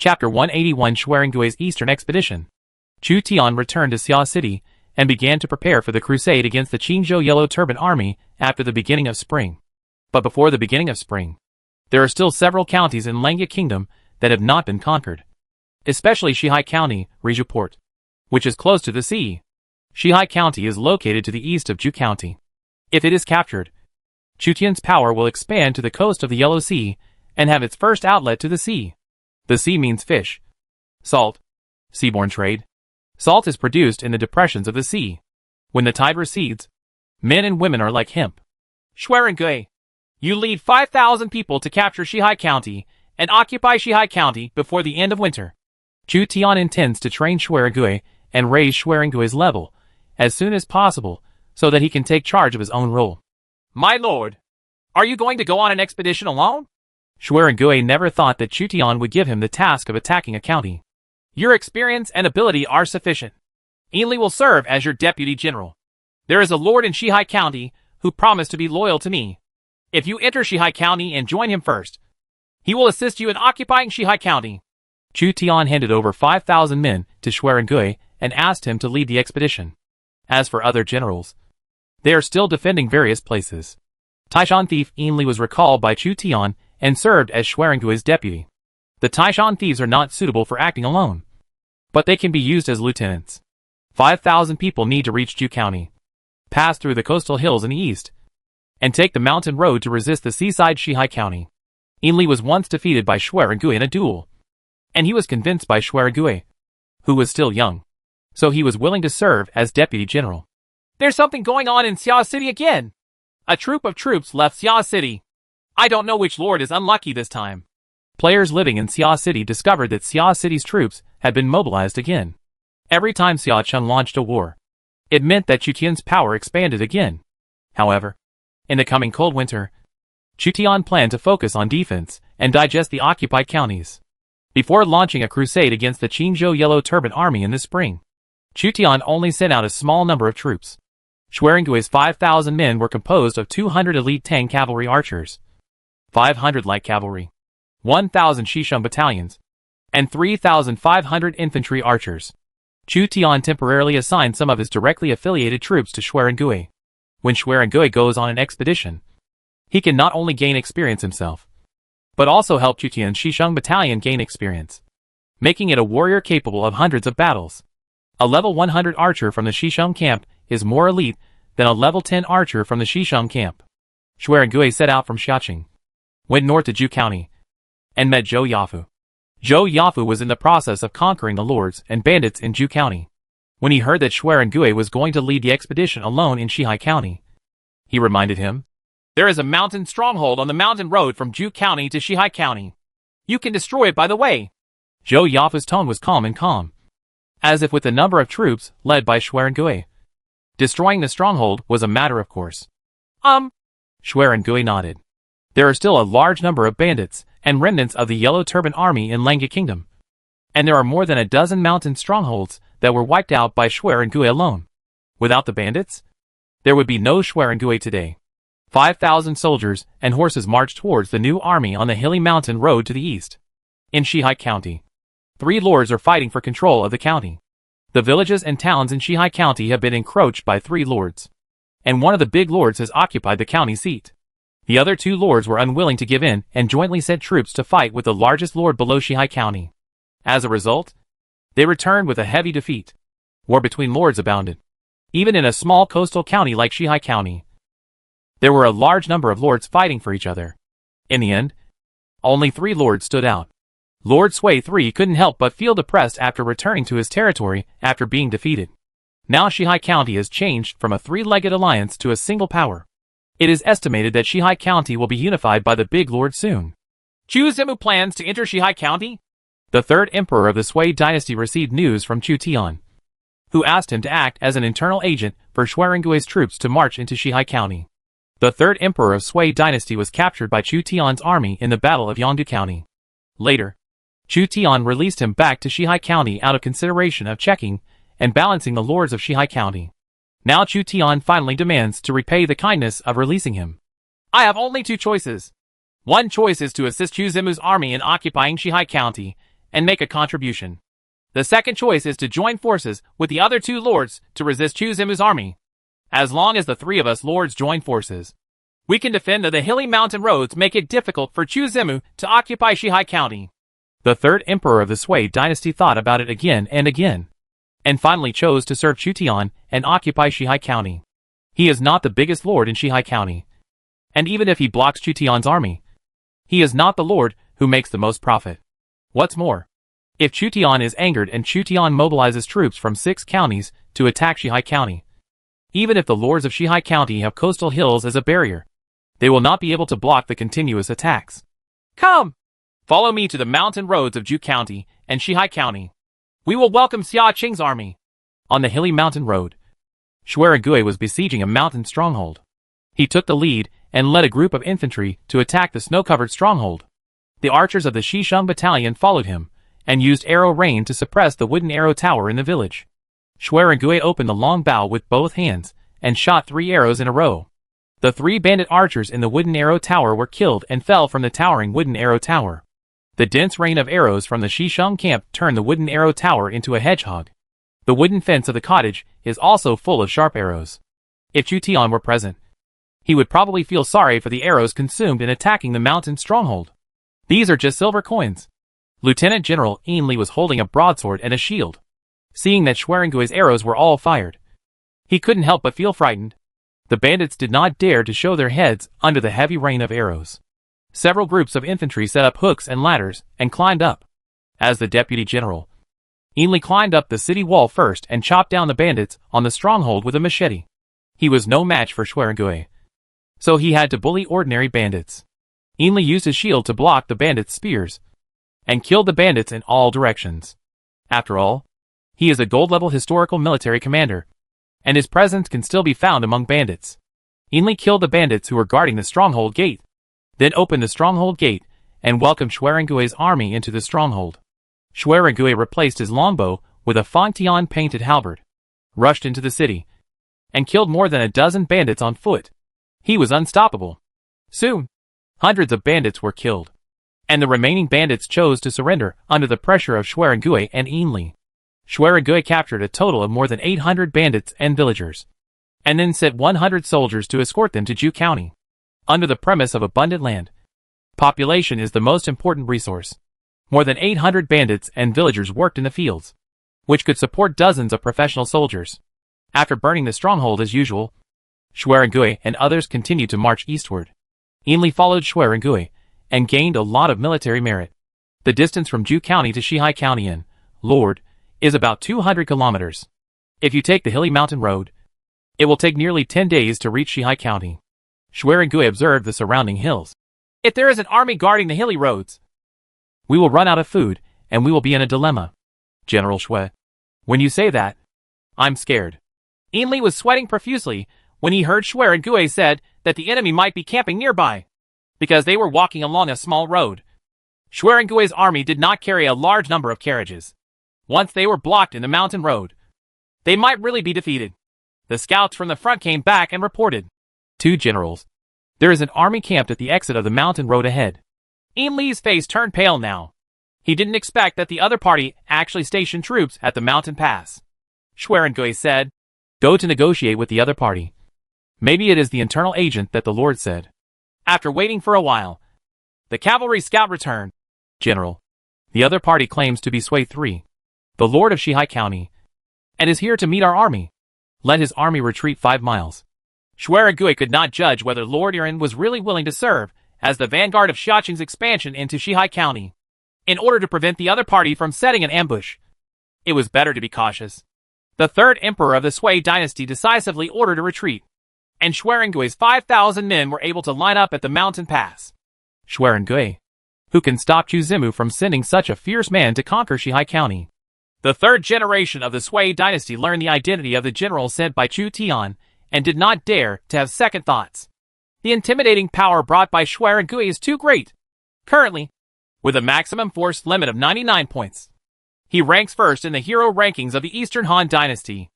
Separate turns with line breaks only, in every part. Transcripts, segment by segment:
Chapter 181 Xuerengui's Eastern Expedition. Chu Tian returned to Xia City and began to prepare for the crusade against the Qingzhou Yellow Turban Army after the beginning of spring. But before the beginning of spring, there are still several counties in Langya Kingdom that have not been conquered. Especially Shihai County, Rizhou Port, which is close to the sea. Shihai County is located to the east of Zhu County. If it is captured, Chu Tian's power will expand to the coast of the Yellow Sea and have its first outlet to the sea. The sea means fish, salt, seaborne trade. Salt is produced in the depressions of the sea. When the tide recedes, men and women are like hemp. Xuerengui, you lead 5,000 people to capture Shihai County and occupy Shihai County before the end of winter. Chu Tian intends to train Xuerengui and raise Xuerengui's level as soon as possible so that he can take charge of his own role. My lord, are you going to go on an expedition alone? Xuerengui never thought that Chu Tian would give him the task of attacking a county. Your experience and ability are sufficient. Ainli will serve as your deputy general. There is a lord in Shihai County who promised to be loyal to me. If you enter Shihai County and join him first, he will assist you in occupying Shihai County. Chu Tian handed over 5,000 men to Xuerengui and asked him to lead the expedition. As for other generals, they are still defending various places. Taishan thief Ainli was recalled by Chu Tian and served as Xuerengui's deputy. The Taishan thieves are not suitable for acting alone, but they can be used as lieutenants. 5,000 people need to reach Zhu County, pass through the coastal hills in the east, and take the mountain road to resist the seaside Shihai County. Ainli was once defeated by Xuerengui in a duel, and he was convinced by Xuerengui, who was still young, so he was willing to serve as deputy general. There's something going on in Xia City again. A troop of troops left Xia City. I don't know which lord is unlucky this time. Players living in Xia City discovered that Xia City's troops had been mobilized again. Every time Xia Cheng launched a war, it meant that Chu Tian's power expanded again. However, in the coming cold winter, Chu Tian planned to focus on defense and digest the occupied counties. Before launching a crusade against the Qingzhou Yellow Turban Army in the spring, Chu Tian only sent out a small number of troops. Xuerengui's 5,000 men were composed of 200 elite Tang cavalry archers, 500 light cavalry, 1,000 Shisheng battalions, and 3,500 infantry archers. Chu Tian temporarily assigned some of his directly affiliated troops to Xuerengui. When Xuerengui goes on an expedition, he can not only gain experience himself, but also help Chu Tian's Shisheng battalion gain experience, making it a warrior capable of hundreds of battles. A level 100 archer from the Shisheng camp is more elite than a level 10 archer from the Shisheng camp. Xuerengui set out from Xiaqing, went north to Zhu County, and met Zhou Yafu. Zhou Yafu was in the process of conquering the lords and bandits in Zhu County. When he heard that Xuerengui was going to lead the expedition alone in Shihai County, he reminded him, there is a mountain stronghold on the mountain road from Zhu County to Shihai County. You can destroy it by the way. Zhou Yafu's tone was calm, as if with the number of troops led by Xuerengui. Destroying the stronghold was a matter of course. Xuerengui nodded. There are still a large number of bandits and remnants of the Yellow Turban Army in Langya Kingdom, and there are more than a dozen mountain strongholds that were wiped out by Xuerengui alone. Without the bandits, there would be no Xuerengui today. 5,000 soldiers and horses marched towards the new army on the hilly mountain road to the east. In Shihai County, 3 lords are fighting for control of the county. The villages and towns in Shihai County have been encroached by 3 lords, and one of the big lords has occupied the county seat. The other 2 lords were unwilling to give in and jointly sent troops to fight with the largest lord below Shihai County. As a result, they returned with a heavy defeat. War between lords abounded. Even in a small coastal county like Shihai County, there were a large number of lords fighting for each other. In the end, only 3 lords stood out. Lord Sui III couldn't help but feel depressed after returning to his territory after being defeated. Now Shihai County has changed from a 3-legged alliance to a single power. It is estimated that Shihai County will be unified by the big lord soon. Chu Zimu plans to enter Shihai County? The 3rd emperor of the Sui dynasty received news from Chu Tian, who asked him to act as an internal agent for Xuerengui's troops to march into Shihai County. The 3rd emperor of Sui dynasty was captured by Chu Tian's army in the Battle of Yangdu County. Later, Chu Tian released him back to Shihai County out of consideration of checking and balancing the lords of Shihai County. Now Chu Tian finally demands to repay the kindness of releasing him. I have only 2 choices. One choice is to assist Chu Zimu's army in occupying Shihai County, and make a contribution. The second choice is to join forces with the other two lords to resist Chu Zimu's army. As long as the three of us lords join forces, we can defend the hilly mountain roads, make it difficult for Chu Zimu to occupy Shihai County. The third emperor of the Sui dynasty thought about it again and again, and finally chose to serve Chu Tian and occupy Shihai County. He is not the biggest lord in Shihai County, and even if he blocks Chu Tian's army, he is not the lord who makes the most profit. What's more, if Chu Tian is angered and Chu Tian mobilizes troops from 6 counties to attack Shihai County, even if the lords of Shihai County have coastal hills as a barrier, they will not be able to block the continuous attacks. Come! Follow me to the mountain roads of Ju County and Shihai County. We will welcome Xia Qing's army. On the hilly mountain road, Xuerengui was besieging a mountain stronghold. He took the lead and led a group of infantry to attack the snow-covered stronghold. The archers of the Shisheng battalion followed him and used arrow rain to suppress the wooden arrow tower in the village. Xuerengui opened the long bow with both hands and shot 3 arrows in a row. The 3 bandit archers in the wooden arrow tower were killed and fell from the towering wooden arrow tower. The dense rain of arrows from the Shisheng camp turned the wooden arrow tower into a hedgehog. The wooden fence of the cottage is also full of sharp arrows. If Chu Tian were present, he would probably feel sorry for the arrows consumed in attacking the mountain stronghold. These are just silver coins. Lieutenant General Ainli was holding a broadsword and a shield. Seeing that Xuerengui's arrows were all fired, he couldn't help but feel frightened. The bandits did not dare to show their heads under the heavy rain of arrows. Several groups of infantry set up hooks and ladders and climbed up. As the deputy general, Ainli climbed up the city wall first and chopped down the bandits on the stronghold with a machete. He was no match for Xuerengui, so he had to bully ordinary bandits. Ainli used his shield to block the bandits' spears and killed the bandits in all directions. After all, he is a gold-level historical military commander, and his presence can still be found among bandits. Ainli killed the bandits who were guarding the stronghold gate, then opened the stronghold gate and welcomed Xuerengui's army into the stronghold. Xuerengui replaced his longbow with a Fangtian painted halberd, rushed into the city, and killed more than a dozen bandits on foot. He was unstoppable. Soon, hundreds of bandits were killed, and the remaining bandits chose to surrender under the pressure of Xuerengui and Ainli. Xuerengui captured a total of more than 800 bandits and villagers, and then sent 100 soldiers to escort them to Ju County. Under the premise of abundant land, population is the most important resource. More than 800 bandits and villagers worked in the fields, which could support dozens of professional soldiers. After burning the stronghold as usual, Xuerengui and others continued to march eastward. Ainli followed Xuerengui and gained a lot of military merit. The distance from Ju County to Shihai County in Lord is about 200 kilometers. If you take the hilly mountain road, it will take nearly 10 days to reach Shihai County. Xuerengui observed the surrounding hills. If there is an army guarding the hilly roads, we will run out of food, and we will be in a dilemma. General Xue, when you say that, I'm scared. Ainli was sweating profusely when he heard Xuerengui said that the enemy might be camping nearby, because they were walking along a small road. Xuerengui's army did not carry a large number of carriages. Once they were blocked in the mountain road, they might really be defeated. The scouts from the front came back and reported. 2 generals. There is an army camped at the exit of the mountain road ahead. Ainli's face turned pale now. He didn't expect that the other party actually stationed troops at the mountain pass. Xuerengui said, "Go to negotiate with the other party. Maybe it is the internal agent that the Lord said." After waiting for a while, the cavalry scout returned. "General, the other party claims to be Sui 3, the Lord of Shihai County, and is here to meet our army. Let his army retreat 5 miles. Xuerengui could not judge whether Lord Iran was really willing to serve as the vanguard of Xiaqing's expansion into Shihai County. In order to prevent the other party from setting an ambush, it was better to be cautious. The third emperor of the Sui dynasty decisively ordered a retreat, and Xuerengui's 5,000 men were able to line up at the mountain pass. Xuerengui, who can stop Chu Zimu from sending such a fierce man to conquer Shihai County? The third generation of the Sui dynasty learned the identity of the general sent by Chu Tian and did not dare to have second thoughts. The intimidating power brought by Xuerengui is too great. Currently, with a maximum force limit of 99 points, he ranks first in the hero rankings of the Eastern Han dynasty.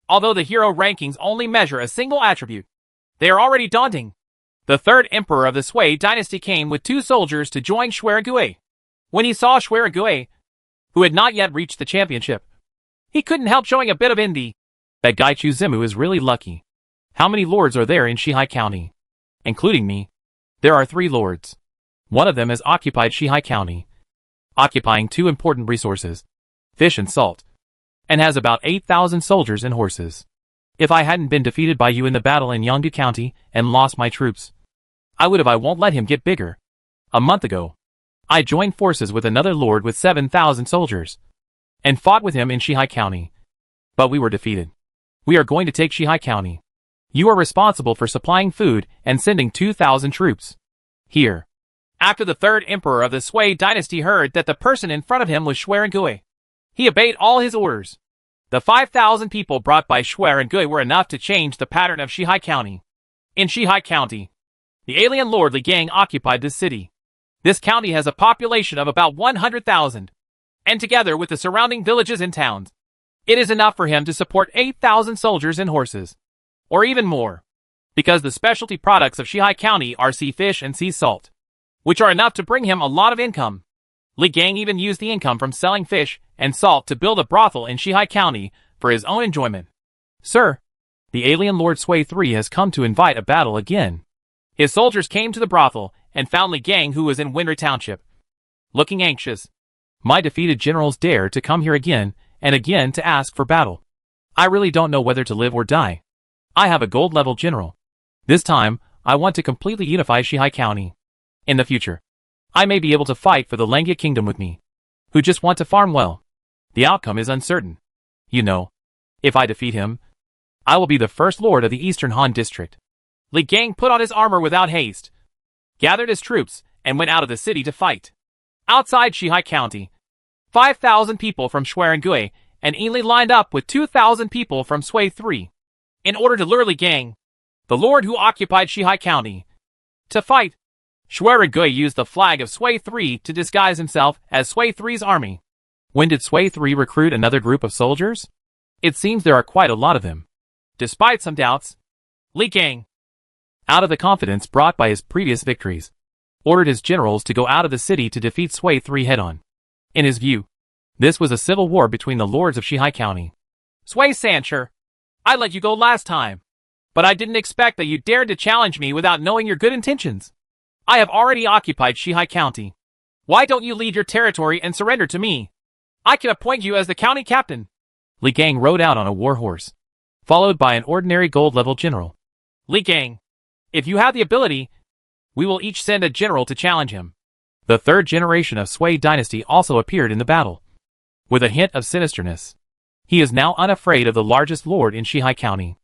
Although the hero rankings only measure a single attribute, they are already daunting. The third emperor of the Sui dynasty came with 2 soldiers to join Xuerengui. When he saw Xuerengui, who had not yet reached the championship. He couldn't help showing a bit of envy. That guy Chuzimu is really lucky. How many lords are there in Shihai County? Including me. There are 3 lords. One of them has occupied Shihai County, occupying 2 important resources, fish and salt, and has about 8,000 soldiers and horses. If I hadn't been defeated by you in the battle in Yangdu County and lost my troops, I won't let him get bigger. A month ago, I joined forces with another lord with 7,000 soldiers, and fought with him in Shihai County. But we were defeated. We are going to take Shihai County. You are responsible for supplying food and sending 2,000 troops. Here. After the 3rd emperor of the Sui dynasty heard that the person in front of him was Xuerengui, he obeyed all his orders. The 5,000 people brought by Xuerengui were enough to change the pattern of Shihai County. In Shihai County, the alien lord Li Gang occupied this city. This county has a population of about 100,000, and together with the surrounding villages and towns, it is enough for him to support 8,000 soldiers and horses, or even more, because the specialty products of Shihai County are sea fish and sea salt, which are enough to bring him a lot of income. Li Gang even used the income from selling fish and salt to build a brothel in Shihai County for his own enjoyment. Sir, the alien Lord Sui III has come to invite a battle again. His soldiers came to the brothel and found Li Gang, who was in Winry Township, looking anxious. My defeated generals dare to come here again and again to ask for battle. I really don't know whether to live or die. I have a gold-level general. This time, I want to completely unify Shihai County. In the future, I may be able to fight for the Lengia Kingdom with me, who just want to farm well. The outcome is uncertain. You know, if I defeat him, I will be the first lord of the Eastern Han District. Li Gang put on his armor without haste, gathered his troops, and went out of the city to fight. Outside Shihai County, 5,000 people from Xuerengui and Yinli lined up with 2,000 people from Sui III, in order to lure Li Gang, the lord who occupied Shihai County, to fight. Xuerengui used the flag of Sui III to disguise himself as Sui III's army. When did Sui III recruit another group of soldiers? It seems there are quite a lot of them. Despite some doubts, Li Gang, out of the confidence brought by his previous victories, ordered his generals to go out of the city to defeat Sui III head-on. In his view, this was a civil war between the lords of Shihai County. Sui Sancher, I let you go last time, but I didn't expect that you dared to challenge me without knowing your good intentions. I have already occupied Shihai County. Why don't you leave your territory and surrender to me? I can appoint you as the county captain. Li Gang rode out on a war horse, followed by an ordinary gold-level general. Li Gang, if you have the ability, we will each send a general to challenge him. The 3rd generation of Sui dynasty also appeared in the battle, with a hint of sinisterness. He is now unafraid of the largest lord in Shihai County.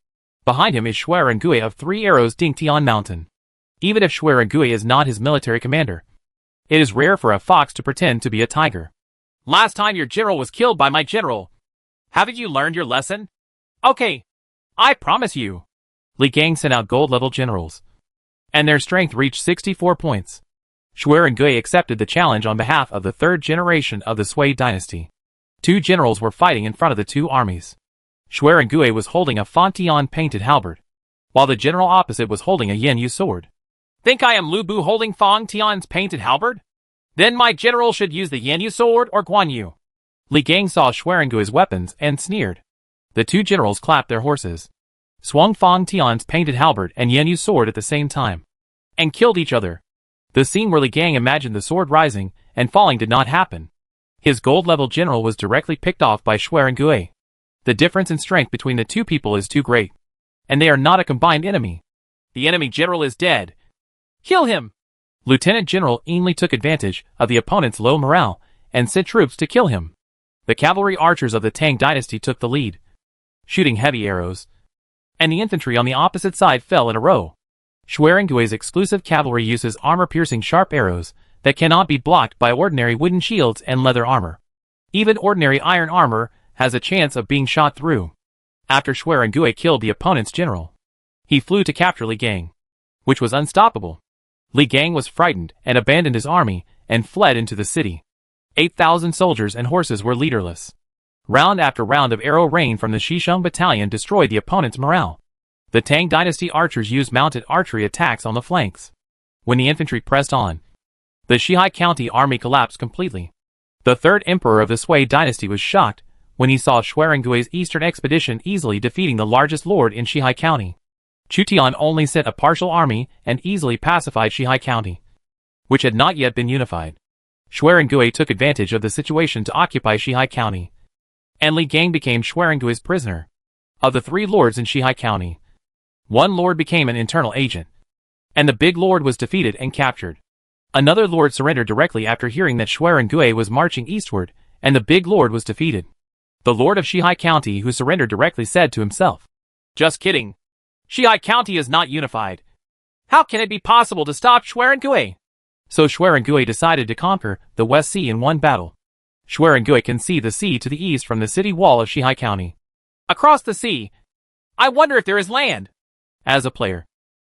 Behind him is Xuerengui of 3 Arrows Dingtian Mountain. Even if Xuerengui is not his military commander, it is rare for a fox to pretend to be a tiger. Last time your general was killed by my general. Haven't you learned your lesson? Okay, I promise you. Li Gang sent out gold-level generals, and their strength reached 64 points. Xuerengui accepted the challenge on behalf of the 3rd generation of the Sui dynasty. 2 generals were fighting in front of the 2 armies. Xuerengui was holding a Fantian painted halberd, while the general opposite was holding a Yanyu sword. Think I am Lu Bu holding Fang Tian's painted halberd? Then my general should use the Yanyu sword or Guan Yu. Li Gang saw Xuerengui's weapons and sneered. The 2 generals clapped their horses, swung Fang Tian's painted halberd and Yanyu sword at the same time, and killed each other. The scene where Li Gang imagined the sword rising and falling did not happen. His gold-level general was directly picked off by Xuerengui. The difference in strength between the 2 people is too great, and they are not a combined enemy. The enemy general is dead. Kill him! Lieutenant General Yinli took advantage of the opponent's low morale and sent troops to kill him. The cavalry archers of the Tang dynasty took the lead, shooting heavy arrows, and the infantry on the opposite side fell in a row. Xuerengui's exclusive cavalry uses armor-piercing sharp arrows that cannot be blocked by ordinary wooden shields and leather armor. Even ordinary iron armor has a chance of being shot through. After Xuerengui killed the opponent's general, he flew to capture Li Gang, which was unstoppable. Li Gang was frightened and abandoned his army and fled into the city. 8,000 soldiers and horses were leaderless. Round after round of arrow rain from the Shisheng battalion destroyed the opponent's morale. The Tang dynasty archers used mounted archery attacks on the flanks. When the infantry pressed on, the Shihai County army collapsed completely. The third emperor of the Sui dynasty was shocked when he saw Xuerengui's eastern expedition easily defeating the largest lord in Shihai County. Chu Tian only sent a partial army and easily pacified Shihai County, which had not yet been unified. Xuerengui took advantage of the situation to occupy Shihai County, and Li Gang became Xuerengui's prisoner. Of the 3 lords in Shihai County, 1 lord became an internal agent, and the big lord was defeated and captured. Another lord surrendered directly after hearing that Xuerengui was marching eastward, and the big lord was defeated. The lord of Shihai County who surrendered directly said to himself, "Just kidding. Shihai County is not unified. How can it be possible to stop Xuerengui?" So Xuerengui decided to conquer the West Sea in one battle. Xuerengui can see the sea to the east from the city wall of Shihai County. Across the sea. I wonder if there is land. As a player,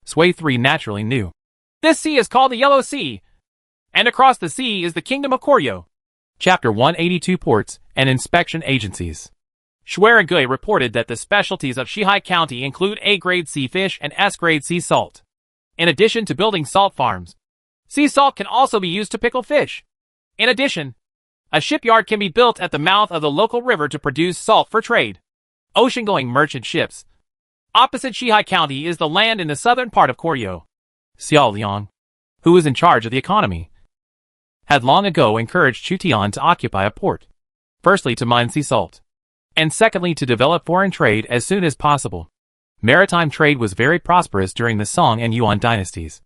Sui 3 naturally knew. This sea is called the Yellow Sea, and across the sea is the Kingdom of Koryo. Chapter 182 Ports and Inspection Agencies. Xuerengui reported that the specialties of Shihai County include A-grade sea fish and S-grade sea salt. In addition to building salt farms, sea salt can also be used to pickle fish. In addition, a shipyard can be built at the mouth of the local river to produce salt for trade. Ocean-going merchant ships. Opposite Shihai County is the land in the southern part of Koryo. Xiao Liang, who was in charge of the economy, had long ago encouraged Chu Tian to occupy a port. Firstly to mine sea salt, and secondly to develop foreign trade as soon as possible. Maritime trade was very prosperous during the Song and Yuan dynasties,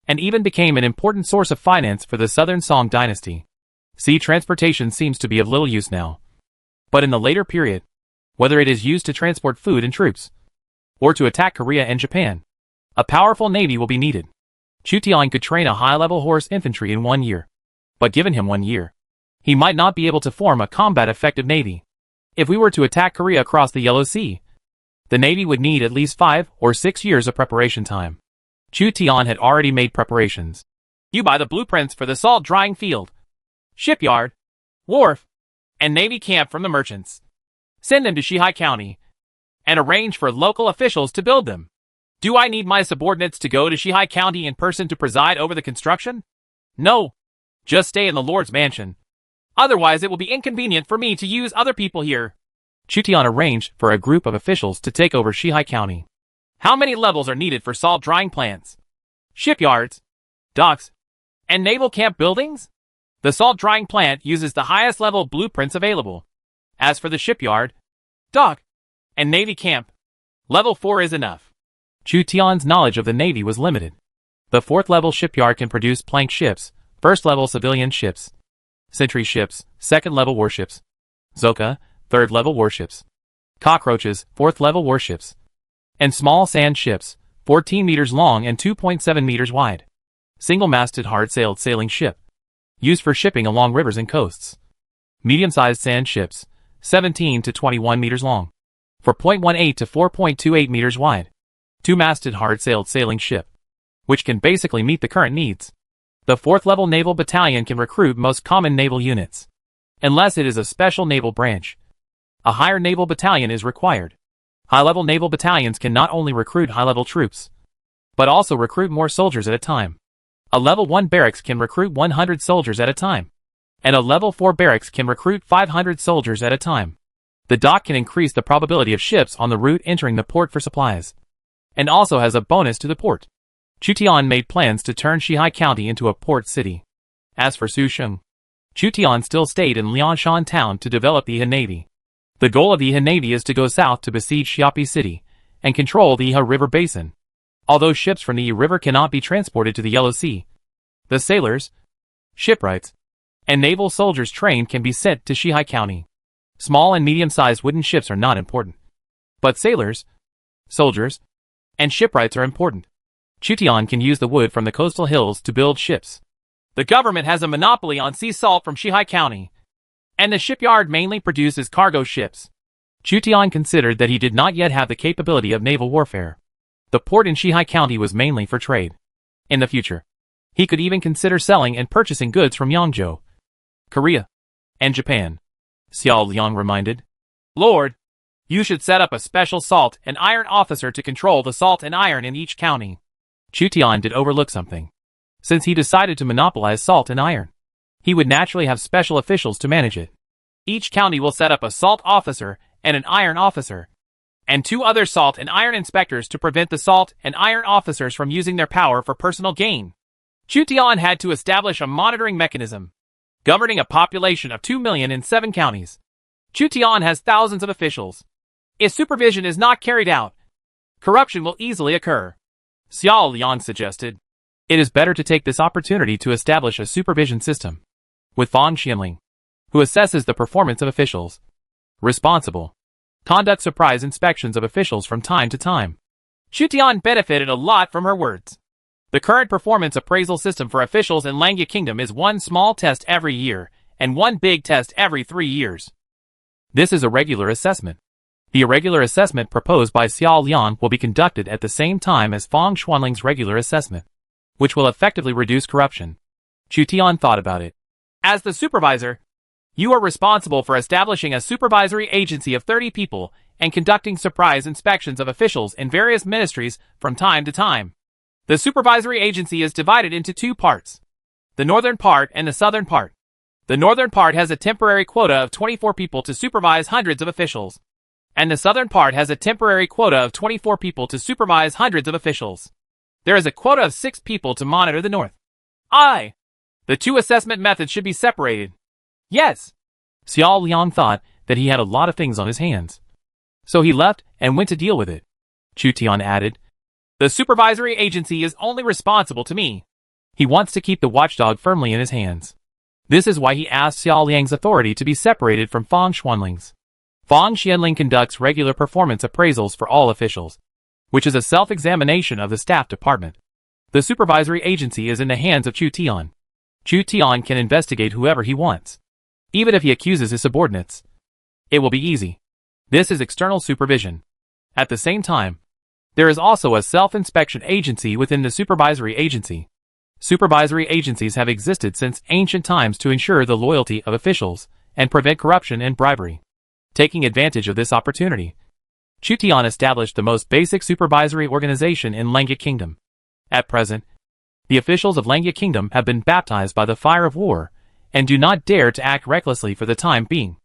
and even became an important source of finance for the southern Song dynasty. Sea transportation seems to be of little use now. But in the later period, whether it is used to transport food and troops, or to attack Korea and Japan, a powerful navy will be needed. Chu Tian could train a high-level horse infantry in 1 year. But given him 1 year, he might not be able to form a combat-effective navy. If we were to attack Korea across the Yellow Sea, the navy would need at least 5 or 6 years of preparation time. Chu Tian had already made preparations. You buy the blueprints for the salt drying field, shipyard, wharf, and navy camp from the merchants. Send them to Shihai County, and arrange for local officials to build them. Do I need my subordinates to go to Shihai County in person to preside over the construction? No. Just stay in the Lord's mansion. Otherwise it will be inconvenient for me to use other people here. Chu Tian arranged for a group of officials to take over Shihai County. How many levels are needed for salt drying plants, shipyards, docks, and naval camp buildings? The salt drying plant uses the highest level blueprints available. As for the shipyard, dock, and navy camp, level 4 is enough. Chu Tian's knowledge of the navy was limited. The 4th level shipyard can produce plank ships, 1st level civilian ships, sentry ships, 2nd level warships, Zoka, 3rd level warships, cockroaches, 4th level warships, and small sand ships, 14 meters long and 2.7 meters wide. Single-masted hard-sailed sailing ship, used for shipping along rivers and coasts. Medium-sized sand ships, 17 to 21 meters long, 4.18 to 4.28 meters wide. 2-masted hard-sailed sailing ship, which can basically meet the current needs. The 4th level naval battalion can recruit most common naval units, unless it is a special naval branch. A higher naval battalion is required. High-level naval battalions can not only recruit high-level troops, but also recruit more soldiers at a time. A level 1 barracks can recruit 100 soldiers at a time, and a level 4 barracks can recruit 500 soldiers at a time. The dock can increase the probability of ships on the route entering the port for supplies, and also has a bonus to the port. Chu Tian made plans to turn Shihai County into a port city. As for Su Sheng, Chu Tian still stayed in Liangshan town to develop the Iha Navy. The goal of the Iha Navy is to go south to besiege Xiapi City and control the Iha River basin. Although ships from the Iha River cannot be transported to the Yellow Sea, the sailors, shipwrights, and naval soldiers trained can be sent to Shihai County. Small and medium-sized wooden ships are not important, but sailors, soldiers, and shipwrights are important. Chu Tian can use the wood from the coastal hills to build ships. The government has a monopoly on sea salt from Shihai County, and the shipyard mainly produces cargo ships. Chu Tian considered that he did not yet have the capability of naval warfare. The port in Shihai County was mainly for trade. In the future, he could even consider selling and purchasing goods from Yangzhou, Korea, and Japan. Xiao Liang reminded, Lord, you should set up a special salt and iron officer to control the salt and iron in each county. Chu Tian did overlook something. Since he decided to monopolize salt and iron, he would naturally have special officials to manage it. Each county will set up a salt officer and an iron officer, and 2 other salt and iron inspectors to prevent the salt and iron officers from using their power for personal gain. Chu Tian had to establish a monitoring mechanism, governing a population of 2 million in 7 counties. Chu Tian has thousands of officials. If supervision is not carried out, corruption will easily occur. Xiao Liang suggested. It is better to take this opportunity to establish a supervision system with Fang Xianling, who assesses the performance of officials. Responsible. Conduct surprise inspections of officials from time to time. Chu Tian benefited a lot from her words. The current performance appraisal system for officials in Langya Kingdom is 1 small test every year and 1 big test every 3 years. This is a regular assessment. The irregular assessment proposed by Xiao Liang will be conducted at the same time as Fang Xuanling's regular assessment, which will effectively reduce corruption. Chu Tian thought about it. As the supervisor, you are responsible for establishing a supervisory agency of 30 people and conducting surprise inspections of officials in various ministries from time to time. The supervisory agency is divided into 2 parts, the northern part and the southern part. The northern part has a temporary quota of 24 people to supervise hundreds of officials, and the southern part has a temporary quota of 24 people to supervise hundreds of officials. There is a quota of 6 people to monitor the north. The 2 assessment methods should be separated. Yes. Xiao Liang thought that he had a lot of things on his hands, so he left and went to deal with it. Chu Tian added, the supervisory agency is only responsible to me. He wants to keep the watchdog firmly in his hands. This is why he asked Xiao Liang's authority to be separated from Fang Xuanling's. Fang Xianling conducts regular performance appraisals for all officials, which is a self-examination of the staff department. The supervisory agency is in the hands of Chu Tian. Chu Tian can investigate whoever he wants, even if he accuses his subordinates. It will be easy. This is external supervision. At the same time, there is also a self-inspection agency within the supervisory agency. Supervisory agencies have existed since ancient times to ensure the loyalty of officials and prevent corruption and bribery. Taking advantage of this opportunity, Chu Tian established the most basic supervisory organization in Langya Kingdom. At present, the officials of Langya Kingdom have been baptized by the fire of war and do not dare to act recklessly for the time being.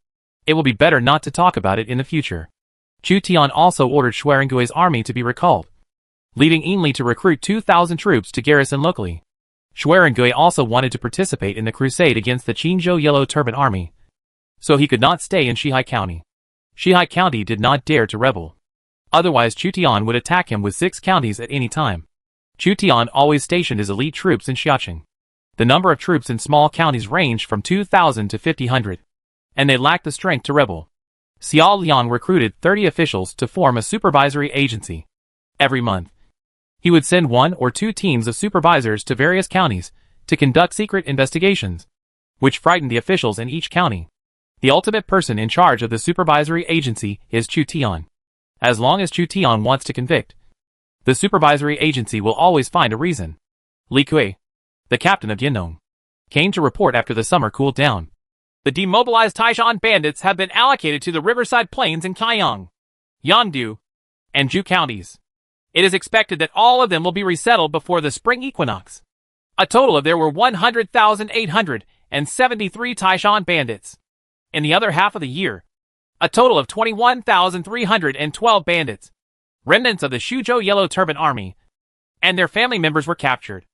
It will be better not to talk about it in the future. Chu Tian also ordered Xuerengui's army to be recalled, leaving Ainli to recruit 2,000 troops to garrison locally. Xuerengui also wanted to participate in the crusade against the Qinzhou Yellow Turban Army, so he could not stay in Shihai County. Shihai County did not dare to rebel. Otherwise Chu Tian would attack him with 6 counties at any time. Chu Tian always stationed his elite troops in Xiaoqing. The number of troops in small counties ranged from 2,000 to 500, and they lacked the strength to rebel. Xiao Liang recruited 30 officials to form a supervisory agency. Every month, he would send 1 or 2 teams of supervisors to various counties to conduct secret investigations, which frightened the officials in each county. The ultimate person in charge of the supervisory agency is Chu Tian. As long as Chu Tian wants to convict, the supervisory agency will always find a reason. Li Kui, the captain of Yinong, came to report after the summer cooled down. The demobilized Taishan bandits have been allocated to the riverside plains in Kaiyang, Yangdu, and Zhu counties. It is expected that all of them will be resettled before the spring equinox. A total of there were 100,873 Taishan bandits. In the other half of the year, a total of 21,312 bandits, remnants of the Shuzhou Yellow Turban Army, and their family members were captured,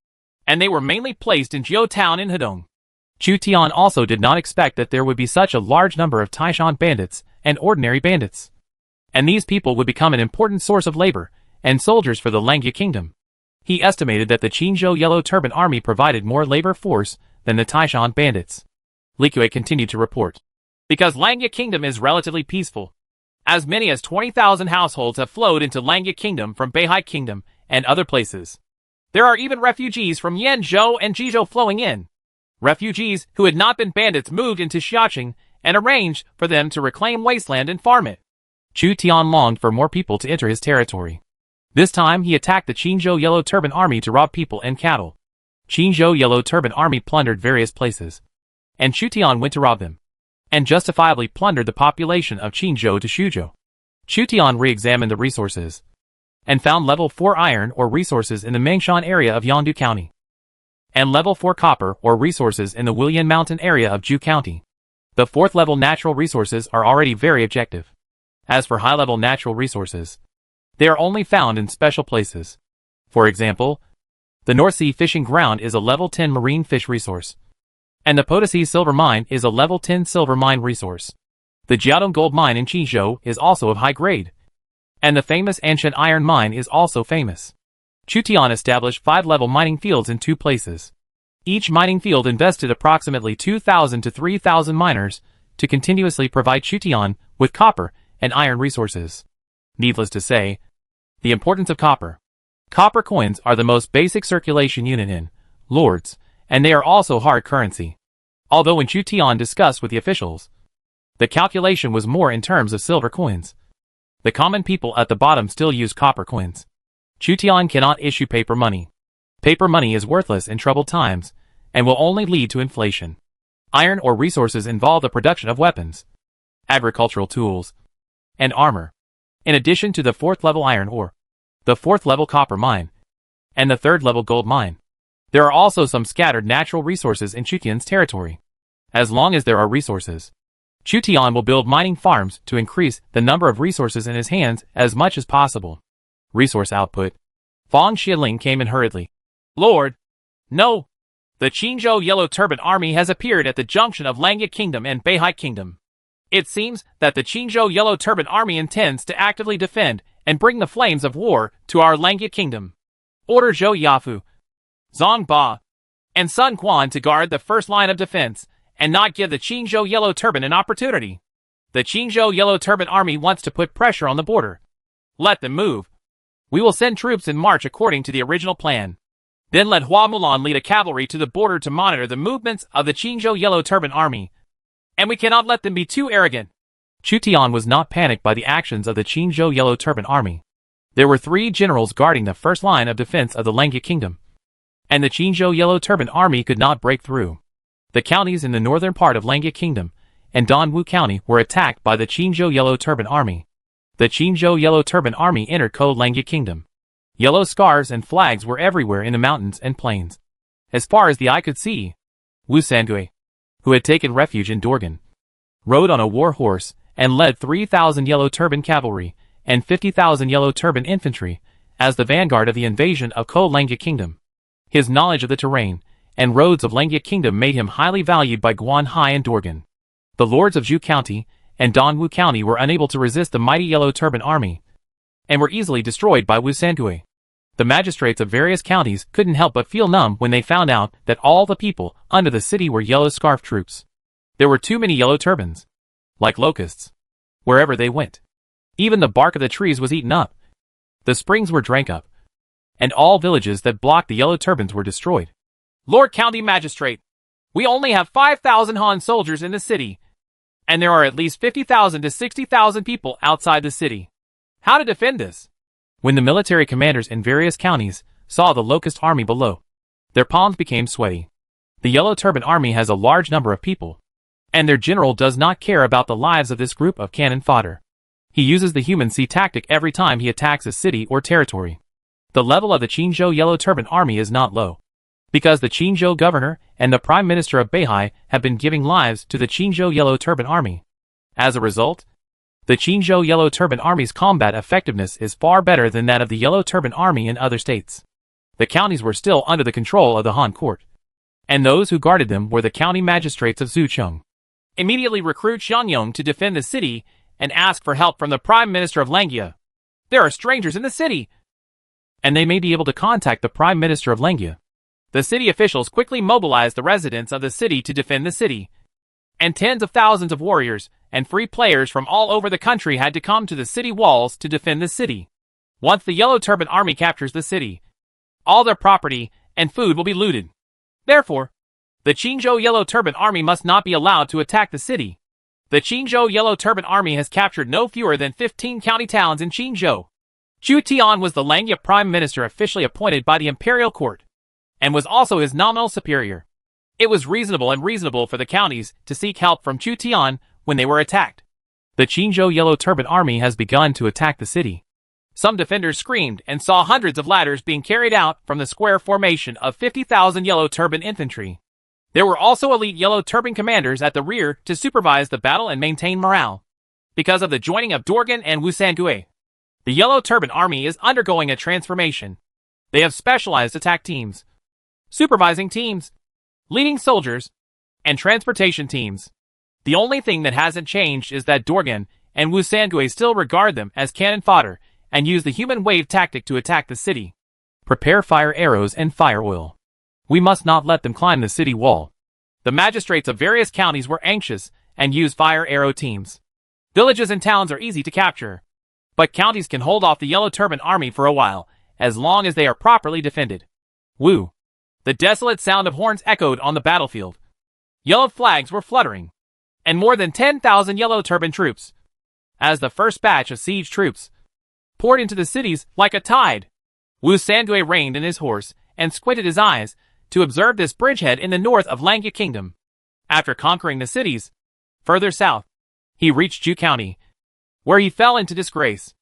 and they were mainly placed in Jiu Town in Hedong. Chu Tian also did not expect that there would be such a large number of Taishan bandits and ordinary bandits, and these people would become an important source of labor and soldiers for the Langya Kingdom. He estimated that the Qinzhou Yellow Turban Army provided more labor force than the Taishan bandits. Li Kui continued to report. Because Langya Kingdom is relatively peaceful, as many as 20,000 households have flowed into Langya Kingdom from Beihai Kingdom and other places. There are even refugees from Yanzhou and Jizhou flowing in. Refugees who had not been bandits moved into Xiaoqing and arranged for them to reclaim wasteland and farm it. Chu Tian longed for more people to enter his territory. This time he attacked the Qinzhou Yellow Turban Army to rob people and cattle. Qinzhou Yellow Turban Army plundered various places, and Chu Tian went to rob them, and justifiably plundered the population of Qinzhou to Shuzhou. Chu Tian re-examined the resources, and found level 4 iron ore resources in the Mengshan area of Yangdu County, and Level 4 copper or resources in the Willian Mountain area of Zhu County. The 4th level natural resources are already very objective. As for high-level natural resources, they are only found in special places. For example, the North Sea fishing ground is a level 10 marine fish resource, and the Potosi silver mine is a level 10 silver mine resource. The Jiaodong gold mine in Qizhou is also of high grade, and the famous Anshan iron mine is also famous. Chu Tian established 5-level mining fields in 2 places. Each mining field invested approximately 2,000 to 3,000 miners to continuously provide Chu Tian with copper and iron resources. Needless to say, the importance of copper. Copper coins are the most basic circulation unit in Lords, and they are also hard currency. Although when Chu Tian discussed with the officials, the calculation was more in terms of silver coins. The common people at the bottom still use copper coins. Chu Tian cannot issue paper money. Paper money is worthless in troubled times, and will only lead to inflation. Iron ore resources involve the production of weapons, agricultural tools, and armor. In addition to the 4th level iron ore, the 4th level copper mine, and the 3rd level gold mine, there are also some scattered natural resources in Chu Tian's territory. As long as there are resources, Chu Tian will build mining farms to increase the number of resources in his hands as much as possible. Resource output. Fang Xialing came in hurriedly. Lord! No! The Qingzhou Yellow Turban Army has appeared at the junction of Langya Kingdom and Beihai Kingdom. It seems that the Qingzhou Yellow Turban Army intends to actively defend and bring the flames of war to our Langya Kingdom. Order Zhou Yafu, Zhang Ba, and Sun Quan to guard the first line of defense and not give the Qingzhou Yellow Turban an opportunity. The Qingzhou Yellow Turban Army wants to put pressure on the border. Let them move. We will send troops in march according to the original plan. Then let Hua Mulan lead a cavalry to the border to monitor the movements of the Qingzhou Yellow Turban Army. And we cannot let them be too arrogant. Chu Tian was not panicked by the actions of the Qingzhou Yellow Turban Army. There were 3 generals guarding the first line of defense of the Langya Kingdom, and the Qingzhou Yellow Turban Army could not break through. The counties in the northern part of Langya Kingdom and Dongwu County were attacked by the Qingzhou Yellow Turban Army. The Qingzhou Yellow Turban Army entered Langya Kingdom. Yellow scarves and flags were everywhere in the mountains and plains. As far as the eye could see, Wu Sangui, who had taken refuge in Dorgan, rode on a war horse and led 3,000 Yellow Turban cavalry and 50,000 Yellow Turban infantry as the vanguard of the invasion of Langya Kingdom. His knowledge of the terrain and roads of Langya Kingdom made him highly valued by Guanhai and Dorgan. The lords of Zhu County and Dongwu County were unable to resist the mighty Yellow Turban Army, and were easily destroyed by Wu Sangui. The magistrates of various counties couldn't help but feel numb when they found out that all the people under the city were yellow scarf troops. There were too many yellow turbans, like locusts, wherever they went. Even the bark of the trees was eaten up. The springs were drank up, and all villages that blocked the yellow turbans were destroyed. Lord County Magistrate, we only have 5,000 Han soldiers in the city, and there are at least 50,000 to 60,000 people outside the city. How to defend this? When the military commanders in various counties saw the locust army below, their palms became sweaty. The Yellow Turban Army has a large number of people, and their general does not care about the lives of this group of cannon fodder. He uses the human sea tactic every time he attacks a city or territory. The level of the Qingzhou Yellow Turban Army is not low, because the Qingzhou governor and the prime minister of Beihai have been giving lives to the Qingzhou Yellow Turban Army. As a result, the Qingzhou Yellow Turban Army's combat effectiveness is far better than that of the Yellow Turban Army in other states. The counties were still under the control of the Han court, and those who guarded them were the county magistrates of Zhucheng. Immediately recruit Xiangyong to defend the city and ask for help from the prime minister of Langya. There are strangers in the city, and they may be able to contact the prime minister of Langya. The city officials quickly mobilized the residents of the city to defend the city, and tens of thousands of warriors and free players from all over the country had to come to the city walls to defend the city. Once the Yellow Turban Army captures the city, all their property and food will be looted. Therefore, the Qingzhou Yellow Turban Army must not be allowed to attack the city. The Qingzhou Yellow Turban Army has captured no fewer than 15 county towns in Qingzhou. Chu Tian was the Langya prime minister officially appointed by the imperial court, and was also his nominal superior. It was reasonable for the counties to seek help from Chu Tian when they were attacked. The Qingzhou Yellow Turban Army has begun to attack the city. Some defenders screamed and saw hundreds of ladders being carried out from the square formation of 50,000 Yellow Turban infantry. There were also elite Yellow Turban commanders at the rear to supervise the battle and maintain morale. Because of the joining of Dorgan and Wusangui, the Yellow Turban army is undergoing a transformation. They have specialized attack teams, supervising teams, leading soldiers, and transportation teams. The only thing that hasn't changed is that Dorgan and Wusangui still regard them as cannon fodder and use the human wave tactic to attack the city. Prepare fire arrows and fire oil. We must not let them climb the city wall. The magistrates of various counties were anxious and used fire arrow teams. Villages and towns are easy to capture, but counties can hold off the Yellow Turban army for a while, as long as they are properly defended. Woo! The desolate sound of horns echoed on the battlefield. Yellow flags were fluttering, and more than 10,000 Yellow Turban troops, as the first batch of siege troops, poured into the cities like a tide. Wusangui reined in his horse and squinted his eyes to observe this bridgehead in the north of Langya Kingdom. After conquering the cities, further south, he reached Zhu County, where he fell into disgrace.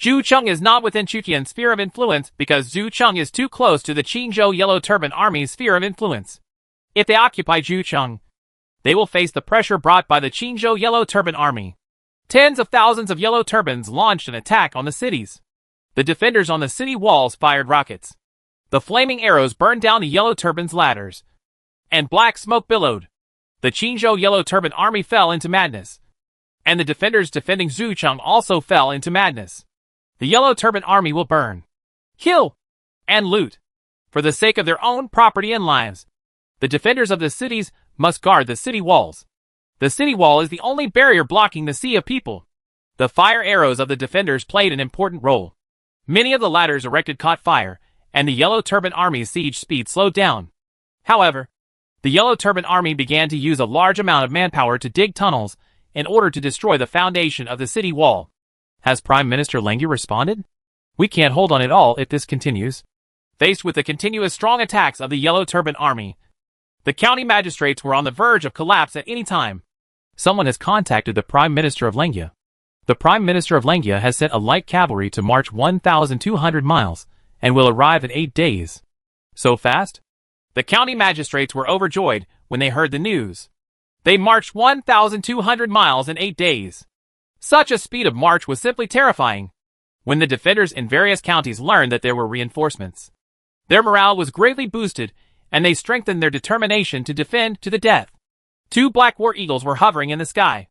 Zhucheng is not within Chutian's sphere of influence because Zhucheng is too close to the Qingzhou Yellow Turban Army's sphere of influence. If they occupy Zhucheng, they will face the pressure brought by the Qingzhou Yellow Turban Army. Tens of thousands of Yellow Turbans launched an attack on the cities. The defenders on the city walls fired rockets. The flaming arrows burned down the Yellow Turbans' ladders, and black smoke billowed. The Qingzhou Yellow Turban Army fell into madness, and the defenders defending Zhucheng also fell into madness. The Yellow Turban Army will burn, kill, and loot, for the sake of their own property and lives. The defenders of the cities must guard the city walls. The city wall is the only barrier blocking the sea of people. The fire arrows of the defenders played an important role. Many of the ladders erected caught fire, and the Yellow Turban Army's siege speed slowed down. However, the Yellow Turban Army began to use a large amount of manpower to dig tunnels in order to destroy the foundation of the city wall. Has Prime Minister Lengyu responded? We can't hold on at all if this continues. Faced with the continuous strong attacks of the Yellow Turban Army, the county magistrates were on the verge of collapse at any time. Someone has contacted the Prime Minister of Lengya. The Prime Minister of Lengya has sent a light cavalry to march 1,200 miles and will arrive in 8 days. So fast? The county magistrates were overjoyed when they heard the news. They marched 1,200 miles in 8 days. Such a speed of march was simply terrifying. When the defenders in various counties learned that there were reinforcements, their morale was greatly boosted, and they strengthened their determination to defend to the death. 2 black war eagles were hovering in the sky.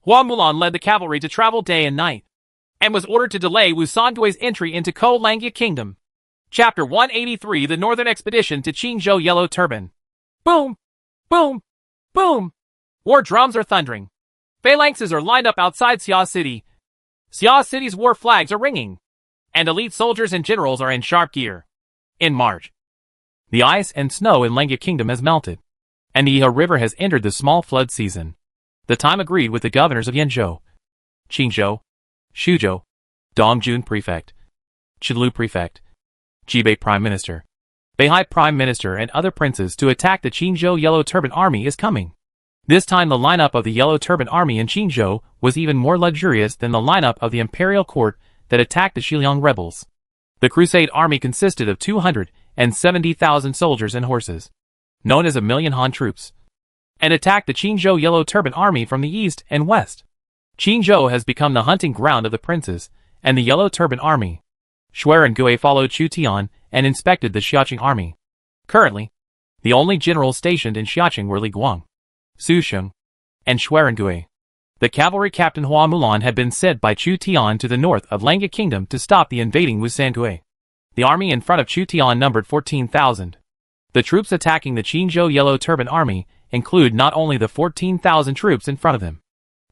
Hua Mulan led the cavalry to travel day and night, and was ordered to delay Wusangui's entry into Ko Langya Kingdom. Chapter 183: The Northern Expedition to Qingzhou Yellow Turban. Boom! Boom! Boom! War drums are thundering. Phalanxes are lined up outside Xia City. Xia City's war flags are ringing, and elite soldiers and generals are in sharp gear. In March, the ice and snow in Langya Kingdom has melted, and the Iha River has entered the small flood season. The time agreed with the governors of Yanzhou, Qingzhou, Shuzhou, Dongjun Prefect, Chidlu Prefect, Jibei Prime Minister, Beihai Prime Minister, and other princes to attack the Qingzhou Yellow Turban Army is coming. This time the lineup of the Yellow Turban Army in Qingzhou was even more luxurious than the lineup of the imperial court that attacked the Xiliang rebels. The Crusade army consisted of 270,000 soldiers and horses, known as 1,000,000 Han troops, and attacked the Qingzhou Yellow Turban Army from the east and west. Qingzhou has become the hunting ground of the princes and the Yellow Turban Army. Xuerengui followed Chu Tian and inspected the Xiaqing army. Currently, the only generals stationed in Xiaqing were Li Guang, Su Sheng, and Xuerengui. The cavalry captain Hua Mulan had been sent by Chu Tian to the north of Langya Kingdom to stop the invading Wusangui. The army in front of Chu Tian numbered 14,000. The troops attacking the Qingzhou Yellow Turban Army include not only the 14,000 troops in front of them,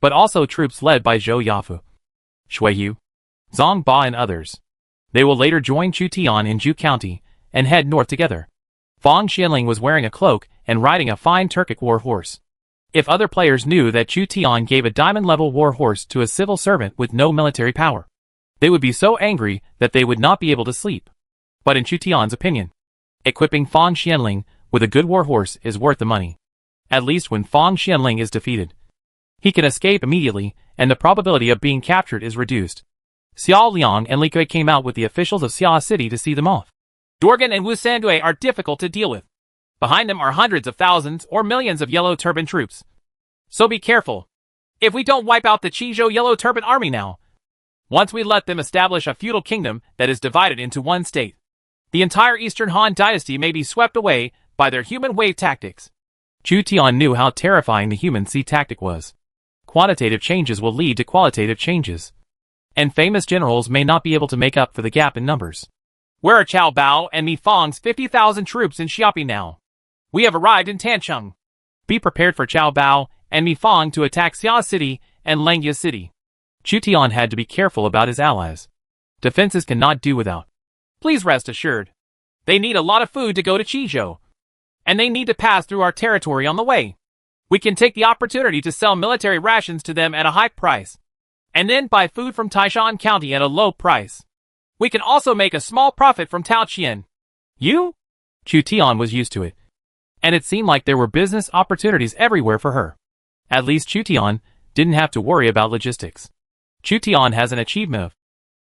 but also troops led by Zhou Yafu, Shui Yu, Zhang Ba, and others. They will later join Chu Tian in Zhu County and head north together. Fang Xianling was wearing a cloak and riding a fine Turkic war horse. If other players knew that Chu Tian gave a diamond-level war horse to a civil servant with no military power, they would be so angry that they would not be able to sleep. But in Chu Tian's opinion, equipping Fang Xianling with a good war horse is worth the money. At least when Fang Xianling is defeated, he can escape immediately, and the probability of being captured is reduced. Xiao Liang and Li Kui came out with the officials of Xia City to see them off. Dorgan and Wu Sangui are difficult to deal with. Behind them are hundreds of thousands or millions of Yellow Turban troops. So be careful. If we don't wipe out the Qizhou Yellow Turban army now, once we let them establish a feudal kingdom that is divided into one state, the entire Eastern Han dynasty may be swept away by their human wave tactics. Chu Tian knew how terrifying the human sea tactic was. Quantitative changes will lead to qualitative changes, and famous generals may not be able to make up for the gap in numbers. Where are Cao Bao and Mi Fang's 50,000 troops in Xiapi now? We have arrived in Tancheng. Be prepared for Cao Bao and Mi Fang to attack Xia City and Langya City. Chu Tian had to be careful about his allies. Defenses cannot do without. Please rest assured. They need a lot of food to go to Qizhou, and they need to pass through our territory on the way. We can take the opportunity to sell military rations to them at a high price, and then buy food from Taishan County at a low price. We can also make a small profit from Taoqian. You? Chu Tian was used to it, and it seemed like there were business opportunities everywhere for her. At least Chu Tian didn't have to worry about logistics. Chu Tian has an achievement of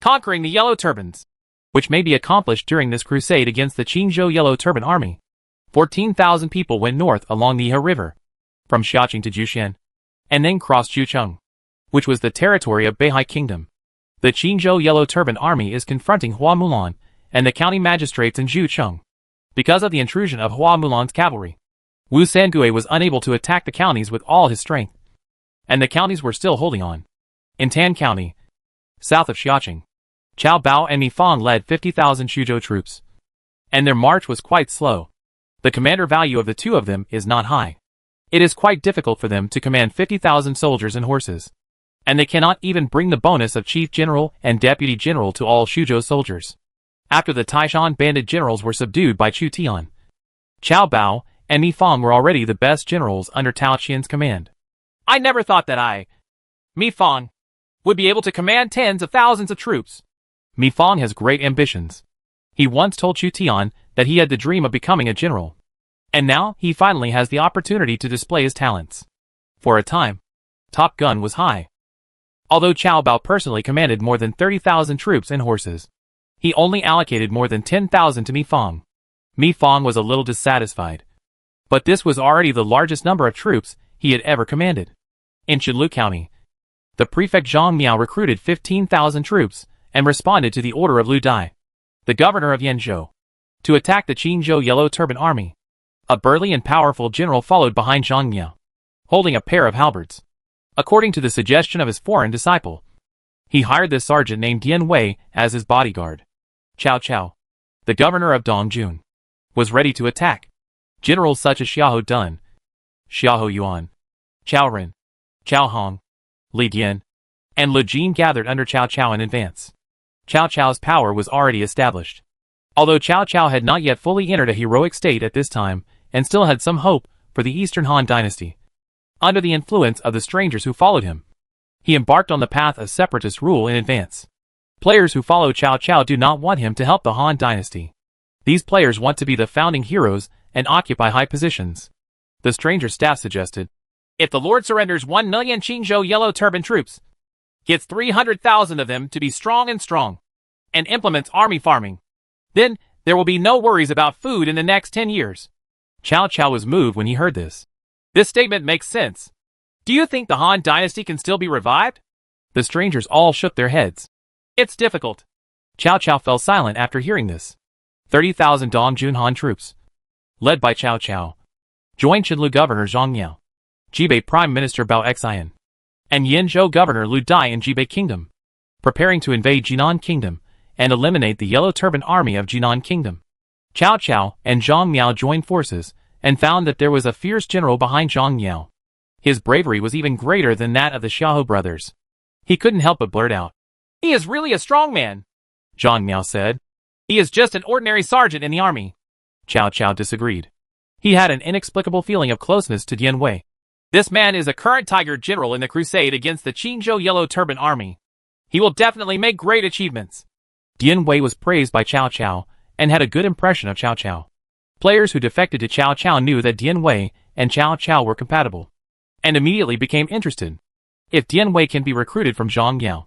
conquering the Yellow Turbans, which may be accomplished during this crusade against the Qingzhou Yellow Turban army. 14,000 people went north along the He River, from Xiaqing to Jushan, and then crossed Jucheng, which was the territory of Beihai Kingdom. The Qingzhou Yellow Turban army is confronting Hua Mulan and the county magistrates in Jucheng. Because of the intrusion of Hua Mulan's cavalry, Wu Sangui was unable to attack the counties with all his strength, and the counties were still holding on. In Tan County, south of Xiaqing, Cao Bao and Mi Fang led 50,000 Xuzhou troops, and their march was quite slow. The commander value of the two of them is not high. It is quite difficult for them to command 50,000 soldiers and horses, and they cannot even bring the bonus of chief general and deputy general to all Xuzhou soldiers. After the Taishan bandit generals were subdued by Chu Tian, Cao Bao and Mi Fang were already the best generals under Tao Qian's command. I never thought that Mi Fang, would be able to command tens of thousands of troops. Mi Fang has great ambitions. He once told Chu Tian that he had the dream of becoming a general, and now he finally has the opportunity to display his talents. For a time, Top Gun was high. Although Cao Bao personally commanded more than 30,000 troops and horses, he only allocated more than 10,000 to Mi Fang. Mi Fang was a little dissatisfied, but this was already the largest number of troops he had ever commanded. In Qinlu County, the prefect Zhang Miao recruited 15,000 troops and responded to the order of Lu Dai, the governor of Yanzhou, to attack the Qingzhou Yellow Turban army. A burly and powerful general followed behind Zhang Miao, holding a pair of halberds. According to the suggestion of his foreign disciple, he hired this sergeant named Dian Wei as his bodyguard. Cao Cao, the governor of Dongjun, was ready to attack. Generals such as Xiahou Dun, Xiahou Yuan, Cao Ren, Cao Hong, Li Dian, and Lu Jin gathered under Cao Cao in advance. Cao Cao's power was already established. Although Cao Cao had not yet fully entered a heroic state at this time, and still had some hope for the Eastern Han dynasty, under the influence of the strangers who followed him, he embarked on the path of separatist rule in advance. Players who follow Cao Cao do not want him to help the Han dynasty. These players want to be the founding heroes and occupy high positions. The stranger staff suggested, if the Lord surrenders 1 million Qingzhou Yellow Turban troops, gets 300,000 of them to be strong, and implements army farming, then there will be no worries about food in the next 10 years. Cao Cao was moved when he heard this. This statement makes sense. Do you think the Han dynasty can still be revived? The strangers all shook their heads. It's difficult. Cao Cao fell silent after hearing this. 30,000 Dongjun Han troops, led by Cao Cao, joined Qinlu governor Zhang Miao, Jibei prime minister Bao Xian, and Yanzhou governor Lu Dai in Jibei kingdom, preparing to invade Jinan kingdom and eliminate the Yellow Turban army of Jinan kingdom. Cao Cao and Zhang Miao joined forces and found that there was a fierce general behind Zhang Miao. His bravery was even greater than that of the Xiahou brothers. He couldn't help but blurt out, "He is really a strong man," Zhang Miao said. "He is just an ordinary sergeant in the army." Cao Cao disagreed. He had an inexplicable feeling of closeness to Dian Wei. This man is a current tiger general in the crusade against the Qingzhou Yellow Turban army. He will definitely make great achievements. Dian Wei was praised by Cao Cao and had a good impression of Cao Cao. Players who defected to Cao Cao knew that Dian Wei and Cao Cao were compatible, and immediately became interested. If Dian Wei can be recruited from Zhang Miao,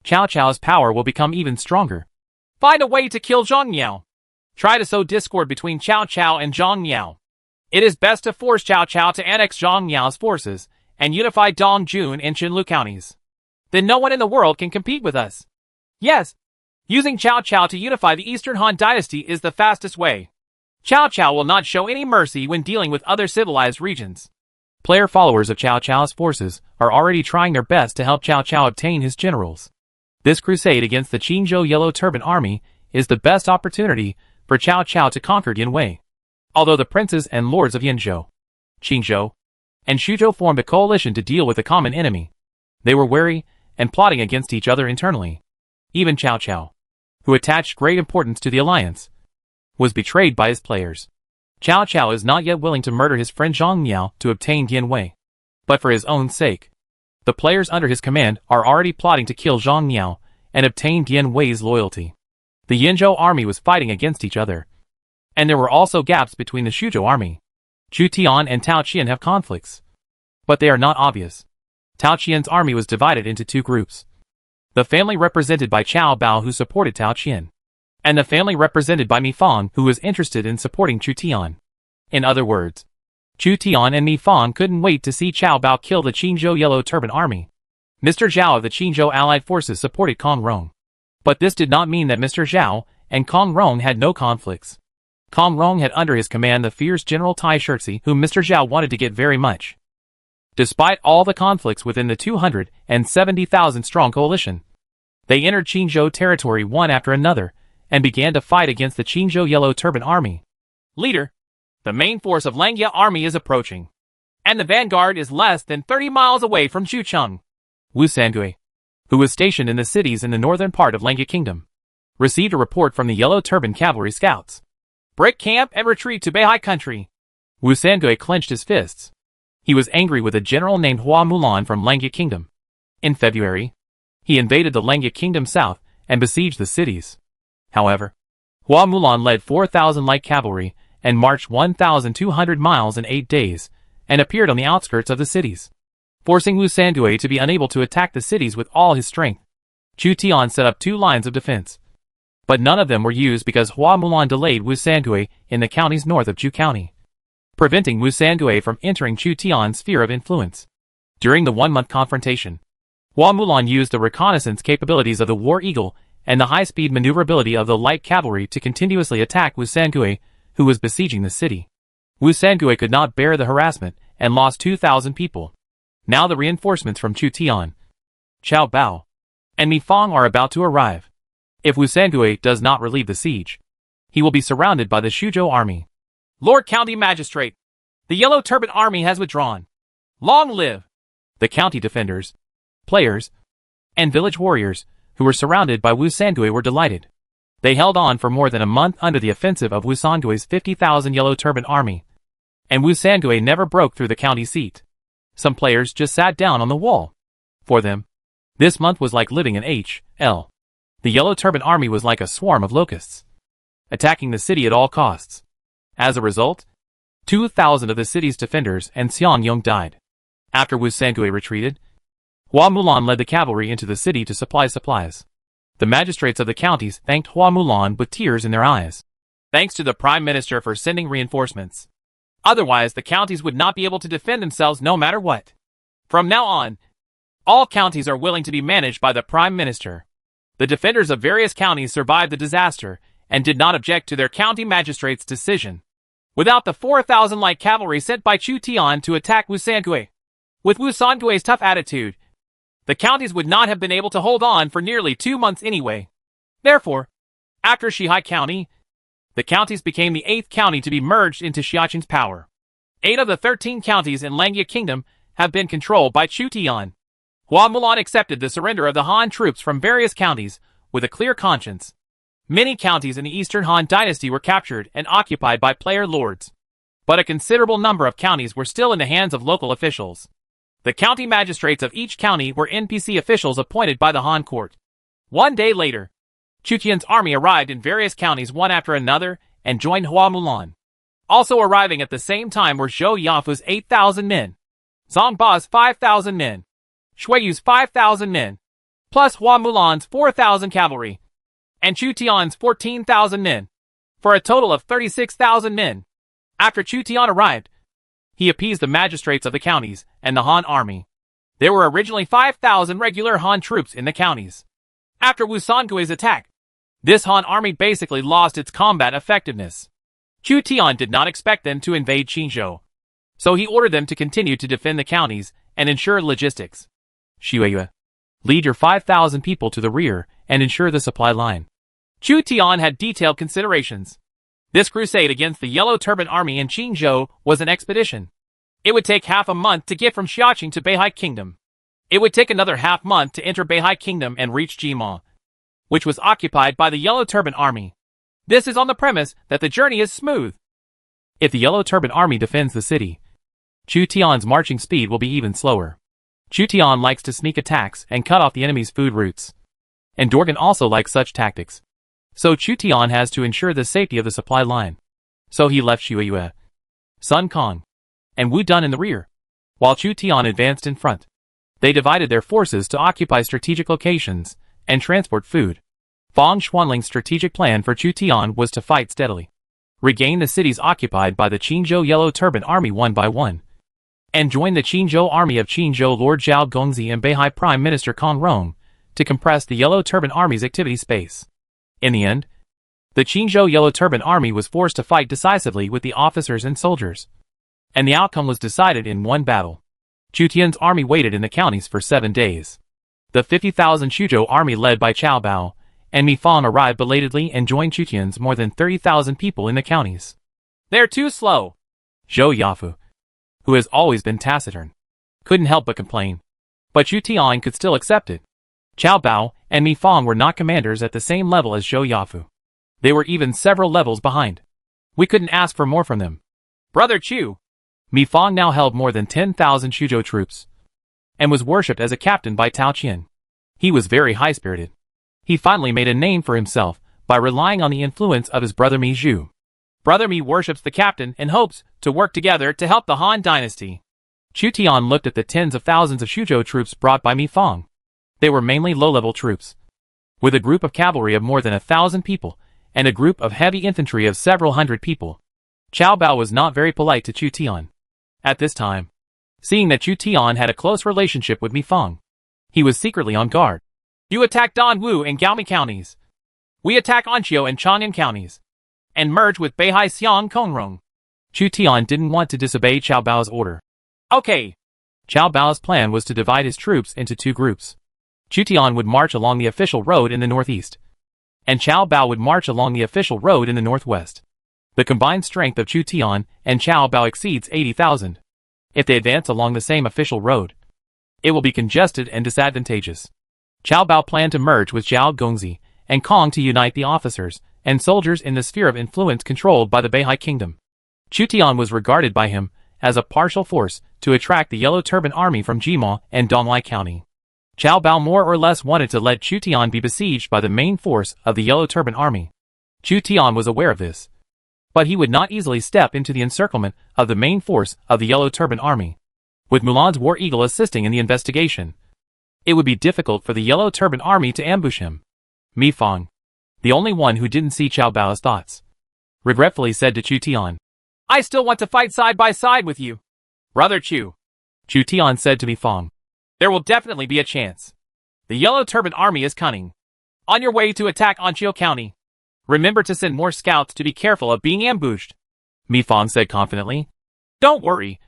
Cao Cao's power will become even stronger. Find a way to kill Zhang Miao. Try to sow discord between Cao Cao and Zhang Miao. It is best to force Cao Cao to annex Zhang Miao's forces and unify Dongjun and Qinlu counties. Then no one in the world can compete with us. Yes, using Cao Cao to unify the Eastern Han Dynasty is the fastest way. Cao Cao will not show any mercy when dealing with other civilized regions. Player followers of Cao Cao's forces are already trying their best to help Cao Cao obtain his generals. This crusade against the Qinzhou Yellow Turban Army is the best opportunity for Cao Cao to conquer Yanwei. Although the princes and lords of Yanzhou, Qinzhou, and Shuzhou formed a coalition to deal with a common enemy, they were wary and plotting against each other internally. Even Cao Cao, who attached great importance to the alliance, was betrayed by his players. Cao Cao is not yet willing to murder his friend Zhang Miao to obtain Yanwei, but for his own sake. The players under his command are already plotting to kill Zhang Miao and obtain Yanwei's loyalty. The Yanzhou army was fighting against each other, and there were also gaps between the Shuzhou army. Chu Tian and Tao Qian have conflicts, but they are not obvious. Tao Qian's army was divided into two groups. The family represented by Cao Bao, who supported Tao Qian, and the family represented by Mi Fang, who was interested in supporting Chu Tian. In other words, Chu Tian and Mi Fang couldn't wait to see Cao Bao kill the Qinzhou Yellow Turban Army. Mr. Zhao of the Qinzhou Allied Forces supported Kong Rong. But this did not mean that Mr. Zhao and Kong Rong had no conflicts. Kong Rong had under his command the fierce General Tai Shirzi, whom Mr. Zhao wanted to get very much. Despite all the conflicts within the 270,000-strong coalition, they entered Qinzhou territory one after another and began to fight against the Qinzhou Yellow Turban Army. Leader, the main force of Langia army is approaching, and the vanguard is less than 30 miles away from Xucheng. Wu Sangui, who was stationed in the cities in the northern part of Langia Kingdom, received a report from the Yellow Turban cavalry scouts. Break camp and retreat to Beihai country. Wu Sangui clenched his fists. He was angry with a general named Hua Mulan from Langia Kingdom. In February, he invaded the Langia Kingdom south and besieged the cities. However, Hua Mulan led 4,000 light cavalry and marched 1,200 miles in 8 days and appeared on the outskirts of the cities, forcing Wu Sangui to be unable to attack the cities with all his strength. Chu Tian set up 2 lines of defense, but none of them were used because Hua Mulan delayed Wu Sangui in the counties north of Chu County, preventing Wu Sangui from entering Chu Tian's sphere of influence. During the 1-month confrontation, Hua Mulan used the reconnaissance capabilities of the War Eagle and the high-speed maneuverability of the light cavalry to continuously attack Wu Sangui, who was besieging the city. Wu Sangui could not bear the harassment and lost 2,000 people. Now the reinforcements from Chu Tian, Cao Bao, and Mi Fang are about to arrive. If Wu Sangui does not relieve the siege, he will be surrounded by the Shuzhou army. Lord County Magistrate, the Yellow Turban Army has withdrawn. Long live! The county defenders, players, and village warriors who were surrounded by Wu Sangui were delighted. They held on for more than a month under the offensive of Wu Sangui's 50,000 Yellow Turban Army, and Wu Sangui never broke through the county seat. Some players just sat down on the wall. For them, this month was like living in H.L. The Yellow Turban Army was like a swarm of locusts, attacking the city at all costs. As a result, 2,000 of the city's defenders and Xiang Yong died. After Wu Sangui retreated, Hua Mulan led the cavalry into the city to supply supplies. The magistrates of the counties thanked Hua Mulan with tears in their eyes. Thanks to the Prime Minister for sending reinforcements. Otherwise, the counties would not be able to defend themselves no matter what. From now on, all counties are willing to be managed by the Prime Minister. The defenders of various counties survived the disaster and did not object to their county magistrate's decision. Without the 4,000 light cavalry sent by Chu Tian to attack Wu Sangui, with Wu Sangui's tough attitude, the counties would not have been able to hold on for nearly 2 months anyway. Therefore, after Shihai County, the counties became the 8th county to be merged into Xiaqing's power. 8 of the 13 counties in Langia Kingdom have been controlled by Chu Tian. Hua Mulan accepted the surrender of the Han troops from various counties with a clear conscience. Many counties in the Eastern Han Dynasty were captured and occupied by player lords, but a considerable number of counties were still in the hands of local officials. The county magistrates of each county were NPC officials appointed by the Han court. 1 day later, Chu Tian's army arrived in various counties one after another and joined Hua Mulan. Also arriving at the same time were Zhou Yafu's 8,000 men, Zhang Ba's 5,000 men, Shui Yu's 5,000 men, plus Hua Mulan's 4,000 cavalry, and Chu Tian's 14,000 men, for a total of 36,000 men. After Chu Tian arrived, he appeased the magistrates of the counties and the Han army. There were originally 5,000 regular Han troops in the counties. After Wu Sangui's attack, this Han army basically lost its combat effectiveness. Chu Tian did not expect them to invade Qinzhou, so he ordered them to continue to defend the counties and ensure logistics. Xue, lead your 5,000 people to the rear and ensure the supply line. Chu Tian had detailed considerations. This crusade against the Yellow Turban Army in Qinzhou was an expedition. It would take half a month to get from Xiaqing to Beihai Kingdom. It would take another half month to enter Beihai Kingdom and reach Jima, which was occupied by the Yellow Turban Army. This is on the premise that the journey is smooth. If the Yellow Turban Army defends the city, Chu Tian's marching speed will be even slower. Chu Tian likes to sneak attacks and cut off the enemy's food routes. And Dorgan also likes such tactics. So Chu Tian has to ensure the safety of the supply line. So he left Xue, Sun Kong, and Wu Dun in the rear, while Chu Tian advanced in front. They divided their forces to occupy strategic locations and transport food. Fang Xuanling's strategic plan for Chu Tian was to fight steadily, regain the cities occupied by the Qinzhou Yellow Turban Army one by one, and join the Qinzhou Army of Qinzhou Lord Zhao Gongzi and Beihai Prime Minister Kong Rong to compress the Yellow Turban Army's activity space. In the end, the Qinzhou Yellow Turban Army was forced to fight decisively with the officers and soldiers, and the outcome was decided in one battle. Chu Tian's army waited in the counties for 7 days. The 50,000 Xuzhou army led by Cao Bao and Mi Fang arrived belatedly and joined Chu Tian's more than 30,000 people in the counties. They're too slow. Zhou Yafu, who has always been taciturn, couldn't help but complain. But Chu Tian could still accept it. Cao Bao and Mi Fang were not commanders at the same level as Zhou Yafu. They were even several levels behind. We couldn't ask for more from them. Brother Chu. Mi Fang now held more than 10,000 Xuzhou troops, and was worshipped as a captain by Tao Qian. He was very high-spirited. He finally made a name for himself by relying on the influence of his brother Mi Zhu. Brother Mi worships the captain and hopes to work together to help the Han dynasty. Chu Tian looked at the tens of thousands of Xuzhou troops brought by Mi Fang. They were mainly low-level troops, with a group of cavalry of more than 1,000 people and a group of heavy infantry of several hundred people. Cao Bao was not very polite to Chu Tian at this time, seeing that Chu Tian had a close relationship with Mi Fang. He was secretly on guard. You attack Dongwu and Gaomi counties. We attack Anqiu and Chang'an counties, and merge with Beihai Xiang Kongrong. Chu Tian didn't want to disobey Cao Bao's order. Okay. Cao Bao's plan was to divide his troops into 2 groups. Chu Tian would march along the official road in the northeast, and Cao Bao would march along the official road in the northwest. The combined strength of Chu Tian and Cao Bao exceeds 80,000. If they advance along the same official road, it will be congested and disadvantageous. Cao Bao planned to merge with Zhao Gongzi and Kong to unite the officers and soldiers in the sphere of influence controlled by the Beihai Kingdom. Chu Tian was regarded by him as a partial force to attract the Yellow Turban Army from Jima and Donglai County. Cao Bao more or less wanted to let Chu Tian be besieged by the main force of the Yellow Turban Army. Chu Tian was aware of this, but he would not easily step into the encirclement of the main force of the Yellow Turban Army. With Mulan's War Eagle assisting in the investigation, it would be difficult for the Yellow Turban Army to ambush him. Mi Fang, the only one who didn't see Cao Bao's thoughts, regretfully said to Chu Tian, I still want to fight side by side with you. Brother Chu. Chu Tian said to Mi Fang, there will definitely be a chance. The Yellow Turban Army is cunning. On your way to attack Anqiu County, remember to send more scouts to be careful of being ambushed. Mi Fang said confidently. Don't worry.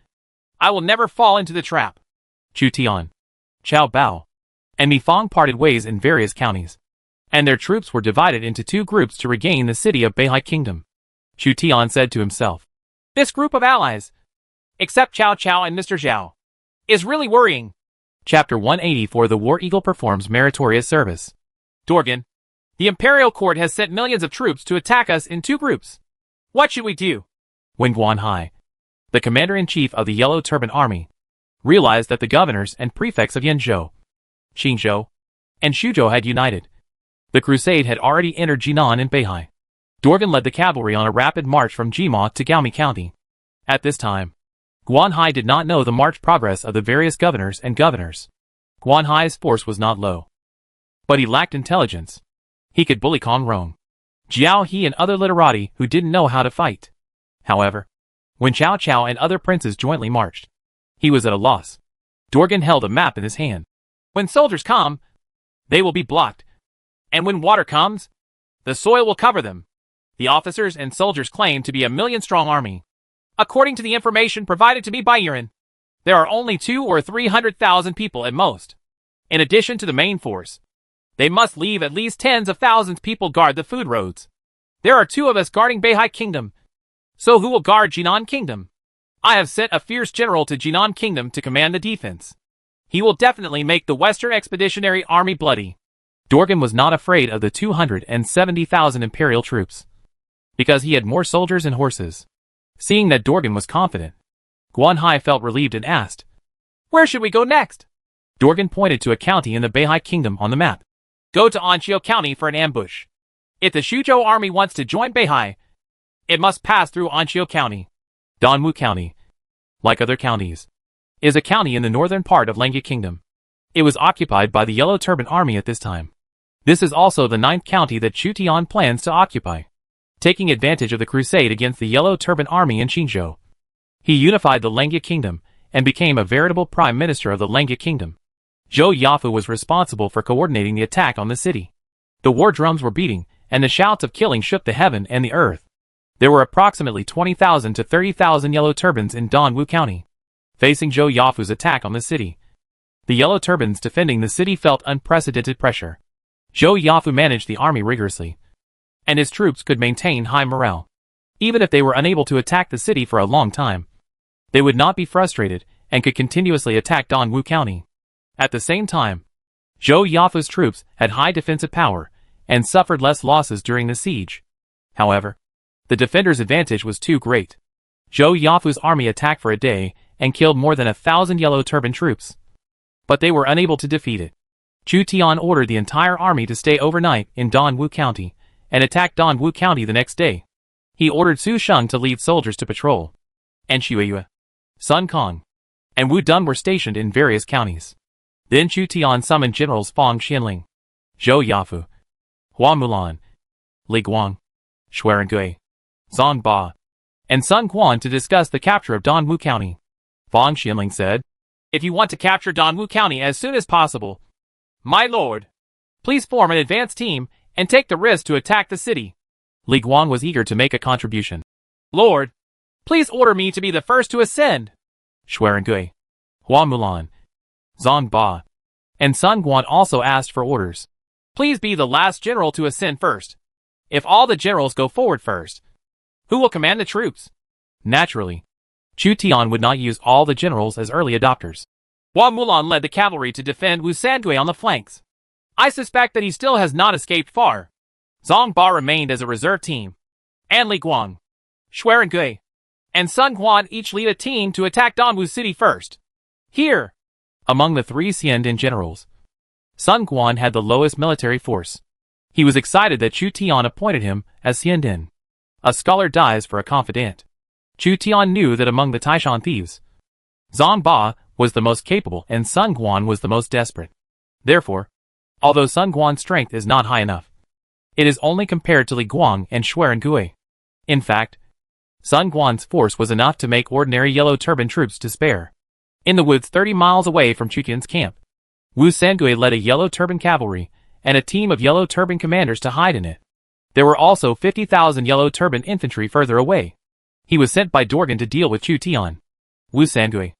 I will never fall into the trap. Chu Tian, Cao Bao, and Mi Fang parted ways in various counties, and their troops were divided into 2 groups to regain the city of Beihai Kingdom. Chu Tian said to himself, this group of allies, except Cao Cao and Mr. Zhao, is really worrying. Chapter 184 The War Eagle performs meritorious service. Dorgan, the Imperial Court has sent millions of troops to attack us in 2 groups. What should we do? When Guanhai, the commander-in-chief of the Yellow Turban Army, realized that the governors and prefects of Yanzhou, Xinzhou, and Xuzhou had united, the crusade had already entered Jinan and Beihai. Dorgan led the cavalry on a rapid march from Jima to Gaomi County. At this time, Guanhai did not know the march progress of the various governors and governors. Guanhai's force was not low. But he lacked intelligence. He could bully Kong Rong, Jiao He and other literati who didn't know how to fight. However, when Cao Cao and other princes jointly marched, he was at a loss. Dorgan held a map in his hand. When soldiers come, they will be blocked. And when water comes, the soil will cover them. The officers and soldiers claim to be a 1,000,000-strong army. According to the information provided to me by Yuan, there are only 200,000 or 300,000 people at most. In addition to the main force, they must leave at least tens of thousands people guard the food roads. There are 2 of us guarding Beihai Kingdom. So who will guard Jinan Kingdom? I have sent a fierce general to Jinan Kingdom to command the defense. He will definitely make the Western Expeditionary Army bloody. Dorgan was not afraid of the 270,000 imperial troops, because he had more soldiers and horses. Seeing that Dorgan was confident, Guan Hai felt relieved and asked, "Where should we go next?" Dorgan pointed to a county in the Beihai Kingdom on the map. "Go to Anqiu County for an ambush. If the Xuzhou army wants to join Beihai, it must pass through Anqiu County." Dongwu County, like other counties, is a county in the northern part of Lengya Kingdom. It was occupied by the Yellow Turban Army at this time. This is also the 9th county that Chu Tian plans to occupy. Taking advantage of the crusade against the Yellow Turban Army in Qingzhou, he unified the Lengya Kingdom and became a veritable prime minister of the Lengya Kingdom. Zhou Yafu was responsible for coordinating the attack on the city. The war drums were beating, and the shouts of killing shook the heaven and the earth. There were approximately 20,000 to 30,000 Yellow Turbans in Dongwu County, facing Zhou Yafu's attack on the city. The Yellow Turbans defending the city felt unprecedented pressure. Zhou Yafu managed the army rigorously, and his troops could maintain high morale. Even if they were unable to attack the city for a long time, they would not be frustrated and could continuously attack Dongwu County. At the same time, Zhou Yafu's troops had high defensive power and suffered less losses during the siege. However, the defenders' advantage was too great. Zhou Yafu's army attacked for a day and killed more than 1,000 Yellow Turban troops, but they were unable to defeat it. Chu Tian ordered the entire army to stay overnight in Dongwu County and attack Dongwu County the next day. He ordered Su Sheng to lead soldiers to patrol, and Xue, Sun Kong, and Wu Dun were stationed in various counties. Then Chu Tian summoned generals Fang Xianling, Zhou Yafu, Hua Mulan, Li Guang, Xuerengui, Zhang Ba, and Sun Quan to discuss the capture of Dongwu County. Fang Xianling said, "If you want to capture Dongwu County as soon as possible, my lord, please form an advance team and take the risk to attack the city." Li Guang was eager to make a contribution. "Lord, please order me to be the first to ascend." Xuerengui, Hua Mulan, Zhang Ba, and Sun Quan also asked for orders. "Please be the last general to ascend first. If all the generals go forward first, who will command the troops?" Naturally, Chu Tian would not use all the generals as early adopters. Hua Mulan led the cavalry to defend Wu Sangui on the flanks. I suspect that he still has not escaped far. Zhang Ba remained as a reserve team, and Li Guang, Xuerengui, and Sun Quan each lead a team to attack Dongwu City first. Here, among the 3 Xiandin generals, Sun Quan had the lowest military force. He was excited that Chu Tian appointed him as Xiandin. A scholar dies for a confidant. Chu Tian knew that among the Taishan thieves, Zhang Ba was the most capable and Sun Quan was the most desperate. Therefore, although Sun Quan's strength is not high enough, it is only compared to Li Guang and Xuerengui. In fact, Sun Quan's force was enough to make ordinary Yellow Turban troops despair. In the woods 30 miles away from Chu Tian's camp, Wu Sangui led a Yellow Turban cavalry and a team of Yellow Turban commanders to hide in it. There were also 50,000 Yellow Turban infantry further away. He was sent by Dorgan to deal with Chu Tian. Wu Sangui,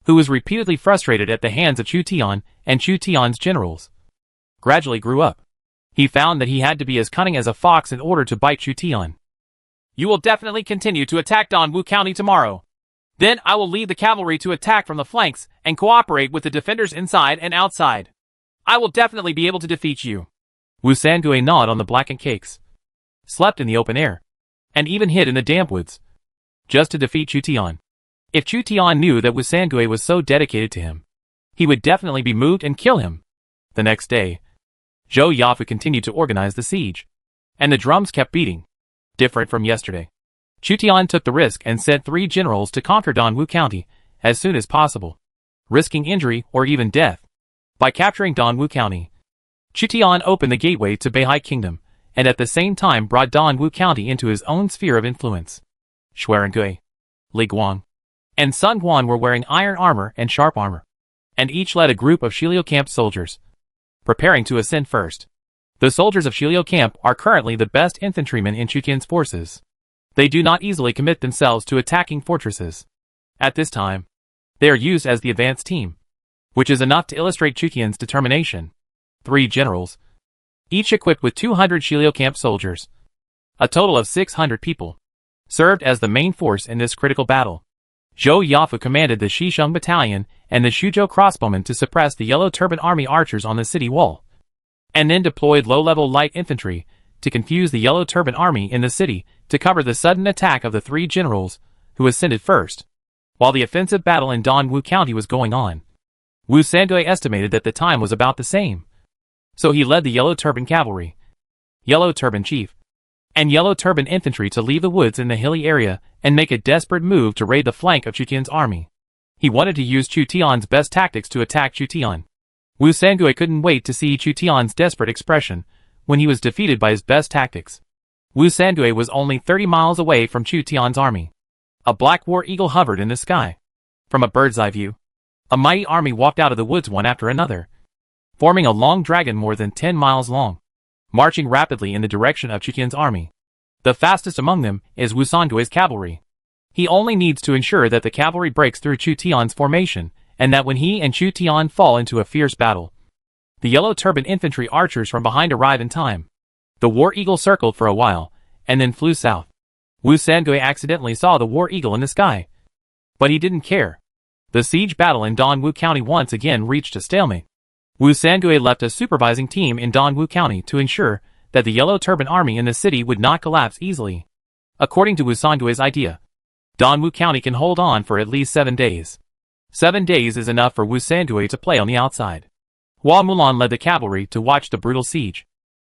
who was repeatedly frustrated at the hands of Chu Tian and Chu Tian's generals, gradually grew up. He found that he had to be as cunning as a fox in order to bite Chu Tian. "You will definitely continue to attack Dongwu County tomorrow. Then I will lead the cavalry to attack from the flanks and cooperate with the defenders inside and outside. I will definitely be able to defeat you." Wu Sangui gnawed on the blackened cakes, slept in the open air, and even hid in the damp woods, just to defeat Chu Tian. If Chu Tian knew that Wu Sangui was so dedicated to him, he would definitely be moved and kill him. The next day, Zhou Yafu continued to organize the siege, and the drums kept beating. Different from yesterday, Chu Tian took the risk and sent 3 generals to conquer Dongwu County as soon as possible, risking injury or even death. By capturing Dongwu County, Chu Tian opened the gateway to Beihai Kingdom, and at the same time brought Dongwu County into his own sphere of influence. Xuerengui, Li Guang, and Sun Guan were wearing iron armor and sharp armor, and each led a group of Shiliu Camp soldiers, preparing to ascend first. The soldiers of Shiliu Camp are currently the best infantrymen in Chu Tian's forces. They do not easily commit themselves to attacking fortresses. At this time, they are used as the advance team, which is enough to illustrate Chu Tian's determination. 3 generals, each equipped with 200 Shiliu Camp soldiers, a total of 600 people, served as the main force in this critical battle. Zhou Yafu commanded the Shisheng Battalion and the Shuzhou crossbowmen to suppress the Yellow Turban Army archers on the city wall, and then deployed low-level light infantry to confuse the Yellow Turban Army in the city to cover the sudden attack of the 3 generals who ascended first. While the offensive battle in Dongwu County was going on, Wu Sandui estimated that the time was about the same. So he led the Yellow Turban Cavalry, Yellow Turban Chief, and Yellow Turban Infantry to leave the woods in the hilly area and make a desperate move to raid the flank of Chu Tian's army. He wanted to use Chu Tian's best tactics to attack Chu Tian. Wu Sangui couldn't wait to see Chu Tian's desperate expression when he was defeated by his best tactics. Wu Sangui was only 30 miles away from Chu Tian's army. A black war eagle hovered in the sky. From a bird's eye view, a mighty army walked out of the woods one after another, forming a long dragon more than 10 miles long, marching rapidly in the direction of Chu Tian's army. The fastest among them is Wu Sangui's cavalry. He only needs to ensure that the cavalry breaks through Chu Tian's formation, and that when he and Chu Tian fall into a fierce battle, the Yellow Turban infantry archers from behind arrive in time. The war eagle circled for a while, and then flew south. Wu Sangui accidentally saw the war eagle in the sky, but he didn't care. The siege battle in Dongwu County once again reached a stalemate. Wu Sangui left a supervising team in Dongwu County to ensure that the Yellow Turban army in the city would not collapse easily. According to Wu Sangui's idea, Dongwu County can hold on for at least 7 days. 7 days is enough for Wu Sangui to play on the outside. Hua Mulan led the cavalry to watch the brutal siege,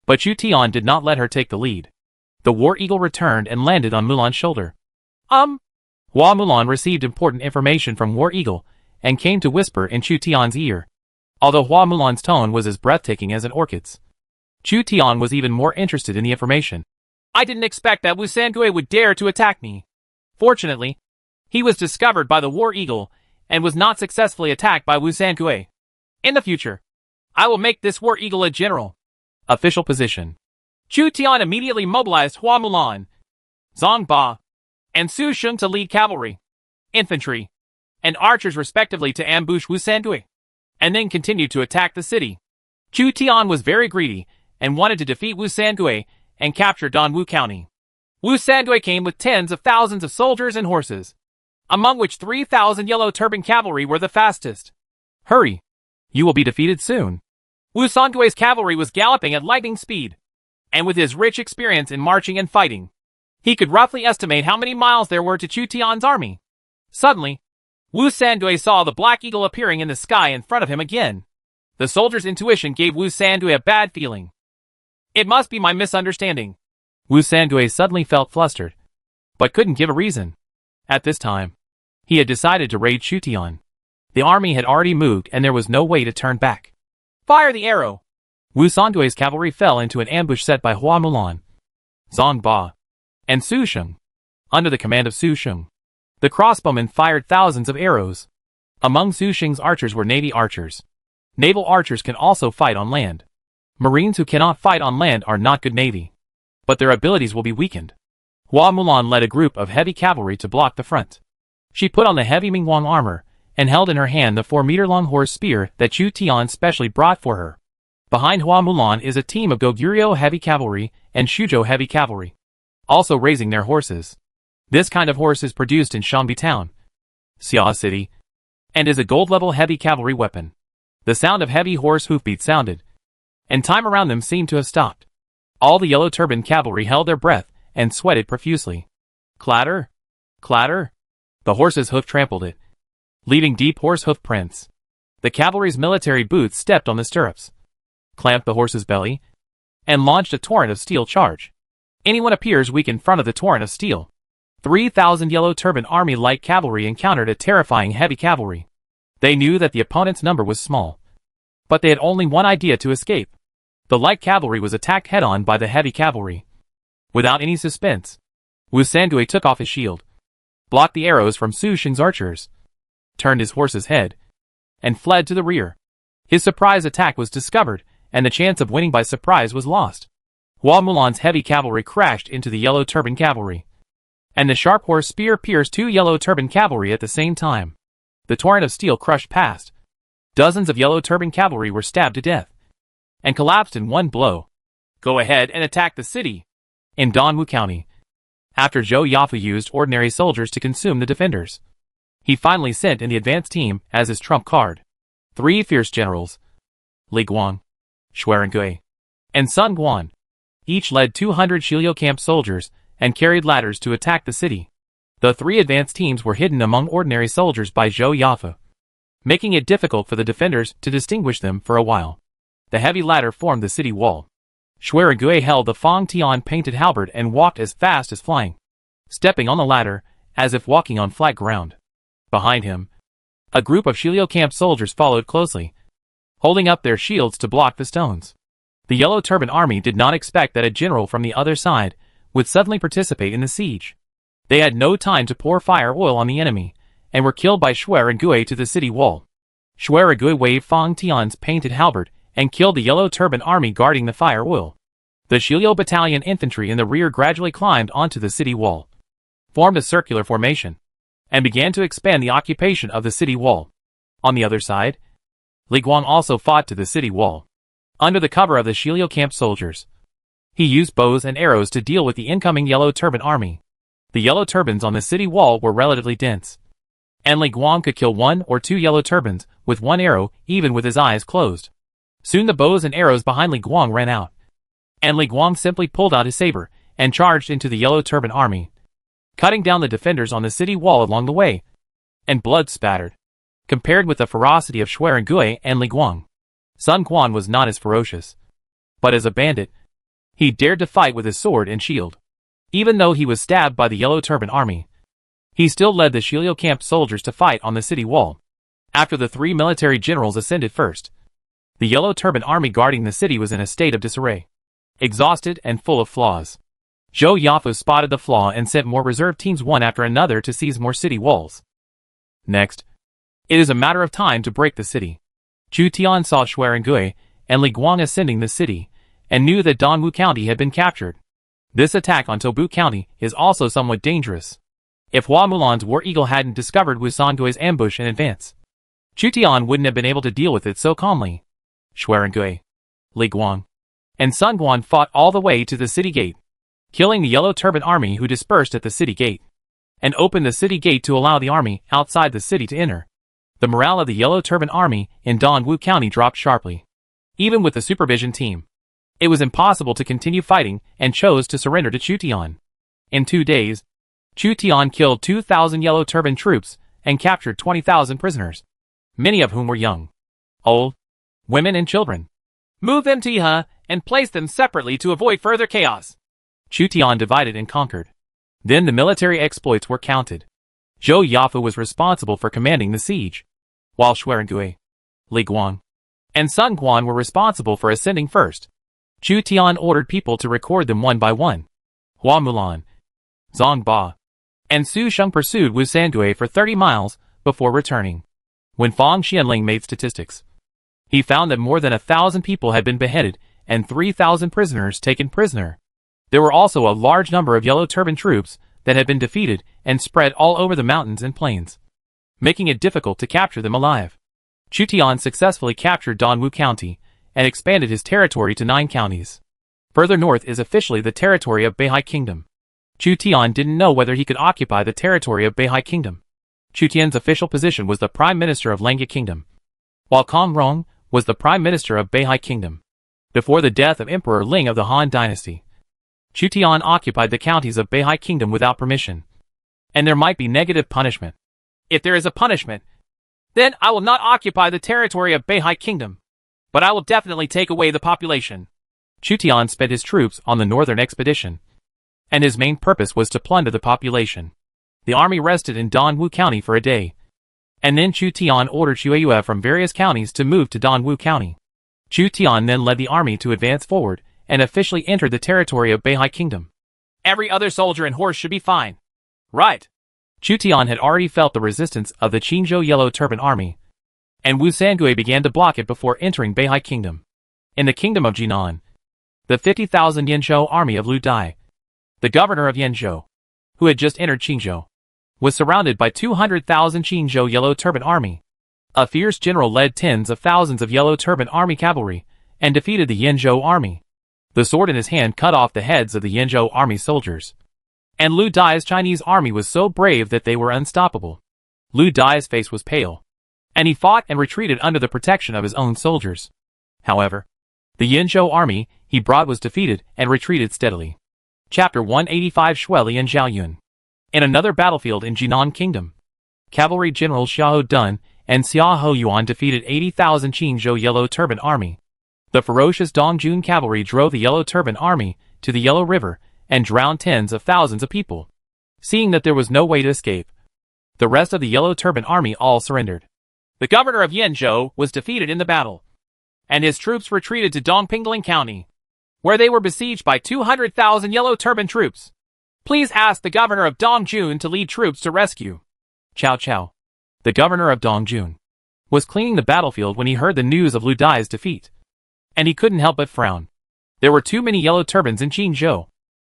but Chu Tian did not let her take the lead. The war eagle returned and landed on Mulan's shoulder. Hua Mulan received important information from War Eagle and came to whisper in Chu Tian's ear. Although Hua Mulan's tone was as breathtaking as an orchid's, Chu Tian was even more interested in the information. I didn't expect that Wu Sangui would dare to attack me. Fortunately, he was discovered by the War Eagle and was not successfully attacked by Wu Sangui. In the future, I will make this War Eagle a general. Official position. Chu Tian immediately mobilized Hua Mulan, Zhang Ba, and Su Sheng to lead cavalry, infantry, and archers respectively to ambush Wu Sangui, and then continued to attack the city. Chu Tian was very greedy and wanted to defeat Wu Sangui and capture Dongwu County. Wu Sangui came with tens of thousands of soldiers and horses, among which 3,000 Yellow Turban cavalry were the fastest. Hurry! You will be defeated soon. Wu Sangui's cavalry was galloping at lightning speed, and with his rich experience in marching and fighting, he could roughly estimate how many miles there were to Chu Tian's army. Suddenly, Wu Sangui saw the black eagle appearing in the sky in front of him again. The soldier's intuition gave Wu Sangui a bad feeling. It must be my misunderstanding. Wu Sangui suddenly felt flustered, but couldn't give a reason. At this time, he had decided to raid Chu Tian. The army had already moved and there was no way to turn back. Fire the arrow! Wu Sangui's cavalry fell into an ambush set by Hua Mulan, Zhang Ba, and Su Sheng. Under the command of Su Sheng, the crossbowmen fired thousands of arrows. Among Su Sheng's archers were navy archers. Naval archers can also fight on land. Marines who cannot fight on land are not good navy, but their abilities will be weakened. Hua Mulan led a group of heavy cavalry to block the front. She put on the heavy Mingguang armor and held in her hand the 4-meter-long horse spear that Chu Tian specially brought for her. Behind Hua Mulan is a team of Goguryeo heavy cavalry and Shuzhou heavy cavalry, also raising their horses. This kind of horse is produced in Shanbi Town, Xia City, and is a gold-level heavy cavalry weapon. The sound of heavy horse hoofbeats sounded, and time around them seemed to have stopped. All the Yellow Turban cavalry held their breath and sweated profusely. Clatter! Clatter! The horse's hoof trampled it, leaving deep horse hoof prints. The cavalry's military boots stepped on the stirrups, clamped the horse's belly, and launched a torrent of steel charge. Anyone appears weak in front of the torrent of steel. 3,000 Yellow Turban Army light cavalry encountered a terrifying heavy cavalry. They knew that the opponent's number was small, but they had only one idea to escape. The light cavalry was attacked head-on by the heavy cavalry. Without any suspense, Wu Sangui took off his shield, blocked the arrows from Su Xing's archers, turned his horse's head, and fled to the rear. His surprise attack was discovered, and the chance of winning by surprise was lost. Hua Mulan's heavy cavalry crashed into the yellow turban cavalry, and the sharp horse spear pierced 2 yellow turban cavalry at the same time. The torrent of steel crushed past. Dozens of yellow turban cavalry were stabbed to death and collapsed in one blow. Go ahead and attack the city. In Dongwu County, after Zhou Yafu used ordinary soldiers to consume the defenders, he finally sent in the advance team as his trump card. 3 fierce generals, Li Guang, Xuerengui, and Sun Guan, each led 200 Shilio camp soldiers and carried ladders to attack the city. The 3 advance teams were hidden among ordinary soldiers by Zhou Yafu, making it difficult for the defenders to distinguish them for a while. The heavy ladder formed the city wall. Xuerengui held the Fang Tian painted halberd and walked as fast as flying, stepping on the ladder as if walking on flat ground. Behind him, a group of Shilio camp soldiers followed closely, holding up their shields to block the stones. The Yellow Turban Army did not expect that a general from the other side would suddenly participate in the siege. They had no time to pour fire oil on the enemy, and were killed by Xuerengui to the city wall. Xuerengui waved Fang Tian's painted halberd and killed the Yellow Turban Army guarding the fire oil. The Shilio Battalion infantry in the rear gradually climbed onto the city wall, formed a circular formation, and began to expand the occupation of the city wall. On the other side, Li Guang also fought to the city wall, under the cover of the Shilio camp soldiers. He used bows and arrows to deal with the incoming Yellow Turban Army. The yellow turbans on the city wall were relatively dense, and Li Guang could kill 1 or 2 yellow turbans with 1 arrow even with his eyes closed. Soon the bows and arrows behind Li Guang ran out, and Li Guang simply pulled out his saber and charged into the Yellow Turban Army, cutting down the defenders on the city wall along the way, and blood spattered. Compared with the ferocity of Xuerengui and Li Guang, Sun Quan was not as ferocious, but as a bandit, he dared to fight with his sword and shield. Even though he was stabbed by the Yellow Turban Army, he still led the Shilio camp soldiers to fight on the city wall. After the 3 military generals ascended first, the Yellow Turban Army guarding the city was in a state of disarray, exhausted and full of flaws. Zhou Yafu spotted the flaw and sent more reserve teams one after another to seize more city walls. Next, it is a matter of time to break the city. Chu Tian saw Xuerengui and Li Guang ascending the city, and knew that Dongwu County had been captured. This attack on Tobu County is also somewhat dangerous. If Hua Mulan's War Eagle hadn't discovered Wu Sangui's ambush in advance, Chu Tian wouldn't have been able to deal with it so calmly. Xuerengui, Li Guang, and Sun Guan fought all the way to the city gate, killing the Yellow Turban Army who dispersed at the city gate, and opened the city gate to allow the army outside the city to enter. The morale of the Yellow Turban Army in Dongwu County dropped sharply. Even with the supervision team, it was impossible to continue fighting and chose to surrender to Chu Tian. In 2 days, Chu Tian killed 2,000 Yellow Turban troops and captured 20,000 prisoners, many of whom were young, old, women and children. Move them to Yihe and place them separately to avoid further chaos. Chu Tian divided and conquered. Then the military exploits were counted. Zhou Yafu was responsible for commanding the siege, while Xuerengui, Li Guang, and Sun Quan were responsible for ascending first. Chu Tian ordered people to record them one by one. Hua Mulan, Zhang Ba, and Su Sheng pursued Wu Sangui for 30 miles before returning. When Fang Xianling made statistics, he found that more than 1,000 people had been beheaded and 3,000 prisoners taken prisoner. There were also a large number of Yellow Turban troops that had been defeated and spread all over the mountains and plains, making it difficult to capture them alive. Chu Tian successfully captured Dongwu County and expanded his territory to 9 counties. Further north is officially the territory of Beihai Kingdom. Chu Tian didn't know whether he could occupy the territory of Beihai Kingdom. Chu Tian's official position was the Prime Minister of Langya Kingdom, while Kong Rong was the Prime Minister of Beihai Kingdom. Before the death of Emperor Ling of the Han Dynasty, Chu Tian occupied the counties of Beihai Kingdom without permission, and there might be negative punishment. If there is a punishment, then I will not occupy the territory of Beihai Kingdom, but I will definitely take away the population. Chu Tian spent his troops on the northern expedition, and his main purpose was to plunder the population. The army rested in Dongwu County for a day, and then Chu Tian ordered Xueyue from various counties to move to Dongwu County. Chu Tian then led the army to advance forward and officially entered the territory of Beihai Kingdom. Every other soldier and horse should be fine. Right. Chu Tian had already felt the resistance of the Qingzhou Yellow Turban Army, and Wu Sangui began to block it before entering Beihai Kingdom. In the kingdom of Jinan, the 50,000 Yanzhou army of Lu Dai, the governor of Yanzhou, who had just entered Qingzhou, was surrounded by 200,000 Qingzhou Yellow Turban Army. A fierce general led tens of thousands of Yellow Turban Army cavalry and defeated the Yanzhou army. The sword in his hand cut off the heads of the Yanzhou army soldiers. And Lu Dai's Chinese army was so brave that they were unstoppable. Lu Dai's face was pale, and he fought and retreated under the protection of his own soldiers. However, the Yanzhou army he brought was defeated and retreated steadily. Chapter 185 Shueli and Zhaoyun. In another battlefield in Jinan Kingdom, cavalry generals Xiahou Dun and Xiahou Yuan defeated 80,000 Qingzhou Yellow Turban Army. The ferocious Dongjun cavalry drove the Yellow Turban Army to the Yellow River and drowned tens of thousands of people. Seeing that there was no way to escape, the rest of the Yellow Turban Army all surrendered. The governor of Yanzhou was defeated in the battle, and his troops retreated to Dongpingling County, where they were besieged by 200,000 Yellow Turban troops. Please ask the governor of Dongjun to lead troops to rescue. Cao Cao, the governor of Dongjun, was cleaning the battlefield when he heard the news of Lu Dai's defeat, and he couldn't help but frown. There were too many Yellow Turbans in Qingzhou.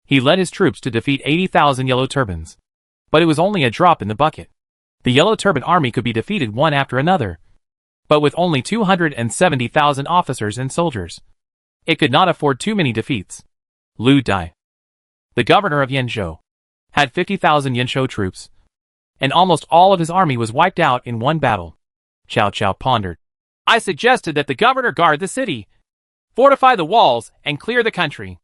He led his troops to defeat 80,000 Yellow Turbans, but it was only a drop in the bucket. The Yellow Turban Army could be defeated one after another, but with only 270,000 officers and soldiers, it could not afford too many defeats. Lu Dai, the governor of Yanzhou, had 50,000 Yanzhou troops, and almost all of his army was wiped out in one battle. Cao Cao pondered. I suggested that the governor guard the city, fortify the walls, and clear the country.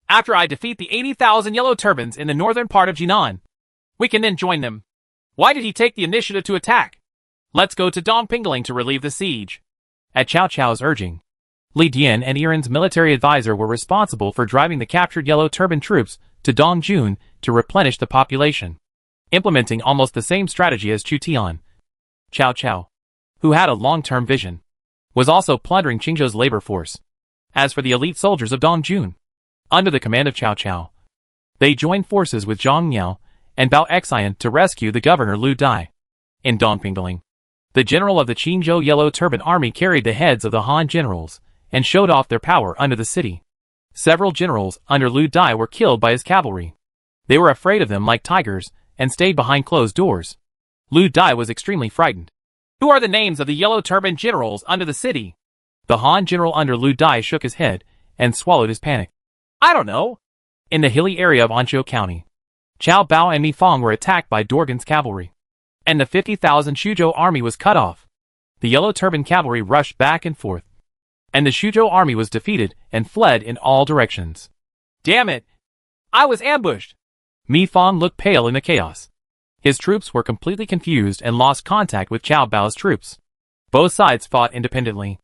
After I defeat the 80,000 Yellow Turbans in the northern part of Jinan, we can then join them. Why did he take the initiative to attack? Let's go to Dongpingling to relieve the siege. At Cao Cao's urging, Li Dian and Iran's military advisor were responsible for driving the captured Yellow Turban troops to Dongjun to replenish the population, implementing almost the same strategy as Chu Tian. Cao Cao, who had a long-term vision, was also plundering Qingzhou's labor force. As for the elite soldiers of Dongjun, under the command of Cao Cao, they joined forces with Zhang Miao and Bao Xian to rescue the governor Lu Dai. In Dongpingling, the general of the Qingzhou Yellow Turban Army carried the heads of the Han generals and showed off their power under the city. Several generals under Lu Dai were killed by his cavalry. They were afraid of them like tigers and stayed behind closed doors. Lu Dai was extremely frightened. Who are the names of the Yellow Turban generals under the city? The Han general under Lu Dai shook his head and swallowed his panic. I don't know. In the hilly area of Anzhou County, Qiao Bao and Mi Fong were attacked by Dorgan's cavalry, and the 50,000 Shuzhou army was cut off. The Yellow Turban cavalry rushed back and forth, and the Shuzhou army was defeated and fled in all directions. Damn it! I was ambushed! Mi Fong looked pale in the chaos. His troops were completely confused and lost contact with Qiao Bao's troops. Both sides fought independently.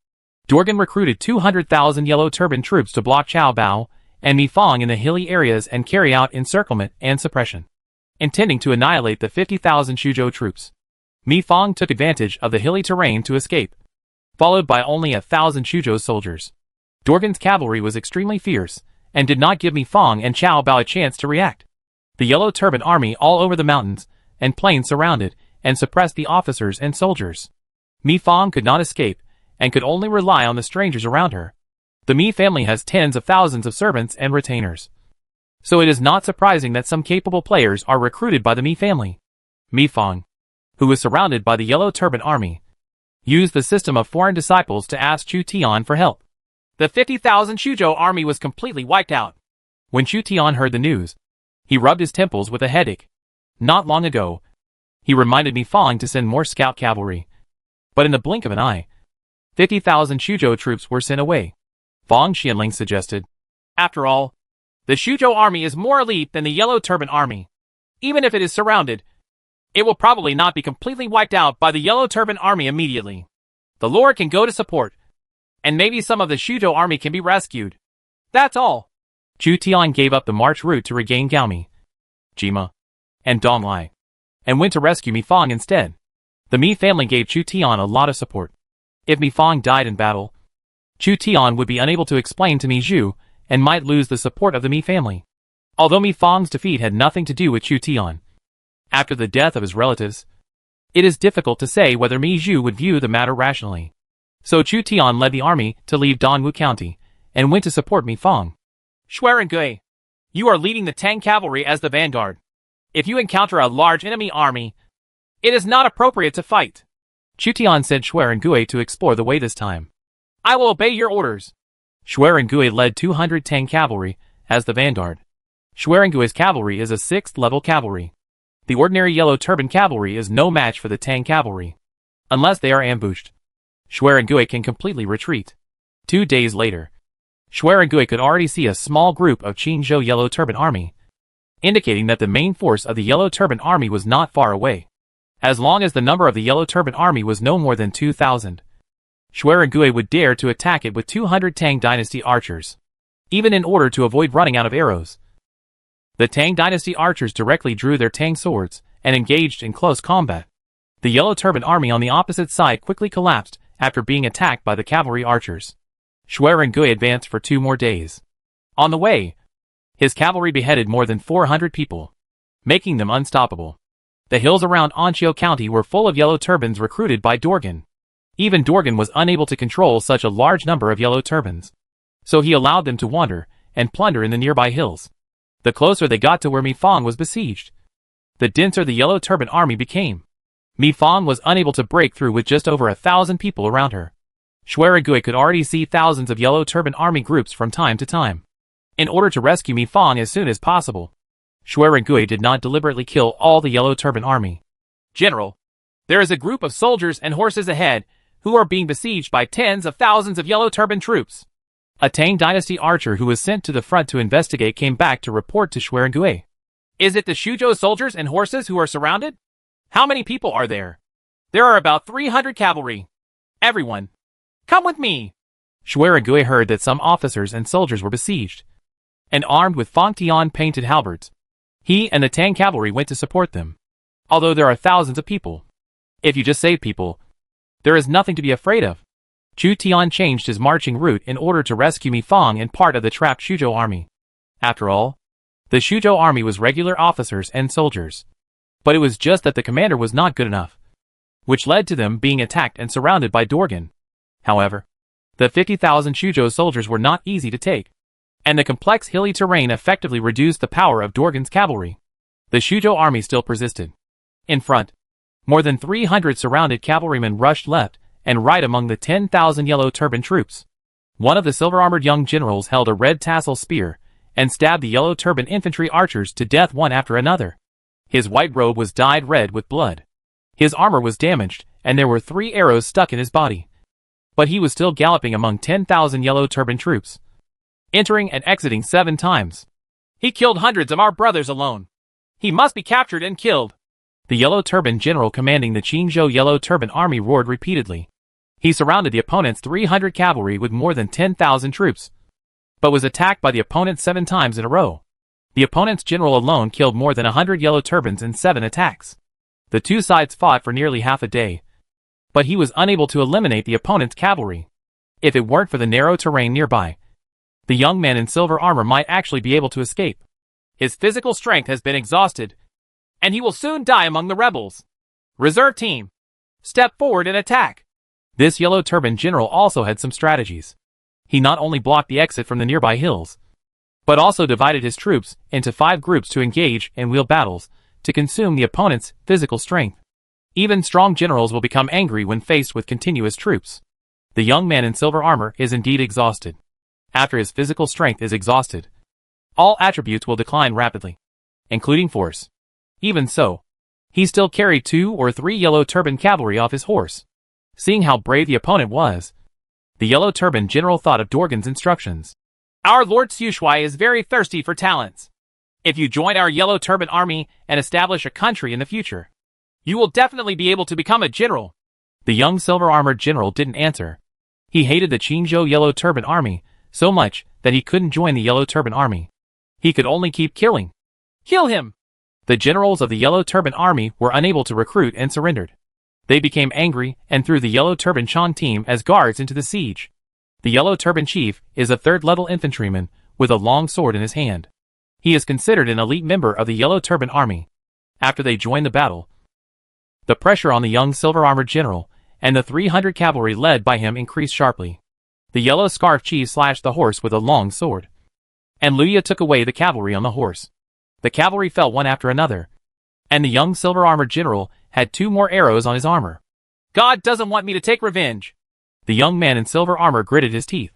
Dorgan recruited 200,000 Yellow Turban troops to block Qiao Bao and Mi Fong in the hilly areas and carry out encirclement and suppression, intending to annihilate the 50,000 Shuzhou troops. Mi Fong took advantage of the hilly terrain to escape, followed by only 1,000 Shuzhou soldiers. Dorgan's cavalry was extremely fierce and did not give Mi Fong and Qiao Bao a chance to react. The Yellow Turban army all over the mountains and plains surrounded and suppressed the officers and soldiers. Mi Fong could not escape and could only rely on the strangers around her. The Mi family has tens of thousands of servants and retainers, so it is not surprising that some capable players are recruited by the Mi family. Mi Fong, who was surrounded by the Yellow Turban army, used the system of foreign disciples to ask Chu Tian for help. The 50,000 Shuzhou army was completely wiped out. When Chu Tian heard the news, he rubbed his temples with a headache. Not long ago, he reminded Mi Fong to send more scout cavalry, but in the blink of an eye, 50,000 Shuzhou troops were sent away. Fong Xianling suggested. After all, the Shuzhou army is more elite than the Yellow Turban army. Even if it is surrounded, it will probably not be completely wiped out by the Yellow Turban army immediately. The Lord can go to support, and maybe some of the Shuzhou army can be rescued. That's all. Chu Tian gave up the march route to regain Gaomi, Jima, and Donglai, and went to rescue Mi Fong instead. The Mi family gave Chu Tian a lot of support. If Mi Fong died in battle, Chu Tian would be unable to explain to Mi Zhu, and might lose the support of the Mi family. Although Mi Fang's defeat had nothing to do with Chu Tian. After the death of his relatives, it is difficult to say whether Mi Zhu would view the matter rationally. So Chu Tian led the army to leave Dongwu County, and went to support Mi Fang. Xuerengui, you are leading the Tang cavalry as the vanguard. If you encounter a large enemy army, it is not appropriate to fight. Chu Tian sent Xuerengui to explore the way this time. I will obey your orders. Xuerengui led 200 Tang cavalry as the vanguard. Xuerengui's cavalry is a 6th level cavalry. The ordinary yellow turban cavalry is no match for the Tang cavalry. Unless they are ambushed, Xuerengui can completely retreat. 2 days later, Xuerengui could already see a small group of Qingzhou Yellow Turban Army, indicating that the main force of the Yellow Turban Army was not far away. As long as the number of the Yellow Turban Army was no more than 2,000, Xuerengui would dare to attack it with 200 Tang Dynasty archers, even in order to avoid running out of arrows. The Tang Dynasty archers directly drew their Tang swords and engaged in close combat. The Yellow Turban Army on the opposite side quickly collapsed after being attacked by the cavalry archers. Xuerengui advanced for 2 more days. On the way, his cavalry beheaded more than 400 people, making them unstoppable. The hills around Anqiu County were full of yellow turbans recruited by Dorgan. Even Dorgan was unable to control such a large number of yellow turbans, so he allowed them to wander and plunder in the nearby hills. The closer they got to where Mi Fang was besieged, the denser the Yellow Turban Army became. Mi Fang was unable to break through with just over 1,000 people around her. Xuerengui could already see thousands of Yellow Turban Army groups from time to time. In order to rescue Mi Fang as soon as possible, Xuerengui did not deliberately kill all the Yellow Turban Army. General, there is a group of soldiers and horses ahead who are being besieged by tens of thousands of Yellow Turban troops. A Tang Dynasty archer who was sent to the front to investigate came back to report to Xuerengui. Is it the Shuzhou soldiers and horses who are surrounded? How many people are there? There are about 300 cavalry. Everyone, come with me. Xuerengui heard that some officers and soldiers were besieged, and armed with Fangtian painted halberds. He and the Tang cavalry went to support them. Although there are thousands of people, if you just save people, there is nothing to be afraid of. Chu Tian changed his marching route in order to rescue Mi Fang and part of the trapped Shuzhou army. After all, the Shuzhou army was regular officers and soldiers. But it was just that the commander was not good enough, which led to them being attacked and surrounded by Dorgan. However, the 50,000 Shuzhou soldiers were not easy to take, and the complex hilly terrain effectively reduced the power of Dorgan's cavalry. The Shuzhou army still persisted. In front, more than 300 surrounded cavalrymen rushed left and right among the 10,000 Yellow Turban troops. One of the silver-armored young generals held a red tassel spear and stabbed the Yellow Turban infantry archers to death one after another. His white robe was dyed red with blood. His armor was damaged, and there were 3 arrows stuck in his body. But he was still galloping among 10,000 Yellow Turban troops, entering and exiting 7 times. He killed hundreds of our brothers alone. He must be captured and killed. The Yellow Turban general commanding the Qingzhou Yellow Turban Army roared repeatedly. He surrounded the opponent's 300 cavalry with more than 10,000 troops, but was attacked by the opponent 7 times in a row. The opponent's general alone killed more than 100 Yellow Turbans in 7 attacks. The 2 sides fought for nearly half a day, but he was unable to eliminate the opponent's cavalry. If it weren't for the narrow terrain nearby, the young man in silver armor might actually be able to escape. His physical strength has been exhausted, and he will soon die among the rebels. Reserve team, step forward and attack. This Yellow Turban general also had some strategies. He not only blocked the exit from the nearby hills, but also divided his troops into 5 groups to engage in wheel battles to consume the opponent's physical strength. Even strong generals will become angry when faced with continuous troops. The young man in silver armor is indeed exhausted. After his physical strength is exhausted, all attributes will decline rapidly, including force. Even so, he still carried 2 or 3 Yellow Turban cavalry off his horse. Seeing how brave the opponent was, the Yellow Turban general thought of Dorgan's instructions. Our Lord Xushui is very thirsty for talents. If you join our Yellow Turban army and establish a country in the future, you will definitely be able to become a general. The young silver-armored general didn't answer. He hated the Qingzhou Yellow Turban army so much that he couldn't join the Yellow Turban army. He could only keep killing. Kill him! The generals of the Yellow Turban army were unable to recruit and surrendered. They became angry and threw the Yellow Turban Shan team as guards into the siege. The Yellow Turban Chief is a third-level infantryman with a long sword in his hand. He is considered an elite member of the Yellow Turban Army. After they joined the battle, the pressure on the young silver-armored general and the 300 cavalry led by him increased sharply. The Yellow Scarf Chief slashed the horse with a long sword, and Luya took away the cavalry on the horse. The cavalry fell one after another, and the young silver-armored general had 2 more arrows on his armor. God doesn't want me to take revenge. The young man in silver armor gritted his teeth.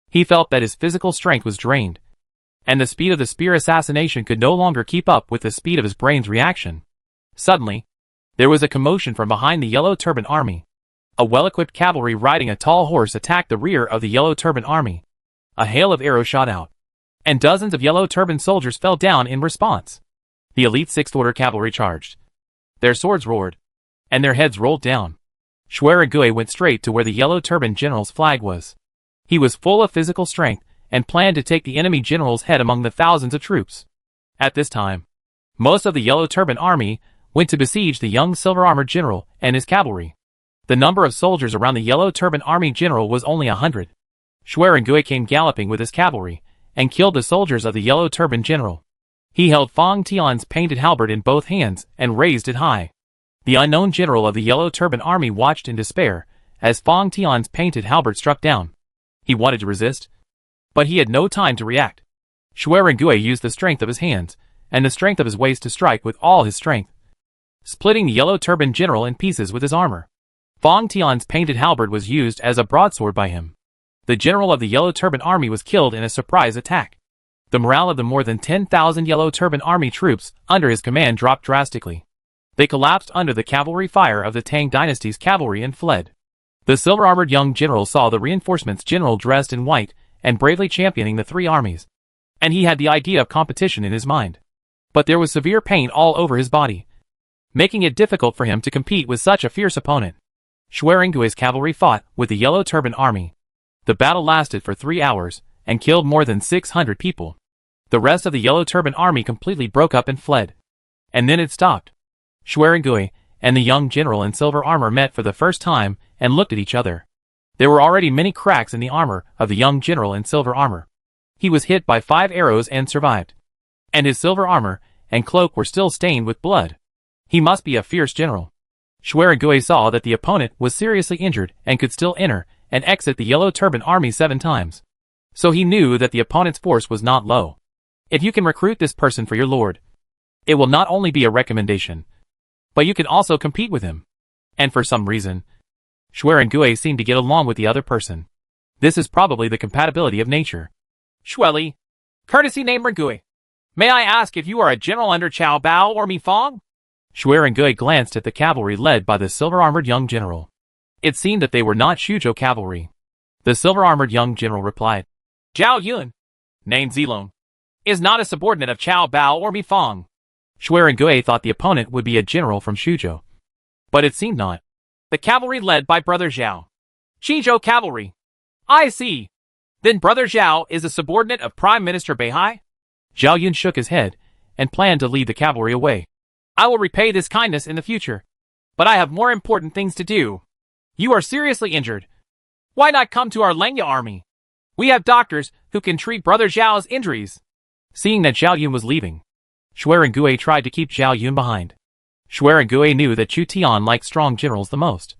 He felt that his physical strength was drained, and the speed of the spear assassination could no longer keep up with the speed of his brain's reaction. Suddenly, there was a commotion from behind the Yellow Turban Army. A well-equipped cavalry riding a tall horse attacked the rear of the Yellow Turban Army. A hail of arrows shot out, and dozens of Yellow Turban soldiers fell down in response. The elite 6th Order cavalry charged. Their swords roared, and their heads rolled down. Schwerin-Gui went straight to where the Yellow Turban general's flag was. He was full of physical strength and planned to take the enemy general's head among the thousands of troops. At this time, most of the Yellow Turban Army went to besiege the young silver-armored general and his cavalry. The number of soldiers around the Yellow Turban Army general was only 100. Schwerin-Gui came galloping with his cavalry and killed the soldiers of the Yellow Turban general. He held Fang Tian's painted halberd in both hands and raised it high. The unknown general of the Yellow Turban Army watched in despair as Fang Tian's painted halberd struck down. He wanted to resist, but he had no time to react. Schwerin-Gui used the strength of his hands and the strength of his waist to strike with all his strength, splitting the Yellow Turban general in pieces with his armor. Fang Tian's painted halberd was used as a broadsword by him. The general of the Yellow Turban Army was killed in a surprise attack. The morale of the more than 10,000 Yellow Turban Army troops under his command dropped drastically. They collapsed under the cavalry fire of the Tang Dynasty's cavalry and fled. The silver-armored young general saw the reinforcements general dressed in white and bravely championing the 3 armies, and he had the idea of competition in his mind. But there was severe pain all over his body, making it difficult for him to compete with such a fierce opponent. Schwerin-Gui's cavalry fought with the Yellow Turban Army. The battle lasted for 3 hours and killed more than 600 people. The rest of the Yellow Turban Army completely broke up and fled. And then it stopped. Schwerin-Gui and the young general in silver armor met for the first time and looked at each other. There were already many cracks in the armor of the young general in silver armor. He was hit by 5 arrows and survived, and his silver armor and cloak were still stained with blood. He must be a fierce general. Schwerin-Gui saw that the opponent was seriously injured and could still enter and exit the Yellow Turban Army 7 times. So he knew that the opponent's force was not low. If you can recruit this person for your lord, it will not only be a recommendation, but you can also compete with him. And for some reason, Schwerin-Gui seemed to get along with the other person. This is probably the compatibility of nature. Schweli, courtesy name Ren-Gui. May I ask if you are a general under Cao Bao or Mi Fang? Schwerin-Gui glanced at the cavalry led by the silver-armored young general. It seemed that they were not Shuzhou cavalry. The silver-armored young general replied, Zhao Yun, named Zilong, is not a subordinate of Cao Bao or Mi Fang. Schwerin-Gui thought the opponent would be a general from Shuzhou, but it seemed not. The cavalry led by Brother Zhao. Shizhou cavalry. I see. Then Brother Zhao is a subordinate of Prime Minister Beihai? Zhao Yun shook his head and planned to lead the cavalry away. I will repay this kindness in the future, but I have more important things to do. You are seriously injured. Why not come to our Lengya army? We have doctors who can treat Brother Zhao's injuries. Seeing that Zhao Yun was leaving, Schwerin-Gui tried to keep Zhao Yun behind. Schwerin-Gui knew that Chu Tian liked strong generals the most,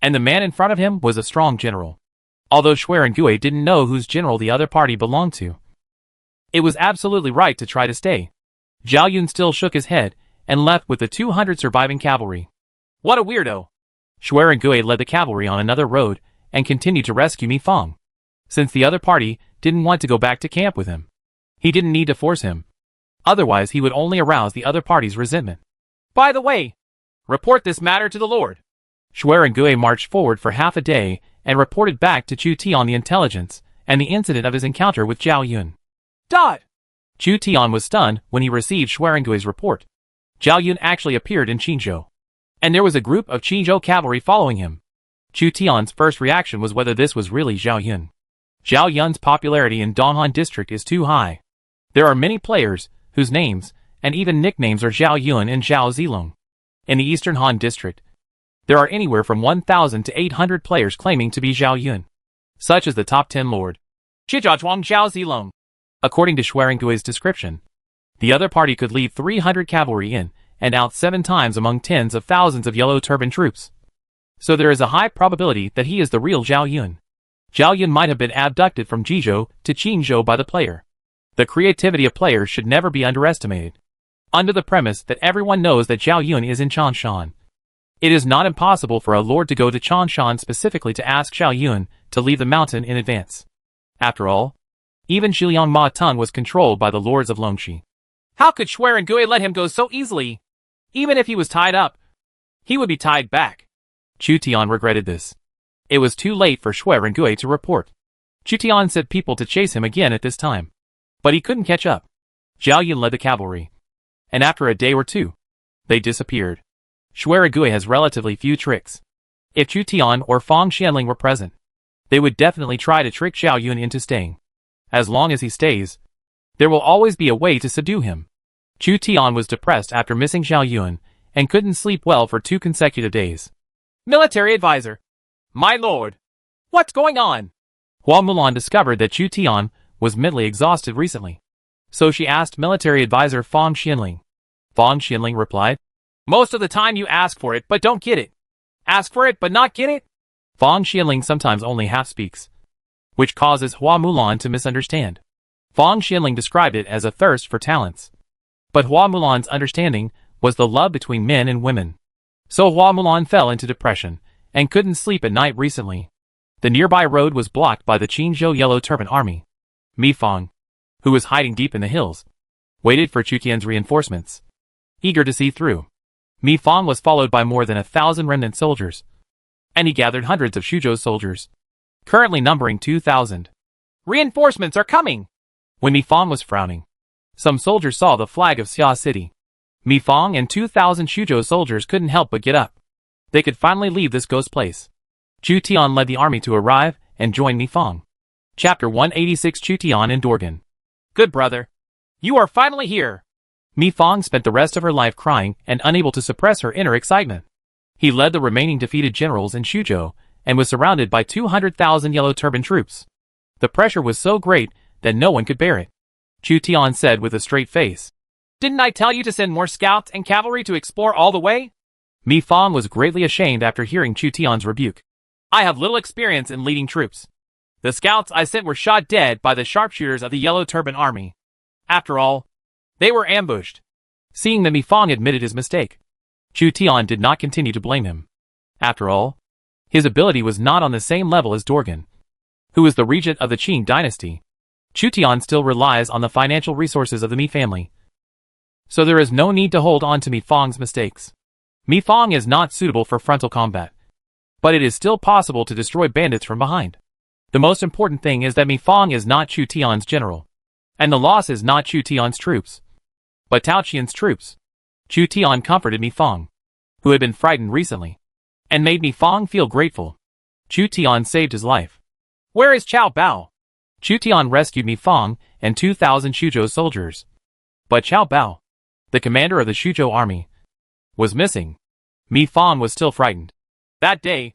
and the man in front of him was a strong general. Although Schwerin-Gui didn't know whose general the other party belonged to, it was absolutely right to try to stay. Zhao Yun still shook his head and left with the 200 surviving cavalry. What a weirdo! Schwerin-Gui led the cavalry on another road and continued to rescue Mi Fang, since the other party didn't want to go back to camp with him. He didn't need to force him. Otherwise he would only arouse the other party's resentment. By the way, report this matter to the Lord. Schwerin-Gui marched forward for half a day and reported back to Chu Tian the intelligence and the incident of his encounter with Zhao Yun. Chu Tian was stunned when he received Schwerin-Gui's report. Zhao Yun actually appeared in Qinzhou, and there was a group of Qinzhou cavalry following him. Chu Tian's first reaction was whether this was really Zhao Yun. Zhao Yun's popularity in Donghan district is too high. There are many players whose names and even nicknames are Zhao Yun and Zhao Zilong. In the Eastern Han district, there are anywhere from 1,000 to 800 players claiming to be Zhao Yun. such as the top 10 Lord Zhuang Zhao Zilong. According to Schwerengui's description, the other party could lead 300 cavalry in and out 7 times among tens of thousands of yellow turban troops. So there is a high probability that he is the real Zhao Yun. Zhao Yun might have been abducted from Jizhou to Qinzhou by the player. The creativity of players should never be underestimated. Under the premise that everyone knows that Zhao Yun is in Chanshan, it is not impossible for a lord to go to Chanshan specifically to ask Zhao Yun to leave the mountain in advance. After all, even Zhiliang Ma Tun was controlled by the lords of Longxi. How could Schwerengui let him go so easily? Even if he was tied up, he would be tied back. Chu Tian regretted this. It was too late for Schwerengui to report. Chu Tian sent people to chase him again at this time, but he couldn't catch up. Zhao Yun led the cavalry, and after a day or two, they disappeared. Schwerengui has relatively few tricks. If Chu Tian or Fang Xianling were present, they would definitely try to trick Zhao Yun into staying. As long as he stays, there will always be a way to subdue him. Chu Tian was depressed after missing Zhao Yun and couldn't sleep well for 2 consecutive days. Military advisor. My lord. What's going on? Hua Mulan discovered that Chu Tian was mentally exhausted recently. So she asked military advisor Fang Xianling. Fang Xianling replied, most of the time you ask for it but don't get it. Ask for it but not get it? Fang Xianling sometimes only half speaks, which causes Hua Mulan to misunderstand. Fang Xianling described it as a thirst for talents. But Hua Mulan's understanding was the love between men and women. So Hua Mulan fell into depression and couldn't sleep at night recently. The nearby road was blocked by the Qinzhou Yellow Turban Army. Mi Fang, who was hiding deep in the hills, waited for Chu Tian's reinforcements, eager to see through. Mi Fang was followed by more than 1,000 remnant soldiers, and he gathered hundreds of Xuzhou soldiers, currently numbering 2,000. Reinforcements are coming! When Mi Fang was frowning, some soldiers saw the flag of Xia City. Mi Fang and 2,000 Xuzhou soldiers couldn't help but get up. They could finally leave this ghost place. Chu Tian led the army to arrive and join Mi Fang. Chapter 186 Chu Tian and Dorgan. Good brother. You are finally here. Mi Fang spent the rest of her life crying and unable to suppress her inner excitement. He led the remaining defeated generals in Xuzhou and was surrounded by 200,000 yellow turban troops. The pressure was so great that no one could bear it. Chu Tian said with a straight face, didn't I tell you to send more scouts and cavalry to explore all the way? Mi Fang was greatly ashamed after hearing Chu Tian's rebuke. I have little experience in leading troops. The scouts I sent were shot dead by the sharpshooters of the Yellow Turban Army. After all, they were ambushed. Seeing that Mi Fang admitted his mistake, Chu Tian did not continue to blame him. After all, his ability was not on the same level as Dorgan, who was the regent of the Qing dynasty. Chu Tian still relies on the financial resources of the Mi family, so there is no need to hold on to Mi Fang's mistakes. Mi Fang is not suitable for frontal combat, but it is still possible to destroy bandits from behind. The most important thing is that Mi Fang is not Chu Tian's general, and the loss is not Chu Tian's troops, but Tao Qian's troops. Chu Tian comforted Mi Fang, who had been frightened recently, and made Mi Fang feel grateful. Chu Tian saved his life. Where is Chao Bao? Chu Tian rescued Mi Fang and 2,000 Xuzhou soldiers. But Chao Bao, the commander of the Xuzhou army, was missing. Mi Fang was still frightened. That day,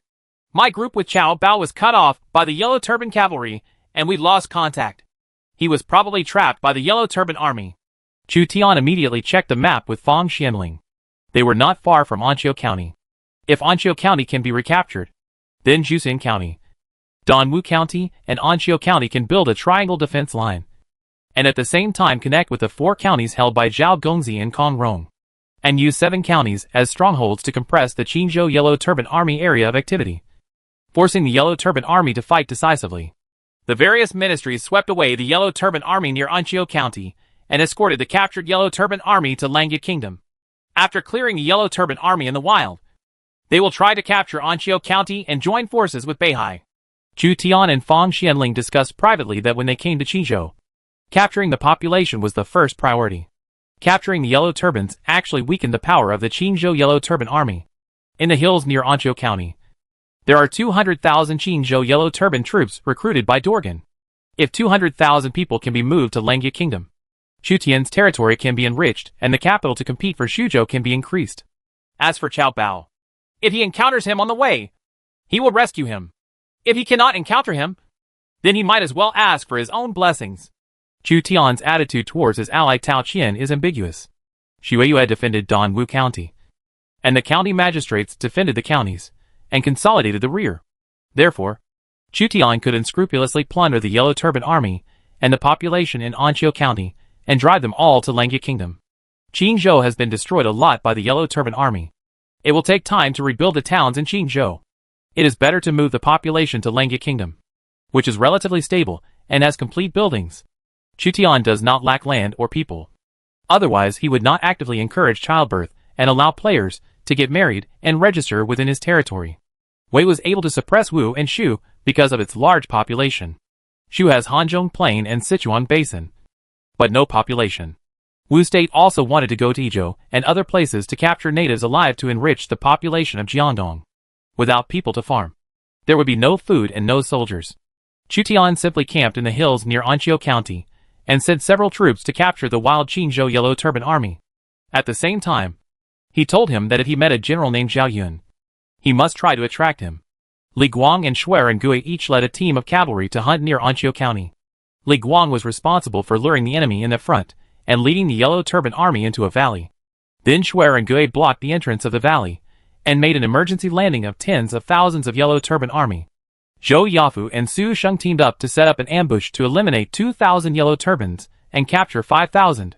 my group with Chao Bao was cut off by the Yellow Turban cavalry, and we lost contact. He was probably trapped by the Yellow Turban army. Chu Tian immediately checked the map with Fang Xianling. They were not far from Anqiu County. If Anqiu County can be recaptured, then Jusin County, Dongwu County, and Anqiu County can build a triangle defense line, and at the same time connect with the 4 counties held by Zhao Gongzi and Kong Rong, and use 7 counties as strongholds to compress the Qinzhou Yellow Turban Army area of activity, forcing the Yellow Turban Army to fight decisively. The various ministries swept away the Yellow Turban Army near Anqiu County and escorted the captured Yellow Turban Army to Langya Kingdom. After clearing the Yellow Turban Army in the wild, they will try to capture Anqiu County and join forces with Beihai. Chu Tian and Fang Xianling discussed privately that when they came to Qinzhou, capturing the population was the first priority. Capturing the Yellow Turbans actually weakened the power of the Qinzhou Yellow Turban Army. In the hills near Anqiu County, there are 200,000 Qinzhou Yellow Turban troops recruited by Dorgan. If 200,000 people can be moved to Langya Kingdom, Chu Tian's territory can be enriched and the capital to compete for Xuzhou can be increased. As for Chao Bao, if he encounters him on the way, he will rescue him. If he cannot encounter him, then he might as well ask for his own blessings. Chu Tian's attitude towards his ally Tao Qian is ambiguous. Xue had defended Dongwu County, and the county magistrates defended the counties, and consolidated the rear. Therefore, Chu Tian could unscrupulously plunder the Yellow Turban Army and the population in Anqiu County, and drive them all to Langya Kingdom. Qingzhou has been destroyed a lot by the Yellow Turban Army. It will take time to rebuild the towns in Qingzhou. It is better to move the population to Langya Kingdom, which is relatively stable and has complete buildings. Chu Tian does not lack land or people. Otherwise, he would not actively encourage childbirth and allow players to get married and register within his territory. Wei was able to suppress Wu and Shu because of its large population. Shu has Hanzhong Plain and Sichuan Basin, but no population. Wu State also wanted to go to Izhou and other places to capture natives alive to enrich the population of Jiangdong. Without people to farm, there would be no food and no soldiers. Chu Tian simply camped in the hills near Anqiu County and sent several troops to capture the wild Qingzhou Yellow Turban Army. At the same time, he told him that if he met a general named Zhao Yun, he must try to attract him. Li Guang and Shuer and Gui each led a team of cavalry to hunt near Anqiu County. Li Guang was responsible for luring the enemy in the front and leading the Yellow Turban Army into a valley. Then Shuer and Gui blocked the entrance of the valley and made an emergency landing of tens of thousands of Yellow Turban Army. Zhou Yafu and Su Sheng teamed up to set up an ambush to eliminate 2,000 Yellow Turbans and capture 5,000.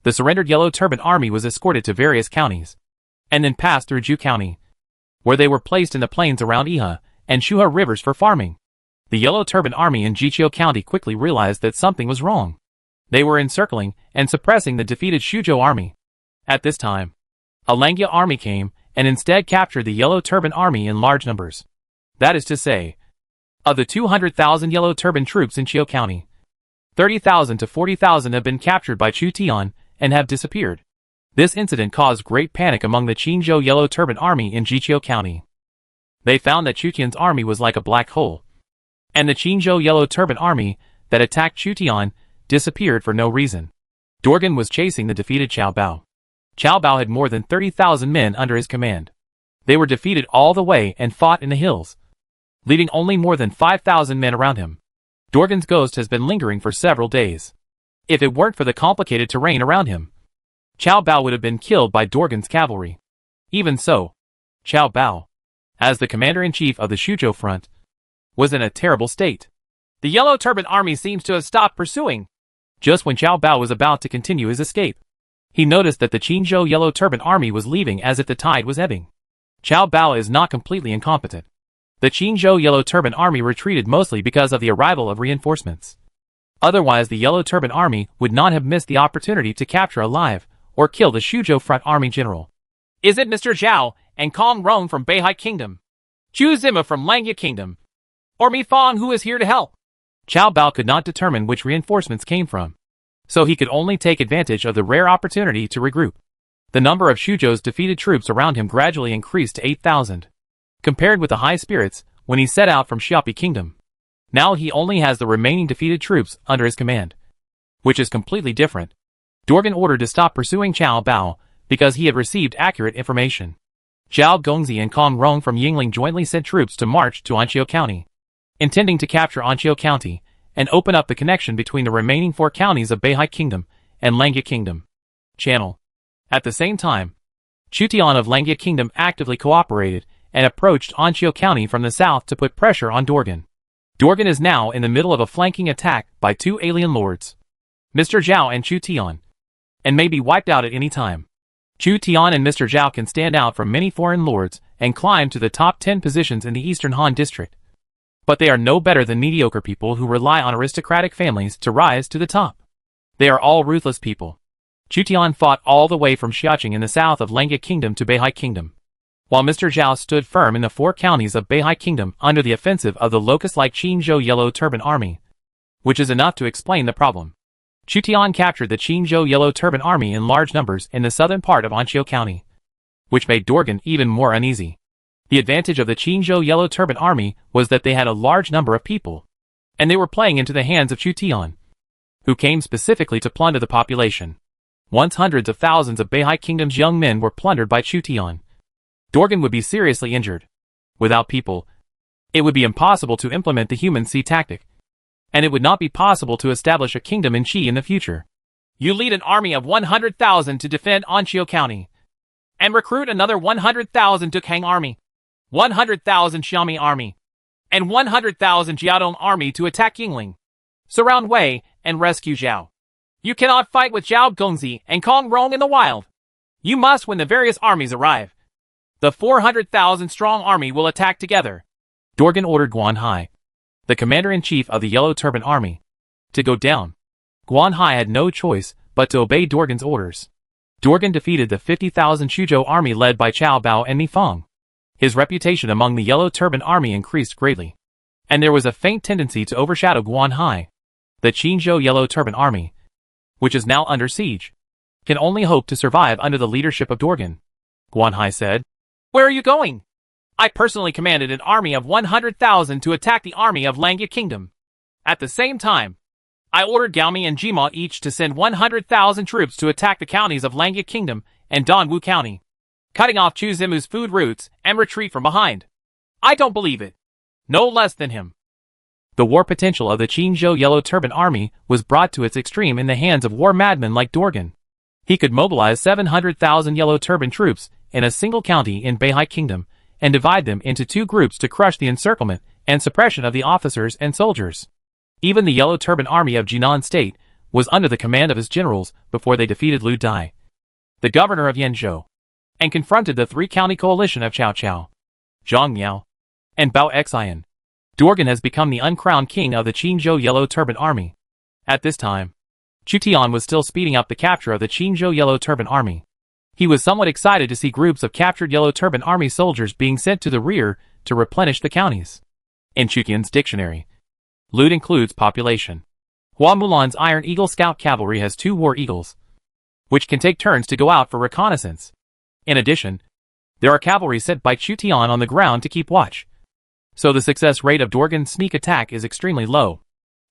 The surrendered Yellow Turban Army was escorted to various counties, and then passed through Zhu County, where they were placed in the plains around Iha and Shuhe rivers for farming. The Yellow Turban Army in Jiqiu County quickly realized that something was wrong. They were encircling and suppressing the defeated Shuzhou army. At this time, a Langya army came and instead captured the Yellow Turban Army in large numbers. That is to say, of the 200,000 Yellow Turban troops in Qiu County, 30,000 to 40,000 have been captured by Chu Tian and have disappeared. This incident caused great panic among the Qingzhou Yellow Turban Army in Jiqiu County. They found that Chu Tian's army was like a black hole, and the Qingzhou Yellow Turban Army that attacked Chu Tian disappeared for no reason. Dorgan was chasing the defeated Qiao Bao. Qiao Bao had more than 30,000 men under his command. They were defeated all the way and fought in the hills, leaving only more than 5,000 men around him. Dorgan's ghost has been lingering for several days. If it weren't for the complicated terrain around him, Qiao Bao would have been killed by Dorgan's cavalry. Even so, Qiao Bao, as the commander-in-chief of the Shuzhou front, was in a terrible state. The Yellow Turban Army seems to have stopped pursuing. Just when Qiao Bao was about to continue his escape, he noticed that the Qingzhou Yellow Turban Army was leaving as if the tide was ebbing. Qiao Bao is not completely incompetent. The Qingzhou Yellow Turban Army retreated mostly because of the arrival of reinforcements. Otherwise, the Yellow Turban Army would not have missed the opportunity to capture alive or kill the Shuzhou Front Army General. Is it Mr. Zhao and Kong Rong from Beihai Kingdom? Chu Zima from Langya Kingdom? Or Mi Fang who is here to help? Qiao Bao could not determine which reinforcements came from, so he could only take advantage of the rare opportunity to regroup. The number of Shuzhou's defeated troops around him gradually increased to 8,000. Compared with the high spirits when he set out from Xiaopi Kingdom, now he only has the remaining defeated troops under his command, which is completely different. Dorgan ordered to stop pursuing Qiao Bao because he had received accurate information. Zhao Gongzi and Kong Rong from Yingling jointly sent troops to march to Anqiu County, intending to capture Anqiu County and open up the connection between the remaining 4 counties of Beihai Kingdom and Langya Kingdom. Channel. At the same time, Chu Tian of Langya Kingdom actively cooperated and approached Anqiu County from the south to put pressure on Dorgan. Dorgan is now in the middle of a flanking attack by 2 alien lords, Mr. Zhao and Chu Tian, and may be wiped out at any time. Chu Tian and Mr. Zhao can stand out from many foreign lords and climb to the top 10 positions in the Eastern Han District, but they are no better than mediocre people who rely on aristocratic families to rise to the top. They are all ruthless people. Chu Tian fought all the way from Xiaqing in the south of Langya Kingdom to Beihai Kingdom, while Mr. Zhao stood firm in the 4 counties of Beihai Kingdom under the offensive of the locust-like Qingzhou Yellow Turban Army, which is enough to explain the problem. Chu Tian captured the Qingzhou Yellow Turban Army in large numbers in the southern part of Anqiu County, which made Dorgan even more uneasy. The advantage of the Qingzhou Yellow Turban Army was that they had a large number of people, and they were playing into the hands of Chu Tian, who came specifically to plunder the population. Once hundreds of thousands of Beihai Kingdom's young men were plundered by Chu Tian, Dorgan would be seriously injured. Without people, it would be impossible to implement the human sea tactic. and it would not be possible to establish a kingdom in Qi in the future. You lead an army of 100,000 to defend Anqiu County, and recruit another 100,000 Dukhang Army, 100,000 Xiaomi Army, and 100,000 Jiaodong Army to attack Yingling, surround Wei, and rescue Zhao. You cannot fight with Zhao Gongzi and Kong Rong in the wild. You must when the various armies arrive. The 400,000 strong army will attack together. Dorgan ordered Guan Hai, the commander-in-chief of the Yellow Turban Army, to go down. Guan Hai had no choice but to obey Dorgan's orders. Dorgan defeated the 50,000 Xuzhou army led by Chao Bao and Mi Fang. His reputation among the Yellow Turban Army increased greatly, and there was a faint tendency to overshadow Guan Hai. The Qinzhou Yellow Turban Army, which is now under siege, can only hope to survive under the leadership of Dorgan. Guan Hai said, "Where are you going?" "I personally commanded an army of 100,000 to attack the army of Langya Kingdom. At the same time, I ordered Gaomi and Jima each to send 100,000 troops to attack the counties of Langya Kingdom and Dongwu County, cutting off Chu Zimu's food routes and retreat from behind. I don't believe it. No less than him." The war potential of the Qinzhou Yellow Turban Army was brought to its extreme in the hands of war madmen like Dorgan. He could mobilize 700,000 Yellow Turban troops in a single county in Beihai Kingdom and divide them into two groups to crush the encirclement and suppression of the officers and soldiers. Even the Yellow Turban Army of Jinan State was under the command of his generals before they defeated Lu Dai, the governor of Yanzhou, and confronted the three-county coalition of Cao Cao, Zhang Miao, and Bao Xian. Dorgan has become the uncrowned king of the Qinzhou Yellow Turban Army. At this time, Chu Tian was still speeding up the capture of the Qinzhou Yellow Turban Army. He was somewhat excited to see groups of captured Yellow Turban Army soldiers being sent to the rear to replenish the counties. In Chu Tian's dictionary, loot includes population. Hua Mulan's Iron Eagle Scout Cavalry has 2 war eagles, which can take turns to go out for reconnaissance. In addition, there are cavalry sent by Chu Tian on the ground to keep watch. So the success rate of Dorgan's sneak attack is extremely low.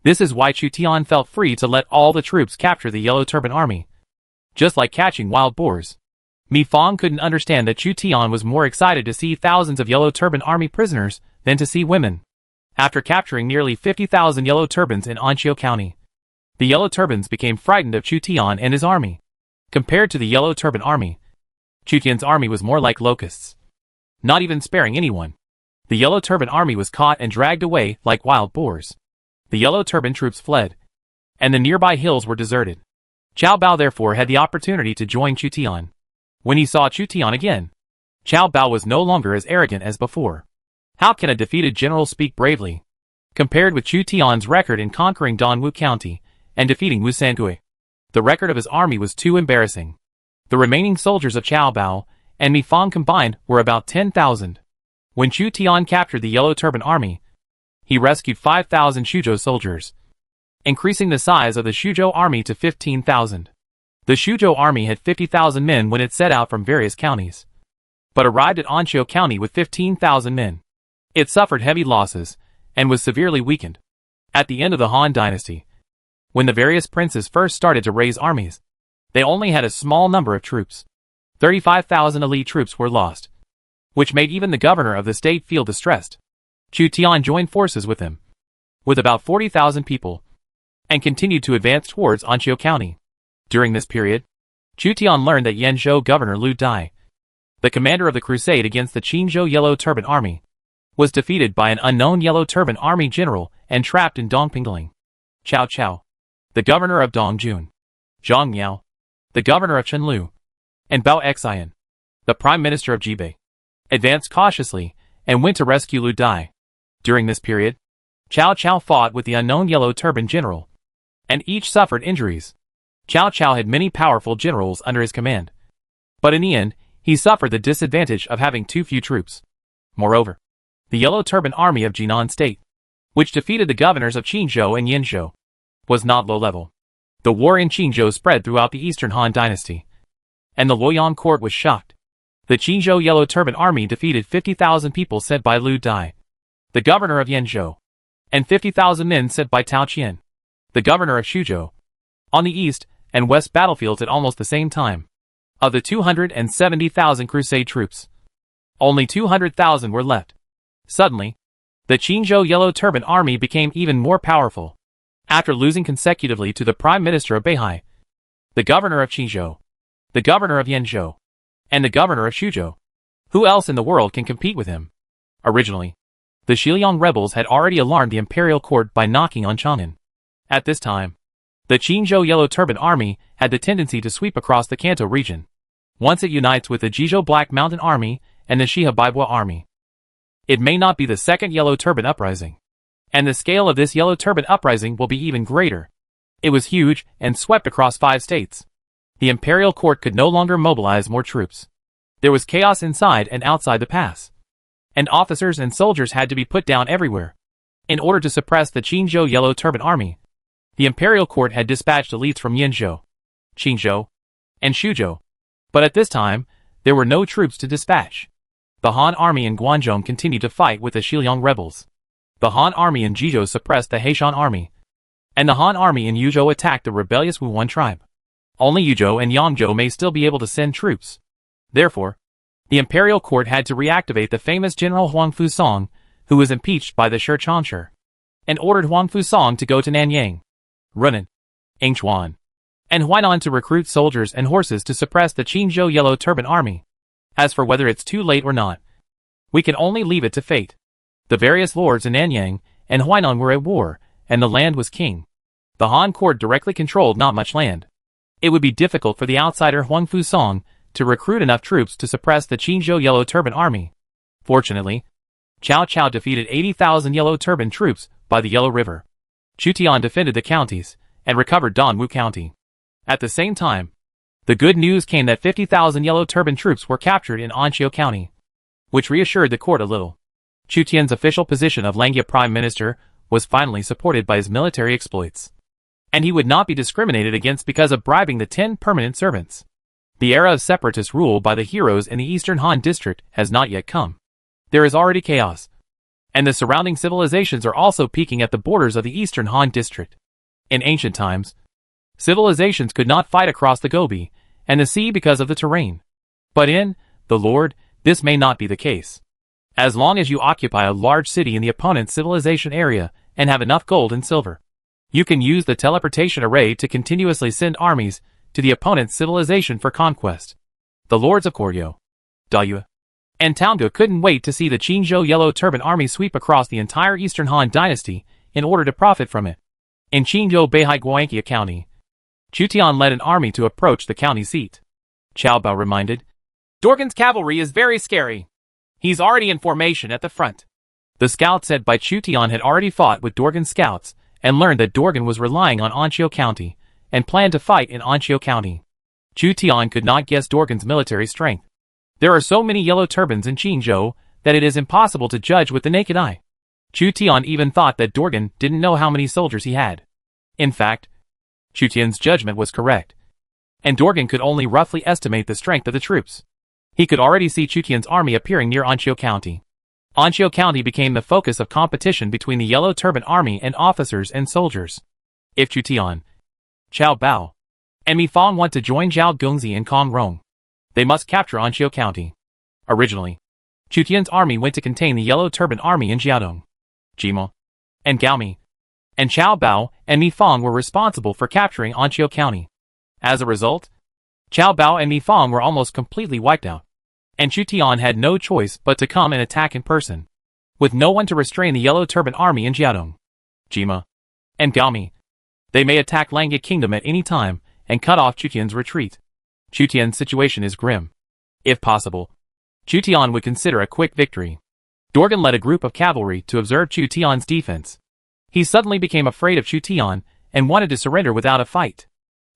This is why Chu Tian felt free to let all the troops capture the Yellow Turban Army, just like catching wild boars. Mi Fang couldn't understand that Chu Tian was more excited to see thousands of Yellow Turban Army prisoners than to see women. After capturing nearly 50,000 Yellow Turbans in Anqiu County, the Yellow Turbans became frightened of Chu Tian and his army. Compared to the Yellow Turban Army, Chu Tian's army was more like locusts, not even sparing anyone. The Yellow Turban Army was caught and dragged away like wild boars. The Yellow Turban troops fled, and the nearby hills were deserted. Chao Bao therefore had the opportunity to join Chu Tian. When he saw Chu Tian again, Chao Bao was no longer as arrogant as before. How can a defeated general speak bravely? Compared with Chu Tian's record in conquering Dongwu County and defeating Wu Sangui, the record of his army was too embarrassing. The remaining soldiers of Chao Bao and Mi Fang combined were about 10,000. When Chu Tian captured the Yellow Turban Army, he rescued 5,000 Xuzhou soldiers, increasing the size of the Xuzhou army to 15,000. The Xuzhou army had 50,000 men when it set out from various counties, but arrived at Anqiu County with 15,000 men. It suffered heavy losses and was severely weakened. At the end of the Han Dynasty, when the various princes first started to raise armies, they only had a small number of troops. 35,000 elite troops were lost, which made even the governor of the state feel distressed. Chu Tian joined forces with him, with about 40,000 people, and continued to advance towards Anqiu County. During this period, Chu Tian learned that Yanzhou governor Lu Dai, the commander of the crusade against the Qinzhou Yellow Turban Army, was defeated by an unknown Yellow Turban Army general and trapped in Dongpingling. Cao Cao, the governor of Dongjun, Zhang Miao, the governor of Chenlu, and Bao Xian, the prime minister of Jibei, advanced cautiously and went to rescue Lu Dai. During this period, Cao Cao fought with the unknown Yellow Turban general, and each suffered injuries. Cao Cao had many powerful generals under his command, but in the end, he suffered the disadvantage of having too few troops. Moreover, the Yellow Turban Army of Jinan State, which defeated the governors of Qinzhou and Yanzhou, was not low level. The war in Qinzhou spread throughout the Eastern Han Dynasty, and the Luoyang court was shocked. The Qinzhou Yellow Turban Army defeated 50,000 people sent by Lu Dai, the governor of Yanzhou, and 50,000 men sent by Tao Qian, the governor of Xuzhou, on the east and west battlefields at almost the same time. Of the 270,000 crusade troops, only 200,000 were left. Suddenly, the Qinzhou Yellow Turban Army became even more powerful. after losing consecutively to the Prime Minister of Beihai, the Governor of Qizhou, the Governor of Yanzhou, and the Governor of Xuzhou. Who else in the world can compete with him? Originally, the Xiliang rebels had already alarmed the imperial court by knocking on Chang'an. At this time, the Qingzhou Yellow Turban Army had the tendency to sweep across the Kanto region. Once it unites with the Jizhou Black Mountain Army and the Shiha Baibua Army, it may not be the second Yellow Turban Uprising. And the scale of this Yellow Turban Uprising will be even greater. It was huge and swept across 5 states. The imperial court could no longer mobilize more troops. There was chaos inside and outside the pass. And officers and soldiers had to be put down everywhere. In order to suppress the Qingzhou Yellow Turban Army, the imperial court had dispatched elites from Yanzhou, Qingzhou, and Xuzhou. But at this time, there were no troops to dispatch. The Han army in Guangzhou continued to fight with the Xiliang rebels. The Han army in Jizhou suppressed the Heishan army, and the Han army in Yuzhou attacked the rebellious Wuhuan tribe. Only Yuzhou and Yangzhou may still be able to send troops. Therefore, the imperial court had to reactivate the famous General Huang Fusong, who was impeached by the Shi Changshi, and ordered Huang Fusong to go to Nanyang, Runan, Yingchuan, and Huainan to recruit soldiers and horses to suppress the Qingzhou Yellow Turban Army. As for whether it's too late or not, we can only leave it to fate. The various lords in Nanyang and Huainan were at war, and the land was king. The Han court directly controlled not much land. It would be difficult for the outsider Huang Fusong to recruit enough troops to suppress the Qingzhou Yellow Turban Army. Fortunately, Cao Cao defeated 80,000 Yellow Turban troops by the Yellow River. Chu Tian defended the counties and recovered Dongwu County. At the same time, the good news came that 50,000 Yellow Turban troops were captured in Anqiu County, which reassured the court a little. Chu Tian's official position of Langya Prime Minister was finally supported by his military exploits. And he would not be discriminated against because of bribing the 10 permanent servants. The era of separatist rule by the heroes in the Eastern Han District has not yet come. There is already chaos, and the surrounding civilizations are also peaking at the borders of the Eastern Han District. In ancient times, civilizations could not fight across the Gobi and the sea because of the terrain. But in the Lord, this may not be the case. As long as you occupy a large city in the opponent's civilization area and have enough gold and silver, you can use the teleportation array to continuously send armies to the opponent's civilization for conquest. The lords of Koryo, Dayue, and Taungu couldn't wait to see the Qingzhou Yellow Turban Army sweep across the entire Eastern Han dynasty in order to profit from it. In Qingzhou Beihai Guangxia County, Chu Tian led an army to approach the county seat. Qiao Bao reminded, "Dorgan's cavalry is very scary. He's already in formation at the front." The scout said by Chu Tian had already fought with Dorgan's scouts and learned that Dorgan was relying on Anqiu County and planned to fight in Anqiu County. Chu Tian could not guess Dorgan's military strength. There are so many yellow turbans in Qingzhou that it is impossible to judge with the naked eye. Chu Tian even thought that Dorgan didn't know how many soldiers he had. In fact, Chu Tian's judgment was correct, and Dorgan could only roughly estimate the strength of the troops. He could already see Chu Tian's army appearing near Anqiu County. Anqiu County became the focus of competition between the Yellow Turban Army and officers and soldiers. If Chu Tian, Qiao Bao, and Mi Fang want to join Zhao Gongzi and Kong Rong, they must capture Anqiu County. Originally, Chu Tian's army went to contain the Yellow Turban Army in Jiadong, Jima, and Gaomi, and Qiao Bao and Mi Fang were responsible for capturing Anqiu County. As a result, Qiao Bao and Mi Fang were almost completely wiped out, and Chu Tian had no choice but to come and attack in person. With no one to restrain the Yellow Turban Army in Jiadong, Jima, and Gaomi, they may attack Langya Kingdom at any time and cut off Chu Tian's retreat. Chu Tian's situation is grim. If possible, Chu Tian would consider a quick victory. Dorgan led a group of cavalry to observe Chu Tian's defense. He suddenly became afraid of Chu Tian and wanted to surrender without a fight.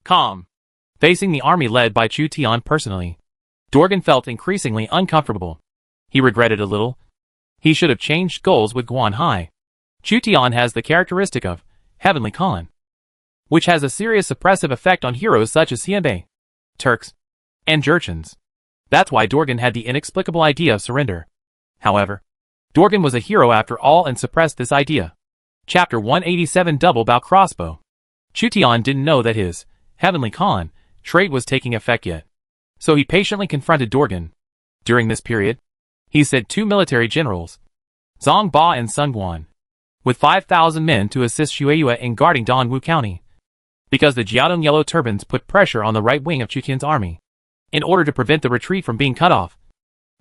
Calm. Facing the army led by Chu Tian personally, Dorgan felt increasingly uncomfortable. He regretted a little. He should have changed goals with Guan Hai. Chu Tian has the characteristic of Heavenly Khan, which has a serious suppressive effect on heroes such as Xianbei, Turks, and Jurchens. That's why Dorgan had the inexplicable idea of surrender. However, Dorgan was a hero after all and suppressed this idea. Chapter 187 Double Bow Crossbow. Chu Tian didn't know that his Heavenly Khan trait was taking effect yet, so he patiently confronted Dorgan. During this period, he said two military generals, Zhang Ba and Sun Guan, with 5,000 men to assist Shueyu in guarding Dongwu County. Because the Jiaodong Yellow Turbans put pressure on the right wing of Chu Tian's army. In order to prevent the retreat from being cut off,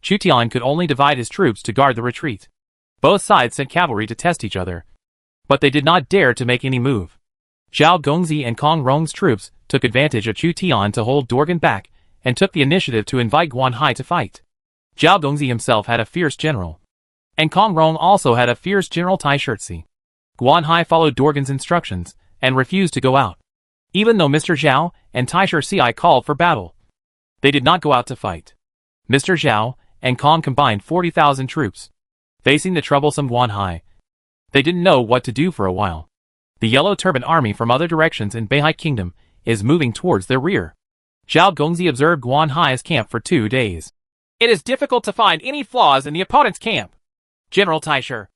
Chu Tian could only divide his troops to guard the retreat. Both sides sent cavalry to test each other, but they did not dare to make any move. Zhao Gongzi and Kong Rong's troops took advantage of Chu Tian to hold Dorgan back and took the initiative to invite Guan Hai to fight. Zhao Gongzi himself had a fierce general, and Kong Rong also had a fierce general Tai Shirtzi. Guan Hai followed Dorgan's instructions and refused to go out. Even though Mr. Zhao and Tai Shirtzi called for battle, they did not go out to fight. Mr. Zhao and Kong combined 40,000 troops, facing the troublesome Guan Hai. They didn't know what to do for a while. The Yellow Turban army from other directions in Beihai Kingdom is moving towards their rear. Zhao Gongzi observed Guan Hai's camp for 2 days. It is difficult to find any flaws in the opponent's camp. General Taisher,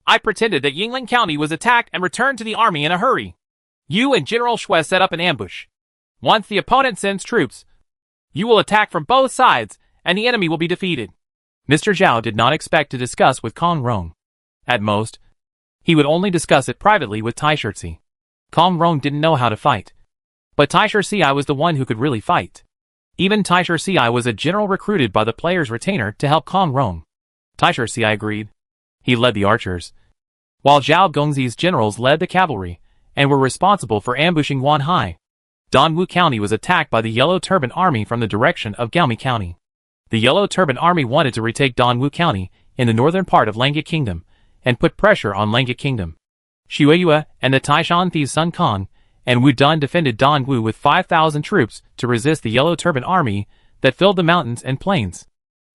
I pretended that Yingling County was attacked and returned to the army in a hurry. You and General Shui set up an ambush. Once the opponent sends troops, you will attack from both sides and the enemy will be defeated. Mr. Zhao did not expect to discuss with Kong Rong. At most, he would only discuss it privately with Tai Shirtzi. Kong Rong didn't know how to fight, but Tai Shirtzi was the one who could really fight. Even Tai Shirtzi was a general recruited by the player's retainer to help Kong Rong. Tai Shirtzi agreed. He led the archers, while Zhao Gongzi's generals led the cavalry and were responsible for ambushing Guan Hai. Dongwu County was attacked by the Yellow Turban army from the direction of Gaomi County. The Yellow Turban army wanted to retake Dongwu County in the northern part of Lange Kingdom and put pressure on Lange Kingdom. Shueyu and the Taishan thieves Sun Kong and Wu Dun defended Dongwu with 5,000 troops to resist the Yellow Turban army that filled the mountains and plains.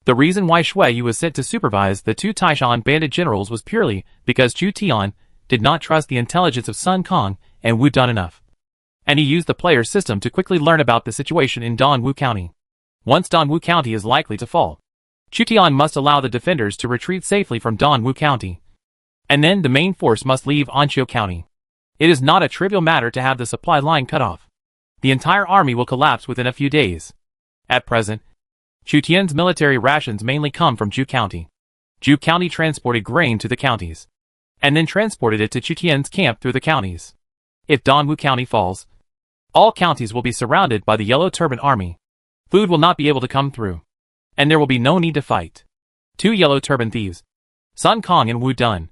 The reason why Shueyu was sent to supervise the 2 Taishan bandit generals was purely because Chu Tian did not trust the intelligence of Sun Kong and Wu Dun enough, and he used the player's system to quickly learn about the situation in Dongwu County. Once Dongwu County is likely to fall, Chu Tian must allow the defenders to retreat safely from Dongwu County, and then the main force must leave Anqiu County. It is not a trivial matter to have the supply line cut off. The entire army will collapse within a few days. At present, Chu Tian's military rations mainly come from Zhu County. Zhu County transported grain to the counties, and then transported it to Chu Tian's camp through the counties. If Dongwu County falls, all counties will be surrounded by the Yellow Turban army. Food will not be able to come through, and there will be no need to fight. 2 Yellow Turban thieves, Sun Kong and Wu Dun,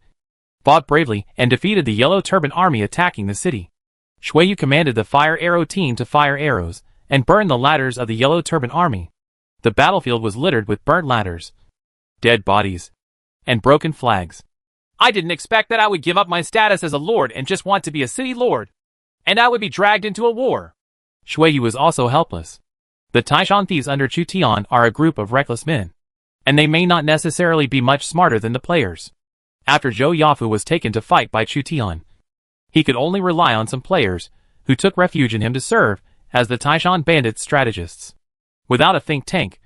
fought bravely and defeated the Yellow Turban army attacking the city. Shueyu commanded the fire arrow team to fire arrows and burn the ladders of the Yellow Turban army. The battlefield was littered with burnt ladders, dead bodies, and broken flags. I didn't expect that I would give up my status as a lord and just want to be a city lord, and I would be dragged into a war. Shueyu was also helpless. The Taishan thieves under Chu Tian are a group of reckless men, and they may not necessarily be much smarter than the players. After Zhou Yafu was taken to fight by Chu Tian, he could only rely on some players who took refuge in him to serve as the Taishan bandits' strategists. Without a think tank,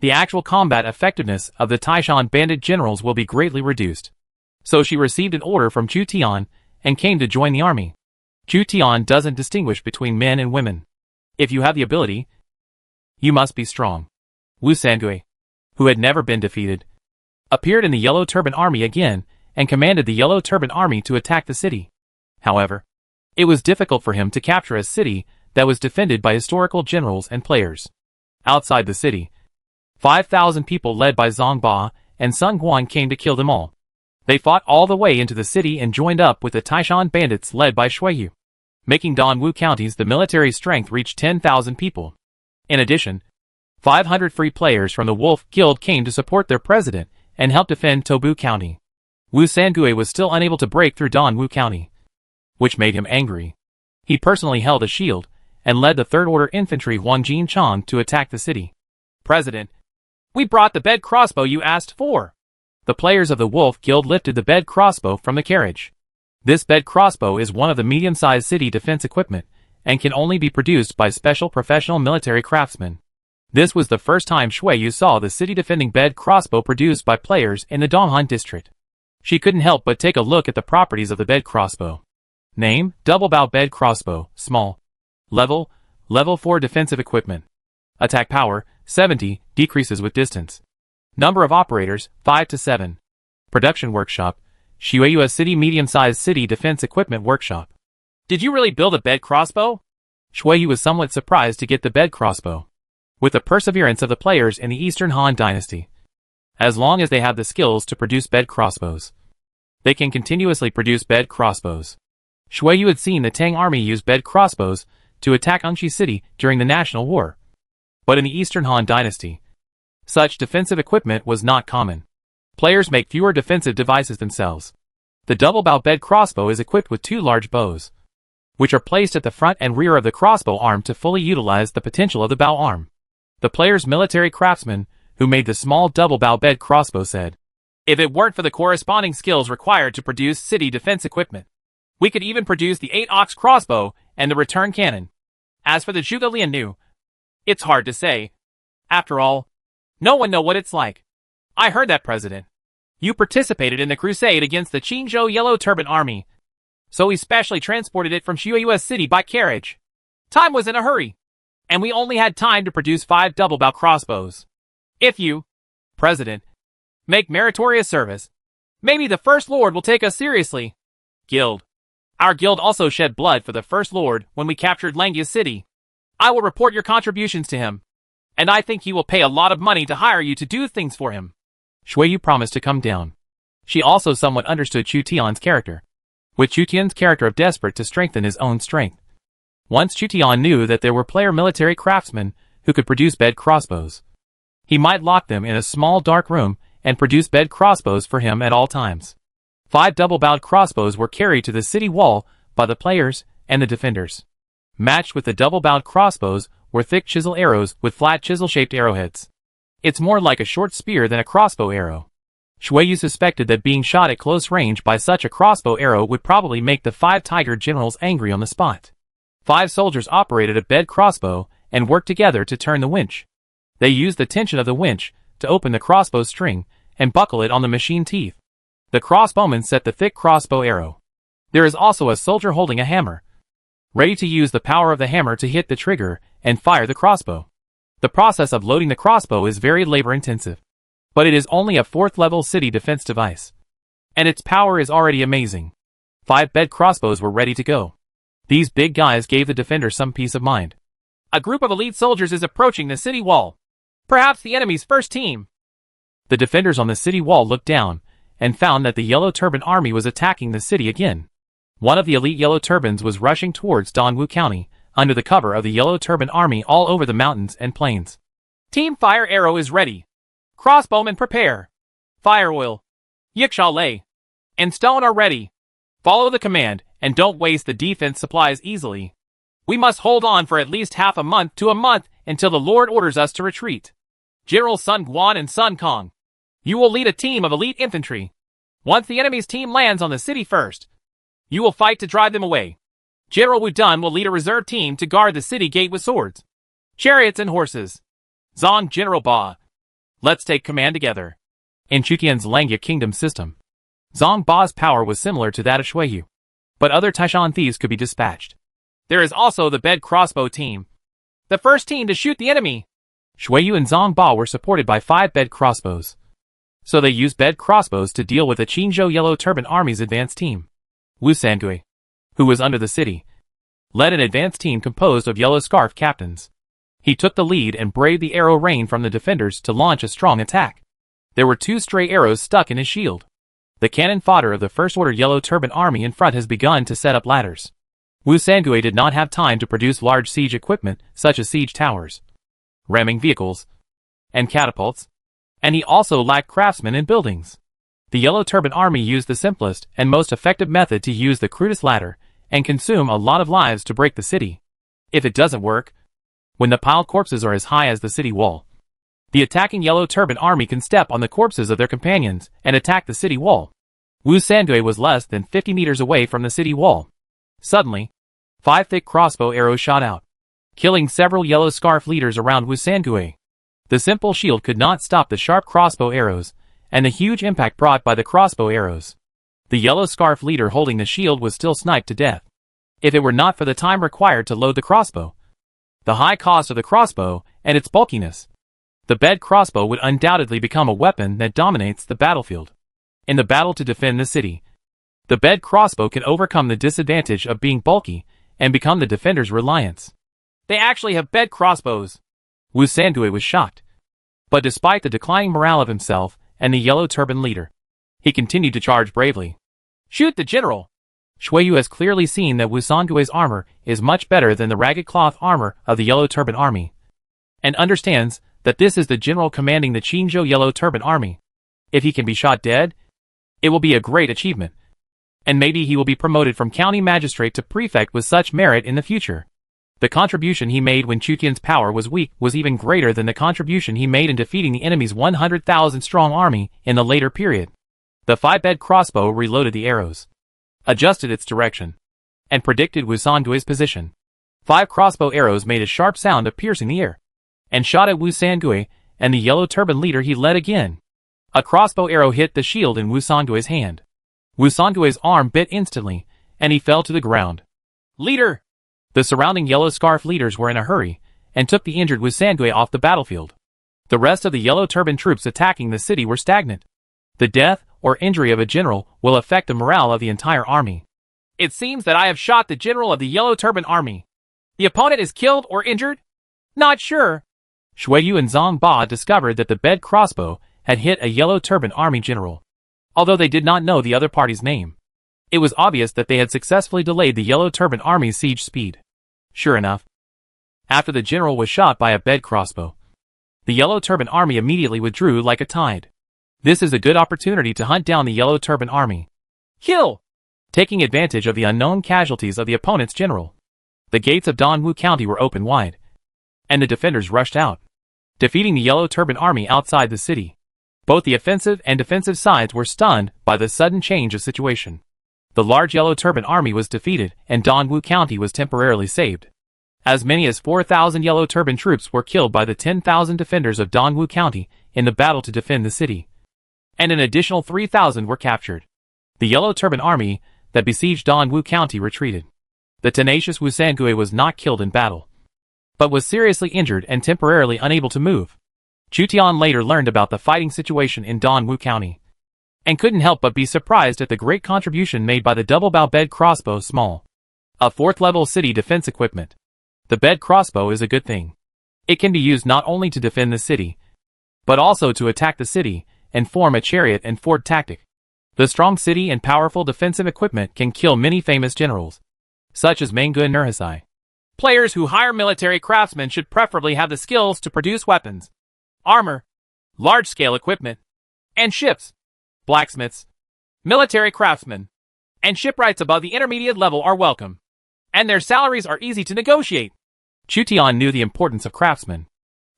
the actual combat effectiveness of the Taishan bandit generals will be greatly reduced. So she received an order from Chu Tian and came to join the army. Chu Tian doesn't distinguish between men and women. If you have the ability, you must be strong. Wu Sangui, who had never been defeated, appeared in the Yellow Turban army again and commanded the Yellow Turban army to attack the city. However, it was difficult for him to capture a city that was defended by historical generals and players. Outside the city, 5,000 people led by Zhang Ba and Sun Guan came to kill them all. They fought all the way into the city and joined up with the Taishan bandits led by Shueyu, making Dongwu counties the military strength reached 10,000 people. In addition, 500 free players from the Wolf Guild came to support their president and help defend Tobu County. Wu Sangui was still unable to break through Dongwu County, which made him angry. He personally held a shield and led the 3rd Order Infantry Huang Jin Chang to attack the city. President, we brought the bed crossbow you asked for. The players of the Wolf Guild lifted the bed crossbow from the carriage. This bed crossbow is one of the medium-sized city defense equipment and can only be produced by special professional military craftsmen. This was the first time Shueyu saw the city-defending bed crossbow produced by players in the Donghan district. She couldn't help but take a look at the properties of the bed crossbow. Name, double-bow bed crossbow, small. Level 4 defensive equipment. Attack power, 70, decreases with distance. Number of operators, 5 to 7. Production workshop, Shueyu City Medium-Sized City Defense Equipment Workshop. Did you really build a bed crossbow? Shueyu was somewhat surprised to get the bed crossbow. With the perseverance of the players in the Eastern Han Dynasty, as long as they have the skills to produce bed crossbows, they can continuously produce bed crossbows. Shueyu had seen the Tang army use bed crossbows to attack Anxi City during the National War. But in the Eastern Han Dynasty, such defensive equipment was not common. Players make fewer defensive devices themselves. The double-bow bed crossbow is equipped with two large bows, which are placed at the front and rear of the crossbow arm to fully utilize the potential of the bow arm. The player's military craftsman, who made the small double-bow bed crossbow, said, "If it weren't for the corresponding skills required to produce city defense equipment, we could even produce the 8-ox crossbow and the return cannon. As for the Zhuge Liannu, it's hard to say. After all, no one know what it's like. I heard that, President. You participated in the crusade against the Qingzhou Yellow Turban Army, so we specially transported it from Shueyu City by carriage. Time was in a hurry, and we only had time to produce 5 double-bow crossbows. If you, President, make meritorious service, maybe the First Lord will take us seriously. Guild. Our guild also shed blood for the First Lord when we captured Langya City. I will report your contributions to him, and I think he will pay a lot of money to hire you to do things for him." Shueyu promised to come down. She also somewhat understood Chu Tian's character, with Chu Tian's character of desperate to strengthen his own strength. Once Chu Tian knew that there were player military craftsmen who could produce bed crossbows, he might lock them in a small dark room and produce bed crossbows for him at all times. 5 double-bowed crossbows were carried to the city wall by the players and the defenders. Matched with the double-bowed crossbows were thick chisel arrows with flat chisel-shaped arrowheads. It's more like a short spear than a crossbow arrow. Shueyu suspected that being shot at close range by such a crossbow arrow would probably make the 5 tiger generals angry on the spot. 5 soldiers operated a bed crossbow and worked together to turn the winch. They used the tension of the winch to open the crossbow string and buckle it on the machine teeth. The crossbowman set the thick crossbow arrow. There is also a soldier holding a hammer, ready to use the power of the hammer to hit the trigger and fire the crossbow. The process of loading the crossbow is very labor-intensive, but it is only a 4th-level city defense device, and its power is already amazing. 5 bed crossbows were ready to go. These big guys gave the defenders some peace of mind. A group of elite soldiers is approaching the city wall. Perhaps the enemy's first team. The defenders on the city wall looked down and found that the Yellow Turban Army was attacking the city again. One of the elite Yellow Turbans was rushing towards Dongwu County, under the cover of the Yellow Turban Army all over the mountains and plains. Team Fire Arrow is ready. Crossbowmen prepare. Fire Oil, Yiksha Lei, and Stone are ready. Follow the command, and don't waste the defense supplies easily. We must hold on for at least half a month to a month until the Lord orders us to retreat. General Sun Guan and Sun Kong, you will lead a team of elite infantry. Once the enemy's team lands on the city first, you will fight to drive them away. General Wu Dun will lead a reserve team to guard the city gate with swords, chariots, and horses. Zong General Ba, let's take command together. In Chutian's Langya kingdom system, Zong Ba's power was similar to that of Shueyu, but other Taishan thieves could be dispatched. There is also the bed crossbow team, the first team to shoot the enemy. Shueyu and Zong Ba were supported by 5 bed crossbows, so they used bed crossbows to deal with the Qingzhou Yellow Turban Army's advance team. Wu Sangui, who was under the city, led an advance team composed of Yellow Scarf captains. He took the lead and braved the arrow rain from the defenders to launch a strong attack. There were 2 stray arrows stuck in his shield. The cannon fodder of the First Order Yellow Turban Army in front has begun to set up ladders. Wu Sangui did not have time to produce large siege equipment such as siege towers, ramming vehicles, and catapults, and he also lacked craftsmen in buildings. The Yellow Turban Army used the simplest and most effective method to use the crudest ladder and consume a lot of lives to break the city. If it doesn't work, when the piled corpses are as high as the city wall, the attacking Yellow Turban Army can step on the corpses of their companions and attack the city wall. Wu Sangui was less than 50 meters away from the city wall. Suddenly, 5 thick crossbow arrows shot out, killing several Yellow Scarf leaders around Wu Sangui. The simple shield could not stop the sharp crossbow arrows and the huge impact brought by the crossbow arrows. The Yellow Scarf leader holding the shield was still sniped to death. If it were not for the time required to load the crossbow, the high cost of the crossbow, and its bulkiness, the bed crossbow would undoubtedly become a weapon that dominates the battlefield. In the battle to defend the city, The bed crossbow can overcome the disadvantage of being bulky and become the defender's reliance. They actually have bed crossbows. Wu Sangui was shocked. But despite the declining morale of himself and the yellow turban leader, he continued to charge bravely. Shoot the general! Shui Yu has clearly seen that Wu Sangui's armor is much better than the ragged cloth armor of the Yellow Turban Army, and understands that this is the general commanding the Qingzhou Yellow Turban Army. If he can be shot dead, it will be a great achievement, and maybe he will be promoted from county magistrate to prefect with such merit in the future. The contribution he made when Chu Tian's power was weak was even greater than the contribution he made in defeating the enemy's 100,000-strong army in the later period. The 5-bed crossbow reloaded the arrows, adjusted its direction, and predicted Wu Sangui's position. 5 crossbow arrows made a sharp sound of piercing the air, and shot at Wu Sangui and the yellow turban leader. He led again. A crossbow arrow hit the shield in Wu Sangui's hand. Wu Sangui's arm bit instantly, and he fell to the ground. Leader! The surrounding yellow scarf leaders were in a hurry, and took the injured Wu Sangui off the battlefield. The rest of the yellow turban troops attacking the city were stagnant. The death or injury of a general will affect the morale of the entire army. It seems that I have shot the general of the Yellow Turban Army. The opponent is killed or injured? Not sure. Shui Yu and Zhang Ba discovered that the bed crossbow had hit a Yellow Turban Army general. Although they did not know the other party's name, it was obvious that they had successfully delayed the Yellow Turban Army's siege speed. Sure enough, after the general was shot by a bed crossbow, the Yellow Turban Army immediately withdrew like a tide. This is a good opportunity to hunt down the Yellow Turban Army. Kill! Taking advantage of the unknown casualties of the opponent's general, the gates of Dongwu County were open wide, and the defenders rushed out, defeating the Yellow Turban Army outside the city. Both the offensive and defensive sides were stunned by the sudden change of situation. The large Yellow Turban Army was defeated and Dongwu County was temporarily saved. As many as 4,000 Yellow Turban troops were killed by the 10,000 defenders of Dongwu County in the battle to defend the city, and an additional 3,000 were captured. The Yellow Turban Army that besieged Dongwu County retreated. The tenacious Wu Sangui was not killed in battle, but was seriously injured and temporarily unable to move. Chu Tian later learned about the fighting situation in Dongwu County, and couldn't help but be surprised at the great contribution made by the double-bow bed crossbow small, a 4th-level city defense equipment. The bed crossbow is a good thing. It can be used not only to defend the city, but also to attack the city and form a chariot and fort tactic. The strong city and powerful defensive equipment can kill many famous generals, such as Mengge and Nurhasai. Players who hire military craftsmen should preferably have the skills to produce weapons, armor, large-scale equipment, and ships. Blacksmiths, military craftsmen, and shipwrights above the intermediate level are welcome, and their salaries are easy to negotiate. Chu Tian knew the importance of craftsmen.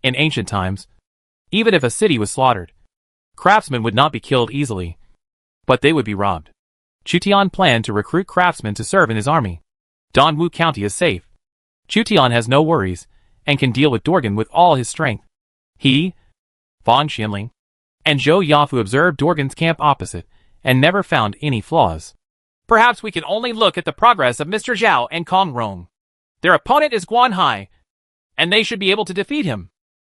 In ancient times, even if a city was slaughtered, craftsmen would not be killed easily, but they would be robbed. Chu Tian planned to recruit craftsmen to serve in his army. Dongwu County is safe. Chu Tian has no worries, and can deal with Dorgan with all his strength. He, Fang Xianling, and Zhou Yafu observed Dorgan's camp opposite, and never found any flaws. Perhaps we can only look at the progress of Mr. Zhao and Kong Rong. Their opponent is Guan Hai, and they should be able to defeat him.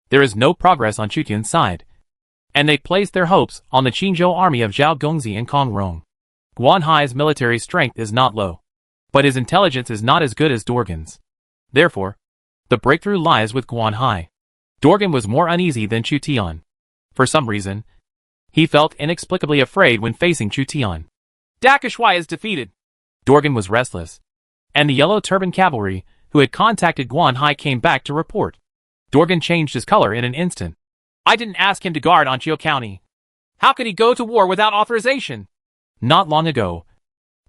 There is no progress on Chu Tian's side, and they placed their hopes on the Qingzhou army of Zhao Gongzi and Kong Rong. Guan Hai's military strength is not low, but his intelligence is not as good as Dorgan's. Therefore, the breakthrough lies with Guan Hai. Dorgan was more uneasy than Chu Tian. For some reason, he felt inexplicably afraid when facing Chu Tian. Dakashui is defeated. Dorgan was restless, and the Yellow Turban Cavalry, who had contacted Guan Hai, came back to report. Dorgan changed his color in an instant. I didn't ask him to guard Anqiu County. How could he go to war without authorization? Not long ago,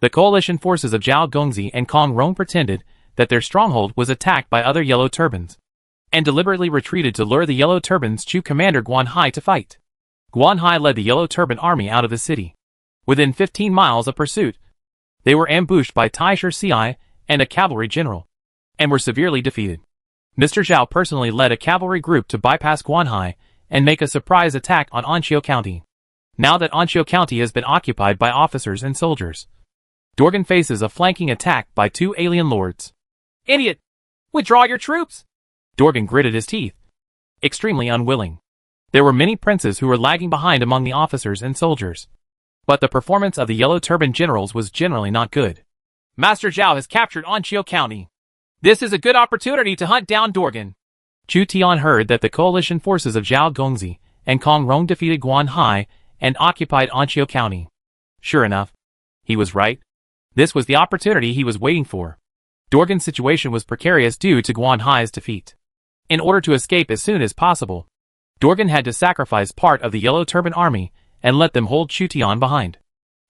the coalition forces of Zhao Gongzi and Kong Rong pretended that their stronghold was attacked by other Yellow Turbans, and deliberately retreated to lure the Yellow Turban's chief commander Guan Hai to fight. Guan Hai led the Yellow Turban army out of the city. Within 15 miles of pursuit, they were ambushed by Taisher Ci and a cavalry general, and were severely defeated. Mr. Zhao personally led a cavalry group to bypass Guan Hai and make a surprise attack on Anqiu County. Now that Anqiu County has been occupied by officers and soldiers, Dorgan faces a flanking attack by 2 alien lords. Idiot! Withdraw your troops! Dorgan gritted his teeth, extremely unwilling. There were many princes who were lagging behind among the officers and soldiers. But the performance of the Yellow Turban generals was generally not good. Master Zhao has captured Anqiu County. This is a good opportunity to hunt down Dorgan. Chu Tian heard that the coalition forces of Zhao Gongzi and Kong Rong defeated Guan Hai and occupied Anqiu County. Sure enough, he was right. This was the opportunity he was waiting for. Dorgan's situation was precarious due to Guan Hai's defeat. In order to escape as soon as possible, Dorgan had to sacrifice part of the Yellow Turban army and let them hold Chu Tian behind.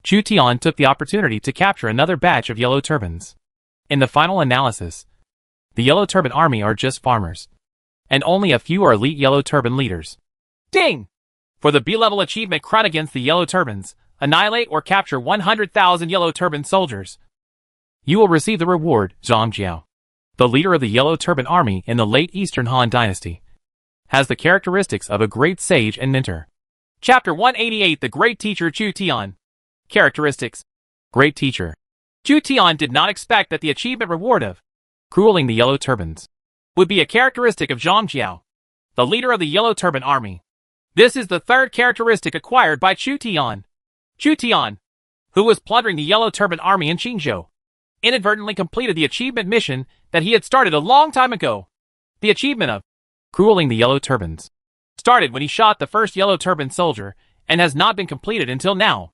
Chu Tian took the opportunity to capture another batch of Yellow Turbans. In the final analysis, the Yellow Turban army are just farmers, and only a few are elite Yellow Turban leaders. Ding! For the B-level achievement Crud against the Yellow Turbans, annihilate or capture 100,000 Yellow Turban soldiers. You will receive the reward, Zhang Jiao. The leader of the Yellow Turban army in the late Eastern Han Dynasty has the characteristics of a great sage and mentor. Chapter 188 The Great Teacher Chu Tian. Characteristics. Great Teacher. Chu Tian did not expect that the achievement reward of crueling the Yellow Turbans would be a characteristic of Zhang Jiao, the leader of the Yellow Turban army. This is the third characteristic acquired by Chu Tian. Chu Tian, who was plundering the Yellow Turban army in Qingzhou, inadvertently completed the achievement mission that he had started a long time ago. The achievement of crueling the Yellow Turbans started when he shot the first Yellow Turban soldier and has not been completed until now.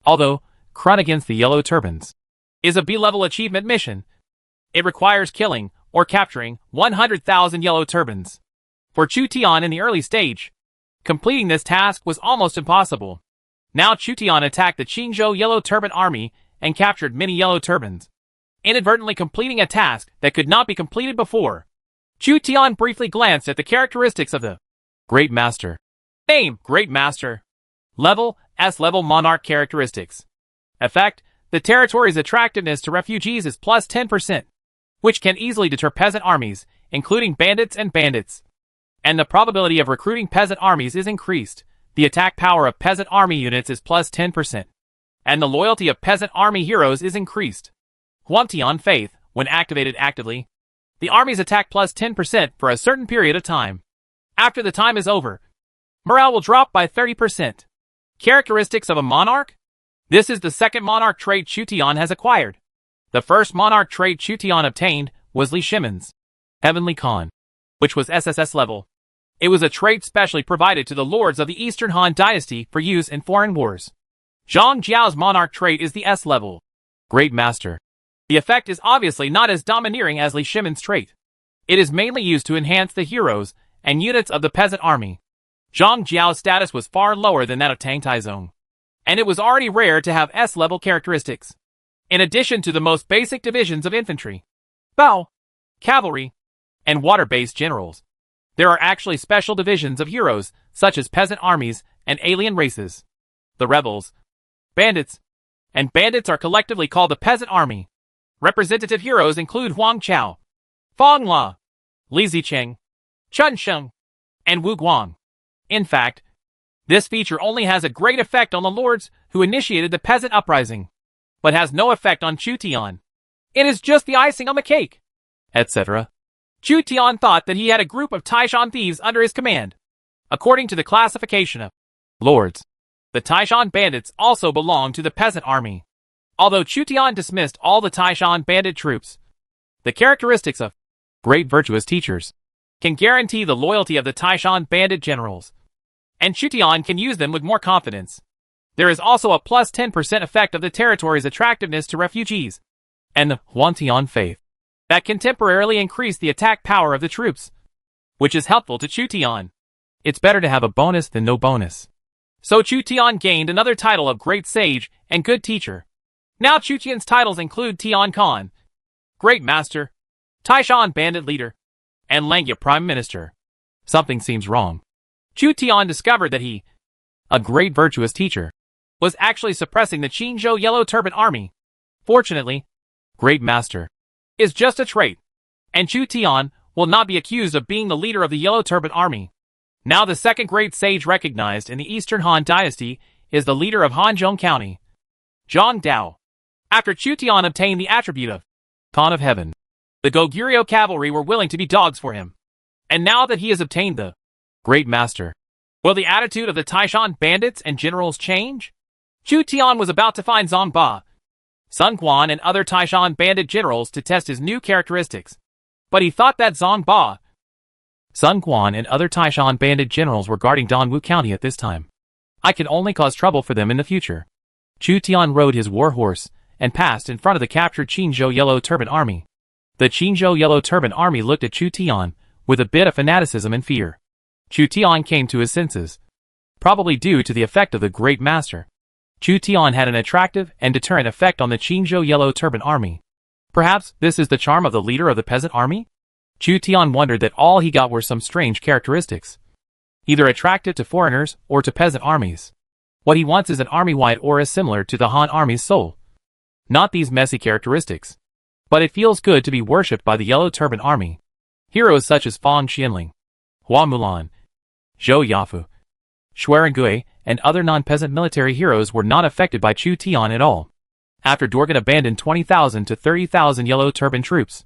Although Crud against the Yellow Turbans is a B-level achievement mission, it requires killing or capturing 100,000 Yellow Turbans. For Chu Tian in the early stage, completing this task was almost impossible. Now Chu Tian attacked the Qingzhou Yellow Turban army and captured many Yellow Turbans, inadvertently completing a task that could not be completed before. Chu Tian briefly glanced at the characteristics of the Great Master. Name, Great Master. Level, S-level Monarch characteristics. Effect, the territory's attractiveness to refugees is plus 10%, which can easily deter peasant armies, including bandits and bandits. And the probability of recruiting peasant armies is increased. The attack power of peasant army units is plus 10%. And the loyalty of peasant army heroes is increased. Huangtian Faith, when activated actively, the armies attack plus 10% for a certain period of time. After the time is over, morale will drop by 30%. Characteristics of a monarch? This is the second monarch trait Chu Tian has acquired. The first monarch trait Chu Tian obtained was Li Shimon's Heavenly Khan, which was SSS level. It was a trait specially provided to the lords of the Eastern Han Dynasty for use in foreign wars. Zhang Jiao's monarch trait is the S level, Great Master. The effect is obviously not as domineering as Li Shimon's trait. It is mainly used to enhance the heroes and units of the peasant army. Zhang Jiao's status was far lower than that of Tang Taizong, and it was already rare to have S-level characteristics. In addition to the most basic divisions of infantry, Bao, cavalry, and water-based generals, there are actually special divisions of heroes such as peasant armies and alien races. The rebels, bandits, and bandits are collectively called the peasant army. Representative heroes include Huang Chao, Fong La, Li Zicheng, Chun Sheng, and Wu Guang. In fact, this feature only has a great effect on the lords who initiated the peasant uprising, but has no effect on Chu Tian. It is just the icing on the cake, etc. Chu Tian thought that he had a group of Taishan thieves under his command. According to the classification of lords, the Taishan bandits also belong to the peasant army. Although Chu Tian dismissed all the Taishan bandit troops, the characteristics of great virtuous teachers can guarantee the loyalty of the Taishan bandit generals, and Chu Tian can use them with more confidence. There is also a plus 10% effect of the territory's attractiveness to refugees, and the Huangtian Faith that can temporarily increase the attack power of the troops, which is helpful to Chu Tian. It's better to have a bonus than no bonus. So Chu Tian gained another title of Great Sage and Good Teacher. Now Chu Tian's titles include Tian Khan, Great Master, Taishan Bandit Leader, and Langya Prime Minister. Something seems wrong. Chu Tian discovered that he, a great virtuous teacher, was actually suppressing the Qingzhou Yellow Turban army. Fortunately, Great Master is just a trait, and Chu Tian will not be accused of being the leader of the Yellow Turban army. Now the second great sage recognized in the Eastern Han Dynasty is the leader of Hanzhong County, Zhang Dao. After Chu Tian obtained the attribute of Khan of Heaven, the Goguryeo cavalry were willing to be dogs for him. And now that he has obtained the Great Master, will the attitude of the Taishan bandits and generals change? Chu Tian was about to find Zhang Ba, Sun Quan and other Taishan bandit generals to test his new characteristics. But he thought that Zhang Ba, Sun Quan and other Taishan bandit generals were guarding Dongwu County at this time. I could only cause trouble for them in the future. Chu Tian rode his war horse and passed in front of the captured Qingzhou Yellow Turban Army. The Qingzhou Yellow Turban Army looked at Chu Tian with a bit of fanaticism and fear. Chu Tian came to his senses, probably due to the effect of the Great Master. Chu Tian had an attractive and deterrent effect on the Qingzhou Yellow Turban Army. Perhaps this is the charm of the leader of the peasant army? Chu Tian wondered that all he got were some strange characteristics, either attractive to foreigners or to peasant armies. What he wants is an army-wide aura similar to the Han Army's soul. Not these messy characteristics. But it feels good to be worshipped by the Yellow Turban Army. Heroes such as Fang Xianling, Hua Mulan, Zhou Yafu, Xuerengui, and other non-peasant military heroes were not affected by Chu Tian at all. After Dorgan abandoned 20,000 to 30,000 Yellow Turban troops,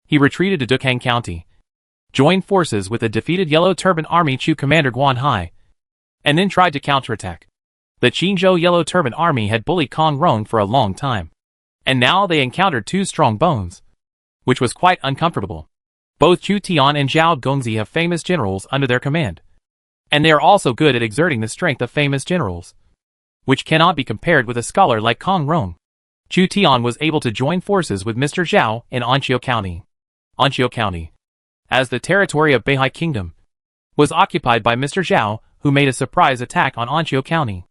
he retreated to Dukang County, joined forces with the defeated Yellow Turban Army Chu commander Guan Hai, and then tried to counterattack. The Qingzhou Yellow Turban Army had bullied Kong Rong for a long time, and now they encountered two strong bones, which was quite uncomfortable. Both Chu Tian and Zhao Gongzi have famous generals under their command, and they are also good at exerting the strength of famous generals, which cannot be compared with a scholar like Kong Rong. Chu Tian was able to join forces with Mr. Zhao in Anqiu County. Anqiu County, as the territory of Beihai Kingdom, was occupied by Mr. Zhao, who made a surprise attack on Anqiu County.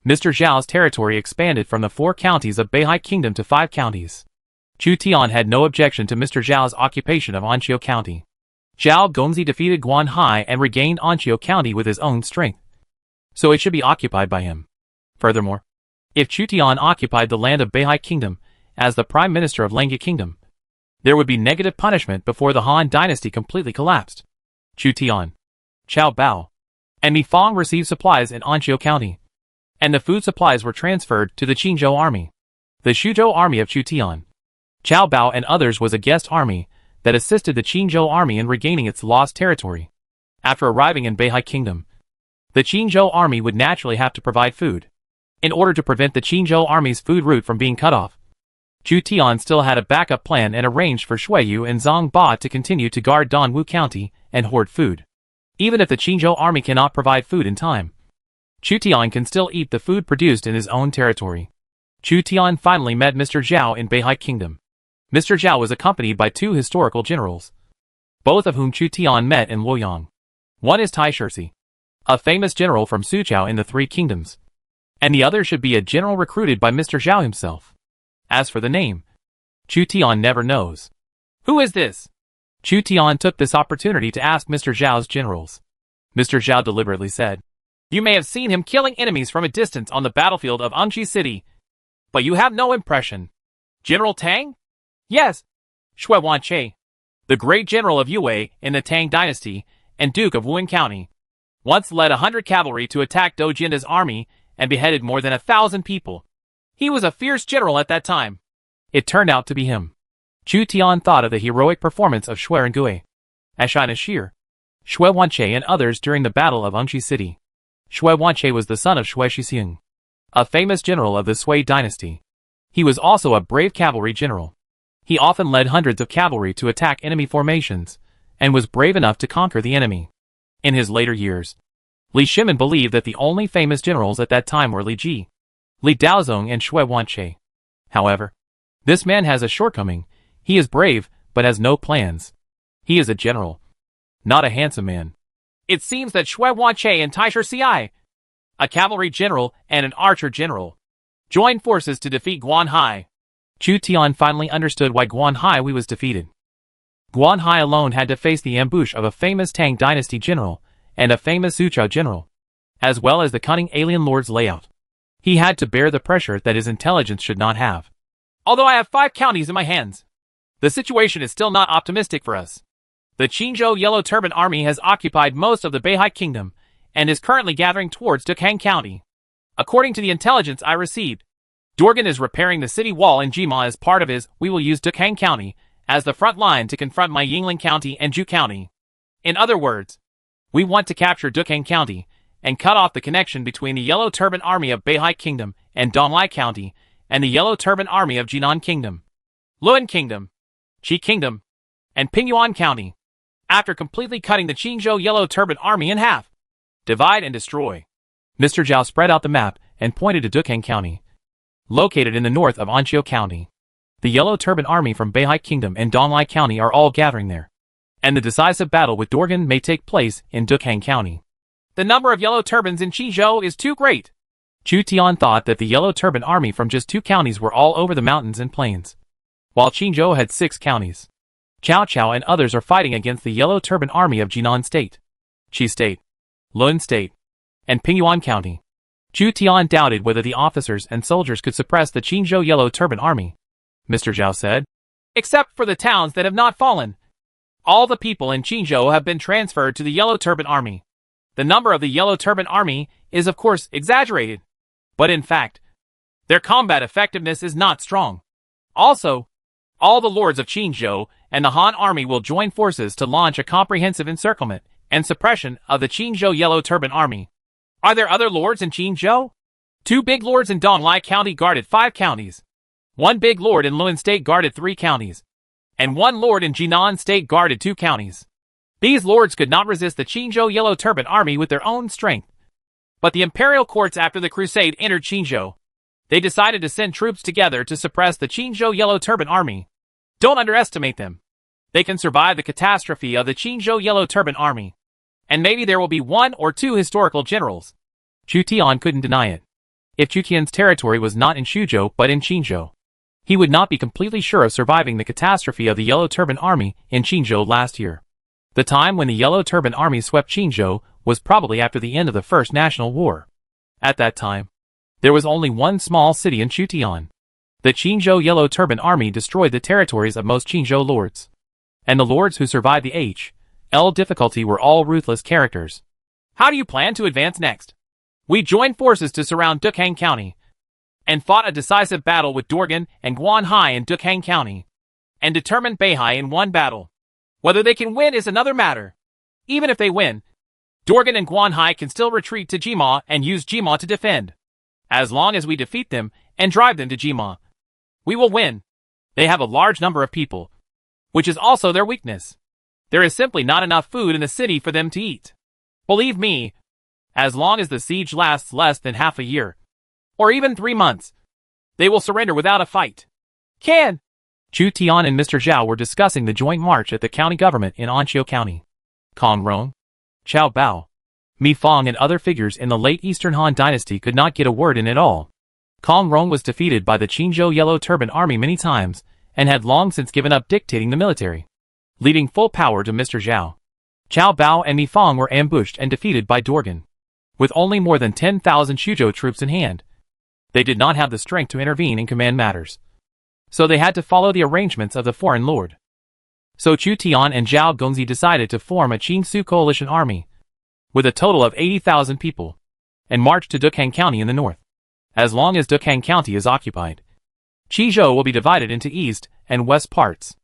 Mr. Zhao's territory expanded from the 4 counties of Beihai Kingdom to 5 counties. Chu Tian had no objection to Mr. Zhao's occupation of Anqiu County. Zhao Gongzi defeated Guan Hai and regained Anqiu County with his own strength, so it should be occupied by him. Furthermore, if Chu Tian occupied the land of Beihai Kingdom as the Prime Minister of Langya Kingdom, there would be negative punishment before the Han dynasty completely collapsed. Chu Tian, Chao Bao, and Mi Fang received supplies in Anqiu County, and the food supplies were transferred to the Qingzhou army. The Xuzhou army of Chu Tian, Chao Bao and others was a guest army that assisted the Qingzhou army in regaining its lost territory. After arriving in Beihai Kingdom, the Qingzhou army would naturally have to provide food. In order to prevent the Qingzhou army's food route from being cut off, Chu Tian still had a backup plan and arranged for Xueyu and Zhang Ba to continue to guard Dongwu County and hoard food. Even if the Qingzhou army cannot provide food in time, Chu Tian can still eat the food produced in his own territory. Chu Tian finally met Mr. Zhao in Beihai Kingdom. Mr. Zhao was accompanied by 2 historical generals, both of whom Chu Tian met in Luoyang. One is Tai Shirsi, a famous general from Suqiao in the 3 kingdoms, and the other should be a general recruited by Mr. Zhao himself. As for the name, Chu Tian never knows. Who is this? Chu Tian took this opportunity to ask Mr. Zhao's generals. Mr. Zhao deliberately said, "You may have seen him killing enemies from a distance on the battlefield of Anqi City, but you have no impression. General Tang? Yes, Xue Wanqi, the great general of Yue in the Tang dynasty and Duke of Wuhan County, once led 100 cavalry to attack Dou Jinda's army and beheaded more than 1,000 people. He was a fierce general at that time." It turned out to be him. Chu Tian thought of the heroic performance of Xuerengui, Ashan Ashir, Xue Wanqi and others during the Battle of Anqi City. Xue Wanqi was the son of Xue Shixiang, a famous general of the Sui dynasty. He was also a brave cavalry general. He often led hundreds of cavalry to attack enemy formations, and was brave enough to conquer the enemy. In his later years, Li Shimin believed that the only famous generals at that time were Li Ji, Li Daozong and Xue Wanqi. However, this man has a shortcoming. He is brave, but has no plans. He is a general, not a handsome man. It seems that Xue Wanqi and Tai Shirsi, a cavalry general and an archer general, joined forces to defeat Guan Hai. Chu Tian finally understood why Guan Hai was defeated. Guan Hai alone had to face the ambush of a famous Tang dynasty general and a famous Suqiao general, as well as the cunning alien lord's layout. He had to bear the pressure that his intelligence should not have. Although I have 5 counties in my hands, the situation is still not optimistic for us. The Qingzhou Yellow Turban Army has occupied most of the Beihai Kingdom and is currently gathering towards Dukang County. According to the intelligence I received, Dorgan is repairing the city wall in Jima as part of his "We will use Dukang County as the front line to confront my Yingling County and Zhu County." In other words, we want to capture Dukang County and cut off the connection between the Yellow Turban Army of Beihai Kingdom and Donglai County and the Yellow Turban Army of Jinan Kingdom, Luan Kingdom, Qi Kingdom, and Pingyuan County. After completely cutting the Qingzhou Yellow Turban Army in half, divide and destroy. Mr. Zhao spread out the map and pointed to Dukhang County, located in the north of Anqiu County. The Yellow Turban Army from Beihai Kingdom and Donglai County are all gathering there, and the decisive battle with Dorgan may take place in Dukhang County. The number of Yellow Turbans in Qizhou is too great. Chu Tian thought that the Yellow Turban Army from just 2 counties were all over the mountains and plains, while Qingzhou had 6 counties. Cao Cao and others are fighting against the Yellow Turban Army of Jinan State, Qi State, Lun State, and Pingyuan County. Chu Tian doubted whether the officers and soldiers could suppress the Qingzhou Yellow Turban Army. Mr. Zhao said, "Except for the towns that have not fallen. All the people in Qingzhou have been transferred to the Yellow Turban Army. The number of the Yellow Turban Army is of course exaggerated, but in fact, their combat effectiveness is not strong. Also, all the lords of Qingzhou and the Han Army will join forces to launch a comprehensive encirclement and suppression of the Qingzhou Yellow Turban Army. Are there other lords in Qingzhou? 2 big lords in Donglai County guarded 5 counties. 1 big lord in Luan State guarded 3 counties. And 1 lord in Jinan State guarded 2 counties. These lords could not resist the Qingzhou Yellow Turban Army with their own strength. But the imperial courts after the crusade entered Qingzhou. They decided to send troops together to suppress the Qingzhou Yellow Turban Army. Don't underestimate them. They can survive the catastrophe of the Qingzhou Yellow Turban Army. And maybe there will be 1 or 2 historical generals." Chu Tian couldn't deny it. If Chu Tian's territory was not in Shuzhou but in Qingzhou, he would not be completely sure of surviving the catastrophe of the Yellow Turban Army in Qingzhou last year. The time when the Yellow Turban Army swept Qingzhou was probably after the end of the First National War. At that time, there was only 1 small city in Chutian. The Qingzhou Yellow Turban Army destroyed the territories of most Qingzhou lords. And the lords who survived the H.L. difficulty were all ruthless characters. "How do you plan to advance next?" "We joined forces to surround Dukhang County, and fought a decisive battle with Dorgan and Guanhai in Dukhang County, and determined Beihai in 1 battle. Whether they can win is another matter. Even if they win, Dorgan and Guanhai can still retreat to Jima and use Jima to defend. As long as we defeat them and drive them to Jima, we will win. They have a large number of people, which is also their weakness. There is simply not enough food in the city for them to eat. Believe me, as long as the siege lasts less than half a year, or even 3 months, they will surrender without a fight." "Can?" Chu Tian and Mr. Zhao were discussing the joint march at the county government in Anqiu County. Kong Rong, Qiao Bao, Mi Fong and other figures in the late Eastern Han dynasty could not get a word in at all. Kong Rong was defeated by the Qingzhou Yellow Turban Army many times, and had long since given up dictating the military, leaving full power to Mr. Zhao. Qiao Bao and Mi Fong were ambushed and defeated by Dorgan. With only more than 10,000 Shuzhou troops in hand, they did not have the strength to intervene in command matters. So they had to follow the arrangements of the foreign lord. So Chu Tian and Zhao Gongzi decided to form a Qingsu coalition army, with a total of 80,000 people, and march to Dukhang County in the north. As long as Dukhang County is occupied, Qizhou will be divided into east and west parts.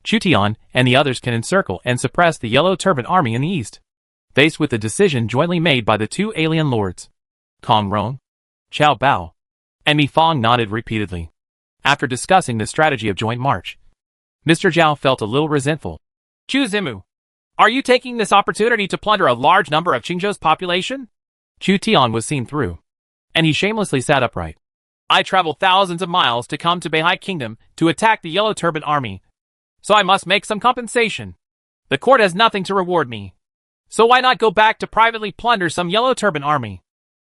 Chu Tian and the others can encircle and suppress the Yellow Turban Army in the east, faced with the decision jointly made by the 2 alien lords. Kong Rong, Qiao Bao, and Mi Fong nodded repeatedly. After discussing the strategy of joint march, Mr. Zhao felt a little resentful. "Chu Zimu, are you taking this opportunity to plunder a large number of Qingzhou's population?" Chu Tian was seen through, and he shamelessly sat upright. "I traveled thousands of miles to come to Beihai Kingdom to attack the Yellow Turban Army, so I must make some compensation. The court has nothing to reward me, so why not go back to privately plunder some Yellow Turban Army?"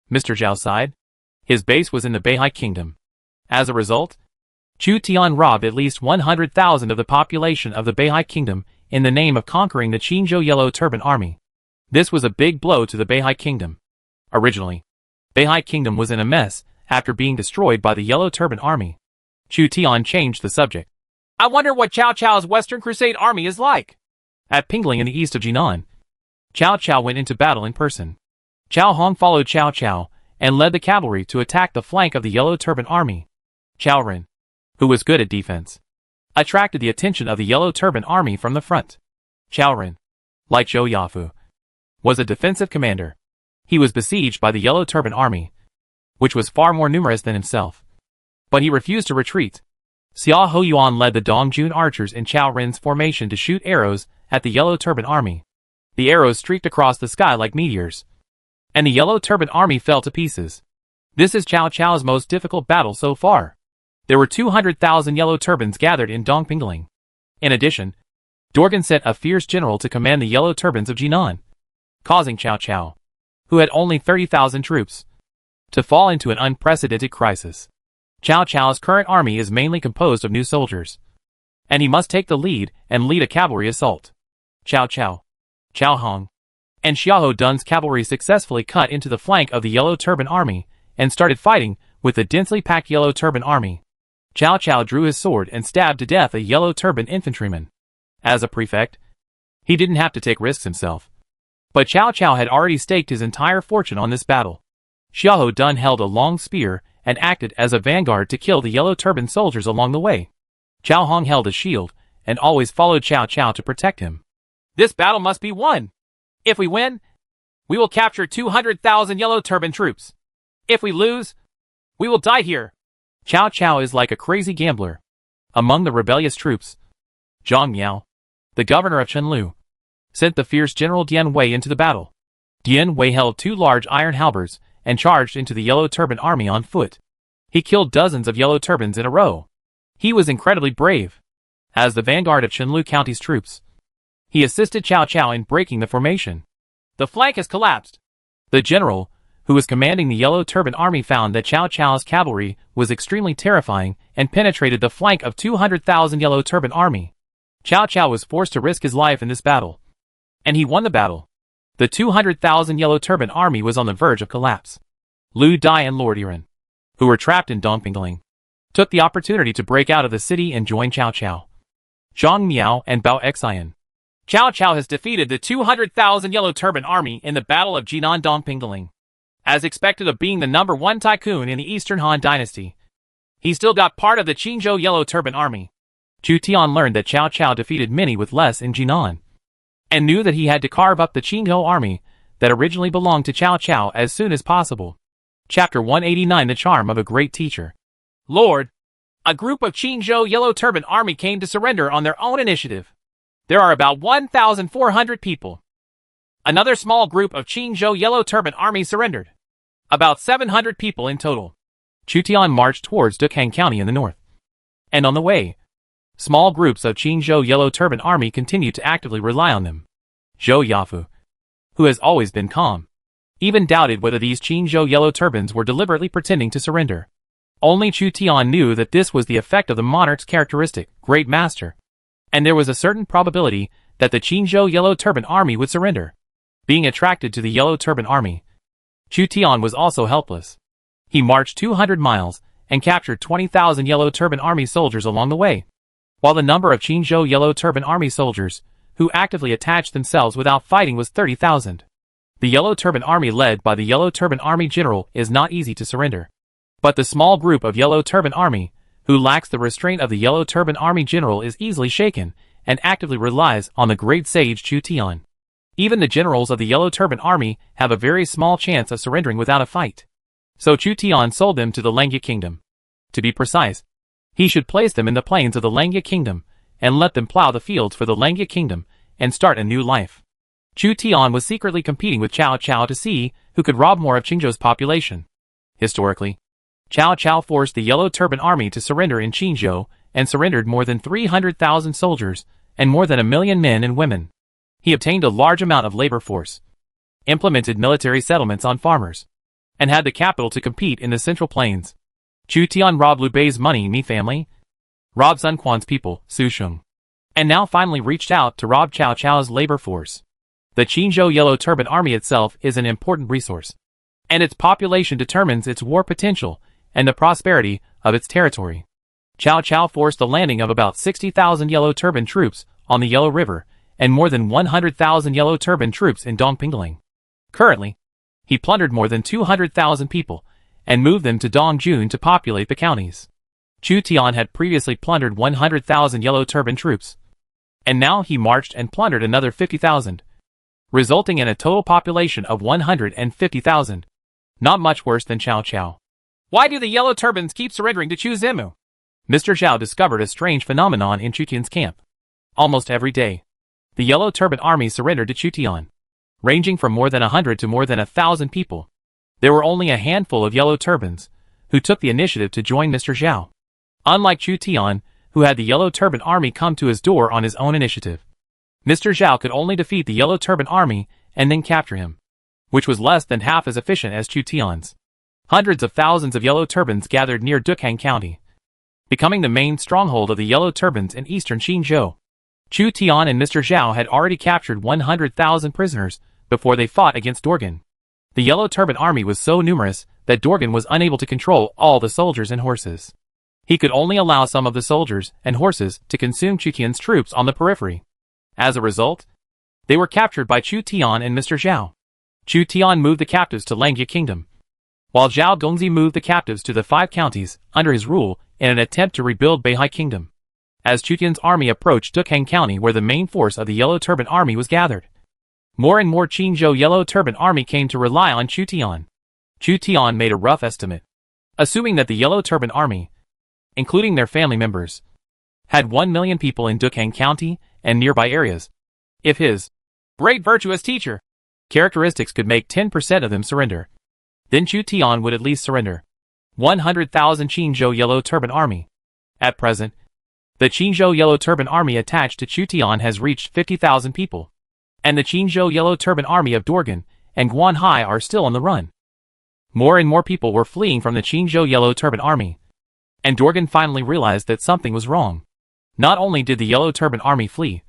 Mr. Zhao sighed. His base was in the Beihai Kingdom. As a result, Chu Tian robbed at least 100,000 of the population of the Beihai Kingdom in the name of conquering the Qingzhou Yellow Turban Army. This was a big blow to the Beihai Kingdom. Originally, Beihai Kingdom was in a mess after being destroyed by the Yellow Turban Army. Chu Tian changed the subject. "I wonder what Cao Cao's Western Crusade Army is like." At Pingling in the east of Jinan, Cao Cao went into battle in person. Cao Hong followed Cao Cao and led the cavalry to attack the flank of the Yellow Turban Army. Cao Ren, who was good at defense, attracted the attention of the Yellow Turban Army from the front. Cao Ren, like Zhou Yafu, was a defensive commander. He was besieged by the Yellow Turban Army, which was far more numerous than himself. But he refused to retreat. Xia Hoyuan led the Dongjun archers in Chao Ren's formation to shoot arrows at the Yellow Turban Army. The arrows streaked across the sky like meteors, and the Yellow Turban Army fell to pieces. This is Cao Cao's most difficult battle so far. There were 200,000 Yellow Turbans gathered in Dongpingling. In addition, Dorgan sent a fierce general to command the Yellow Turbans of Jinan, causing Cao Cao, who had only 30,000 troops, to fall into an unprecedented crisis. Cao Cao's current army is mainly composed of new soldiers, and he must take the lead and lead a cavalry assault. Cao Cao, Cao Hong, and Xiahou Dun's cavalry successfully cut into the flank of the Yellow Turban Army and started fighting with the densely packed Yellow Turban Army. Cao Cao drew his sword and stabbed to death a Yellow Turban infantryman. As a prefect, he didn't have to take risks himself. But Cao Cao had already staked his entire fortune on this battle. Xiahou Dun held a long spear and acted as a vanguard to kill the Yellow Turban soldiers along the way. Cao Hong held a shield and always followed Cao Cao to protect him. This battle must be won. If we win, we will capture 200,000 Yellow Turban troops. If we lose, we will die here. Cao Cao is like a crazy gambler. Among the rebellious troops, Zhang Miao, the governor of Chenlu, sent the fierce General Dian Wei into the battle. Dian Wei held 2 large iron halberds and charged into the Yellow Turban Army on foot. He killed dozens of Yellow Turbans in a row. He was incredibly brave. As the vanguard of Chenlu County's troops, he assisted Cao Cao in breaking the formation. The flank has collapsed. The general, who was commanding the Yellow Turban Army, found that Cao Cao's cavalry was extremely terrifying and penetrated the flank of 200,000 Yellow Turban Army. Cao Cao was forced to risk his life in this battle, and he won the battle. The 200,000 Yellow Turban Army was on the verge of collapse. Lu Dai and Lord Yiren, who were trapped in Dongpingling, took the opportunity to break out of the city and join Cao Cao, Zhang Miao, and Bao Xian. Cao Cao has defeated the 200,000 Yellow Turban Army in the Battle of Jinan Dongpingling. As expected of being the #1 tycoon in the Eastern Han Dynasty, he still got part of the Qingzhou Yellow Turban Army. Chu Tian learned that Cao Cao defeated many with less in Jinan, and knew that he had to carve up the Qingzhou army that originally belonged to Cao Cao as soon as possible. Chapter 189: The Charm of a Great Teacher. Lord, a group of Qingzhou Yellow Turban Army came to surrender on their own initiative. There are about 1,400 people. Another small group of Qingzhou Yellow Turban Army surrendered. About 700 people in total. Chu Tian marched towards Dukhang County in the north. And on the way, small groups of Qingzhou Yellow Turban Army continued to actively rely on them. Zhou Yafu, who has always been calm, even doubted whether these Qingzhou Yellow Turbans were deliberately pretending to surrender. Only Chu Tian knew that this was the effect of the monarch's characteristic, Great Master, and there was a certain probability that the Qingzhou Yellow Turban Army would surrender. Being attracted to the Yellow Turban Army, Chu Tian was also helpless. He marched 200 miles and captured 20,000 Yellow Turban Army soldiers along the way. While the number of Qingzhou Yellow Turban Army soldiers who actively attached themselves without fighting was 30,000. The Yellow Turban Army led by the Yellow Turban Army General is not easy to surrender. But the small group of Yellow Turban Army, who lacks the restraint of the Yellow Turban Army General, is easily shaken and actively relies on the great sage Chu Tian. Even the generals of the Yellow Turban Army have a very small chance of surrendering without a fight. So Chu Tian sold them to the Langya Kingdom. To be precise, he should place them in the plains of the Langya Kingdom and let them plow the fields for the Langya Kingdom and start a new life. Chu Tian was secretly competing with Cao Cao to see who could rob more of Qingzhou's population. Historically, Cao Cao forced the Yellow Turban Army to surrender in Qingzhou and surrendered more than 300,000 soldiers and more than 1 million men and women. He obtained a large amount of labor force, implemented military settlements on farmers, and had the capital to compete in the Central Plains. Chu Tian robbed Liu Bei's money Mi family, robbed Sun Quan's people, Su Sheng, and now finally reached out to rob Cao Cao's labor force. The Qingzhou Yellow Turban Army itself is an important resource, and its population determines its war potential and the prosperity of its territory. Cao Cao forced the landing of about 60,000 Yellow Turban troops on the Yellow River and more than 100,000 Yellow Turban troops in Dongpingling. Currently, he plundered more than 200,000 people and moved them to Dongjun to populate the counties. Chu Tian had previously plundered 100,000 Yellow Turban troops, and now he marched and plundered another 50,000. resulting in a total population of 150,000. Not much worse than Cao Cao. Why do the yellow turbans keep surrendering to Chu Zimu? Mr. Zhao discovered a strange phenomenon in Chu Tian's camp. Almost every day, the yellow turban army surrendered to Chu Tian, ranging from more than 100 to more than 1,000 people. There were only a handful of yellow turbans who took the initiative to join Mr. Zhao. Unlike Chu Tian, who had the yellow turban army come to his door on his own initiative, Mr. Zhao could only defeat the yellow turban army and then capture him, which was less than half as efficient as Chu Tian's. Hundreds of thousands of yellow turbans gathered near Dukhang County, becoming the main stronghold of the yellow turbans in eastern Xinzhou. Chu Tian and Mr. Zhao had already captured 100,000 prisoners before they fought against Dorgan. The yellow turban army was so numerous that Dorgan was unable to control all the soldiers and horses. He could only allow some of the soldiers and horses to consume Chu Tian's troops on the periphery. As a result, they were captured by Chu Tian and Mr. Zhao. Chu Tian moved the captives to Langya Kingdom, while Zhao Gongzi moved the captives to the 5 counties under his rule in an attempt to rebuild Beihai Kingdom. As Chu Tian's army approached Dukhang County where the main force of the Yellow Turban Army was gathered, more and more Qinzhou Yellow Turban Army came to rely on Chu Tian. Chu Tian made a rough estimate, assuming that the Yellow Turban Army, including their family members, had 1 million people in Dukhang County and nearby areas. If his great virtuous teacher characteristics could make 10% of them surrender, then Chu Tian would at least surrender 100,000 Qinzhou Yellow Turban Army. At present, the Qinzhou Yellow Turban Army attached to Chu Tian has reached 50,000 people, and the Qinzhou Yellow Turban Army of Dorgan and Guanhai are still on the run. More and more people were fleeing from the Qinzhou Yellow Turban Army, and Dorgan finally realized that something was wrong. Not only did the Yellow Turban Army flee,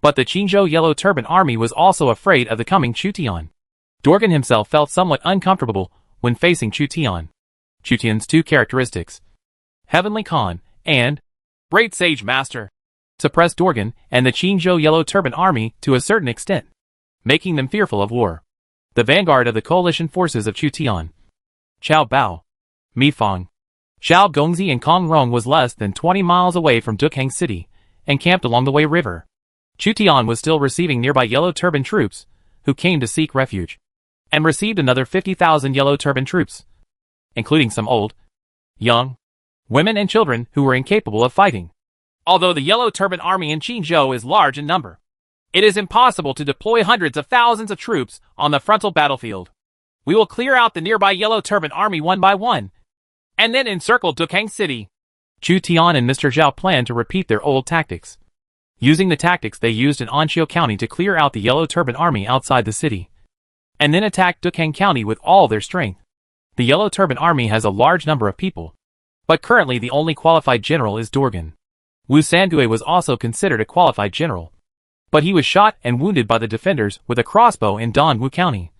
but the Qinzhou Yellow Turban Army was also afraid of the coming Chu Tian. Dorgan himself felt somewhat uncomfortable when facing Chu Tian. Chu Tian's 2 characteristics, Heavenly Khan and Great Sage Master, suppressed Dorgan and the Qinzhou Yellow Turban Army to a certain extent, making them fearful of war. The vanguard of the coalition forces of Chu Tian, Chao Bao, Mi Fang, Zhao Gongzi and Kong Rong was less than 20 miles away from Dukhang City and camped along the Wei River. Chu Tian was still receiving nearby Yellow Turban troops who came to seek refuge, and received another 50,000 Yellow Turban troops, including some old, young, women and children who were incapable of fighting. Although the Yellow Turban Army in Qinzhou is large in number, it is impossible to deploy hundreds of thousands of troops on the frontal battlefield. We will clear out the nearby Yellow Turban Army one by one, and then encircle Dukhang City. Chu Tian and Mr. Zhao planned to repeat their old tactics, using the tactics they used in Anqiu County to clear out the Yellow Turban Army outside the city, and then attack Dukhang County with all their strength. The Yellow Turban Army has a large number of people, but currently the only qualified general is Dorgan. Wu Sangui was also considered a qualified general, but he was shot and wounded by the defenders with a crossbow in Dongwu County,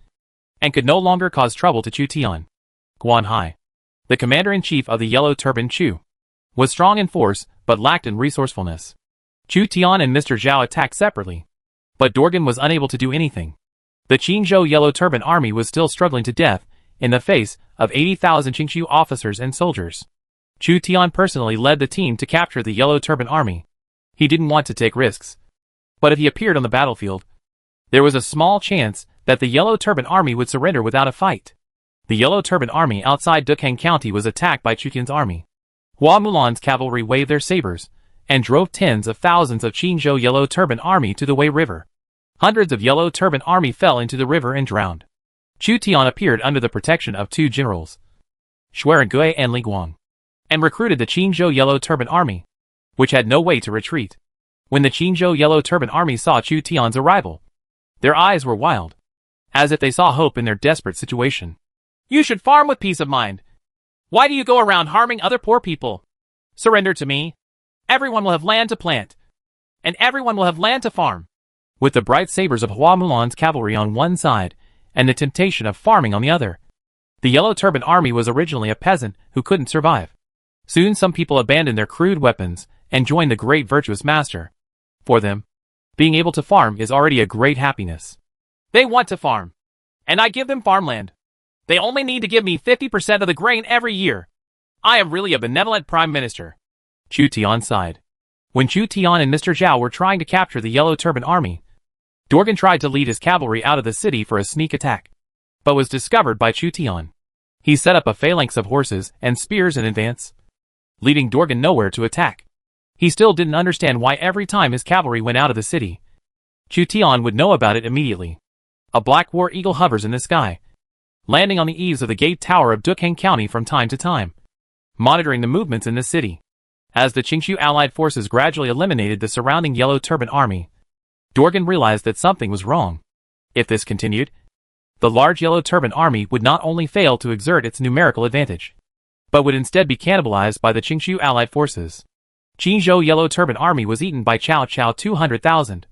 and could no longer cause trouble to Chu Tian. Guanhai, the commander-in-chief of the Yellow Turban Chu, was strong in force but lacked in resourcefulness. Chu Tian and Mr. Zhao attacked separately, but Dorgan was unable to do anything. The Qinzhou Yellow Turban Army was still struggling to death in the face of 80,000 Qingqiu officers and soldiers. Chu Tian personally led the team to capture the Yellow Turban Army. He didn't want to take risks, but if he appeared on the battlefield, there was a small chance that the Yellow Turban Army would surrender without a fight. The Yellow Turban Army outside Dukhang County was attacked by Chu Tian's army. Hua Mulan's cavalry waved their sabers and drove tens of thousands of Qinzhou Yellow Turban Army to the Wei River. Hundreds of Yellow Turban Army fell into the river and drowned. Chu Tian appeared under the protection of 2 generals, Xuerengui and Li Guang, and recruited the Qinzhou Yellow Turban Army, which had no way to retreat. When the Qinzhou Yellow Turban Army saw Chu Tian's arrival, their eyes were wild, as if they saw hope in their desperate situation. You should farm with peace of mind. Why do you go around harming other poor people? Surrender to me. Everyone will have land to plant, and everyone will have land to farm. With the bright sabers of Hua Mulan's cavalry on one side, and the temptation of farming on the other, the Yellow Turban Army was originally a peasant who couldn't survive. Soon some people abandoned their crude weapons and joined the great virtuous master. For them, being able to farm is already a great happiness. They want to farm, and I give them farmland. They only need to give me 50% of the grain every year. I am really a benevolent prime minister. Chu Tian sighed. When Chu Tian and Mr. Zhao were trying to capture the Yellow Turban Army, Dorgan tried to lead his cavalry out of the city for a sneak attack, but was discovered by Chu Tian. He set up a phalanx of horses and spears in advance, leading Dorgan nowhere to attack. He still didn't understand why every time his cavalry went out of the city, Chu Tian would know about it immediately. A black war eagle hovers in the sky, landing on the eaves of the gate tower of Dukhang County from time to time, monitoring the movements in the city. As the Qingshu allied forces gradually eliminated the surrounding Yellow Turban army, Dorgan realized that something was wrong. If this continued, the large Yellow Turban army would not only fail to exert its numerical advantage, but would instead be cannibalized by the Qingshu allied forces. Qingzhou Yellow Turban army was eaten by Cao Cao 200,000.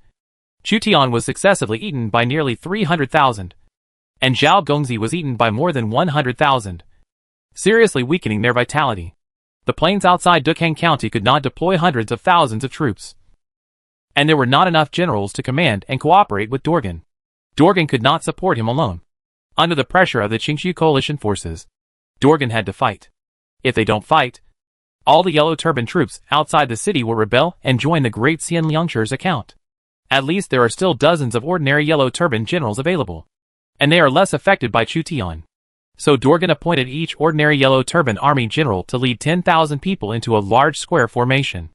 Chu Tian was successively eaten by nearly 300,000. And Zhao Gongzi was eaten by more than 100,000, seriously weakening their vitality. The plains outside Dukhang County could not deploy hundreds of thousands of troops, and there were not enough generals to command and cooperate with Dorgan. Dorgan could not support him alone. Under the pressure of the Qingshu coalition forces, Dorgan had to fight. If they don't fight, all the Yellow Turban troops outside the city will rebel and join the great Xian Liangshi's account. At least there are still dozens of ordinary Yellow Turban generals available, and they are less affected by Chu Tian. So Dorgan appointed each ordinary Yellow Turban army general to lead 10,000 people into a large square formation.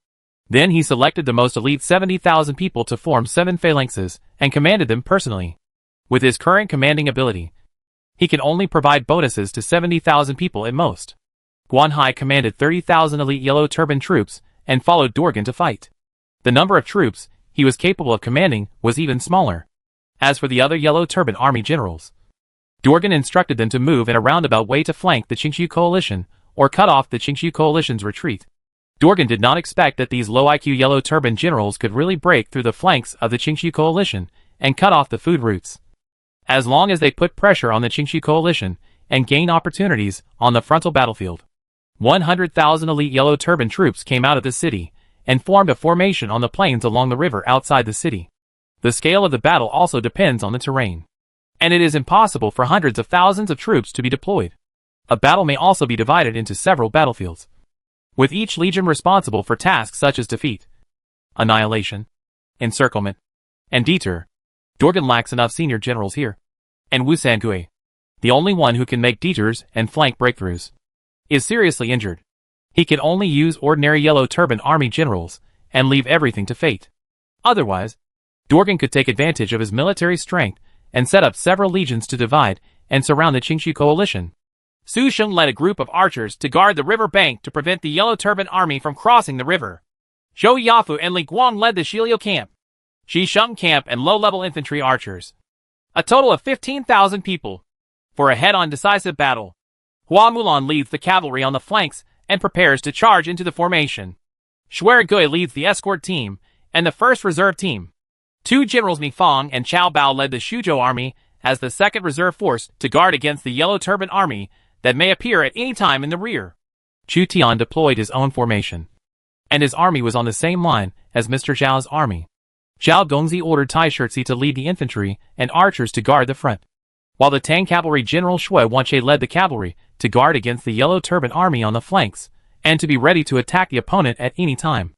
Then he selected the most elite 70,000 people to form 7 phalanxes and commanded them personally. With his current commanding ability, he can only provide bonuses to 70,000 people at most. Guan Hai commanded 30,000 elite Yellow Turban troops and followed Dorgan to fight. The number of troops he was capable of commanding was even smaller. As for the other Yellow Turban army generals, Dorgan instructed them to move in a roundabout way to flank the Qingshu coalition or cut off the Qingshu coalition's retreat. Dorgan did not expect that these low-IQ Yellow Turban generals could really break through the flanks of the Qingshu coalition and cut off the food routes. As long as they put pressure on the Qingshu coalition and gain opportunities on the frontal battlefield. 100,000 elite Yellow Turban troops came out of the city and formed a formation on the plains along the river outside the city. The scale of the battle also depends on the terrain, and it is impossible for hundreds of thousands of troops to be deployed. A battle may also be divided into several battlefields, with each legion responsible for tasks such as defeat, annihilation, encirclement, and deter. Dorgan lacks enough senior generals here, and Wu Sangui, the only one who can make detours and flank breakthroughs, is seriously injured. He can only use ordinary Yellow Turban army generals and leave everything to fate. Otherwise, Dorgan could take advantage of his military strength and set up several legions to divide and surround the Qingshu coalition. Su Sheng led a group of archers to guard the river bank to prevent the Yellow Turban army from crossing the river. Zhou Yafu and Li Guang led the Shiliu camp, Shi Sheng camp and low-level infantry archers. A total of 15,000 people. For a head-on decisive battle, Hua Mulan leads the cavalry on the flanks and prepares to charge into the formation. Shuai Gui leads the escort team and the first reserve team. 2 generals Mi Fang and Chao Bao led the Shuzhou army as the second reserve force to guard against the Yellow Turban army that may appear at any time in the rear. Chu Tian deployed his own formation, and his army was on the same line as Mr. Zhao's army. Zhao Gongzi ordered Tai Shirzi to lead the infantry and archers to guard the front, while the Tang cavalry general Shui Wanche led the cavalry to guard against the Yellow Turban army on the flanks and to be ready to attack the opponent at any time.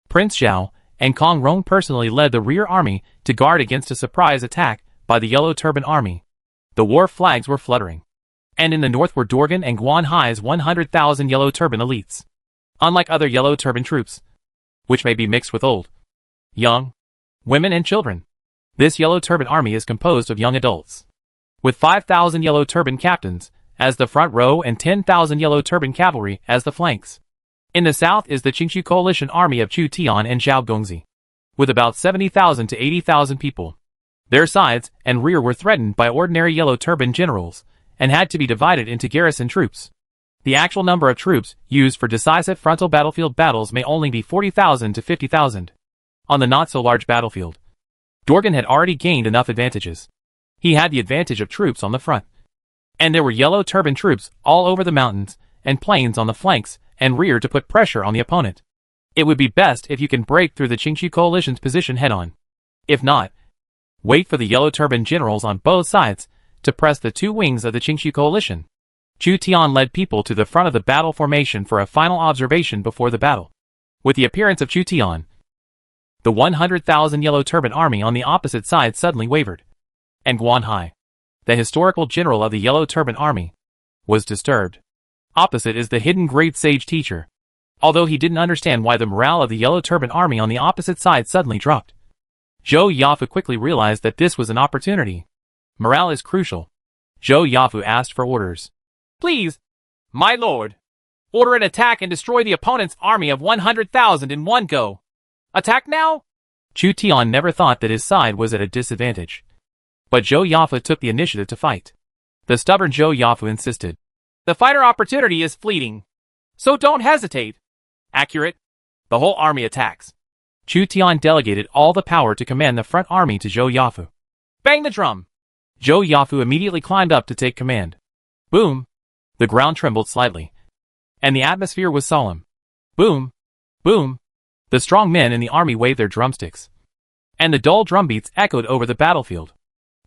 Prince Zhao and Kong Rong personally led the rear army to guard against a surprise attack by the Yellow Turban army. The war flags were fluttering, and in the north were Dorgan and Guan Hai's 100,000 Yellow Turban elites. Unlike other Yellow Turban troops, which may be mixed with old, young, women and children, this Yellow Turban army is composed of young adults, with 5,000 Yellow Turban captains as the front row and 10,000 Yellow Turban cavalry as the flanks. In the south is the Qingshu coalition army of Chu Tian and Zhao Gongzi, with about 70,000 to 80,000 people. Their sides and rear were threatened by ordinary Yellow Turban generals and had to be divided into garrison troops. The actual number of troops used for decisive frontal battlefield battles may only be 40,000 to 50,000. On the not-so-large battlefield, Dorgan had already gained enough advantages. He had the advantage of troops on the front, and there were Yellow Turban troops all over the mountains and plains on the flanks and rear to put pressure on the opponent. It would be best if you can break through the Qingshu coalition's position head-on. If not, wait for the Yellow Turban generals on both sides to press the 2 wings of the Qingshu coalition. Chu Tian led people to the front of the battle formation for a final observation before the battle. With the appearance of Chu Tian, The 100,000 Yellow Turban Army on the opposite side suddenly wavered. And Guan Hai, the historical general of the Yellow Turban Army, was disturbed. Opposite is the hidden great sage teacher. Although he didn't understand why the morale of the Yellow Turban Army on the opposite side suddenly dropped, Zhou Yafu quickly realized that this was an opportunity. Morale is crucial. Zhou Yafu asked for orders. Please, my lord, order an attack and destroy the opponent's army of 100,000 in one go. Attack now? Chu Tian never thought that his side was at a disadvantage. But Zhou Yafu took the initiative to fight. The stubborn Zhou Yafu insisted. The fighter opportunity is fleeting, so don't hesitate. Accurate. The whole army attacks. Chu Tian delegated all the power to command the front army to Zhou Yafu. Bang the drum! Zhou Yafu immediately climbed up to take command. Boom! The ground trembled slightly, and the atmosphere was solemn. Boom! Boom! The strong men in the army waved their drumsticks, and the dull drum beats echoed over the battlefield.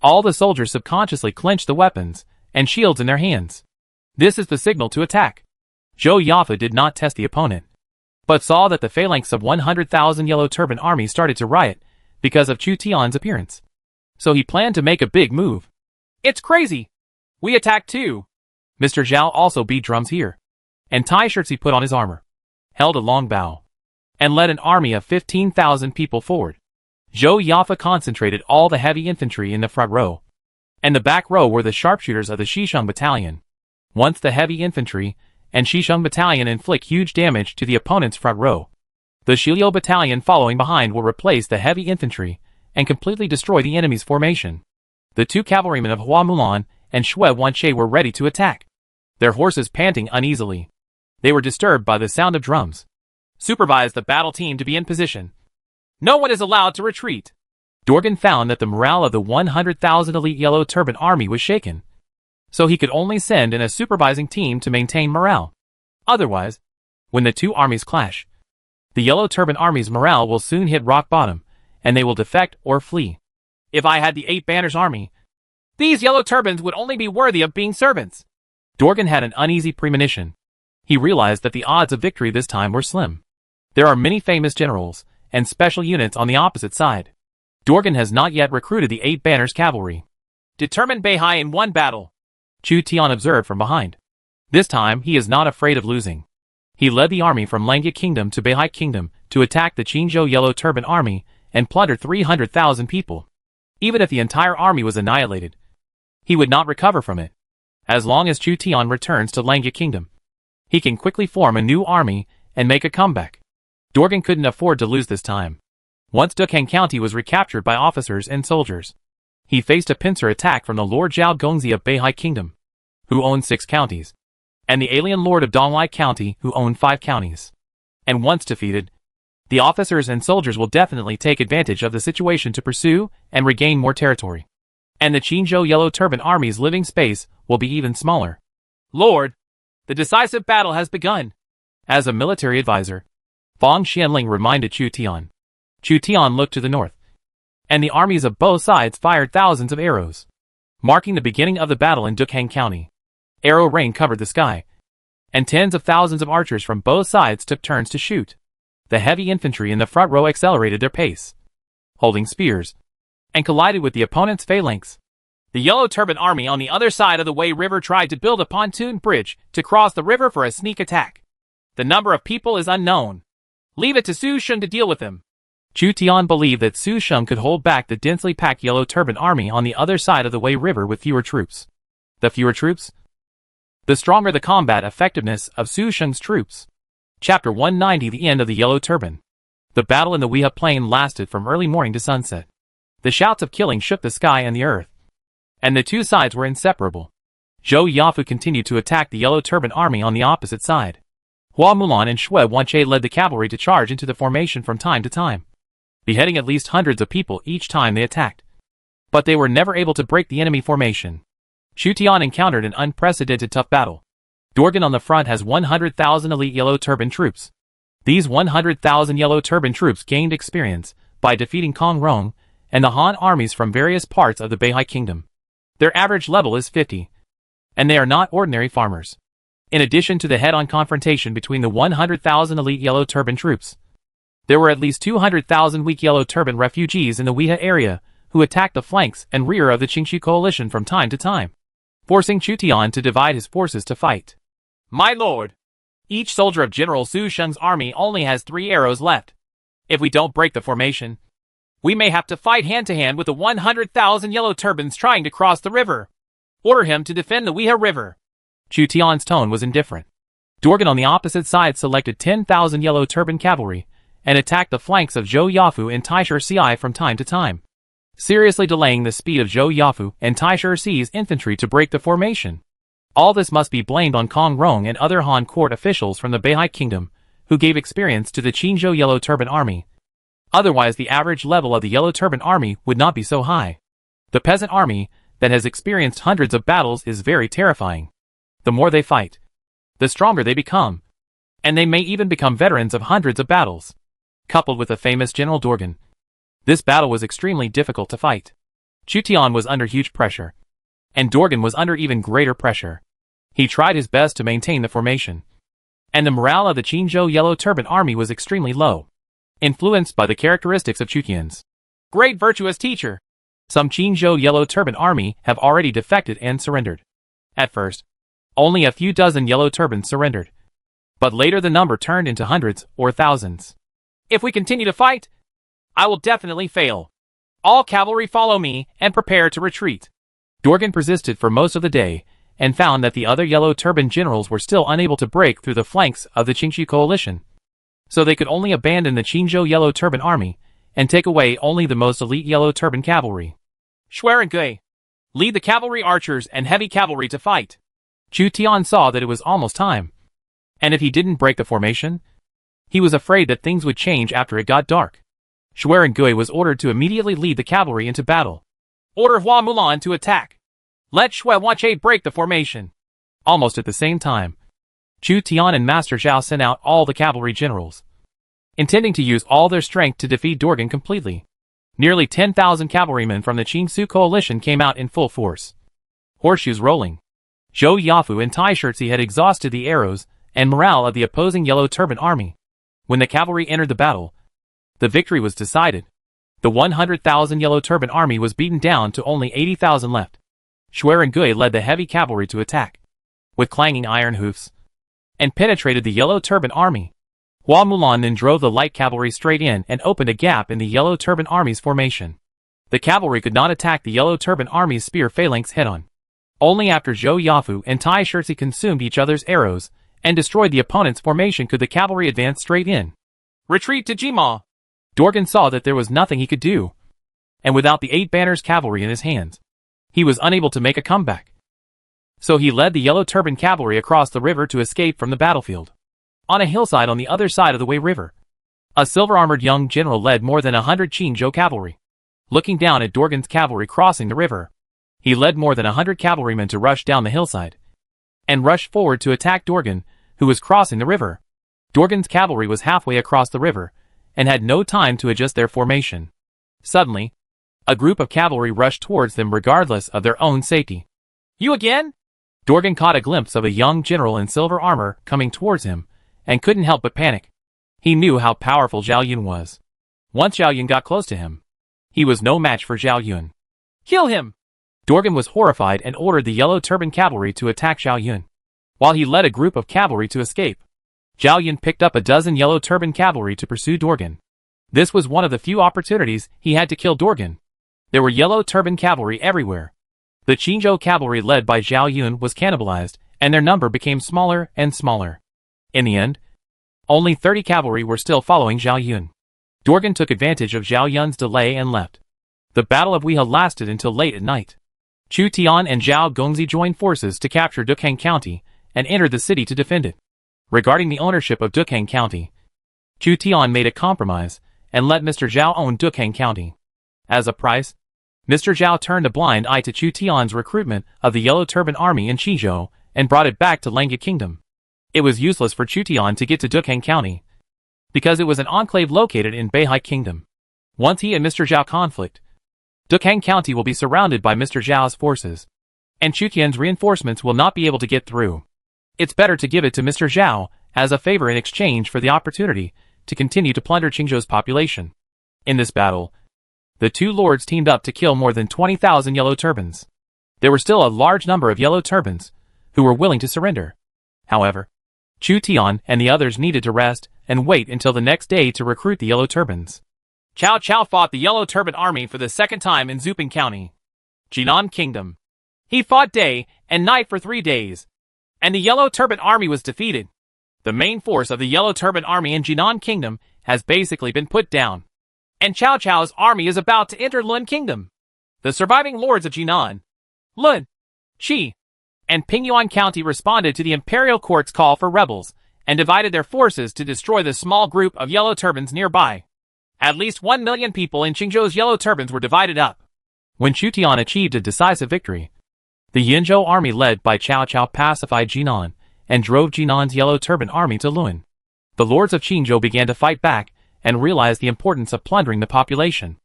All the soldiers subconsciously clenched the weapons and shields in their hands. This is the signal to attack. Zhou Yafu did not test the opponent, but saw that the phalanx of 100,000 Yellow Turban Army started to riot because of Chu Tian's appearance. So he planned to make a big move. It's crazy! We attack too! Mr. Zhao also beat drums here, and tie shirts he put on his armor, held a long bow, and led an army of 15,000 people forward. Zhou Yafu concentrated all the heavy infantry in the front row, and the back row were the sharpshooters of the Xisheng Battalion. Once the heavy infantry and Xisheng Battalion inflict huge damage to the opponent's front row, the Shiliu Battalion following behind will replace the heavy infantry and completely destroy the enemy's formation. The two cavalrymen of Hua Mulan and Shui Wanqie were ready to attack, their horses panting uneasily. They were disturbed by the sound of drums. Supervise the battle team to be in position. No one is allowed to retreat. Dorgan found that the morale of the 100,000 elite Yellow Turban Army was shaken, so he could only send in a supervising team to maintain morale. Otherwise, when the two armies clash, the Yellow Turban Army's morale will soon hit rock bottom, and they will defect or flee. If I had the 8 Banners Army, these Yellow Turbans would only be worthy of being servants. Dorgan had an uneasy premonition. He realized that the odds of victory this time were slim. There are many famous generals and special units on the opposite side. Dorgan has not yet recruited the 8 Banners Cavalry. Determine Beihai in one battle, Chu Tian observed from behind. This time he is not afraid of losing. He led the army from Langya Kingdom to Beihai Kingdom to attack the Qingzhou Yellow Turban Army and plunder 300,000 people. Even if the entire army was annihilated, he would not recover from it. As long as Chu Tian returns to Langya Kingdom, he can quickly form a new army and make a comeback. Dorgan couldn't afford to lose this time. Once Dukhang County was recaptured by officers and soldiers, he faced a pincer attack from the Lord Zhao Gongzi of Beihai Kingdom, who owned 6 counties, and the alien Lord of Donglai County, who owned 5 counties. And once defeated, the officers and soldiers will definitely take advantage of the situation to pursue and regain more territory. And the Qingzhou Yellow Turban Army's living space will be even smaller. Lord, the decisive battle has begun. As a military advisor, Fang Xianling reminded Chu Tian. Chu Tian looked to the north, and the armies of both sides fired thousands of arrows, marking the beginning of the battle in Dukhang County. Arrow rain covered the sky, and tens of thousands of archers from both sides took turns to shoot. The heavy infantry in the front row accelerated their pace, holding spears, and collided with the opponent's phalanx. The Yellow Turban Army on the other side of the Wei River tried to build a pontoon bridge to cross the river for a sneak attack. The number of people is unknown. Leave it to Su Sheng to deal with them. Chu Tian believed that Su Sheng could hold back the densely packed Yellow Turban Army on the other side of the Wei River with fewer troops. The fewer troops, the stronger the combat effectiveness of Su Sheng's troops. Chapter 190: The End of the Yellow Turban. The battle in the Weha Plain lasted from early morning to sunset. The shouts of killing shook the sky and the earth, and the two sides were inseparable. Zhou Yafu continued to attack the Yellow Turban Army on the opposite side. Hua Mulan and Shui Wanqie led the cavalry to charge into the formation from time to time, beheading at least hundreds of people each time they attacked. But they were never able to break the enemy formation. Chu Tian encountered an unprecedented tough battle. Dorgan on the front has 100,000 elite Yellow Turban troops. These 100,000 Yellow Turban troops gained experience by defeating Kong Rong and the Han armies from various parts of the Beihai Kingdom. Their average level is 50, and they are not ordinary farmers. In addition to the head-on confrontation between the 100,000 elite Yellow Turban troops, There were at least 200,000 weak Yellow Turban refugees in the Weha area, who attacked the flanks and rear of the Qingxu coalition from time to time, forcing Chu Tian to divide his forces to fight. My lord! Each soldier of General Su Sheng's army only has 3 arrows left. If we don't break the formation, we may have to fight hand-to-hand with the 100,000 Yellow Turbans trying to cross the river. Order him to defend the Weha River. Chu Tian's tone was indifferent. Dorgan on the opposite side selected 10,000 Yellow Turban cavalry and attacked the flanks of Zhou Yafu and Taishir Si from time to time, seriously delaying the speed of Zhou Yafu and Taishir Si's infantry to break the formation. All this must be blamed on Kong Rong and other Han court officials from the Beihai Kingdom, who gave experience to the Qingzhou Yellow Turban Army. Otherwise the average level of the Yellow Turban Army would not be so high. The peasant army, that has experienced hundreds of battles, is very terrifying. The more they fight, the stronger they become, and they may even become veterans of hundreds of battles. Coupled with the famous General Dorgan, this battle was extremely difficult to fight. Chu Tian was under huge pressure, and Dorgan was under even greater pressure. He tried his best to maintain the formation, and the morale of the Qingzhou Yellow Turban Army was extremely low, influenced by the characteristics of Chu Tian's great virtuous teacher. Some Qingzhou Yellow Turban Army have already defected and surrendered. At first, only a few dozen Yellow Turbans surrendered, but later the number turned into hundreds or thousands. If we continue to fight, I will definitely fail. All cavalry follow me and prepare to retreat. Dorgan persisted for most of the day and found that the other Yellow Turban generals were still unable to break through the flanks of the Qingxu coalition, so they could only abandon the Qingzhou Yellow Turban Army and take away only the most elite Yellow Turban cavalry. Xuerengui, lead the cavalry archers and heavy cavalry to fight. Chu Tian saw that it was almost time, and if he didn't break the formation, he was afraid that things would change after it got dark. Xuerengui was ordered to immediately lead the cavalry into battle. Order Hua Mulan to attack. Let Xue Huache break the formation. Almost at the same time, Chu Tian and Master Zhao sent out all the cavalry generals, intending to use all their strength to defeat Dorgan completely. Nearly 10,000 cavalrymen from the Qingxu coalition came out in full force, horseshoes rolling. Zhou Yafu and Tai Shirzi had exhausted the arrows and morale of the opposing Yellow Turban Army. When the cavalry entered the battle, the victory was decided. The 100,000 Yellow Turban Army was beaten down to only 80,000 left. Xuerengui led the heavy cavalry to attack, with clanging iron hoofs, and penetrated the Yellow Turban Army. Hua Mulan then drove the light cavalry straight in and opened a gap in the Yellow Turban Army's formation. The cavalry could not attack the Yellow Turban Army's spear phalanx head-on. Only after Zhou Yafu and Tai Shirzi consumed each other's arrows and destroyed the opponent's formation could the cavalry advance straight in. Retreat to Jima! Dorgan saw that there was nothing he could do, and without the 8 banners cavalry in his hands, he was unable to make a comeback. So he led the Yellow Turban cavalry across the river to escape from the battlefield. On a hillside on the other side of the Wei River, a silver-armored young general led more than 100 Qingzhou cavalry. Looking down at Dorgan's cavalry crossing the river, he led more than 100 cavalrymen to rush down the hillside and rushed forward to attack Dorgan, who was crossing the river. Dorgan's cavalry was halfway across the river and had no time to adjust their formation. Suddenly, a group of cavalry rushed towards them regardless of their own safety. You again? Dorgan caught a glimpse of a young general in silver armor coming towards him and couldn't help but panic. He knew how powerful Zhao Yun was. Once Zhao Yun got close to him, he was no match for Zhao Yun. Kill him! Dorgan was horrified and ordered the Yellow Turban cavalry to attack Zhao Yun, while he led a group of cavalry to escape. Zhao Yun picked up a dozen Yellow Turban cavalry to pursue Dorgan. This was one of the few opportunities he had to kill Dorgan. There were Yellow Turban cavalry everywhere. The Qingzhou cavalry led by Zhao Yun was cannibalized, and their number became smaller and smaller. In the end, only 30 cavalry were still following Zhao Yun. Dorgan took advantage of Zhao Yun's delay and left. The Battle of Weha lasted until late at night. Chu Tian and Zhao Gongzi joined forces to capture Dukang County and entered the city to defend it. Regarding the ownership of Dukang County, Chu Tian made a compromise and let Mr. Zhao own Dukang County. As a price, Mr. Zhao turned a blind eye to Chu Tian's recruitment of the Yellow Turban Army in Qizhou and brought it back to Langya Kingdom. It was useless for Chu Tian to get to Dukang County, because it was an enclave located in Beihai Kingdom. Once he and Mr. Zhao conflict, Dukang County will be surrounded by Mr. Zhao's forces, and Chu Tian's reinforcements will not be able to get through. It's better to give it to Mr. Zhao as a favor in exchange for the opportunity to continue to plunder Qingzhou's population. In this battle, the two lords teamed up to kill more than 20,000 yellow turbans. There were still a large number of yellow turbans who were willing to surrender. However, Chu Tian and the others needed to rest and wait until the next day to recruit the yellow turbans. Cao Cao fought the yellow turban army for the second time in Zuping County, Jinan Kingdom. He fought day and night for 3 days, and the yellow turban army was defeated. The main force of the yellow turban army in Jinan Kingdom has basically been put down, and Cao Cao's army is about to enter Lun Kingdom. The surviving lords of Jinan, Lun, Qi, and Pingyuan County responded to the imperial court's call for rebels and divided their forces to destroy the small group of yellow turbans nearby. At least 1 million people in Qingzhou's yellow turbans were divided up. When Chu Tian achieved a decisive victory, the Yinzhou army led by Cao Cao pacified Jinan and drove Jinan's yellow turban army to Lun. The lords of Qingzhou began to fight back and realized the importance of plundering the population.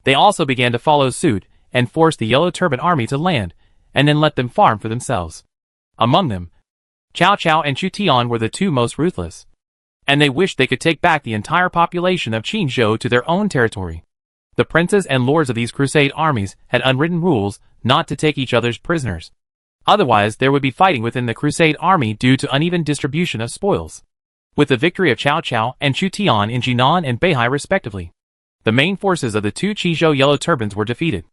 They also began to follow suit and forced the yellow turban army to land and then let them farm for themselves. Among them, Cao Cao and Chu Tian were the two most ruthless, and they wished they could take back the entire population of Qingzhou to their own territory. The princes and lords of these crusade armies had unwritten rules not to take each other's prisoners. Otherwise, there would be fighting within the crusade army due to uneven distribution of spoils. With the victory of Cao Cao and Chu Tian in Jinan and Beihai respectively, the main forces of the two Qingzhou yellow turbans were defeated,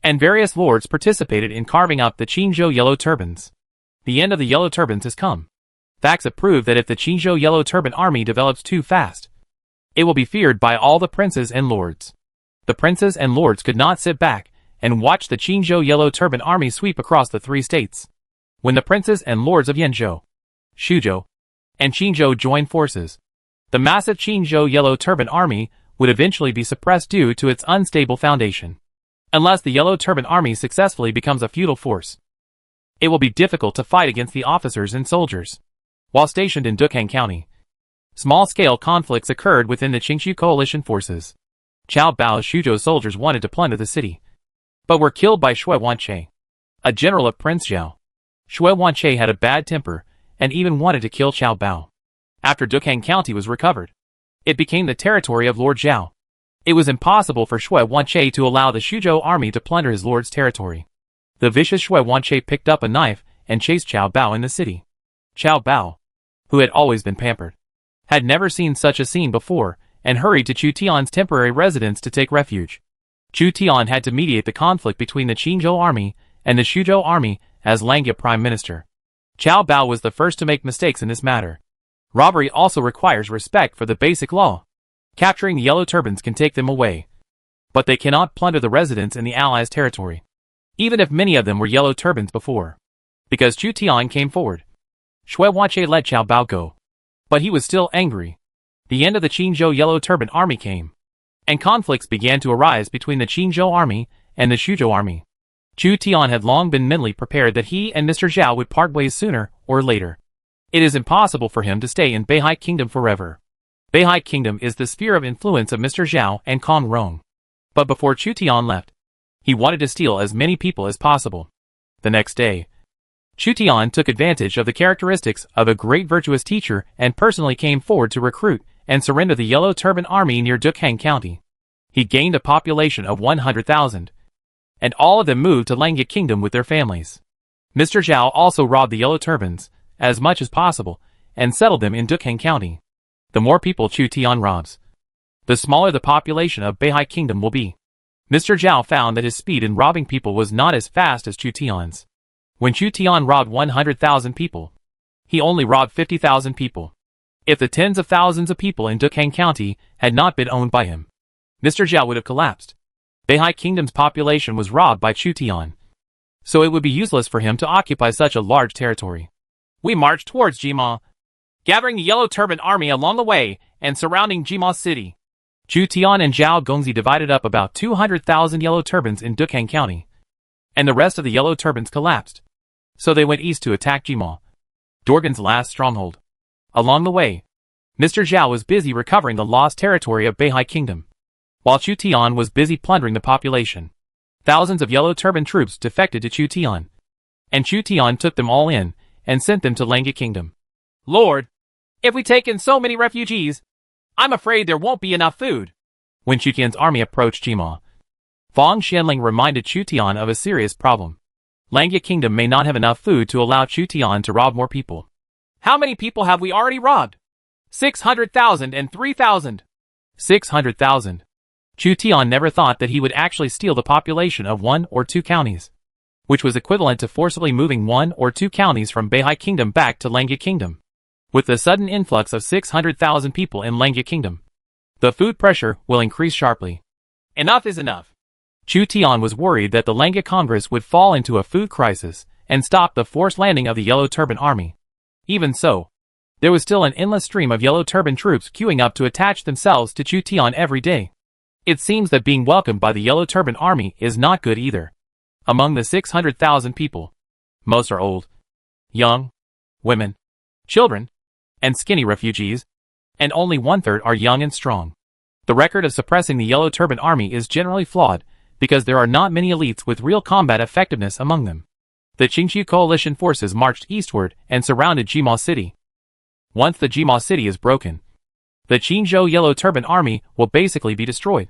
and various lords participated in carving up the Qingzhou yellow turbans. The end of the yellow turbans has come. Facts have proved that if the Qingzhou yellow turban army develops too fast, it will be feared by all the princes and lords. The princes and lords could not sit back and watch the Qingzhou yellow turban army sweep across the 3 states. When the princes and lords of Yenzhou, Shuzhou, and Qingzhou joined forces, the massive Qingzhou yellow turban army would eventually be suppressed due to its unstable foundation. Unless the yellow turban army successfully becomes a feudal force, it will be difficult to fight against the officers and soldiers. While stationed in Dukhang County, small-scale conflicts occurred within the Qingxu coalition forces. Qiao Bao's Shuzhou soldiers wanted to plunder the city, but were killed by Shui Wanche, a general of Prince Zhao. Shui Wanche had a bad temper and even wanted to kill Qiao Bao. After Dukhang County was recovered, it became the territory of Lord Zhao. It was impossible for Shui Wanche to allow the Shuzhou army to plunder his lord's territory. The vicious Shui Wanche picked up a knife and chased Qiao Bao in the city. Qiao Bao, who had always been pampered, had never seen such a scene before and hurried to Chu Tian's temporary residence to take refuge. Chu Tian had to mediate the conflict between the Qingzhou army and the Shuzhou army as Langya prime minister. Qiao Bao was the first to make mistakes in this matter. Robbery also requires respect for the basic law. Capturing the yellow turbans can take them away, but they cannot plunder the residents in the Allies' territory, even if many of them were yellow turbans before. Because Chu Tian came forward, Shui Wanche let Qiao Bao go, but he was still angry. The end of the Qingzhou yellow turban army came, and conflicts began to arise between the Qingzhou army and the Shuzhou army. Chu Tian had long been mentally prepared that he and Mr. Zhao would part ways sooner or later. It is impossible for him to stay in Beihai Kingdom forever. Beihai Kingdom is the sphere of influence of Mr. Zhao and Kong Rong. But before Chu Tian left, he wanted to steal as many people as possible. The next day, Chu Tian took advantage of the characteristics of a great virtuous teacher and personally came forward to recruit and surrender the yellow turban army near Dukhang County. He gained a population of 100,000, and all of them moved to Langya Kingdom with their families. Mr. Zhao also robbed the yellow turbans, as much as possible, and settled them in Dukhang County. The more people Chu Tian robs, the smaller the population of Beihai Kingdom will be. Mr. Zhao found that his speed in robbing people was not as fast as Chu Tian's. When Chu Tian robbed 100,000 people, he only robbed 50,000 people. If the tens of thousands of people in Dukhang County had not been owned by him, Mr. Zhao would have collapsed. Beihai Kingdom's population was robbed by Chu Tian, so it would be useless for him to occupy such a large territory. We marched towards Jima, gathering the yellow turban army along the way and surrounding Jima city. Chu Tian and Zhao Gongzi divided up about 200,000 yellow turbans in Dukhang County, and the rest of the yellow turbans collapsed. So they went east to attack Jima, Dorgan's last stronghold. Along the way, Mr. Zhao was busy recovering the lost territory of Beihai Kingdom, while Chu Tian was busy plundering the population. Thousands of yellow turban troops defected to Chu Tian, and Chu Tian took them all in and sent them to Langya Kingdom. Lord, if we take in so many refugees, I'm afraid there won't be enough food. When Chu Tian's army approached Jima, Fang Xianling reminded Chu Tian of a serious problem. Langya Kingdom may not have enough food to allow Chu Tian to rob more people. How many people have we already robbed? 600,000 and 3,000. 600,000. Chu Tian never thought that he would actually steal the population of 1 or 2 counties, which was equivalent to forcibly moving 1 or 2 counties from Beihai Kingdom back to Langya Kingdom. With the sudden influx of 600,000 people in Langya Kingdom, the food pressure will increase sharply. Enough is enough. Chu Tian was worried that the Langya Congress would fall into a food crisis and stop the forced landing of the Yellow Turban Army. Even so, there was still an endless stream of Yellow Turban troops queuing up to attach themselves to Chu Tian every day. It seems that being welcomed by the Yellow Turban Army is not good either. Among the 600,000 people, most are old, young, women, children, and skinny refugees, and only 1/3 are young and strong. The record of suppressing the Yellow Turban Army is generally flawed because there are not many elites with real combat effectiveness among them. The Qingqiu coalition forces marched eastward and surrounded Jima City. Once the Jima City is broken, the Qingzhou Yellow Turban Army will basically be destroyed.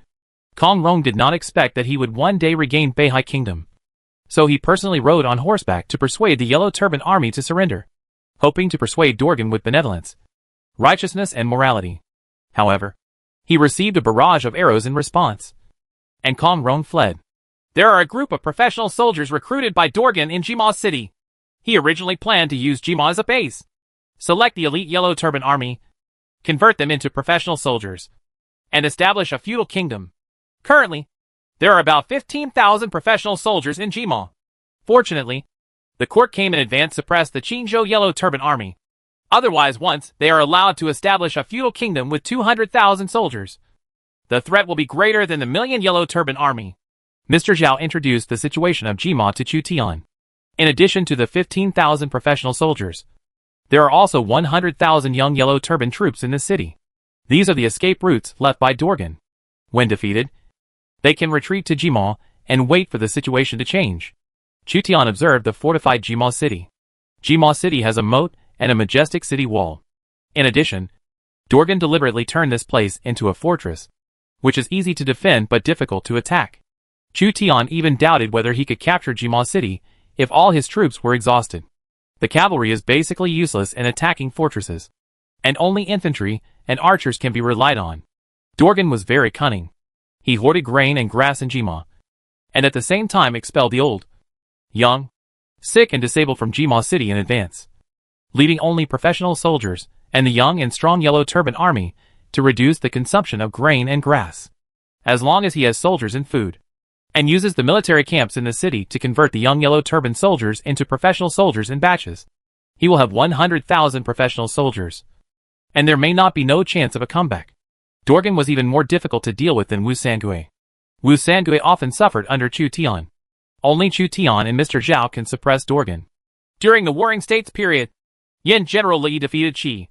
Kong Rong did not expect that he would one day regain Beihai Kingdom, so he personally rode on horseback to persuade the Yellow Turban Army to surrender, hoping to persuade Dorgan with benevolence, righteousness and morality. However, he received a barrage of arrows in response, and Kong Rong fled. There are a group of professional soldiers recruited by Dorgan in Jima City. He originally planned to use Jima as a base, select the elite Yellow Turban Army, convert them into professional soldiers, and establish a feudal kingdom. Currently, there are about 15,000 professional soldiers in Jima. Fortunately, the court came in advance to suppress the Qingzhou Yellow Turban Army. Otherwise, once they are allowed to establish a feudal kingdom with 200,000 soldiers, the threat will be greater than the million Yellow Turban Army. Mr. Zhao introduced the situation of Jima to Chu Tian. In addition to the 15,000 professional soldiers, there are also 100,000 young Yellow Turban troops in the city. These are the escape routes left by Dorgan. When defeated, they can retreat to Jima and wait for the situation to change. Chu Tian observed the fortified Jima City. Jima City has a moat and a majestic city wall. In addition, Dorgan deliberately turned this place into a fortress, which is easy to defend but difficult to attack. Chu Tian even doubted whether he could capture Jima City if all his troops were exhausted. The cavalry is basically useless in attacking fortresses, and only infantry and archers can be relied on. Dorgan was very cunning. He hoarded grain and grass in Jima, and at the same time expelled the old, young, sick and disabled from Jima City in advance, leaving only professional soldiers and the young and strong Yellow Turban Army to reduce the consumption of grain and grass. As long as he has soldiers and food, and uses the military camps in the city to convert the young Yellow Turban soldiers into professional soldiers in batches, he will have 100,000 professional soldiers, and there may not be no chance of a comeback. Dorgan was even more difficult to deal with than Wu Sangui. Wu Sangui often suffered under Chu Tian. Only Chu Tian and Mr. Zhao can suppress Dorgan. During the Warring States period, Yan General Li defeated Qi,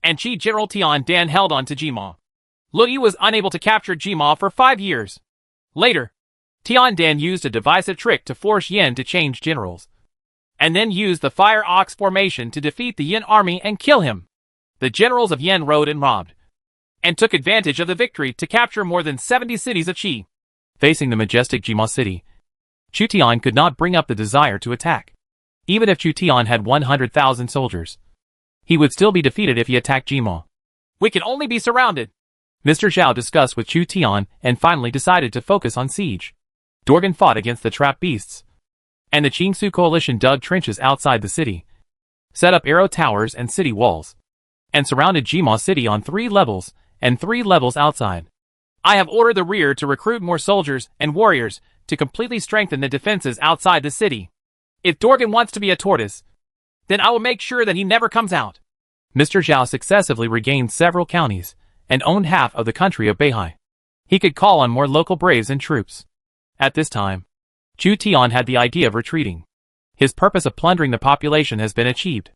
and Qi General Tian Dan held on to Jima. Li was unable to capture Jima for 5 years. Later, Tian Dan used a divisive trick to force Yan to change generals, and then used the Fire Ox formation to defeat the Yan army and kill him. The generals of Yan rode and robbed, and took advantage of the victory to capture more than 70 cities of Qi. Facing the majestic Jima City, Chu Tian could not bring up the desire to attack. Even if Chu Tian had 100,000 soldiers, he would still be defeated if he attacked Jima. We can only be surrounded. Mr. Zhao discussed with Chu Tian and finally decided to focus on siege. Dorgan fought against the trap beasts, and the Qingsu coalition dug trenches outside the city, set up arrow towers and city walls, and surrounded Jima City on 3 levels and 3 levels outside. I have ordered the rear to recruit more soldiers and warriors to completely strengthen the defenses outside the city. If Dorgan wants to be a tortoise, then I will make sure that he never comes out. Mr. Zhao successively regained several counties and owned half of the country of Beihai. He could call on more local braves and troops. At this time, Chu Tian had the idea of retreating. His purpose of plundering the population has been achieved.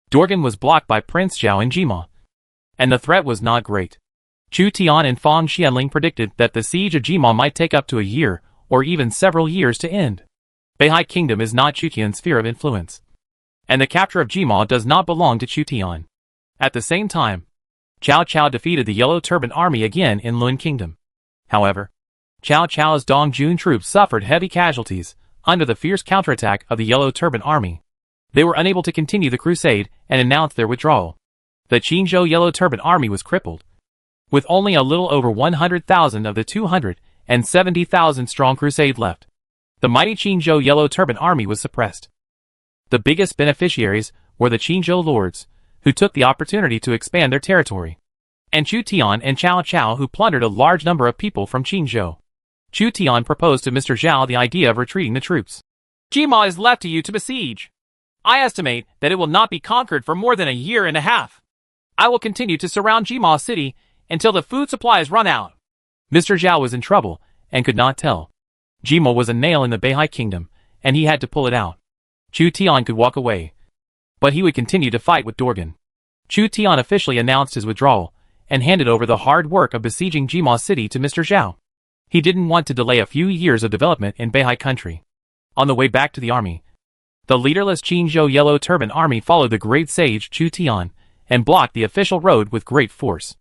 Dorgan was blocked by Prince Zhao in Jima, and the threat was not great. Chu Tian and Fang Xianling predicted that the siege of Jima might take up to a year or even several years to end. Beihai Kingdom is not Chu Tian's sphere of influence, and the capture of Jima does not belong to Chu Tian. At the same time, Cao Cao defeated the Yellow Turban Army again in Lun Kingdom. However, Cao Cao's Dongjun troops suffered heavy casualties under the fierce counterattack of the Yellow Turban Army. They were unable to continue the crusade and announced their withdrawal. The Qingzhou Yellow Turban Army was crippled, with only a little over 100,000 of the 270,000 strong crusade left. The mighty Qingzhou Yellow Turban Army was suppressed. The biggest beneficiaries were the Qingzhou lords, who took the opportunity to expand their territory, and Chu Tian and Cao Cao, who plundered a large number of people from Qingzhou. Chu Tian proposed to Mr. Zhao the idea of retreating the troops. Jima is left to you to besiege. I estimate that it will not be conquered for more than a year and a half. I will continue to surround Jima City until the food supplies run out. Mr. Zhao was in trouble and could not tell. Jima was a nail in the Beihai Kingdom, and he had to pull it out. Chu Tian could walk away, but he would continue to fight with Dorgan. Chu Tian officially announced his withdrawal and handed over the hard work of besieging Jima City to Mr. Zhao. He didn't want to delay a few years of development in Beihai country. On the way back to the army, the leaderless Qingzhou Yellow Turban Army followed the great sage Chu Tian and blocked the official road with great force.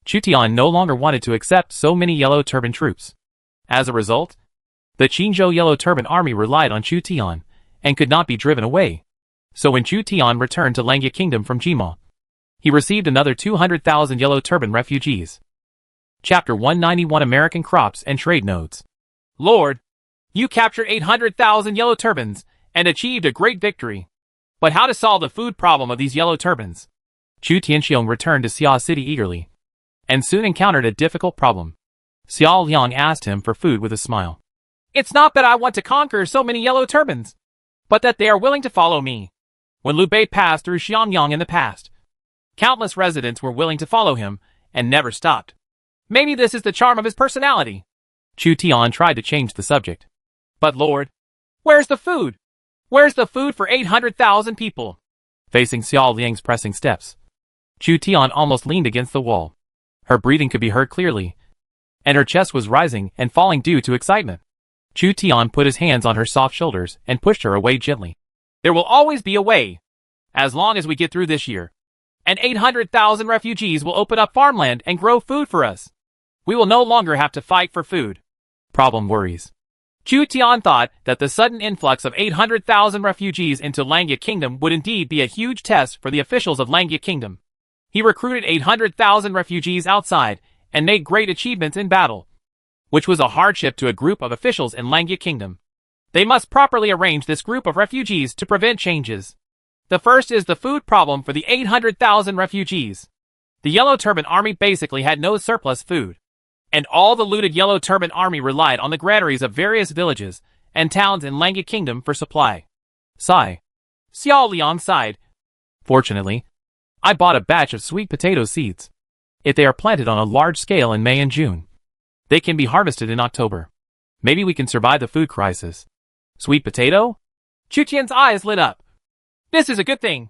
Chu Tian no longer wanted to accept so many Yellow Turban troops. As a result, the Qingzhou Yellow Turban Army relied on Chu Tian and could not be driven away. So when Chu Tian returned to Langya Kingdom from Jima, he received another 200,000 Yellow Turban refugees. Chapter 191 American Crops and Trade Nodes. Lord, you captured 800,000 Yellow Turbans and achieved a great victory. But how to solve the food problem of these Yellow Turbans? Chu Tianxiong returned to Xia City eagerly, and soon encountered a difficult problem. Xiao Liang asked him for food with a smile. It's not that I want to conquer so many Yellow Turbans, but that they are willing to follow me. When Liu Bei passed through Xianyang in the past, countless residents were willing to follow him and never stopped. Maybe this is the charm of his personality. Chu Tian tried to change the subject. But Lord, where's the food? Where's the food for 800,000 people? Facing Xiao Liang's pressing steps, Chu Tian almost leaned against the wall. Her breathing could be heard clearly, and her chest was rising and falling due to excitement. Chu Tian put his hands on her soft shoulders and pushed her away gently. There will always be a way, as long as we get through this year. And 800,000 refugees will open up farmland and grow food for us. We will no longer have to fight for food. Problem worries. Chu Tian thought that the sudden influx of 800,000 refugees into Langya Kingdom would indeed be a huge test for the officials of Langya Kingdom. He recruited 800,000 refugees outside and made great achievements in battle, which was a hardship to a group of officials in Langya Kingdom. They must properly arrange this group of refugees to prevent changes. The first is the food problem for the 800,000 refugees. The Yellow Turban Army basically had no surplus food, and all the looted Yellow Turban Army relied on the granaries of various villages and towns in Langya Kingdom for supply. Sigh. Xiao Liang sighed. Fortunately, I bought a batch of sweet potato seeds. If they are planted on a large scale in May and June, they can be harvested in October. Maybe we can survive the food crisis. Sweet potato? Chu Tian's eyes lit up. This is a good thing.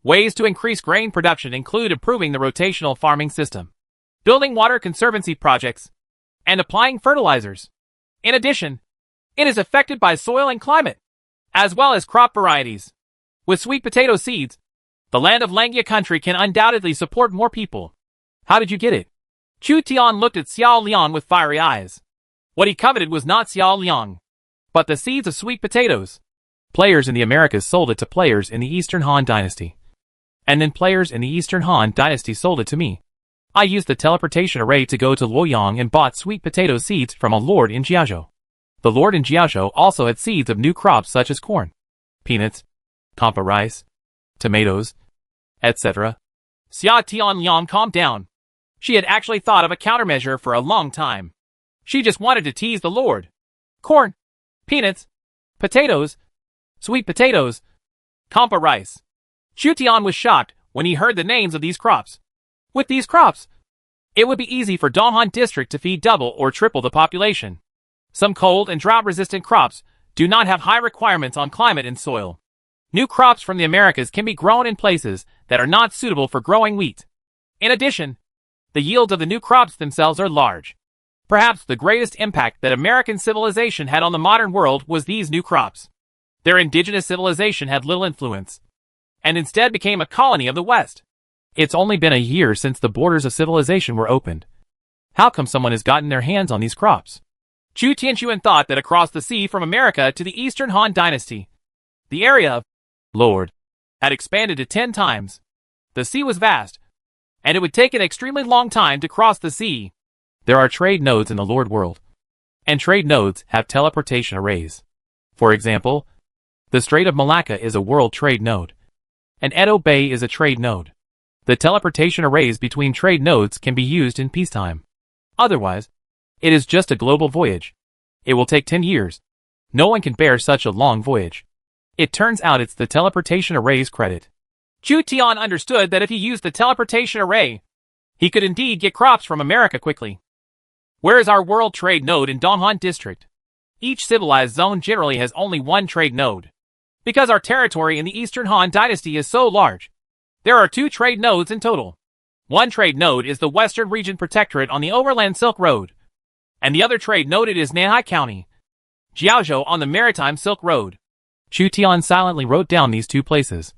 Ways to increase grain production include improving the rotational farming system, building water conservancy projects, and applying fertilizers. In addition, it is affected by soil and climate, as well as crop varieties. With sweet potato seeds, the land of Langya country can undoubtedly support more people. How did you get it? Chu Tian looked at Xiao Liang with fiery eyes. What he coveted was not Xiao Liang, but the seeds of sweet potatoes. Players in the Americas sold it to players in the Eastern Han Dynasty, and then players in the Eastern Han Dynasty sold it to me. I used the teleportation array to go to Luoyang and bought sweet potato seeds from a lord in Jiazhou. The lord in Jiazhou also had seeds of new crops such as corn, peanuts, kampa rice, tomatoes, etc. Xia Tianliang calmed down. She had actually thought of a countermeasure for a long time. She just wanted to tease the lord. Corn, peanuts, potatoes, sweet potatoes, kampa rice. Chu Tian was shocked when he heard the names of these crops. With these crops, it would be easy for Donghan District to feed double or triple the population. Some cold and drought-resistant crops do not have high requirements on climate and soil. New crops from the Americas can be grown in places that are not suitable for growing wheat. In addition, the yields of the new crops themselves are large. Perhaps the greatest impact that American civilization had on the modern world was these new crops. Their indigenous civilization had little influence, and instead became a colony of the West. It's only been a year since the borders of civilization were opened. How come someone has gotten their hands on these crops? Chu Tianxuan thought that across the sea from America to the Eastern Han Dynasty, the area of Lord had expanded to 10 times. The sea was vast, and it would take an extremely long time to cross the sea. There are trade nodes in the Lord world, and trade nodes have teleportation arrays. For example, the Strait of Malacca is a world trade node, and Edo Bay is a trade node. The teleportation arrays between trade nodes can be used in peacetime. Otherwise, it is just a global voyage. It will take 10 years. No one can bear such a long voyage. It turns out it's the teleportation array's credit. Chu Tian understood that if he used the teleportation array, he could indeed get crops from America quickly. Where is our world trade node in Donghan district? Each civilized zone generally has only one trade node. Because our territory in the Eastern Han Dynasty is so large, there are 2 trade nodes in total. One trade node is the Western Region Protectorate on the Overland Silk Road, and the other trade node is Nanhai County, Jiaozhou on the Maritime Silk Road. Chu Tian silently wrote down these 2 places,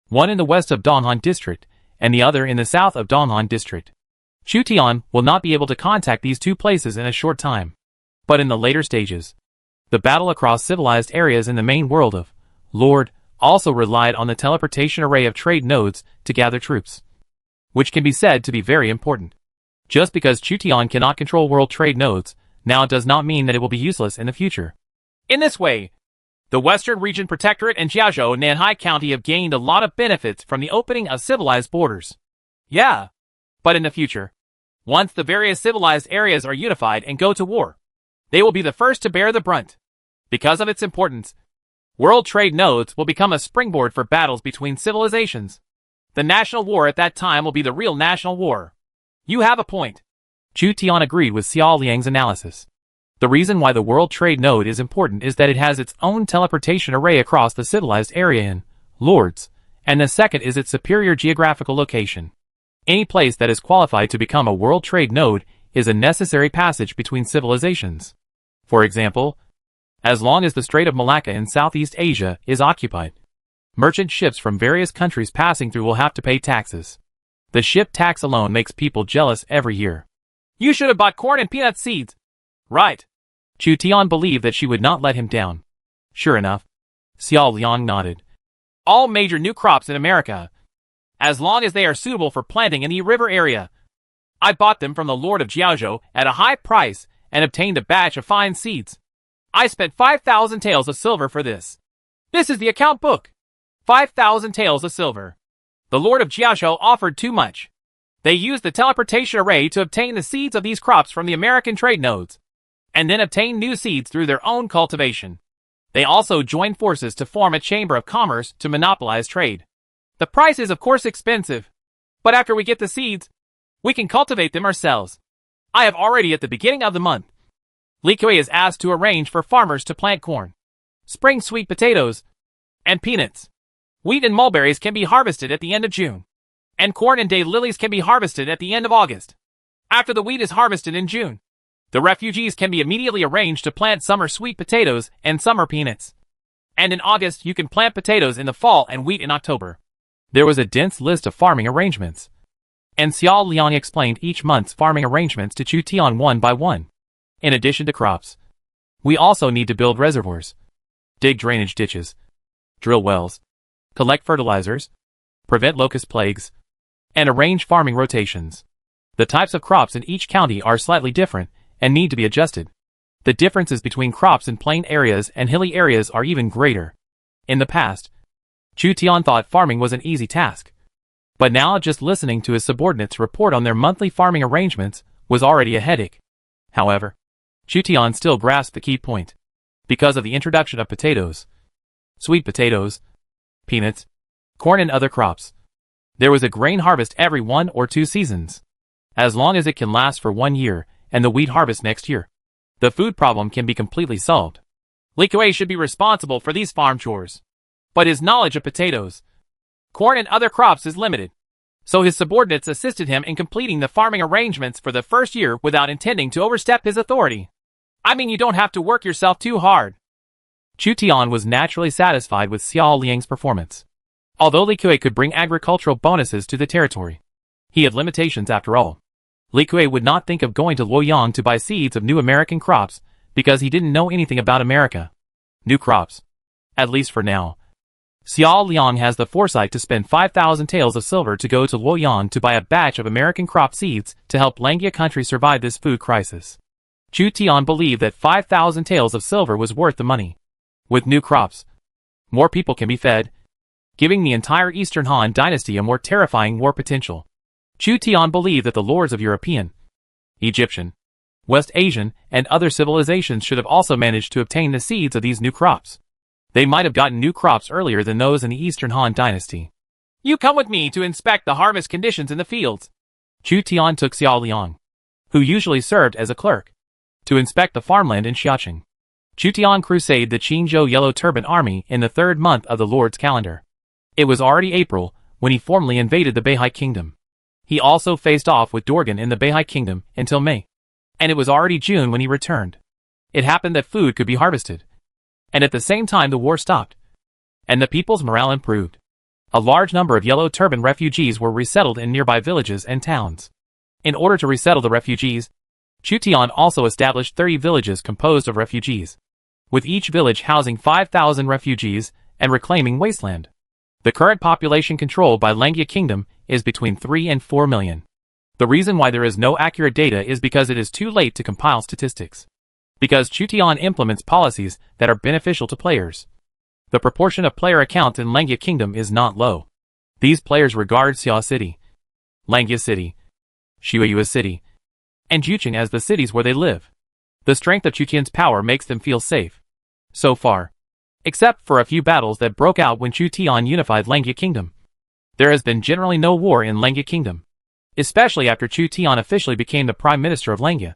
one in the west of Donghan district, and the other in the south of Donghan district. Chu Tian will not be able to contact these 2 places in a short time, but in the later stages. The battle across civilized areas in the main world of Lord also relied on the teleportation array of trade nodes to gather troops, which can be said to be very important. Just because Chu Tian cannot control world trade nodes now does not mean that it will be useless in the future. In this way, the Western Region Protectorate and Jiaozhou and Nanhai County have gained a lot of benefits from the opening of civilized borders. Yeah, but in the future, once the various civilized areas are unified and go to war, they will be the first to bear the brunt. Because of its importance, world trade nodes will become a springboard for battles between civilizations. The national war at that time will be the real national war. You have a point. Chu Tian agreed with Xiao Liang's analysis. The reason why the world trade node is important is that it has its own teleportation array across the civilized area in Lords, and the second is its superior geographical location. Any place that is qualified to become a world trade node is a necessary passage between civilizations. For example, as long as the Strait of Malacca in Southeast Asia is occupied, merchant ships from various countries passing through will have to pay taxes. The ship tax alone makes people jealous every year. You should have bought corn and peanut seeds. Right. Chu Tian believed that she would not let him down. Sure enough, Xiao Liang nodded. All major new crops in America, as long as they are suitable for planting in the river area. I bought them from the Lord of Jiaozhou at a high price and obtained a batch of fine seeds. I spent 5,000 taels of silver for this. This is the account book. 5,000 taels of silver. The Lord of Jiaozhou offered too much. They used the teleportation array to obtain the seeds of these crops from the American trade nodes, and then obtain new seeds through their own cultivation. They also joined forces to form a chamber of commerce to monopolize trade. The price is of course expensive, but after we get the seeds, we can cultivate them ourselves. I have already at the beginning of the month. Li Kui is asked to arrange for farmers to plant corn, spring sweet potatoes, and peanuts. Wheat and mulberries can be harvested at the end of June, and corn and daylilies can be harvested at the end of August. After the wheat is harvested in June, the refugees can be immediately arranged to plant summer sweet potatoes and summer peanuts. And in August you can plant potatoes in the fall and wheat in October. There was a dense list of farming arrangements, and Xiao Liang explained each month's farming arrangements to Chu Tian one by one. In addition to crops, we also need to build reservoirs, dig drainage ditches, drill wells, collect fertilizers, prevent locust plagues, and arrange farming rotations. The types of crops in each county are slightly different and need to be adjusted. The differences between crops in plain areas and hilly areas are even greater. In the past, Chu Tian thought farming was an easy task, but now just listening to his subordinates report on their monthly farming arrangements was already a headache. However, Chu Tian still grasped the key point. Because of the introduction of potatoes, sweet potatoes, peanuts, corn and other crops, there was a grain harvest every 1 or 2 seasons. As long as it can last for 1 year and the wheat harvest next year, the food problem can be completely solved. Li Kui should be responsible for these farm chores, but his knowledge of potatoes, corn and other crops is limited, so his subordinates assisted him in completing the farming arrangements for the first year without intending to overstep his authority. I mean, you don't have to work yourself too hard. Chu Tian was naturally satisfied with Xiao Liang's performance. Although Li Kui could bring agricultural bonuses to the territory, he had limitations after all. Li Kui would not think of going to Luoyang to buy seeds of new American crops because he didn't know anything about America. New crops. At least for now. Xiao Liang has the foresight to spend 5,000 taels of silver to go to Luoyang to buy a batch of American crop seeds to help Langia country survive this food crisis. Chu Tian believed that 5,000 taels of silver was worth the money. With new crops, more people can be fed, giving the entire Eastern Han dynasty a more terrifying war potential. Chu Tian believed that the lords of European, Egyptian, West Asian, and other civilizations should have also managed to obtain the seeds of these new crops. They might have gotten new crops earlier than those in the Eastern Han dynasty. You come with me to inspect the harvest conditions in the fields. Chu Tian took Xiao Liang, who usually served as a clerk, to inspect the farmland in Xiaoqing. Chu Tian crusaded the Qingzhou Yellow Turban Army in the third month of the Lord's calendar. It was already April when he formally invaded the Beihai Kingdom. He also faced off with Dorgan in the Beihai Kingdom until May. And it was already June when he returned. It happened that food could be harvested. And at the same time the war stopped. And the people's morale improved. A large number of Yellow Turban refugees were resettled in nearby villages and towns. In order to resettle the refugees, Chu Tian also established 30 villages composed of refugees, with each village housing 5,000 refugees and reclaiming wasteland. The current population controlled by Langia Kingdom is between 3 and 4 million. The reason why there is no accurate data is because it is too late to compile statistics. Because Chu Tian implements policies that are beneficial to players. The proportion of player accounts in Langia Kingdom is not low. These players regard Xia City, Langia City, Shuiyue City, and Juqing as the cities where they live. The strength of Chu Tian's power makes them feel safe. So far. Except for a few battles that broke out when Chu Tian unified Langia Kingdom. There has been generally no war in Langia Kingdom. Especially after Chu Tian officially became the Prime Minister of Langia.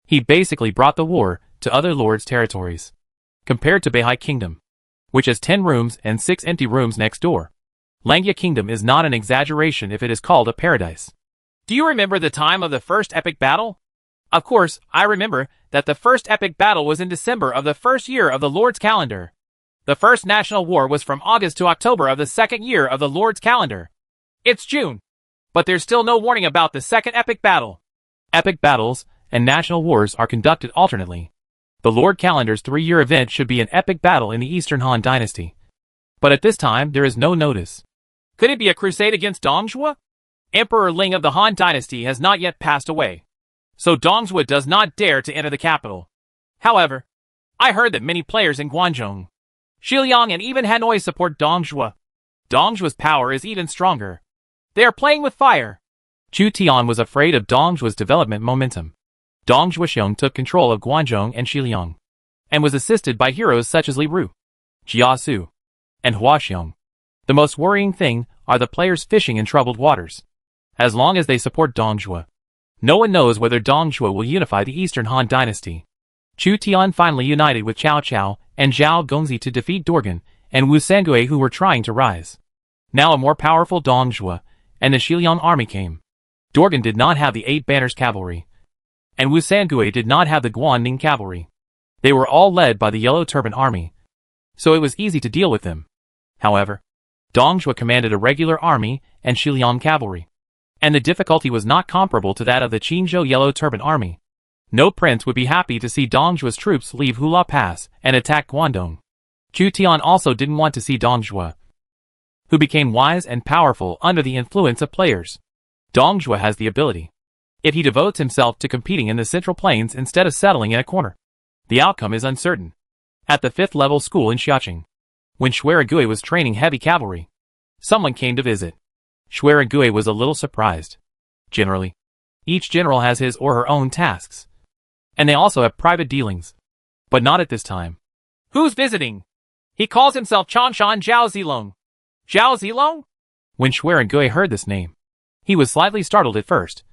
He basically brought the war to other lords' territories. Compared to Beihai Kingdom, which has 10 rooms and 6 empty rooms next door, Langia Kingdom is not an exaggeration if it is called a paradise. Do you remember the time of the first epic battle? Of course, I remember that the first epic battle was in December of the first year of the Lord's calendar. The first national war was from August to October of the second year of the Lord's calendar. It's June. But there's still no warning about the second epic battle. Epic battles and national wars are conducted alternately. The Lord Calendar's 3-year event should be an epic battle in the Eastern Han dynasty. But at this time, there is no notice. Could it be a crusade against Dongzhuo? Emperor Ling of the Han dynasty has not yet passed away. So Dongzhuo does not dare to enter the capital. However, I heard that many players in Guangzhou, Xiliang and even Hanoi support Dongzhuo. Dongzhuo's power is even stronger. They are playing with fire. Chu Tian was afraid of Dongzhuo's development momentum. Dongzhuo Xiong took control of Guangzhou and Xiliang, and was assisted by heroes such as Li Ru, Jia Su, and Hua Xiong. The most worrying thing are the players fishing in troubled waters. As long as they support Dongzhuo, no one knows whether Dongzhuo will unify the Eastern Han dynasty. Chu Tian finally united with Cao Cao and Zhao Gongzi to defeat Dorgan and Wu Sangui, who were trying to rise. Now a more powerful Dongzhuo and the Xiliang army came. Dorgan did not have the 8 banners cavalry, and Wu Sangui did not have the Guanning cavalry. They were all led by the Yellow Turban army, so it was easy to deal with them. However, Dongzhuo commanded a regular army and Xiliang cavalry, and the difficulty was not comparable to that of the Qingzhou Yellow Turban army. No prince would be happy to see Dongzhuo's troops leave Hula Pass and attack Guangdong. Chu Tian also didn't want to see Dongzhuo, who became wise and powerful under the influence of players. Dongzhuo has the ability, if he devotes himself to competing in the Central Plains instead of settling in a corner. The outcome is uncertain. At the 5th level school in Xiaoqing, when Xuerigui was training heavy cavalry, someone came to visit. Xuerigui was a little surprised. Generally, each general has his or her own tasks, and they also have private dealings. But not at this time. Who's visiting? He calls himself Changshan Zhao Zilong. Zhao Zilong? When Xuerigui heard this name, he was slightly startled at first.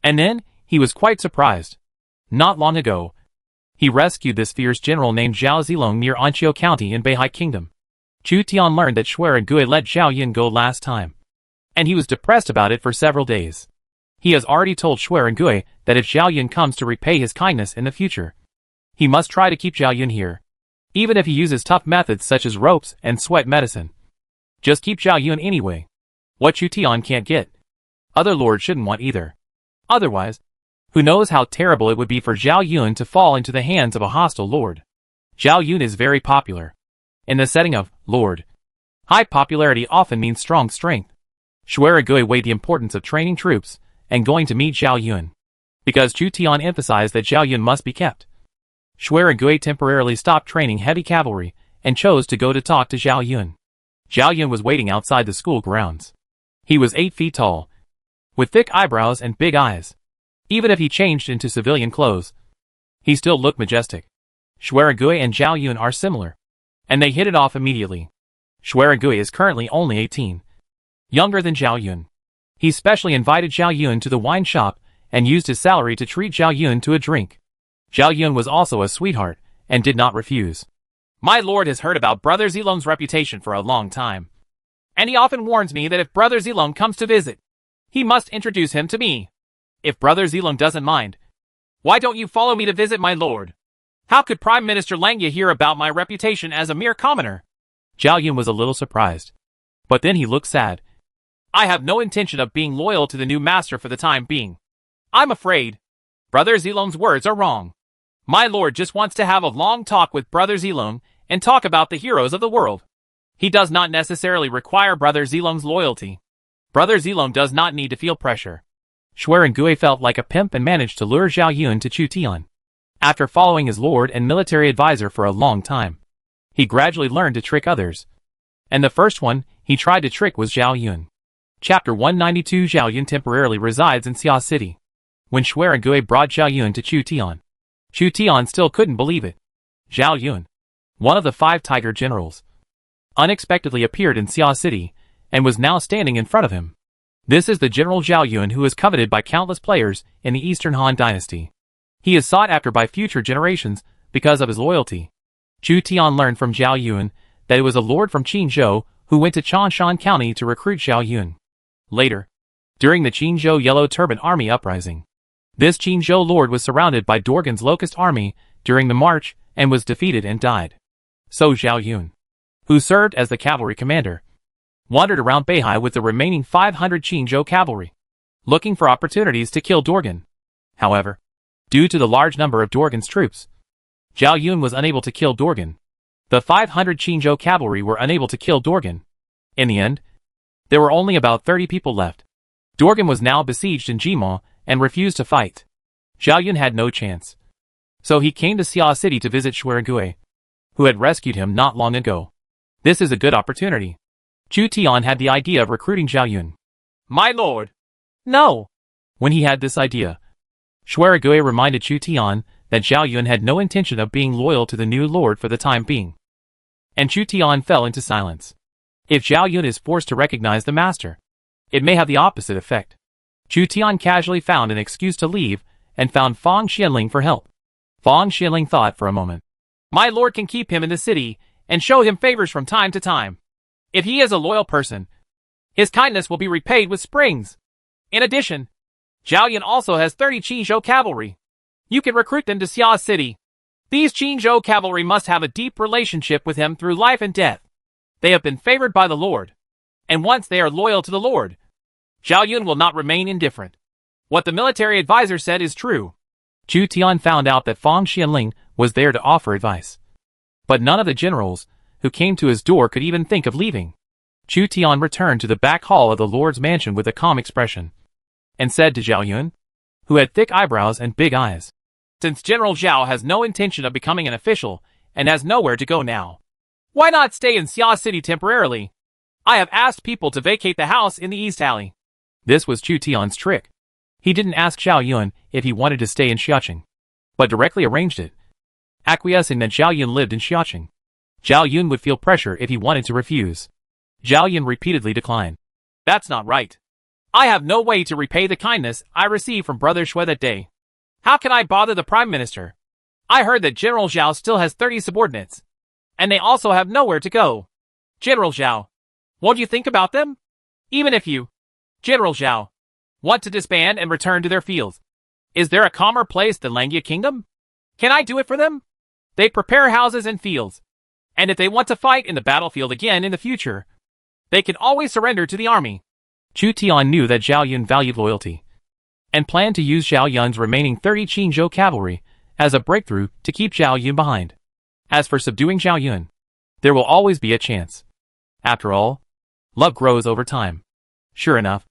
And then, he was quite surprised. Not long ago, he rescued this fierce general named Zhao Zilong near Anqiu County in Beihai Kingdom. Chu Tian learned that Xuerigui let Zhao Yin go last time, and he was depressed about it for several days. He has already told Xuerigui that if Zhao Yin comes to repay his kindness in the future, he must try to keep Zhao Yin here, even if he uses tough methods such as ropes and sweat medicine. Just keep Zhao Yun anyway. What Chu Tian can't get, other lords shouldn't want either. Otherwise, who knows how terrible it would be for Zhao Yun to fall into the hands of a hostile lord. Zhao Yun is very popular. In the setting of lord, high popularity often means strong strength. Xueragui weighed the importance of training troops and going to meet Zhao Yun, because Chu Tian emphasized that Zhao Yun must be kept. Xueragui temporarily stopped training heavy cavalry and chose to go to talk to Zhao Yun. Zhao Yun was waiting outside the school grounds. He was 8 feet tall, with thick eyebrows and big eyes. Even if he changed into civilian clothes, he still looked majestic. Xueragui and Zhao Yun are similar, and they hit it off immediately. Xueragui is currently only 18, younger than Zhao Yun. He specially invited Zhao Yun to the wine shop and used his salary to treat Zhao Yun to a drink. Zhao Yun was also a sweetheart and did not refuse. My lord has heard about Brother Zilong's reputation for a long time, and he often warns me that if Brother Zilong comes to visit, he must introduce him to me. If Brother Zilong doesn't mind, why don't you follow me to visit my lord? How could Prime Minister Langya hear about my reputation as a mere commoner? Zhao Yun was a little surprised, but then he looked sad. I have no intention of being loyal to the new master for the time being. I'm afraid Brother Zilong's words are wrong. My lord just wants to have a long talk with Brother Zilong and talk about the heroes of the world. He does not necessarily require Brother Zilong's loyalty. Brother Zilong does not need to feel pressure. Xueragui felt like a pimp and managed to lure Zhao Yun to Chu Tian. After following his lord and military advisor for a long time, he gradually learned to trick others. And the first one he tried to trick was Zhao Yun. Chapter 192. Zhao Yun temporarily resides in Xia City. When Xueragui brought Zhao Yun to Chu Tian still couldn't believe it. Zhao Yun, one of the 5 tiger generals, unexpectedly appeared in Xia City and was now standing in front of him. This is the General Zhao Yun who is coveted by countless players in the Eastern Han Dynasty. He is sought after by future generations because of his loyalty. Chu Tian learned from Zhao Yun that it was a lord from Qinzhou who went to Changshan County to recruit Zhao Yun. Later, during the Qinzhou Yellow Turban Army uprising, this Qinzhou lord was surrounded by Dorgan's Locust Army during the march and was defeated and died. So Zhao Yun, who served as the cavalry commander, wandered around Beihai with the remaining 500 Qinzhou cavalry, looking for opportunities to kill Dorgan. However, due to the large number of Dorgan's troops, Zhao Yun was unable to kill Dorgan. The 500 Qinzhou cavalry were unable to kill Dorgan. In the end, there were only about 30 people left. Dorgan was now besieged in Jima and refused to fight. Zhao Yun had no chance. So he came to Xia City to visit Xueragui, who had rescued him not long ago. This is a good opportunity. Chu Tian had the idea of recruiting Zhao Yun. My lord! No! When he had this idea, Xueragui reminded Chu Tian that Zhao Yun had no intention of being loyal to the new lord for the time being. And Chu Tian fell into silence. If Zhao Yun is forced to recognize the master, it may have the opposite effect. Chu Tian casually found an excuse to leave and found Fang Xianling for help. Fang Xianling thought for a moment. My lord can keep him in the city and show him favors from time to time. If he is a loyal person, his kindness will be repaid with springs. In addition, Zhao Yun also has 30 Qinzhou cavalry. You can recruit them to Xia City. These Qinzhou cavalry must have a deep relationship with him through life and death. They have been favored by the Lord, and once they are loyal to the Lord, Zhao Yun will not remain indifferent. What the military advisor said is true. Chu Tian found out that Fang Xianling was there to offer advice. But none of the generals who came to his door could even think of leaving. Chu Tian returned to the back hall of the Lord's mansion with a calm expression, and said to Zhao Yun, who had thick eyebrows and big eyes, since General Zhao has no intention of becoming an official and has nowhere to go now, why not stay in Xia City temporarily? I have asked people to vacate the house in the East Alley. This was Chu Tian's trick. He didn't ask Zhao Yun if he wanted to stay in Xiaoqing, but directly arranged it, acquiescing that Zhao Yun lived in Xiaoqing. Zhao Yun would feel pressure if he wanted to refuse. Zhao Yun repeatedly declined. That's not right. I have no way to repay the kindness I received from Brother Shui that day. How can I bother the Prime Minister? I heard that General Zhao still has 30 subordinates, and they also have nowhere to go. General Zhao, won't you think about them? Even if you, General Zhao, want to disband and return to their fields, is there a calmer place than Langya Kingdom? Can I do it for them? They prepare houses and fields, and if they want to fight in the battlefield again in the future, They can always surrender to the army. Chu Tian knew that Zhao Yun valued loyalty, and planned to use Zhao Yun's remaining 30 Qingzhou cavalry as a breakthrough to keep Zhao Yun behind. As for subduing Zhao Yun, there will always be a chance. After all, love grows over time. Sure enough,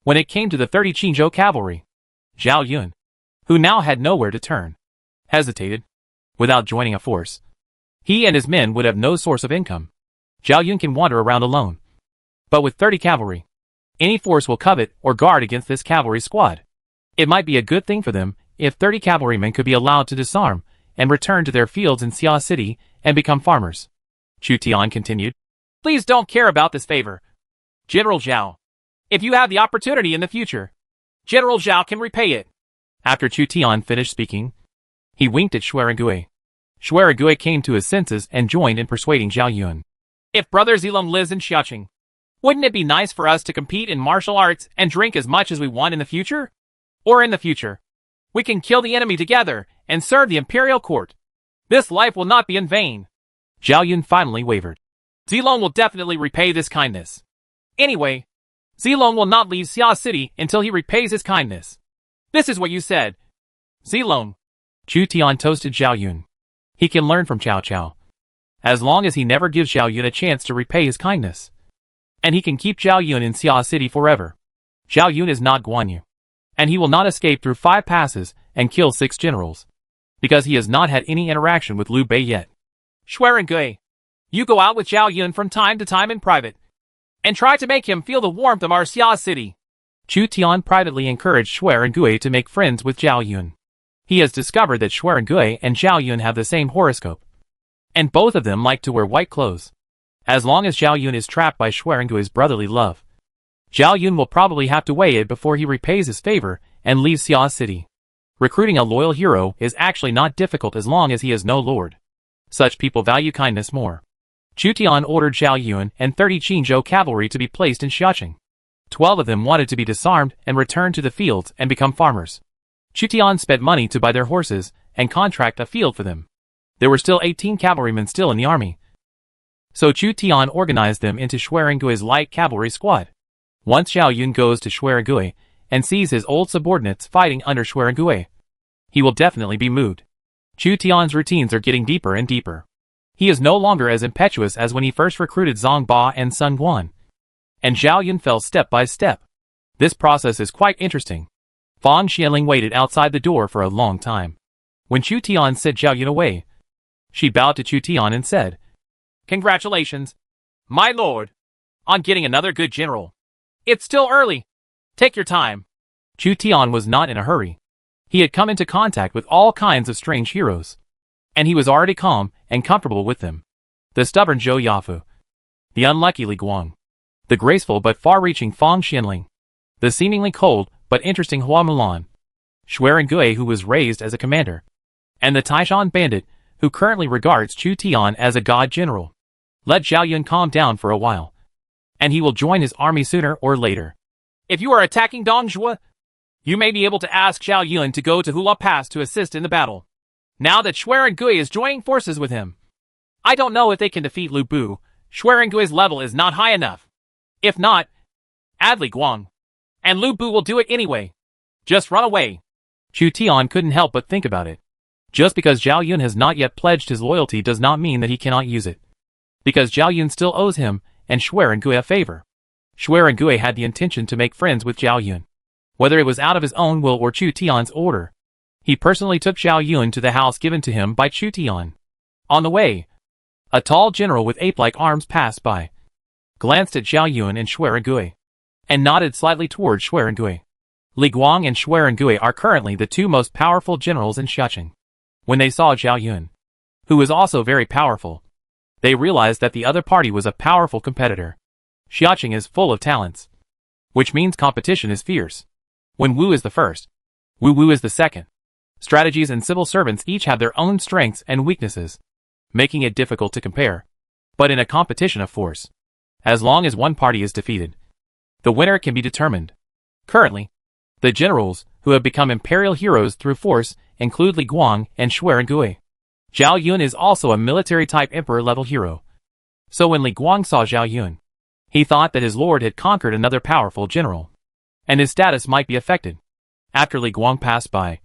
when it came to the 30 Qingzhou cavalry, Zhao Yun, who now had nowhere to turn, hesitated. Without joining a force, he and his men would have no source of income. Zhao Yun can wander around alone. But with 30 cavalry, any force will covet or guard against this cavalry squad. It might be a good thing for them if 30 cavalrymen could be allowed to disarm and return to their fields in Xia City and become farmers. Chu Tian continued. Please don't care about this favor, General Zhao. If you have the opportunity in the future, General Zhao can repay it. After Chu Tian finished speaking, he winked at Xuerengui. Xuerengui came to his senses and joined in persuading Zhao Yun. If Brother Zilong lives in Xiaoqing, wouldn't it be nice for us to compete in martial arts and drink as much as we want in the future? Or in the future, we can kill the enemy together and serve the imperial court. This life will not be in vain. Zhao Yun finally wavered. Zilong will definitely repay this kindness. Anyway, Zilong will not leave Xia City until he repays his kindness. This is what you said. Zilong. Chu Tian toasted Zhao Yun. He can learn from Cao Cao, as long as he never gives Zhao Yun a chance to repay his kindness. And he can keep Zhao Yun in Xia City forever. Zhao Yun is not Guan Yu, and he will not escape through 5 passes and kill 6 generals, because he has not had any interaction with Liu Bei yet. Xuerengui, you go out with Zhao Yun from time to time in private, and try to make him feel the warmth of our Xia City. Chu Tian privately encouraged Xuerengui to make friends with Zhao Yun. He has discovered that Xuerengui and Zhao Yun have the same horoscope, and both of them like to wear white clothes. As long as Zhao Yun is trapped by Xuerengui's brotherly love, Zhao Yun will probably have to weigh it before he repays his favor and leaves Xia City. Recruiting a loyal hero is actually not difficult as long as he is no lord. Such people value kindness more. Chu Tian ordered Zhao Yun and 30 Qingzhou cavalry to be placed in Xiaoqing. 12 of them wanted to be disarmed and return to the fields and become farmers. Chu Tian spent money to buy their horses and contract a field for them. There were still 18 cavalrymen still in the army, so Chu Tian organized them into Xuerengui's light cavalry squad. Once Zhao Yun goes to Xuerengui and sees his old subordinates fighting under Xuerengui, he will definitely be moved. Chu Tian's routines are getting deeper and deeper. He is no longer as impetuous as when he first recruited Zhang Ba and Sun Guan, and Zhao Yun fell step by step. This process is quite interesting. Fang Xianling waited outside the door for a long time. When Chu Tian sent Zhao Yun away, she bowed to Chu Tian and said, Congratulations, my lord, on getting another good general. It's still early. Take your time. Chu Tian was not in a hurry. He had come into contact with all kinds of strange heroes, and he was already calm and comfortable with them. The stubborn Zhou Yafu, the unlucky Li Guang, the graceful but far-reaching Fang Xianling, the seemingly cold but interesting Hua Mulan, Xuerengui, who was raised as a commander, and the Taishan bandit, who currently regards Chu Tian as a god general. Let Zhao Yun calm down for a while, and he will join his army sooner or later. If you are attacking Dongjue, you may be able to ask Zhao Yun to go to Hula Pass to assist in the battle. Now that Xuerengui is joining forces with him, I don't know if they can defeat Lu Bu. Xuerengui's level is not high enough. If not, add Li Guang, and Lu Bu will do it anyway. Just run away. Chu Tian couldn't help but think about it. Just because Zhao Yun has not yet pledged his loyalty does not mean that he cannot use it. Because Zhao Yun still owes him and Xuerengui a favor. Xuerengui had the intention to make friends with Zhao Yun, whether it was out of his own will or Chu Tian's order. He personally took Zhao Yun to the house given to him by Chu Tian. On the way, a tall general with ape-like arms passed by, glanced at Zhao Yun and Xuerengui, and nodded slightly towards Xuerengui. Li Guang and Xuerengui are currently the 2 most powerful generals in Xiaoqing. When they saw Zhao Yun, who was also very powerful, they realized that the other party was a powerful competitor. Xiaoqing is full of talents, which means competition is fierce. When Wu is the first, Wu is the second. Strategies and civil servants each have their own strengths and weaknesses, making it difficult to compare. But in a competition of force, as long as one party is defeated, the winner can be determined. Currently, the generals who have become imperial heroes through force include Li Guang and Xuerengui. Zhao Yun is also a military-type emperor-level hero. So when Li Guang saw Zhao Yun, He thought that his lord had conquered another powerful general, and his status might be affected. After Li Guang passed by,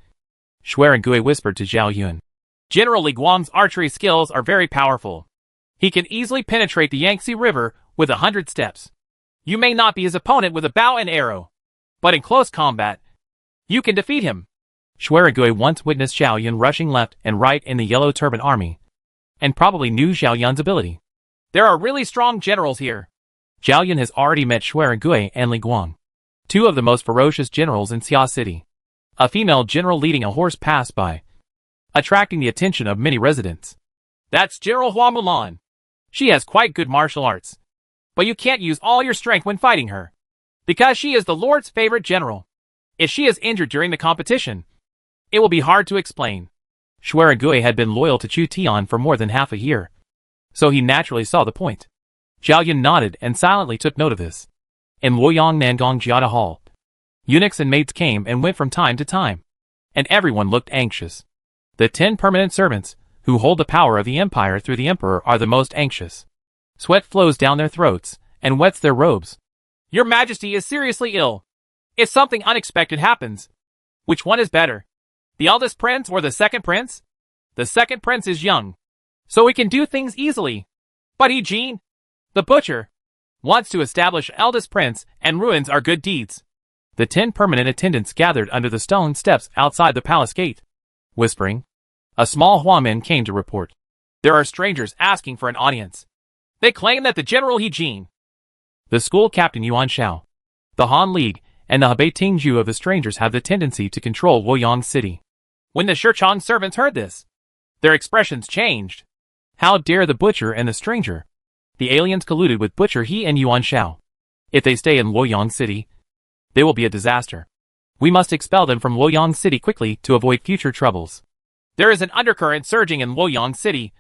Xuerengui whispered to Zhao Yun, "General Li Guang's archery skills are very powerful. He can easily penetrate the Yangtze River with 100 steps. You may not be his opponent with a bow and arrow, but in close combat, you can defeat him." Xuerengui once witnessed Zhao Yun rushing left and right in the Yellow Turban army, and probably knew Zhao Yun's ability. "There are really strong generals here." Zhao Yun has already met Xuerengui and Li Guang, two of the most ferocious generals in Xia City. A female general leading a horse passed by, attracting the attention of many residents. "That's General Hua Mulan. She has quite good martial arts, but you can't use all your strength when fighting her, because she is the Lord's favorite general. If she is injured during the competition, it will be hard to explain." Xuerengui had been loyal to Chu Tian for more than half a year, so he naturally saw the point. Zhao Yun nodded and silently took note of this. In Luoyang Nangong Jiada Hall, eunuchs and maids came and went from time to time, and everyone looked anxious. The 10 permanent servants, who hold the power of the empire through the emperor, are the most anxious. Sweat flows down their throats and wets their robes. "Your Majesty is seriously ill. If something unexpected happens, which one is better? The eldest prince or the second prince? The second prince is young, so he can do things easily. But He Jin, the butcher, wants to establish eldest prince, and ruins our good deeds." The 10 permanent attendants gathered under the stone steps outside the palace gate. Whispering, a small Huamin came to report. "There are strangers asking for an audience. They claim that the General He Jin, the school captain Yuan Shao, the Han League, and the Hebei Tingju of the strangers have the tendency to control Luoyang City." When the Shichang servants heard this, their expressions changed. How dare the butcher and the stranger? The aliens colluded with Butcher He and Yuan Shao. If they stay in Luoyang City, they will be a disaster. We must expel them from Luoyang City quickly to avoid future troubles. There is an undercurrent surging in Luoyang City,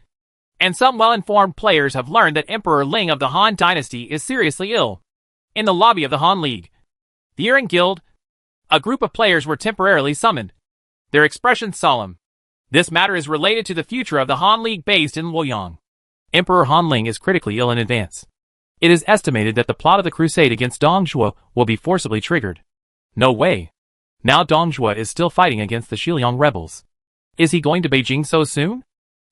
and some well-informed players have learned that Emperor Ling of the Han Dynasty is seriously ill. In the lobby of the Han League, the Earring Guild, a group of players were temporarily summoned, their expressions solemn. This matter is related to the future of the Han League based in Luoyang. Emperor Han Ling is critically ill in advance. It is estimated that the plot of the crusade against Dong Zhuo will be forcibly triggered. No way. Now Dong Zhuo is still fighting against the Xiliang rebels. Is he going to Beijing so soon?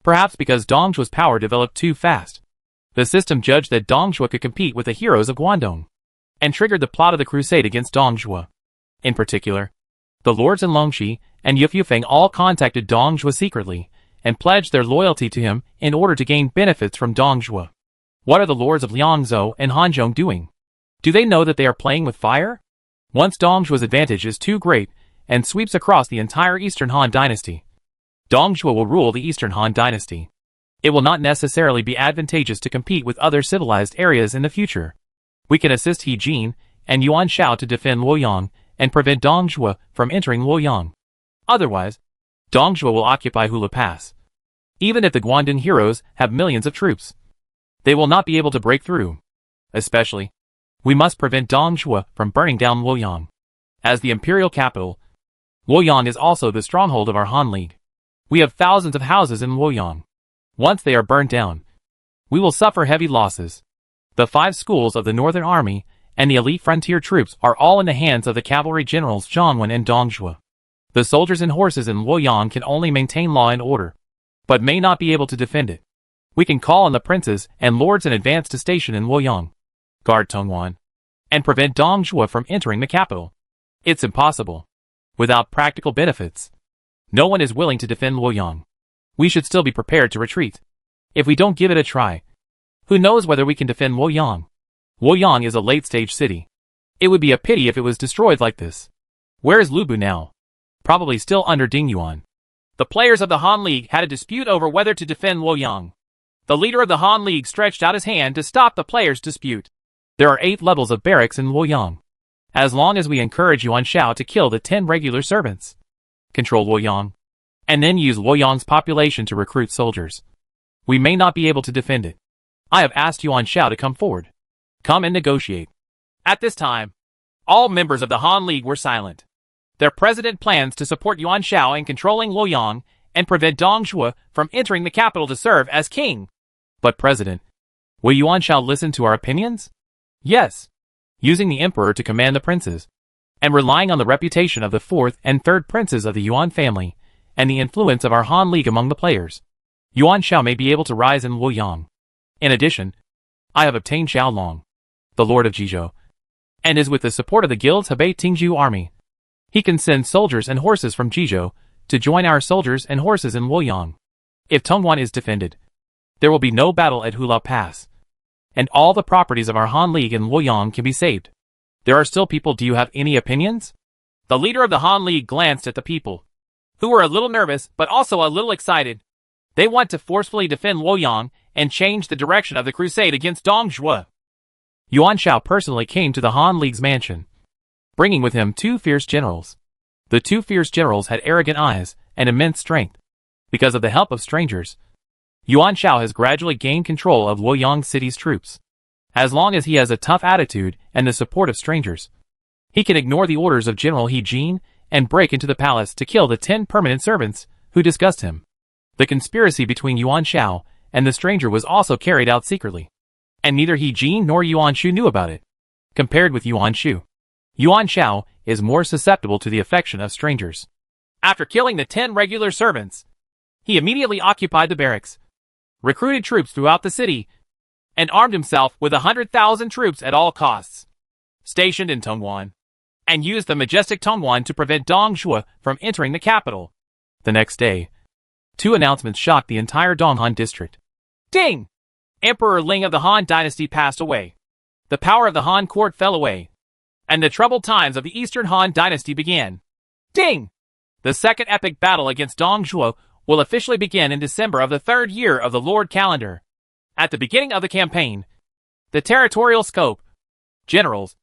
Perhaps because Dong Zhuo's power developed too fast. The system judged that Dong Zhuo could compete with the heroes of Guangdong, and triggered the plot of the crusade against Dong Zhuo. In particular, the lords in Longxi and Yufeng all contacted Dong Zhuo secretly, and pledged their loyalty to him in order to gain benefits from Dong Zhuo. What are the lords of Liangzhou and Hanzhong doing? Do they know that they are playing with fire? Once Dong Zhuo's advantage is too great and sweeps across the entire Eastern Han Dynasty, Dong Zhuo will rule the Eastern Han Dynasty. It will not necessarily be advantageous to compete with other civilized areas in the future. We can assist He Jin and Yuan Shao to defend Luoyang and prevent Dong Zhuo from entering Luoyang. Otherwise, Dong Zhuo will occupy Hula Pass. Even if the Guangdong heroes have millions of troops, they will not be able to break through. Especially, we must prevent Dong Zhuo from burning down Luoyang. As the imperial capital, Luoyang is also the stronghold of our Han League. We have thousands of houses in Luoyang. Once they are burned down, we will suffer heavy losses. The 5 schools of the Northern Army and the elite frontier troops are all in the hands of the cavalry generals Zhang Wen and Dong Zhuo. The soldiers and horses in Luoyang can only maintain law and order, but may not be able to defend it. We can call on the princes and lords in advance to station in Luoyang, guard Tongwan, and prevent Dong Zhuo from entering the capital. It's impossible. Without practical benefits, no one is willing to defend Luoyang. We should still be prepared to retreat. If we don't give it a try, who knows whether we can defend Luoyang? Luoyang is a late-stage city. It would be a pity if it was destroyed like this. Where is Lubu now? Probably still under Dingyuan. The players of the Han League had a dispute over whether to defend Luoyang. The leader of the Han League stretched out his hand to stop the players' dispute. There are 8 levels of barracks in Luoyang. As long as we encourage Yuan Shao to kill the 10 regular servants, control Luoyang, and then use Luoyang's population to recruit soldiers, we may not be able to defend it. I have asked Yuan Shao to come forward. Come and negotiate. At this time, all members of the Han League were silent. Their president plans to support Yuan Shao in controlling Luoyang and prevent Dong Zhuo from entering the capital to serve as king. But President, will Yuan Shao listen to our opinions? Yes, using the emperor to command the princes, and relying on the reputation of the fourth and third princes of the Yuan family, and the influence of our Han League among the players, Yuan Shao may be able to rise in Luoyang. In addition, I have obtained Xiao Long, the lord of Jizhou, and is with the support of the guild's Hebei Tingzhu army. He can send soldiers and horses from Jizhou to join our soldiers and horses in Luoyang. If Tongguan is defended, there will be no battle at Hulao Pass, and all the properties of our Han League in Luoyang can be saved. There are still people. Do you have any opinions? The leader of the Han League glanced at the people, who were a little nervous but also a little excited. They want to forcefully defend Luoyang and change the direction of the crusade against Dongzhuo. Yuan Shao personally came to the Han League's mansion, bringing with him 2 fierce generals. The 2 fierce generals had arrogant eyes and immense strength. Because of the help of strangers, Yuan Shao has gradually gained control of Luoyang City's troops. As long as he has a tough attitude and the support of strangers, he can ignore the orders of General He Jin and break into the palace to kill the 10 permanent servants who disgust him. The conspiracy between Yuan Shao and the stranger was also carried out secretly, and neither He Jin nor Yuan Shu knew about it. Compared with Yuan Shu, Yuan Shao is more susceptible to the affection of strangers. After killing the 10 regular servants, he immediately occupied the barracks, recruited troops throughout the city, and armed himself with 100,000 troops at all costs, stationed in Tongguan, and used the majestic Tongguan to prevent Dongzhuo from entering the capital. The next day, 2 announcements shocked the entire Donghan district. Ding! Emperor Ling of the Han dynasty passed away. The power of the Han court fell away, and the troubled times of the Eastern Han dynasty began. Ding! The second epic battle against Dongzhuo will officially begin in December of the 3rd year of the Lord calendar. At the beginning of the campaign, the territorial scope, generals,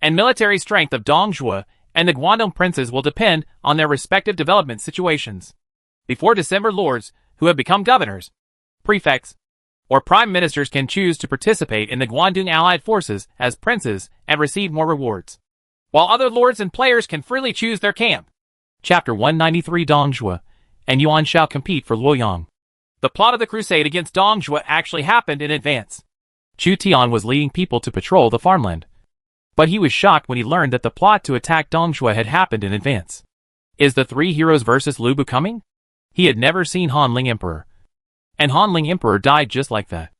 and military strength of Dongzhuo and the Guangdong princes will depend on their respective development situations. Before December, lords who have become governors, prefects, or prime ministers can choose to participate in the Guangdong allied forces as princes and receive more rewards, while other lords and players can freely choose their camp. Chapter 193. Dongzhuo and Yuan Shao compete for Luoyang. The plot of the crusade against Dongzhuo actually happened in advance. Chu Tian was leading people to patrol the farmland, but he was shocked when he learned that the plot to attack Dongzhuo had happened in advance. Is the 3 heroes versus Lu Bu coming? He had never seen Han Ling Emperor, and Han Ling Emperor died just like that,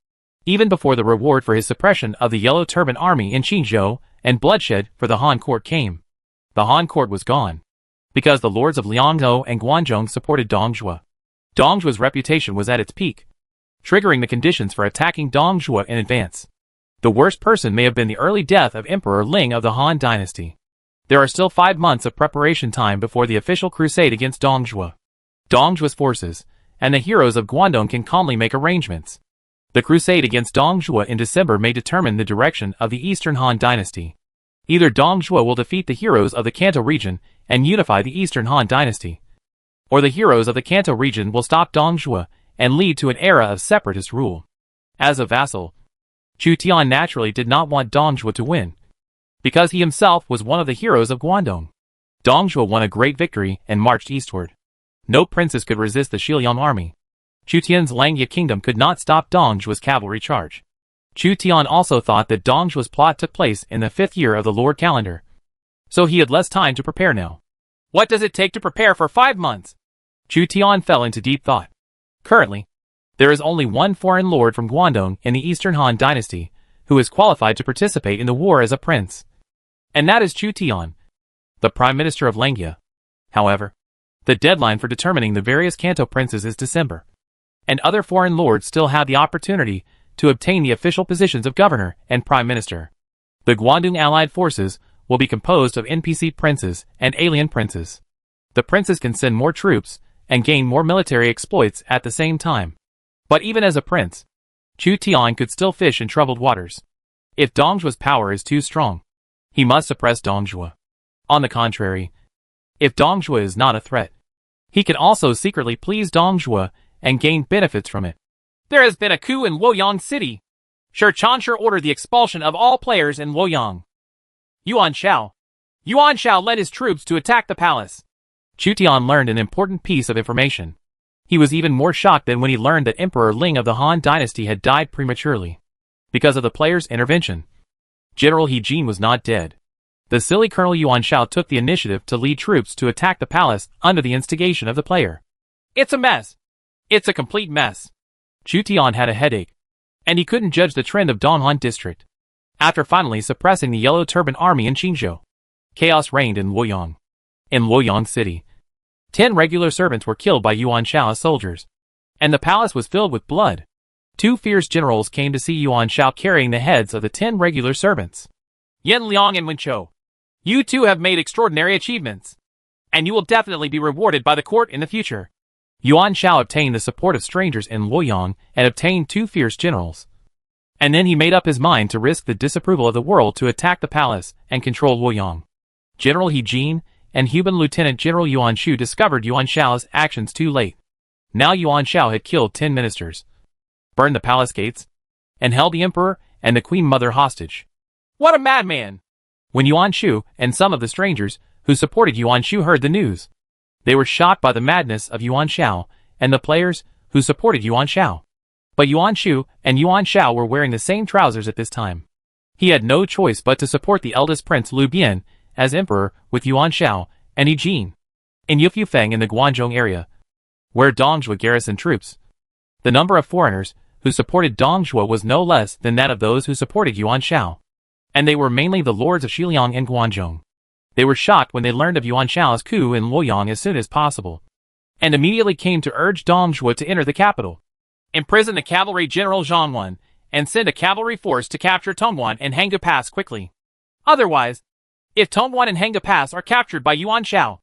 even before the reward for his suppression of the Yellow Turban army in Qingzhou and bloodshed for the Han court came. The Han court was gone, because the lords of Liangzhou and Guangzhong supported Dongzhuo. Dongzhuo's reputation was at its peak, triggering the conditions for attacking Dongzhuo in advance. The worst person may have been the early death of Emperor Ling of the Han dynasty. There are still 5 months of preparation time before the official crusade against Dongzhuo. Dongzhuo's forces and the heroes of Guangdong can calmly make arrangements. The crusade against Dongzhuo in December may determine the direction of the Eastern Han dynasty. Either Dongzhuo will defeat the heroes of the Kanto region and unify the Eastern Han dynasty, or the heroes of the Kanto region will stop Dongzhuo and lead to an era of separatist rule. As a vassal, Chu Tian naturally did not want Dongzhuo to win, because he himself was one of the heroes of Guangdong. Dongzhuo won a great victory and marched eastward. No princes could resist the Shiliang army. Chu Tian's Langya kingdom could not stop Dongzhuo's cavalry charge. Chu Tian also thought that Dongzhuo's plot took place in the 5th year of the Lord calendar, so he had less time to prepare now. What does it take to prepare for 5 months? Chu Tian fell into deep thought. Currently, there is only one foreign lord from Guangdong in the Eastern Han dynasty who is qualified to participate in the war as a prince, and that is Chu Tian, the prime minister of Langya. However, the deadline for determining the various Kanto princes is December, and other foreign lords still have the opportunity to obtain the official positions of governor and prime minister. The Guangdong allied forces will be composed of NPC princes and alien princes. The princes can send more troops and gain more military exploits at the same time. But even as a prince, Chu Tian could still fish in troubled waters. If Dongzhuo's power is too strong, he must suppress Dongzhuo. On the contrary, if Dongzhuo is not a threat, he can also secretly please Dongzhuo and gain benefits from it. There has been a coup in Luoyang City. Shi Chanshu ordered the expulsion of all players in Luoyang. Yuan Shao led his troops to attack the palace. Chu Tian learned an important piece of information. He was even more shocked than when he learned that Emperor Ling of the Han dynasty had died prematurely because of the players' intervention. General He Jin was not dead. The silly Colonel Yuan Shao took the initiative to lead troops to attack the palace under the instigation of the player. It's a mess. It's a complete mess. Chu Tian had a headache, and he couldn't judge the trend of Donghan district. After finally suppressing the Yellow Turban army in Qingzhou, chaos reigned in Luoyang. In Luoyang city, 10 regular servants were killed by Yuan Shao's soldiers, and the palace was filled with blood. 2 fierce generals came to see Yuan Shao carrying the heads of the 10 regular servants. Yan Liang and Wen Chou, you two have made extraordinary achievements, and you will definitely be rewarded by the court in the future. Yuan Shao obtained the support of strangers in Luoyang and obtained 2 fierce generals. And then he made up his mind to risk the disapproval of the world to attack the palace and control Luoyang. General He Jin and Huban Lieutenant General Yuan Shu discovered Yuan Shao's actions too late. Now Yuan Shao had killed 10 ministers, burned the palace gates, and held the emperor and the queen mother hostage. What a madman! When Yuan Shu and some of the strangers who supported Yuan Shu heard the news, they were shocked by the madness of Yuan Shao and the players who supported Yuan Shao. But Yuan Shu and Yuan Shao were wearing the same trousers at this time. He had no choice but to support the eldest prince Liu Bian as emperor with Yuan Shao and He Jin. In Yufeng in the Guangzhou area, where Dongzhuo garrisoned troops, the number of foreigners who supported Dongzhuo was no less than that of those who supported Yuan Shao, and they were mainly the lords of Xiliang and Guangzhou. They were shocked when they learned of Yuan Shao's coup in Luoyang as soon as possible, and immediately came to urge Dongzhuo to enter the capital, imprison the cavalry general Zhang Wan, and send a cavalry force to capture Tongwan and Hanggu Pass quickly. Otherwise, if Tongwan and Hanggu Pass are captured by Yuan Shao,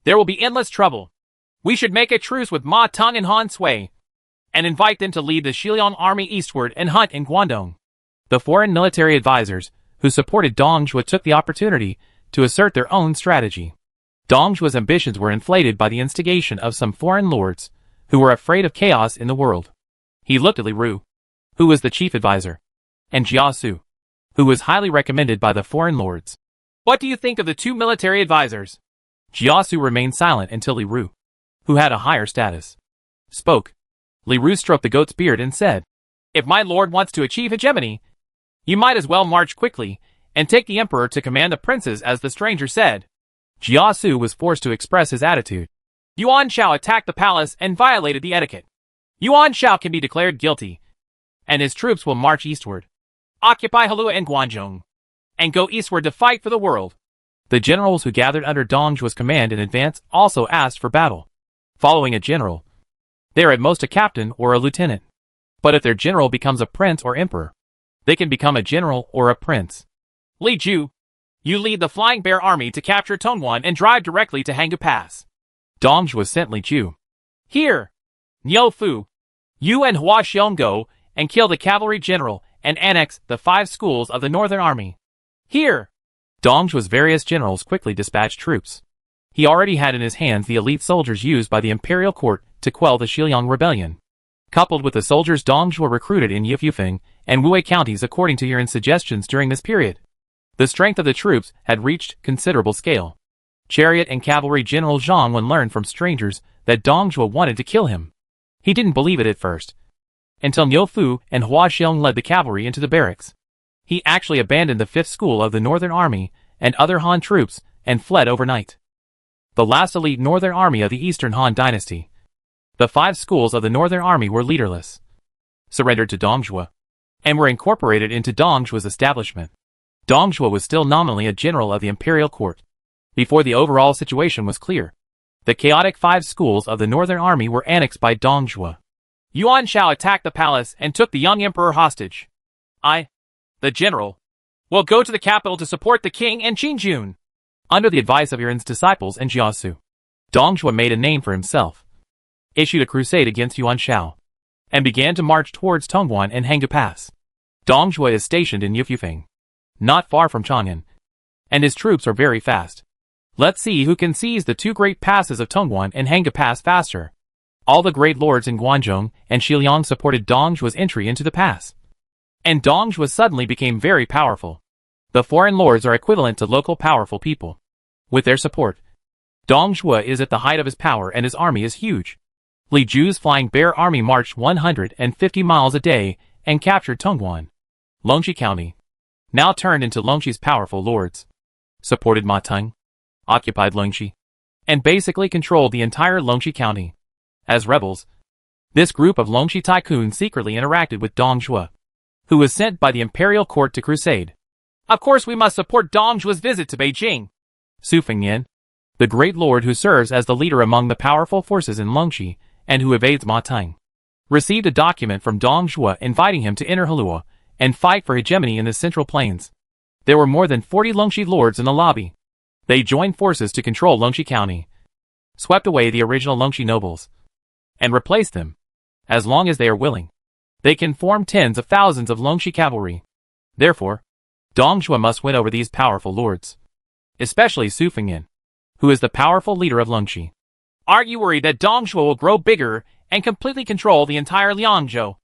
there will be endless trouble. We should make a truce with Ma Teng and Han Sui, and invite them to lead the Xiliang army eastward and hunt in Guangdong. The foreign military advisors who supported Dongzhuo took the opportunity to assert their own strategy. Dongzhuo's ambitions were inflated by the instigation of some foreign lords who were afraid of chaos in the world. He looked at Li Ru, who was the chief advisor, and Jia Su, who was highly recommended by the foreign lords. What do you think of the 2 military advisors? Jia Su remained silent until Li Ru, who had a higher status, spoke. Li Ru stroked the goat's beard and said, If my lord wants to achieve hegemony, you might as well march quickly and take the emperor to command the princes, as the stranger said. Jia Su was forced to express his attitude. Yuan Shao attacked the palace and violated the etiquette. Yuan Shao can be declared guilty, and his troops will march eastward, occupy Halua and Guangzhou, and go eastward to fight for the world. The generals who gathered under Dongzhuo's command in advance also asked for battle. Following a general, they are at most a captain or a lieutenant. But if their general becomes a prince or emperor, they can become a general or a prince. Li Ju, you lead the Flying Bear army to capture Tongwan and drive directly to Hanggu Pass. Dongzhuo sent Li Ju. Here, Niu Fu, you and Hua Xiong go and kill the cavalry general and annex the 5 schools of the Northern Army. Here. Dongzhuo's various generals quickly dispatched troops. He already had in his hands the elite soldiers used by the imperial court to quell the Xiliang rebellion, coupled with the soldiers Dongzhuo recruited in Yufeng and Wuwei counties according to Yuan's suggestions during this period. The strength of the troops had reached considerable scale. Chariot and cavalry general Zhang Wen learned from strangers that Dongzhuo wanted to kill him. He didn't believe it at first, until Niu Fu and Hua Xiong led the cavalry into the barracks. He actually abandoned the 5th school of the Northern Army and other Han troops and fled overnight. The last elite Northern Army of the Eastern Han Dynasty. The 5 schools of the Northern Army were leaderless, surrendered to Dongzhuo, and were incorporated into Dongzhuo's establishment. Dongzhuo was still nominally a general of the imperial court. Before the overall situation was clear, the chaotic 5 schools of the Northern Army were annexed by Dongzhuo. Yuan Shao attacked the palace and took the young emperor hostage. I, the general, will go to the capital to support the king and Qingjun. Under the advice of Yuan's disciples and Jia Su, Dongzhuo made a name for himself, issued a crusade against Yuan Shao, and began to march towards Tongwan and Hanggu Pass. Dongzhuo is stationed in Yufeng, not far from Chang'an, and his troops are very fast. Let's see who can seize the 2 great passes of Tongwan and Hanggu Pass faster. All the great lords in Guangzhou and Xiliang supported Dongzhuo's entry into the pass, and Dongzhuo suddenly became very powerful. The foreign lords are equivalent to local powerful people. With their support, Dongzhuo is at the height of his power and his army is huge. Li Ju's Flying Bear army marched 150 miles a day and captured Tongwan, Longxi County, now turned into Longxi's powerful lords, supported Ma Teng, occupied Longxi, and basically controlled the entire Longxi county. As rebels, this group of Longxi tycoons secretly interacted with Dong Zhuo, who was sent by the imperial court to crusade. Of course we must support Dong Zhuo's visit to Beijing. Su Fengnian, the great lord who serves as the leader among the powerful forces in Longxi and who evades Ma Teng, received a document from Dong Zhuo inviting him to enter Halua and fight for hegemony in the Central Plains. There were more than 40 Longxi lords in the lobby. They joined forces to control Longxi County, swept away the original Longxi nobles, and replaced them. As long as they are willing, they can form tens of thousands of Longxi cavalry. Therefore, Dong Zhuo must win over these powerful lords, especially Su Fengnian, who is the powerful leader of Longxi. Aren't you worried that Dong Zhuo will grow bigger and completely control the entire Liangzhou,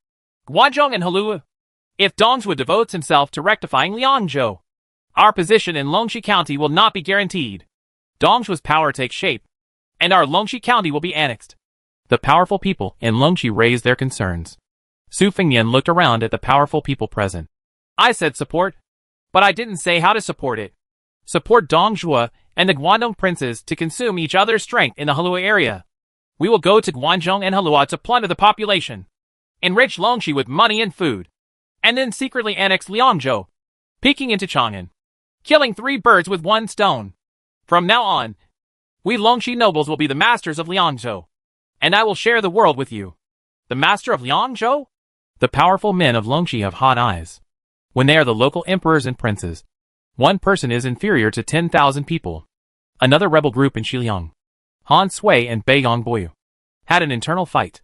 Guangzhou and Halua? If Dong Zhuo devotes himself to rectifying Liangzhou, our position in Longxi County will not be guaranteed. Dong Zhuo's power takes shape, and our Longxi County will be annexed. The powerful people in Longxi raised their concerns. Su Fengnian looked around at the powerful people present. I said support, but I didn't say how to support it. Support Dong Zhuo and the Guangdong princes to consume each other's strength in the Halua area. We will go to Guangzhou and Halua to plunder the population, enrich Longxi with money and food, and then secretly annex Liangzhou, peeking into Chang'an, killing 3 birds with 1 stone. From now on, we Longxi nobles will be the masters of Liangzhou, and I will share the world with you. The master of Liangzhou? The powerful men of Longxi have hot eyes. When they are the local emperors and princes, one person is inferior to 10,000 people. Another rebel group in Xiliang, Han Sui and Beiyang Boyu, had an internal fight.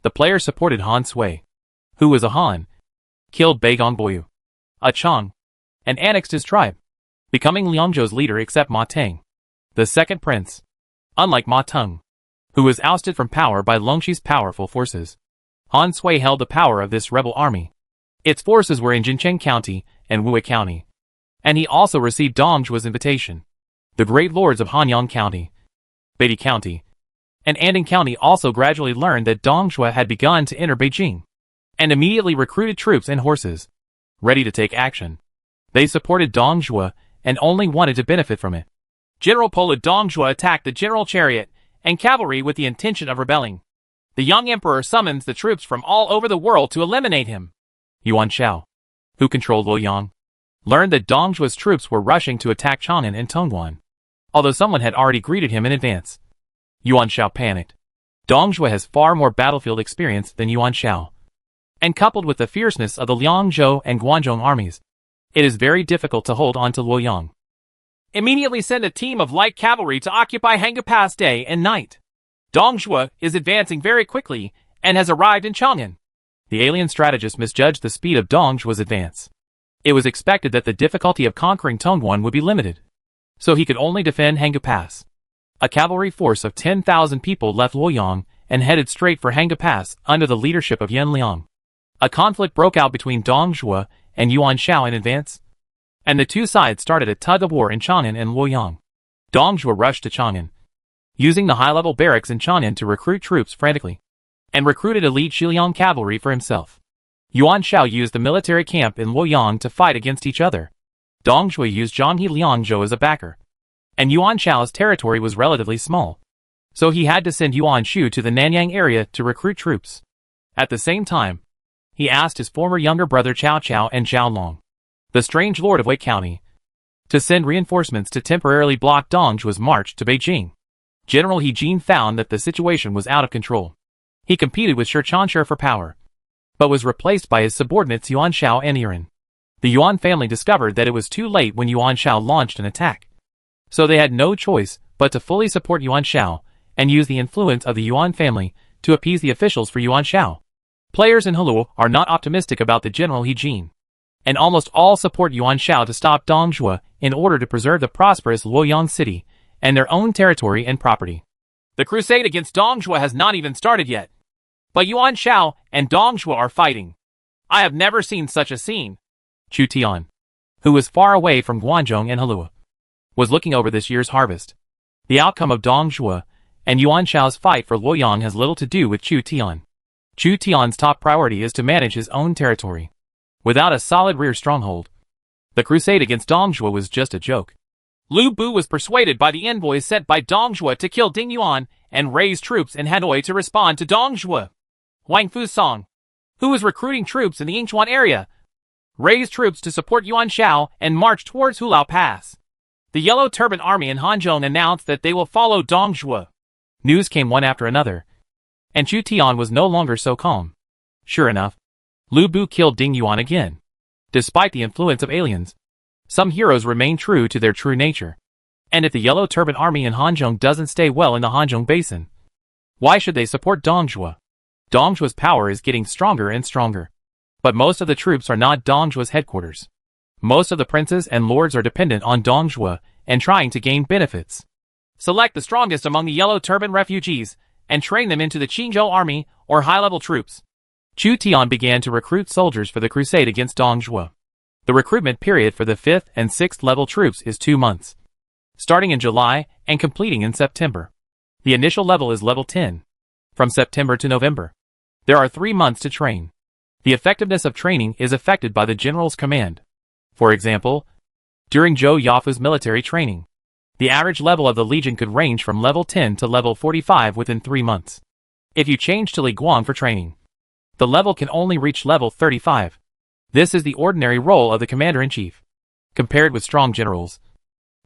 The players supported Han Sui, who was a Han, killed Beiyang Boyu, a Chang, and annexed his tribe, becoming Liangzhou's leader except Ma Teng, the second prince. Unlike Ma Teng, who was ousted from power by Longxi's powerful forces, Han Sui held the power of this rebel army. Its forces were in Jincheng County and Wuyi County, and he also received Dong Zhuo's invitation. The great lords of Hanyang County, Beidi County, and Anding County also gradually learned that Dong Zhuo had begun to enter Beijing, and immediately recruited troops and horses, ready to take action. They supported Dong Zhuo and only wanted to benefit from it. General Polu Dong Zhuo attacked the general chariot and cavalry with the intention of rebelling. The young emperor summons the troops from all over the world to eliminate him. Yuan Shao, who controlled Luoyang, learned that Dong Zhuo's troops were rushing to attack Chang'an and Tongguan, although someone had already greeted him in advance. Yuan Shao panicked. Dong Zhuo has far more battlefield experience than Yuan Shao, and coupled with the fierceness of the Liangzhou and Guangzhou armies, it is very difficult to hold on to Luoyang. Immediately send a team of light cavalry to occupy Hanggu Pass day and night. Dong Zhuo is advancing very quickly and has arrived in Chang'an. The alien strategist misjudged the speed of Dong Zhuo's advance. It was expected that the difficulty of conquering Tongguan would be limited, so he could only defend Hanggu Pass. A cavalry force of 10,000 people left Luoyang and headed straight for Hanggu Pass under the leadership of Yan Liang. A conflict broke out between Dong Zhuo and Yuan Shao in advance, and the two sides started a tug-of-war in Chang'an and Luoyang. Dong Zhuo rushed to Chang'an, using the high-level barracks in Chang'an to recruit troops frantically, and recruited elite Xiliang cavalry for himself. Yuan Shao used the military camp in Luoyang to fight against each other. Dong Zhuo used Zhanghe Liangzhou as a backer, and Yuan Shao's territory was relatively small, so he had to send Yuan Shu to the Nanyang area to recruit troops. At the same time, he asked his former younger brother Cao Cao and Zhao Long, the strange lord of Wei County, to send reinforcements to temporarily block Dong Zhuo's march to Beijing. General He Jin found that the situation was out of control. He competed with Shi Chanshi for power, but was replaced by his subordinates Yuan Shao and Yiren. The Yuan family discovered that it was too late when Yuan Shao launched an attack, so they had no choice but to fully support Yuan Shao and use the influence of the Yuan family to appease the officials for Yuan Shao. Players in Halua are not optimistic about the General He Jin, and almost all support Yuan Shao to stop Dong Zhuo in order to preserve the prosperous Luoyang city and their own territory and property. The crusade against Dong Zhuo has not even started yet, but Yuan Shao and Dong Zhuo are fighting. I have never seen such a scene. Chu Tian, who was far away from Guangzhou and Halua, was looking over this year's harvest. The outcome of Dong Zhuo and Yuan Shao's fight for Luoyang has little to do with Chu Tian. Chu Tian's top priority is to manage his own territory, without a solid rear stronghold. The crusade against Dongjua was just a joke. Lu Bu was persuaded by the envoys sent by Dongjua to kill Ding Yuan and raise troops in Hanoi to respond to Dongjua. Wang Fusong, who was recruiting troops in the Yingchuan area, raised troops to support Yuan Shao and marched towards Hulao Pass. The Yellow Turban Army in Hanzhong announced that they will follow Dongjua. News came one after another, and Chu Tian was no longer so calm. Sure enough, Lu Bu killed Ding Yuan again. Despite the influence of aliens, some heroes remain true to their true nature. And if the Yellow Turban Army in Hanzhong doesn't stay well in the Hanzhong Basin, why should they support Dongjua? Dongjua's power is getting stronger and stronger. But most of the troops are not Dongjua's headquarters. Most of the princes and lords are dependent on Dongjua and trying to gain benefits. Select the strongest among the Yellow Turban refugees and train them into the Qingzhou army or high-level troops. Chu Tian began to recruit soldiers for the crusade against Dongjua. The recruitment period for the 5th and 6th level troops is 2 months, starting in July and completing in September. The initial level is level 10, from September to November. There are 3 months to train. The effectiveness of training is affected by the general's command. For example, during Zhou Yafu's military training, the average level of the legion could range from level 10 to level 45 within 3 months. If you change to Li Guang for training, the level can only reach level 35. This is the ordinary role of the commander-in-chief. Compared with strong generals,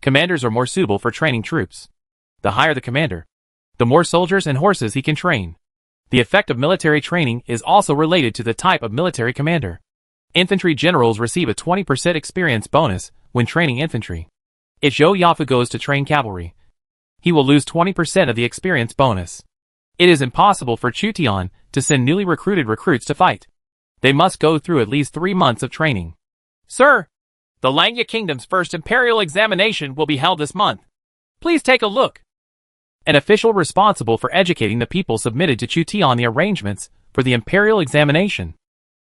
commanders are more suitable for training troops. The higher the commander, the more soldiers and horses he can train. The effect of military training is also related to the type of military commander. Infantry generals receive a 20% experience bonus when training infantry. If Zhou Yafu goes to train cavalry, he will lose 20% of the experience bonus. It is impossible for Chu Tian to send newly recruited recruits to fight. They must go through at least 3 months of training. Sir, the Langya Kingdom's first imperial examination will be held this month. Please take a look. An official responsible for educating the people submitted to Chu Tian the arrangements for the imperial examination.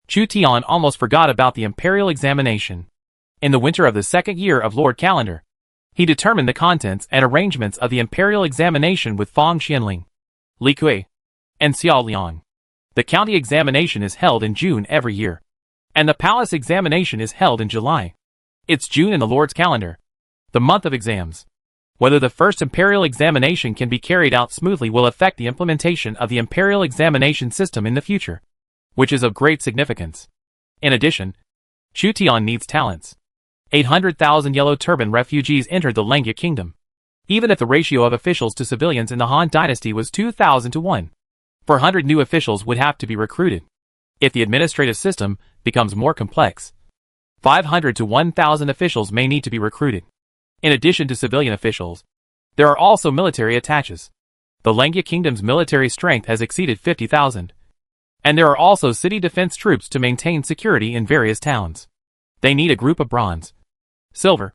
Chu Tian almost forgot about the imperial examination. In the winter of the 2nd year of Lord Calendar, he determined the contents and arrangements of the imperial examination with Fang Xianling, Li Kui, and Xiao Liang. The county examination is held in June every year, and the palace examination is held in July. It's June in the Lord's calendar, the month of exams. Whether the first imperial examination can be carried out smoothly will affect the implementation of the imperial examination system in the future, which is of great significance. In addition, Chu Tian needs talents. 800,000 Yellow Turban refugees entered the Langya Kingdom. Even if the ratio of officials to civilians in the Han Dynasty was 2,000 to 1, 400 new officials would have to be recruited. If the administrative system becomes more complex, 500 to 1,000 officials may need to be recruited. In addition to civilian officials, there are also military attaches. The Langya Kingdom's military strength has exceeded 50,000. And there are also city defense troops to maintain security in various towns. They need a group of bronze, silver,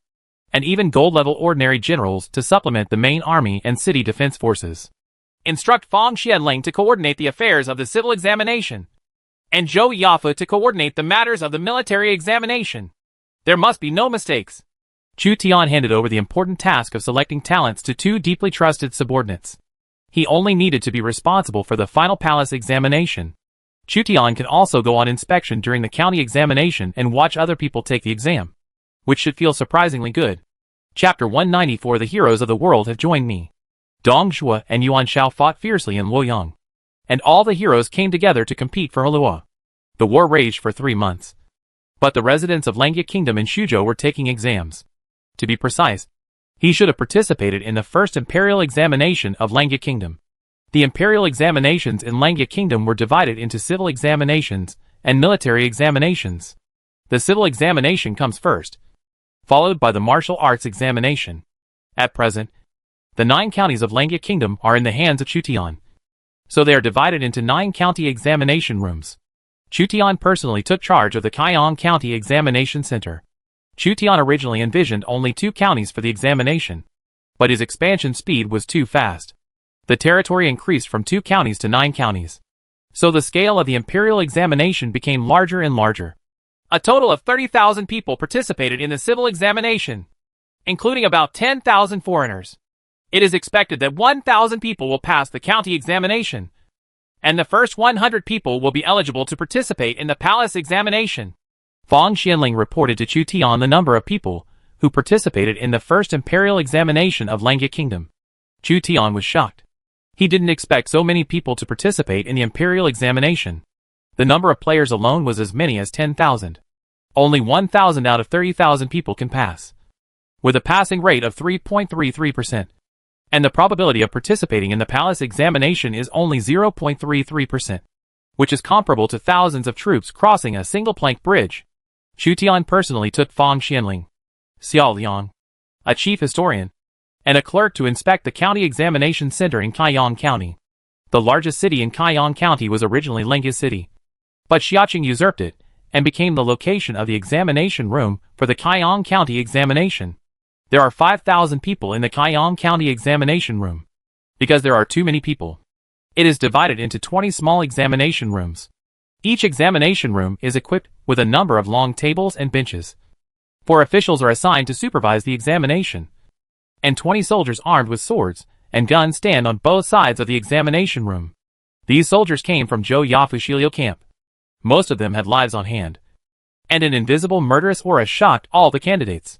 and even gold-level ordinary generals to supplement the main army and city defense forces. Instruct Fang Xianling to coordinate the affairs of the civil examination, and Zhou Yafu to coordinate the matters of the military examination. There must be no mistakes. Chu Tian handed over the important task of selecting talents to 2 deeply trusted subordinates. He only needed to be responsible for the final palace examination. Chu Tian can also go on inspection during the county examination and watch other people take the exam, which should feel surprisingly good. Chapter 194. The heroes of the world have joined me. Dongjua and Yuan Shao fought fiercely in Luoyang, and all the heroes came together to compete for Hulua. The war raged for 3 months, but the residents of Langya Kingdom in Shuzhou were taking exams. To be precise, he should have participated in the first imperial examination of Langya Kingdom. The imperial examinations in Langya Kingdom were divided into civil examinations and military examinations. The civil examination comes first, followed by the martial arts examination. At present, the 9 counties of Langya Kingdom are in the hands of Chu Tian, so they are divided into 9 county examination rooms. Chu Tian personally took charge of the Kaiyang County Examination Center. Chu Tian originally envisioned only 2 counties for the examination, but his expansion speed was too fast. The territory increased from 2 counties to 9 counties, so the scale of the imperial examination became larger and larger. A total of 30,000 people participated in the civil examination, including about 10,000 foreigners. It is expected that 1,000 people will pass the county examination, and the first 100 people will be eligible to participate in the palace examination. Fang Xianling reported to Chu Tian the number of people who participated in the first imperial examination of Langya Kingdom. Chu Tian was shocked. He didn't expect so many people to participate in the imperial examination. The number of players alone was as many as 10,000. Only 1,000 out of 30,000 people can pass, with a passing rate of 3.33%. And the probability of participating in the palace examination is only 0.33%, which is comparable to thousands of troops crossing a single plank bridge. Chu Tian personally took Fang Xianling, Xiao Liang, a chief historian, and a clerk to inspect the county examination center in Kaiyang County. The largest city in Kaiyang County was originally Langya City, but Xiaqing usurped it and became the location of the examination room for the Kaiyang County examination. There are 5,000 people in the Kaiyang County examination room. Because there are too many people, it is divided into 20 small examination rooms. Each examination room is equipped with a number of long tables and benches. 4 officials are assigned to supervise the examination, and 20 soldiers armed with swords and guns stand on both sides of the examination room. These soldiers came from Zhou Yafushilio camp. Most of them had lives on hand, and an invisible murderous aura shocked all the candidates.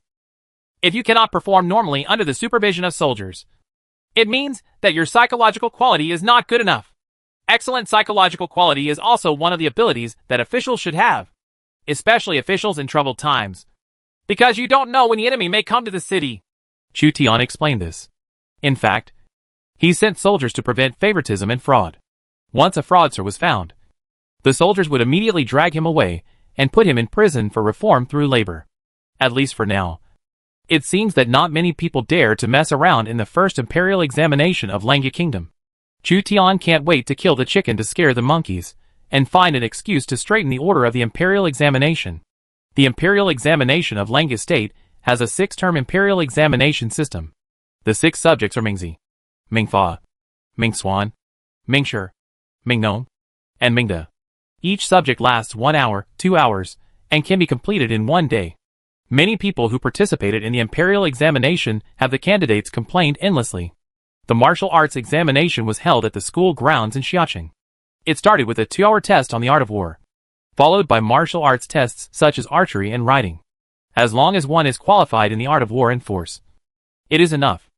If you cannot perform normally under the supervision of soldiers, it means that your psychological quality is not good enough. Excellent psychological quality is also one of the abilities that officials should have, especially officials in troubled times, because you don't know when the enemy may come to the city. Chu Tian explained this. In fact, he sent soldiers to prevent favoritism and fraud. Once a fraudster was found, the soldiers would immediately drag him away and put him in prison for reform through labor. At least for now. It seems that not many people dare to mess around in the first imperial examination of Langya Kingdom. Chu Tian can't wait to kill the chicken to scare the monkeys, and find an excuse to straighten the order of the imperial examination. The imperial examination of Langya State has a 6-term imperial examination system. The 6 subjects are Mingzi, Mingfa, Mingswan, Mingshi, Mingnom, and Mingda. Each subject lasts 1 hour, 2 hours, and can be completed in 1 day. Many people who participated in the imperial examination have the candidates complained endlessly. The martial arts examination was held at the school grounds in Xiaqing. It started with a 2-hour test on the art of war, followed by martial arts tests such as archery and riding. As long as one is qualified in the art of war and force, it is enough.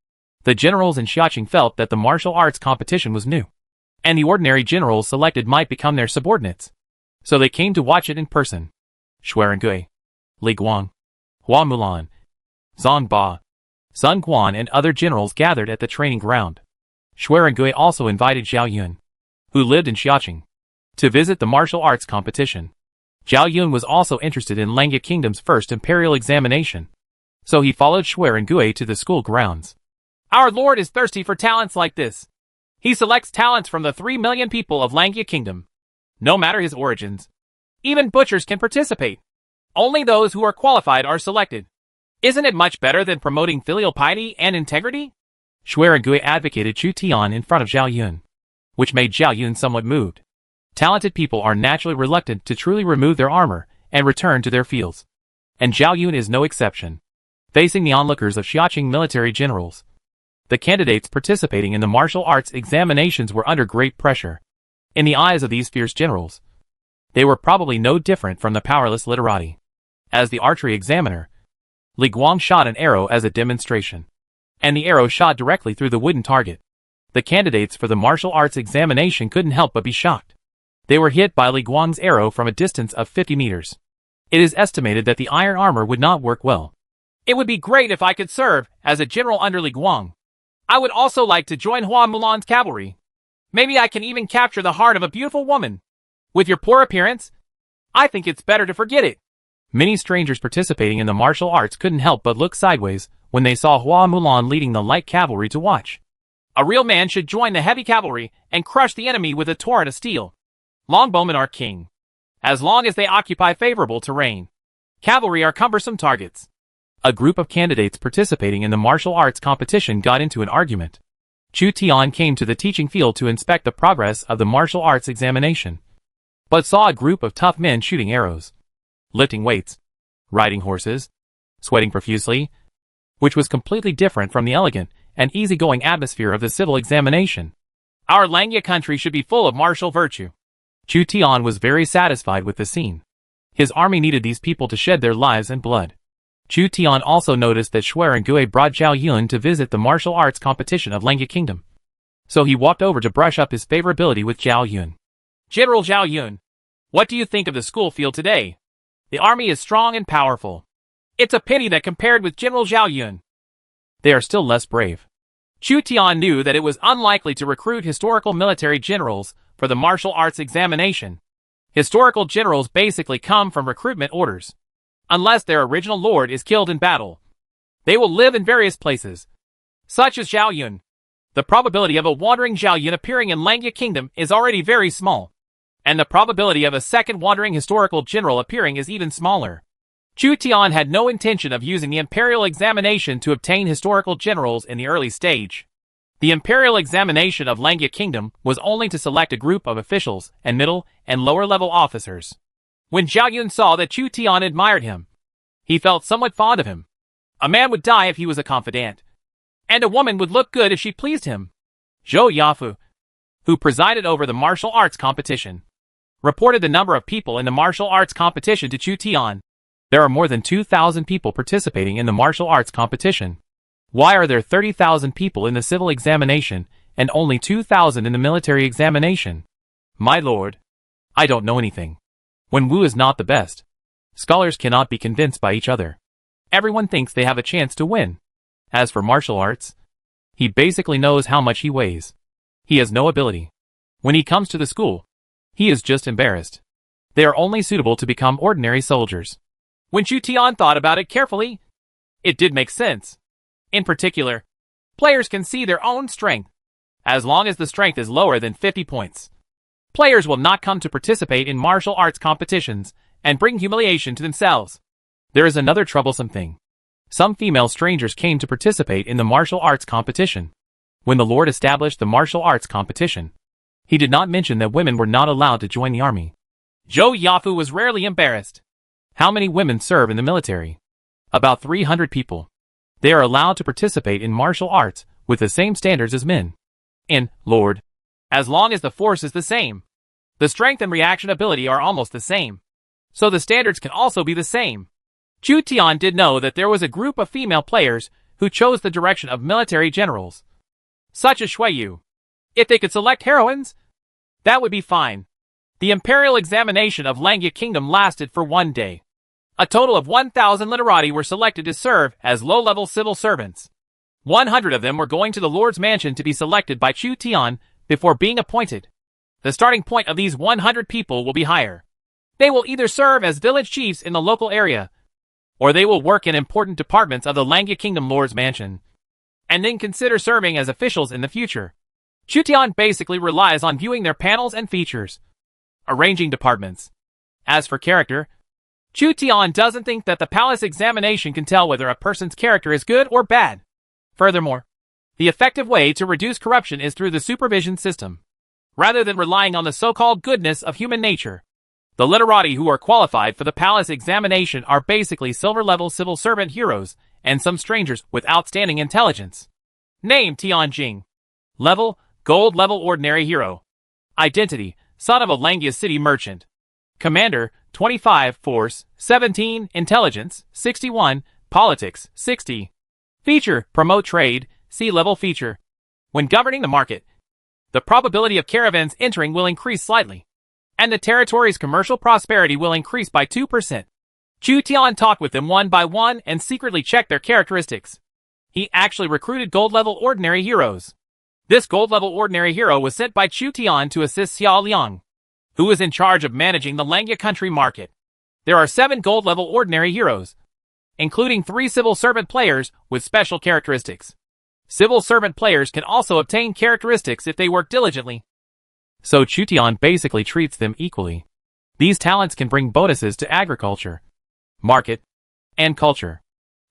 The generals in Xiaqing felt that the martial arts competition was new, and the ordinary generals selected might become their subordinates. So they came to watch it in person. Xuerengui, Li Guang, Hua Mulan, Zhang Ba, Sun Quan and other generals gathered at the training ground. Xuerengui also invited Zhao Yun, who lived in Xiaqing, to visit the martial arts competition. Zhao Yun was also interested in Langya Kingdom's first imperial examination, so he followed Xuerengui to the school grounds. Our lord is thirsty for talents like this. He selects talents from the 3 million people of Langya Kingdom, no matter his origins. Even butchers can participate. Only those who are qualified are selected. Isn't it much better than promoting filial piety and integrity? Xuerengui advocated Chu Tian in front of Zhao Yun, which made Zhao Yun somewhat moved. Talented people are naturally reluctant to truly remove their armor and return to their fields. And Zhao Yun is no exception. Facing the onlookers of Xiaqing military generals, the candidates participating in the martial arts examinations were under great pressure. In the eyes of these fierce generals, they were probably no different from the powerless literati. As the archery examiner, Li Guang shot an arrow as a demonstration, and the arrow shot directly through the wooden target. The candidates for the martial arts examination couldn't help but be shocked. They were hit by Li Guang's arrow from a distance of 50 meters. It is estimated that the iron armor would not work well. It would be great if I could serve as a general under Li Guang. I would also like to join Hua Mulan's cavalry. Maybe I can even capture the heart of a beautiful woman. With your poor appearance, I think it's better to forget it. Many strangers participating in the martial arts couldn't help but look sideways when they saw Hua Mulan leading the light cavalry to watch. A real man should join the heavy cavalry and crush the enemy with a torrent of steel. Longbowmen are king, as long as they occupy favorable terrain. Cavalry are cumbersome targets. A group of candidates participating in the martial arts competition got into an argument. Chu Tian came to the teaching field to inspect the progress of the martial arts examination, but saw a group of tough men shooting arrows, lifting weights, riding horses, sweating profusely, which was completely different from the elegant and easygoing atmosphere of the civil examination. Our Langya country should be full of martial virtue. Chu Tian was very satisfied with the scene. His army needed these people to shed their lives and blood. Chu Tian also noticed that Xuerengui brought Zhao Yun to visit the martial arts competition of Langya Kingdom. So he walked over to brush up his favorability with Zhao Yun.
General Zhao Yun, what do you think of the school field today? The army is strong and powerful. It's a pity that compared with General Zhao Yun,
they are still less brave.
Chu Tian knew that it was unlikely to recruit historical military generals for the martial arts examination. Historical generals basically come from recruitment orders. Unless their original lord is killed in battle, they will live in various places, such as Zhao Yun. The probability of a wandering Zhao Yun appearing in Langya Kingdom is already very small, and the probability of a second wandering historical general appearing is even smaller. Chu Tian had no intention of using the imperial examination to obtain historical generals in the early stage. The imperial examination of Langya Kingdom was only to select a group of officials and middle and lower level officers. When Zhao Yun saw that Chu Tian admired him, he felt somewhat fond of him. A man would die if he was a confidant, and a woman would look good if she pleased him. Zhou Yafu, who presided over the martial arts competition, reported the number of people in the martial arts competition to Chu Tian.
There are more than 2,000 people participating in the martial arts competition. Why are there 30,000 people in the civil examination and only 2,000 in the military examination? My lord, I don't know anything. When Wu is not the best, scholars cannot be convinced by each other. Everyone thinks they have a chance to win. As for martial arts, he basically knows how much he weighs. He has no ability. When he comes to the school, he is just embarrassed. They are only suitable to become ordinary soldiers.
When Chu Tian thought about it carefully, it did make sense. In particular, players can see their own strength. As long as the strength is lower than 50 points, players will not come to participate in martial arts competitions and bring humiliation to themselves.
There is another troublesome thing. Some female strangers came to participate in the martial arts competition. When the Lord established the martial arts competition, he did not mention that women were not allowed to join the army.
Zhou Yafu was rarely embarrassed.
How many women serve in the military? About 300 people. They are allowed to participate in martial arts with the same standards as men. Lord,
as long as the force is the same, the strength and reaction ability are almost the same, so the standards can also be the same. Chu Tian did know that there was a group of female players who chose the direction of military generals, such as Shui Yu. If they could select heroines, that would be fine. The imperial examination of Langya Kingdom lasted for 1 day. A total of 1,000 literati were selected to serve as low-level civil servants. 100 of them were going to the Lord's mansion to be selected by Chu Tian before being appointed. The starting point of these 100 people will be higher. They will either serve as village chiefs in the local area, or they will work in important departments of the Langya Kingdom Lord's mansion, and then consider serving as officials in the future. Chu Tian basically relies on viewing their panels and features, arranging departments. As for character, Chu Tian doesn't think that the palace examination can tell whether a person's character is good or bad. Furthermore, the effective way to reduce corruption is through the supervision system, rather than relying on the so-called goodness of human nature. The literati who are qualified for the palace examination are basically silver-level civil servant heroes and some strangers with outstanding intelligence. Name Tianjing. Level, gold-level ordinary hero. Identity, son of a Langya city merchant. Commander, 25, Force, 17, Intelligence, 61, Politics, 60. Feature, promote trade, C-level feature. When governing the market, the probability of caravans entering will increase slightly, and the territory's commercial prosperity will increase by 2%. Chu Tian talked with them one by one and secretly checked their characteristics. He actually recruited gold-level ordinary heroes. This gold-level ordinary hero was sent by Chu Tian to assist Xiao Liang, who was in charge of managing the Langya country market. There are 7 gold-level ordinary heroes, including 3 civil servant players with special characteristics. Civil servant players can also obtain characteristics if they work diligently.
So Chu Tian basically treats them equally. These talents can bring bonuses to agriculture, market, and culture.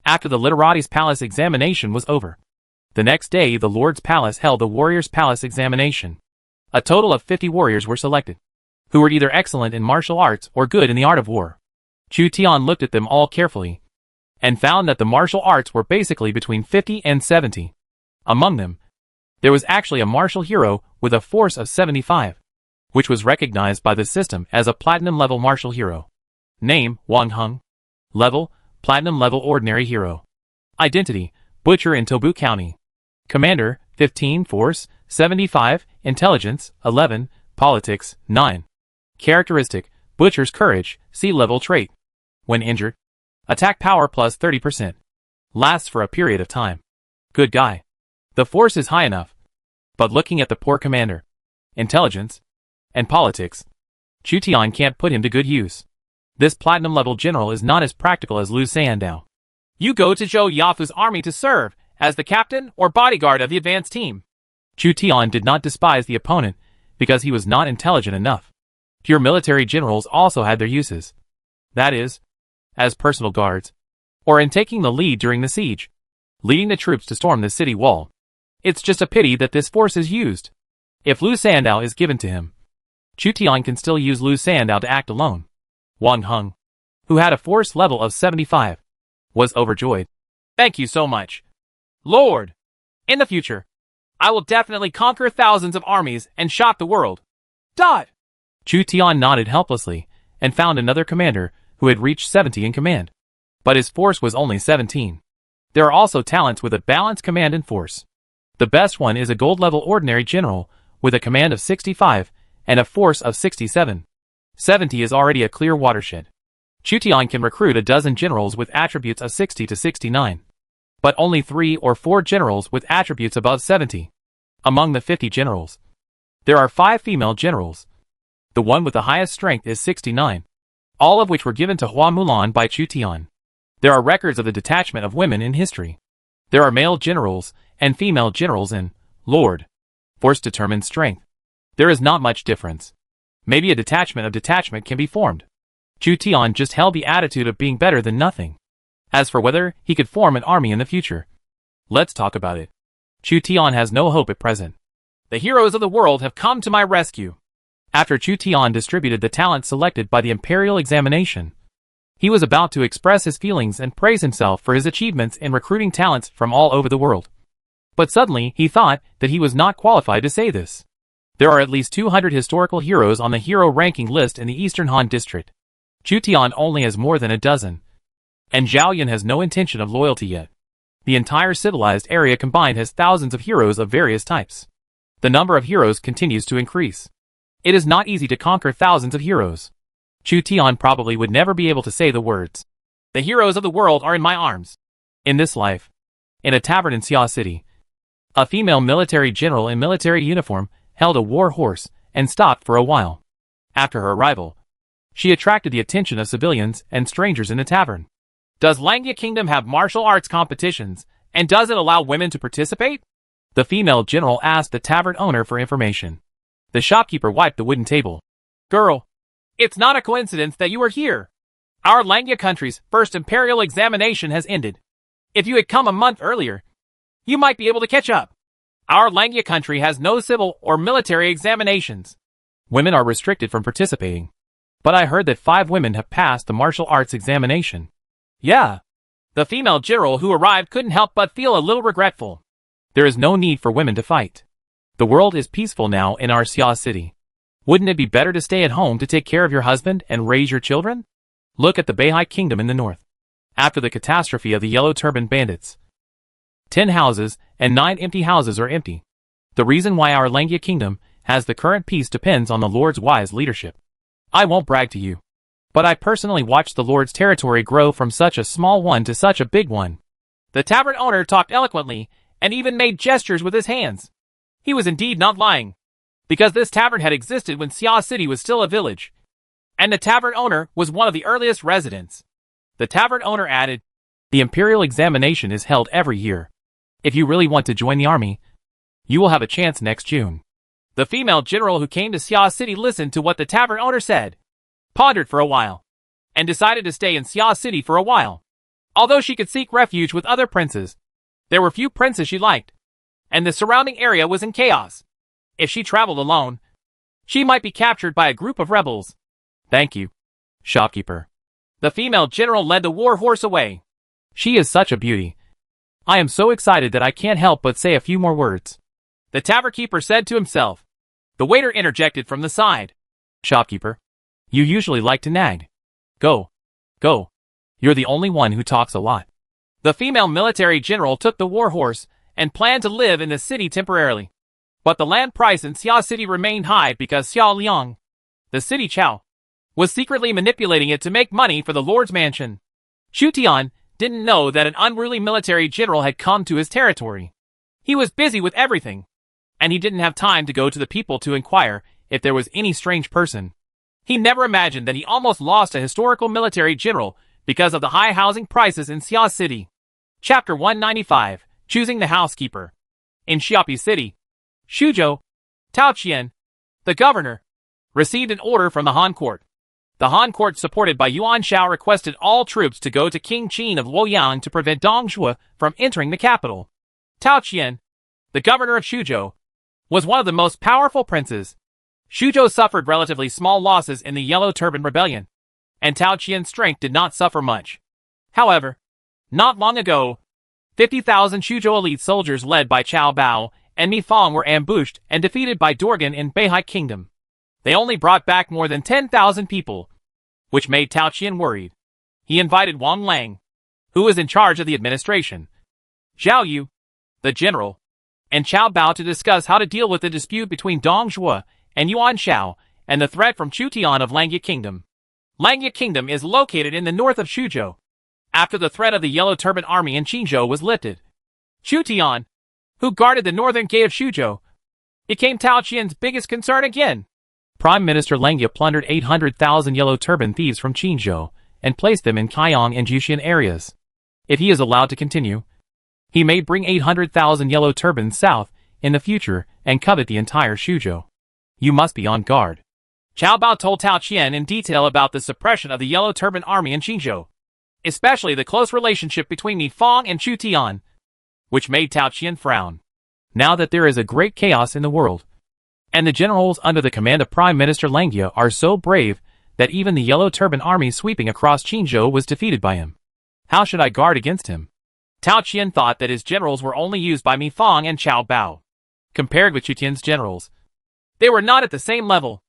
After the literati's palace examination was over, the next day the Lord's palace held the warrior's palace examination. A total of 50 warriors were selected, who were either excellent in martial arts or good in the art of war. Chu Tian looked at them all carefully, and found that the martial arts were basically between 50 and 70. Among them, there was actually a martial hero with a force of 75, which was recognized by the system as a platinum-level martial hero.
Name, Wang Heng. Level, Platinum level ordinary hero. Identity, Butcher in Tobu County. Commander, 15 Force, 75, Intelligence, 11, Politics, 9. Characteristic, Butcher's Courage, C-level trait. When injured, attack power plus 30%. Lasts for a period of time. Good guy. The force is high enough. But looking at the poor commander, intelligence, and politics, Chu Tian can't put him to good use. This platinum level general is not as practical as Lu Sandao. You go to Zhou Yafu's army to serve as the captain or bodyguard of the advanced team. Chu Tian did not despise the opponent because he was not intelligent enough. Pure military generals also had their uses. That is, as personal guards, or in taking the lead during the siege, leading the troops to storm the city wall. It's just a pity that this force is used. If Lu Sandao is given to him, Chu Tian can still use Lu Sandao to act alone. Wang Heng, who had a force level of 75, was overjoyed. Thank you so much, Lord. In the future, I will definitely conquer thousands of armies and shock the world. Dot! Chu Tian nodded helplessly and found another commander who had reached 70 in command. But his force was only 17. There are also talents with a balanced command and force. The best one is a gold-level ordinary general with a command of 65 and a force of 67. 70 is already a clear watershed. Chu Tian can recruit a dozen generals with attributes of 60 to 69. But only 3 or 4 generals with attributes above 70. Among the 50 generals, there are 5 female generals. The one with the highest strength is 69, all of which were given to Hua Mulan by Chu Tian. There are records of the detachment of women in history. There are male generals and female generals in Lord. Force determines strength. There is not much difference. Maybe a detachment of detachment can be formed. Chu Tian just held the attitude of being better than nothing. As for whether he could form an army in the future, let's talk about it. Chu Tian has no hope at present. The heroes of the world have come to my rescue. After Chu Tian distributed the talents selected by the Imperial examination, he was about to express his feelings and praise himself for his achievements in recruiting talents from all over the world. But suddenly, he thought that he was not qualified to say this. There are at least 200 historical heroes on the hero ranking list in the Eastern Han District. Chu Tian only has more than a dozen. And Zhao Yun has no intention of loyalty yet. The entire civilized area combined has thousands of heroes of various types. The number of heroes continues to increase. It is not easy to conquer thousands of heroes. Chu Tian probably would never be able to say the words. The heroes of the world are in my arms. In this life, in a tavern in Xia City, a female military general in military uniform held a war horse and stopped for a while. After her arrival, she attracted the attention of civilians and strangers in the tavern. Does Langya Kingdom have martial arts competitions, and does it allow women to participate? The female general asked the tavern owner for information. The shopkeeper wiped the wooden table. Girl, it's not a coincidence that you are here. Our Langya country's first imperial examination has ended. If you had come a month earlier, you might be able to catch up. Our Langya country has no civil or military examinations. Women are restricted from participating. But I heard that 5 women have passed the martial arts examination. Yeah. The female general who arrived couldn't help but feel a little regretful. There is no need for women to fight. The world is peaceful now in our Xia city. Wouldn't it be better to stay at home to take care of your husband and raise your children? Look at the Beihai Kingdom in the north. After the catastrophe of the Yellow Turban Bandits, 10 houses and 9 empty houses are empty. The reason why our Langya Kingdom has the current peace depends on the Lord's wise leadership. I won't brag to you, but I personally watched the Lord's territory grow from such a small one to such a big one. The tavern owner talked eloquently and even made gestures with his hands. He was indeed not lying, because this tavern had existed when Xia City was still a village, and the tavern owner was one of the earliest residents. The tavern owner added, the imperial examination is held every year. If you really want to join the army, you will have a chance next June. The female general who came to Xia City listened to what the tavern owner said, pondered for a while, and decided to stay in Xia City for a while. Although she could seek refuge with other princes, there were few princes she liked, and the surrounding area was in chaos. If she traveled alone, she might be captured by a group of rebels. Thank you, shopkeeper. The female general led the war horse away. She is such a beauty. I am so excited that I can't help but say a few more words. The tavern keeper said to himself. The waiter interjected from the side. Shopkeeper, you usually like to nag.
Go. Go. You're the only one who talks a lot.
The female military general took the war horse and planned to live in the city temporarily. But the land price in Xia City remained high because Xiao Liang, the city chow, was secretly manipulating it to make money for the Lord's mansion. Chu Tian didn't know that an unruly military general had come to his territory. He was busy with everything, and he didn't have time to go to the people to inquire if there was any strange person. He never imagined that he almost lost a historical military general because of the high housing prices in Xia City. Chapter 195, Choosing the Housekeeper. In Xiapi City, Shuzhou, Tao Qian, the governor, received an order from the Han court. The Han court, supported by Yuan Shao, requested all troops to go to King Qin of Luoyang to prevent Dong Zhuo from entering the capital. Tao Qian, the governor of Shuzhou, was one of the most powerful princes. Shuzhou suffered relatively small losses in the Yellow Turban Rebellion, and Tao Qian's strength did not suffer much. However, not long ago, 50,000 Shuzhou elite soldiers led by Cao Bao and Mi Fang were ambushed and defeated by Dorgan in Beihai Kingdom. They only brought back more than 10,000 people, which made Tao Qian worried. He invited Wang Lang, who was in charge of the administration, Zhao Yu, the general, and Cao Bao to discuss how to deal with the dispute between Dong Zhuo and Yuan Shao and the threat from Chu Tian of Langya Kingdom. Langya Kingdom is located in the north of Shuzhou. After the threat of the Yellow Turban Army in Qinzhou was lifted, Chu Tian, who guarded the northern gate of Shuzhou, became Tao Qian's biggest concern again.
Prime Minister Langya plundered 800,000 Yellow Turban thieves from Qinzhou and placed them in Kaiyang and Jiuxian areas. If he is allowed to continue, he may bring 800,000 Yellow Turbans south in the future and covet the entire Shuzhou. You must be on guard.
Cao Bao told Tao Qian in detail about the suppression of the Yellow Turban Army in Qinzhou, especially the close relationship between Mi Fang and Chu Tian, which made Tao Qian frown.
Now that there is a great chaos in the world, and the generals under the command of Prime Minister Langya are so brave that even the Yellow Turban Army sweeping across Qinzhou was defeated by him, how should I guard against him?
Tao Qian thought that his generals were only used by Mi Fang and Cao Bao. Compared with Chu Tian's generals, they were not at the same level.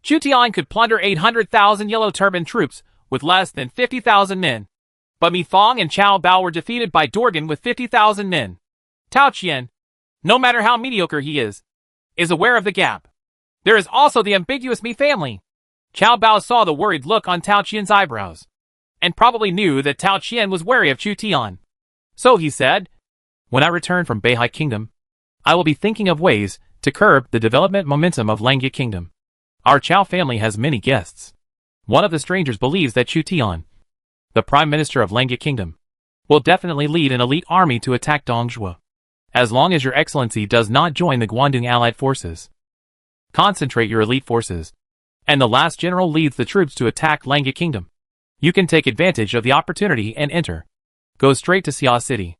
Chu Tian could plunder 800,000 Yellow Turban troops with less than 50,000 men, but Mi Fang and Cao Bao were defeated by Dorgan with 50,000 men. Tao Qian, no matter how mediocre he is aware of the gap. There is also the ambiguous Mi family. Cao Bao saw the worried look on Tao Qian's eyebrows, and probably knew that Tao Qian was wary of Chu Tian. So he said,
when I return from Beihai Kingdom, I will be thinking of ways to curb the development momentum of Langya Kingdom. Our Chao family has many guests. One of the strangers believes that Chu Tian, the Prime Minister of Langya Kingdom, will definitely lead an elite army to attack Dong Zhuo. As long as your excellency does not join the Guandong allied forces, concentrate your elite forces, and the last general leads the troops to attack Langya Kingdom, you can take advantage of the opportunity and enter. Go straight to Xia City.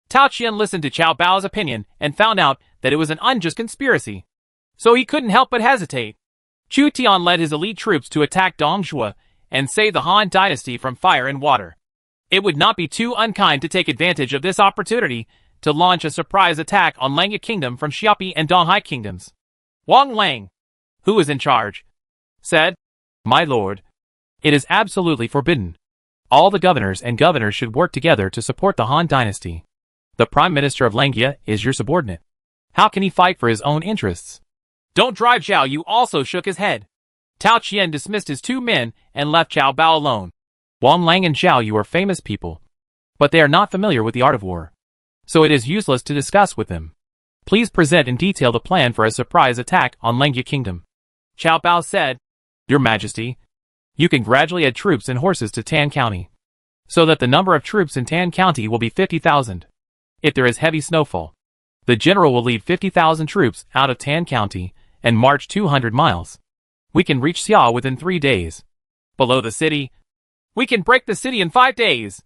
Tao Qian listened to Cao Bao's opinion and found out that it was an unjust conspiracy, so he couldn't help but hesitate. Chu Tian led his elite troops to attack Dong Zhuo and save the Han dynasty from fire and water. It would not be too unkind to take advantage of this opportunity to launch a surprise attack on Langya Kingdom from Xiapi and Donghai kingdoms. Wang Lang, who was in charge, said,
My lord, it is absolutely forbidden. All the governors and governors should work together to support the Han dynasty. The Prime Minister of Langya is your subordinate. How can he fight for his own interests?
Don't drive. Zhao Yu also shook his head. Tao Qian dismissed his 2 men and left Cao Bao alone.
Wang Lang and Zhao Yu are famous people, but they are not familiar with the art of war, so it is useless to discuss with them. Please present in detail the plan for a surprise attack on Langya Kingdom.
Cao Bao said,
Your Majesty, you can gradually add troops and horses to Tan County, so that the number of troops in Tan County will be 50,000. If there is heavy snowfall, the general will lead 50,000 troops out of Tan County and march 200 miles. We can reach Xia within 3 days.
Below the city, we can break the city in 5 days.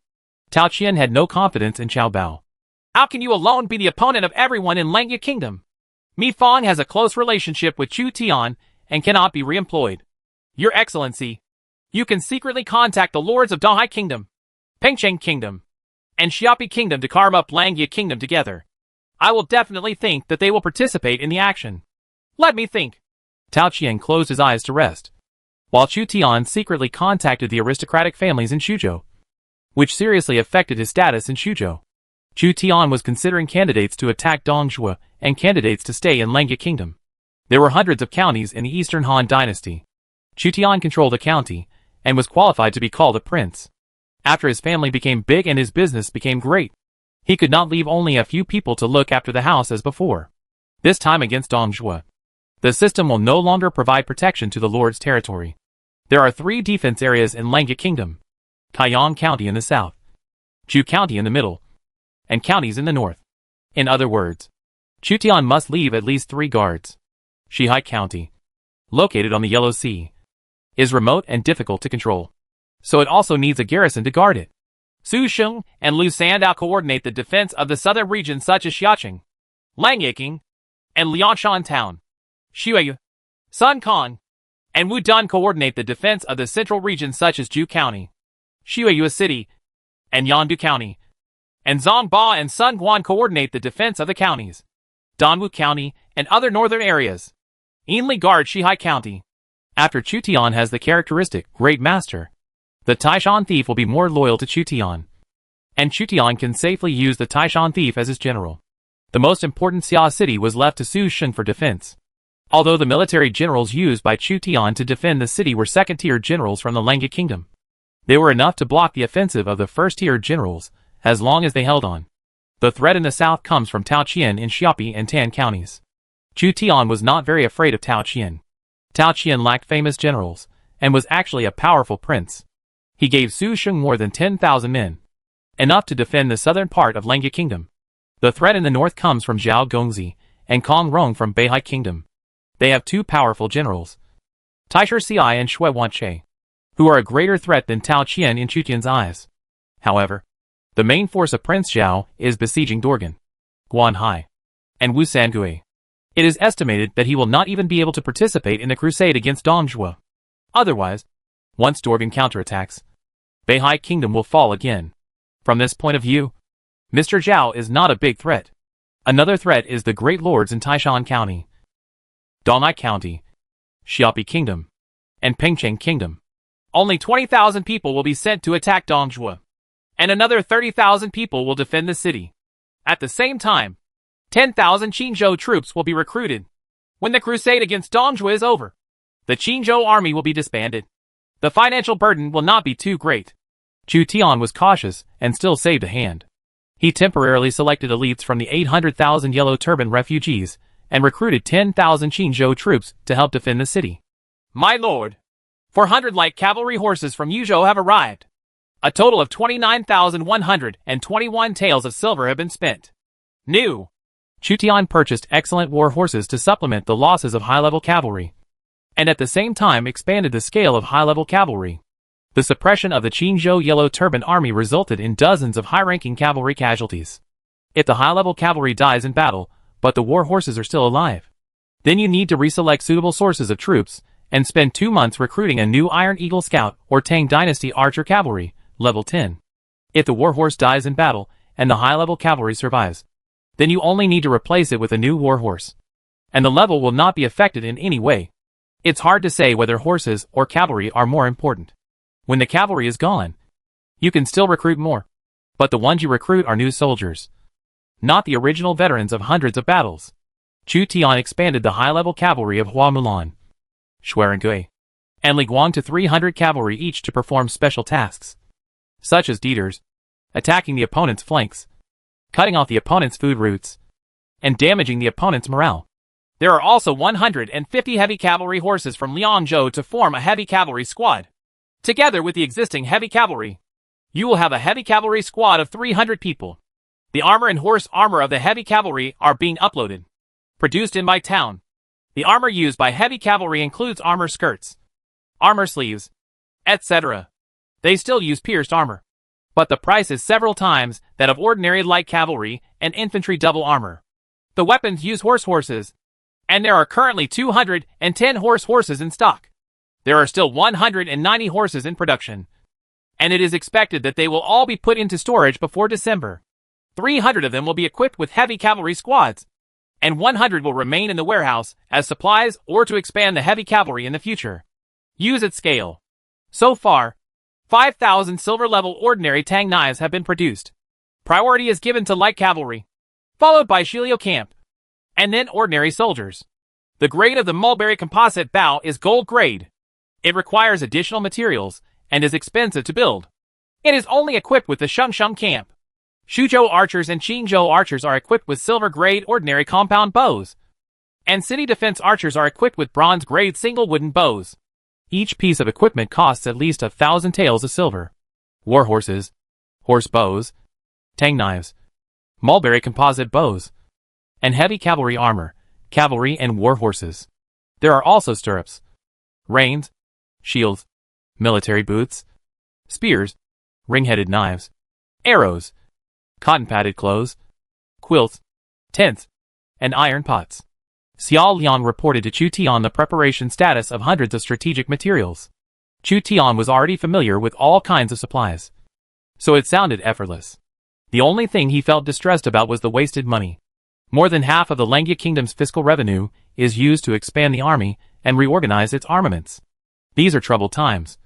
Tao Qian had no confidence in Cao Bao.
How can you alone be the opponent of everyone in Langya Kingdom? Mi Fang has a close relationship with Chu Tian and cannot be reemployed. Your Excellency, you can secretly contact the lords of Donghai Kingdom, Pengcheng Kingdom, and Xiapi Kingdom to carve up Langya Kingdom together. I will definitely think that they will participate in the action. Let me think.
Tao Qian closed his eyes to rest.
while Chu Tian secretly contacted the aristocratic families in Shuzhou, which seriously affected his status in Shuzhou. Chu Tian was considering candidates to attack Dongzhuo and candidates to stay in Lengya Kingdom. There were hundreds of counties in the Eastern Han Dynasty. Chu Tian controlled a county and was qualified to be called a prince. After his family became big and his business became great, he could not leave only a few people to look after the house as before. This time against Dongzhuo. The system will no longer provide protection to the Lord's territory. There are 3 defense areas in Lengya Kingdom: Taiyang County in the south, Chu County in the middle, and counties in the north. In other words, Chu Tian must leave at least 3 guards. Shihai County, located on the Yellow Sea, is remote and difficult to control, so it also needs a garrison to guard it. Su Sheng and Lu Sandao coordinate the defense of the southern regions such as Xiaoqing, Langyaking, and Liangshan Town. Xueyu, Sun Kong, and Wudun coordinate the defense of the central regions such as Zhu County, Xueyu City, and Yandu County. And Zhongba and Sun Guan coordinate the defense of the counties, Danwu County, and other northern areas. Ainli guard Shihai County. After Chu Tian has the characteristic Great Master, the Taishan thief will be more loyal to Chu Tian. And Chu Tian can safely use the Taishan thief as his general. The most important Xia city was left to Su Sheng for defense. Although the military generals used by Chu Tian to defend the city were second-tier generals from the Lengya Kingdom, they were enough to block the offensive of the first-tier generals as long as they held on. The threat in the south comes from Taoqian in Xiapi and Tan counties. Chu Tian was not very afraid of Taoqian. Taoqian lacked famous generals, and was actually a powerful prince. He gave Su Sheng more than 10,000 men, enough to defend the southern part of Lengya Kingdom. The threat in the north comes from Zhao Gongzi and Kong Rong from Beihai Kingdom. They have 2 powerful generals, Taisher Ci and Shui Wanche, who are a greater threat than Tao Qian in Chu Tian's eyes. However, the main force of Prince Zhao is besieging Dorgan, Guanhai, and Wusangui. It is estimated that he will not even be able to participate in the crusade against Dongzhuo. Otherwise, once Dorgan counterattacks, Beihai Kingdom will fall again. From this point of view, Mr. Zhao is not a big threat. Another threat is the great lords in Taishan County, Donghai County, Xiapi Kingdom, and Pengcheng Kingdom. Only 20,000 people will be sent to attack Dongzhuo, and another 30,000 people will defend the city. At the same time, 10,000 Qingzhou troops will be recruited. When the crusade against Dongzhuo is over, the Qingzhou army will be disbanded. The financial burden will not be too great. Chu Tian was cautious and still saved a hand. He temporarily selected elites from the 800,000 Yellow Turban refugees and recruited 10,000 Qingzhou troops to help defend the city. My lord, 400 light cavalry horses from Yuzhou have arrived. A total of 29,121 taels of silver have been spent. New. Chu Tian purchased excellent war horses to supplement the losses of high-level cavalry, and at the same time expanded the scale of high-level cavalry. The suppression of the Qingzhou Yellow Turban army resulted in dozens of high-ranking cavalry casualties. If the high-level cavalry dies in battle, but the war horses are still alive, then you need to reselect suitable sources of troops and spend 2 months recruiting a new Iron Eagle Scout or Tang Dynasty Archer Cavalry, level 10. If the war horse dies in battle and the high-level cavalry survives, then you only need to replace it with a new war horse, and the level will not be affected in any way. It's hard to say whether horses or cavalry are more important. When the cavalry is gone, you can still recruit more, but the ones you recruit are new soldiers, not the original veterans of hundreds of battles. Chu Tian expanded the high-level cavalry of Hua Mulan, Shuarengui, and Li Guang to 300 cavalry each to perform special tasks, such as Dieters, attacking the opponent's flanks, cutting off the opponent's food routes, and damaging the opponent's morale. There are also 150 heavy cavalry horses from Liangzhou to form a heavy cavalry squad. Together with the existing heavy cavalry, you will have a heavy cavalry squad of 300 people. The armor and horse armor of the heavy cavalry are being uploaded, produced in my town. The armor used by heavy cavalry includes armor skirts, armor sleeves, etc. They still use pierced armor, but the price is several times that of ordinary light cavalry and infantry double armor. The weapons use horses, and there are currently 210 horses in stock. There are still 190 horses in production, and it is expected that they will all be put into storage before December. 300 of them will be equipped with heavy cavalry squads, and 100 will remain in the warehouse as supplies or to expand the heavy cavalry in the future. Use at scale. So far, 5,000 silver-level ordinary tang knives have been produced. Priority is given to light cavalry, followed by Shilio camp, and then ordinary soldiers. The grade of the mulberry composite bow is gold grade. It requires additional materials and is expensive to build. It is only equipped with the Shengsheng camp. Shuzhou archers and Qingzhou archers are equipped with silver-grade ordinary compound bows, and city defense archers are equipped with bronze-grade single wooden bows. Each piece of equipment costs at least 1,000 taels of silver. War horses, horse bows, tang knives, mulberry composite bows, and heavy cavalry armor, cavalry and war horses. There are also stirrups, reins, shields, military boots, spears, ring-headed knives, arrows, cotton-padded clothes, quilts, tents, and iron pots. Xiao Liang reported to Chu Tian the preparation status of hundreds of strategic materials. Chu Tian was already familiar with all kinds of supplies, so it sounded effortless. The only thing he felt distressed about was the wasted money. More than half of the Lengia Kingdom's fiscal revenue is used to expand the army and reorganize its armaments. These are troubled times,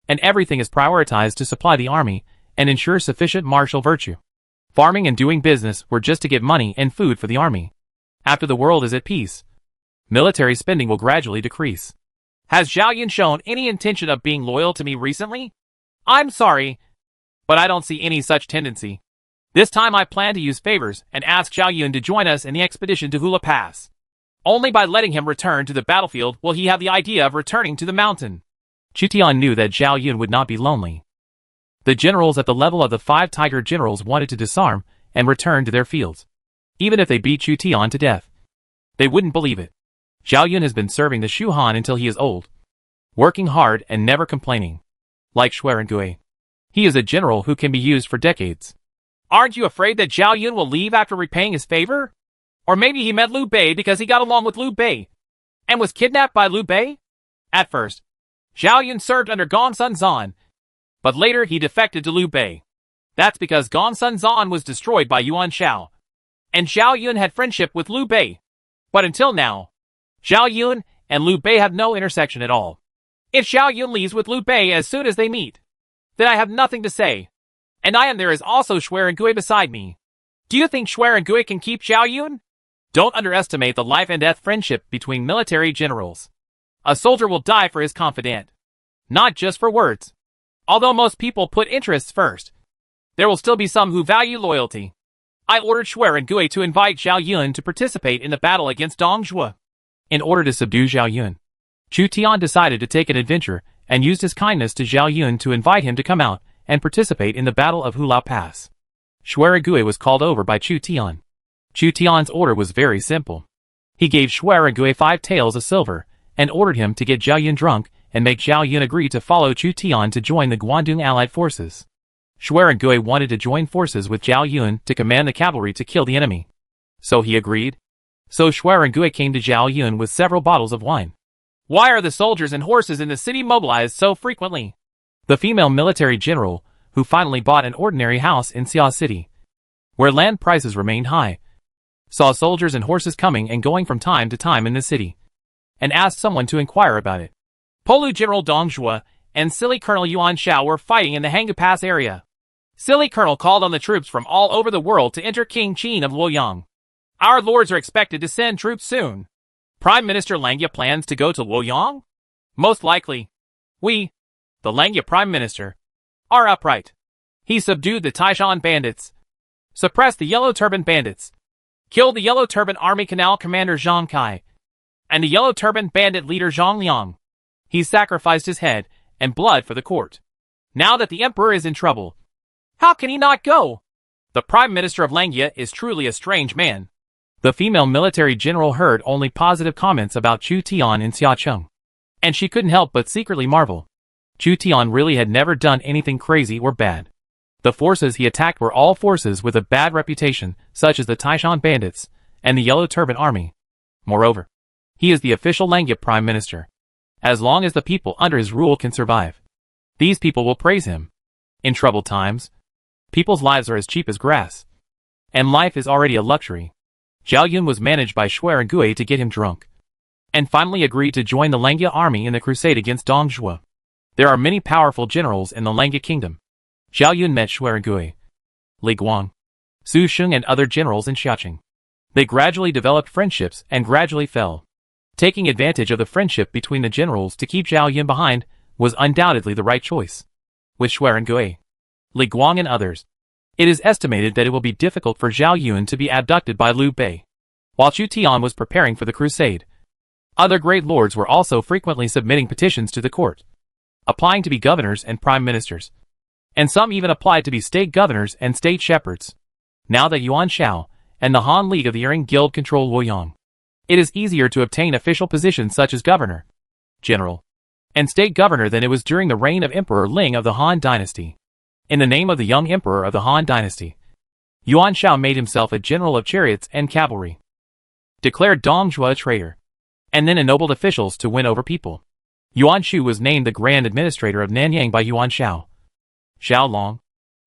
and everything is prioritized to supply the army and ensure sufficient martial virtue. Farming and doing business were just to get money and food for the army. After the world is at peace, military spending will gradually decrease. Has Zhao Yun shown any intention of being loyal to me recently? I'm sorry, but I don't see any such tendency. This time I plan to use favors and ask Zhao Yun to join us in the expedition to Hula Pass. Only by letting him return to the battlefield will he have the idea of returning to the mountain. Chu Tian knew that Zhao Yun would not be lonely. The generals at the level of the 5 Tiger generals wanted to disarm and return to their fields. Even if they beat Chu Tian to death, they wouldn't believe it. Zhao Yun has been serving the Shu Han until he is old, working hard and never complaining. Like Xuerengui, he is a general who can be used for decades. Aren't you afraid that Zhao Yun will leave after repaying his favor? Or maybe he met Liu Bei because he got along with Liu Bei and was kidnapped by Liu Bei? At first, Zhao Yun served under Gongsun Zan, but later he defected to Liu Bei. That's because Gongsun Zan was destroyed by Yuan Shao, and Zhao Yun had friendship with Liu Bei. But until now, Zhao Yun and Liu Bei have no intersection at all. If Zhao Yun leaves with Liu Bei as soon as they meet, then I have nothing to say. And there is also Xuerengui beside me. Do you think Xuerengui can keep Zhao Yun? Don't underestimate the life and death friendship between military generals. A soldier will die for his confidant, not just for words. Although most people put interests first, there will still be some who value loyalty. I ordered Xuerengui to invite Zhao Yun to participate in the battle against Dong Zhuo. In order to subdue Zhao Yun, Chu Tian decided to take an adventure and used his kindness to Zhao Yun to invite him to come out and participate in the Battle of Hula Pass. Xuerengui was called over by Chu Tian. Chu Tian's order was very simple. He gave Xuerengui 5 taels of silver and ordered him to get Zhao Yun drunk and make Zhao Yun agree to follow Chu Tian to join the Guandong Allied forces. Xuerengui wanted to join forces with Zhao Yun to command the cavalry to kill the enemy. So he agreed. So Xuerengui came to Zhao Yun with several bottles of wine. Why are the soldiers and horses in the city mobilized so frequently? The female military general, who finally bought an ordinary house in Xia City, where land prices remained high, saw soldiers and horses coming and going from time to time in the city, and asked someone to inquire about it. Polu General Dong Zhuo and Silly Colonel Yuan Shao were fighting in the Hanggu Pass area. Silly Colonel called on the troops from all over the world to enter King Qin of Luoyang. Our lords are expected to send troops soon. Prime Minister Lengia plans to go to Luoyang? Most likely. We, the Lengia Prime Minister, are upright. He subdued the Taishan bandits, suppressed the Yellow Turban bandits, killed the Yellow Turban Army Canal Commander Zhang Kai, and the Yellow Turban bandit leader Zhang Liang. He sacrificed his head and blood for the court. Now that the emperor is in trouble, how can he not go? The Prime Minister of Lengia is truly a strange man. The female military general heard only positive comments about Chu Tian in Xiacheng, and she couldn't help but secretly marvel. Chu Tian really had never done anything crazy or bad. The forces he attacked were all forces with a bad reputation, such as the Taishan bandits and the Yellow Turban Army. Moreover, he is the official Lengia Prime Minister. As long as the people under his rule can survive, these people will praise him. In troubled times, people's lives are as cheap as grass, and life is already a luxury. Zhao Yun was managed by Xuerengui to get him drunk. and finally agreed to join the Langya army in the crusade against Dong Zhuo. There are many powerful generals in the Langya kingdom. Zhao Yun met Xuerengui, Li Guang, Su Sheng and other generals in Xiaoqing. They gradually developed friendships and gradually fell. Taking advantage of the friendship between the generals to keep Zhao Yun behind was undoubtedly the right choice. With Xuerengui, Li Guang and others, it is estimated that it will be difficult for Zhao Yun to be abducted by Liu Bei. While Chu Tian was preparing for the crusade, other great lords were also frequently submitting petitions to the court, applying to be governors and prime ministers, and some even applied to be state governors and state shepherds. Now that Yuan Shao and the Han League of the Earring Guild control Luoyang, it is easier to obtain official positions such as governor, general, and state governor than it was during the reign of Emperor Ling of the Han dynasty. In the name of the young emperor of the Han dynasty, Yuan Shao made himself a general of chariots and cavalry, declared Dong Zhuo a traitor, and then ennobled officials to win over people. Yuan Shu was named the Grand Administrator of Nanyang by Yuan Shao. Xiao Long,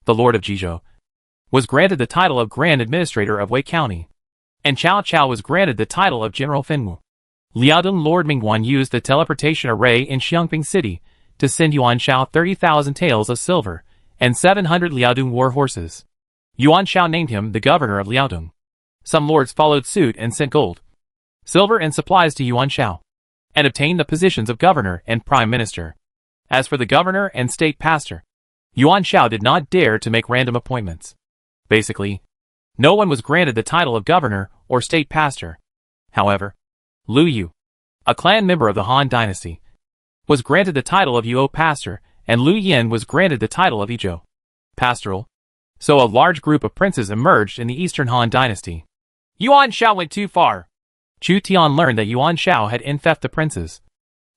the Lord of Jizhou, was granted the title of Grand Administrator of Wei County, and Cao Cao was granted the title of General Fenwu. Liaodong Lord Mingguan used the teleportation array in Xiangping City to send Yuan Shao 30,000 taels of silver and 700 Liaodong war horses. Yuan Shao named him the governor of Liaodong. Some lords followed suit and sent gold, silver and supplies to Yuan Shao, and obtained the positions of governor and prime minister. As for the governor and state pastor, Yuan Shao did not dare to make random appointments. Basically, no one was granted the title of governor or state pastor. However, Lu Yu, a clan member of the Han dynasty, was granted the title of Yuo pastor, and Lu Yin was granted the title of Yizhou pastoral. So a large group of princes emerged in the Eastern Han dynasty. Yuan Shao went too far. Chu Tian learned that Yuan Shao had infected the princes,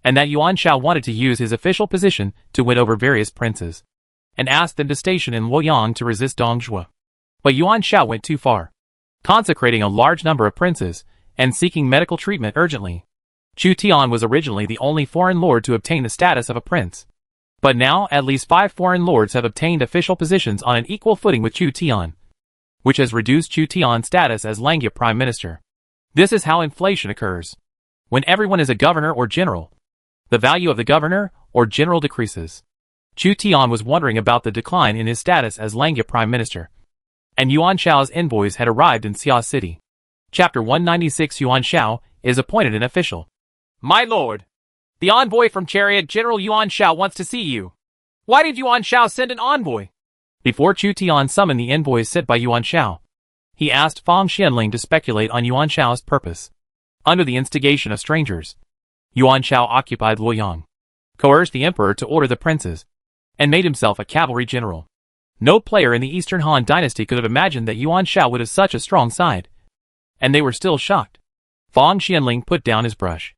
and that Yuan Shao wanted to use his official position to win over various princes, and asked them to station in Luoyang to resist Dong Zhuo. But Yuan Shao went too far, consecrating a large number of princes, and seeking medical treatment urgently. Chu Tian was originally the only foreign lord to obtain the status of a prince. But now at least 5 foreign lords have obtained official positions on an equal footing with Chu Tian, which has reduced Chu Tian's status as Langya prime minister. This is how inflation occurs. When everyone is a governor or general, the value of the governor or general decreases. Chu Tian was wondering about the decline in his status as Langya prime minister, and Yuan Shao's envoys had arrived in Xia City. Chapter 196. Yuan Shao is appointed an official. My lord, the envoy from Chariot General Yuan Shao wants to see you. Why did Yuan Shao send an envoy? Before Chu Tian summoned the envoys sent by Yuan Shao, he asked Fang Xianling to speculate on Yuan Shao's purpose. Under the instigation of strangers, Yuan Shao occupied Luoyang, coerced the emperor to order the princes, and made himself a cavalry general. No player in the Eastern Han dynasty could have imagined that Yuan Shao would have such a strong side, and they were still shocked. Fang Xianling put down his brush.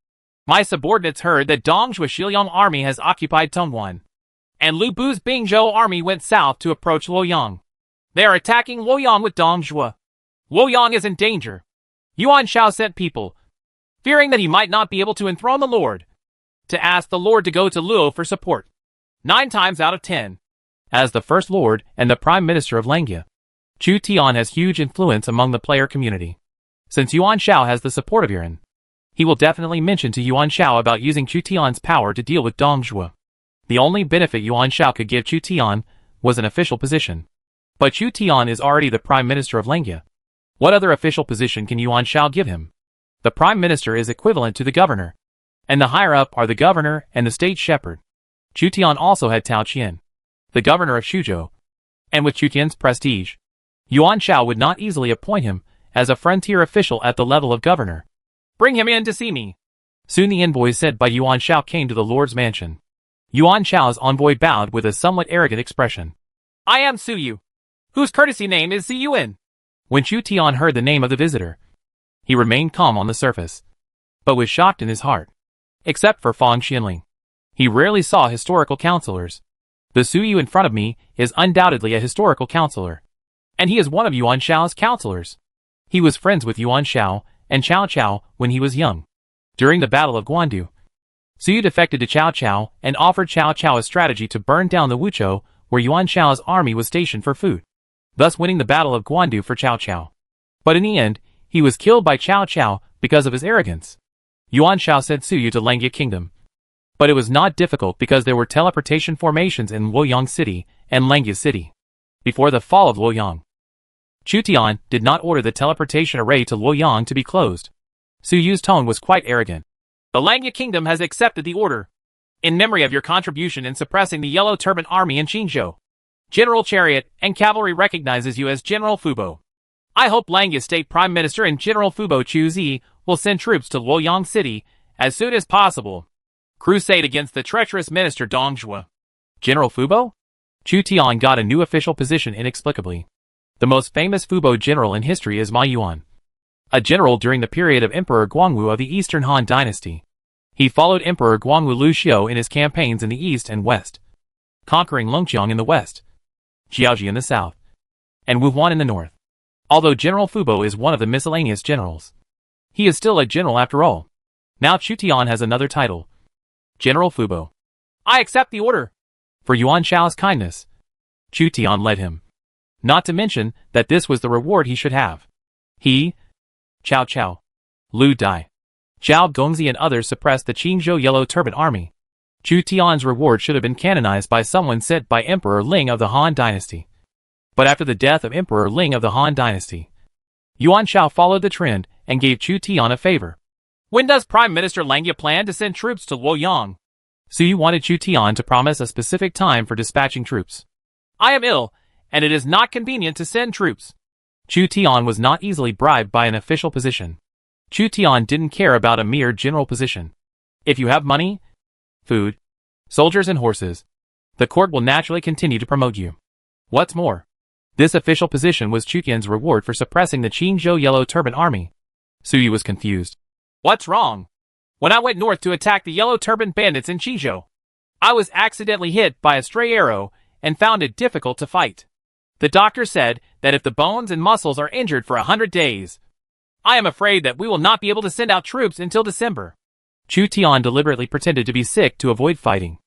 My subordinates heard that Dong Zhuo's Shiliang army has occupied Tongwan, and Lu Bu's Bingzhou army went south to approach Luoyang. They are attacking Luoyang with Dong Zhuo. Luoyang is in danger. Yuan Shao sent people, fearing that he might not be able to enthrone the Lord, to ask the Lord to go to Luo for support. 9 times out of 10. As the First Lord and the Prime Minister of Langya, Chu Tian has huge influence among the player community. Since Yuan Shao has the support of Yuan, he will definitely mention to Yuan Shao about using Chu Tian's power to deal with Dong Zhuo. The only benefit Yuan Shao could give Chu Tian was an official position. But Chu Tian is already the Prime Minister of Langya. What other official position can Yuan Shao give him? The Prime Minister is equivalent to the governor, and the higher up are the governor and the state shepherd. Chu Tian also had Tao Qian, the governor of Xuzhou, and with Chu Tian's prestige, Yuan Shao would not easily appoint him as a frontier official at the level of governor. Bring him in to see me. Soon the envoys sent by Yuan Shao came to the Lord's mansion. Yuan Shao's envoy bowed with a somewhat arrogant expression. I am Su Yu, whose courtesy name is Ziyuan. When Chu Tian heard the name of the visitor, he remained calm on the surface, but was shocked in his heart. Except for Fang Xianling, he rarely saw historical counselors. The Su Yu in front of me is undoubtedly a historical counselor, and he is one of Yuan Shao's counselors. He was friends with Yuan Shao and Cao Cao when he was young. During the Battle of Guandu, Su Yu defected to Cao Cao and offered Cao Cao a strategy to burn down the Wuchou where Yuan Shao's army was stationed for food, thus winning the Battle of Guandu for Cao Cao. But in the end, he was killed by Cao Cao because of his arrogance.
Yuan Shao sent Su Yu to Langya Kingdom. But it was not difficult because there were teleportation formations in Luoyang City and Langya City. Before the fall of Luoyang, Chu Tian did not order the teleportation array to Luoyang to be closed. Su Yu's tone was quite arrogant.
The Langya Kingdom has accepted the order. In memory of your contribution in suppressing the Yellow Turban Army in Qingzhou, General Chariot and Cavalry recognizes you as General Fubo. I hope Langya State Prime Minister and General Fubo Chu Zi will send troops to Luoyang City as soon as possible. Crusade against the treacherous Minister Dong Zhuo.
General Fubo? Chu Tian got a new official position inexplicably. The most famous Fubo general in history is Ma Yuan, a general during the period of Emperor Guangwu of the Eastern Han Dynasty. He followed Emperor Guangwu Lu Xiu in his campaigns in the east and west, conquering Longqiang in the west, Jiaozhi in the south, and Wuhuan in the north. Although General Fubo is one of the miscellaneous generals, he is still a general after all. Now Chu Tian has another title, General Fubo.
I accept the order.
For Yuan Shao's kindness, Chu Tian led him. Not to mention that this was the reward he should have. He, Cao Cao, Lu Dai, Zhao Gongzi and others suppressed the Qingzhou Yellow Turban Army. Chu Tian's reward should have been canonized by someone sent by Emperor Ling of the Han Dynasty. But after the death of Emperor Ling of the Han Dynasty, Yuan Shao followed the trend and gave Chu Tian a favor.
When does Prime Minister Langya plan to send troops to Luoyang?
Su Yu wanted Chu Tian to promise a specific time for dispatching troops.
I am ill, and it is not convenient to send troops.
Chu Tian was not easily bribed by an official position. Chu Tian didn't care about a mere general position. If you have money, food, soldiers and horses, the court will naturally continue to promote you. What's more, this official position was Chu Tian's reward for suppressing the Qingzhou Yellow Turban Army. Su Yu was confused.
What's wrong? When I went north to attack the Yellow Turban bandits in Qingzhou, I was accidentally hit by a stray arrow and found it difficult to fight. The doctor said that if the bones and muscles are injured for 100 days, I am afraid that we will not be able to send out troops until December.
Chu Tian deliberately pretended to be sick to avoid fighting.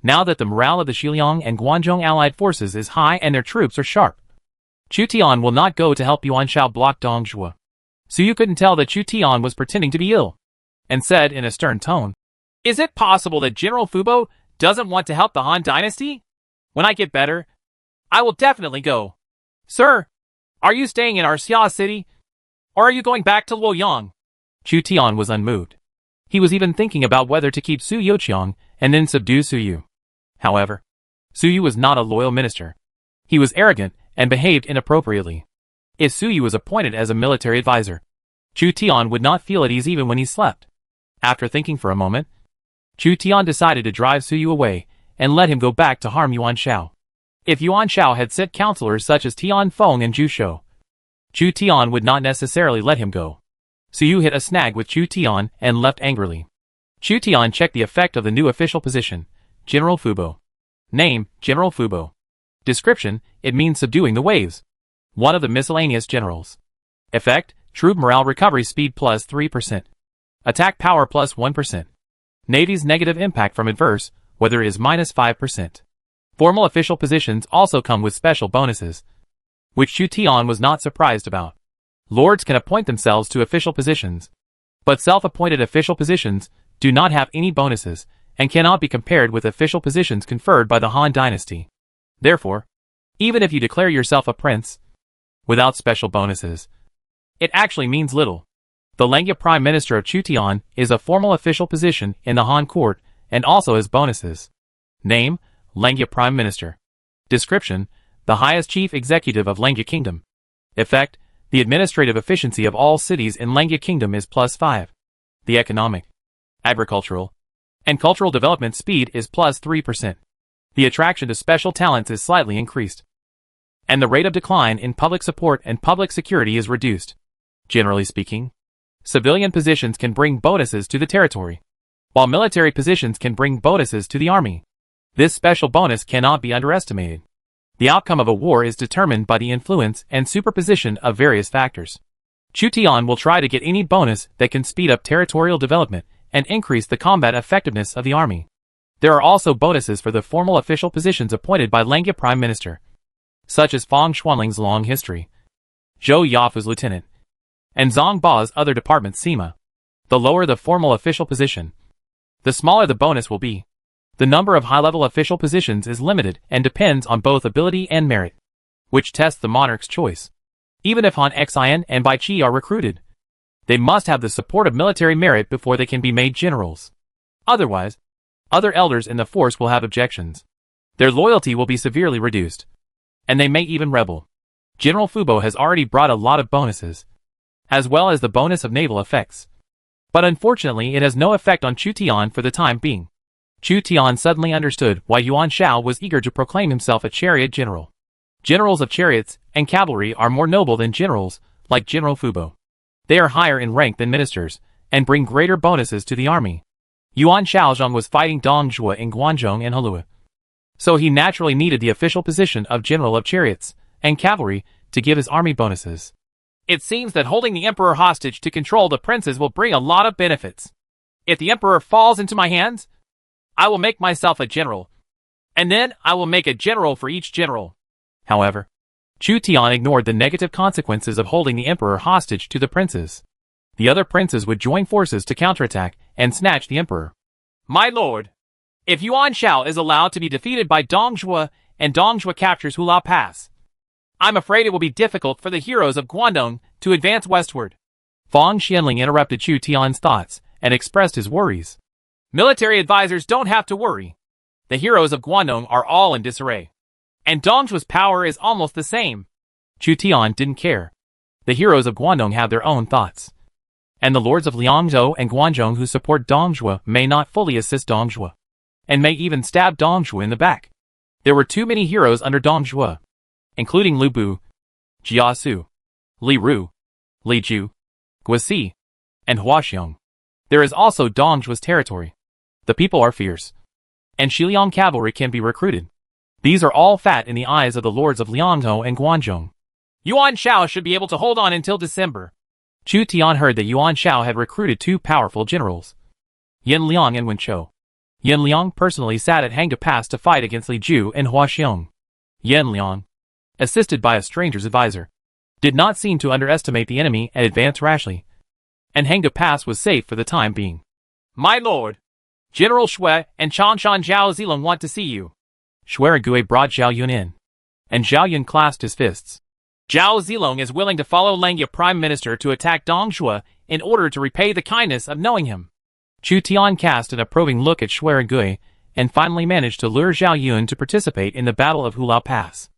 Now that the morale of the Xiliang and Guangzhong allied forces is high and their troops are sharp, Chu Tian will not go to help Yuan Shao block Dong Zhuo. So you couldn't tell that Chu Tian was pretending to be ill, and said in a stern tone,
Is it possible that General Fubo doesn't want to help the Han Dynasty? When I get better, I will definitely go. Sir, are you staying in our Xia city? Or are you going back to Luoyang?
Chu Tian was unmoved. He was even thinking about whether to keep Su Youqiang and then subdue Su Yu. However, Su Yu was not a loyal minister. He was arrogant and behaved inappropriately. If Su Yu was appointed as a military advisor, Chu Tian would not feel at ease even when he slept. After thinking for a moment, Chu Tian decided to drive Su Yu away and let him go back to harm Yuan Shao. If Yuan Shao had sent counselors such as Tian Feng and Zhu Shou, Chu Tian would not necessarily let him go. Su Yu hit a snag with Chu Tian and left angrily. Chu Tian checked the effect of the new official position, General Fubo. Name, General Fubo. Description, it means subduing the waves. One of the miscellaneous generals. Effect, troop morale recovery speed plus 3%. Attack power plus 1%. Navy's negative impact from adverse, weather is minus 5%. Formal official positions also come with special bonuses, which Chu Tian was not surprised about. Lords can appoint themselves to official positions, but self-appointed official positions do not have any bonuses and cannot be compared with official positions conferred by the Han Dynasty. Therefore, even if you declare yourself a prince, without special bonuses, it actually means little. The Langya Prime Minister of Chu Tian is a formal official position in the Han court and also has bonuses. Name, Langya Prime Minister. Description, the highest chief executive of Langya Kingdom. Effect, the administrative efficiency of all cities in Langya Kingdom is plus 5. The economic, agricultural, and cultural development speed is plus 3%. The attraction to special talents is slightly increased, and the rate of decline in public support and public security is reduced. Generally speaking, civilian positions can bring bonuses to the territory, while military positions can bring bonuses to the army. This special bonus cannot be underestimated. The outcome of a war is determined by the influence and superposition of various factors. Chu Tian will try to get any bonus that can speed up territorial development and increase the combat effectiveness of the army. There are also bonuses for the formal official positions appointed by Langya Prime Minister, such as Fang Xuanling's long history, Zhou Yafu's lieutenant, and Zhang Ba's other department Sima. The lower the formal official position, the smaller the bonus will be. The number of high-level official positions is limited and depends on both ability and merit, which tests the monarch's choice. Even if Han Xian and Bai Qi are recruited, they must have the support of military merit before they can be made generals. Otherwise, other elders in the force will have objections. Their loyalty will be severely reduced, and they may even rebel. General Fubo has already brought a lot of bonuses, as well as the bonus of naval effects. But unfortunately it has no effect on Chu Tian for the time being. Chu Tian suddenly understood why Yuan Shao was eager to proclaim himself a chariot general. Generals of chariots and cavalry are more noble than generals, like General Fubo. They are higher in rank than ministers, and bring greater bonuses to the army. Yuan Shaozhong was fighting Dong Zhuo in Guangzhong and Halua, so he naturally needed the official position of General of Chariots and Cavalry to give his army bonuses.
It seems that holding the Emperor hostage to control the princes will bring a lot of benefits. If the Emperor falls into my hands, I will make myself a general, and then I will make a general for each general.
However, Chu Tian ignored the negative consequences of holding the Emperor hostage to the princes. The other princes would join forces to counterattack and snatch the Emperor.
My lord, if Yuan Shao is allowed to be defeated by Dong Zhuo and Dong Zhuo captures Hulao Pass, I'm afraid it will be difficult for the heroes of Guangdong to advance westward.
Fang Xianling interrupted Chu Tian's thoughts and expressed his worries.
Military advisors don't have to worry. The heroes of Guangdong are all in disarray, and Dong Zhuo's power is almost the same.
Chu Tian didn't care. The heroes of Guangdong have their own thoughts, and the lords of Liangzhou and Guangzhong who support Dong Zhuo may not fully assist Dong Zhuo, and may even stab Dong Zhuo in the back. There were too many heroes under Dong Zhuo, including Lu Bu, Jia Su, Li Ru, Li Ju, Guasi, and Hua Xiong. There is also Dong Zhuo's territory. The people are fierce, and Xiliang cavalry can be recruited. These are all fat in the eyes of the lords of Liangzhou and Guangzhong.
Yuan Shao should be able to hold on until December.
Chu Tian heard that Yuan Shao had recruited two powerful generals, Yin Liang and Wen Chou. Yin Liang personally sat at Hangda Pass to fight against Li Ju and Hua Xiong. Yin Liang, assisted by a stranger's advisor, did not seem to underestimate the enemy and advance rashly, and Hangda Pass was safe for the time being.
My lord, General Shui and Changshan Zhao Zilong want to see you.
Shuerigui brought Zhao Yun in, and Zhao Yun clasped his fists.
Zhao Zilong is willing to follow Langya Prime Minister to attack Dong Zhuo in order to repay the kindness of knowing him.
Chu Tian cast an approving look at Shuerigui and finally managed to lure Zhao Yun to participate in the Battle of Hulao Pass.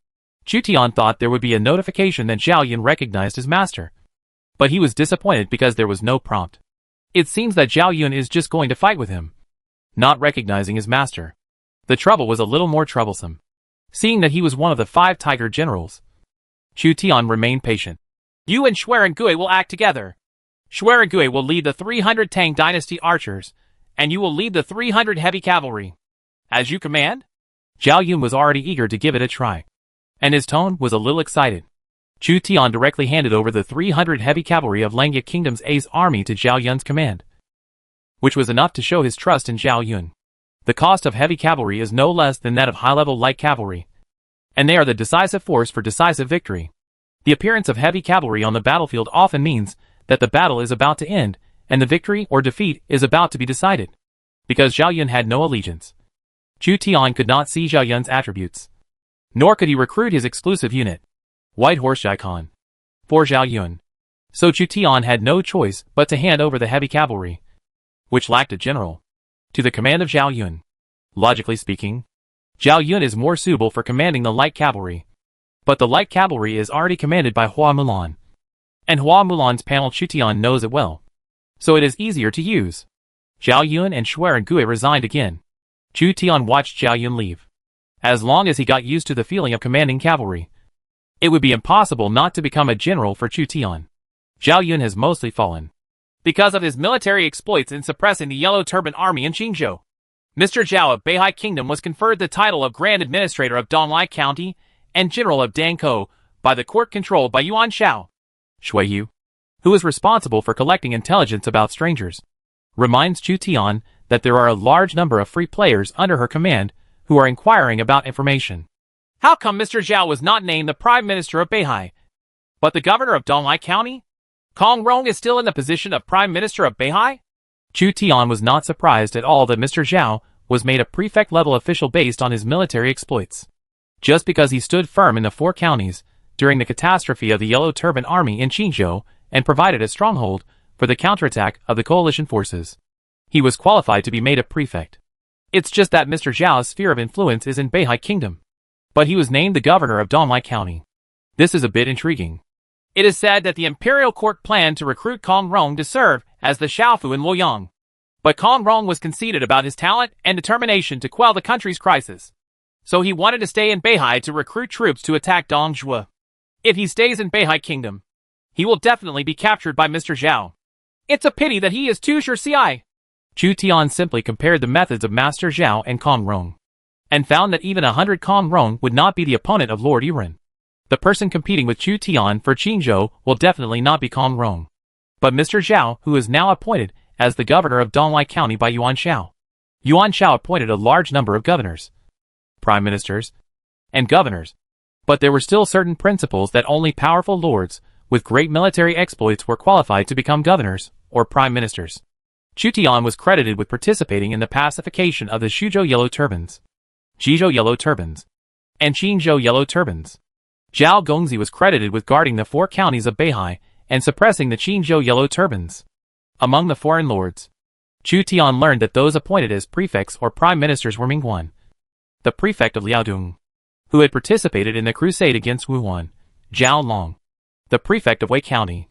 Chu Tian thought there would be a notification that Zhao Yun recognized his master, but he was disappointed because there was no prompt. It seems that Zhao Yun is just going to fight with him, not recognizing his master. The trouble was a little more troublesome, seeing that he was one of the 5 tiger generals. Chu Tian remained patient.
You and Shuerigui will act together. Shuerigui will lead the 300 Tang Dynasty archers, and you will lead the 300 heavy cavalry. As you command?
Zhao Yun was already eager to give it a try, and his tone was a little excited. Chu Tian directly handed over the 300 heavy cavalry of Langya Kingdom's A's army to Zhao Yun's command, which was enough to show his trust in Zhao Yun. The cost of heavy cavalry is no less than that of high-level light cavalry, and they are the decisive force for decisive victory. The appearance of heavy cavalry on the battlefield often means that the battle is about to end, and the victory or defeat is about to be decided. Because Zhao Yun had no allegiance, Chu Tian could not see Zhao Yun's attributes, nor could he recruit his exclusive unit, White Horse Jaikon, for Zhao Yun. So Chu Tian had no choice but to hand over the heavy cavalry, which lacked a general, to the command of Zhao Yun. Logically speaking, Zhao Yun is more suitable for commanding the light cavalry, but the light cavalry is already commanded by Hua Mulan, and Hua Mulan's panel Chu Tian knows it well, so it is easier to use. Zhao Yun and Shuerigui resigned again. Chu Tian watched Zhao Yun leave. As long as he got used to the feeling of commanding cavalry, it would be impossible not to become a general for Chu Tian. Zhao Yun has mostly fallen
because of his military exploits in suppressing the Yellow Turban Army in Qingzhou. Mr. Zhao of Beihai Kingdom was conferred the title of Grand Administrator of Donglai County and General of Dankou by the court controlled by Yuan Shao.
Shui Yu, who is responsible for collecting intelligence about strangers, reminds Chu Tian that there are a large number of free players under her command who are inquiring about information.
How come Mr. Zhao was not named the Prime Minister of Beihai, but the Governor of Donglai County? Kong Rong is still in the position of Prime Minister of Beihai?
Chu Tian was not surprised at all that Mr. Zhao was made a prefect-level official based on his military exploits. Just because he stood firm in the 4 counties during the catastrophe of the Yellow Turban Army in Qinzhou and provided a stronghold for the counterattack of the coalition forces, he was qualified to be made a prefect. It's just that Mr. Zhao's sphere of influence is in Beihai Kingdom, but he was named the governor of Donglai County. This is a bit intriguing.
It is said that the imperial court planned to recruit Kong Rong to serve as the Xiaofu in Luoyang. But Kong Rong was conceited about his talent and determination to quell the country's crisis. So he wanted to stay in Beihai to recruit troops to attack Dongzhuo. If he stays in Beihai Kingdom, he will definitely be captured by Mr. Zhao. It's a pity that he is too sure CI.
Chu Tian simply compared the methods of Master Zhao and Kong Rong, and found that even 100 Kong Rong would not be the opponent of Lord Yuren. The person competing with Chu Tian for Qinzhou will definitely not be Kong Rong, but Mr. Zhao, who is now appointed as the governor of Donglai County by Yuan Shao. Yuan Shao appointed a large number of governors, prime ministers, and governors, but there were still certain principles that only powerful lords with great military exploits were qualified to become governors or prime ministers. Chu Tian was credited with participating in the pacification of the Shuzhou Yellow Turbans, Jizhou Yellow Turbans, and Qinzhou Yellow Turbans. Zhao Gongzi was credited with guarding the 4 counties of Beihai and suppressing the Qinzhou Yellow Turbans. Among the foreign lords, Chu Tian learned that those appointed as prefects or prime ministers were Mingguan, the prefect of Liaodong, who had participated in the crusade against Wuhan; Zhao Long, the prefect of Wei County,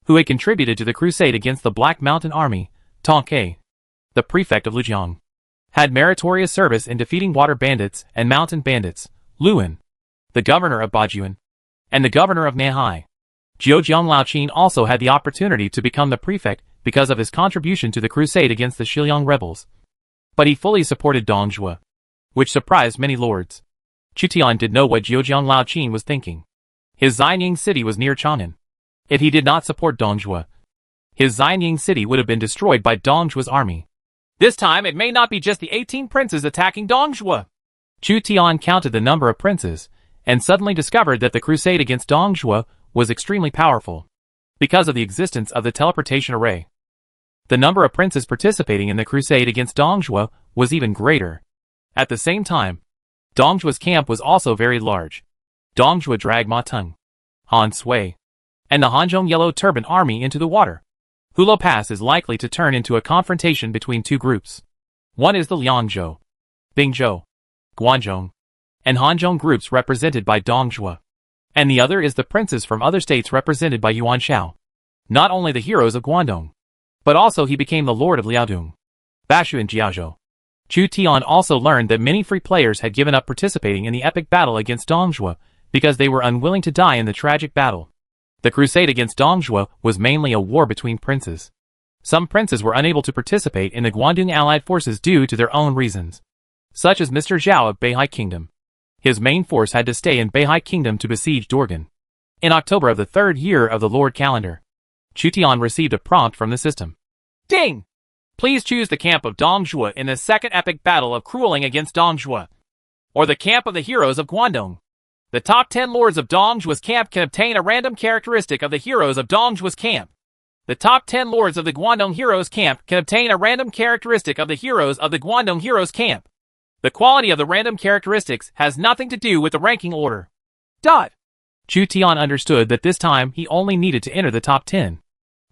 who had contributed to the crusade against the Black Mountain Army; Tong Kai, the prefect of Lijiang, had meritorious service in defeating water bandits and mountain bandits; Luan, the governor of Bajuan, and the governor of Nanhai. Zhejiang Laoqin also had the opportunity to become the prefect because of his contribution to the crusade against the Xiliang rebels. But he fully supported Dongzhuo, which surprised many lords. Chu Tian did know what Zhejiang Laoqin was thinking. His Xianying city was near Chang'an. If he did not support Dongzhuo, his Xianying city would have been destroyed by Dongzhuo's army.
This time it may not be just the 18 princes attacking Dongzhuo.
Chu Tian counted the number of princes, and suddenly discovered that the crusade against Dongzhuo was extremely powerful, because of the existence of the teleportation array. The number of princes participating in the crusade against Dongzhuo was even greater. At the same time, Dongzhuo's camp was also very large. Dongzhuo dragged Ma Teng, Han Sui, and the Hanzhong Yellow Turban Army into the water. Hulo Pass is likely to turn into a confrontation between 2 groups. One is the Liangzhou, Bingzhou, Guangzhong, and Hanzhong groups represented by Dongzhuo, and the other is the princes from other states represented by Yuan Shao. Not only the heroes of Guangdong, but also he became the lord of Liaodong, Bashu and Jiazhou. Chu Tian also learned that many free players had given up participating in the epic battle against Dongzhuo because they were unwilling to die in the tragic battle. The crusade against Dongzhuo was mainly a war between princes. Some princes were unable to participate in the Guangdong allied forces due to their own reasons, such as Mr. Zhao of Beihai Kingdom. His main force had to stay in Beihai Kingdom to besiege Dorgan. In October of the 3rd year of the Lord calendar, Chu Tian received a prompt from the system.
Ding! Please choose the camp of Dongzhuo in the 2nd epic battle of Crueling against Dongzhuo, or the camp of the heroes of Guangdong. The top 10 lords of Dongzhuo's camp can obtain a random characteristic of the heroes of Dongzhuo's camp. The top 10 lords of the Guangdong heroes camp can obtain a random characteristic of the heroes of the Guangdong heroes camp. The quality of the random characteristics has nothing to do with the ranking order.
Chu Tian understood that this time he only needed to enter the top 10.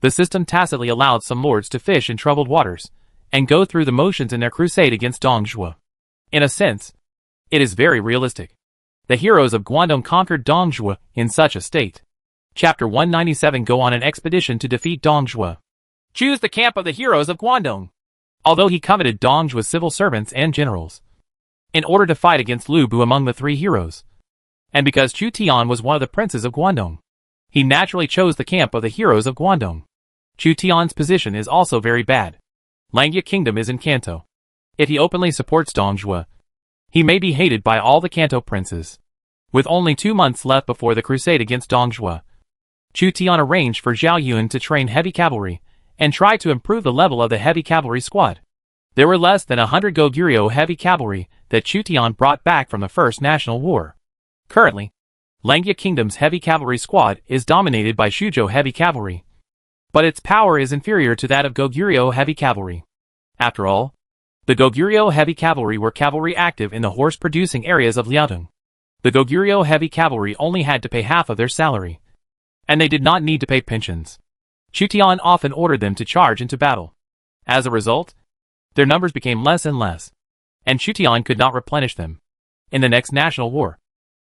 The system tacitly allowed some lords to fish in troubled waters, and go through the motions in their crusade against Dongzhuo. In a sense, it is very realistic. The heroes of Guangdong conquered Dongzhuo in such a state. Chapter 197 Go on an expedition to defeat Dongzhuo.
Choose the camp of the heroes of Guangdong.
Although he coveted Dongzhuo's civil servants and generals, in order to fight against Lu Bu among the 3 heroes, and because Chu Tian was one of the princes of Guangdong, he naturally chose the camp of the heroes of Guangdong. Chu Tian's position is also very bad. Langya Kingdom is in Kanto. If he openly supports Dongzhuo, he may be hated by all the Kanto princes. With only 2 months left before the crusade against Dongzhuo, Chu Tian arranged for Zhao Yun to train heavy cavalry and try to improve the level of the heavy cavalry squad. There were less than 100 Goguryeo heavy cavalry that Chu Tian brought back from the First National War. Currently, Langya Kingdom's heavy cavalry squad is dominated by Shuzhou heavy cavalry,
but its power is inferior to that of Goguryeo heavy cavalry. After all, the Goguryeo heavy cavalry were cavalry active in the horse-producing areas of Liaodong. The Goguryeo heavy cavalry only had to pay half of their salary, and they did not need to pay pensions. Chu Tian often ordered them to charge into battle. As a result, their numbers became less and less, and Chu Tian could not replenish them. In the next national war,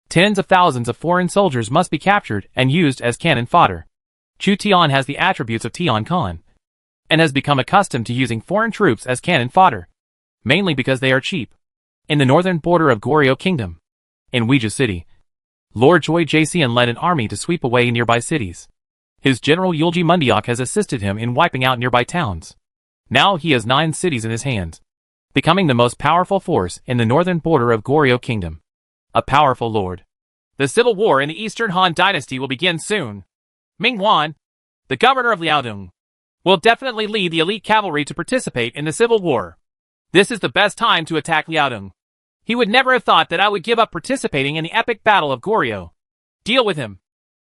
tens of thousands of foreign soldiers must be captured and used as cannon fodder. Chu Tian has the attributes of Tian Khan, and has become accustomed to using foreign troops as cannon fodder, mainly because they are cheap. In the northern border of Goryeo Kingdom, in Weija City, Lord Choi Jae-seon led an army to sweep away nearby cities. His general Yulji Mundiok has assisted him in wiping out nearby towns. Now he has 9 cities in his hands, becoming the most powerful force in the northern border of Goryeo Kingdom. A powerful lord. The civil war in the Eastern Han Dynasty will begin soon. Ming Huan, the governor of Liaodong, will definitely lead the elite cavalry to participate in the civil war. This is the best time to attack Liaodong. He would never have thought that I would give up participating in the epic battle of Goryeo. Deal with him.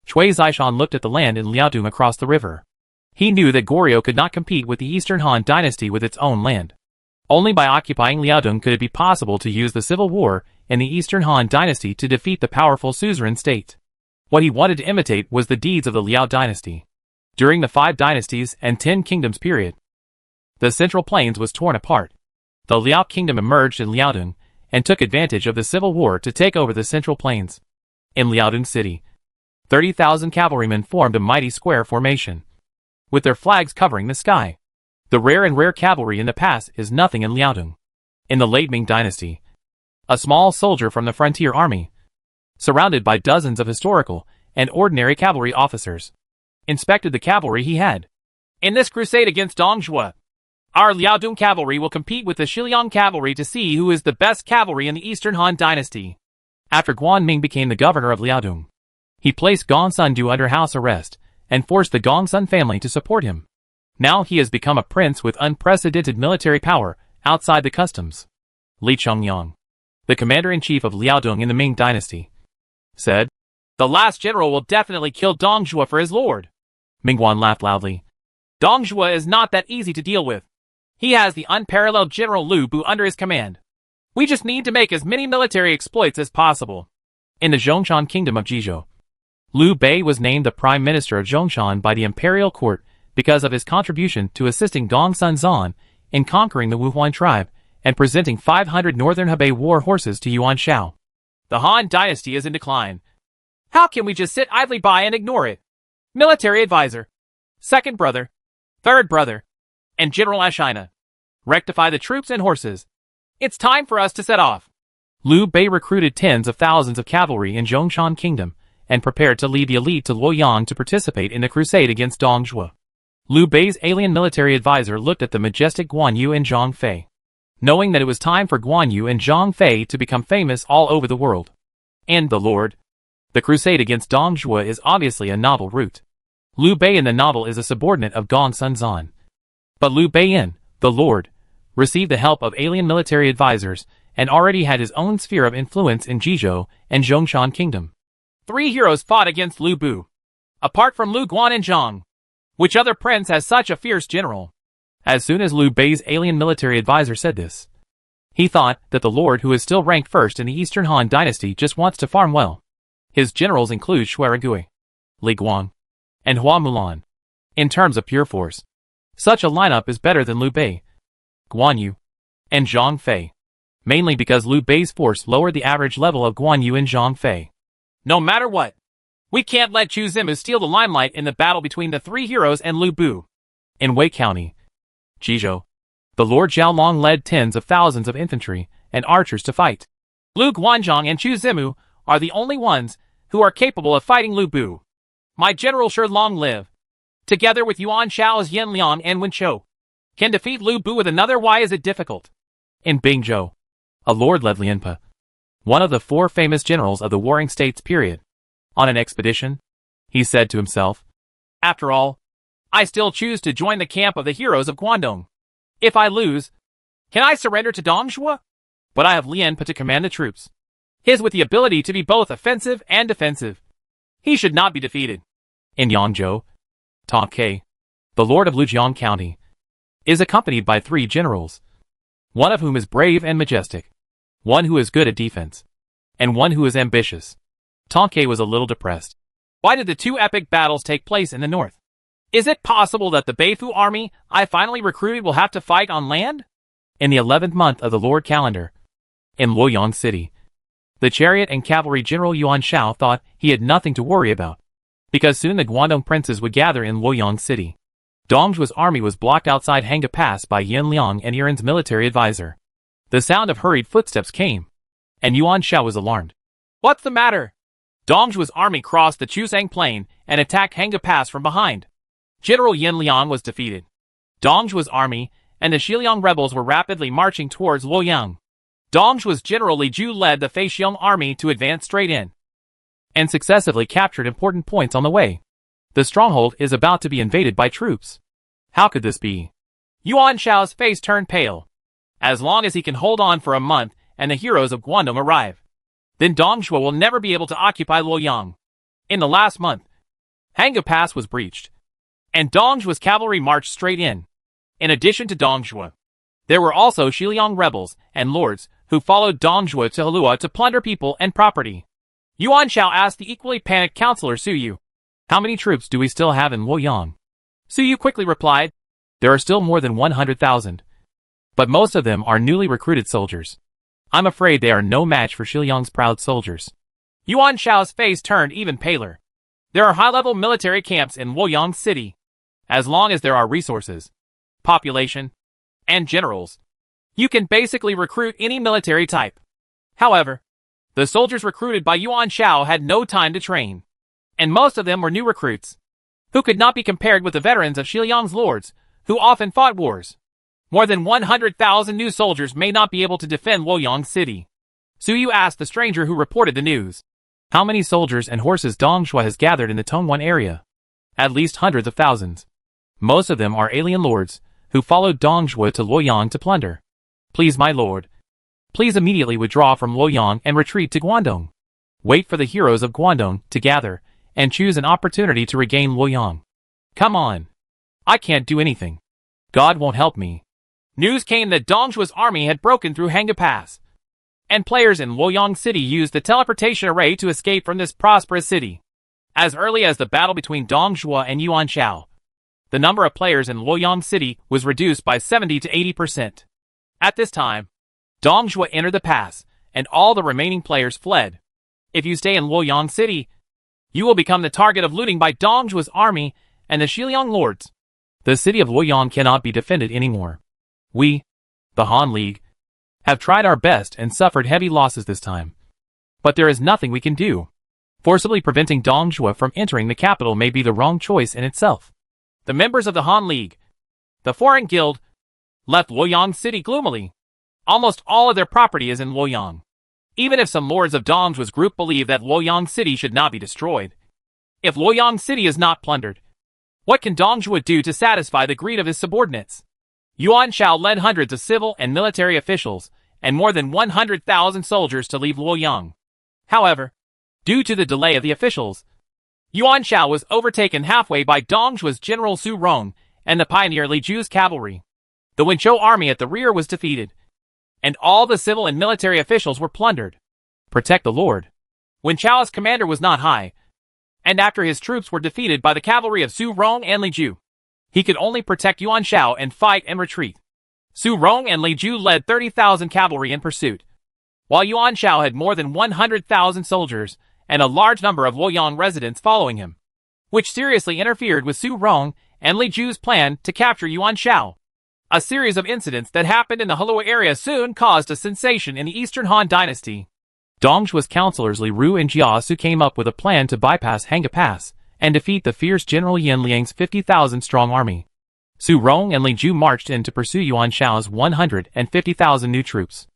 Chui Zishan looked at the land in Liaodong across the river. He knew that Goryeo could not compete with the Eastern Han Dynasty with its own land. Only by occupying Liaodong could it be possible to use the civil war in the Eastern Han Dynasty to defeat the powerful suzerain state. What he wanted to imitate was the deeds of the Liao Dynasty. During the 5 dynasties and 10 kingdoms period, the Central Plains was torn apart. The Liao Kingdom emerged in Liaodong and took advantage of the civil war to take over the Central Plains. In Liaodong City, 30,000 cavalrymen formed a mighty square formation, with their flags covering the sky. The rare cavalry in the past is nothing in Liaodong. In the late Ming Dynasty, a small soldier from the frontier army, surrounded by dozens of historical and ordinary cavalry officers, inspected the cavalry he had. In this crusade against Dongzhuo, our Liaodong cavalry will compete with the Shiliang cavalry to see who is the best cavalry in the Eastern Han Dynasty. After Guanming became the governor of Liaodong, he placed Gongsun Du under house arrest and forced the Gongsun family to support him. Now he has become a prince with unprecedented military power outside the customs. Li Chongyang, the commander-in-chief of Liaodong in the Ming Dynasty, said, "The last general will definitely kill Dongzhuo for his lord." Mingguan laughed loudly. "Dongzhuo is not that easy to deal with. He has the unparalleled General Lu Bu under his command. We just need to make as many military exploits as possible." In the Zhongshan Kingdom of Jizhou, Liu Bei was named the Prime Minister of Zhongshan by the imperial court because of his contribution to assisting Gongsun Zan in conquering the Wuhuan tribe and presenting 500 northern Hebei war horses to Yuan Shao. The Han Dynasty is in decline. How can we just sit idly by and ignore it? Military advisor, second brother, third brother, and General Ashina. Rectify the troops and horses. It's time for us to set off. Liu Bei recruited tens of thousands of cavalry in Zhongshan Kingdom and prepared to lead the elite to Luoyang to participate in the crusade against Dongzhuo. Liu Bei's alien military advisor looked at the majestic Guan Yu and Zhang Fei, knowing that it was time for Guan Yu and Zhang Fei to become famous all over the world. And the Lord. The crusade against Dongzhuo is obviously a novel route. Liu Bei in the novel is a subordinate of Gongsun Zan. But Liu Bei in the Lord received the help of alien military advisors and already had his own sphere of influence in Jizhou and Zhongshan Kingdom. 3 heroes fought against Lu Bu. Apart from Lu Guan and Zhang, which other prince has such a fierce general? As soon as Liu Bei's alien military advisor said this, he thought that the lord who is still ranked first in the Eastern Han Dynasty just wants to farm well. His generals include Shuarengui, Li Guang, and Hua Mulan. In terms of pure force, such a lineup is better than Liu Bei, Guan Yu, and Zhang Fei, mainly because Liu Bei's force lowered the average level of Guan Yu and Zhang Fei. No matter what, we can't let Chu Zimu steal the limelight in the battle between the 3 heroes and Lu Bu. In Wei County, Jizhou, the Lord Zhaolong led tens of thousands of infantry and archers to fight. Lu Guanzhong and Chu Zimu are the only ones who are capable of fighting Lu Bu. My general should long live, together with Yuan Shao's Yin Liang and Wen Chou, can defeat Lu Bu with another. Why is it difficult? In Bingzhou, a lord led Lianpa, one of the 4 famous generals of the Warring States period, on an expedition. He said to himself, "After all, I still choose to join the camp of the heroes of Guangdong. If I lose, can I surrender to Dongzhuo? But I have Lianpa to command the troops. His with the ability to be both offensive and defensive. He should not be defeated." In Yangzhou, Ta Ke,
the lord of Lujiang County, is accompanied by 3 generals, one of whom is brave and majestic, one who is good at defense, and one who is ambitious. Tonke was a little depressed.
Why did the 2 epic battles take place in the north? Is it possible that the Beifu army I finally recruited will have to fight on land?
In the 11th month of the Lord calendar, in Luoyang City, the chariot and cavalry general Yuan Shao thought he had nothing to worry about, because soon the Guangdong princes would gather in Luoyang City. Dongzhuo's army was blocked outside Hanga Pass by Yin Liang and Yiren's military advisor. The sound of hurried footsteps came, and Yuan Shao was alarmed.
What's the matter? Dongzhuo's army crossed the Chusang Plain and attacked Hanga Pass from behind. General Yin Liang was defeated. Dongzhuo's army and the Xiliang rebels were rapidly marching towards Luoyang. Dongzhuo's general Li Ju led the Feixiong army to advance straight in,
and successively captured important points on the way. The stronghold is about to be invaded by troops. How could this be?
Yuan Shao's face turned pale. As long as he can hold on for a month and the heroes of Guangdong arrive, then Dongzhuo will never be able to occupy Luoyang. In the last month, Hanga Pass was breached, and Dongzhuo's cavalry marched straight in. In addition to Dongzhuo, there were also Xiliang rebels and lords who followed Dongzhuo to Halua to plunder people and property. Yuan Shao asked the equally panicked counselor Su Yu,
"How many troops do we still have in Luoyang?"
Su Yu quickly replied,
"There are still more than 100,000. But most of them are newly recruited soldiers. I'm afraid they are no match for Xiliang's proud soldiers."
Yuan Shao's face turned even paler. There are high-level military camps in Luoyang City. As long as there are resources, population, and generals, you can basically recruit any military type. However, the soldiers recruited by Yuan Shao had no time to train, and most of them were new recruits, who could not be compared with the veterans of Xiliang's lords, who often fought wars. More than 100,000 new soldiers may not be able to defend Luoyang City. Su Yu asked the stranger who reported the news.
"How many soldiers and horses Dongzhuo has gathered in the Tongwan area?" "At least hundreds of thousands. Most of them are alien lords, who followed Dongzhuo to Luoyang to plunder. Please, my lord, please immediately withdraw from Luoyang and retreat to Guangdong. Wait for the heroes of Guangdong to gather, and choose an opportunity to regain Luoyang. Come on. I can't do anything. God won't help me."
News came that Dongzhuo's army had broken through Hanga Pass, and players in Luoyang City used the teleportation array to escape from this prosperous city. As early as the battle between Dongzhuo and Yuan Shao, the number of players in Luoyang City was reduced by 70 to 80%. At this time, Dongzhuo entered the pass, and all the remaining players fled. If you stay in Luoyang City, you will become the target of looting by Dongzhuo's army and the Xiliang lords.
The city of Luoyang cannot be defended anymore. We, the Han League, have tried our best and suffered heavy losses this time. But there is nothing we can do. Forcibly preventing Dongzhuo from entering the capital may be the wrong choice in itself.
The members of the Han League, the foreign guild, left Luoyang City gloomily. Almost all of their property is in Luoyang. Even if some lords of Dongzhuo's group believe that Luoyang City should not be destroyed. If Luoyang City is not plundered, what can Dongzhuo do to satisfy the greed of his subordinates? Yuan Shao led hundreds of civil and military officials and more than 100,000 soldiers to leave Luoyang. However, due to the delay of the officials, Yuan Shao was overtaken halfway by Dongzhuo's General Su Rong and the pioneer Li Ju's cavalry. The Wenchou army at the rear was defeated, and all the civil and military officials were plundered.
Protect the Lord.
Wenchou's commander was not high, and after his troops were defeated by the cavalry of Su Rong and Li Ju, he could only protect Yuan Shao and fight and retreat. Su Rong and Li Ju led 30,000 cavalry in pursuit, while Yuan Shao had more than 100,000 soldiers and a large number of Luoyang residents following him, which seriously interfered with Su Rong and Li Ju's plan to capture Yuan Shao. A series of incidents that happened in the Halua area soon caused a sensation in the Eastern Han Dynasty.
Dongzhuo's counselors Li Ru and Jia Su came up with a plan to bypass Hanga Pass and defeat the fierce General Yin Liang's 50,000-strong army. Su Rong and Li Ju marched in to pursue Yuan Shao's 150,000 new troops.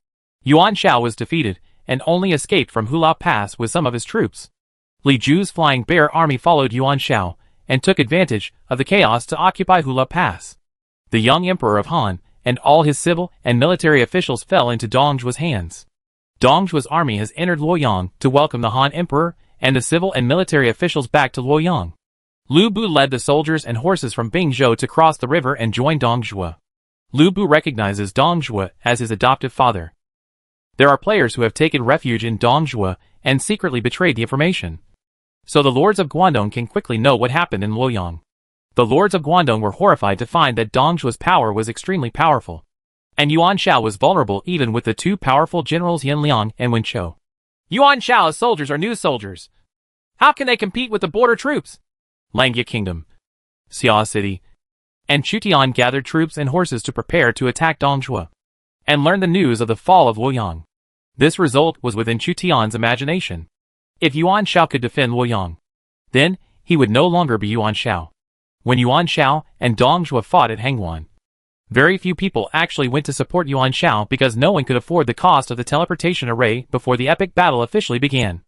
Yuan Shao was defeated and only escaped from Hulao Pass with some of his troops. Li Ju's Flying Bear army followed Yuan Shao and took advantage of the chaos to occupy Hulao Pass. The young emperor of Han and all his civil and military officials fell into Dongzhuo's hands. Dongzhuo's army has entered Luoyang to welcome the Han emperor and the civil and military officials back to Luoyang.
Lu Bu led the soldiers and horses from Bingzhou to cross the river and join Dong Zhuo. Lu Bu recognizes Dong Zhuo as his adoptive father. There are players who have taken refuge in Dong Zhuo and secretly betrayed the information. So the lords of Guangdong can quickly know what happened in Luoyang. The lords of Guangdong were horrified to find that Dong Zhuo's power was extremely powerful. And Yuan Shao was vulnerable even with the two powerful generals Yan Liang and Wen Chou. Yuan Shao's soldiers are new soldiers. How can they compete with the border troops? Langya Kingdom, Xia City, and Chutian gathered troops and horses to prepare to attack Dong Zhuo and learn the news of the fall of Luoyang. This result was within Chutian's imagination. If Yuan Shao could defend Luoyang, then he would no longer be Yuan Shao. When Yuan Shao and Dong Zhuo fought at Hangguan, very few people actually went to support Yuan Shao because no one could afford the cost of the teleportation array before the epic battle officially began.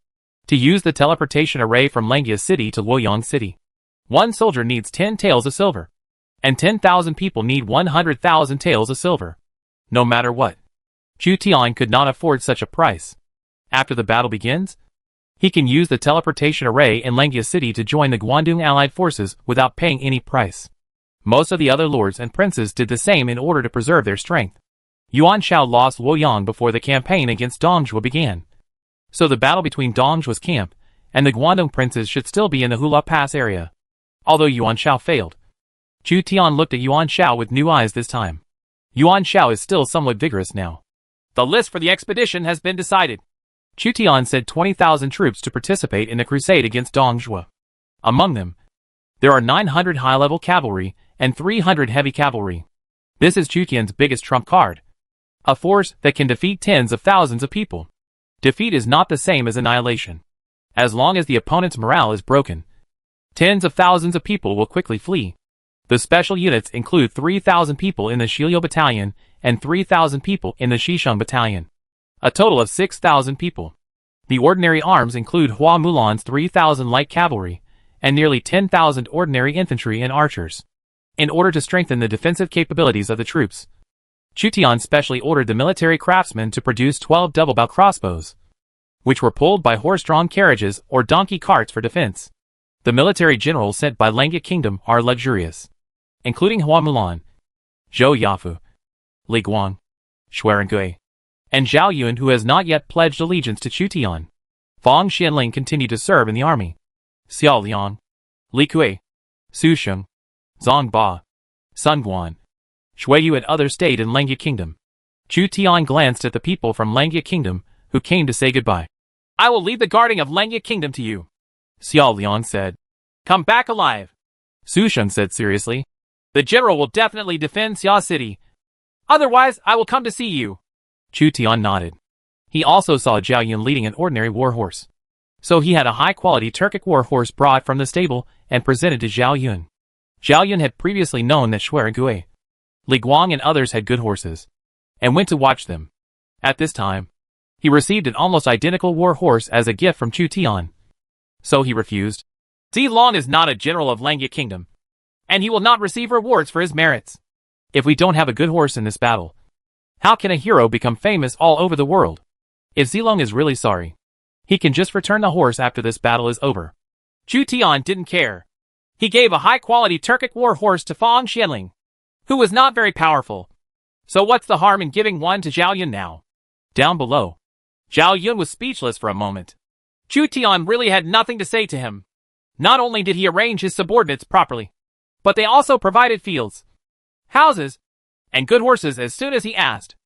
To use the teleportation array from Langya City to Luoyang City, one soldier needs 10 taels of silver, and 10,000 people need 100,000 taels of silver. No matter what, Chu Tian could not afford such a price. After the battle begins, he can use the teleportation array in Langya City to join the Guangdong allied forces without paying any price. Most of the other lords and princes did the same in order to preserve their strength. Yuan Shao lost Luoyang before the campaign against Dong Zhuo began. So the battle between Dong Zhuo's camp and the Guangdong princes should still be in the Hula Pass area. Although Yuan Shao failed, Chu Tian looked at Yuan Shao with new eyes this time. Yuan Shao is still somewhat vigorous now. The list for the expedition has been decided. Chu Tian said 20,000 troops to participate in the crusade against Dong Zhuo. Among them, there are 900 high-level cavalry and 300 heavy cavalry. This is Chu Tian's biggest trump card. A force that can defeat tens of thousands of people. Defeat is not the same as annihilation. As long as the opponent's morale is broken, tens of thousands of people will quickly flee. The special units include 3,000 people in the Shiliu Battalion and 3,000 people in the Shisheng Battalion. A total of 6,000 people. The ordinary arms include Hua Mulan's 3,000 light cavalry and nearly 10,000 ordinary infantry and archers. In order to strengthen the defensive capabilities of the troops, Chu Tian specially ordered the military craftsmen to produce 12 double-bow crossbows, which were pulled by horse-drawn carriages or donkey carts for defense. The military generals sent by Langya Kingdom are luxurious, including Hua Mulan, Zhou Yafu, Li Guang, Xuerengui, and Zhao Yun, who has not yet pledged allegiance to Chu Tian. Fang Xianling continued to serve in the army. Xiao Liang, Li Kui, Su Sheng, Zhang Ba, Sun Guan, Shuiyu and others stayed in Langya Kingdom. Chu Tian glanced at the people from Langya Kingdom who came to say goodbye. I will leave the guarding of Langya Kingdom to you, Xiao Liang said. Come back alive. Su Sheng said seriously. The general will definitely defend Xia City. Otherwise, I will come to see you. Chu Tian nodded. He also saw Zhao Yun leading an ordinary war horse. So he had a high-quality Turkic war horse brought from the stable and presented to Zhao Yun. Zhao Yun had previously known that Xuerengui, Li Guang and others had good horses, and went to watch them. At this time, he received an almost identical war horse as a gift from Chu Tian. So he refused. Zi Long is not a general of Langya Kingdom, and he will not receive rewards for his merits. If we don't have a good horse in this battle, how can a hero become famous all over the world? If Zilong is really sorry, he can just return the horse after this battle is over. Chu Tian didn't care. He gave a high-quality Turkic war horse to Fang Xianling, who was not very powerful. So what's the harm in giving one to Zhao Yun now? Down below, Zhao Yun was speechless for a moment. Chu Tian really had nothing to say to him. Not only did he arrange his subordinates properly, but they also provided fields, houses, and good horses as soon as he asked.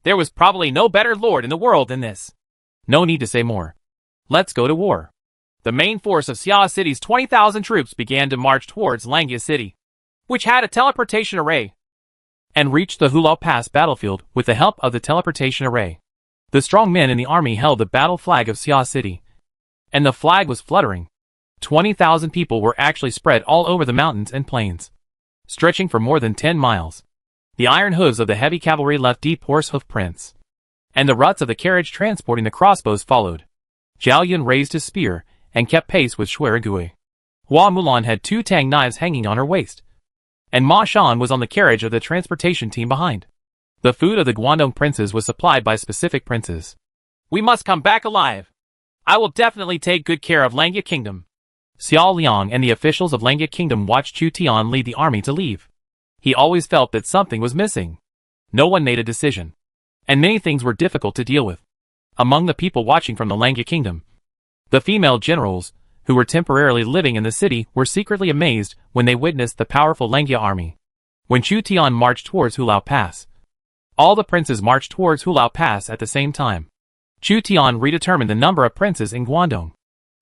There was probably no better lord in the world than this. No need to say more. Let's go to war. The main force of Xia City's 20,000 troops began to march towards Langya City, which had a teleportation array, and reached the Hulao Pass battlefield with the help of the teleportation array. The strong men in the army held the battle flag of Xia City, and the flag was fluttering. 20,000 people were actually spread all over the mountains and plains, stretching for more than 10 miles. The iron hooves of the heavy cavalry left deep horse hoof prints, and the ruts of the carriage transporting the crossbows followed. Zhao Yun raised his spear and kept pace with Xuerengui. Hua Mulan had 2 tang knives hanging on her waist, and Ma Shan was on the carriage of the transportation team behind. The food of the Guangdong princes was supplied by specific princes. We must come back alive. I will definitely take good care of Langya Kingdom.
Xiao Liang and the officials of Langya Kingdom watched Chu Tian lead the army to leave. He always felt that something was missing. No one made a decision. And many things were difficult to deal with. Among the people watching from the Langya Kingdom, the female generals, who were temporarily living in the city, were secretly amazed when they witnessed the powerful Langya army. When Chu Tian marched towards Hulao Pass, all the princes marched towards Hulao Pass at the same time. Chu Tian redetermined the number of princes in Guangdong.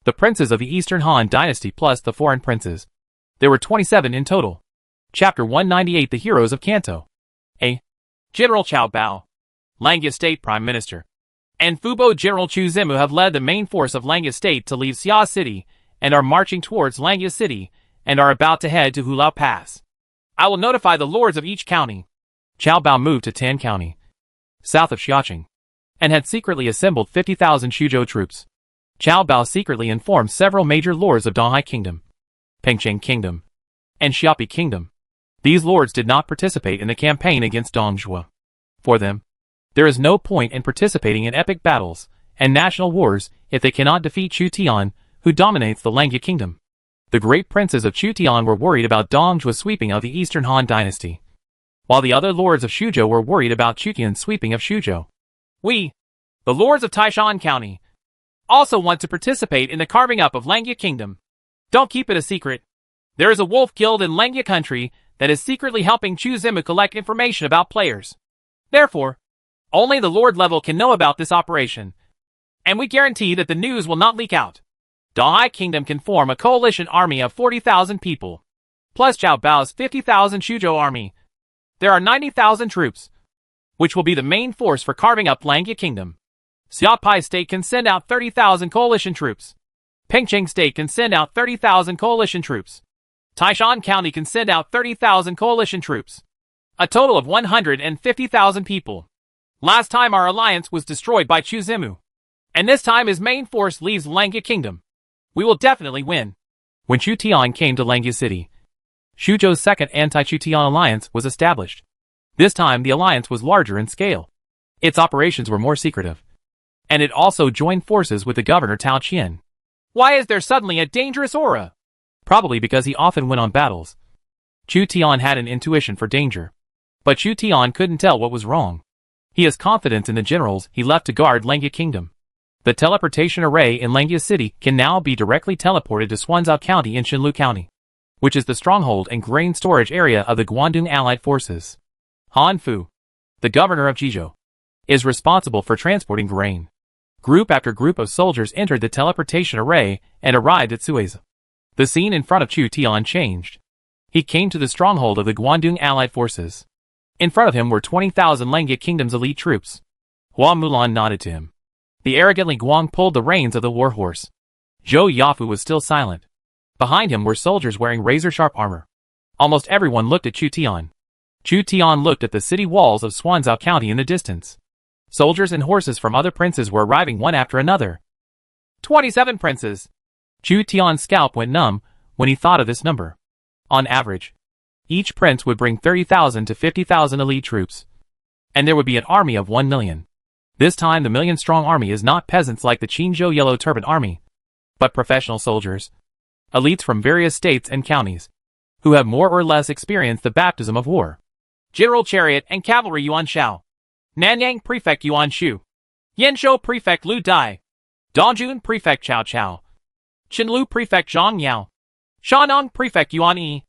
The princes of the Eastern Han dynasty plus the foreign princes. There were 27 in total. Chapter 198 The Heroes of Kanto. A. General Cao Bao, Langya State Prime Minister, and Fubo General Chu Zimu have led the main force of Langya State to leave Xia City and are marching towards Langya City and are about to head to Hulao Pass. I will notify the lords of each county. Cao Bao moved to Tan County, south of Xiaoqing, and had secretly assembled 50,000 Shuzhou troops. Cao Bao secretly informed several major lords of Donghai Kingdom, Pengcheng Kingdom, and Xiaopi Kingdom. These lords did not participate in the campaign against Dongzhuo. For them, there is no point in participating in epic battles and national wars if they cannot defeat Chu Tian, who dominates the Langya Kingdom. The great princes of Chu Tian were worried about Dongzhuo's sweeping of the Eastern Han dynasty, while the other lords of Shuzhou were worried about Chu Tian's sweeping of Shuzhou. We, the lords of Taishan County, also want to participate in the carving up of Langya Kingdom. Don't keep it a secret. There is a wolf guild in Langya country that is secretly helping Chu Zimu collect information about players. Therefore, only the lord level can know about this operation. And we guarantee that the news will not leak out. Donghai Kingdom can form a coalition army of 40,000 people, plus Cao Bao's 50,000 Shuzhou army. There are 90,000 troops, which will be the main force for carving up Langya Kingdom. Xiaopai State can send out 30,000 coalition troops. Pengcheng State can send out 30,000 coalition troops. Taishan County can send out 30,000 coalition troops. A total of 150,000 people. Last time our alliance was destroyed by Chu Zimu, and this time his main force leaves Langya Kingdom. We will definitely win. When Chu Tian came to Langya City, Shuzhou's second anti-Chu Tian alliance was established. This time the alliance was larger in scale. Its operations were more secretive. And it also joined forces with the governor Tao Qian. Why is there suddenly a dangerous aura? Probably because he often went on battles. Chu Tian had an intuition for danger. But Chu Tian couldn't tell what was wrong. He has confidence in the generals he left to guard Langya Kingdom. The teleportation array in Langya City can now be directly teleported to Xuanzhou County in Xinlu County, which is the stronghold and grain storage area of the Guangdong Allied Forces. Han Fu, the governor of Jizhou, is responsible for transporting grain. Group after group of soldiers entered the teleportation array and arrived at Suez. The scene in front of Chu Tian changed. He came to the stronghold of the Guangdong Allied Forces. In front of him were 20,000 Langya Kingdom's elite troops. Hua Mulan nodded to him. The arrogantly Guang pulled the reins of the war horse. Zhou Yafu was still silent. Behind him were soldiers wearing razor-sharp armor. Almost everyone looked at Chu Tian. Chu Tian looked at the city walls of Xuanzhou County in the distance. Soldiers and horses from other princes were arriving one after another. 27 princes. Chu Tian's scalp went numb when he thought of this number. On average, each prince would bring 30,000 to 50,000 elite troops. And there would be an army of 1 million. This time the million-strong army is not peasants like the Qingzhou Yellow Turban Army, but professional soldiers, elites from various states and counties, who have more or less experienced the baptism of war. General Chariot and Cavalry Yuan Shao, Nanyang Prefect Yuan Shu, Yanzhou Prefect Lu Dai, Dongjun Prefect Chao Chao, Qinlu Prefect Zhang Yao, Shanong Prefect Yuan Yi,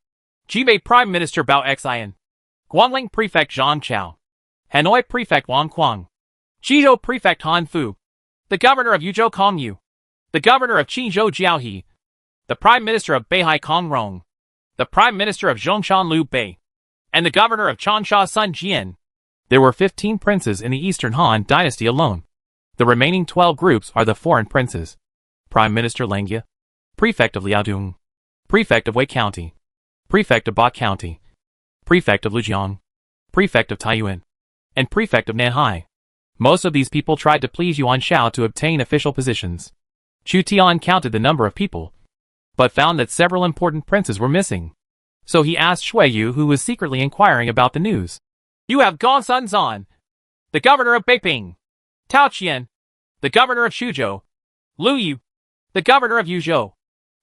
Jibei Prime Minister Bao Xian, Guangling Prefect Zhang Chao, Hanoi Prefect Wang Quang, Jizhou Prefect Han Fu, the Governor of Yuzhou Kong Yu, the Governor of Qingzhou Jiao He, the Prime Minister of Beihai Kong Rong, the Prime Minister of Zhongshan Liu Bei, and the Governor of Changsha Sun Jian. There were 15 princes in the Eastern Han dynasty alone. The remaining 12 groups are the foreign princes. Prime Minister Langya, Prefect of Liaodong, Prefect of Wei County, Prefect of Ba County, Prefect of Lujiang, Prefect of Taiyuan, and Prefect of Nanhai. Most of these people tried to please Yuan Shao to obtain official positions. Chu Tian counted the number of people, but found that several important princes were missing. So he asked Shui Yu, who was secretly inquiring about the news. You have Gong Sun Zan, the governor of Beiping, Tao Qian, the governor of Shuzhou, Lu Yu, the governor of Yuzhou,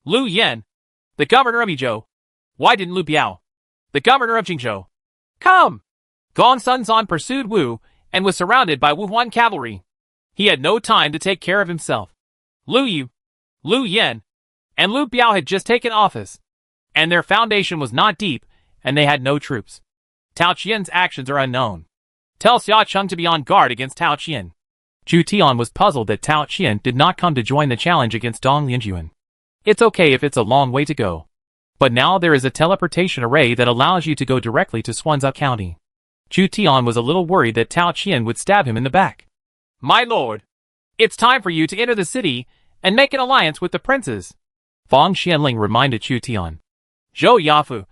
Lu Yan, the governor of Yizhou. Why didn't Lu Biao, the governor of Jingzhou, come? Gong Sun pursued Wu and was surrounded by Wu Huan cavalry. He had no time to take care of himself. Lu Yu, Lu Yan, and Lu Biao had just taken office, and their foundation was not deep, and they had no troops. Tao Qian's actions are unknown. Tell Xia Cheng to be on guard against Tao Qian. Chu Tian was puzzled that Tao Qian did not come to join the challenge against Dong Lianjuan. It's okay if it's a long way to go. But now there is a teleportation array that allows you to go directly to Swanzhou County. Chu Tian was a little worried that Tao Qian would stab him in the back. My lord, it's time for you to enter the city and make an alliance with the princes. Fang Xianling reminded Chu Tian. Zhou Yafu,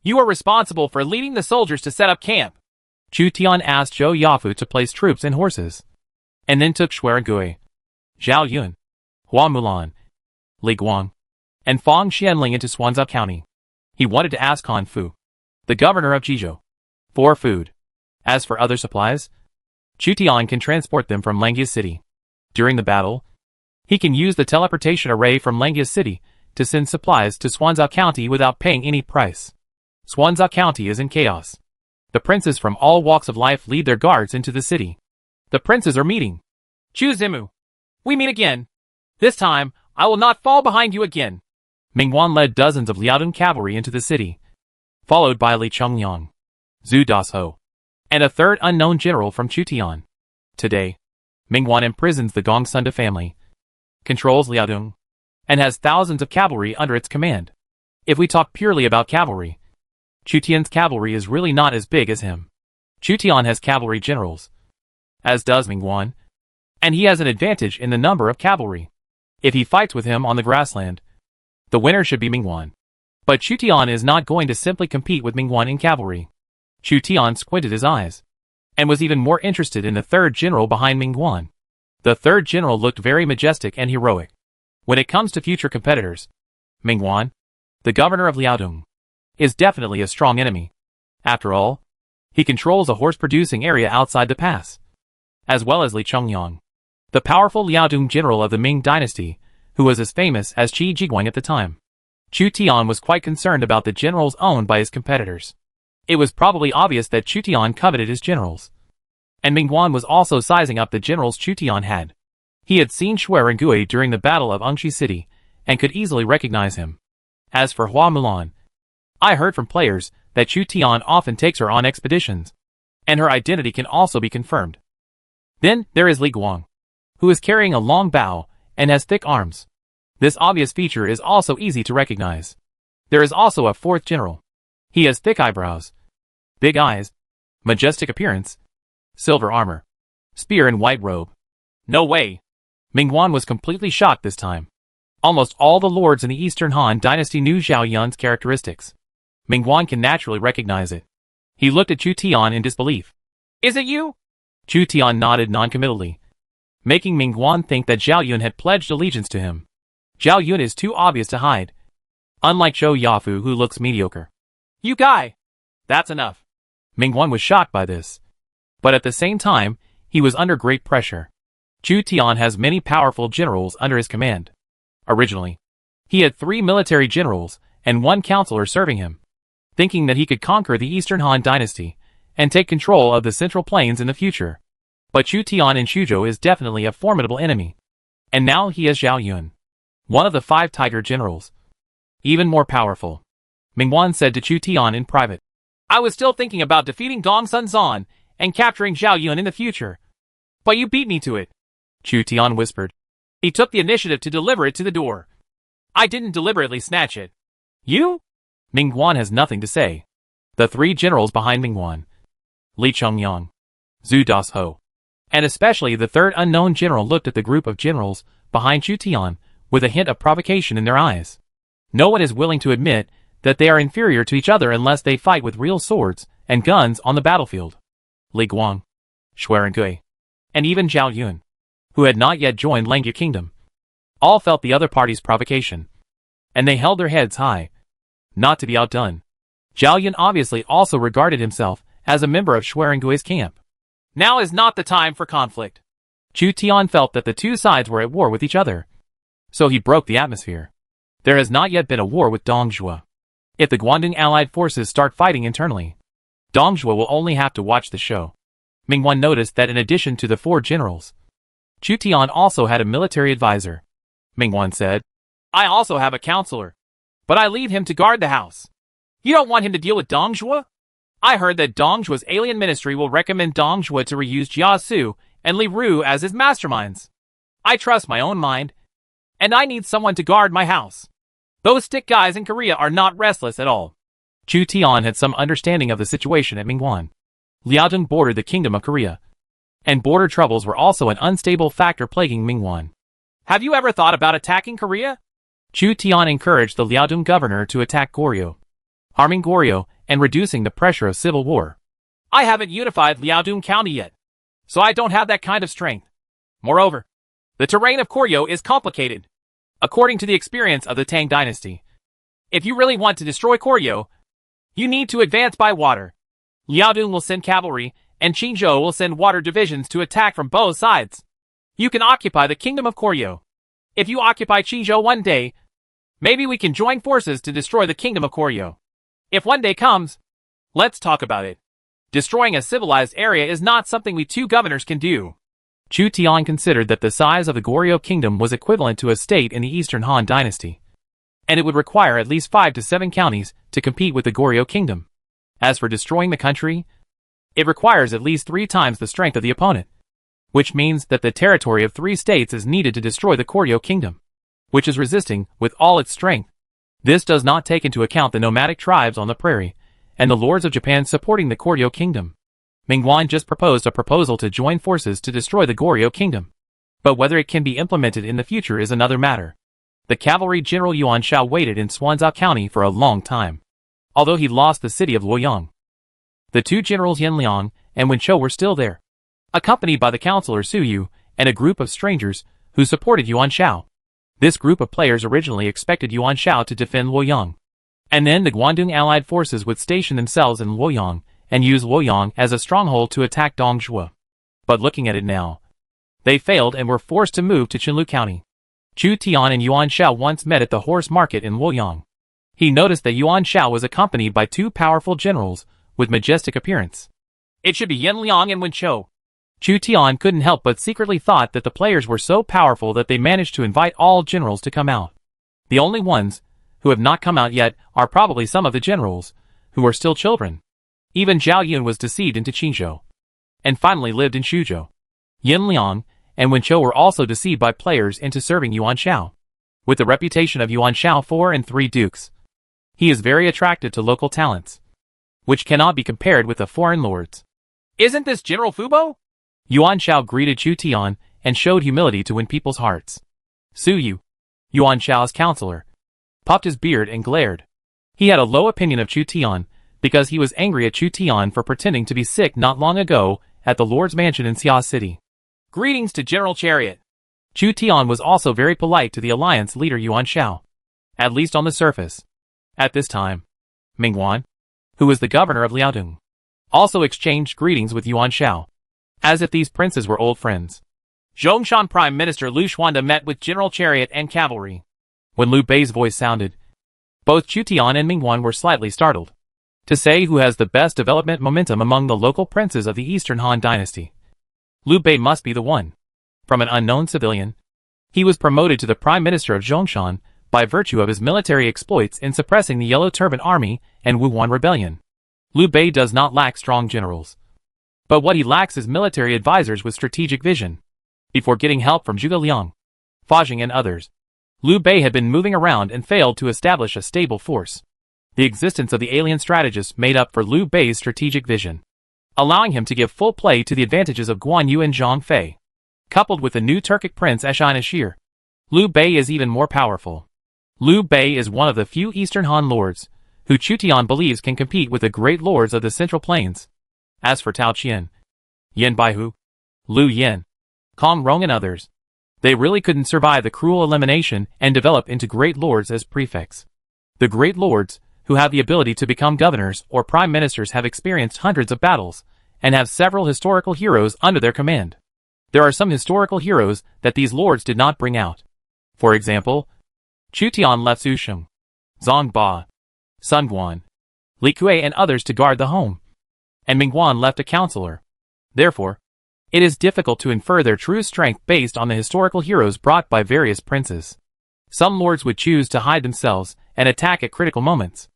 you are responsible for leading the soldiers to set up camp. Chu Tian asked Zhou Yafu to place troops and horses, and then took Xuerengui, Zhao Yun, Hua Mulan, Li Guang, and Fang Xianling into Swanzhou County. He wanted to ask Han Fu, the governor of Jizhou, for food. As for other supplies, Chu Tian can transport them from Langia City. During the battle, he can use the teleportation array from Langia City to send supplies to Swanzhou County without paying any price. Swanzhou County is in chaos. The princes from all walks of life lead their guards into the city. The princes are meeting. Chu Zimu, we meet again. This time, I will not fall behind you again. Mingguan led dozens of Liaodong cavalry into the city, followed by Li Chengyang, Zhu Dasho, and a third unknown general from Chu Tian. Today, Mingguan imprisons the Gongsunda family, controls Liaodong, and has thousands of cavalry under its command. If we talk purely about cavalry, Chu Tian's cavalry is really not as big as him. Chu Tian has cavalry generals, as does Mingguan, and he has an advantage in the number of cavalry. If he fights with him on the grassland, the winner should be Mingguan. But Chu Tian is not going to simply compete with Mingguan in cavalry. Chu Tian squinted his eyes, and was even more interested in the third general behind Mingguan. The third general looked very majestic and heroic. When it comes to future competitors, Mingguan, the governor of Liaodong, is definitely a strong enemy. After all, he controls a horse-producing area outside the pass, as well as Li Chengyang, the powerful Liaodong general of the Ming dynasty, who was as famous as Qi Jiguang at the time. Chu Tian was quite concerned about the generals owned by his competitors. It was probably obvious that Chu Tian coveted his generals, and Mingguan was also sizing up the generals Chu Tian had. He had seen Xuerengui during the Battle of Engshi City, and could easily recognize him. As for Hua Mulan, I heard from players that Chu Tian often takes her on expeditions, and her identity can also be confirmed. Then there is Li Guang, who is carrying a long bow and has thick arms. This obvious feature is also easy to recognize. There is also a fourth general. He has thick eyebrows, big eyes, majestic appearance, silver armor, spear and white robe. No way. Mingguan was completely shocked this time. Almost all the lords in the Eastern Han dynasty knew Zhao Yun's characteristics. Mingguan can naturally recognize it. He looked at Chu Tian in disbelief. Is it you? Chu Tian nodded noncommittally, making Mingguan think that Zhao Yun had pledged allegiance to him. Zhao Yun is too obvious to hide, unlike Zhou Yafu, who looks mediocre. You guy! That's enough. Mingguan was shocked by this, but at the same time, he was under great pressure. Chu Tian has many powerful generals under his command. Originally, he had 3 military generals and 1 counselor serving him, thinking that he could conquer the Eastern Han dynasty and take control of the Central Plains in the future. But Chu Tian in Xuzhou is definitely a formidable enemy. And now he has Zhao Yun, one of the 5 tiger generals, even more powerful. Mingguan said to Chu Tian in private, I was still thinking about defeating Gong Sun and capturing Zhao Yun in the future, but you beat me to it. Chu Tian whispered. He took the initiative to deliver it to the door. I didn't deliberately snatch it. You? Mingguan has nothing to say. The 3 generals behind Mingguan, Li Chengyang, Zhu Dasho, and especially the third unknown general looked at the group of generals behind Chu Tian with a hint of provocation in their eyes. No one is willing to admit that they are inferior to each other unless they fight with real swords and guns on the battlefield. Li Guang, Xuerengui, and even Zhao Yun, who had not yet joined Langia Kingdom, all felt the other party's provocation, and they held their heads high, not to be outdone. Zhao Yun obviously also regarded himself as a member of Xuerengui's camp. Now is not the time for conflict. Chu Tian felt that the 2 sides were at war with each other, so he broke the atmosphere.
There has not yet been a war with Dongzhuo. If the Guangdong allied forces start fighting internally, Dongzhuo will only have to watch the show. Mingwan noticed that in addition to the 4 generals, Chu Tian also had a military advisor. Mingwan said,
I also have a counselor, but I leave him to guard the house. You don't want him to deal with Dongzhuo? I heard that Dongzhuo's alien ministry will recommend Dongzhuo to reuse Jia Su and Li Ru as his masterminds. I trust my own mind, and I need someone to guard my house. Those stick guys in Korea are not restless at all.
Chu Tian had some understanding of the situation at Mingwan. Liaodong bordered the Kingdom of Korea, and border troubles were also an unstable factor plaguing Mingwan.
Have you ever thought about attacking Korea?
Chu Tian encouraged the Liaodong governor to attack Goryeo, arming Goryeo and reducing the pressure of civil war.
I haven't unified Liaodong County yet, so I don't have that kind of strength. Moreover, the terrain of Goryeo is complicated, according to the experience of the Tang dynasty. If you really want to destroy Goryeo, you need to advance by water. Liaodong will send cavalry, and Qingzhou will send water divisions to attack from both sides. You can occupy the kingdom of Goryeo. If you occupy Qingzhou one day, maybe we can join forces to destroy the kingdom of Goryeo. If one day comes, let's talk about it. Destroying a civilized area is not something we 2 governors can do.
Chu Tian considered that the size of the Goryeo kingdom was equivalent to a state in the Eastern Han dynasty, and it would require at least 5 to 7 counties to compete with the Goryeo kingdom. As for destroying the country, it requires at least 3 times the strength of the opponent, which means that the territory of 3 states is needed to destroy the Goryeo kingdom, which is resisting with all its strength. This does not take into account the nomadic tribes on the prairie, and the lords of Japan supporting the Goryeo kingdom. Mingwan just proposed a proposal to join forces to destroy the Goryeo kingdom, but whether it can be implemented in the future is another matter. The cavalry general Yuan Shao waited in Swanzhou County for a long time, although he lost the city of Luoyang. The 2 generals Yin Liang and Wen Chou were still there, accompanied by the counselor Su Yu and a group of strangers who supported Yuan Shao. This group of players originally expected Yuan Shao to defend Luoyang, and then the Guangdong allied forces would station themselves in Luoyang and use Luoyang as a stronghold to attack Dongzhuo. But looking at it now, they failed and were forced to move to Qinlu County. Chu Tian and Yuan Shao once met at the horse market in Luoyang. He noticed that Yuan Shao was accompanied by 2 powerful generals with majestic appearance.
It should be Yin Liang and Wen Chou.
Chu Tian couldn't help but secretly thought that the players were so powerful that they managed to invite all generals to come out. The only ones who have not come out yet are probably some of the generals, who are still children. Even Zhao Yun was deceived into Qingzhou, and finally lived in Suzhou. Yin Liang and Wen Chou were also deceived by players into serving Yuan Shao. With the reputation of Yuan Shao 4 and 3 dukes, he is very attractive to local talents, which cannot be compared with the foreign lords.
Isn't this General Fubo?
Yuan Shao greeted Chu Tian and showed humility to win people's hearts. Su Yu, Yuan Shao's counselor, popped his beard and glared. He had a low opinion of Chu Tian because he was angry at Chu Tian for pretending to be sick not long ago at the Lord's mansion in Xia City.
Greetings to General Chariot.
Chu Tian was also very polite to the alliance leader Yuan Shao, at least on the surface. At this time, Mingwan, who was the governor of Liaodong, also exchanged greetings with Yuan Shao, as if these princes were old friends.
Zhongshan Prime Minister Lu Xuanda met with General Chariot and cavalry.
When Liu Bei's voice sounded, both Chu Tian and Mingwan were slightly startled. To say who has the best development momentum among the local princes of the Eastern Han dynasty, Liu Bei must be the one. From an unknown civilian, he was promoted to the prime minister of Zhongshan by virtue of his military exploits in suppressing the Yellow Turban Army and Wuhuan Rebellion. Liu Bei does not lack strong generals, but what he lacks is military advisors with strategic vision. Before getting help from Zhuge Liang, Fa Jing and others, Liu Bei had been moving around and failed to establish a stable force. The existence of the alien strategist made up for Liu Bei's strategic vision, allowing him to give full play to the advantages of Guan Yu and Zhang Fei. Coupled with the new Turkic prince Eshin Ashir, Liu Bei is even more powerful. Liu Bei is one of the few Eastern Han lords who Chu Tian believes can compete with the great lords of the Central Plains. As for Tao Qian, Yin Baihu, Liu Yin, Kong Rong and others, they really couldn't survive the cruel elimination and develop into great lords as prefects. The great lords, who have the ability to become governors or prime ministers, have experienced hundreds of battles and have several historical heroes under their command. There are some historical heroes that these lords did not bring out. For example,
Chu Tian left Su Sheng, Zhang Ba, Sun Guan, Li Kuei and others to guard the home, and Ming Guan left a counselor. Therefore, it is difficult to infer their true strength based on the historical heroes brought by various princes. Some lords would choose to hide themselves and attack at critical moments.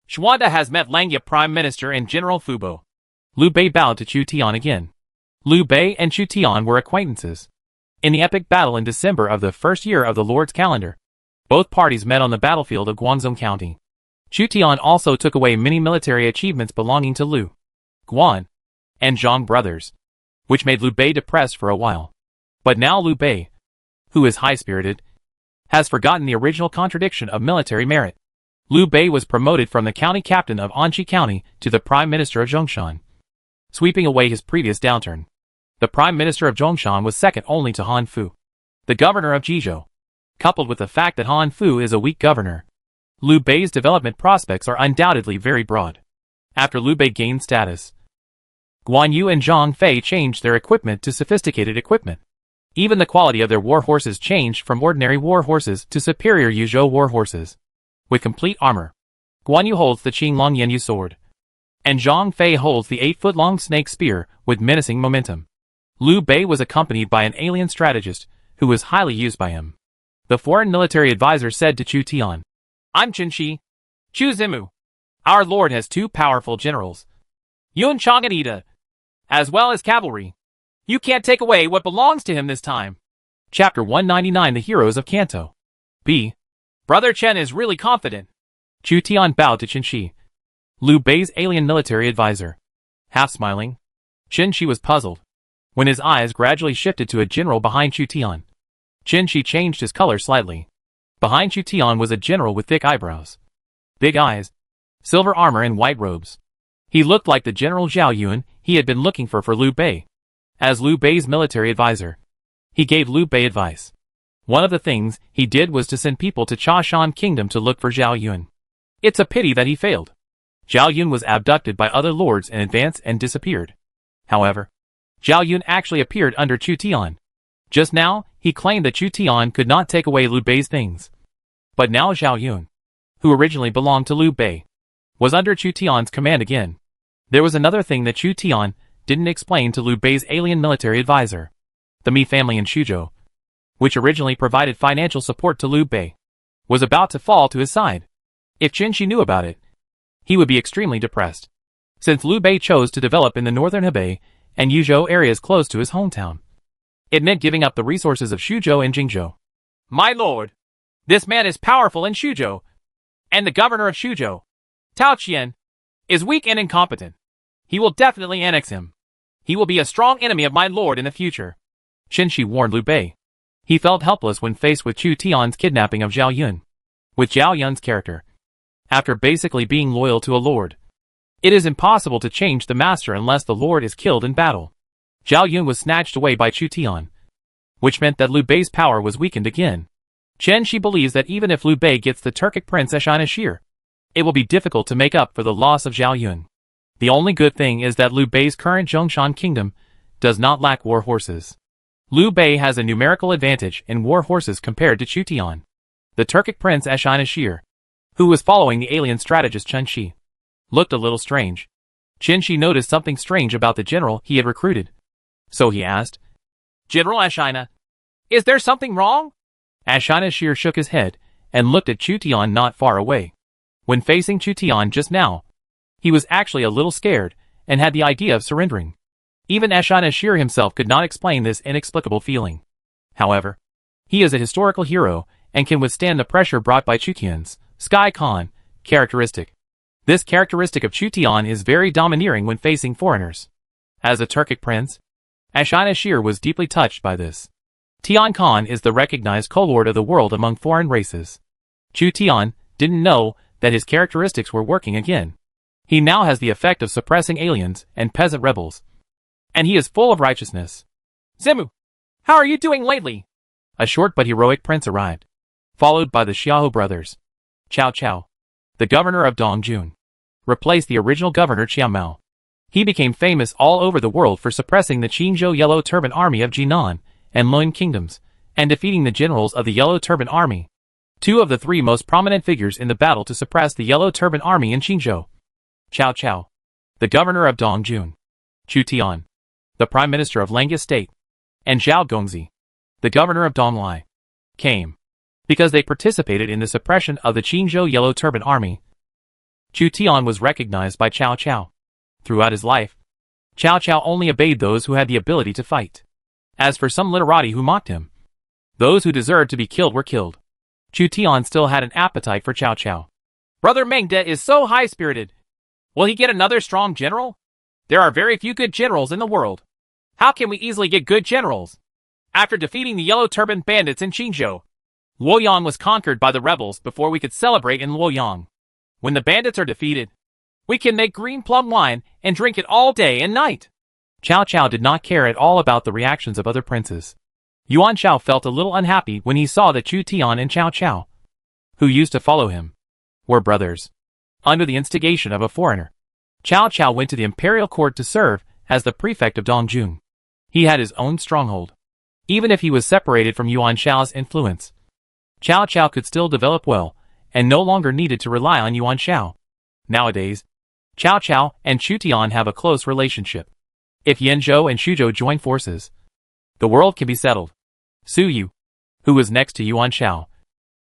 Xuanda has met Langya Prime Minister and General Fubo. Liu Bei bowed to Chu Tian again. Liu Bei and Chu Tian were acquaintances. In the epic battle in December of the first year of the Lord's calendar, both parties met on the battlefield of Guangzhou County. Chu Tian also took away many military achievements belonging to Liu, Guan, and Zhang brothers, which made Liu Bei depressed for a while. But now Liu Bei, who is high-spirited, has forgotten the original contradiction of military merit. Liu Bei was promoted from the county captain of Anqi County to the prime minister of Zhongshan, sweeping away his previous downturn. The prime minister of Zhongshan was second only to Han Fu, the governor of Jizhou. Coupled with the fact that Han Fu is a weak governor, Liu Bei's development prospects are undoubtedly very broad. After Liu Bei gained status, Guan Yu and Zhang Fei changed their equipment to sophisticated equipment. Even the quality of their war horses changed from ordinary war horses to superior Yuzhou war horses. With complete armor, Guan Yu holds the Qinglong Yanyu sword, and Zhang Fei holds the 8-foot-long snake spear with menacing momentum. Liu Bei was accompanied by an alien strategist who was highly used by him. The foreign military advisor said to Chu Tian, "I'm Qin Shi, Chu Zimu. Our lord has two powerful generals, Yun Chang and Ida, as well as cavalry. You can't take away what belongs to him this time." Chapter 199 The Heroes of Kanto. B. Brother Chen is really confident. Chu Tian bowed to Qin Shi, Liu Bei's alien military advisor. Half smiling, Qin Shi was puzzled when his eyes gradually shifted to a general behind Chu Tian. Qin Shi changed his color slightly. Behind Chu Tian was a general with thick eyebrows, big eyes, silver armor and white robes. He looked like the General Zhao Yun he had been looking for Liu Bei. As Liu Bei's military advisor, he gave Liu Bei advice. One of the things he did was to send people to Chashan Kingdom to look for Zhao Yun. It's a pity that he failed. Zhao Yun was abducted by other lords in advance and disappeared. However, Zhao Yun actually appeared under Chu Tian. Just now, he claimed that Chu Tian could not take away Liu Bei's things. But now Zhao Yun, who originally belonged to Liu Bei, was under Chu Tian's command again. There was another thing that Chu Tian didn't explain to Liu Bei's alien military advisor. The Mi family in Shuzhou, which originally provided financial support to Liu Bei, was about to fall to his side. If Qin Shi knew about it, he would be extremely depressed, since Liu Bei chose to develop in the northern Hebei and Yuzhou areas close to his hometown. It meant giving up the resources of Shuzhou and Jingzhou. My lord, this man is powerful in Shuzhou, and the governor of Shuzhou, Tao Qian, is weak and incompetent. He will definitely annex him. He will be a strong enemy of my lord in the future. Qin Shi warned Liu Bei. He felt helpless when faced with Chu Tian's kidnapping of Zhao Yun. With Zhao Yun's character, after basically being loyal to a lord, it is impossible to change the master unless the lord is killed in battle. Zhao Yun was snatched away by Chu Tian, which meant that Liu Bei's power was weakened again. Qin Shi believes that even if Liu Bei gets the Turkic prince Eshina-Shir, it will be difficult to make up for the loss of Zhao Yun. The only good thing is that Liu Bei's current Zhongshan kingdom does not lack war horses. Liu Bei has a numerical advantage in war horses compared to Chu Tian. The Turkic prince Eshina-Shir, who was following the alien strategist Qin Shi, looked a little strange. Qin Shi noticed something strange about the general he had recruited. So he asked, "General Eshina, is there something wrong?" Eshina-Shir shook his head and looked at Chu Tian not far away. When facing Chu Tian just now, he was actually a little scared and had the idea of surrendering. Even Eshina-Shir himself could not explain this inexplicable feeling. However, he is a historical hero and can withstand the pressure brought by Chu Tian's Sky Khan characteristic. This characteristic of Chu Tian is very domineering when facing foreigners. As a Turkic prince, Eshina-Shir was deeply touched by this. Tian Khan is the recognized co-lord of the world among foreign races. Chu Tian didn't know that his characteristics were working again. He now has the effect of suppressing aliens and peasant rebels. And he is full of righteousness. Zimu, how are you doing lately? A short but heroic prince arrived, followed by the Xiahou brothers. Cao Cao, the governor of Dongjun, replaced the original governor Qiao Mao. He became famous all over the world for suppressing the Qinzhou Yellow Turban Army of Jinan and Lun kingdoms, and defeating the generals of the Yellow Turban Army.
two of the three most prominent figures in the battle to suppress the Yellow Turban Army in Qingzhou. Cao Cao, the governor of Dongjun; Chu Tian, the prime minister of Lengia State; and Zhao Gongzi, the governor of Donglai, came because they participated in the suppression of the Qingzhou Yellow Turban Army. Chu Tian was recognized by Cao Cao. Throughout his life, Cao Cao only obeyed those who had the ability to fight. As for some literati who mocked him, those who deserved to be killed were killed. Chu Tian still had an appetite for Cao Cao.
Brother Mengde is so high-spirited. Will he get another strong general? There are very few good generals in the world. How can we easily get good generals? After defeating the Yellow Turban bandits in Qingzhou, Luoyang was conquered by the rebels before we could celebrate in Luoyang. When the bandits are defeated, we can make green plum wine and drink it all day and night.
Cao Cao did not care at all about the reactions of other princes. Yuan Shao felt a little unhappy when he saw that Chu Tian and Cao Cao, who used to follow him, were brothers. Under the instigation of a foreigner, Cao Cao went to the imperial court to serve as the prefect of Dongjun. He had his own stronghold. Even if he was separated from Yuan Shao's influence, Cao Cao could still develop well and no longer needed to rely on Yuan Shao. Nowadays, Cao Cao and Chu Tian have a close relationship. If Yanzhou and Xuzhou join forces, the world can be settled. Su Yu, who was next to Yuan Shao,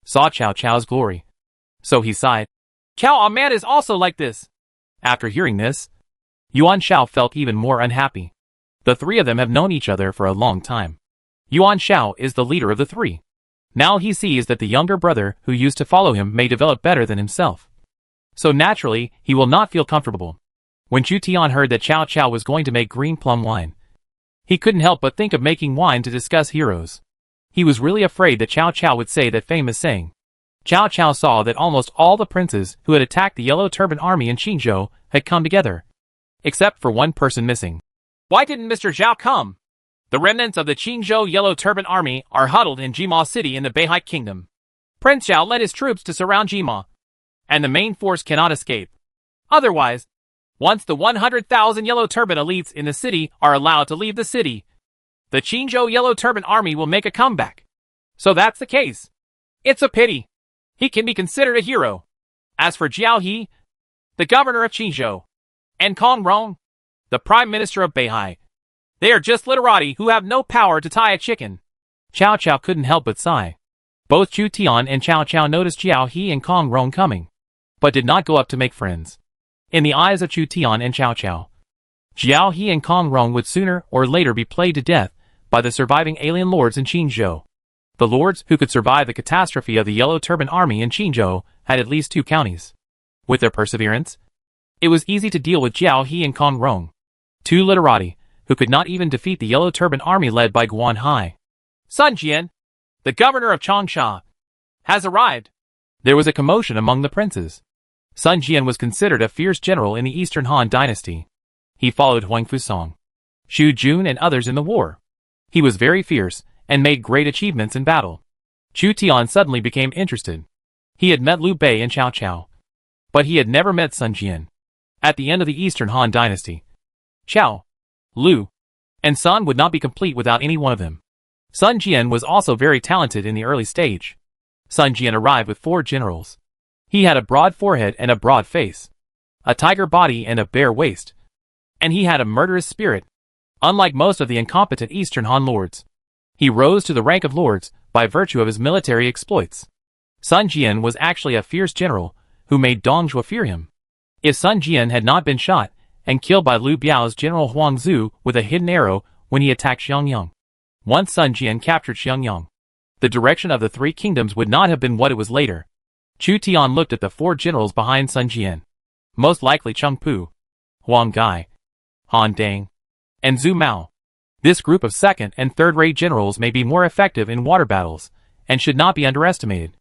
saw Cao Cao's glory. So he sighed.
Cao Ahmad is also like this.
After hearing this, Yuan Shao felt even more unhappy. The three of them have known each other for a long time. Yuan Shao is the leader of the three. Now he sees that the younger brother who used to follow him may develop better than himself. So naturally, he will not feel comfortable. When Chu Tian heard that Cao Cao was going to make green plum wine, he couldn't help but think of making wine to discuss heroes. He was really afraid that Cao Cao would say that famous saying. Cao Cao saw that almost all the princes who had attacked the Yellow Turban Army in Qingzhou had come together, except for one person missing.
Why didn't Mr. Zhao come? The remnants of the Qingzhou Yellow Turban Army are huddled in Jima City in the Beihai Kingdom. Prince Zhao led his troops to surround Jima, and the main force cannot escape. Otherwise, once the 100,000 Yellow Turban elites in the city are allowed to leave the city, the Qingzhou Yellow Turban Army will make a comeback. So that's the case. It's a pity. He can be considered a hero. As for Jiao He, the governor of Qingzhou, and Kong Rong, the prime minister of Beihai, they are just literati who have no power to tie a chicken.
Cao Cao couldn't help but sigh. Both Chu Tian and Cao Cao noticed Jiao He and Kong Rong coming, but did not go up to make friends. In the eyes of Chu Tian and Cao Cao, Jiao He and Kong Rong would sooner or later be played to death by the surviving alien lords in Qingzhou. The lords who could survive the catastrophe of the Yellow Turban Army in Qingzhou had at least 2 counties. With their perseverance, it was easy to deal with Jiao He and Kong Rong, 2 literati who could not even defeat the Yellow Turban Army led by Guan Hai.
Sun Jian, the governor of Changsha, has arrived.
There was a commotion among the princes. Sun Jian was considered a fierce general in the Eastern Han dynasty. He followed Huang Fusong, Xu Jun and others in the war. He was very fierce and made great achievements in battle. Chu Tian suddenly became interested. He had met Liu Bei and Cao Cao, but he had never met Sun Jian. At the end of the Eastern Han dynasty, Cao, Liu, and Sun would not be complete without any one of them. Sun Jian was also very talented in the early stage. Sun Jian arrived with 4 generals. He had a broad forehead and a broad face, a tiger body and a bare waist, and he had a murderous spirit. Unlike most of the incompetent Eastern Han lords, he rose to the rank of lords by virtue of his military exploits. Sun Jian was actually a fierce general who made Dongzhuo fear him. If Sun Jian had not been shot and killed by Liu Biao's general Huang Zu with a hidden arrow when he attacked Xiangyang, once Sun Jian captured Xiangyang, the direction of the 3 kingdoms would not have been what it was later. Chu Tian looked at the 4 generals behind Sun Jian. Most likely Cheng Pu, Huang Gai, Han Dang, and Zhu Mao. This group of second- and third-rate generals may be more effective in water battles, and should not be underestimated.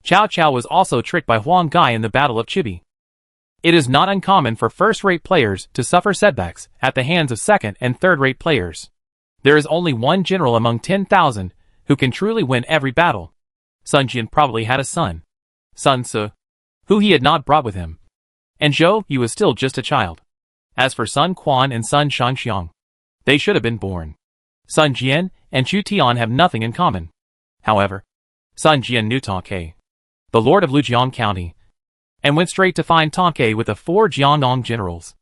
Cao Cao was also tricked by Huang Gai in the Battle of Chibi. It is not uncommon for first-rate players to suffer setbacks at the hands of second- and third-rate players. There is only one general among 10,000 who can truly win every battle. Sun Jian probably had a son, Sun Ce, who he had not brought with him. And Zhou Yu was still just a child. As for Sun Quan and Sun Shangxiang, they should have been born. Sun Jian and Chu Tian have nothing in common. However, Sun Jian knew Ta Ke. the lord of Lujiang County, and went straight to find Tong Ke with the 4 Jiangdong generals.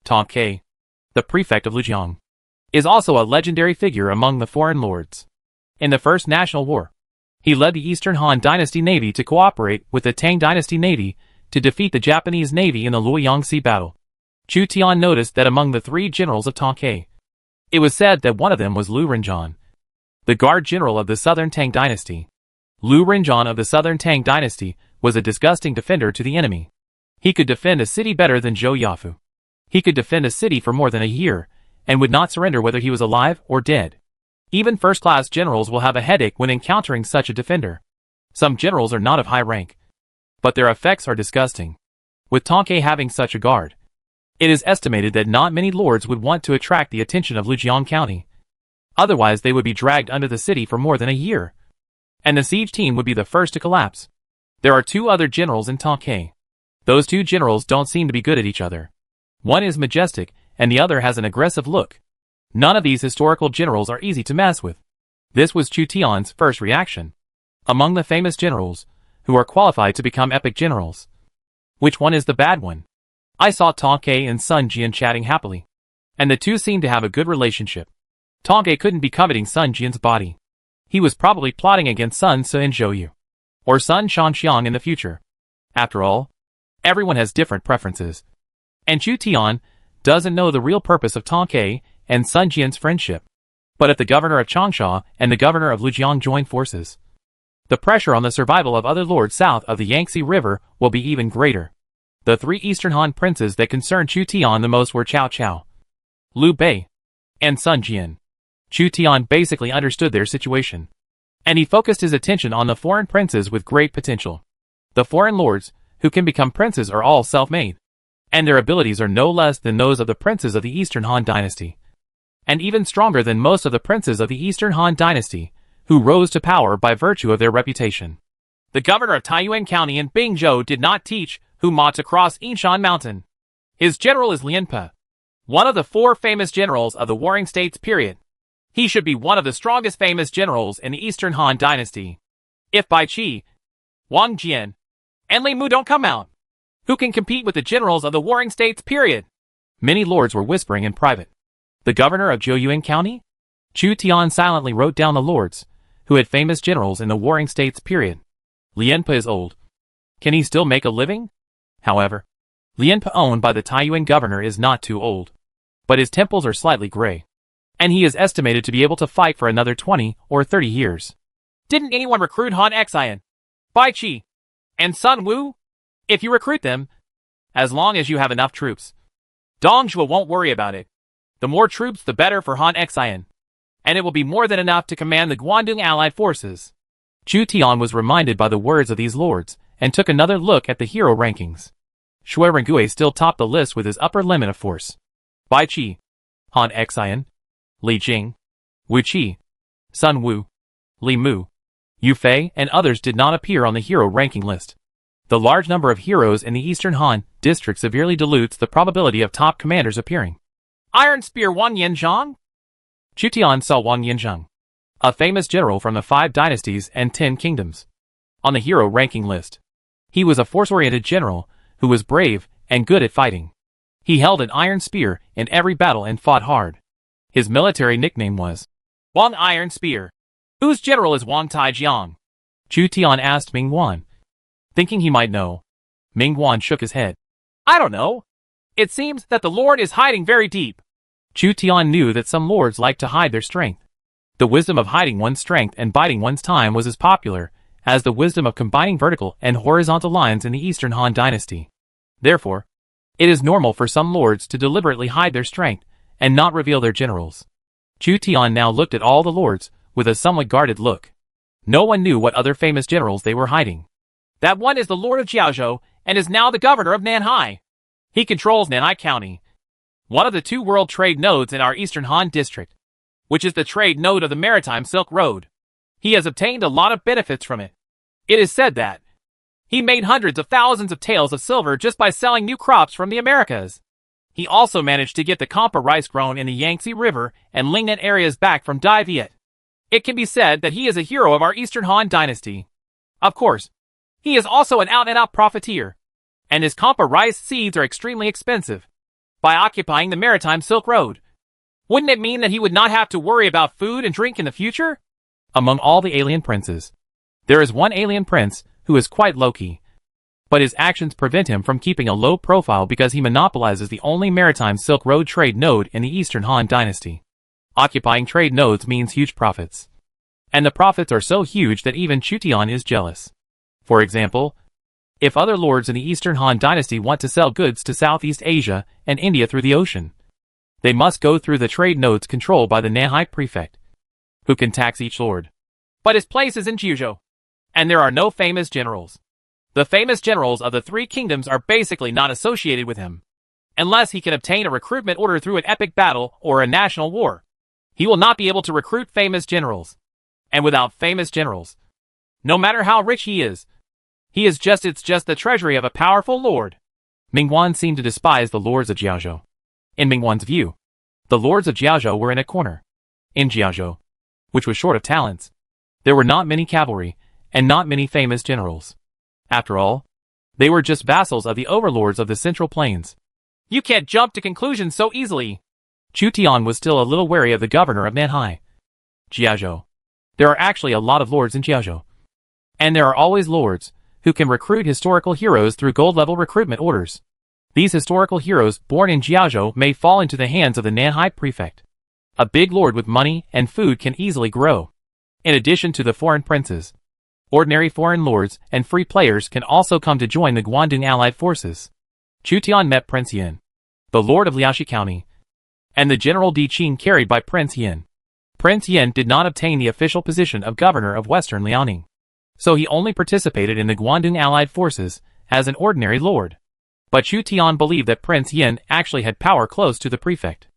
Tong Ke, the prefect of Lujiang, is also a legendary figure among the foreign lords. In the First National War, he led the Eastern Han Dynasty Navy to cooperate with the Tang Dynasty Navy to defeat the Japanese Navy in the Luoyang Sea battle. Chu Tian noticed that among the 3 generals of Tong Ke, it was said that one of them was Lu Renjian, the guard general of the Southern Tang Dynasty. Lu Renjian of the Southern Tang Dynasty was a disgusting defender to the enemy. He could defend a city better than Zhou Yafu. He could defend a city for more than a year, and would not surrender whether he was alive or dead. Even first-class generals will have a headache when encountering such a defender. Some generals are not of high rank, but their effects are disgusting. With Tong Ke having such a guard, it is estimated that not many lords would want to attract the attention of Lujiang County. Otherwise they would be dragged under the city for more than a year, and the siege team would be the first to collapse. There are 2 other generals in Tong Ke. Those 2 generals don't seem to be good at each other. One is majestic, and the other has an aggressive look. None of these historical generals are easy to mess with. This was Chu Tian's first reaction. Among the famous generals, who are qualified to become epic generals, which one is the bad one? I saw Tong Ke and Sun Jian chatting happily, and the 2 seemed to have a good relationship. Tong Ke couldn't be coveting Sun Jian's body. He was probably plotting against Sun Ce and Zhou Yu, or Sun Shanxiang in the future. After all, everyone has different preferences. And Chu Tian doesn't know the real purpose of Tong Ke and Sun Jian's friendship. But if the governor of Changsha and the governor of Lujiang join forces, the pressure on the survival of other lords south of the Yangtze River will be even greater. The 3 Eastern Han princes that concerned Chu Tian the most were Cao Cao, Liu Bei, and Sun Jian. Chu Tian basically understood their situation, and he focused his attention on the foreign princes with great potential. The foreign lords who can become princes are all self-made, and their abilities are no less than those of the princes of the Eastern Han Dynasty, and even stronger than most of the princes of the Eastern Han Dynasty, who rose to power by virtue of their reputation. The governor of Taiyuan County in Bingzhou did not teach Hu Ma to cross Yinshan Mountain. His general is Lian Pe, one of the 4 famous generals of the Warring States period. He should be one of the strongest famous generals in the Eastern Han Dynasty. If Bai Qi, Wang Jian, and Li Mu don't come out, who can compete with the generals of the Warring States period? Many lords were whispering in private. The governor of Zhouyuan County? Chu Tian silently wrote down the lords who had famous generals in the Warring States period. Lian Pe is old. Can he still make a living? However, Lian Pe owned by the Taiyuan governor is not too old, but his temples are slightly gray, and he is estimated to be able to fight for another 20 or 30 years. Didn't anyone recruit Han Xian, Bai Qi, and Sun Wu? If you recruit them, as long as you have enough troops, Dong Zhuo won't worry about it. The more troops the better for Han Xian, and it will be more than enough to command the Guandong allied forces. Chu Tian was reminded by the words of these lords, and took another look at the hero rankings. Shui Rengui still topped the list with his upper limit of force. Bai Qi, Han Xian, Li Jing, Wu Qi, Sun Wu, Li Mu, Yu Fei, and others did not appear on the hero ranking list. The large number of heroes in the Eastern Han district severely dilutes the probability of top commanders appearing. Iron Spear Wang Yanzhang? Chu Tian saw Wang Yanzhang, a famous general from the 5 dynasties and 10 kingdoms, on the hero ranking list. He was a force-oriented general who was brave and good at fighting. He held an iron spear in every battle and fought hard. His military nickname was Wang Iron Spear. Whose general is Wang Taijiang? Chu Tian asked Ming Wan, thinking he might know. Ming Wan shook his head. I don't know. It seems that the Lord is hiding very deep. Chu Tian knew that some lords like to hide their strength. The wisdom of hiding one's strength and biding one's time was as popular as the wisdom of combining vertical and horizontal lines in the Eastern Han Dynasty. Therefore, it is normal for some lords to deliberately hide their strength and not reveal their generals. Chu Tian now looked at all the lords with a somewhat guarded look. No one knew what other famous generals they were hiding. That one is the Lord of Jiaozhou and is now the governor of Nanhai. He controls Nanhai County, one of the 2 world trade nodes in our Eastern Han district, which is the trade node of the Maritime Silk Road. He has obtained a lot of benefits from it. It is said that he made hundreds of thousands of taels of silver just by selling new crops from the Americas. He also managed to get the Kampa rice grown in the Yangtze River and Lingnan areas back from Dai Viet. It can be said that he is a hero of our Eastern Han Dynasty. Of course,
He is also an out-and-out profiteer, and his compa rice seeds are extremely expensive. By occupying the maritime Silk Road, wouldn't it mean that he would not have to worry about food and drink in the future?
Among all the alien princes, there is one alien prince who is quite low-key, but his actions prevent him from keeping a low profile because he monopolizes the only maritime Silk Road trade node in the Eastern Han Dynasty. Occupying trade nodes means huge profits. And the profits are so huge that even Chu Tian is jealous. For example, if other lords in the Eastern Han Dynasty want to sell goods to Southeast Asia and India through the ocean, they must go through the trade nodes controlled by the Nanhai prefect, who can tax each lord.
But his place is in Jiuzhou, and there are no famous generals. The famous generals of the three kingdoms are basically not associated with him. Unless he can obtain a recruitment order through an epic battle or a national war, he will not be able to recruit famous generals. And without famous generals, no matter how rich he is it's just the treasury of a powerful lord.
Mingguan seemed to despise the lords of Jiaozhou. In Mingguan's view, the lords of Jiaozhou were in a corner. In Jiaozhou, which was short of talents, there were not many cavalry and not many famous generals. After all, they were just vassals of the overlords of the Central Plains.
You can't jump to conclusions so easily.
Chu Tian was still a little wary of the governor of Nanhai. Jiaozhou. There are actually a lot of lords in Jiaozhou. And there are always lords who can recruit historical heroes through gold-level recruitment orders. These historical heroes born in Jiaozhou may fall into the hands of the Nanhai prefect. A big lord with money and food can easily grow. In addition to the foreign princes, ordinary foreign lords and free players can also come to join the Guangdong allied forces. Chu Tian met Prince Yin, the lord of Liaoxi County, and the General Di Qing carried by Prince Yin. Prince Yin did not obtain the official position of governor of Western Liaoning, so he only participated in the Guangdong allied forces as an ordinary lord. But Chu Tian believed that Prince Yin actually had power close to the prefect.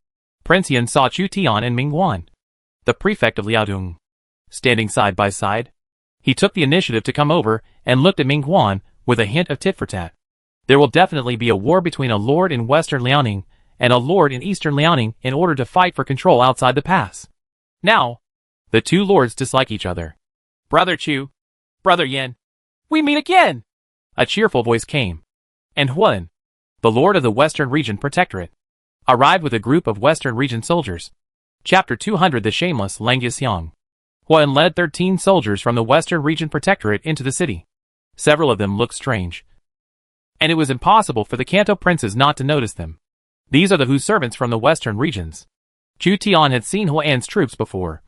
Prince Yin saw Chu Tian and Mingguan, the prefect of Liaodong, standing side by side. He took the initiative to come over and looked at Mingguan with a hint of tit-for-tat. There will definitely be a war between a lord in Western Liaoning and a lord in Eastern Liaoning in order to fight for control outside the pass. Now, the two lords dislike each other.
Brother Chu, Brother Yin, we meet again!
A cheerful voice came. And Huan, the lord of the Western Region Protectorate, arrived with a group of Western Region soldiers. Chapter 200 The Shameless Langyaxiang. Huan led 13 soldiers from the Western Region Protectorate into the city. Several of them looked strange, and it was impossible for the Kanto princes not to notice them. These are the Hu servants from the Western regions. Chu Tian had seen Huan's troops before,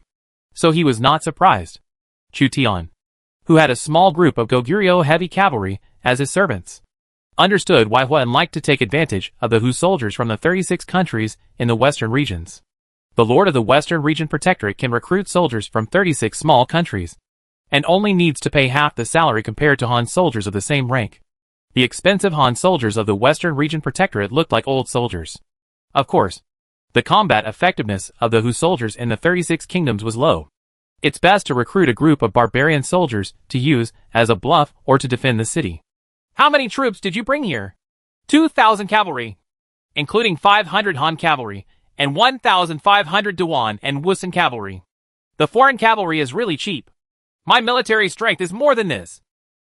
so he was not surprised. Chu Tian, who had a small group of Goguryeo heavy cavalry as his servants, understood why Huan liked to take advantage of the Hu soldiers from the 36 countries in the Western regions. The lord of the Western Region Protectorate can recruit soldiers from 36 small countries, and only needs to pay half the salary compared to Han soldiers of the same rank. The expensive Han soldiers of the Western Region Protectorate looked like old soldiers. Of course, the combat effectiveness of the Hu soldiers in the 36 kingdoms was low. It's best to recruit a group of barbarian soldiers to use as a bluff or to defend the city.
How many troops did you bring here? 2,000 cavalry, including 500 Han cavalry, and 1,500 Dewan and Wusun cavalry. The foreign cavalry is really cheap. My military strength is more than this.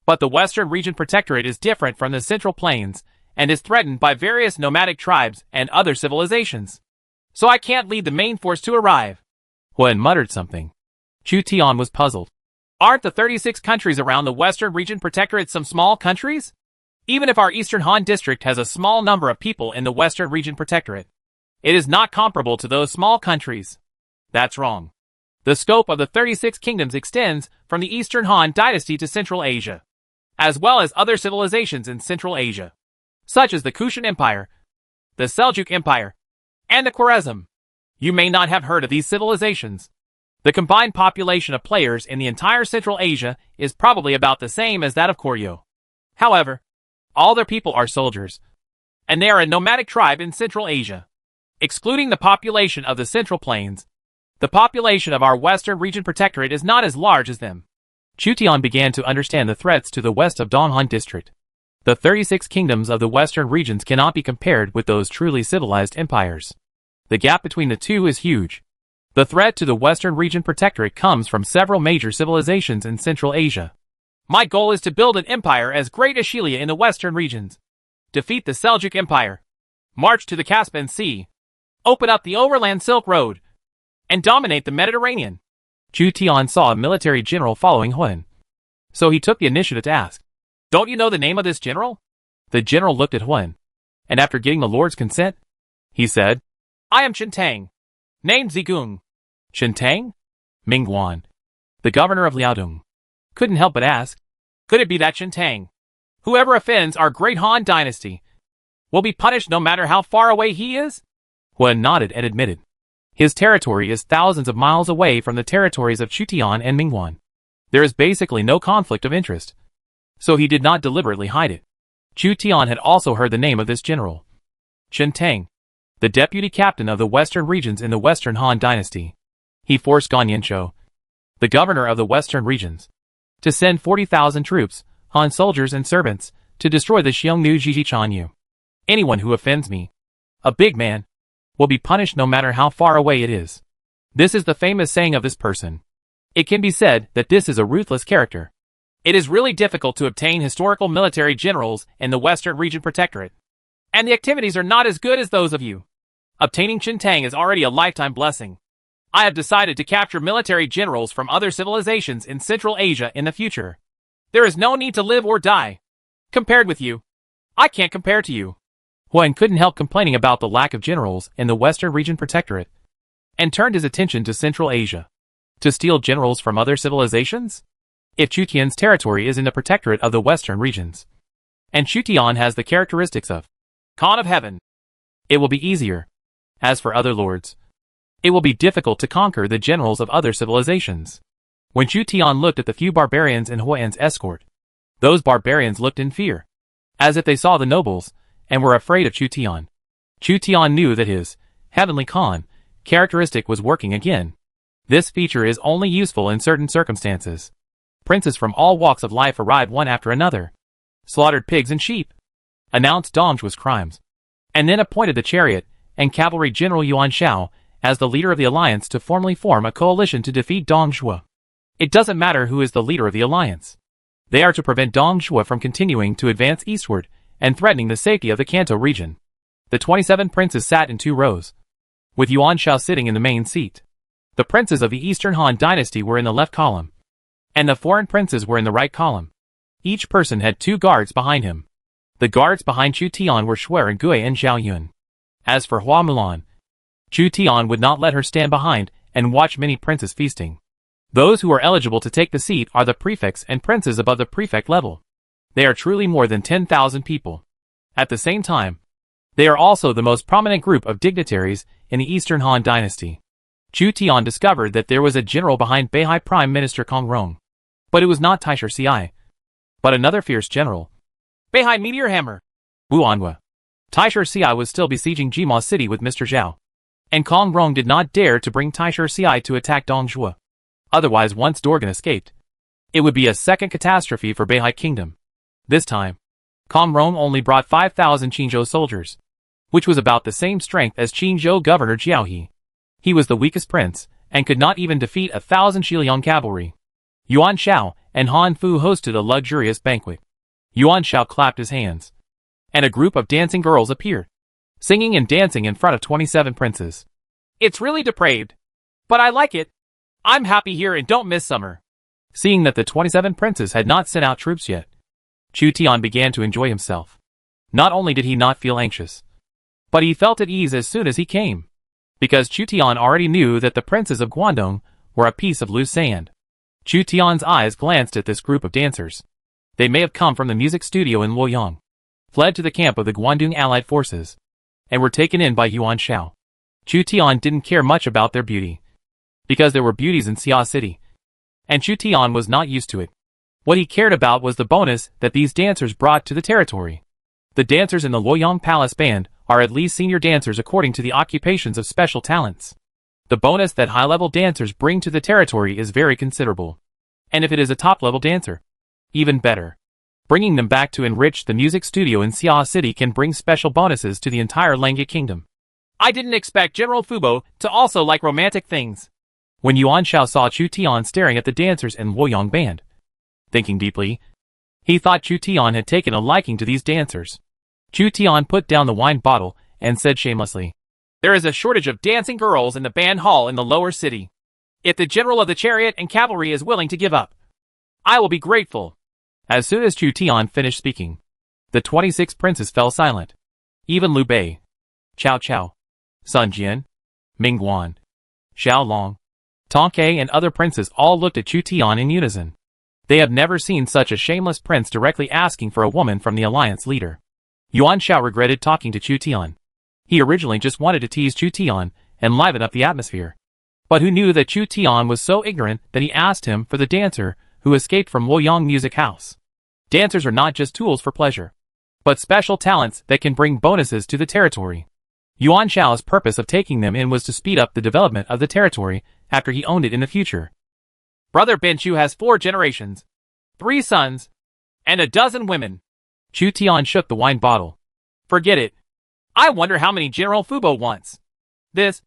But the Western Region Protectorate is different from the Central Plains and is threatened by various nomadic tribes and other civilizations. So I can't lead the main force to arrive.
Huan muttered something. Chu Tian was puzzled.
Aren't the 36 countries around the Western Region Protectorate some small countries? Even if our Eastern Han district has a small number of people in the Western Region Protectorate, it is not comparable to those small countries. That's wrong. The scope of the 36 kingdoms extends from the Eastern Han dynasty to Central Asia, as well as other civilizations in Central Asia, such as the Kushan Empire, the Seljuk Empire, and the Khwarezm. You may not have heard of these civilizations. The combined population of players in the entire Central Asia is probably about the same as that of Koryo. However, all their people are soldiers, and they are a nomadic tribe in Central Asia. Excluding the population of the Central Plains, the population of our Western Region Protectorate is not as large as them. Chu Tian began to understand the threats to the west of Donghan District. The 36 kingdoms of the Western regions cannot be compared with those truly civilized empires. The gap between the two is huge. The threat to the Western Region Protectorate comes from several major civilizations in Central Asia. My goal is to build an empire as great as Shelia in the western regions. Defeat the Seljuk Empire. March to the Caspian Sea. Open up the overland Silk Road. And dominate the Mediterranean.
Chu Tian saw a military general following Huan. So he took the initiative to ask,
Don't you know the name of this general?
The general looked at Huan. And after getting the Lord's consent, he said,
I am Chintang. Named Zigung.
Chintang? Mingguan, the governor of Liaodong, couldn't help but ask,
Could it be that Chintang? Whoever offends our great Han dynasty will be punished no matter how far away he is?
Huan nodded and admitted. His territory is thousands of miles away from the territories of Chutian and Mingguan. There is basically no conflict of interest. So he did not deliberately hide it. Chu Tian had also heard the name of this general. Chintang, the deputy captain of the western regions in the Western Han dynasty. He forced Gan Yanshou, the governor of the western regions, to send 40,000 troops, Han soldiers and servants, to destroy the Xiongnu Zhizhichanyu. Anyone who offends me, a big man, will be punished no matter how far away it is. This is the famous saying of this person. It can be said that this is a ruthless character.
It is really difficult to obtain historical military generals in the Western Region Protectorate. And the activities are not as good as those of you. Obtaining Chintang is already a lifetime blessing. I have decided to capture military generals from other civilizations in Central Asia in the future. There is no need to live or die. Compared with you, I can't compare to you.
Huan couldn't help complaining about the lack of generals in the Western Region Protectorate, and turned his attention to Central Asia. To steal generals from other civilizations? If Chutian's territory is in the Protectorate of the Western regions, and Chutian has the characteristics of
Khan of Heaven,
it will be easier. As for other lords, it will be difficult to conquer the generals of other civilizations. When Chu Tian looked at the few barbarians in Huan's escort, those barbarians looked in fear, as if they saw the nobles, and were afraid of Chu Tian. Chu Tian knew that his heavenly Khan characteristic was working again. This feature is only useful in certain circumstances. Princes from all walks of life arrived one after another, slaughtered pigs and sheep, announced Dongshua's crimes, and then appointed the chariot and cavalry general Yuan Shao as the leader of the alliance to formally form a coalition to defeat Dongshua. It doesn't matter who is the leader of the alliance. They are to prevent Dongshua from continuing to advance eastward and threatening the safety of the Kanto region. The 27 princes sat in 2 rows, with Yuan Shao sitting in the main seat. The princes of the Eastern Han dynasty were in the left column, and the foreign princes were in the right column. Each person had 2 guards behind him. The guards behind Chu Tian were Shui and Gui and Zhao Yun. As for Hua Mulan, Chu Tian would not let her stand behind and watch many princes feasting. Those who are eligible to take the seat are the prefects and princes above the prefect level. They are truly more than 10,000 people. At the same time, they are also the most prominent group of dignitaries in the Eastern Han dynasty. Chu Tian discovered that there was a general behind Beihai Prime Minister Kong Rong. But it was not Taisher Ci, but another fierce general,
Beihai Meteor Hammer,
Wu Anhua. Taisher Ci was still besieging Jima City with Mr. Zhao, and Kong Rong did not dare to bring Taisher Ci to attack Dongshua. Otherwise, once Dorgan escaped, it would be a second catastrophe for Beihai Kingdom. This time, Kong Rong only brought 5,000 Qingzhou soldiers, which was about the same strength as Qingzhou Governor Jiaohe. He was the weakest prince, and could not even defeat 1,000 Shiliang cavalry. Yuan Shao and Han Fu hosted a luxurious banquet. Yuan Shao clapped his hands, and a group of dancing girls appeared, singing and dancing in front of 27 princes.
It's really depraved, but I like it. I'm happy here and don't miss summer.
Seeing that the 27 princes had not sent out troops yet, Chu Tian began to enjoy himself. Not only did he not feel anxious, but he felt at ease as soon as he came, because Chu Tian already knew that the princes of Guangdong were a piece of loose sand. Chu Tian's eyes glanced at this group of dancers. They may have come from the music studio in Luoyang, fled to the camp of the Guangdong Allied forces, and were taken in by Yuan Shao. Chu Tian didn't care much about their beauty, because there were beauties in Xia City, and Chu Tian was not used to it. What he cared about was the bonus that these dancers brought to the territory. The dancers in the Luoyang Palace Band are at least senior dancers according to the occupations of special talents. The bonus that high-level dancers bring to the territory is very considerable. And if it is a top-level dancer, even better. Bringing them back to enrich the music studio in Xia City can bring special bonuses to the entire Langya Kingdom.
I didn't expect General Fubo to also like romantic things.
When Yuan Shao saw Chu Tian staring at the dancers in Luoyang Band, Thinking deeply, he thought Chu Tian had taken a liking to these dancers. Chu Tian put down the wine bottle and said shamelessly,
"There is a shortage of dancing girls in the band hall in the lower city. If the general of the chariot and cavalry is willing to give up, I will be grateful."
As soon as Chu Tian finished speaking, the 26 princes fell silent. Even Liu Bei, Cao Cao, Sun Jian, Ming Guan, Xiao Long, Tong Ke and other princes all looked at Chu Tian in unison. They have never seen such a shameless prince directly asking for a woman from the alliance leader. Yuan Shao regretted talking to Chu Tian. He originally just wanted to tease Chu Tian and liven up the atmosphere. But who knew that Chu Tian was so ignorant that he asked him for the dancer who escaped from Luoyang Music House. Dancers are not just tools for pleasure, but special talents that can bring bonuses to the territory. Yuan Shao's purpose of taking them in was to speed up the development of the territory after he owned it in the future.
Brother Bin Chu has 4 generations, 3 sons, and a dozen women.
Chu Tian shook the wine bottle.
Forget it. I wonder how many General Fubo wants. This,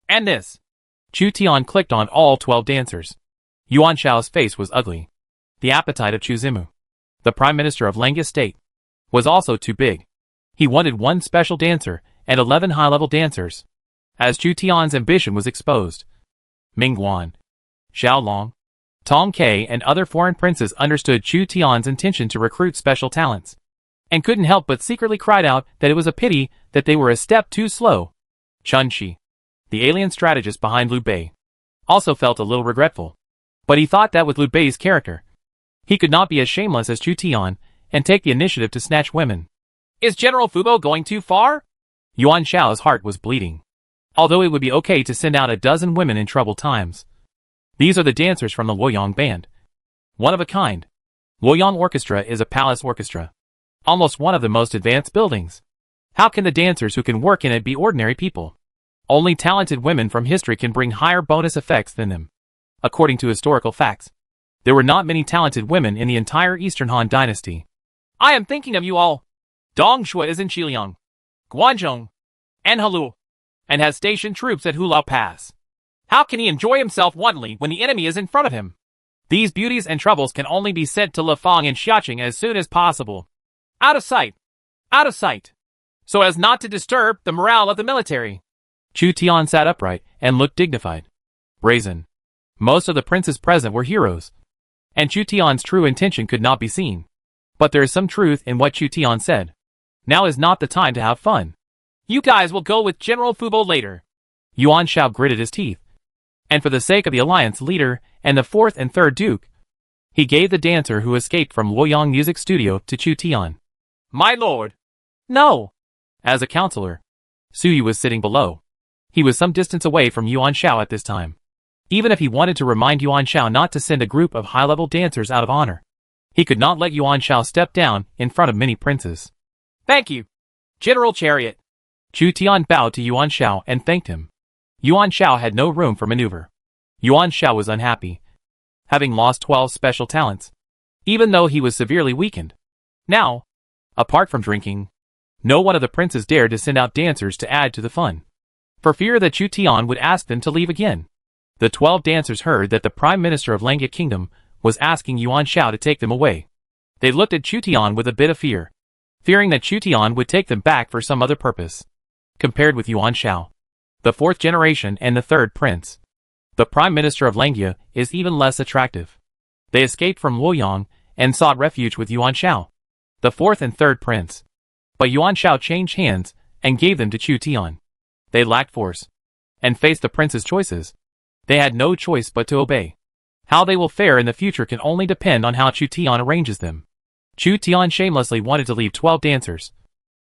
and this.
Chu Tian clicked on all 12 dancers. Yuan Shao's face was ugly. The appetite of Chu Zimu, the Prime Minister of Lengya State, was also too big. He wanted 1 special dancer and 11 high-level dancers. As Chu Tian's ambition was exposed, Ming Guan, Xiao Long, Tong Ke and other foreign princes understood Chu Tian's intention to recruit special talents, and couldn't help but secretly cried out that it was a pity that they were a step too slow. Chun Shi, the alien strategist behind Liu Bei, also felt a little regretful. But he thought that with Liu Bei's character, he could not be as shameless as Chu Tian and take the initiative to snatch women.
Is General Fubo going too far?
Yuan Shao's heart was bleeding. Although it would be okay to send out a dozen women in troubled times. These are the dancers from the Luoyang band. One of a kind. Luoyang Orchestra is a palace orchestra. Almost one of the most advanced buildings. How can the dancers who can work in it be ordinary people? Only talented women from history can bring higher bonus effects than them. According to historical facts, there were not many talented women in the entire Eastern Han dynasty.
I am thinking of you all. Dong Shui is in Xiliang, Guangzhou, and Halul, and has stationed troops at Hulao Pass. How can he enjoy himself wantonly when the enemy is in front of him? These beauties and troubles can only be sent to Lefang and Xiaqing as soon as possible. Out of sight. Out of sight. So as not to disturb the morale of the military.
Chu Tian sat upright and looked dignified. Brazen. Most of the princes present were heroes, and Chu Tian's true intention could not be seen. But there is some truth in what Chu Tian said. Now is not the time to have fun.
You guys will go with General Fubo later.
Yuan Shao gritted his teeth. And for the sake of the alliance leader and the 4th and 3rd duke, he gave the dancer who escaped from Luoyang Music Studio to Chu Tian.
My lord.
No. As a counselor, Suyi was sitting below. He was some distance away from Yuan Shao at this time. Even if he wanted to remind Yuan Shao not to send a group of high-level dancers out of honor, he could not let Yuan Shao step down in front of many princes.
Thank you, General Chariot.
Chu Tian bowed to Yuan Shao and thanked him. Yuan Shao had no room for maneuver. Yuan Shao was unhappy, having lost 12 special talents, even though he was severely weakened. Now, apart from drinking, no one of the princes dared to send out dancers to add to the fun, for fear that Chu Tian would ask them to leave again. The 12 dancers heard that the Prime Minister of Lengya Kingdom was asking Yuan Shao to take them away. They looked at Chu Tian with a bit of fear, fearing that Chu Tian would take them back for some other purpose. Compared with Yuan Shao, the 4th generation and the 3rd prince, the Prime Minister of Lengya is even less attractive. They escaped from Luoyang and sought refuge with Yuan Shao, the 4th and 3rd prince. But Yuan Shao changed hands and gave them to Chu Tian. They lacked force and faced the prince's choices. They had no choice but to obey. How they will fare in the future can only depend on how Chu Tian arranges them. Chu Tian shamelessly wanted to leave 12 dancers,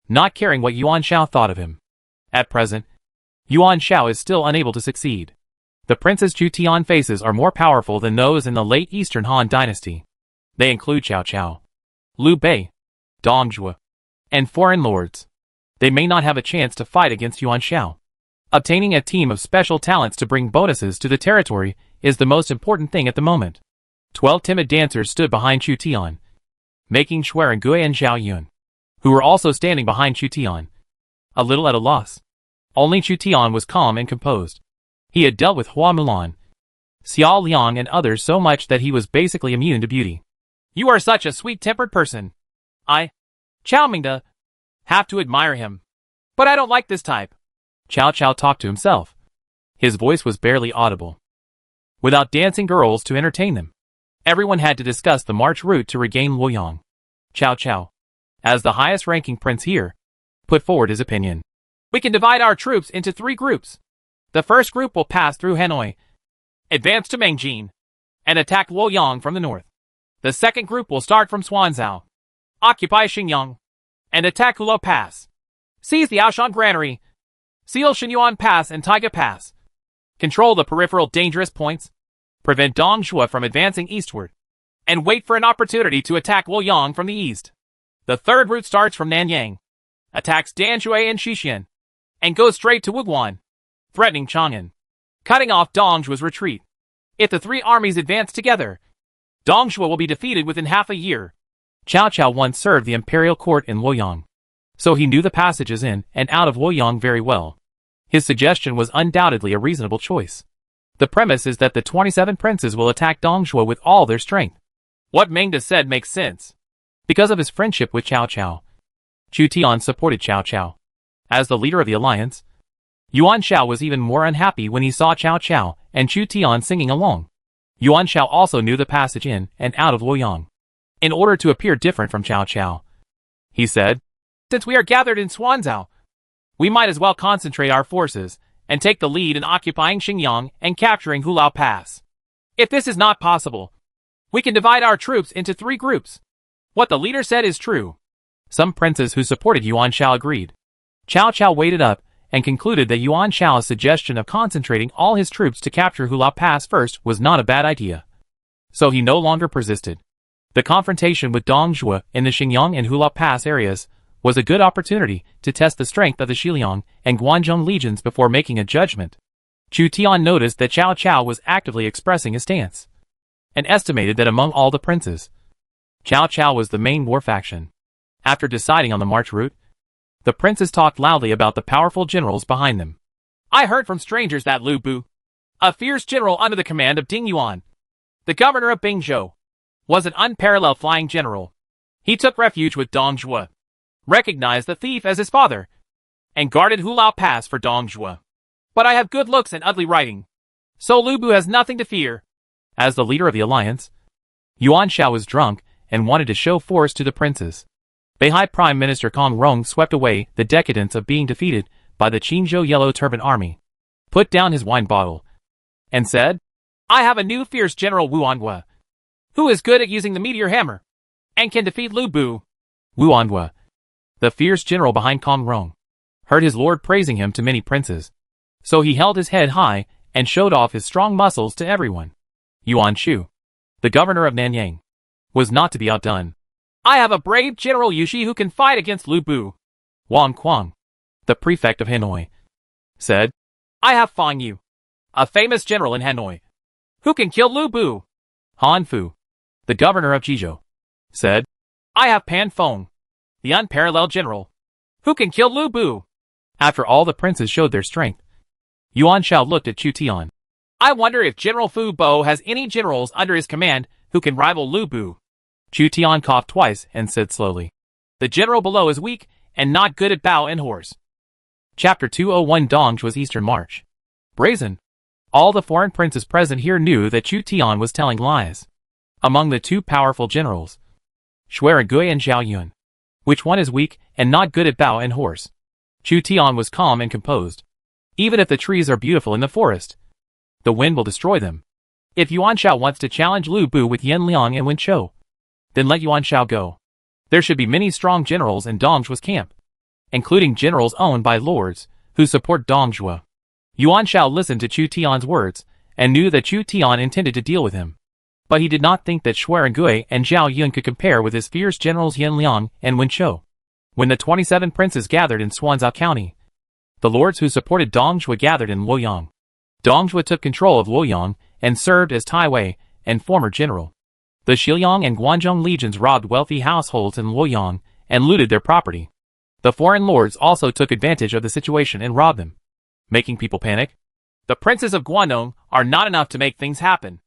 not caring what Yuan Shao thought of him. At present, Yuan Shao is still unable to succeed. The princes Chu Tian faces are more powerful than those in the late Eastern Han dynasty. They include Cao Cao, Liu Bei, Dong Zhuo, and foreign lords. They may not have a chance to fight against Yuan Shao. Obtaining a team of special talents to bring bonuses to the territory is the most important thing at the moment. 12 timid dancers stood behind Chu Tian, making Xueren Gui and Zhao Yun, who were also standing behind Chu Tian, a little at a loss. Only Chu Tian was calm and composed. He had dealt with Hua Mulan, Xiao Liang and others so much that he was basically immune to beauty.
You are such a sweet-tempered person. Chao Mingde, have to admire him. But I don't like this type.
Cao Cao talked to himself. His voice was barely audible. Without dancing girls to entertain them, everyone had to discuss the march route to regain Luoyang. Cao Cao, as the highest-ranking prince here, put forward his opinion.
We can divide our troops into 3 groups. The first group will pass through Hanoi, advance to Mengjin, and attack Luoyang from the north. The second group will start from Xuanzhou, occupy Xingyang, and attack Hulao Pass. Seize the Aoshan Granary, seal Xinyuan Pass and Taiga Pass. Control the peripheral dangerous points, prevent Dong Zhuo from advancing eastward, and wait for an opportunity to attack Luoyang from the east. The third route starts from Nanyang, attacks Danshui and Xixian, and goes straight to Wuguan, threatening Chang'an, cutting off Dong Zhuo's retreat. If the 3 armies advance together, Dong Zhuo will be defeated within half a year.
Cao Cao once served the imperial court in Luoyang, so he knew the passages in and out of Luoyang very well. His suggestion was undoubtedly a reasonable choice. The premise is that the 27 princes will attack Dong Zhuo with all their strength.
What Mingde said makes sense.
Because of his friendship with Cao Cao, Chu Tian supported Cao Cao. As the leader of the alliance, Yuan Shao was even more unhappy when he saw Cao Cao and Chu Tian singing along. Yuan Shao also knew the passage in and out of Luoyang. In order to appear different from Cao Cao, he said,
since we are gathered in Xuanzhou, we might as well concentrate our forces and take the lead in occupying Xingyang and capturing Hulao Pass. If this is not possible, we can divide our troops into 3 groups. What the leader said is true.
Some princes who supported Yuan Shao agreed. Cao Cao weighed it up and concluded that Yuan Shao's suggestion of concentrating all his troops to capture Hulao Pass first was not a bad idea. So he no longer persisted. The confrontation with Dong Zhuo in the Xingyang and Hulao Pass areas was a good opportunity to test the strength of the Xiliang and Guanzhong legions before making a judgment. Chu Tian noticed that Cao Cao was actively expressing his stance, and estimated that among all the princes, Cao Cao was the main war faction. After deciding on the march route, the princes talked loudly about the powerful generals behind them.
I heard from strangers that Lu Bu, a fierce general under the command of Ding Yuan, the governor of Bingzhou, was an unparalleled flying general. He took refuge with Dong Zhuo, recognized the thief as his father, and guarded Hulao Pass for Dong Zhuo. But I have good looks and ugly writing, so Lu Bu has nothing to fear.
As the leader of the alliance, Yuan Shao was drunk and wanted to show force to the princes. Beihai Prime Minister Kong Rong swept away the decadence of being defeated by the Qingzhou Yellow Turban Army, put down his wine bottle, and said, I have a new fierce general Wu Anhua, who is good at using the meteor hammer, and can defeat Lu Bu. Wu Anhua, the fierce general behind Kong Rong, heard his lord praising him to many princes, so he held his head high and showed off his strong muscles to everyone. Yuan Shu, the governor of Nanyang, was not to be outdone.
I have a brave General Yushi who can fight against Lu Bu.
Wang Quang, the prefect of Hanoi, said,
I have Fang Yu, a famous general in Hanoi, who can kill Lu Bu.
Han Fu, the governor of Jizhou, said,
I have Pan Feng, the unparalleled general, who can kill Lu Bu.
After all the princes showed their strength, Yuan Shao looked at Chu Tian.
I wonder if General Fu Bo has any generals under his command who can rival Lu Bu.
Chu Tian coughed twice and said slowly,
the general below is weak and not good at bow and horse.
Chapter 201 Dong Zhuo's Eastern March. Brazen. All the foreign princes present here knew that Chu Tian was telling lies. Among the 2 powerful generals, Xuerengui and Zhao Yun, which one is weak and not good at bow and horse? Chu Tian was calm and composed. Even if the trees are beautiful in the forest, the wind will destroy them. If Yuan Shao wants to challenge Lu Bu with Yan Liang and Wen Chou, then let Yuan Shao go. There should be many strong generals in Dong Zhuo's camp, including generals owned by lords who support Dong Zhuo. Yuan Shao listened to Chu Tian's words and knew that Chu Tian intended to deal with him. But he did not think that Xuerengui and Zhao Yun could compare with his fierce generals Yan Liang and Wen Chou. When the 27 princes gathered in Xuanzhou County, the lords who supported Dong Zhuo gathered in Luoyang. Dong Zhuo took control of Luoyang and served as Tai Wei and former general. The Xiliang and Guanzhong legions robbed wealthy households in Luoyang and looted their property. The foreign lords also took advantage of the situation and robbed them, making people panic.
The princes of Guangdong are not enough to make things happen.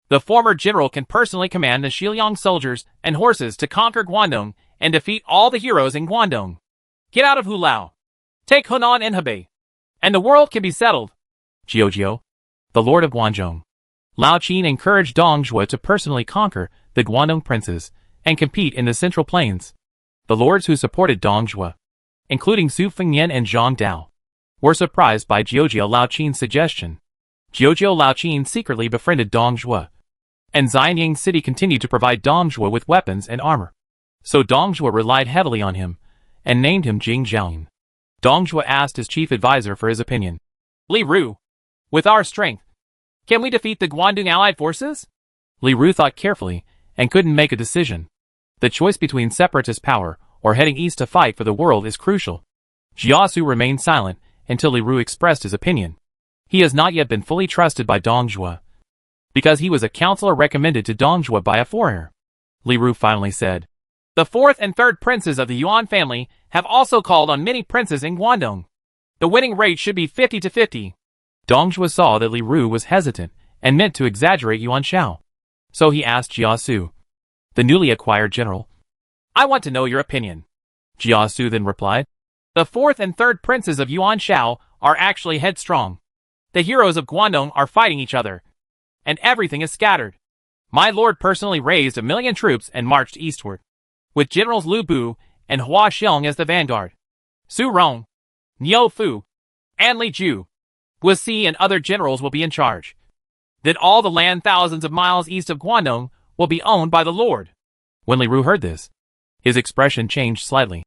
The former general can personally command the Xiliang soldiers and horses to conquer Guangdong and defeat all the heroes in Guangdong. Get out of Hulao. Take Hunan and Hebei, and the world can be settled.
Jiao, the lord of Guangdong. Lao Qin encouraged Dong Zhuo to personally conquer the Guangdong princes and compete in the Central Plains. The lords who supported Dong Zhuo, including Su Fengnian and Zhang Dao, were surprised by Jiao Lao Qin's suggestion. Jiao Lao Qin secretly befriended Dong Zhuo, and Xianyang City continued to provide Dong Zhuo with weapons and armor. So Dong Zhuo relied heavily on him, and named him Jing Zhaoyin. Dong Zhuo asked his chief advisor for his opinion.
Li Ru, with our strength, can we defeat the Guangdong allied forces?
Li Ru thought carefully, and couldn't make a decision. The choice between separatist power or heading east to fight for the world is crucial. Jiasu remained silent until Li Ru expressed his opinion. He has not yet been fully trusted by Dong Zhuo, because he was a counselor recommended to Dong Zhuo by a foreigner. Li Ru finally said,
"The fourth and third princes of the Yuan family have also called on many princes in Guangdong. The winning rate should be 50-50.
Dong Zhuo saw that Li Ru was hesitant and meant to exaggerate Yuan Shao. So he asked Jiasu, the newly acquired general,
"I want to know your opinion."
Jiasu then replied,
"The fourth and third princes of Yuan Shao are actually headstrong. The heroes of Guangdong are fighting each other, and everything is scattered. My lord personally raised 1,000,000 troops and marched eastward, with generals Lu Bu and Hua Xiong as the vanguard. Su Rong, Niu Fu, and Li Ju, Guisi and other generals will be in charge. Then all the land thousands of miles east of Guangdong will be owned by the lord."
When Li Ru heard this, his expression changed slightly.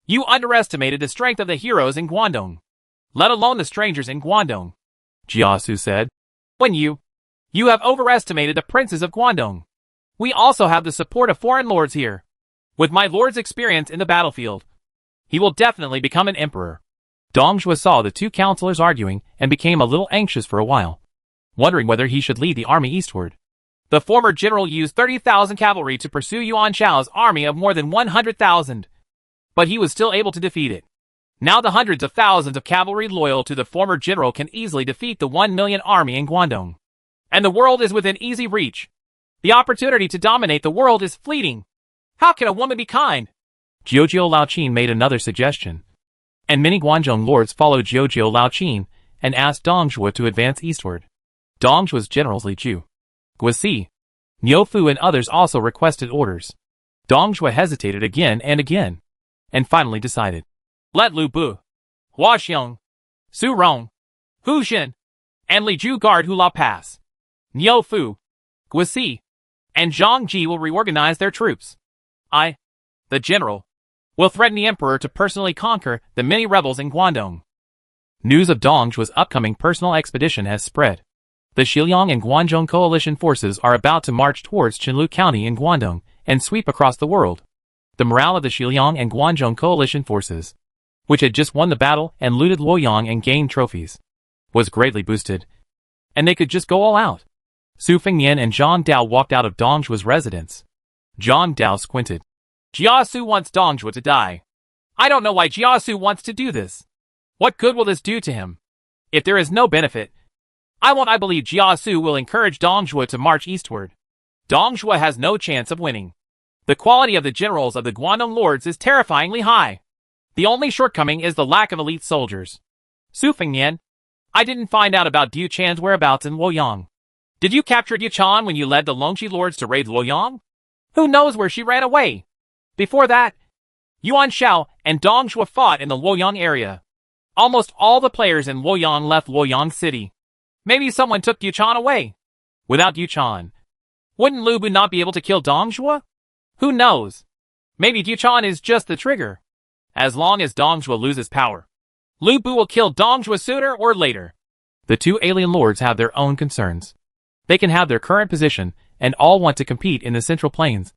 You underestimated the strength of the heroes in Guangdong, let alone the strangers in Guangdong,"
Jiasu said.
You have overestimated the princes of Guangdong. We also have the support of foreign lords here. With my lord's experience in the battlefield, he will definitely become an emperor."
Dong Zhuo saw the two counselors arguing and became a little anxious for a while, wondering whether he should lead the army eastward.
The former general used 30,000 cavalry to pursue Yuan Shao's army of more than 100,000, but he was still able to defeat it. Now the hundreds of thousands of cavalry loyal to the former general can easily defeat the 1,000,000 army in Guangdong. And the world is within easy reach. The opportunity to dominate the world is fleeting. How can a woman be kind?
Jiao Lao Qin made another suggestion, and many Guangdong lords followed Jiao Lao Qin and asked Dong Zhuo to advance eastward. Dong Zhuo's generals Li Ju, Guisi, Niu Fu and others also requested orders. Dong Zhuo hesitated again, and finally decided.
"Let Lu Bu, Hua Xiong, Su Rong, Hu Xin, and Li Ju guard Hulao Pass. Niu Fu, Guisi, and Zhang Ji will reorganize their troops. I, the general, will threaten the emperor to personally conquer the many rebels in Guangdong."
News of Dong Zhuo's upcoming personal expedition has spread. The Xiliang and Guangdong coalition forces are about to march towards Qinlu County in Guangdong and sweep across the world. The morale of the Xiliang and Guangdong coalition forces, which had just won the battle and looted Luoyang and gained trophies, was greatly boosted, and they could just go all out. Su Fengnian and Zhang Dao walked out of Dong Zhuo's residence. Zhang Dao squinted.
"Jiasu wants Dong Zhuo to die. I don't know why Jiasu wants to do this. What good will this do to him? If there is no benefit, I believe Jiasu will encourage Dong Zhuo to march eastward. Dong Zhuo has no chance of winning. The quality of the generals of the Guangdong lords is terrifyingly high. The only shortcoming is the lack of elite soldiers. Su Fengnian, I didn't find out about Diu Chan's whereabouts in Luoyang. Did you capture Diu Chan when you led the Longxi lords to raid Luoyang? Who knows where she ran away? Before that, Yuan Shao and Dong Zhuo fought in the Luoyang area. Almost all the players in Luoyang left Luoyang City. Maybe someone took Diu Chan away. Without Diu Chan, wouldn't Lu Bu not be able to kill Dong Zhuo? Who knows? Maybe Diu Chan is just the trigger. As long as Dong Zhuo loses power, Lu Bu will kill Dong Zhuo sooner or later."
The two alien lords have their own concerns. They can have their current position and all want to compete in the Central Plains,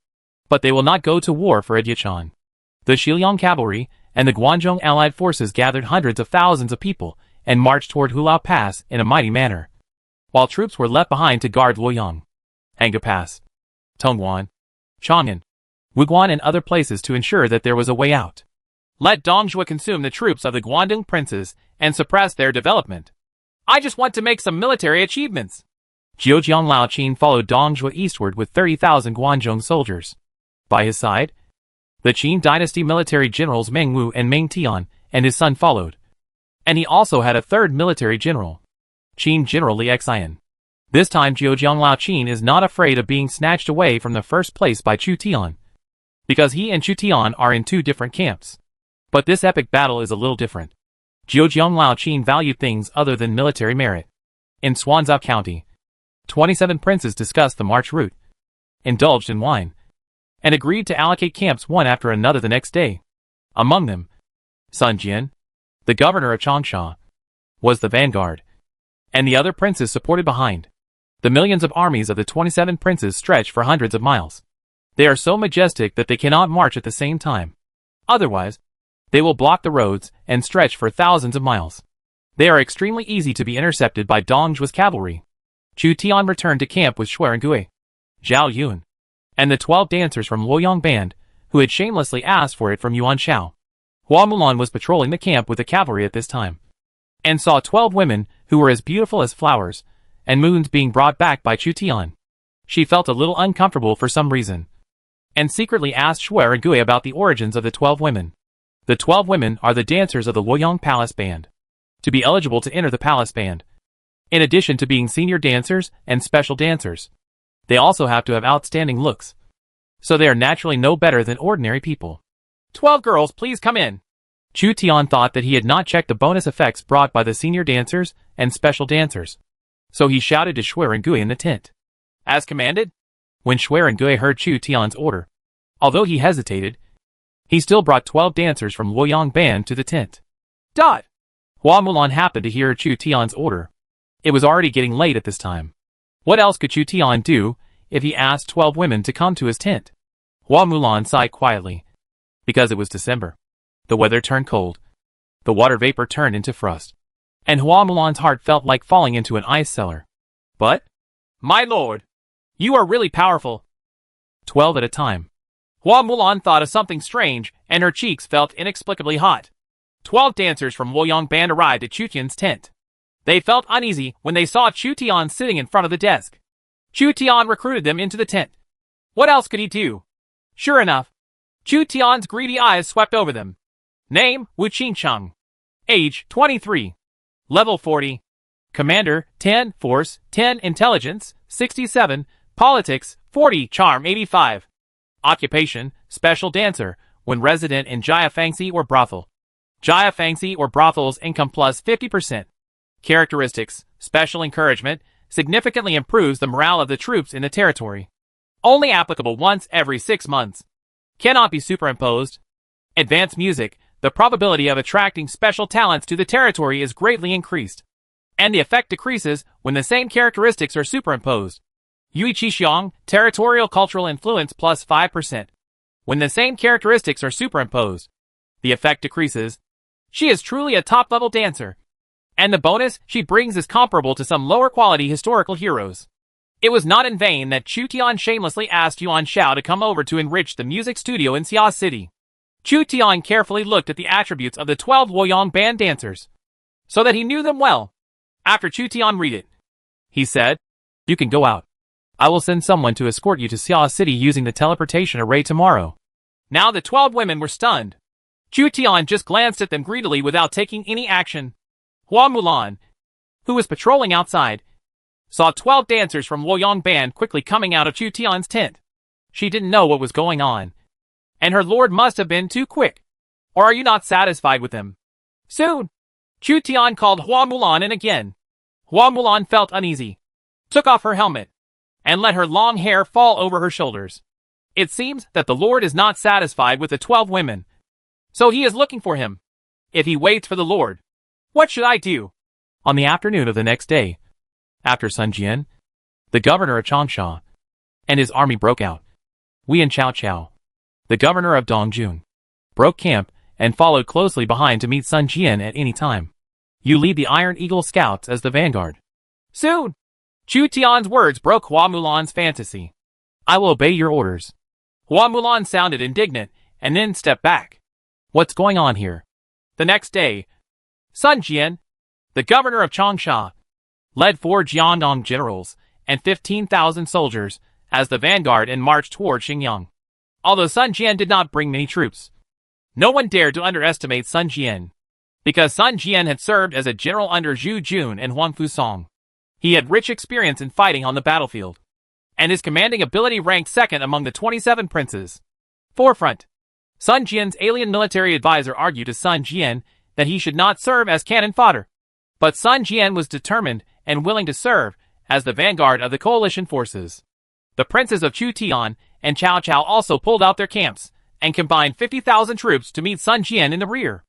but they will not go to war for Diu Chan. The Xiliang cavalry and the Guangdong allied forces gathered hundreds of thousands of people and marched toward Hulao Pass in a mighty manner, while troops were left behind to guard Luoyang, Anga Pass, Tongguan, Chang'an, Wuguan and other places to ensure that there was a way out.
Let Dong Zhuo consume the troops of the Guangdong princes and suppress their development. I just want to make some military achievements.
Zhejiang Laoqin followed Dong Zhuo eastward with 30,000 Guanzhong soldiers. By his side, the Qin dynasty military generals Meng Wu and Meng Tian and his son followed. And he also had a third military general, Qin General Li Xian. This time Zhejiang Laoqin is not afraid of being snatched away from the first place by Chu Tian, because he and Chu Tian are in two different camps. But this epic battle is a little different. Zhejiang Laoqin valued things other than military merit. In Swanzhou County, 27 princes discussed the march route, indulged in wine, and agreed to allocate camps one after another the next day. Among them, Sun Jian, the governor of Changsha, was the vanguard, and the other princes supported behind. The millions of armies of the 27 princes stretch for hundreds of miles. They are so majestic that they cannot march at the same time. Otherwise, they will block the roads and stretch for thousands of miles. They are extremely easy to be intercepted by Dong Zhuo's cavalry. Chu Tian returned to camp with Xuerengui, Zhao Yun, and the 12 dancers from Luoyang band, who had shamelessly asked for it from Yuan Shao. Hua Mulan was patrolling the camp with the cavalry at this time, and saw 12 women who were as beautiful as flowers, and moons being brought back by Chu Tian. She felt a little uncomfortable for some reason, and secretly asked Xuerengui about the origins of the 12 women. The 12 women are the dancers of the Luoyang Palace Band. To be eligible to enter the Palace Band, in addition to being senior dancers and special dancers, they also have to have outstanding looks. So they are naturally no better than ordinary people.
12 girls, please come in.
Chu Tian thought that he had not checked the bonus effects brought by the senior dancers and special dancers. So he shouted to Xuerengui in the tent.
As commanded?
When Xuerengui heard Chu Tian's order, although he hesitated, he still brought 12 dancers from Luoyang band to the tent. Hua Mulan happened to hear Chu Tian's order. It was already getting late at this time. What else could Chu Tian do if he asked 12 women to come to his tent? Hua Mulan sighed quietly, because it was December. The weather turned cold. The water vapor turned into frost. And Hua Mulan's heart felt like falling into an ice cellar. But,
my lord, you are really powerful.
12 at a time.
Hua Mulan thought of something strange, and her cheeks felt inexplicably hot. 12 dancers from Luoyang band arrived at Chu Tian's tent. They felt uneasy when they saw Chu Tian sitting in front of the desk. Chu Tian recruited them into the tent. What else could he do? Sure enough, Chu Tian's greedy eyes swept over them. Name, Wu Qingcheng. Age, 23. Level 40. Commander, 10. Force, 10. Intelligence, 67. Politics, 40. Charm, 85. Occupation, special dancer, when resident in Jia Fangxi or brothel. Jia Fangxi or brothels income plus 50%. Characteristics, special encouragement, significantly improves the morale of the troops in the territory. Only applicable once every 6 months. Cannot be superimposed. Advanced music, the probability of attracting special talents to the territory is greatly increased. And the effect decreases when the same characteristics are superimposed. Yui Xiong, territorial cultural influence plus 5%. When the same characteristics are superimposed, the effect decreases. She is truly a top-level dancer. And the bonus she brings is comparable to some lower-quality historical heroes. It was not in vain that Chu Tian shamelessly asked Yuan Shao to come over to enrich the music studio in Xia City. Chu Tian carefully looked at the attributes of the 12 Luoyang band dancers, so that he knew them well. After Chu Tian read it, he said, "You can go out. I will send someone to escort you to Xia City using the teleportation array tomorrow." Now the 12 women were stunned. Chu Tian just glanced at them greedily without taking any action. Hua Mulan, who was patrolling outside, saw 12 dancers from Luoyang band quickly coming out of Chu Tian's tent. She didn't know what was going on, and her lord must have been too quick. Or are you not satisfied with them? Soon, Chu Tian called Hua Mulan in again. Hua Mulan felt uneasy, took off her helmet, and let her long hair fall over her shoulders. It seems that the lord is not satisfied with the 12 women, so he is looking for him. If he waits for the lord, what should I do? On the afternoon of the next day, after Sun Jian, the governor of Changsha, and his army broke out, Wei and Chao Chao, the governor of Dongjun, broke camp and followed closely behind to meet Sun Jian at any time. You lead the Iron Eagle Scouts as the vanguard. Soon! Chu Tian's words broke Hua Mulan's fantasy. I will obey your orders. Hua Mulan sounded indignant and then stepped back. What's going on here? The next day, Sun Jian, the governor of Changsha, led 4 Jiangdong generals and 15,000 soldiers as the vanguard and marched toward Xingyang. Although Sun Jian did not bring many troops, no one dared to underestimate Sun Jian, because Sun Jian had served as a general under Zhu Jun and Huang Fusong. He had rich experience in fighting on the battlefield, and his commanding ability ranked second among the 27 princes. Forefront. Sun Jian's alien military advisor argued to Sun Jian that he should not serve as cannon fodder, but Sun Jian was determined and willing to serve as the vanguard of the coalition forces. The princes of Chu Tian and Cao Cao also pulled out their camps and combined 50,000 troops to meet Sun Jian in the rear.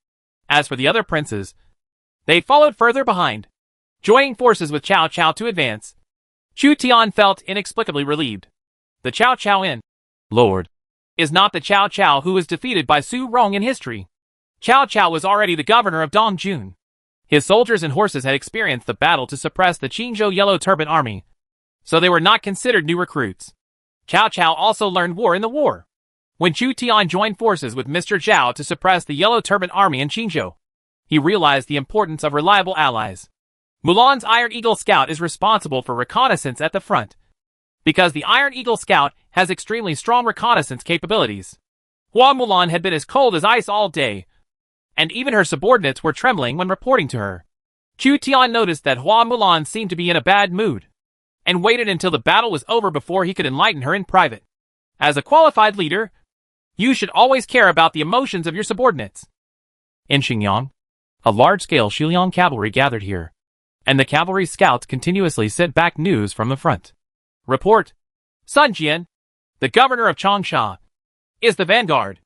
As for the other princes, they followed further behind, joining forces with Cao Cao to advance. Chu Tian felt inexplicably relieved. The Cao Cao in Lord is not the Cao Cao who was defeated by Su Rong in history. Cao Cao was already the governor of Dongjun. His soldiers and horses had experienced the battle to suppress the Qingzhou Yellow Turban Army, so they were not considered new recruits. Cao Cao also learned war in the war. When Chu Tian joined forces with Mr. Zhao to suppress the Yellow Turban Army in Qingzhou, he realized the importance of reliable allies. Mulan's Iron Eagle Scout is responsible for reconnaissance at the front, because the Iron Eagle Scout has extremely strong reconnaissance capabilities. Hua Mulan had been as cold as ice all day, and even her subordinates were trembling when reporting to her. Chu Tian noticed that Hua Mulan seemed to be in a bad mood, and waited until the battle was over before he could enlighten her in private. As a qualified leader, you should always care about the emotions of your subordinates. In Xingyang, a large-scale Shiliang cavalry gathered here, and the cavalry scouts continuously sent back news from the front. Report. Sun Jian, the governor of Changsha, is the vanguard,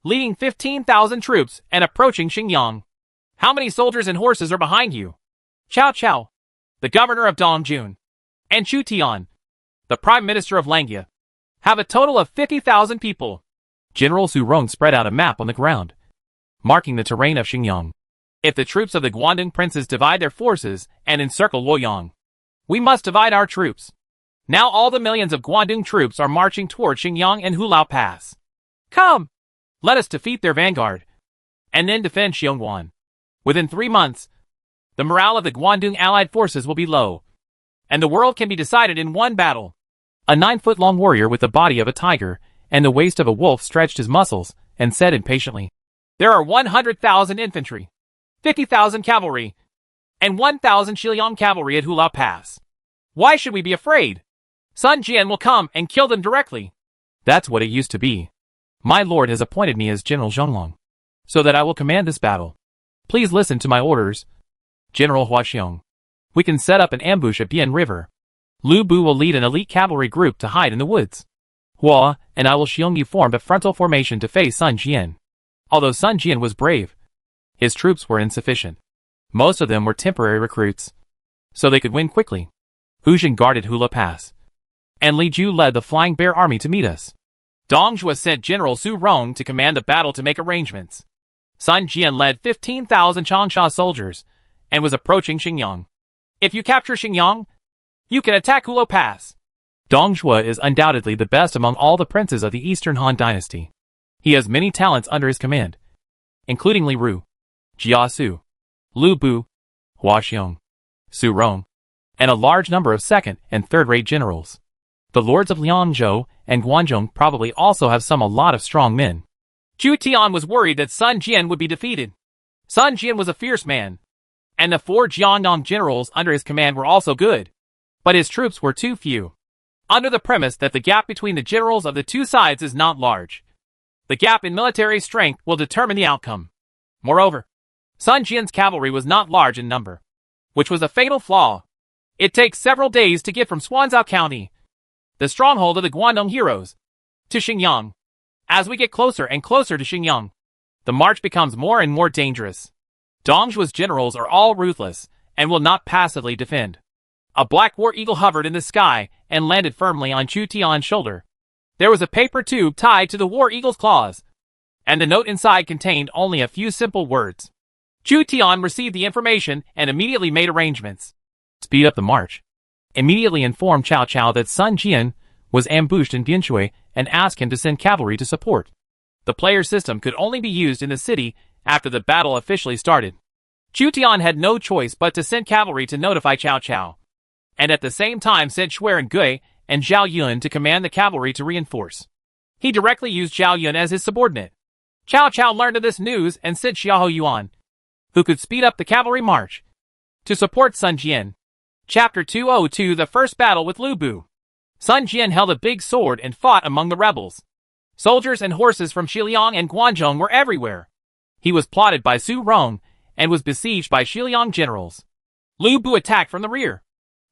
leading 15,000 troops and approaching Xingyang. How many soldiers and horses are behind you? Cao Cao, the governor of Dongjun, and Chu Tian, the prime minister of Langya, have a total of 50,000 people. General Su Rong spread out a map on the ground, marking the terrain of Xingyang. If the troops of the Guangdong princes divide their forces and encircle Luoyang, we must divide our troops. Now all the millions of Guangdong troops are marching toward Xingyang and Hulao Pass. Come! Let us defeat their vanguard, and then defend Xiongwan. Within 3 months, the morale of the Guangdong allied forces will be low, and the world can be decided in one battle. A 9-foot-long warrior with the body of a tiger and the waist of a wolf stretched his muscles and said impatiently, "There are 100,000 infantry, 50,000 cavalry, and 1,000 Shiliang cavalry at Hulao Pass. Why should we be afraid? Sun Jian will come and kill them directly." That's what it used to be. My lord has appointed me as General Zhonglong, so that I will command this battle. Please listen to my orders. General Huaxiong. We can set up an ambush at Bian River. Lu Bu will lead an elite cavalry group to hide in the woods. Hua and I will Xiongyu formed a frontal formation to face Sun Jian. Although Sun Jian was brave, his troops were insufficient. Most of them were temporary recruits, so they could win quickly. Hu Jin guarded Hula Pass, and Li Ju led the Flying Bear army to meet us. Dong Zhuo sent General Su Rong to command the battle to make arrangements. Sun Jian led 15,000 Changsha soldiers and was approaching Xingyang. If you capture Xingyang, you can attack Hulao Pass. Dong Zhuo is undoubtedly the best among all the princes of the Eastern Han dynasty. He has many talents under his command, including Li Ru, Jia Su, Lu Bu, Hua Xiong, Su Rong, and a large number of second and third-rate generals. The lords of Liangzhou and Guangzhong probably also have a lot of strong men. Chu Tian was worried that Sun Jian would be defeated. Sun Jian was a fierce man, and the 4 Jiangdong generals under his command were also good, but his troops were too few. Under the premise that the gap between the generals of the two sides is not large, the gap in military strength will determine the outcome. Moreover, Sun Jian's cavalry was not large in number, which was a fatal flaw. It takes several days to get from Swanzhou County, the stronghold of the Guangdong heroes, to Xingyang. As we get closer and closer to Xingyang, the march becomes more and more dangerous. Dong Zhuo's generals are all ruthless and will not passively defend. A black war eagle hovered in the sky and landed firmly on Chu Tian's shoulder. There was a paper tube tied to the war eagle's claws, and the note inside contained only a few simple words. Chu Tian received the information and immediately made arrangements. Speed up the march. Immediately informed Cao Cao that Sun Jian was ambushed in Bianshui and asked him to send cavalry to support. The player system could only be used in the city after the battle officially started. Chu Tian had no choice but to send cavalry to notify Cao Cao, and at the same time sent Xueren Gui and Zhao Yun to command the cavalry to reinforce. He directly used Zhao Yun as his subordinate. Cao Cao learned of this news and sent Xiahou Yuan, who could speed up the cavalry march, to support Sun Jian. Chapter 202 The First Battle with Lu Bu. Sun Jian held a big sword and fought among the rebels. Soldiers and horses from Xiliang and Guangzhong were everywhere. He was plotted by Su Rong and was besieged by Xiliang generals. Lu Bu attacked from the rear,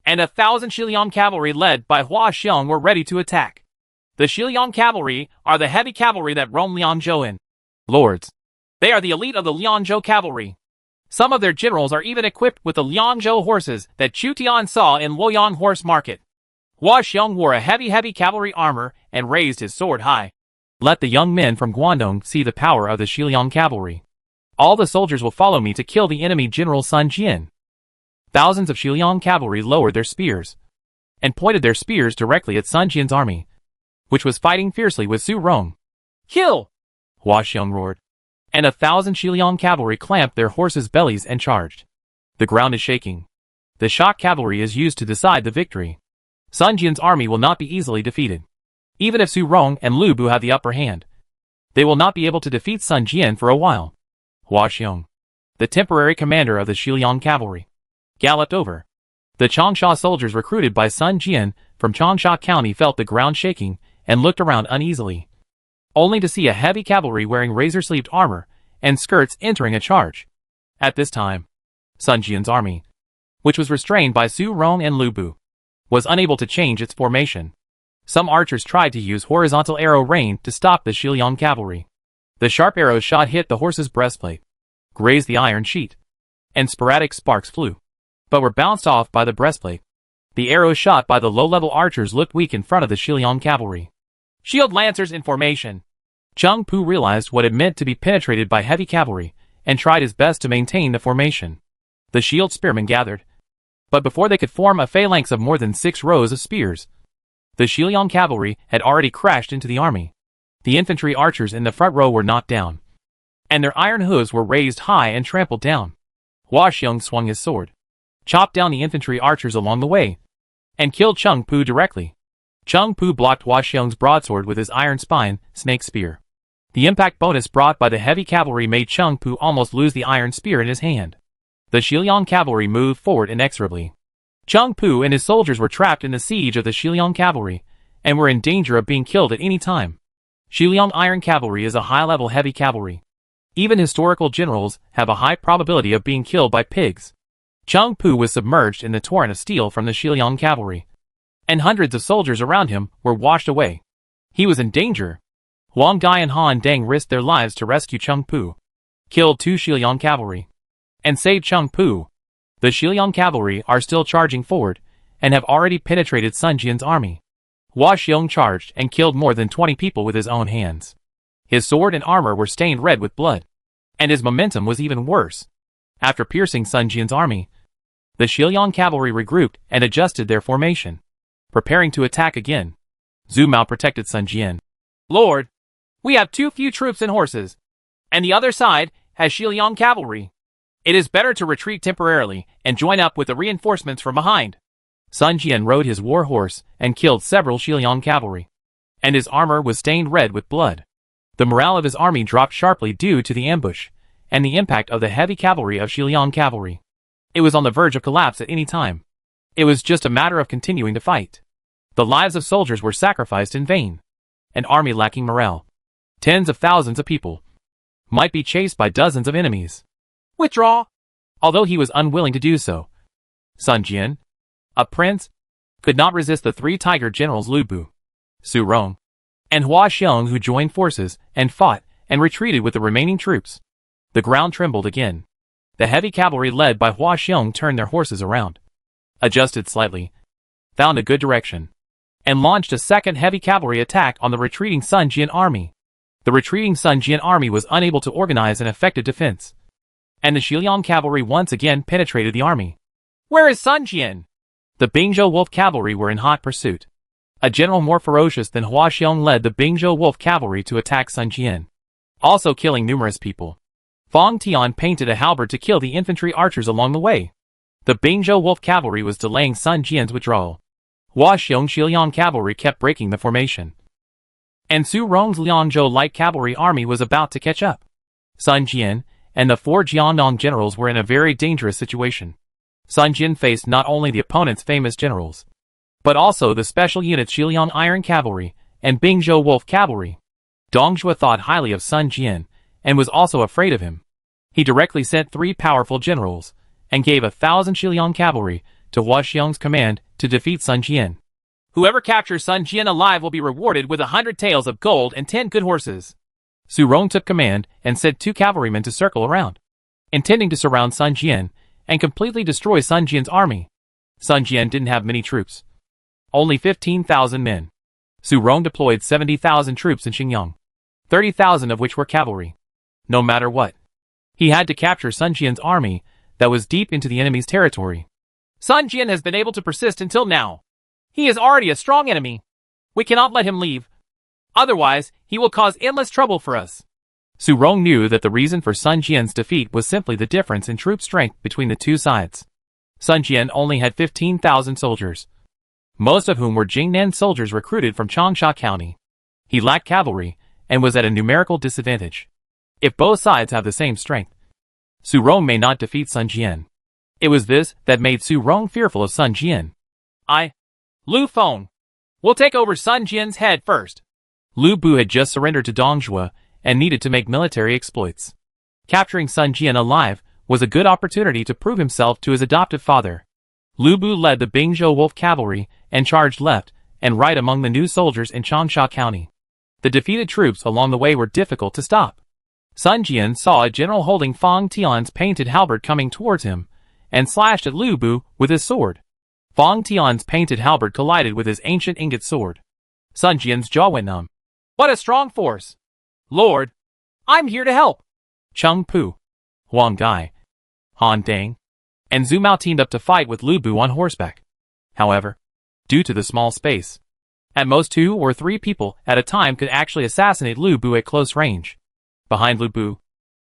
and 1,000 Xiliang cavalry led by Hua Xiong were ready to attack. The Xiliang cavalry are the heavy cavalry that roam Liangzhou in. Lords. They are the elite of the Liangzhou cavalry. Some of their generals are even equipped with the Liangzhou horses that Chu Tian saw in Luoyang Horse Market. Hua Xiong wore a heavy cavalry armor and raised his sword high. Let the young men from Guangdong see the power of the Xiliang cavalry. All the soldiers will follow me to kill the enemy General Sun Jian. Thousands of Xiliang cavalry lowered their spears and pointed their spears directly at Sun Jian's army, which was fighting fiercely with Su Rong. Kill! Hua Xiong roared, and 1,000 Xiliang cavalry clamped their horses' bellies and charged. The ground is shaking. The shock cavalry is used to decide the victory. Sun Jian's army will not be easily defeated. Even if Su Rong and Lu Bu have the upper hand, they will not be able to defeat Sun Jian for a while. Hua Xiong, the temporary commander of the Xiliang cavalry, galloped over. The Changsha soldiers recruited by Sun Jian from Changsha County felt the ground shaking and looked around uneasily, only to see a heavy cavalry wearing razor-sleeved armor and skirts entering a charge. At this time, Sun Jian's army, which was restrained by Su Rong and Lu Bu, was unable to change its formation. Some archers tried to use horizontal arrow rain to stop the Xiliang cavalry. The sharp arrows shot hit the horse's breastplate, grazed the iron sheet, and sporadic sparks flew, but were bounced off by the breastplate. The arrows shot by the low-level archers looked weak in front of the Xiliang cavalry. Shield lancers in formation. Cheng Pu realized what it meant to be penetrated by heavy cavalry and tried his best to maintain the formation. The shield spearmen gathered, but before they could form a phalanx of more than 6 rows of spears, the Xiliang cavalry had already crashed into the army. The infantry archers in the front row were knocked down, and their iron hooves were raised high and trampled down. Hua Xiong swung his sword, chopped down the infantry archers along the way, and killed Cheng Pu directly. Cheng Pu blocked Hua Xiong's broadsword with his iron spine snake spear. The impact bonus brought by the heavy cavalry made Cheng Pu almost lose the iron spear in his hand. The Xiliang cavalry moved forward inexorably. Cheng Pu and his soldiers were trapped in the siege of the Xiliang cavalry, and were in danger of being killed at any time. Xiliang iron cavalry is a high-level heavy cavalry. Even historical generals have a high probability of being killed by pigs. Cheng Pu was submerged in the torrent of steel from the Xiliang cavalry, and hundreds of soldiers around him were washed away. He was in danger. Huang Dai and Han Dang risked their lives to rescue Cheng Pu, killed 2 Xiliang cavalry, and saved Cheng Pu. The Xiliang cavalry are still charging forward, and have already penetrated Sun Jian's army. Hua Xiong charged and killed more than 20 people with his own hands. His sword and armor were stained red with blood, and his momentum was even worse. After piercing Sun Jian's army, the Xiliang cavalry regrouped and adjusted their formation, preparing to attack again. Zhu Mao protected Sun Jian. Lord, we have too few troops and horses, and the other side has Xiliang cavalry. It is better to retreat temporarily and join up with the reinforcements from behind. Sun Jian rode his war horse and killed several Xiliang cavalry, and his armor was stained red with blood. The morale of his army dropped sharply due to the ambush and the impact of the heavy cavalry of Xiliang cavalry. It was on the verge of collapse at any time. It was just a matter of continuing to fight. The lives of soldiers were sacrificed in vain. An army lacking morale, tens of thousands of people, might be chased by dozens of enemies. Withdraw! Although he was unwilling to do so, Sun Jian, a prince, could not resist the 3 tiger generals Lu Bu, Su Rong, and Hua Xiong, who joined forces and fought and retreated with the remaining troops. The ground trembled again. The heavy cavalry led by Hua Xiong turned their horses around, adjusted slightly, found a good direction, and launched a second heavy cavalry attack on the retreating Sun Jian army. The retreating Sun Jian army was unable to organize an effective defense, and the Xiliang cavalry once again penetrated the army. Where is Sun Jian? The Bingzhou Wolf cavalry were in hot pursuit. A general more ferocious than Hua Xiong led the Bingzhou Wolf cavalry to attack Sun Jian, also killing numerous people. Fang Tian painted a halberd to kill the infantry archers along the way. The Bingzhou Wolf cavalry was delaying Sun Jian's withdrawal. Hua Xiong Xiliang cavalry kept breaking the formation. And Su Rong's Liangzhou light cavalry army was about to catch up. Sun Jian and the 4 Jiandong generals were in a very dangerous situation. Sun Jian faced not only the opponent's famous generals, but also the special units Xiliang Iron Cavalry and Bingzhou Wolf Cavalry. Dongzhuo thought highly of Sun Jian and was also afraid of him. He directly sent 3 powerful generals and gave 1,000 Xiliang cavalry to Hua Xiong's command to defeat Sun Jian. Whoever captures Sun Jian alive will be rewarded with 100 taels of gold and 10 good horses. Su Rong took command and sent 2 cavalrymen to circle around, intending to surround Sun Jian and completely destroy Sun Jian's army. Sun Jian didn't have many troops. Only 15,000 men. Su Rong deployed 70,000 troops in Xinjiang, 30,000 of which were cavalry. No matter what, he had to capture Sun Jian's army that was deep into the enemy's territory. Sun Jian has been able to persist until now. He is already a strong enemy. We cannot let him leave. Otherwise, he will cause endless trouble for us. Su Rong knew that the reason for Sun Jian's defeat was simply the difference in troop strength between the two sides. Sun Jian only had 15,000 soldiers, most of whom were Jingnan soldiers recruited from Changsha County. He lacked cavalry and was at a numerical disadvantage. If both sides have the same strength, Su Rong may not defeat Sun Jian. It was this that made Su Rong fearful of Sun Jian. Lu Feng, will take over Sun Jian's head first. Lu Bu had just surrendered to Dongzhuo and needed to make military exploits. Capturing Sun Jian alive was a good opportunity to prove himself to his adoptive father. Lu Bu led the Bingzhou Wolf cavalry and charged left and right among the new soldiers in Changsha County. The defeated troops along the way were difficult to stop. Sun Jian saw a general holding Fang Tian's painted halberd coming towards him and slashed at Lu Bu with his sword. Fang Tian's painted halberd collided with his ancient ingot sword. Sun Jian's jaw went numb. What a strong force! Lord, I'm here to help! Cheng Pu, Huang Gai, Han Dang, and Zhu Mao teamed up to fight with Lu Bu on horseback. However, due to the small space, at most 2 or 3 people at a time could actually assassinate Lu Bu at close range. Behind Lu Bu,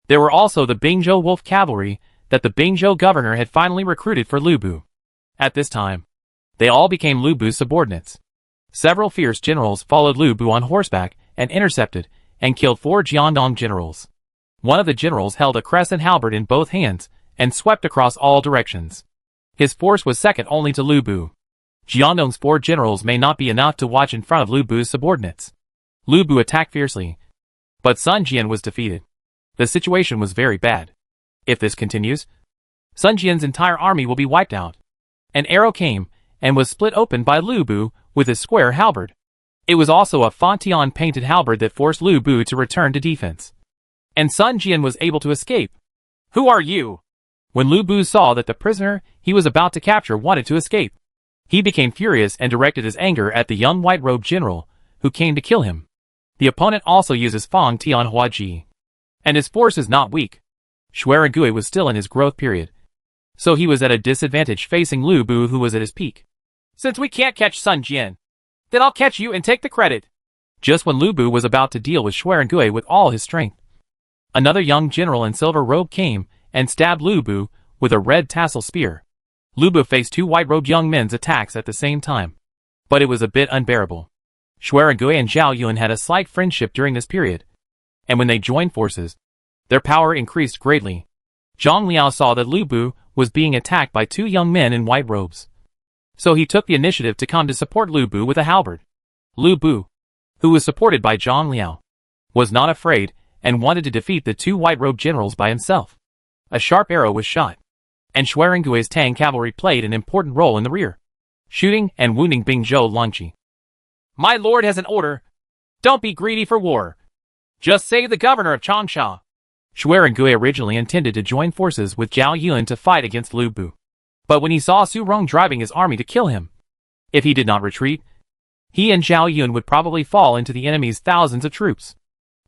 there were also the Bingzhou Wolf cavalry that the Bingzhou governor had finally recruited for Lu Bu. At this time, they all became Lu Bu's subordinates. Several fierce generals followed Lu Bu on horseback and intercepted and killed 4 Jiandong generals. One of the generals held a crescent halberd in both hands and swept across all directions. His force was second only to Lu Bu. Jiandong's 4 generals may not be enough to watch in front of Lu Bu's subordinates. Lu Bu attacked fiercely, but Sun Jian was defeated. The situation was very bad. If this continues, Sun Jian's entire army will be wiped out. An arrow came and was split open by Lu Bu with his square halberd. It was also a Fang Tian painted halberd that forced Lu Bu to return to defense. And Sun Jian was able to escape. Who are you? When Lu Bu saw that the prisoner he was about to capture wanted to escape, he became furious and directed his anger at the young white-robed general who came to kill him. The opponent also uses Fang Tian Huaji, and his force is not weak. Xuerengui was still in his growth period, so he was at a disadvantage facing Lu Bu who was at his peak. Since we can't catch Sun Jian, then I'll catch you and take the credit. Just when Lu Bu was about to deal with Xuerengui with all his strength, another young general in silver robe came and stabbed Lu Bu with a red tassel spear. Lu Bu faced 2 white-robed young men's attacks at the same time, but it was a bit unbearable. Xuerengui and Zhao Yun had a slight friendship during this period, and when they joined forces, their power increased greatly. Zhang Liao saw that Lu Bu was being attacked by 2 young men in white robes, so he took the initiative to come to support Lu Bu with a halberd. Lu Bu, who was supported by Zhang Liao, was not afraid and wanted to defeat the 2 white-robed generals by himself. A sharp arrow was shot, and Xuerengui's Tang cavalry played an important role in the rear, shooting and wounding Bingzhou Longqi. My lord has an order. Don't be greedy for war. Just save the governor of Changsha. Xuerengui originally intended to join forces with Zhao Yun to fight against Lu Bu, but when he saw Su Rong driving his army to kill him, if he did not retreat, he and Zhao Yun would probably fall into the enemy's thousands of troops.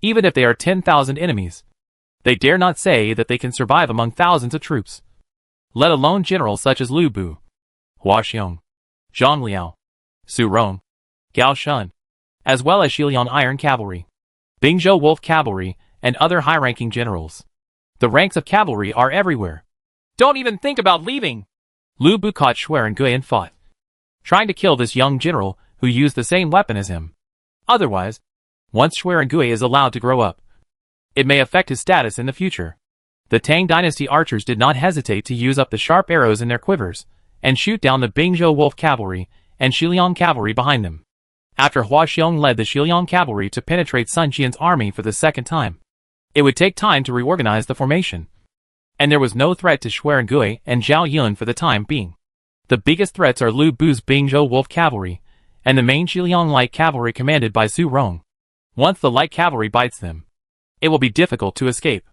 Even if they are 10,000 enemies, they dare not say that they can survive among thousands of troops, let alone generals such as Lu Bu, Hua Xiong, Zhang Liao, Su Rong, Gao Shun, as well as Xiliang Iron Cavalry, Bingzhou Wolf Cavalry, and other high-ranking generals.
The ranks of cavalry are everywhere.
Don't even think about leaving.
Lu Bu caught Schwerin-Gui and fought, trying to kill this young general who used the same weapon as him. Otherwise, once Schwerin-Gui is allowed to grow up, it may affect his status in the future. The Tang Dynasty archers did not hesitate to use up the sharp arrows in their quivers and shoot down the Bingzhou Wolf cavalry and Shiliang cavalry behind them. After Hua Xiong led the Shiliang cavalry to penetrate Sun Jian's army for the second time, it would take time to reorganize the formation. And there was no threat to Schwerin-Gui and Zhao Yun for the time being. The biggest threats are Lu Bu's Bingzhou Wolf cavalry and the main Shiliang light cavalry commanded by Su Rong. Once the light cavalry bites them, it will be difficult to escape.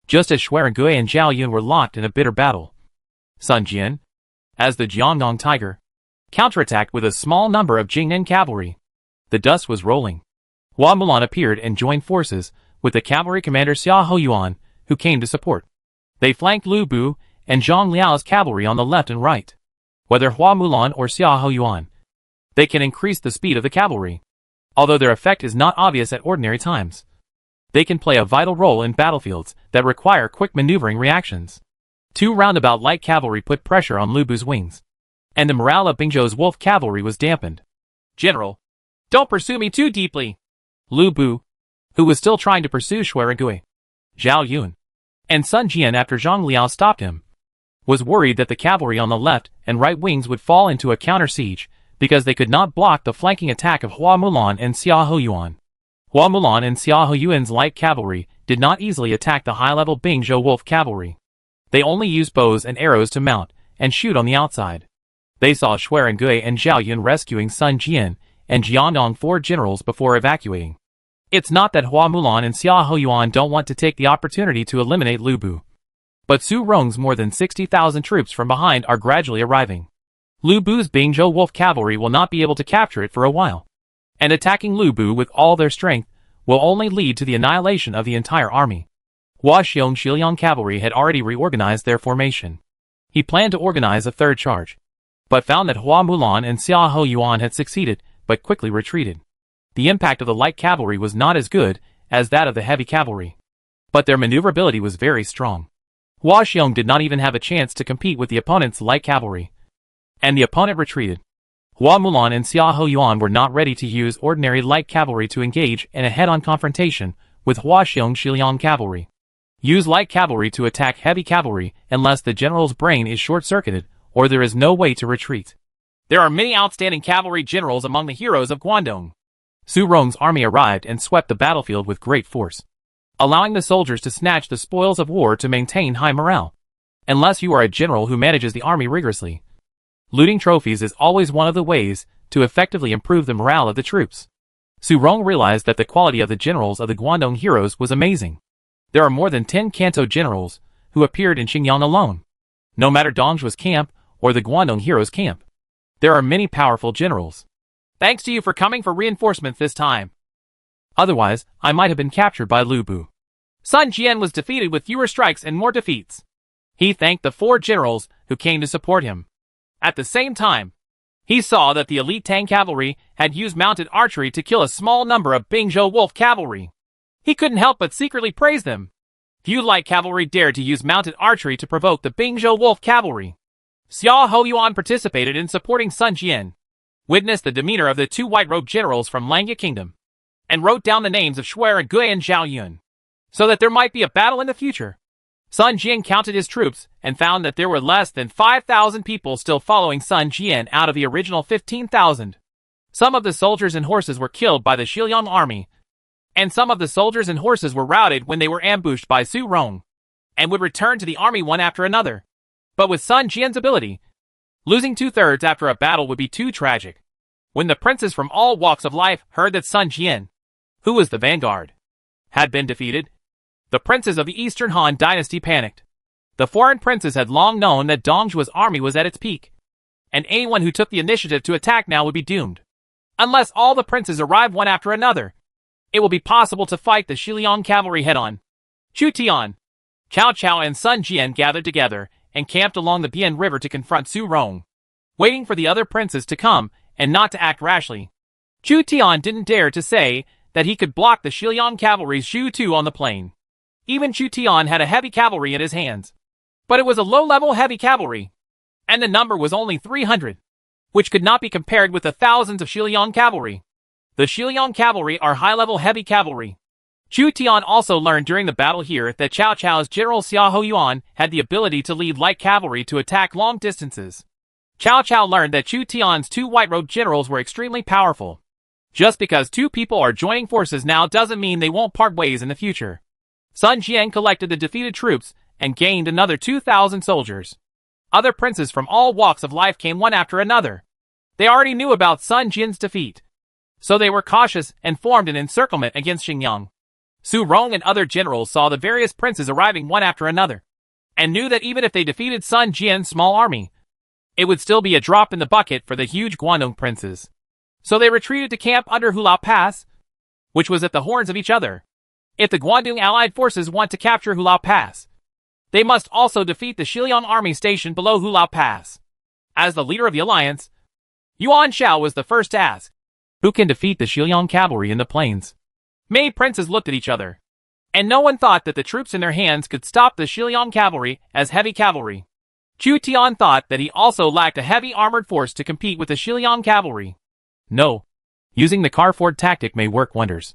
Just as Schwerin-Gui and Zhao Yun were locked in a bitter battle, Sun Jian, as the Jiangdong Tiger, counterattacked with a small number of Jingnan cavalry. The dust was rolling. Hua Mulan appeared and joined forces with the cavalry commander Xia Hoyuan, who came to support. They flanked Lu Bu and Zhang Liao's cavalry on the left and right. Whether Hua Mulan or Xia Hoyuan, they can increase the speed of the cavalry. Although their effect is not obvious at ordinary times, they can play a vital role in battlefields that require quick maneuvering reactions. Two roundabout light cavalry put pressure on Lu Bu's wings, and the morale of Bingzhou's wolf cavalry was dampened.
General, don't pursue me too deeply.
Lu Bu, who was still trying to pursue Schwerin-Gui, Zhao Yun, and Sun Jian after Zhang Liao stopped him, was worried that the cavalry on the left and right wings would fall into a counter-siege because they could not block the flanking attack of Hua Mulan and Xia Hoyuan. Hua Mulan and Xia Hoyuan's light cavalry did not easily attack the high-level Bingzhou wolf cavalry. They only used bows and arrows to mount and shoot on the outside. They saw Schwerin-Gui and Zhao Yun rescuing Sun Jian and Jiangdong 4 generals before evacuating. It's not that Hua Mulan and Xia Hoyuan don't want to take the opportunity to eliminate Lu Bu, but Su Rong's more than 60,000 troops from behind are gradually arriving. Lu Bu's Bingzhou wolf cavalry will not be able to capture it for a while, and attacking Lu Bu with all their strength will only lead to the annihilation of the entire army. Hua Xiong Shiliang cavalry had already reorganized their formation. He planned to organize a third charge, but found that Hua Mulan and Xia Hoyuan had succeeded, but quickly retreated. The impact of the light cavalry was not as good as that of the heavy cavalry, but their maneuverability was very strong. Hua Xiong did not even have a chance to compete with the opponent's light cavalry, and the opponent retreated. Hua Mulan and Xia Hoyuan were not ready to use ordinary light cavalry to engage in a head-on confrontation with Hua Xiong Shiliang cavalry. Use light cavalry to attack heavy cavalry unless the general's brain is short-circuited or there is no way to retreat.
There are many outstanding cavalry generals among the heroes of Guangdong.
Su Rong's army arrived and swept the battlefield with great force, allowing the soldiers to snatch the spoils of war to maintain high morale. Unless you are a general who manages the army rigorously, looting trophies is always one of the ways to effectively improve the morale of the troops. Su Rong realized that the quality of the generals of the Guangdong heroes was amazing. There are more than 10 Kanto generals who appeared in Xingyang alone. No matter Dongzhuo's camp or the Guangdong heroes' camp, there are many powerful generals.
Thanks to you for coming for reinforcements this time.
Otherwise, I might have been captured by Lu Bu.
Sun Jian was defeated with fewer strikes and more defeats. He thanked the 4 generals who came to support him. At the same time, he saw that the elite Tang cavalry had used mounted archery to kill a small number of Bingzhou wolf cavalry. He couldn't help but secretly praise them. Few light cavalry dared to use mounted archery to provoke the Bingzhou wolf cavalry. Xia Hoyuan participated in supporting Sun Jian, witnessed the demeanor of the 2 white-robed generals from Langya Kingdom, and wrote down the names of Schwerin-Gui and Zhao Yun, so that there might be a battle in the future. Sun Jian counted his troops and found that there were less than 5,000 people still following Sun Jian out of the original 15,000. Some of the soldiers and horses were killed by the Shiliang army, and some of the soldiers and horses were routed when they were ambushed by Su Rong, and would return to the army one after another. But with Sun Jian's ability, losing 2/3 after a battle would be too tragic. When the princes from all walks of life heard that Sun Jian, who was the vanguard, had been defeated, the princes of the Eastern Han dynasty panicked. The foreign princes had long known that Dongzhuo's army was at its peak, and anyone who took the initiative to attack now would be doomed. Unless all the princes arrive one after another, it will be possible to fight the Shiliang cavalry head-on. Chu Tian, Cao Cao and Sun Jian gathered together and camped along the Bian River to confront Su Rong, waiting for the other princes to come and not to act rashly. Chu Tian didn't dare to say that he could block the Shiliang cavalry's Zhu Tu on the plain. Even Chu Tian had a heavy cavalry in his hands. But it was a low-level heavy cavalry, and the number was only 300, which could not be compared with the thousands of Shiliang cavalry. The Shiliang cavalry are high-level heavy cavalry. Chu Tian also learned during the battle here that Cao Cao's general Xia Hoyuan had the ability to lead light cavalry to attack long distances. Cao Cao learned that Chu Tian's two white-robed generals were extremely powerful. Just because two people are joining forces now doesn't mean they won't part ways in the future. Sun Jian collected the defeated troops and gained another 2,000 soldiers. Other princes from all walks of life came one after another. They already knew about Sun Jian's defeat, so they were cautious and formed an encirclement against Xingyang. Su Rong and other generals saw the various princes arriving one after another, and knew that even if they defeated Sun Jian's small army, it would still be a drop in the bucket for the huge Guangdong princes. So they retreated to camp under Hulao Pass, which was at the horns of each other. If the Guangdong allied forces want to capture Hulao Pass, they must also defeat the Shiliang army stationed below Hulao Pass. As the leader of the alliance, Yuan Shao was the first to ask,
"Who can defeat the Shiliang cavalry in the plains?"
Many princes looked at each other, and no one thought that the troops in their hands could stop the Shiliang cavalry as heavy cavalry. Chu Tian thought that he also lacked a heavy armored force to compete with the Shiliang cavalry.
No. Using the car fort tactic may work wonders.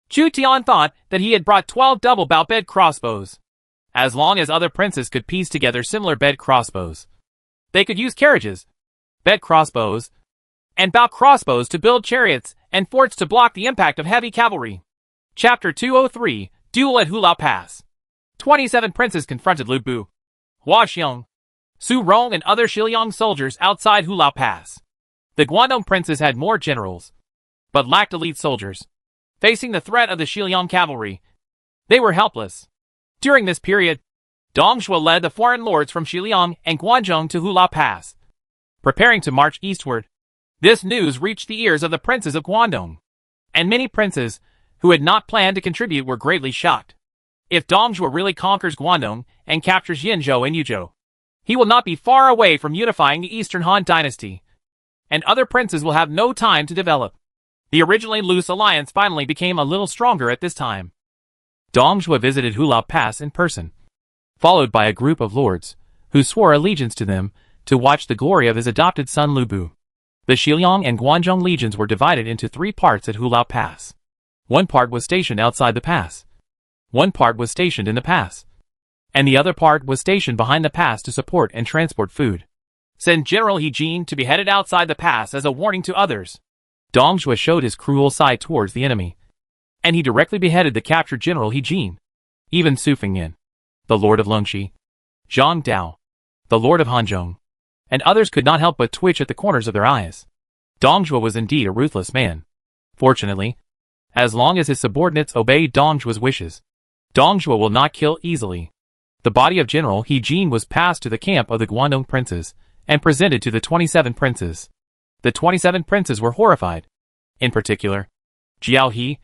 Chu Tian thought that he had brought 12 double bow bed crossbows. As long as other princes could piece together similar bed crossbows, they could use carriages, bed crossbows, and bow crossbows to build chariots and forts to block the impact of heavy cavalry. Chapter 203, Duel at Hulao Pass. 27 princes confronted Lu Bu, Hua Xiong, Su Rong and other Shiliang soldiers outside Hulao Pass. The Guangdong princes had more generals, but lacked elite soldiers. Facing the threat of the Shiliang cavalry, they were helpless. During this period, Dong Zhuo led the foreign lords from Shiliang and Guangzhou to Hulao Pass, preparing to march eastward. This news reached the ears of the princes of Guangdong, and many princes who had not planned to contribute were greatly shocked. If Dong Zhuo really conquers Guangdong and captures Yinzhou and Yuzhou, he will not be far away from unifying the Eastern Han dynasty, and other princes will have no time to develop. The originally loose alliance finally became a little stronger at this time.
Dong Zhuo visited Hulao Pass in person, followed by a group of lords, who swore allegiance to them, to watch the glory of his adopted son Lu Bu. The Shiliang and Guangzhou legions were divided into 3 parts at Hulao Pass. One part was stationed outside the pass. One part was stationed in the pass. And the other part was stationed behind the pass to support and transport food.
Send General He Jin to be headed outside the pass as a warning to others.
Dong Zhuo showed his cruel side towards the enemy, and he directly beheaded the captured General He Jin. Even Su Fengyan, the Lord of Longxi, Zhang Dao, the Lord of Hanzhong, and others could not help but twitch at the corners of their eyes. Dong Zhuo was indeed a ruthless man. Fortunately, as long as his subordinates obeyed Dong Zhuo's wishes, Dong Zhuo will not kill easily. The body of General He Jin was passed to the camp of the Guangdong princes, and presented to the 27 princes. The 27 princes were horrified. In particular, Jiao He,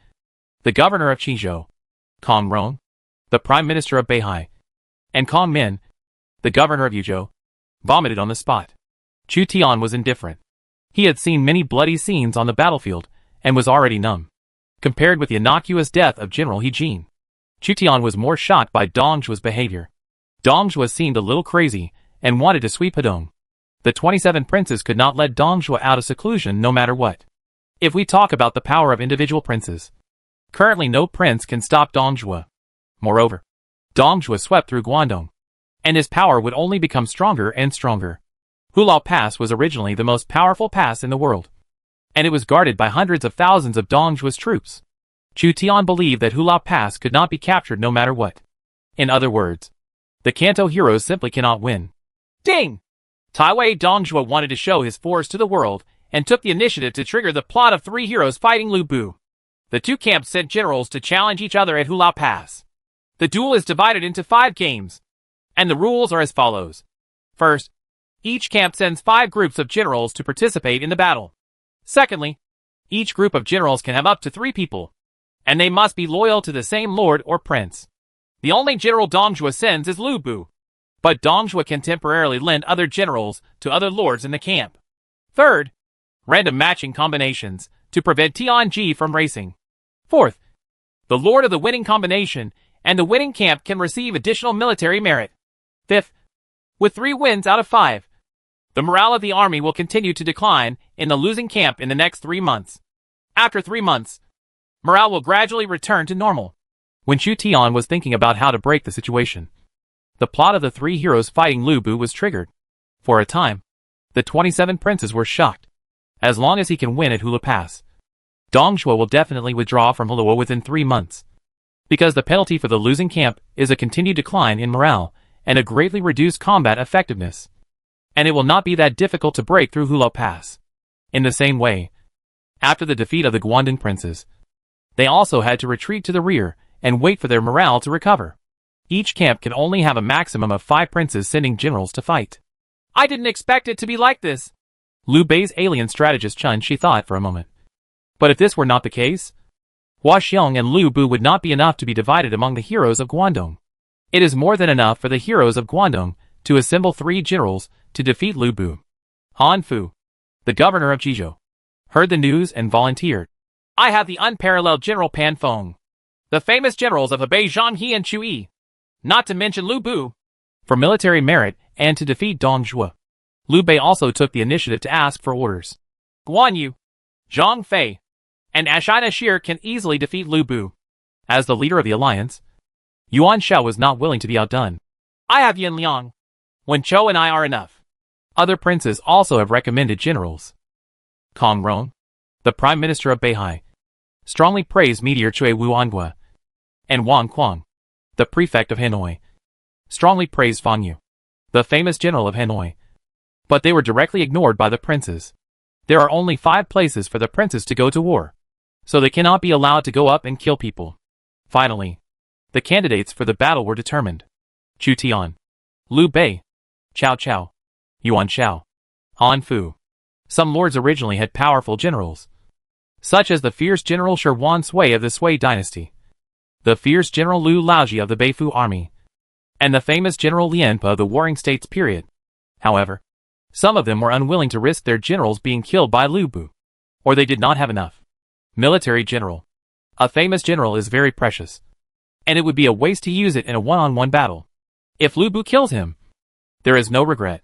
the governor of Qizhou, Kong Rong, the prime minister of Beihai, and Kong Min, the governor of Yuzhou, vomited on the spot. Chu Tian was indifferent. He had seen many bloody scenes on the battlefield, and was already numb. Compared with the innocuous death of General He Jin, Chu Tian was more shocked by Dong Zhuo's behavior. Dong Zhuo seemed a little crazy, and wanted to sweep Hedong. The 27 princes could not let Dong Zhuo out of seclusion no matter what. If we talk about the power of individual princes, currently no prince can stop Dong Zhuo. Moreover, Dong Zhuo swept through Guangdong, and his power would only become stronger and stronger. Hulao Pass was originally the most powerful pass in the world, and it was guarded by hundreds of thousands of Dong Zhuo's troops. Chu Tian believed that Hulao Pass could not be captured no matter what. In other words, the Kanto heroes simply cannot win.
Ding! Taiwei Dong Zhuo wanted to show his force to the world, and took the initiative to trigger the plot of 3 heroes fighting Lu Bu. The 2 camps sent generals to challenge each other at Hulao Pass. The duel is divided into 5 games, and the rules are as follows. First, each camp sends 5 groups of generals to participate in the battle. Secondly, each group of generals can have up to 3 people, and they must be loyal to the same lord or prince. The only general Dong Zhuo sends is Lu Bu, but Dong Zhuo can temporarily lend other generals to other lords in the camp. Third, random matching combinations to prevent Tianji from racing. Fourth, the lord of the winning combination and the winning camp can receive additional military merit. Fifth, with 3 wins out of 5, the morale of the army will continue to decline in the losing camp in the next 3 months. After 3 months, morale will gradually return to normal.
When Chu Tian was thinking about how to break the situation, the plot of the 3 heroes fighting Lu Bu was triggered. For a time, the 27 princes were shocked. As long as he can win at Hula Pass, Dong Zhuo will definitely withdraw from Hulua within 3 months. Because the penalty for the losing camp is a continued decline in morale and a greatly reduced combat effectiveness. And it will not be that difficult to break through Hula Pass. In the same way, after the defeat of the Guangdong princes, they also had to retreat to the rear and wait for their morale to recover. Each camp can only have a maximum of 5 princes sending generals to fight.
I didn't expect it to be like this.
Liu Bei's alien strategist Chun Shi thought for a moment. But if this were not the case, Hua Xiong and Lu Bu would not be enough to be divided among the heroes of Guangdong. It is more than enough for the heroes of Guangdong to assemble 3 generals to defeat Lu Bu. Han Fu, the governor of Jizhou, heard the news and volunteered.
I have the unparalleled General Pan Feng, the famous generals of Hebei Zhang He and Chu Yi, not to mention Lu Bu,
for military merit and to defeat Dong Zhuo. Liu Bei also took the initiative to ask for orders.
Guan Yu, Zhang Fei, and Ashina Shir can easily defeat Lu Bu.
As the leader of the alliance, Yuan Shao was not willing to be outdone.
I have Yin Liang. Wen Chou and I are enough.
Other princes also have recommended generals. Kong Rong, the prime minister of Beihai, strongly praised Meteor Chui Wuangua, and Wang Quang, the prefect of Hanoi, strongly praised Fang Yu, the famous general of Hanoi. But they were directly ignored by the princes. There are only 5 places for the princes to go to war, so they cannot be allowed to go up and kill people. Finally, the candidates for the battle were determined. Chu Tian, Liu Bei, Cao Cao, Yuan Shao, Han Fu. Some lords originally had powerful generals, such as the fierce general Shi Wan Sui of the Sui dynasty, the fierce general Liu Laoji of the Beifu army, and the famous general Lianpa of the Warring States period. However, some of them were unwilling to risk their generals being killed by Lu Bu, or they did not have enough. Military general. A famous general is very precious, and it would be a waste to use it in a one-on-one battle. If Lu Bu kills him, there is no regret.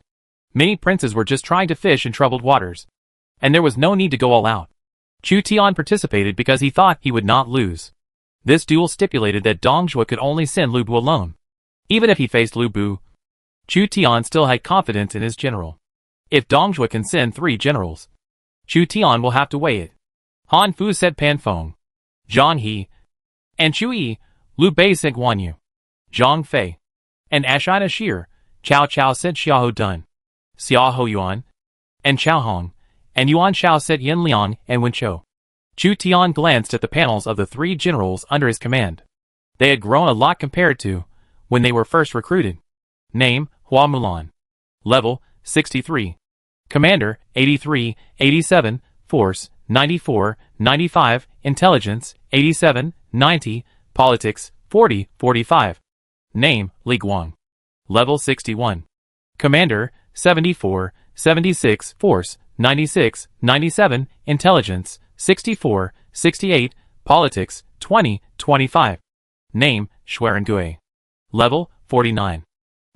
Many princes were just trying to fish in troubled waters, and there was no need to go all out. Chu Tian participated because he thought he would not lose. This duel stipulated that Dong Zhuo could only send Lu Bu alone. Even if he faced Lu Bu, Chu Tian still had confidence in his general. If Dong Zhuo can send 3 generals, Chu Tian will have to weigh it. Han Fu said Pan Feng, Zhang He, and Chu Yi. Liu Bei sent Guan Yu, Zhang Fei, and Ashina Shir. Cao Cao said Xiahou Dun, Xiahou Yuan, and Chao Hong, and Yuan Shao said Yin Liang and Wen Chou. Chu Tian glanced at the panels of the 3 generals under his command. They had grown a lot compared to when they were first recruited. Name, Hua Mulan. Level, 63. Commander, 83, 87, Force, 94, 95, Intelligence, 87, 90, Politics, 40, 45. Name, Li Guang. Level 61. Commander, 74, 76, Force, 96, 97, Intelligence, 64, 68, Politics, 20, 25. Name, Xuerengui. Level, 49.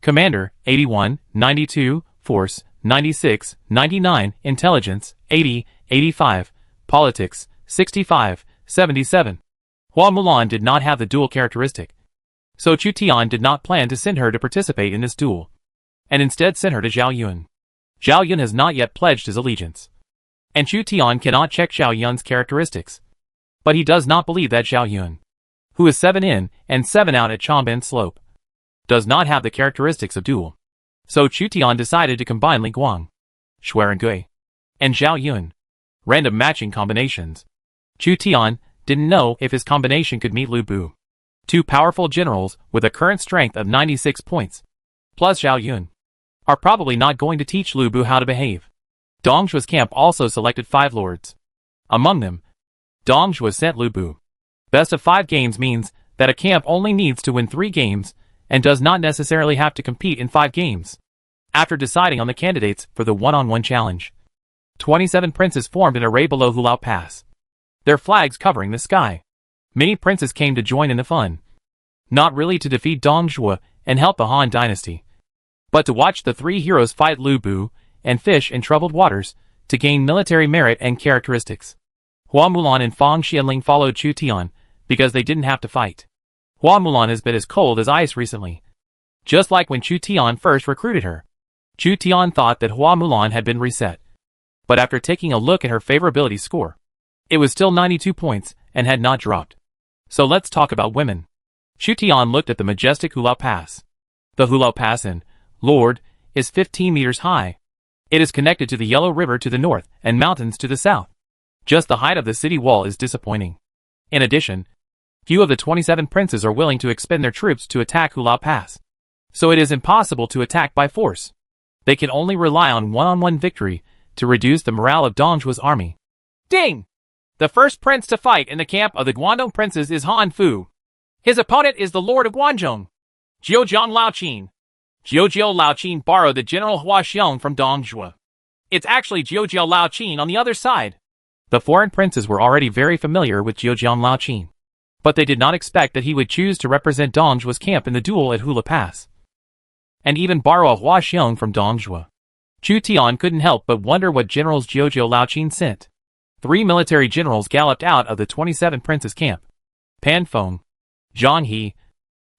Commander, 81, 92, Force, 96, 99, Intelligence, 80, 85, Politics, 65, 77. Hua Mulan did not have the duel characteristic, so Chu Tian did not plan to send her to participate in this duel, and instead sent her to Zhao Yun. Zhao Yun has not yet pledged his allegiance, and Chu Tian cannot check Zhao Yun's characteristics. But he does not believe that Zhao Yun, who is 7 in and 7 out at Changban Slope, does not have the characteristics of duel. So Chu Tian decided to combine Li Guang, Xuerengui, and Zhao Yun. Random matching combinations. Chu Tian didn't know if his combination could meet Lu Bu. 2 powerful generals with a current strength of 96 points, plus Zhao Yun, are probably not going to teach Lu Bu how to behave. Dong Zhuo's camp also selected 5 lords. Among them, Dong Zhuo sent Lu Bu. Best of 5 games means that a camp only needs to win 3 games and does not necessarily have to compete in 5 games. After deciding on the candidates for the one-on-one challenge, 27 princes formed an array below Hulao Pass, their flags covering the sky. Many princes came to join in the fun. not really to defeat Dong Zhuo and help the Han dynasty, but to watch the three heroes fight Lu Bu and fish in troubled waters to gain military merit and characteristics. Hua Mulan and Fang Xianling followed Chu Tian because they didn't have to fight. Hua Mulan has been as cold as ice recently, just like when Chu Tian first recruited her. Chu Tian thought that Hua Mulan had been reset, but after taking a look at her favorability score, it was still 92 points and had not dropped. So let's talk about women. Chu Tian looked at the majestic Hulao Pass. The Hulao Pass in Lord is 15 meters high. It is connected to the Yellow River to the north and mountains to the south. Just the height of the city wall is disappointing. In addition, few of the 27 princes are willing to expend their troops to attack Hulao Pass, so it is impossible to attack by force. They can only rely on one-on-one victory to reduce the morale of Dong Zhuo's army.
Ding! The first prince to fight in the camp of the Guangdong princes is Han Fu. His opponent is the Lord of Guangzhong, Jiujiang Laoqin. Jiujiao Laoqin borrowed the General Hua Xiong from Dong Zhuo. It's actually Jiujiao Laoqin on the other side.
The foreign princes were already very familiar with Jiujiang Laoqin, but they did not expect that he would choose to represent Dong Zhuo's camp in the duel at Hulao Pass, and even borrow a Hua Xiong from Dong Zhuo. Chu Tian couldn't help but wonder what generals Jiujiao Laoqin sent. 3 military generals galloped out of the 27 princes' camp. Pan Feng, Zhang He,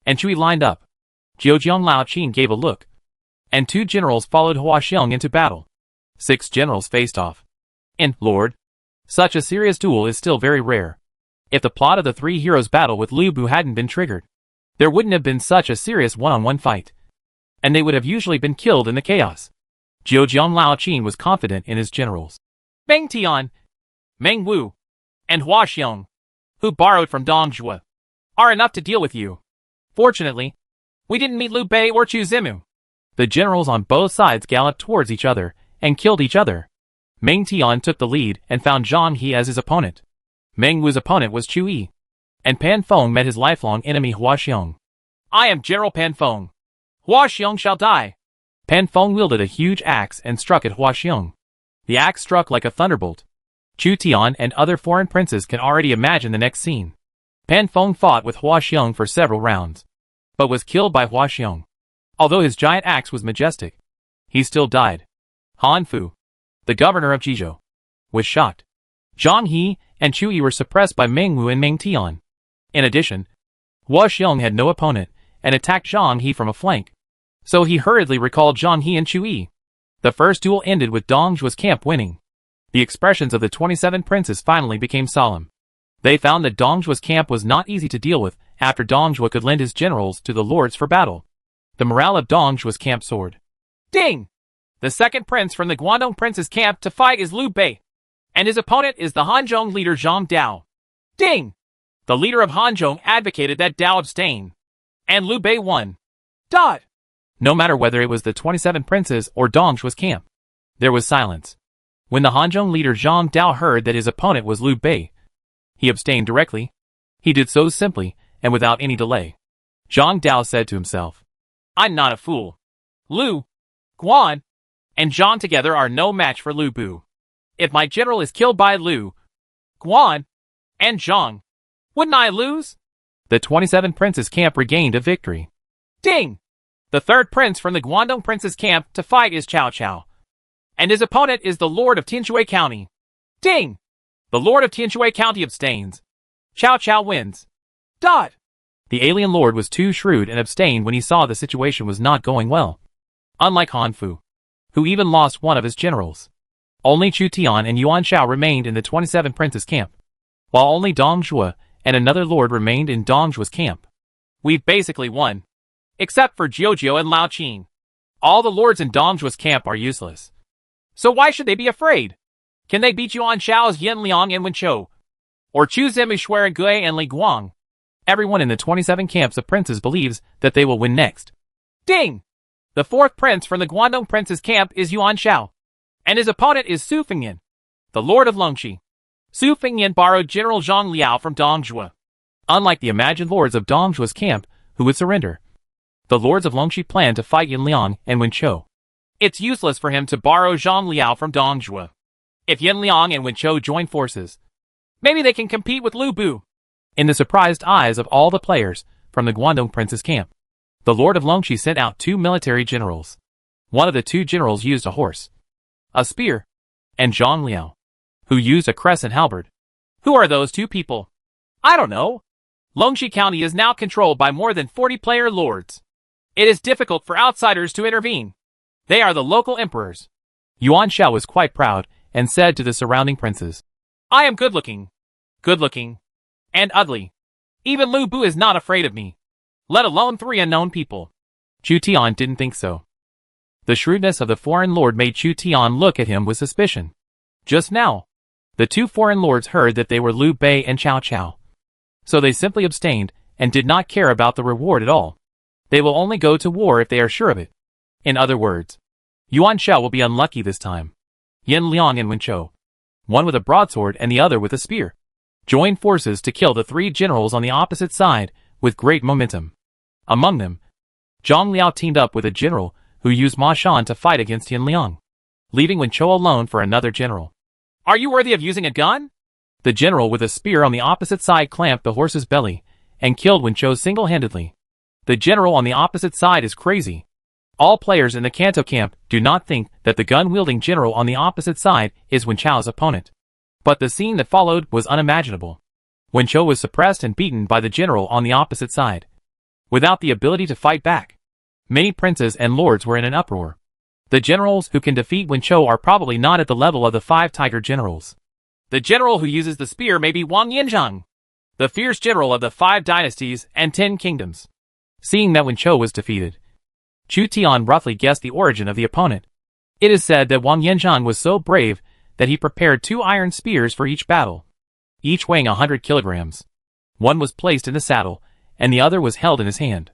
and Chui lined up. Jiujiang Laoqin gave a look, and 2 generals followed Hua Xiong into battle. 6 generals faced off. In Lord, such a serious duel is still very rare. If the plot of the 3 heroes' battle with Lu Bu hadn't been triggered, there wouldn't have been such a serious one-on-one fight, and they would have usually been killed in the chaos. Jiujiang Laoqin was confident in his generals.
Meng Tian, Meng Wu, and Hua Xiong, who borrowed from Dong Zhuo, are enough to deal with you. Fortunately, we didn't meet Liu Bei or Chu Zimu.
The generals on both sides galloped towards each other and killed each other. Meng Tian took the lead and found Zhang He as his opponent. Meng Wu's opponent was Chu Yi, and Pan Feng met his lifelong enemy Hua Xiong.
I am General Pan Feng. Hua Xiong shall die.
Pan Feng wielded a huge axe and struck at Hua Xiong. The axe struck like a thunderbolt. Chu Tian and other foreign princes can already imagine the next scene. Pan Feng fought with Hua Xiong for several rounds, but was killed by Hua Xiong. Although his giant axe was majestic, he still died. Han Fu, the governor of Jizhou, was shocked. Zhang He and Chu Yi were suppressed by Meng Wu and Meng Tian. In addition, Hua Xiong had no opponent and attacked Zhang He from a flank, so he hurriedly recalled Zhang He and Chu Yi. The first duel ended with Dong Zhuo's camp winning. The expressions of the 27 princes finally became solemn. They found that Dong Zhuo's camp was not easy to deal with after Dong Zhuo could lend his generals to the lords for battle. The morale of Dong Zhuo's camp soared.
Ding! The second prince from the Guangdong prince's camp to fight is Liu Bei, and his opponent is the Hanzhong leader Zhang Dao. Ding! The leader of Hanzhong advocated that Dao abstain, and Liu Bei won. Dot!
No matter whether it was the 27 princes or Dong Zhuo's camp, there was silence. When the Hanzhong leader Zhang Dao heard that his opponent was Liu Bei, he abstained directly. He did so simply and without any delay. Zhang Dao said to himself,
I'm not a fool. Liu, Guan, and Zhang together are no match for Lu Bu. If my general is killed by Liu, Guan, and Zhang, wouldn't I lose?
The 27 princes' camp regained a victory.
Ding! The third prince from the Guangdong prince's camp to fight is Cao Cao, and his opponent is the Lord of Tianshui County. Ding! The Lord of Tianshui County abstains. Cao Cao wins. Dot!
The alien lord was too shrewd and abstained when he saw the situation was not going well. Unlike Han Fu, who even lost one of his generals, only Chu Tian and Yuan Shao remained in the 27 princes' camp, while only Dong Zhuo and another lord remained in Dong Zhuo's camp.
We've basically won, except for Jiujiao and Lao Qin. All the lords in Dong Zhuo's camp are useless. So why should they be afraid? Can they beat Yuan Shao's Yin Liang and Wen Chou? Or Chu Zimu Shuai Gui and Li Guang?
Everyone in the 27 camps of princes believes that they will win next.
Ding! The fourth prince from the Guangdong prince's camp is Yuan Shao, and his opponent is Su Fengyan, the lord of Longxi. Su Fengyan borrowed General Zhang Liao from Dong Zhuo.
Unlike the imagined lords of Dong Zhuo's camp, who would surrender, the lords of Longxi planned to fight Yin Liang and Wen Chou.
It's useless for him to borrow Zhang Liao from Dong Zhuo. If Yin Liang and Wen Chou join forces, maybe they can compete with Lu Bu.
In the surprised eyes of all the players, from the Guangdong prince's camp. The Lord of Longxi sent out 2 military generals. One of the 2 generals used a horse, a spear, and Zhang Liao, who used a crescent halberd.
Who are those 2 people? I don't know. Longxi County is now controlled by more than 40 player lords. It is difficult for outsiders to intervene. They are the local emperors.
Yuan Shao was quite proud and said to the surrounding princes,
I am good-looking, and ugly. Even Lu Bu is not afraid of me, let alone 3 unknown people.
Chu Tian didn't think so. The shrewdness of the foreign lord made Chu Tian look at him with suspicion. Just now, the 2 foreign lords heard that they were Liu Bei and Cao Cao. So they simply abstained and did not care about the reward at all. They will only go to war if they are sure of it. In other words, Yuan Shao will be unlucky this time. Yin Liang and Wen Chou, one with a broadsword and the other with a spear, joined forces to kill the 3 generals on the opposite side with great momentum. Among them, Zhang Liao teamed up with a general who used Ma Shan to fight against Yin Liang, leaving Wen Chou alone for another general.
Are you worthy of using a gun?
The general with a spear on the opposite side clamped the horse's belly and killed Wen Chou single-handedly. The general on the opposite side is crazy. All players in the Kanto camp do not think that the gun-wielding general on the opposite side is Wen Chou's opponent. But the scene that followed was unimaginable. Wen Chou was suppressed and beaten by the general on the opposite side, without the ability to fight back. Many princes and lords were in an uproar. The generals who can defeat Wen Chou are probably not at the level of the 5 tiger generals.
The general who uses the spear may be Wang Yanzhang, the fierce general of the 5 dynasties and 10 kingdoms.
Seeing that Wen Chou was defeated, Chu Tian roughly guessed the origin of the opponent. It is said that Wang Yanzhang was so brave that he prepared 2 iron spears for each battle, each weighing 100 kilograms. One was placed in the saddle, and the other was held in his hand.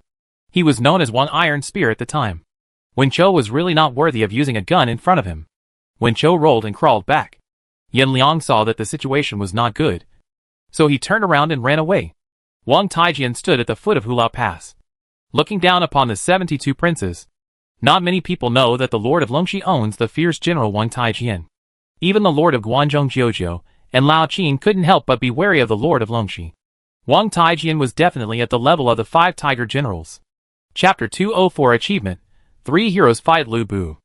He was known as Wang Iron Spear at the time. Wen Chou was really not worthy of using a gun in front of him. Wen Chou rolled and crawled back. Yin Liang saw that the situation was not good, so he turned around and ran away. Wang Taijian stood at the foot of Hulao Pass, looking down upon the 72 princes. Not many people know that the Lord of Longxi owns the fierce general Wang Taijian. Even the Lord of Guangzhong Jiuzhou and Lao Qin couldn't help but be wary of the Lord of Longxi. Wang Taijian was definitely at the level of the 5 tiger generals. Chapter 204 Achievement: 3 heroes fight Lu Bu.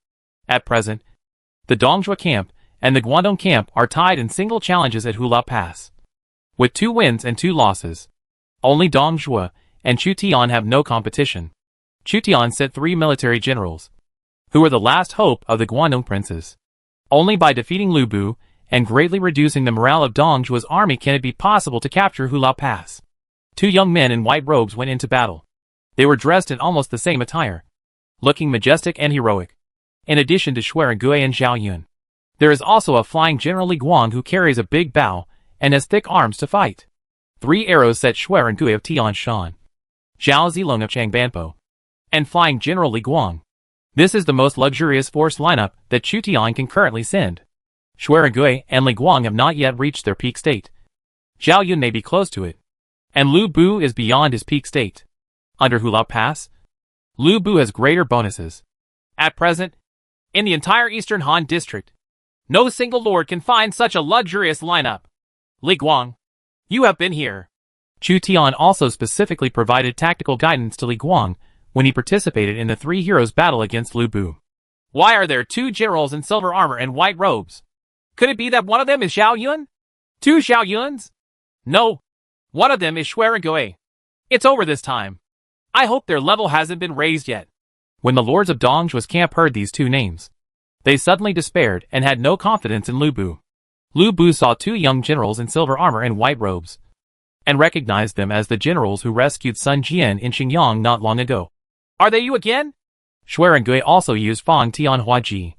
At present, the Dongzhou camp and the Guangdong camp are tied in single challenges at Hulao Pass, with 2 wins and 2 losses. Only Dongzhou and Chu Tian have no competition. Chu Tian sent 3 military generals, who were the last hope of the Guangdong princes. Only by defeating Lu Bu and greatly reducing the morale of Dongzhou's army can it be possible to capture Hulao Pass. 2 young men in white robes went into battle. They were dressed in almost the same attire, looking majestic and heroic. In addition to Shui Gui and Zhao Yun, there is also a flying General Li Guang who carries a big bow and has thick arms to fight. 3 arrows set Shui Gui of Tian Shan, Zhao Zilong of Changbanpo, and flying General Li Guang. This is the most luxurious force lineup that Chu Tian can currently send. Shui Gui and Li Guang have not yet reached their peak state. Zhao Yun may be close to it, and Lu Bu is beyond his peak state. Under Hulao Pass, Lu Bu has greater bonuses.
At present, in the entire Eastern Han district, no single lord can find such a luxurious lineup. Li Guang, you have been here.
Chu Tian also specifically provided tactical guidance to Li Guang when he participated in the 3 heroes' battle against Lu Bu.
Why are there 2 generals in silver armor and white robes? Could it be that one of them is Zhao Yun? 2 Zhao Yuns? No, one of them is Shui Gui. It's over this time. I hope their level hasn't been raised yet.
When the lords of Dongzhou's camp heard these 2 names, they suddenly despaired and had no confidence in Lu Bu. Lu Bu saw 2 young generals in silver armor and white robes, and recognized them as the generals who rescued Sun Jian in Xingyang not long ago.
Are they you again?
Shui Gui also used Fang Tianhua Ji,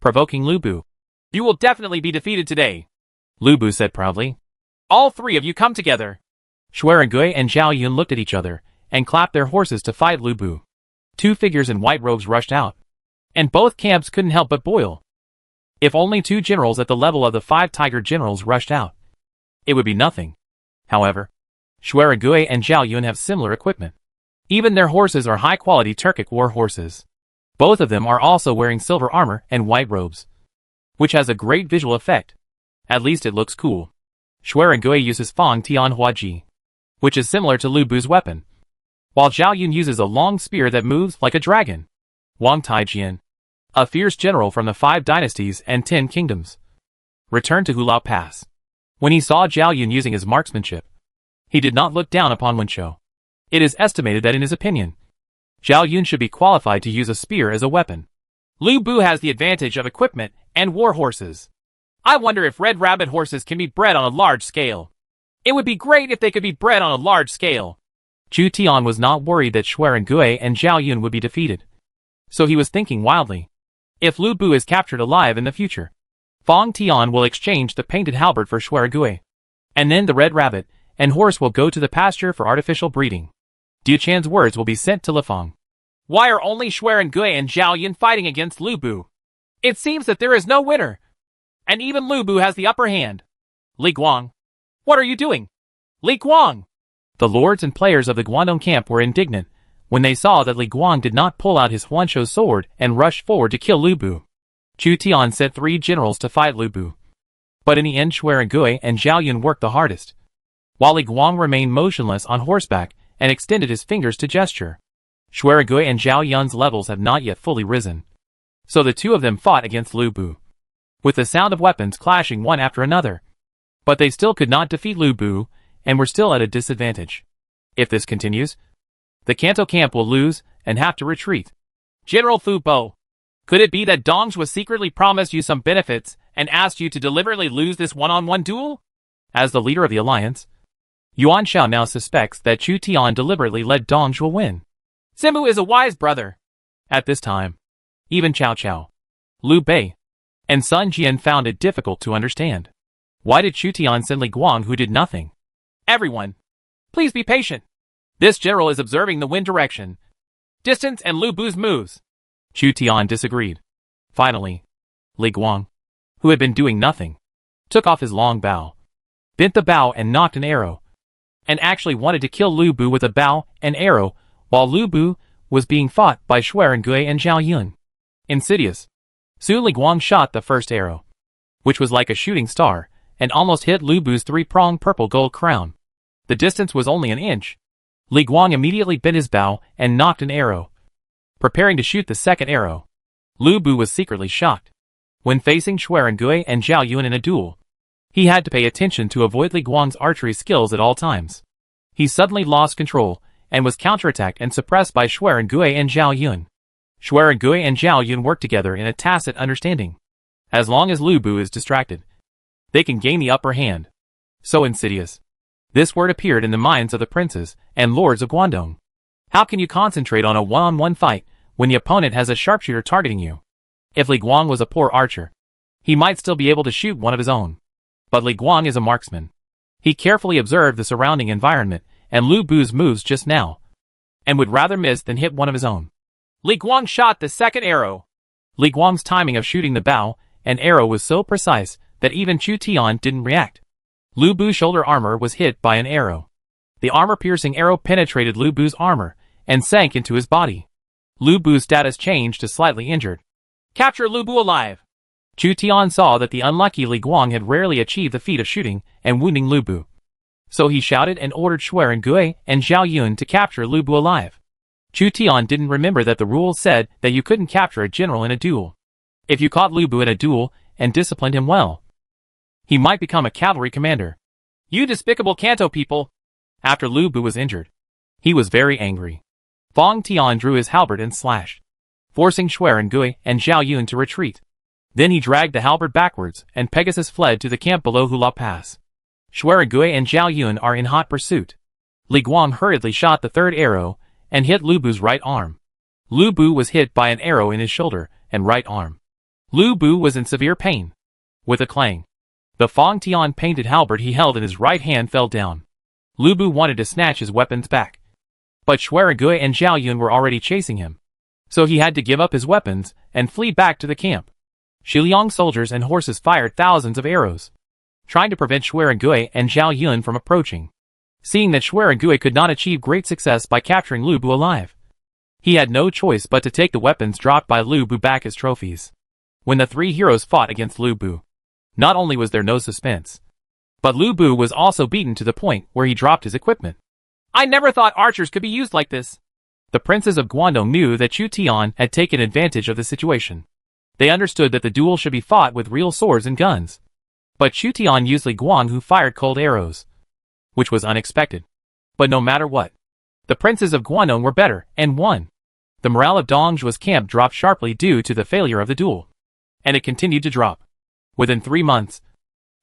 provoking Lu Bu.
You will definitely be defeated today,
Lu Bu said proudly.
All 3 of you come together.
Shui Gui and Zhao Yun looked at each other and clapped their horses to fight Lu Bu. 2 figures in white robes rushed out, and both camps couldn't help but boil. If only 2 generals at the level of the 5 tiger generals rushed out, it would be nothing. However, Shui Gui and Zhao Yun have similar equipment. Even their horses are high-quality Turkic war horses. Both of them are also wearing silver armor and white robes, which has a great visual effect. At least it looks cool. Shui Gui uses Fang Tianhua Ji, which is similar to Lu Bu's weapon.
while Zhao Yun uses a long spear that moves like a dragon. Wang Taijian, a fierce general from the 5 dynasties and 10 kingdoms, returned to Hulao Pass. When he saw Zhao Yun using his marksmanship, he did not look down upon Wenqiu. It is estimated that in his opinion, Zhao Yun should be qualified to use a spear as a weapon. Lu Bu has the advantage of equipment and war horses. I wonder if red rabbit horses can be bred on a large scale. It would be great if they could be bred on a large scale. Chu Tian was not worried that Xuerengui and Zhao Yun would be defeated. So he was thinking wildly. If Lu Bu is captured alive in the future, Fang Tian will exchange the painted halberd for Xuerengui. And then the red rabbit and horse will go to the pasture for artificial breeding. Diu Chan's words will be sent to Lifeng. Why are only Xuerengui and Zhao Yun fighting against Lu Bu? It seems that there is no winner. And even Lu Bu has the upper hand. Li Guang. What are you doing? Li Guang! The lords and players of the Guangdong camp were indignant when they saw that Li Guang did not pull out his Huansho sword and rush forward to kill Lu Bu. Chu Tian sent 3 generals to fight Lu Bu. But in the end Xuerengui and Zhao Yun worked the hardest, while Li Guang remained motionless on horseback and extended his fingers to gesture. Xuerengui and Zhao Yun's levels have not yet fully risen, so the two of them fought against Lu Bu, with the sound of weapons clashing one after another. But they still could not defeat Lu Bu, and were still at a disadvantage. If this continues, the Kanto camp will lose and have to retreat. General Fu Bo, could it be that Dongs was secretly promised you some benefits and asked you to deliberately lose this one-on-one duel? As the leader of the alliance, Yuan Shao now suspects that Chu Tian deliberately let Dong Zhuo win. Zimu is a wise brother. At this time, even Cao Cao, Liu Bei, and Sun Jian found it difficult to understand. Why did Chu Tian send Li Guang who did nothing? Everyone, please be patient. This general is observing the wind direction, distance and Lu Bu's moves. Chu Tian disagreed. Finally, Li Guang, who had been doing nothing, took off his long bow, bent the bow and knocked an arrow, and actually wanted to kill Lu Bu with a bow and arrow while Lu Bu was being fought by Xuerengui and Zhao Yun. Insidious. Soon Li Guang shot the first arrow, which was like a shooting star, and almost hit Lu Bu's 3-pronged purple gold crown. The distance was only an inch. Li Guang immediately bent his bow and knocked an arrow, preparing to shoot the second arrow. Lu Bu was secretly shocked. When facing Xuerengui and Zhao Yun in a duel, he had to pay attention to avoid Li Guang's archery skills at all times. He suddenly lost control and was counterattacked and suppressed by Xuerengui and Zhao Yun. Xuerengui and Zhao Yun work together in a tacit understanding. As long as Lu Bu is distracted, they can gain the upper hand. So insidious. This word appeared in the minds of the princes and lords of Guangdong. How can you concentrate on a one-on-one fight when the opponent has a sharpshooter targeting you? If Li Guang was a poor archer, he might still be able to shoot one of his own. But Li Guang is a marksman. He carefully observed the surrounding environment and Lu Bu's moves just now, and would rather miss than hit one of his own. Li Guang shot the second arrow. Li Guang's timing of shooting the bow and arrow was so precise that even Chu Tian didn't react. Lu Bu's shoulder armor was hit by an arrow. The armor-piercing arrow penetrated Lu Bu's armor and sank into his body. Lu Bu's status changed to slightly injured. Capture Lu Bu alive. Chu Tian saw that the unlucky Li Guang had rarely achieved the feat of shooting and wounding Lu Bu. So he shouted and ordered Xuerengui and Zhao Yun to capture Lu Bu alive. Chu Tian didn't remember that the rules said that you couldn't capture a general in a duel. If you caught Lu Bu in a duel and disciplined him well, he might become a cavalry commander. You despicable Kanto people! After Lu Bu was injured, he was very angry. Fang Tian drew his halberd and slashed, forcing Xuerengui and Zhao Yun to retreat. Then he dragged the halberd backwards, and Pegasus fled to the camp below Hulao Pass. Xuerengui and Zhao Yun are in hot pursuit. Li Guang hurriedly shot the third arrow and hit Lu Bu's right arm. Lu Bu was hit by an arrow in his shoulder and right arm. Lu Bu was in severe pain. With a clang, the Fang Tian painted halberd he held in his right hand fell down. Lu Bu wanted to snatch his weapons back, but Xuerengui and Zhao Yun were already chasing him, so he had to give up his weapons and flee back to the camp. Xiliang soldiers and horses fired thousands of arrows, trying to prevent Xuerengui and Zhao Yun from approaching. Seeing that Xuerengui could not achieve great success by capturing Lu Bu alive, he had no choice but to take the weapons dropped by Lu Bu back as trophies. When the 3 heroes fought against Lu Bu, not only was there no suspense, but Lu Bu was also beaten to the point where he dropped his equipment. I never thought archers could be used like this. The princes of Guangdong knew that Chu Tian had taken advantage of the situation. They understood that the duel should be fought with real swords and guns. But Chu Tian used Li Guang, who fired cold arrows, which was unexpected. But no matter what, the princes of Guangdong were better, and won. The morale of Dongzhuo's camp dropped sharply due to the failure of the duel. And it continued to drop. Within 3 months,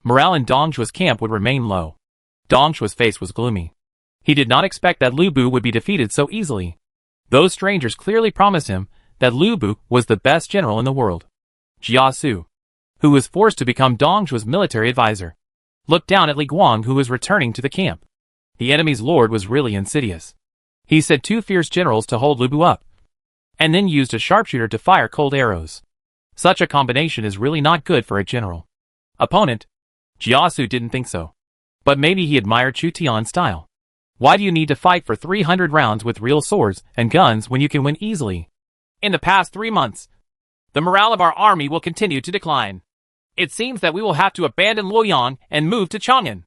morale in Dongzhuo's camp would remain low. Dongzhuo's face was gloomy. He did not expect that Lu Bu would be defeated so easily. Those strangers clearly promised him that Lu Bu was the best general in the world. Jia Su, who was forced to become Dongzhuo's military advisor, looked down at Li Guang, who was returning to the camp. The enemy's lord was really insidious. He sent 2 fierce generals to hold Lu Bu up, and then used a sharpshooter to fire cold arrows. Such a combination is really not good for a general. Opponent, Jia Su didn't think so. But maybe he admired Chu Tian's style. Why do you need to fight for 300 rounds with real swords and guns when you can win easily? In the past 3 months, the morale of our army will continue to decline. It seems that we will have to abandon Luoyang and move to Chang'an.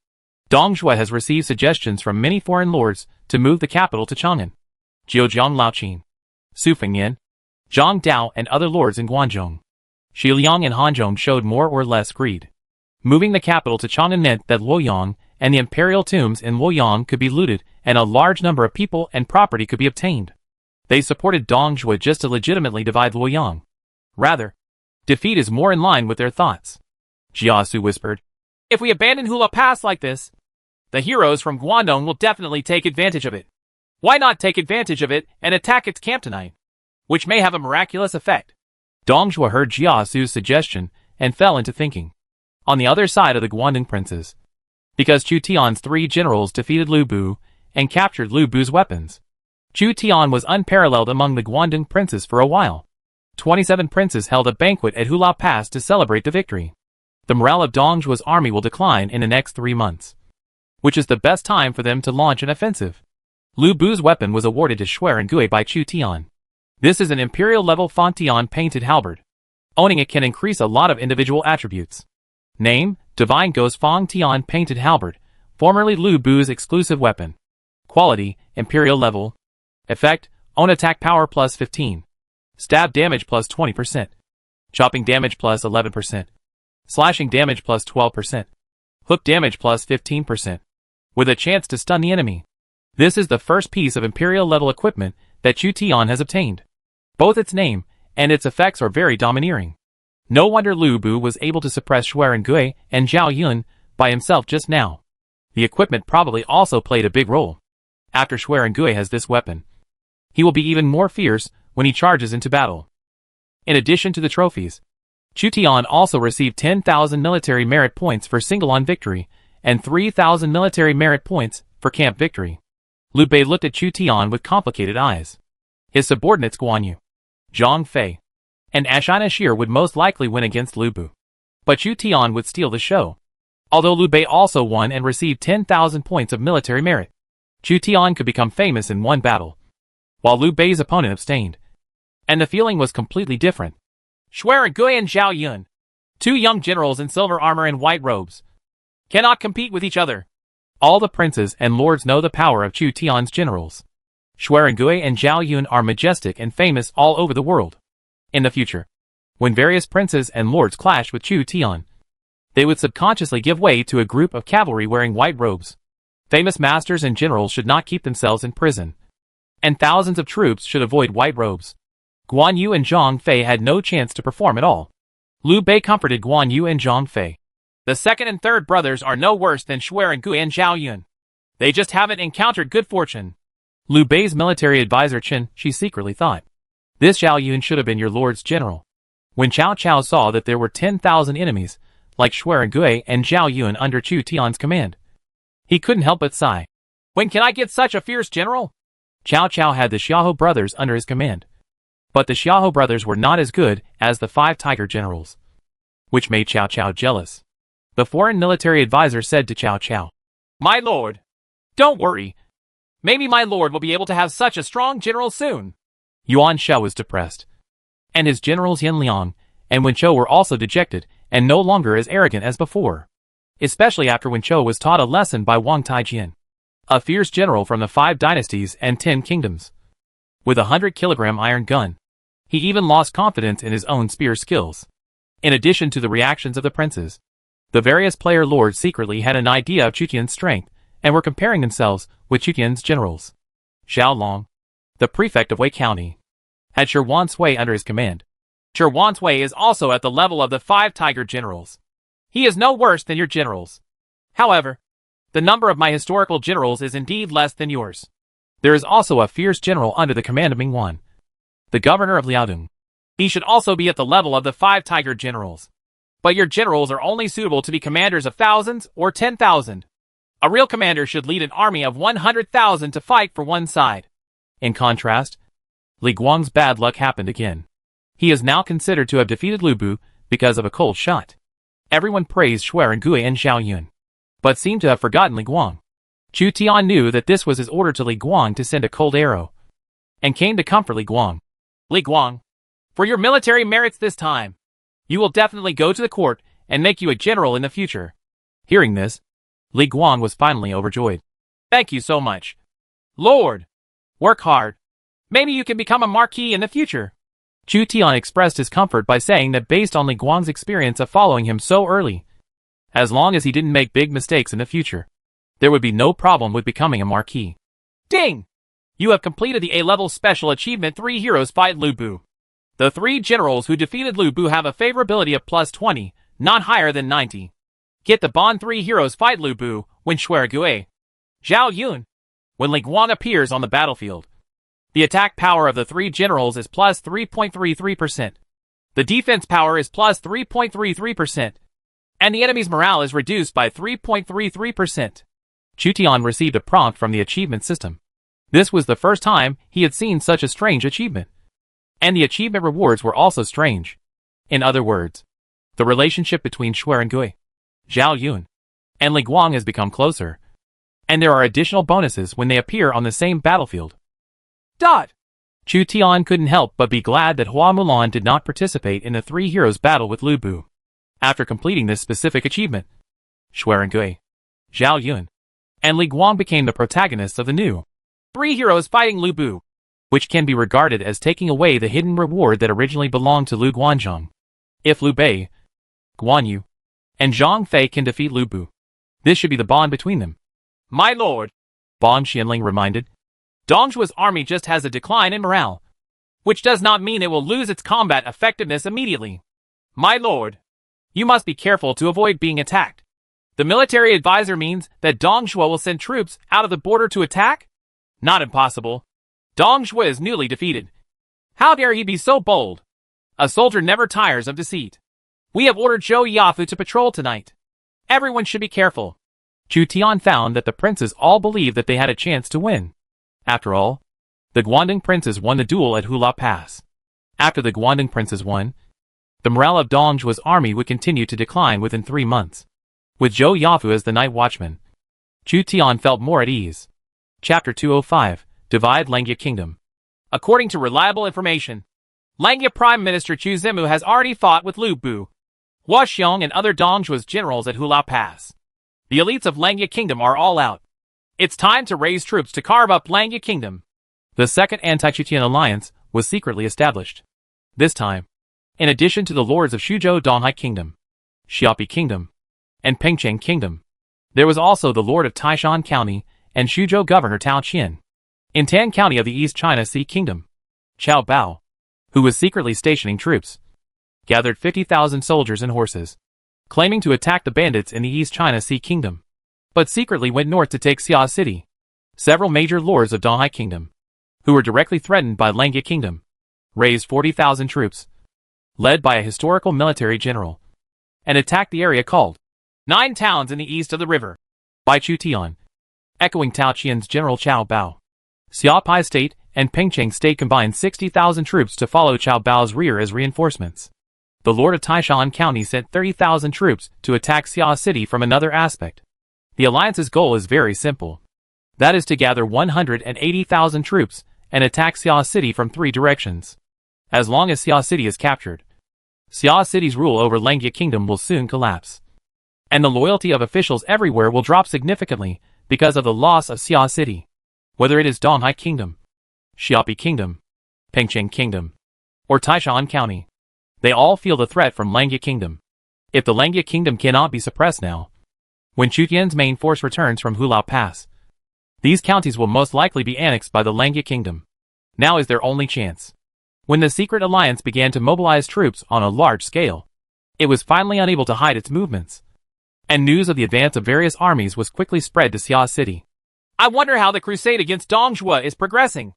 Dongzhuo has received suggestions from many foreign lords to move the capital to Chang'an. Jiujiang Laoqin, Su Fengyan, Zhang Dao, and other lords in Guangzhong, Xiliang and Hanzhong showed more or less greed. Moving the capital to Chang'an meant that Luoyang and the imperial tombs in Luoyang could be looted and a large number of people and property could be obtained. They supported Dongzhuo just to legitimately divide Luoyang. Rather, defeat is more in line with their thoughts. Jia Su whispered, "If we abandon Hula Pass like this, the heroes from Guangdong will definitely take advantage of it. Why not take advantage of it and attack its camp tonight, which may have a miraculous effect?" Dongzhuo heard Jia Su's suggestion and fell into thinking. On the other side of the Guangdong princes, because Chu Tian's 3 generals defeated Lu Bu and captured Lu Bu's weapons, Chu Tian was unparalleled among the Guangdong princes for a while. 27 princes held a banquet at Hula Pass to celebrate the victory. The morale of Dongzhuo's army will decline in the next 3 months, which is the best time for them to launch an offensive. Lu Bu's weapon was awarded to Shuai and Gui by Chu Tian. This is an imperial-level Fontian painted halberd. Owning it can increase a lot of individual attributes. Name, Divine Ghost Fong Tian painted halberd, formerly Lu Bu's exclusive weapon. Quality, imperial level. Effect, own attack power plus 15. Stab damage plus 20%. Chopping damage plus 11%. Slashing damage plus 12%. Hook damage plus 15%. With a chance to stun the enemy. This is the first piece of imperial level equipment that Chu Tian has obtained. Both its name and its effects are very domineering. No wonder Lu Bu was able to suppress Shuai Gui and Zhao Yun by himself just now. The equipment probably also played a big role. After Shuai Gui has this weapon, he will be even more fierce when he charges into battle. In addition to the trophies, Chu Tian also received 10,000 military merit points for single-on victory and 3,000 military merit points for camp victory. Liu Bei looked at Chu Tian with complicated eyes. His subordinates Guan Yu, Zhang Fei, and Ashina Shir would most likely win against Lu Bu. But Chu Tian would steal the show. Although Liu Bei also won and received 10,000 points of military merit, Chu Tian could become famous in one battle, while Liu Bei's opponent abstained. And the feeling was completely different. Shuai Gui and Zhao Yun, 2 young generals in silver armor and white robes, cannot compete with each other. All the princes and lords know the power of Chu Tian's generals. Shuai Gui and Zhao Yun are majestic and famous all over the world. In the future, when various princes and lords clashed with Chu Tian, they would subconsciously give way to a group of cavalry wearing white robes. Famous masters and generals should not keep themselves in prison, and thousands of troops should avoid white robes. Guan Yu and Zhang Fei had no chance to perform at all. Liu Bei comforted Guan Yu and Zhang Fei. The second and third brothers are no worse than Shuai Gui and Zhao Yun. They just haven't encountered good fortune. Liu Bei's military advisor Chen, she secretly thought. This Zhao Yun should have been your lord's general. When Cao Cao saw that there were 10,000 enemies, like Shuai Gui and Zhao Yun under Chu Tian's command, he couldn't help but sigh. When can I get such a fierce general? Cao Cao had the Xiahou brothers under his command. But the Xiahou brothers were not as good as the 5 tiger generals, which made Cao Cao jealous. The foreign military advisor said to Cao Cao, "My lord, don't worry. Maybe my lord will be able to have such a strong general soon." Yuan Shao was depressed, and his generals Yan Liang and Wen Chou were also dejected and no longer as arrogant as before, especially after Wen Chou was taught a lesson by Wang Taijian.
a fierce general from the 5 dynasties and 10 kingdoms. With a 100-kilogram iron gun, he even lost confidence in his own spear skills. In addition to the reactions of the princes, the various player lords secretly had an idea of Chu Tian's strength and were comparing themselves with Chu Tian's generals. Xiao Long, the prefect of Wei County, had Shi Wanshui under his command. Shi Wanshui is also at the level of the 5 tiger generals. He is no worse than your generals. However, the number of my historical generals is indeed less than yours. There is also a fierce general under the command of Mingwan, the governor of Liaodong. He should also be at the level of the 5 tiger generals. But your generals are only suitable to be commanders of thousands or 10,000. A real commander should lead an army of 100,000 to fight for one side. In contrast, Li Guang's bad luck happened again. He is now considered to have defeated Lu Bu because of a cold shot. Everyone praised Xuerengui and Zhao Yun, but seemed to have forgotten Li Guang. Chu Tian knew that this was his order to Li Guang to send a cold arrow, and came to comfort Li Guang. Li Guang, for your military merits this time, you will definitely go to the court and make you a general in the future. Hearing this, Li Guang was finally overjoyed. Thank you so much, Lord. Work hard. Maybe you can become a marquis in the future. Chu Tian expressed his comfort by saying that based on Li Guang's experience of following him so early, as long as he didn't make big mistakes in the future, there would be no problem with becoming a marquis. Ding! You have completed the A-level special achievement 3 heroes fight Lu Bu. The 3 generals who defeated Lu Bu have a favorability of plus 20, not higher than 90. Get the bond 3 heroes fight Lu Bu when Xuerengui, Zhao Yun, when Li Guang appears on the battlefield. The attack power of the 3 generals is plus 3.33%. The defense power is plus 3.33%. And the enemy's morale is reduced by 3.33%. Chu Tian received a prompt from the achievement system. This was the first time he had seen such a strange achievement. And the achievement rewards were also strange. In other words, the relationship between Xuerengui, Zhao Yun, and Li Guang has become closer. And there are additional bonuses when they appear on the same battlefield. Chu Tian couldn't help but be glad that Hua Mulan did not participate in the 3 heroes battle with Lu Bu. After completing this specific achievement, Xuerengui, Zhao Yun, and Li Guang became the protagonists of the new 3 heroes fighting Lu Bu, which can be regarded as taking away the hidden reward that originally belonged to Lu Guanzhong. If Liu Bei, Guan Yu, and Zhang Fei can defeat Lu Bu, this should be the bond between them. My lord, Bon Xianling reminded, Dongshua's army just has a decline in morale, which does not mean it will lose its combat effectiveness immediately. My lord, you must be careful to avoid being attacked. The military advisor means that Dongshua will send troops out of the border to attack? Not impossible. Dongshua is newly defeated. How dare he be so bold? A soldier never tires of deceit. We have ordered Zhou Yafu to patrol tonight. Everyone should be careful. Chu Tian found that the princes all believed that they had a chance to win. After all, the Guandong princes won the duel at Hula Pass. After the Guandong princes won, the morale of Dongshua's army would continue to decline within 3 months. With Zhou Yafu as the night watchman, Chu Tian felt more at ease. Chapter 205, Divide Langya Kingdom. According to reliable information, Langya Prime Minister Chu Zimu has already fought with Lu Bu, Hua Xiong and other Dongshua's generals at Hula Pass. The elites of Langya Kingdom are all out. It's time to raise troops to carve up Langya Kingdom. The second anti-Chu Tian alliance was secretly established. This time, in addition to the lords of Shuzhou Donghai Kingdom, Xiapi Kingdom, and Pengcheng Kingdom, there was also the lord of Taishan County and Shuzhou Governor Tao Qian. In Tan County of the East China Sea Kingdom, Chao Bao, who was secretly stationing troops, gathered 50,000 soldiers and horses, claiming to attack the bandits in the East China Sea Kingdom, but secretly went north to take Xia City. Several major lords of Donghai Kingdom, who were directly threatened by Langya Kingdom, raised 40,000 troops, led by a historical military general, and attacked the area called 9 Towns in the east of the river by Chu Tian, echoing Tao Qian's General Chao Bao. Xiapai State and Pengcheng State combined 60,000 troops to follow Chao Bao's rear as reinforcements. The Lord of Taishan County sent 30,000 troops to attack Xia City from another aspect. The alliance's goal is very simple. That is to gather 180,000 troops and attack Xia City from 3 directions. As long as Xia City is captured, Xia City's rule over Langya Kingdom will soon collapse. And the loyalty of officials everywhere will drop significantly because of the loss of Xia City. Whether it is Donghai Kingdom, Xiapi Kingdom, Pengcheng Kingdom, or Taishan County, they all feel the threat from Langya Kingdom. If the Langya Kingdom cannot be suppressed now, when Chu Tian's main force returns from Hulao Pass, these counties will most likely be annexed by the Langya Kingdom. Now is their only chance. When the secret alliance began to mobilize troops on a large scale, it was finally unable to hide its movements, and news of the advance of various armies was quickly spread to Xia City.
I wonder how the crusade against Dongjua is progressing.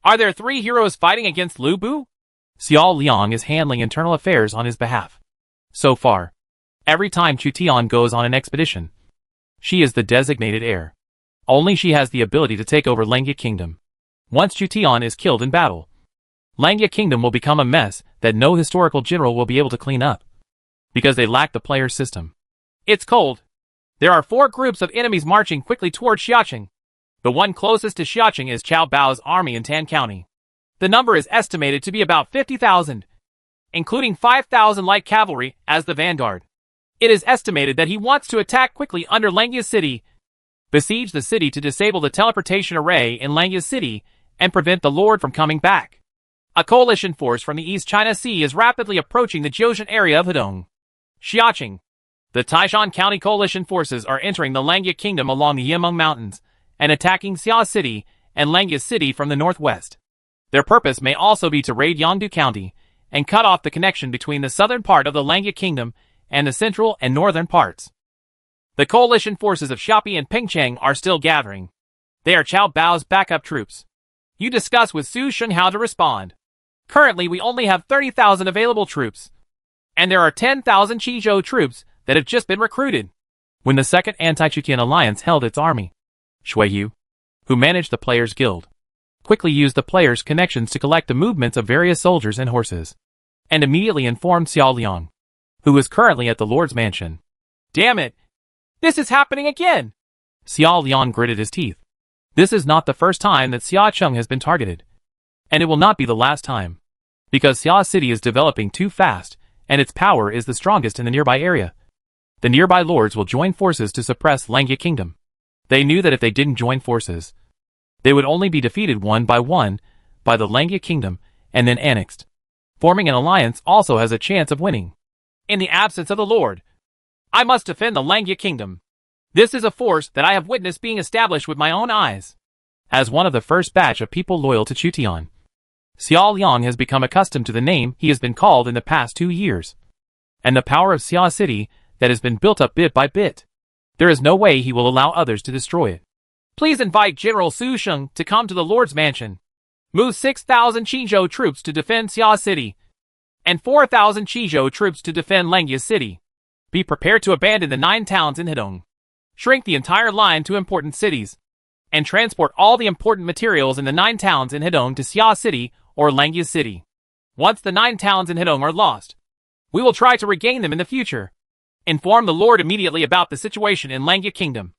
Are there 3 heroes fighting against Lu Bu?
Xiao Liang is handling internal affairs on his behalf. So far, every time Chu Tian goes on an expedition, she is the designated heir. Only she has the ability to take over Langya Kingdom. Once Chu Tian is killed in battle, Langya Kingdom will become a mess that no historical general will be able to clean up, because they lack the player system.
It's cold. There are 4 groups of enemies marching quickly toward Xiaqing. The one closest to Xiaqing is Cao Bao's army in Tan County. The number is estimated to be about 50,000, including 5,000 light cavalry as the vanguard. It is estimated that he wants to attack quickly under Langya City, besiege the city to disable the teleportation array in Langya City, and prevent the Lord from coming back. A coalition force from the East China Sea is rapidly approaching the Jiaoshan area of Hedong. Xiaqing. The Taishan County coalition forces are entering the Langya Kingdom along the Yimeng Mountains and attacking Xia City and Langya City from the northwest. Their purpose may also be to raid Yangdu County and cut off the connection between the southern part of the Langya Kingdom and the central and northern parts. The coalition forces of Xiapi and Pengcheng are still gathering. They are Cao Bao's backup troops. You discuss with Su Sheng how to respond. Currently we only have 30,000 available troops, and there are 10,000 Qizhou troops that have just been recruited.
When the second Anti-Chutian alliance held its army, Shuiyu, who managed the Players' Guild, quickly used the players' connections to collect the movements of various soldiers and horses, and immediately informed Xiao Liang, who is currently at the Lord's mansion.
Damn it! This is happening again!
Xiao Liang gritted his teeth. This is not the first time that Xia Cheng has been targeted, and it will not be the last time, because Xia City is developing too fast, and its power is the strongest in the nearby area. The nearby lords will join forces to suppress Langya Kingdom. They knew that if they didn't join forces, they would only be defeated one by the Langya Kingdom and then annexed. Forming an alliance also has a chance of winning.
In the absence of the Lord, I must defend the Langya Kingdom. This is a force that I have witnessed being established with my own eyes.
As one of the first batch of people loyal to Chu Tian, Xiao Liang has become accustomed to the name he has been called in the past 2 years, and the power of Xia City that has been built up bit by bit. There is no way he will allow others to destroy it.
Please invite General Su Sheng to come to the Lord's mansion. Move 6,000 Qizhou troops to defend Xia City, and 4,000 Qizhou troops to defend Langya City. Be prepared to abandon the 9 towns in Hedong. Shrink the entire line to important cities, and transport all the important materials in the 9 towns in Hedong to Xia City or Langya City. Once the 9 towns in Hedong are lost, we will try to regain them in the future. Inform the Lord immediately about the situation in Langya Kingdom,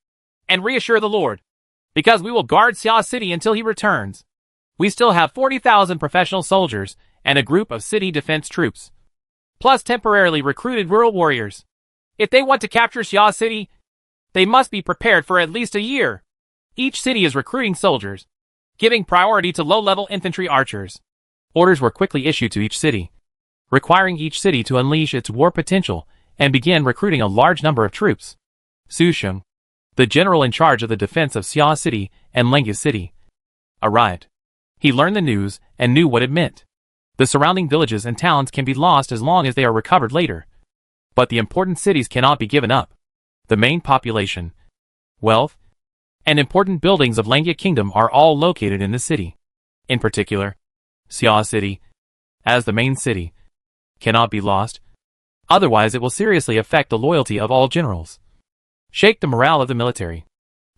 and reassure the Lord, because we will guard Xia City until he returns. We still have 40,000 professional soldiers and a group of city defense troops, plus temporarily recruited rural warriors. If they want to capture Xia City, they must be prepared for at least a year. Each city is recruiting soldiers, giving priority to low-level infantry archers.
Orders were quickly issued to each city, requiring each city to unleash its war potential and begin recruiting a large number of troops. Su Sheng, the general in charge of the defense of Xia City and Langya City, arrived. He learned the news and knew what it meant. The surrounding villages and towns can be lost as long as they are recovered later, but the important cities cannot be given up. The main population, wealth, and important buildings of Langya Kingdom are all located in the city. In particular, Xia City, as the main city, cannot be lost. Otherwise it will seriously affect the loyalty of all generals, shake the morale of the military,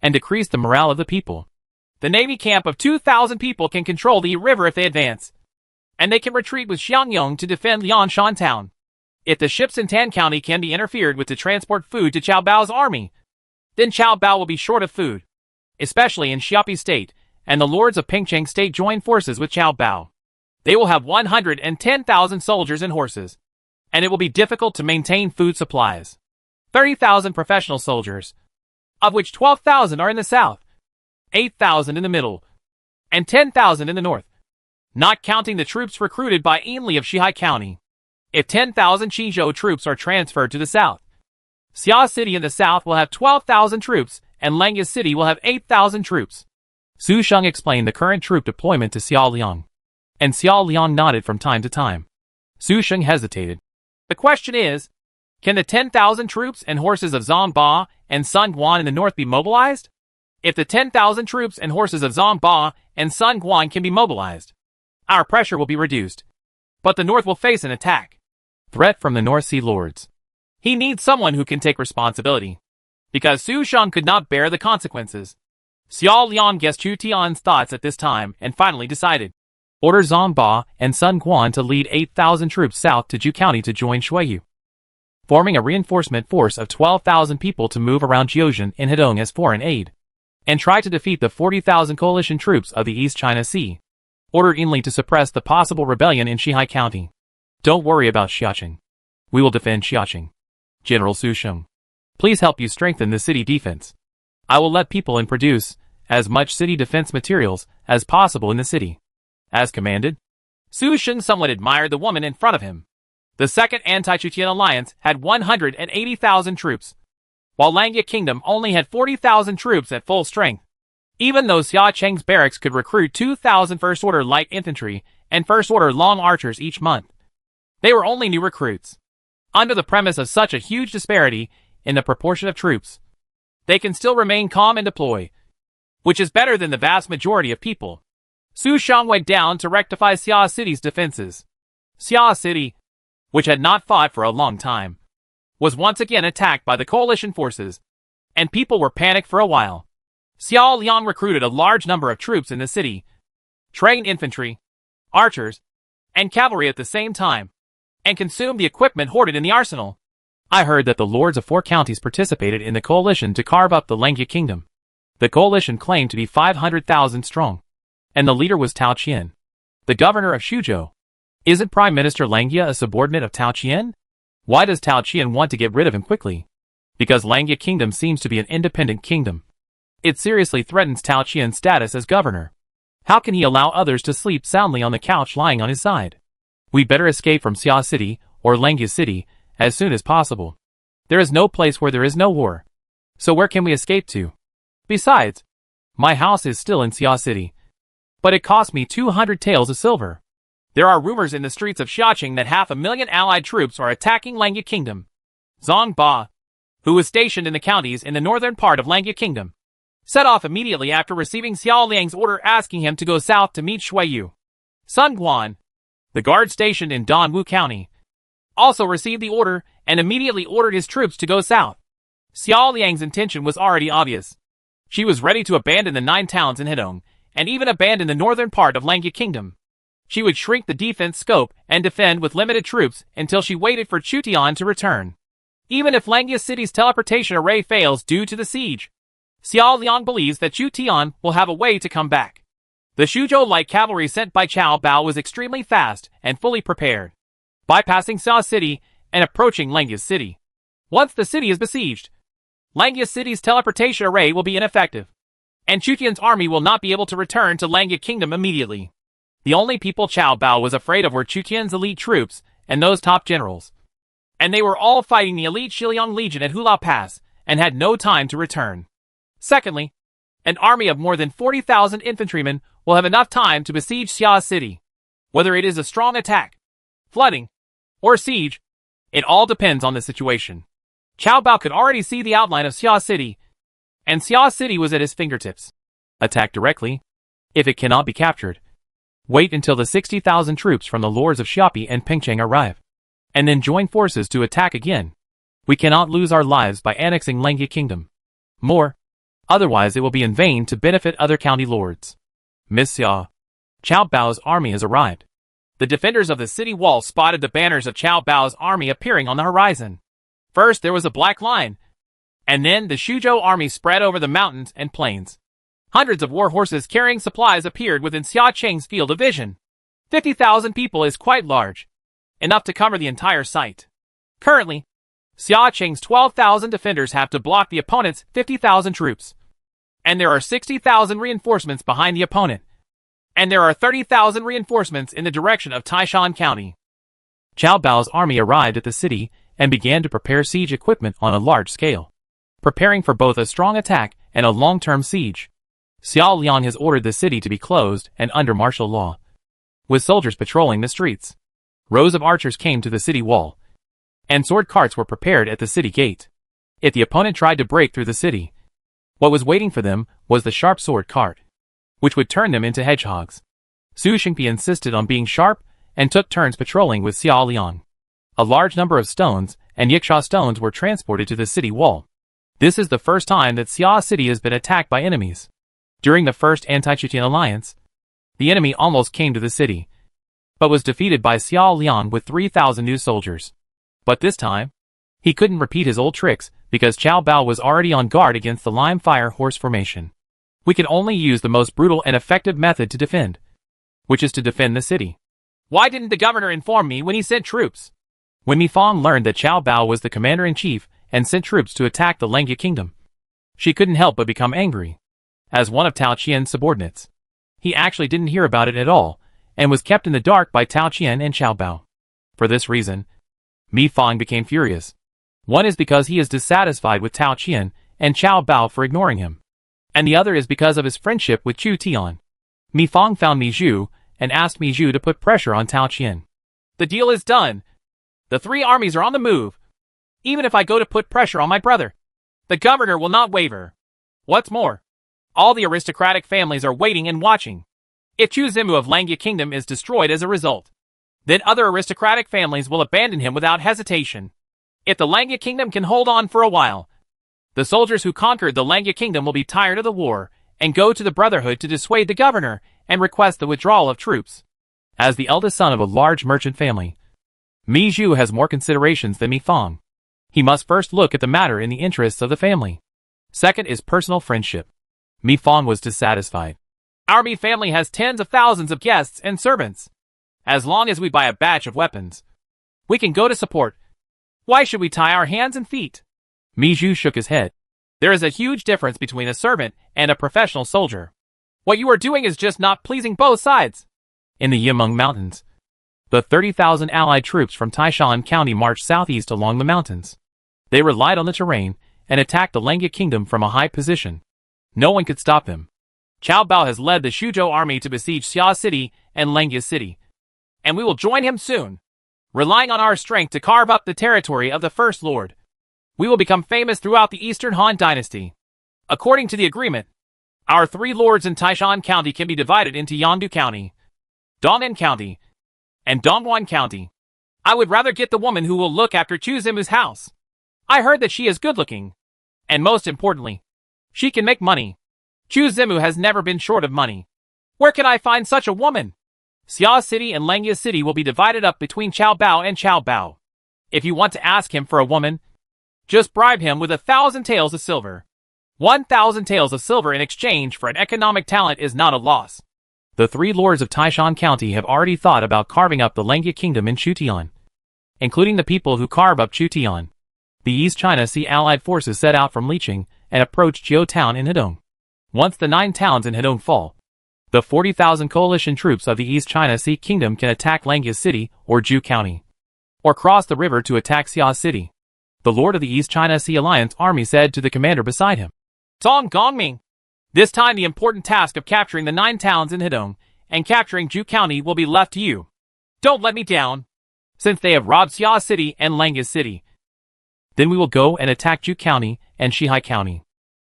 and decrease the morale of the people.
The navy camp of 2,000 people can control the river if they advance, and they can retreat with Xiangyong to defend Lianshan town. If the ships in Tan County can be interfered with to transport food to Cao Bao's army, then Cao Bao will be short of food, especially in Xiapi State, and the lords of Pengcheng State join forces with Cao Bao. They will have 110,000 soldiers and horses, and it will be difficult to maintain food supplies. 30,000 professional soldiers, of which 12,000 are in the south, 8,000 in the middle, and 10,000 in the north, not counting the troops recruited by Ainli of Shihai County. If 10,000 Qizhou troops are transferred to the south, Xia City in the south will have 12,000 troops, and Langya City will have 8,000 troops. Su Sheng explained the current troop deployment to Xiao Liang, and Xiao Liang nodded from time to time. Su Sheng hesitated. The question is, can the 10,000 troops and horses of Zhang Ba and Sun Guan in the north be mobilized? If the 10,000 troops and horses of Zhang Ba and Sun Guan can be mobilized, our pressure will be reduced. But the north will face an attack. Threat from the North Sea Lords. He needs someone who can take responsibility. Because Su Sheng could not bear the consequences. Xiao Liang guessed Chu Tian's thoughts at this time and finally decided. Order Zhang Ba and Sun Guan to lead 8,000 troops south to Ju County to join Shuiyu, forming a reinforcement force of 12,000 people to move around Jiuzhen in Hedong as foreign aid, and try to defeat the 40,000 coalition troops of the East China Sea. Order Ainli to suppress the possible rebellion in Shihai County. Don't worry about Xiaqing. We will defend Xiaqing. General Su Sheng, please help you strengthen the city defense. I will let people in produce as much city defense materials as possible in the city. As commanded. Su Sheng somewhat admired the woman in front of him. The Second Anti-Chutian Alliance had 180,000 troops, while Langya Kingdom only had 40,000 troops at full strength. Even though Xia Cheng's barracks could recruit 2,000 First-Order Light Infantry and First-Order Long Archers each month, they were only new recruits. Under the premise of such a huge disparity in the proportion of troops, they can still remain calm and deploy, which is better than the vast majority of people. Su Sheng went down to rectify Xia City's defenses. Xia City, which had not fought for a long time, was once again attacked by the coalition forces, and people were panicked for a while. Xiao Liang recruited a large number of troops in the city, trained infantry, archers, and cavalry at the same time, and consumed the equipment hoarded in the arsenal. I heard that the lords of 4 counties participated in the coalition to carve up the Langya Kingdom. The coalition claimed to be 500,000 strong, and the leader was Tao Qian, the governor of Xuzhou. Isn't Prime Minister Langya a subordinate of Tao Qian? Why does Tao Qian want to get rid of him quickly? Because Langya Kingdom seems to be an independent kingdom. It seriously threatens Tao Qian's status as governor. How can he allow others to sleep soundly on the couch lying on his side? We'd better escape from Xia City, or Langya City, as soon as possible. There is no place where there is no war. So where can we escape to? Besides, my house is still in Xia City, but it cost me 200 taels of silver. There are rumors in the streets of Xiaqing that 500,000 allied troops are attacking Langya Kingdom. Zhang Ba, who was stationed in the counties in the northern part of Langya Kingdom, set off immediately after receiving Xiao Liang's order asking him to go south to meet Shuiyu. Sun Guan, the guard stationed in Dongwu County, also received the order and immediately ordered his troops to go south. Xiao Liang's intention was already obvious. She was ready to abandon the 9 towns in Hedong, and even abandon the northern part of Langya Kingdom. She would shrink the defense scope and defend with limited troops until she waited for Chu Tian to return. Even if Langya City's teleportation array fails due to the siege, Xiao Liang believes that Chu Tian will have a way to come back. The Xuzhou light cavalry sent by Cao Bao was extremely fast and fully prepared, bypassing Xia City and approaching Langya City. Once the city is besieged, Langya City's teleportation array will be ineffective, and Chu Tian's army will not be able to return to Langya Kingdom immediately. The only people Cao Bao was afraid of were Chu Tian's elite troops and those top generals, and they were all fighting the elite Shiliang Legion at Hulao Pass and had no time to return. Secondly, an army of more than 40,000 infantrymen will have enough time to besiege Xia City. Whether it is a strong attack, flooding, or siege, it all depends on the situation. Cao Bao could already see the outline of Xia City, and Xia City was at his fingertips. Attack directly. If it cannot be captured, wait until the 60,000 troops from the lords of Xiapi and Pengcheng arrive, and then join forces to attack again. We cannot lose our lives by annexing Langya Kingdom. Otherwise it will be in vain to benefit other county lords. Miss Xia, Cao Bao's army has arrived. The defenders of the city wall spotted the banners of Cao Bao's army appearing on the horizon. First there was a black line, and then the Xuzhou army spread over the mountains and plains. Hundreds of war horses carrying supplies appeared within Xia Cheng's field of vision. 50,000 people is quite large, enough to cover the entire site. Currently, Xia Cheng's 12,000 defenders have to block the opponent's 50,000 troops. And there are 60,000 reinforcements behind the opponent. And there are 30,000 reinforcements in the direction of Taishan County.
Qiao Bao's army arrived at the city and began to prepare siege equipment on a large scale, preparing for both a strong attack and a long-term siege. Xiao Liang has ordered the city to be closed and under martial law, with soldiers patrolling the streets. Rows of archers came to the city wall, and sword carts were prepared at the city gate. If the opponent tried to break through the city, what was waiting for them was the sharp sword cart, which would turn them into hedgehogs. Su Xingpi insisted on being sharp and took turns patrolling with Xiao Liang. A large number of stones and yiksha stones were transported to the city wall. This is the first time that Xia City has been attacked by enemies. During the first anti-Chutian alliance, the enemy almost came to the city, but was defeated by Xiao Liang with 3,000 new soldiers. But this time, he couldn't repeat his old tricks because Qiao Bao was already on guard against the lime fire horse formation. We can only use the most brutal and effective method to defend, which is to defend the city.
Why didn't the governor inform me when he sent troops?
When Mi Fang learned that Qiao Bao was the commander-in-chief and sent troops to attack the Langya kingdom, she couldn't help but become angry. As one of Tao Qian's subordinates, he actually didn't hear about it at all, and was kept in the dark by Tao Qian and Qiao Bao. For this reason, Mi Fang became furious. One is because he is dissatisfied with Tao Qian and Qiao Bao for ignoring him, and the other is because of his friendship with Chu Tian. Mi Fang found Mi Zhu and asked Mi Zhu to put pressure on Tao Qian.
The deal is done. The three armies are on the move. Even if I go to put pressure on my brother, the governor will not waver. What's more, all the aristocratic families are waiting and watching. If Chu Zimu of Langya Kingdom is destroyed as a result, then other aristocratic families will abandon him without hesitation. If the Langya Kingdom can hold on for a while, the soldiers who conquered the Langya Kingdom will be tired of the war and go to the Brotherhood to dissuade the governor and request the withdrawal of troops.
As the eldest son of a large merchant family, Mi Zhu has more considerations than Mi Fang. He must first look at the matter in the interests of the family. Second is personal friendship. Mi Fang was dissatisfied.
Our Mi family has tens of thousands of guests and servants. As long as we buy a batch of weapons, we can go to support. Why should we tie our hands and feet?
Mi Zhu shook his head.
There is a huge difference between a servant and a professional soldier. What you are doing is just not pleasing both sides.
In the Yimeng Mountains, the 30,000 allied troops from Taishan County marched southeast along the mountains. They relied on the terrain and attacked the Langya kingdom from a high position. No one could stop them. Qiao Bao has led the Xuzhou army to besiege Xia City and Langya City, and we will join him soon. Relying on our strength to carve up the territory of the First Lord, we will become famous throughout the Eastern Han Dynasty. According to the agreement, our three lords in Taishan County can be divided into Yangdu County, Dong'an County, and Dongguan County. I would rather get the woman who will look after Chu Zimu's house. I heard that she is good-looking, and most importantly, she can make money. Chu Zimu has never been short of money. Where can I find such a woman? Xia City and Langya City will be divided up between Qiao Bao and Qiao Bao. If you want to ask him for a woman, just bribe him with 1,000 taels of silver. 1,000 taels of silver in exchange for an economic talent is not a loss. The three lords of Taishan County have already thought about carving up the Langya kingdom in Chutian, including the people who carve up Chutian. The East China Sea allied forces set out from Liqing and approached Jiu Town in Hedong. Once the 9 towns in Hedong fall, the 40,000 coalition troops of the East China Sea Kingdom can attack Langya City or Jiu County, or cross the river to attack Xia City. The Lord of the East China Sea Alliance army said to the commander beside him,
Zhang Gongming, this time the important task of capturing the 9 towns in Hedong and capturing Jiu County will be left to you. Don't let me down, since they have robbed Xia City and Langya City. Then we will go and attack Jiu County and Shihai County.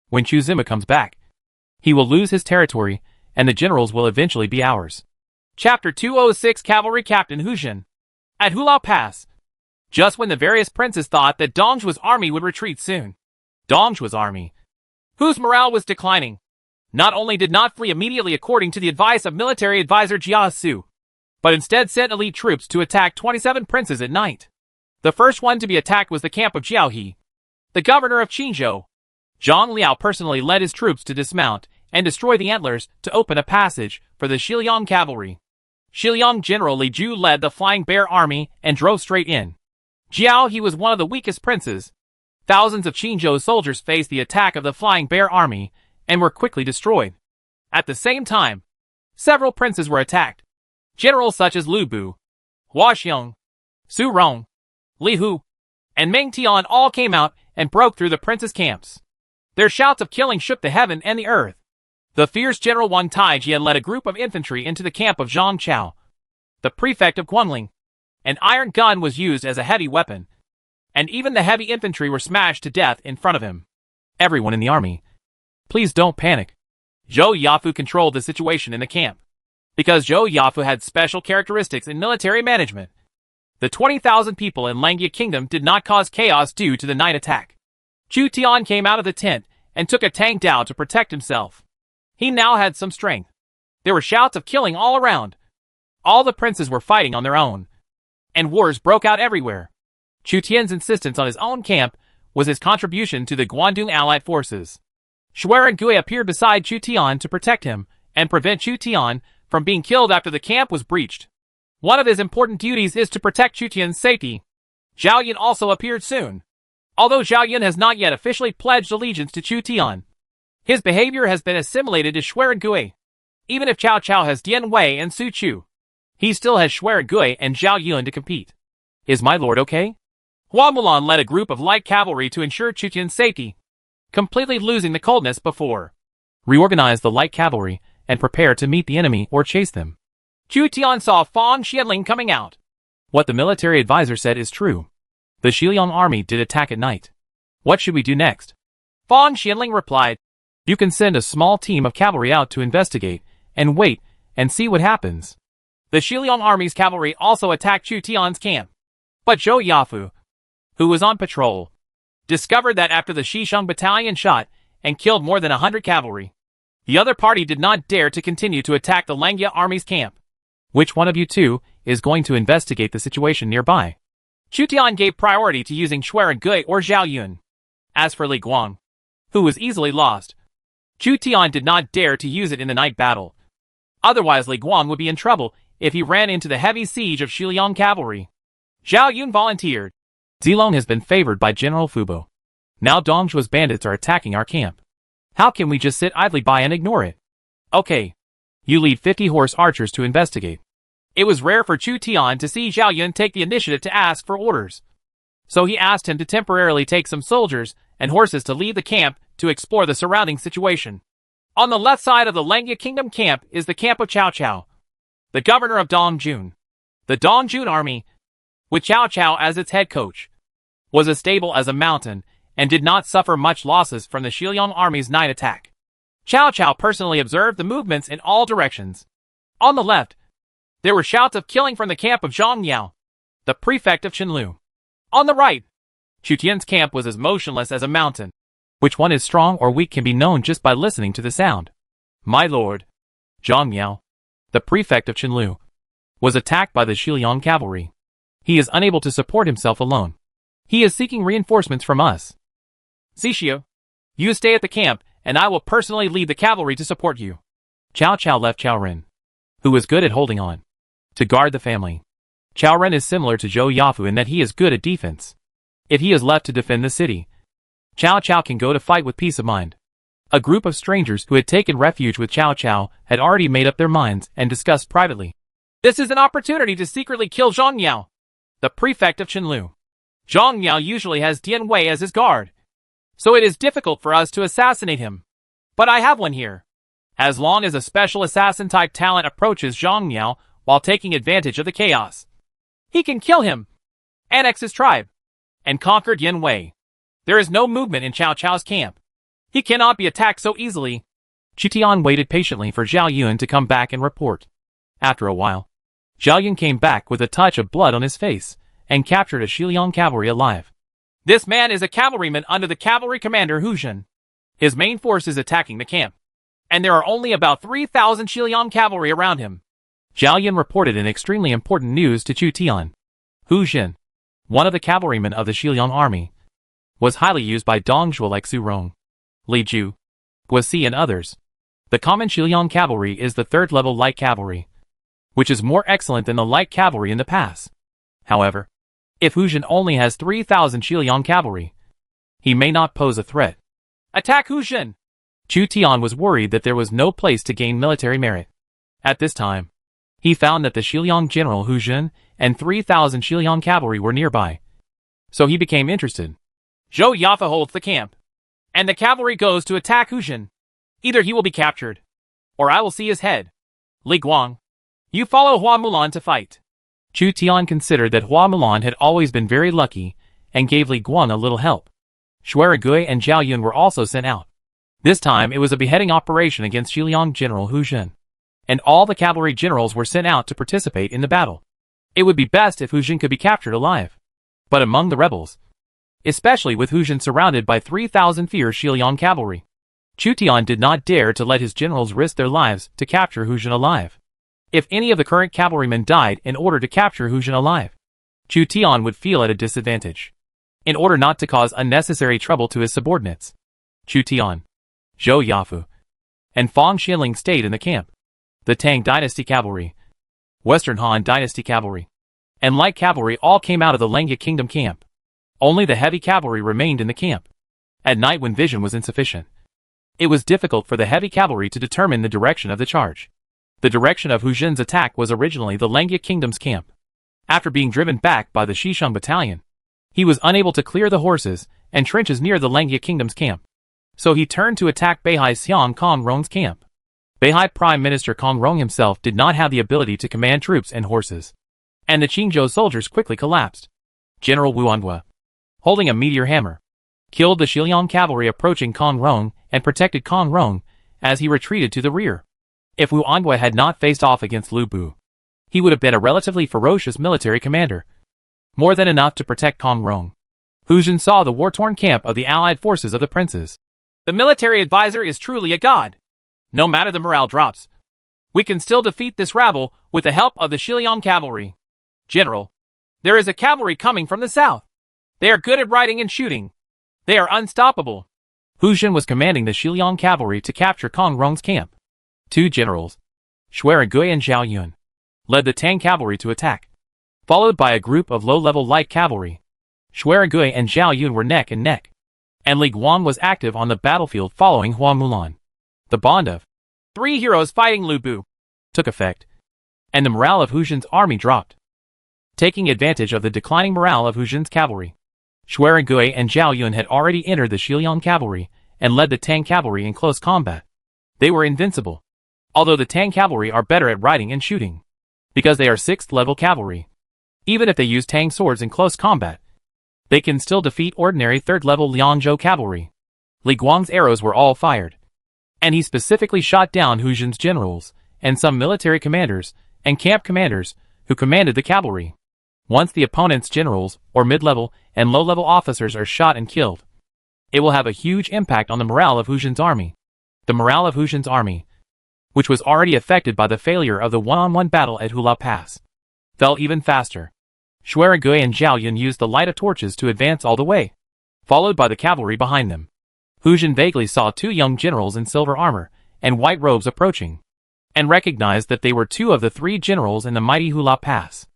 When Chu Zima comes back, he will lose his territory, and the generals will eventually be ours. Chapter 206 Cavalry Captain Hu Jin. At Hulao Pass, just when the various princes thought that Dongzhu's army would retreat soon, Dongzhu's army, whose morale was declining, not only did not flee immediately according to the advice of military advisor Jia Su, but instead sent elite troops to attack 27 princes at night. The first one to be attacked was the camp of Jiaohe, the governor of Qinzhou. Zhang Liao personally led his troops to dismount and destroy the antlers to open a passage for the Shiliang cavalry. Shiliang General Li Ju led the Flying Bear army and drove straight in. Jiao He was one of the weakest princes. Thousands of Qinzhou's soldiers faced the attack of the Flying Bear army and were quickly destroyed. At the same time, several princes were attacked. Generals such as Lu Bu, Hua Xiong, Su Rong, Li Hu, and Meng Tian all came out and broke through the princes' camps. Their shouts of killing shook the heaven and the earth. The fierce General Wang Taiji had led a group of infantry into the camp of Zhang Chao, the prefect of Guanling. An iron gun was used as a heavy weapon, and even the heavy infantry were smashed to death in front of him.
Everyone in the army, please don't panic.
Zhou Yafu controlled the situation in the camp. Because Zhou Yafu had special characteristics in military management, the 20,000 people in Langia Kingdom did not cause chaos due to the night attack. Chu Tian came out of the tent and took a Tang Dao to protect himself. He now had some strength. There were shouts of killing all around. All the princes were fighting on their own, and wars broke out everywhere. Chu Tian's insistence on his own camp was his contribution to the Guandong allied forces. Xueren Gui appeared beside Chu Tian to protect him and prevent Chu Tian from being killed after the camp was breached. One of his important duties is to protect Chu Tian's safety. Zhao Yun also appeared soon. Although Zhao Yun has not yet officially pledged allegiance to Chu Tian, his behavior has been assimilated to Xueren Gui. Even if Cao Cao has Dian Wei and Su Chu, he still has Xueren Gui and Zhao Yun to compete.
Is my lord okay?
Hua Mulan led a group of light cavalry to ensure Chu Tian's safety, completely losing the coldness before.
Reorganize the light cavalry and prepare to meet the enemy or chase them.
Chu Tian saw Fang Xianling coming out.
What the military advisor said is true. The Xiliang army did attack at night. What should we do next?
Fang Xianling replied,
You can send a small team of cavalry out to investigate and wait and see what happens.
The Xiliang army's cavalry also attacked Chu Tian's camp. But Zhou Yafu, who was on patrol, discovered that after the Xisheng battalion shot and killed more than 100 cavalry, the other party did not dare to continue to attack the Langia army's camp.
Which one of you two is going to investigate the situation nearby?
Chu Tian gave priority to using Xueren Gui or Zhao Yun. As for Li Guang, who was easily lost, Chu Tian did not dare to use it in the night battle. Otherwise Li Guang would be in trouble if he ran into the heavy siege of Xiliang cavalry. Zhao Yun volunteered.
Zilong has been favored by General Fubo. Now Dongzhuo's bandits are attacking our camp. How can we just sit idly by and ignore it? Okay. You lead 50 horse archers to investigate.
It was rare for Chu Tian to see Zhao Yun take the initiative to ask for orders. So he asked him to temporarily take some soldiers and horses to leave the camp to explore the surrounding situation. On the left side of the Langia Kingdom camp is the camp of Cao Cao, the governor of Dongjun. The Dongjun army, with Cao Cao as its head coach, was as stable as a mountain and did not suffer much losses from the Xiliang army's night attack. Cao Cao personally observed the movements in all directions. On the left, there were shouts of killing from the camp of Zhang Yao, the prefect of Qinlu. On the right, Chu Tian's camp was as motionless as a mountain.
Which one is strong or weak can be known just by listening to the sound. My lord, Zhang Yao, the prefect of Qinlu, was attacked by the Xiliang cavalry. He is unable to support himself alone. He is seeking reinforcements from us.
Zixia, you stay at the camp, and I will personally lead the cavalry to support you.
Cao Cao left Cao Ren, who was good at holding on, to guard the family. Cao Ren is similar to Zhou Yafu in that he is good at defense. If he is left to defend the city, Cao Cao can go to fight with peace of mind. A group of strangers who had taken refuge with Cao Cao had already made up their minds and discussed privately.
This is an opportunity to secretly kill Zhang Yao, the prefect of Qinlu. Zhang Yao usually has Dian Wei as his guard, so it is difficult for us to assassinate him. But I have one here. As long as a special assassin-type talent approaches Zhang Yao while taking advantage of the chaos, he can kill him, annex his tribe, and conquer Dian Wei. There is no movement in Cao Cao's camp. He cannot be attacked so easily.
Chu Tian waited patiently for Zhao Yun to come back and report. After a while, Zhao Yun came back with a touch of blood on his face and captured a Xiliang cavalry alive.
This man is a cavalryman under the cavalry commander Hu Zhen. His main force is attacking the camp, and there are only about 3,000 Xiliang cavalry around him.
Zhao Yun reported an extremely important news to Chu Tian. Hu Zhen, one of the cavalrymen of the Xiliang army, was highly used by Dongzhuo like Su Rong, Li Ju, Guosi and others. The common Xiliang cavalry is the third-level light cavalry, which is more excellent than the light cavalry in the past. However,
If Hu Jin only has 3,000 Shiliang cavalry, he may not pose a threat. Attack Hu Jin! Chu Tian was worried that there was no place to gain military merit. At this time, he found that the Shiliang general Hu Jin and 3,000 Shiliang cavalry were nearby. So he became interested. Zhou Yafa holds the camp, and the cavalry goes to attack Hu Jin. Either he will be captured, or I will see his head. Li Guang, you follow Hua Mulan to fight. Chu Tian considered that Hua Mulan had always been very lucky and gave Li Guang a little help. Xuerigui and Zhao Yun were also sent out. This time it was a beheading operation against Shiliang General Hu Jin, and all the cavalry generals were sent out to participate in the battle. It would be best if Hu Jin could be captured alive. But among the rebels, especially with Hu Jin surrounded by 3,000 fierce Shiliang cavalry, Chu Tian did not dare to let his generals risk their lives to capture Hu Jin alive. If any of the current cavalrymen died in order to capture Hu Jin alive, Chu Tian would feel at a disadvantage. In order not to cause unnecessary trouble to his subordinates, Chu Tian, Zhou Yafu, and Fang Xianling stayed in the camp. The Tang Dynasty cavalry, Western Han Dynasty cavalry, and light cavalry all came out of the Lengya Kingdom camp. Only the heavy cavalry remained in the camp. At night when vision was insufficient, it was difficult for the heavy cavalry to determine the direction of the charge. The direction of Hu Jin's attack was originally the Lengya Kingdom's camp. After being driven back by the Xisheng battalion, he was unable to clear the horses and trenches near the Lengya Kingdom's camp. So he turned to attack Beihai Xiang Kong Rong's camp. Beihai Prime Minister Kong Rong himself did not have the ability to command troops and horses, and the Qingzhou soldiers quickly collapsed. General Wu Anhua, holding a meteor hammer, killed the Shiliang cavalry approaching Kong Rong and protected Kong Rong as he retreated to the rear. If Wu Anhua had not faced off against Lu Bu, he would have been a relatively ferocious military commander, more than enough to protect Kong Rong. Hu Jin saw the war-torn camp of the allied forces of the princes. The military advisor is truly a god. No matter the morale drops, we can still defeat this rabble with the help of the Shiliang cavalry. General, there is a cavalry coming from the south. They are good at riding and shooting. They are unstoppable. Hu Jin was commanding the Shiliang cavalry to capture Kong Rong's camp. Two generals, Xuerigui and Zhao Yun, led the Tang cavalry to attack, followed by a group of low-level light cavalry. Xuerigui and Zhao Yun were neck and neck, and Li Guang was active on the battlefield following Hua Mulan. The bond of three heroes fighting Lu Bu took effect, and the morale of Hu Jin's army dropped. Taking advantage of the declining morale of Hu Jin's cavalry, Xuerigui and Zhao Yun had already entered the Shiliang cavalry and led the Tang cavalry in close combat. They were invincible, although the Tang cavalry are better at riding and shooting, because they are 6th level cavalry. Even if they use Tang swords in close combat, they can still defeat ordinary 3rd level Liangzhou cavalry. Li Guang's arrows were all fired, and he specifically shot down Hu Jin's generals and some military commanders and camp commanders who commanded the cavalry. Once the opponent's generals or mid-level and low-level officers are shot and killed, it will have a huge impact on the morale of Hu Jin's army. The morale of Hu Jin's army, which was already affected by the failure of the one-on-one battle at Hula Pass, fell even faster. Xuerigui and Zhao Yun used the light of torches to advance all the way, followed by the cavalry behind them. Hu Jin vaguely saw two young generals in silver armor and white robes approaching, and recognized that they were two of the 3 generals in the mighty Hula Pass.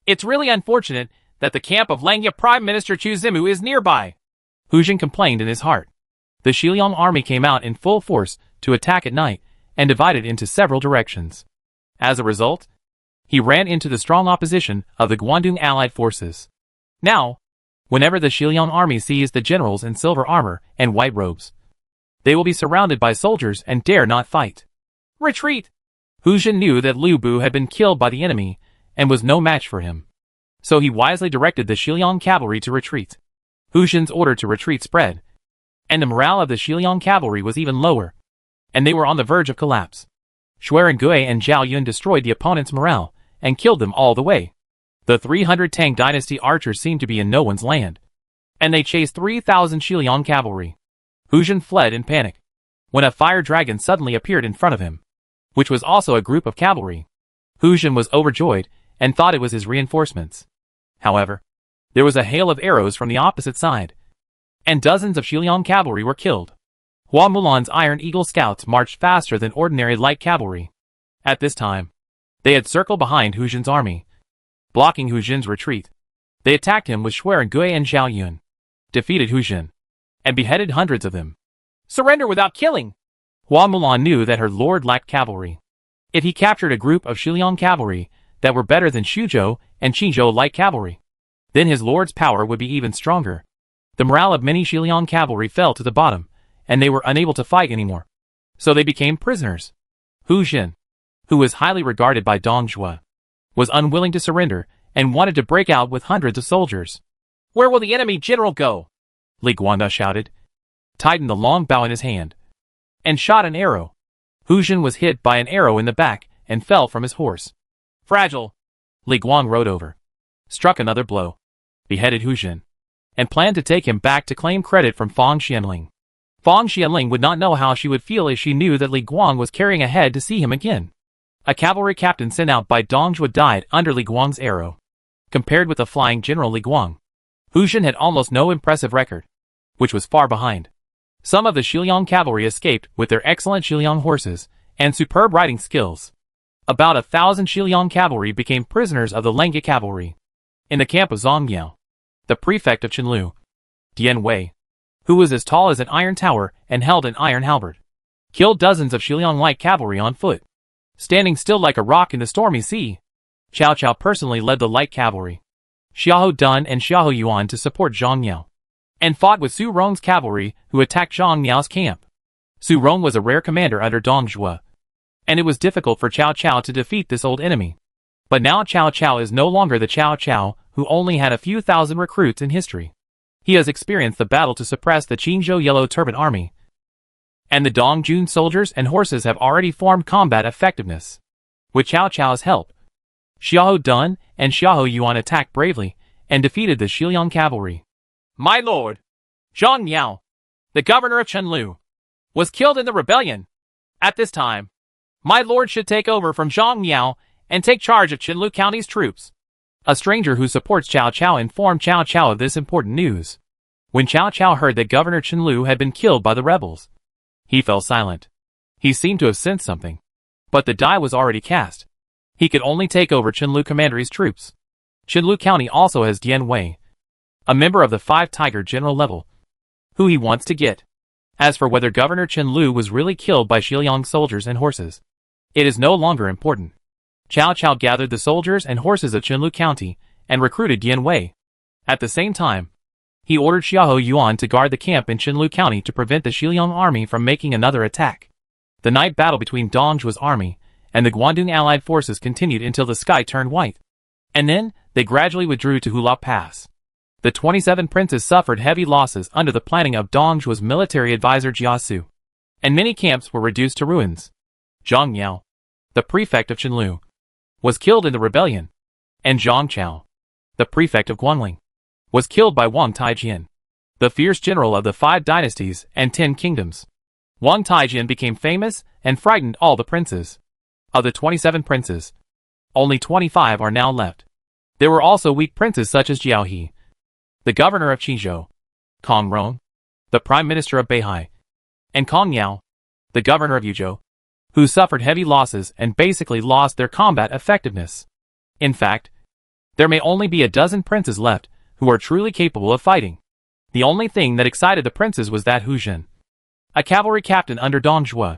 It's really unfortunate that the camp of Lengya Prime Minister Chu Zimu is nearby, Hu Jin complained in his heart. The Shiliang army came out in full force to attack at night and divided into several directions. As a result, he ran into the strong opposition of the Guandong allied forces. Now, whenever the Shiliang army sees the generals in silver armor and white robes, they will be surrounded by soldiers and dare not fight. Retreat! Hu Jin knew that Lu Bu had been killed by the enemy and was no match for him. So he wisely directed the Shiliang cavalry to retreat. Hu Jin's order to retreat spread, and the morale of the Shiliang cavalry was even lower, and they were on the verge of collapse. Xuerigui and Zhao Yun destroyed the opponent's morale and killed them all the way. The 300 Tang Dynasty archers seemed to be in no one's land, and they chased 3,000 Shiliang cavalry. Hu Jin fled in panic, when a fire dragon suddenly appeared in front of him, which was also a group of cavalry. Hu Jin was overjoyed and thought it was his reinforcements. However, there was a hail of arrows from the opposite side, and dozens of Shiliang cavalry were killed. Hua Mulan's Iron Eagle scouts marched faster than ordinary light cavalry. At this time, they had circled behind Hu Jin's army, blocking Hu Jin's retreat.
They attacked him with Xuerengui and Zhao Yun, defeated Hu Jin, and beheaded hundreds of them.
Surrender without killing!
Hua Mulan knew that her lord lacked cavalry. If he captured a group of Shiliang cavalry that were better than Xuzhou and Qinzhou light cavalry, then his lord's power would be even stronger. The morale of many Shiliang cavalry fell to the bottom, and they were unable to fight anymore. So they became prisoners. Hu Jin, who was highly regarded by Dong Zhuo, was unwilling to surrender and wanted to break out with hundreds of soldiers.
Where will the enemy general go?
Li Guanda shouted, tightened the long bow in his hand, and shot an arrow. Hu Jin was hit by an arrow in the back and fell from his horse.
Fragile.
Li Guang rode over, struck another blow, beheaded Hu Jin, and planned to take him back to claim credit from Fang Xianling. Fang Xianling would not know how she would feel if she knew that Li Guang was carrying ahead to see him again. A cavalry captain sent out by Dong Zhuo died under Li Guang's arrow. Compared with the flying general Li Guang, Hu Jin had almost no impressive record, which was far behind. Some of the Shiliang cavalry escaped with their excellent Shiliang horses and superb riding skills. About 1,000 Shiliang cavalry became prisoners of the Lengge cavalry. In the camp of Zongyao, the prefect of Chenlu, Dian Wei, who was as tall as an iron tower and held an iron halberd, killed dozens of Shiliang light cavalry on foot. Standing still like a rock in the stormy sea, Cao Cao personally led the light cavalry, Xiahou Dun and Xiahou Yuan to support Zhang Yao, and fought with Su Rong's cavalry who attacked Zhang Yao's camp. Su Rong was a rare commander under Dong Zhuo, and it was difficult for Cao Cao to defeat this old enemy. But now Cao Cao is no longer the Cao Cao who only had a few thousand recruits in history. He has experienced the battle to suppress the Qinzhou Yellow Turban Army, and the Dongjun soldiers and horses have already formed combat effectiveness. With Cao Cao's help, Xiahou Dun and Xiahou Yuan attacked bravely and defeated the Shiliang cavalry.
My lord, Zhang Yao, the governor of Chenlu, was killed in the rebellion. At this time, my lord should take over from Zhang Yao and take charge of Chenlu County's troops. A stranger who supports Cao Cao informed Cao Cao of this important news. When Cao Cao heard that Governor Chenlu had been killed by the rebels, he fell silent. He seemed to have sensed something, but the die was already cast. He could only take over Chenlu Commandery's troops. Chenlu County also has Dian Wei, a member of the Five Tiger general level, who he wants to get. As for whether Governor Chenlu was really killed by Shiliang soldiers and horses, it is no longer important. Cao Cao gathered the soldiers and horses of Chenlu County and recruited Dian Wei. At the same time, he ordered Xiahou Yuan to guard the camp in Chenlu County to prevent the Shiliang army from making another attack. The night battle between Dong Zhuo's army and the Guandong allied forces continued until the sky turned white, and then they gradually withdrew to Hulao Pass. The 27 princes suffered heavy losses under the planning of Dong Zhuo's military advisor Jiasu, and many camps were reduced to ruins. Zhang Yao, the prefect of Chenlu, was killed in the rebellion, and Zhang Chao, the prefect of Guangling, was killed by Wang Taijian, the fierce general of the 5 dynasties and 10 kingdoms. Wang Taijian became famous and frightened all the princes. Of the 27 princes, only 25 are now left. There were also weak princes such as Jiao He, the governor of Qinzhou, Kong Rong, the prime minister of Beihai, and Kong Yao, the governor of Yuzhou, who suffered heavy losses and basically lost their combat effectiveness. In fact, there may only be a dozen princes left who are truly capable of fighting. The only thing that excited the princes was that Hu Jin, a cavalry captain under Dong Zhuo,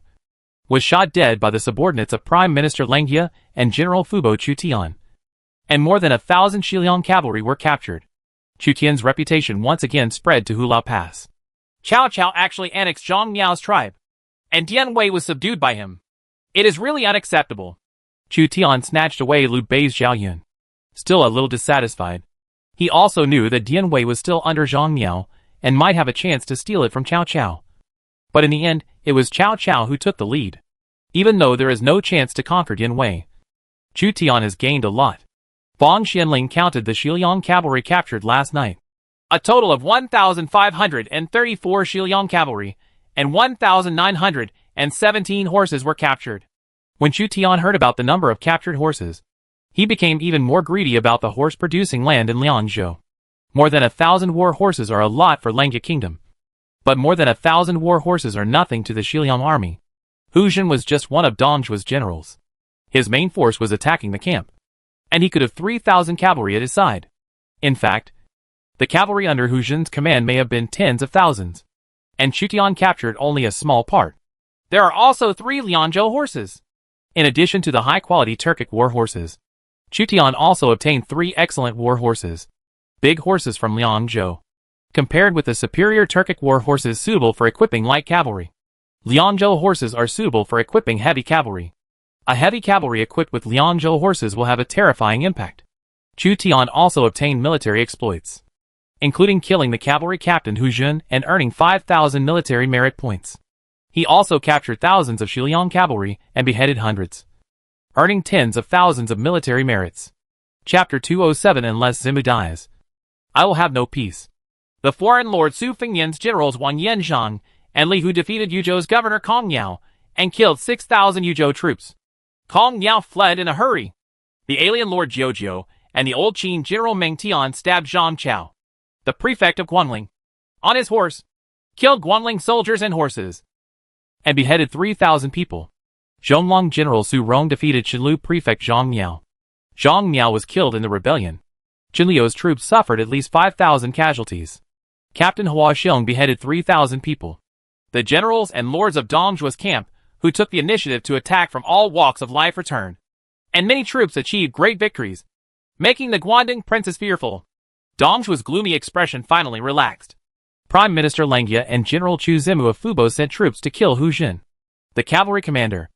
was shot dead by the subordinates of Prime Minister Leng Ye and General Fubo Chu Tian, and more than 1,000 Shiliang cavalry were captured. Chu Tian's reputation once again spread to Hulao Pass. Cao Cao actually annexed Zhang Yao's tribe, and Dian Wei was subdued by him. It is really unacceptable.
Chu Tian snatched away Liu Bei's Zhao Yun, still a little dissatisfied. He also knew that Dian Wei was still under Zhang Yao and might have a chance to steal it from Cao Cao. But in the end, it was Cao Cao who took the lead. Even though there is no chance to conquer Dian Wei, Chu Tian has gained a lot. Fang Xianling counted the Shiliang cavalry captured last night.
A total of 1,534 Shiliang cavalry and 1,917 horses were captured.
When Chu Tian heard about the number of captured horses, he became even more greedy about the horse-producing land in Liangzhou. More than 1,000 war horses are a lot for Lengge Kingdom. But more than 1,000 war horses are nothing to the Shiliang army. Hu Jin was just one of Dong Zhuo's generals. His main force was attacking the camp, and he could have 3,000 cavalry at his side. In fact, the cavalry under Hu Jun's command may have been tens of thousands, and Chu Tian captured only a small part.
There are also 3 Liangzhou horses.
In addition to the high-quality Turkic war horses, Chu Tian also obtained 3 excellent war horses, big horses from Liangzhou, compared with the superior Turkic war horses suitable for equipping light cavalry. Liangzhou horses are suitable for equipping heavy cavalry. A heavy cavalry equipped with Liangzhou horses will have a terrifying impact. Chu Tian also obtained military exploits, including killing the cavalry captain Hu Jun and earning 5,000 military merit points. He also captured thousands of Shiliang cavalry and beheaded hundreds, earning tens of thousands of military merits. Chapter 207 Unless Zimu dies, I will have no peace.
The foreign lord Su Fengyan's generals Wang Yanzhang and Li Hu defeated Yuzhou's governor Kong Yao and killed 6,000 Yuzhou troops. Kong Yao fled in a hurry. The alien lord Jiujiu and the old Qin general Meng Tian stabbed Zhang Chao, the prefect of Guanling, on his horse, killed Guanling soldiers and horses,
and beheaded 3,000 people. Zhonglong general Su Rong defeated Qinlu prefect Zhang Miao. Zhang Miao was killed in the rebellion. Qinliu's troops suffered at least 5,000 casualties. Captain Hua Xiong beheaded 3,000 people.
The generals and lords of Dongzhuo's camp, who took the initiative to attack from all walks of life, returned, and many troops achieved great victories, making the Guandong princes fearful. Dongzhuo's gloomy expression finally relaxed.
Prime Minister Lengyue and General Chu Zimu of Fubo sent troops to kill Hu Jun, the cavalry commander.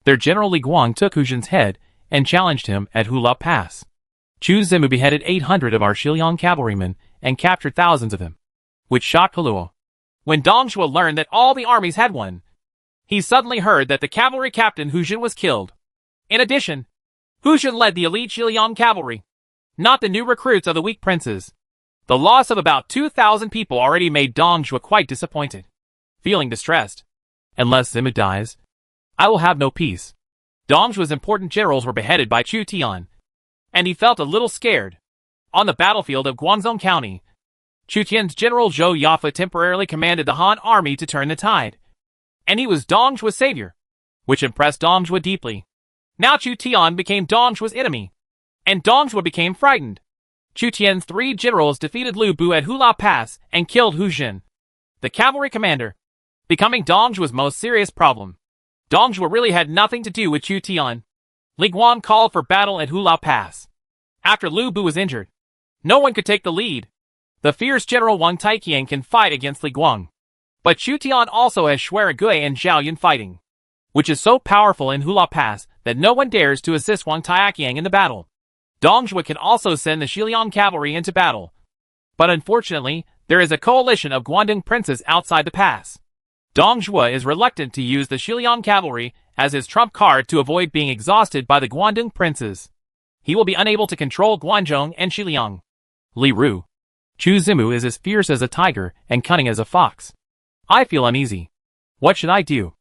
Their general Li Guang took Hu Jun's head and challenged him at Hula Pass. Chu Zimu beheaded 800 of our Shiliang cavalrymen and captured thousands of them, which shocked Heluo.
When Dongzhuo learned that all the armies had won, he suddenly heard that the cavalry captain Hu Jun was killed. In addition, Hu Jun led the elite Shiliang cavalry, not the new recruits of the weak princes. The loss of about 2,000 people already made Dongzhuo quite disappointed. Feeling distressed,
unless Zimu dies, I will have no peace.
Dongzhuo's important generals were beheaded by Chu Tian, and he felt a little scared. On the battlefield of Guangzhou County, Chu Tian's general Zhou Yafa temporarily commanded the Han army to turn the tide, and he was Dongzhuo's savior, which impressed Dongzhuo deeply. Now Chu Tian became Dongzhuo's enemy, and Dongzhuo became frightened. Chu Tian's 3 generals defeated Lu Bu at Hula Pass and killed Hu Jun, the cavalry commander, becoming Dongzhuo's most serious problem. Dongzhuo really had nothing to do with Chu Tian. Li Guang called for battle at Hula Pass. After Lu Bu was injured, no one could take the lead. The fierce general Wang Taiqiang can fight against Li Guang, but Chu Tian also has Shuai Gui and Zhao Yun fighting, which is so powerful in Hula Pass that no one dares to assist Wang Taiqiang in the battle. Dongzhuo can also send the Shiliang cavalry into battle, but unfortunately, there is a coalition of Guandong princes outside the pass. Dongzhuo is reluctant to use the Shiliang cavalry as his trump card to avoid being exhausted by the Guandong princes. He will be unable to control Guangzhou and Shiliang.
Li Ru. Chu Zimu is as fierce as a tiger and cunning as a fox. I feel uneasy. What should I do?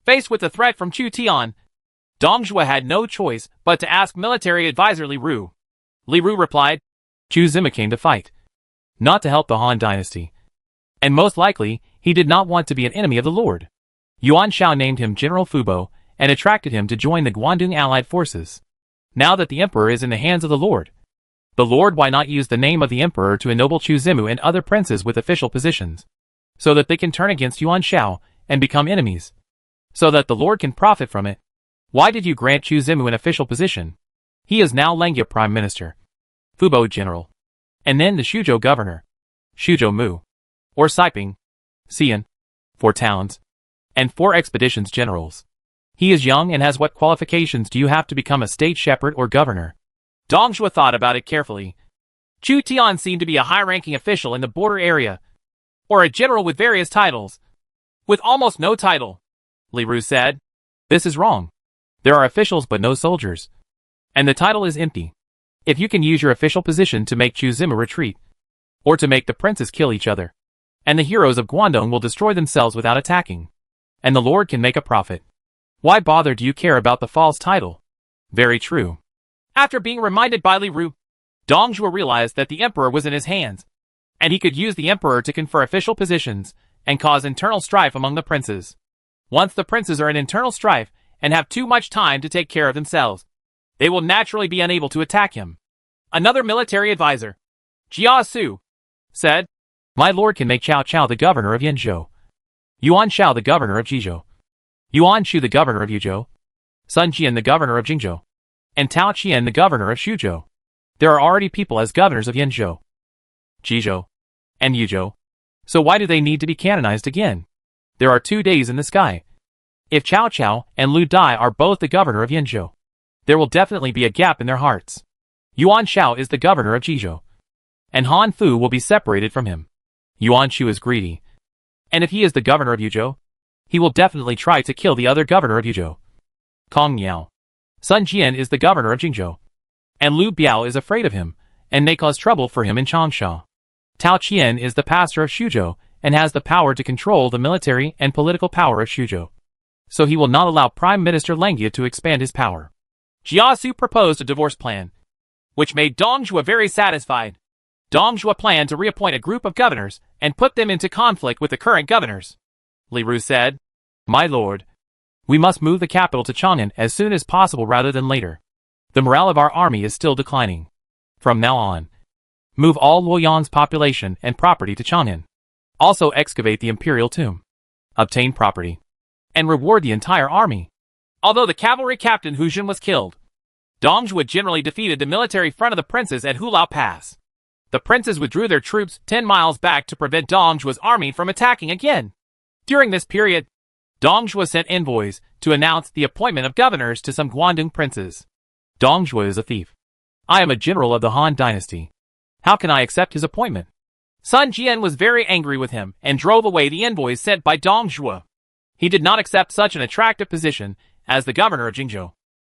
Faced with the threat from Chu Tian, Dongzhuo had no choice but to ask military advisor Li Ru. Li Ru replied,
Chu Zimu came to fight, not to help the Han dynasty. And most likely, he did not want to be an enemy of the Lord. Yuan Shao named him General Fubo and attracted him to join the Guandong allied forces. Now that the emperor is in the hands of the Lord, why not use the name of the emperor to ennoble Chu Zimu and other princes with official positions, so that they can turn against Yuan Shao and become enemies, so that the Lord can profit from it? Why did you grant Chu Zimu an official position? He is now Lengyue Prime Minister, Fubo General, and then the Shuzhou Governor, Shuzhou Mu, or Siping, Xian, 4 towns, and 4 expeditions generals. He is young and has what qualifications do you have to become a state shepherd or governor?
Dongzhuo thought about it carefully. Chu Tian seemed to be a high-ranking official in the border area, or a general with various titles, with almost no title. Li Ru said,
This is wrong. There are officials but no soldiers, and the title is empty. If you can use your official position to make Chu Zimu retreat, or to make the princes kill each other, and the heroes of Guangdong will destroy themselves without attacking, and the Lord can make a profit. Why bother do you care about the false title? Very true.
After being reminded by Li Ru, Dongzhuo realized that the emperor was in his hands, and he could use the emperor to confer official positions and cause internal strife among the princes. Once the princes are in internal strife and have too much time to take care of themselves, they will naturally be unable to attack him. Another military advisor, Jia Su said,
My lord can make Cao Cao the governor of Yanzhou, Yuan Shao the governor of Jizhou, Yuan Shu the governor of Yuzhou, Sun Jian the governor of Jingzhou, and Tao Qian the governor of Xuzhou. There are already people as governors of Yanzhou, Jizhou, and Yuzhou. So why do they need to be canonized again? There are 2 days in the sky. If Cao Cao and Lu Dai are both the governor of Yanzhou, there will definitely be a gap in their hearts. Yuan Shao is the governor of Jizhou, and Han Fu will be separated from him. Yuan Shu is greedy, and if he is the governor of Yuzhou, he will definitely try to kill the other governor of Yuzhou. Kong Miao. Sun Jian is the governor of Jingzhou, and Lu Biao is afraid of him, and may cause trouble for him in Changsha. Tao Qian is the pastor of Xuzhou, and has the power to control the military and political power of Xuzhou. So he will not allow Prime Minister Lengia to expand his power.
Jia Su proposed a divorce plan, which made Dong Zhuo very satisfied. Dong Zhuo planned to reappoint a group of governors and put them into conflict with the current governors.
Li Ru said, My lord, we must move the capital to Chang'an as soon as possible rather than later. The morale of our army is still declining. From now on, move all Luoyang's population and property to Chang'an. Also excavate the imperial tomb. Obtain property. And reward the entire army.
Although the cavalry captain Hu Jin was killed, Dong Zhuo generally defeated the military front of the princes at Hulao Pass. The princes withdrew their troops 10 miles back to prevent Dong Zhuo's army from attacking again. During this period, Dong Zhuo sent envoys to announce the appointment of governors to some Guangdong princes.
Dong Zhuo is a thief. I am a general of the Han dynasty. How can I accept his appointment?
Sun Jian was very angry with him and drove away the envoys sent by Dong Zhuo. He did not accept such an attractive position as the governor of Jingzhou.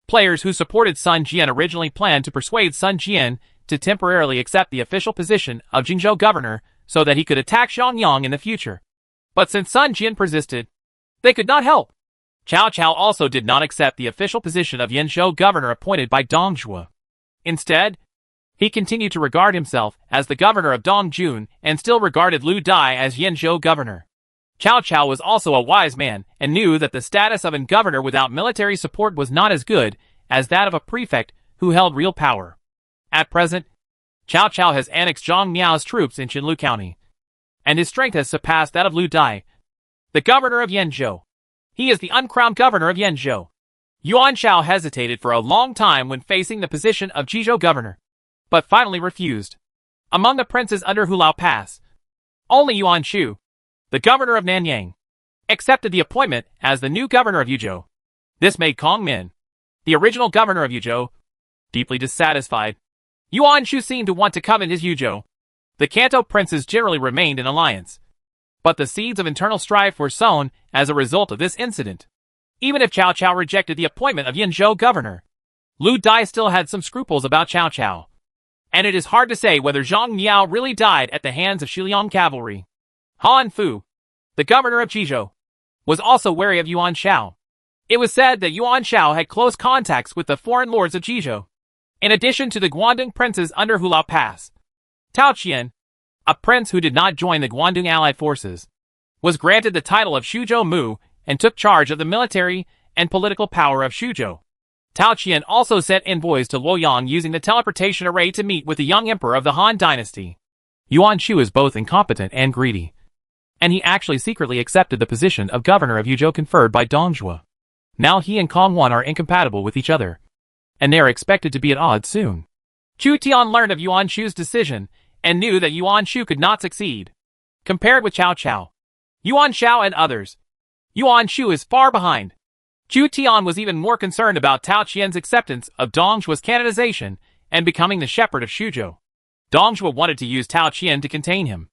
Players who supported Sun Jian originally planned to persuade Sun Jian to temporarily accept the official position of Jingzhou governor so that he could attack Xiangyang in the future. But since Sun Jian persisted, they could not help. Cao Cao also did not accept the official position of Yanzhou governor appointed by Dong Zhuo. Instead, he continued to regard himself as the governor of Dongjun and still regarded Lu Dai as Yanzhou governor. Cao Cao was also a wise man and knew that the status of a governor without military support was not as good as that of a prefect who held real power. At present, Cao Cao has annexed Zhang Miao's troops in Qinlu County, and his strength has surpassed that of Lu Dai, the governor of Yanzhou. He is the uncrowned governor of Yanzhou. Yuan Shao hesitated for a long time when facing the position of Jizhou governor, but finally refused. Among the princes under Hulao Pass, only Yuan Shu, the governor of Nanyang, accepted the appointment as the new governor of Yuzhou. This made Kong Min, the original governor of Yuzhou, deeply dissatisfied. Yuan Shu seemed to want to covet his Yuzhou. The Kanto princes generally remained in alliance, but the seeds of internal strife were sown as a result of this incident. Even if Cao Cao rejected the appointment of Yanzhou governor, Lu Dai still had some scruples about Cao Cao, and it is hard to say whether Zhang Miao really died at the hands of Shiliang cavalry. Han Fu, the governor of Jizhou, was also wary of Yuan Shao. It was said that Yuan Shao had close contacts with the foreign lords of Jizhou, in addition to the Guangdong princes under Hulao Pass. Tao Qian, a prince who did not join the Guangdong allied forces, was granted the title of Shuzhou Mu and took charge of the military and political power of Xuzhou. Tao Qian also sent envoys to Luoyang using the teleportation array to meet with the young emperor of the Han dynasty.
Yuan Shu is both incompetent and greedy, and he actually secretly accepted the position of governor of Yuzhou conferred by Dong Zhuo. Now he and Kong Wan are incompatible with each other, and they are expected to be at odds soon.
Chu Tian learned of Yuan Shu's decision and knew that Yuan Shu could not succeed. Compared with Cao Cao, Yuan Shao and others, Yuan Shu is far behind. Chu Tian was even more concerned about Tao Qian's acceptance of Dong Zhuo's canonization and becoming the shepherd of Xuzhou. Dong Zhuo wanted to use Tao Qian to contain him.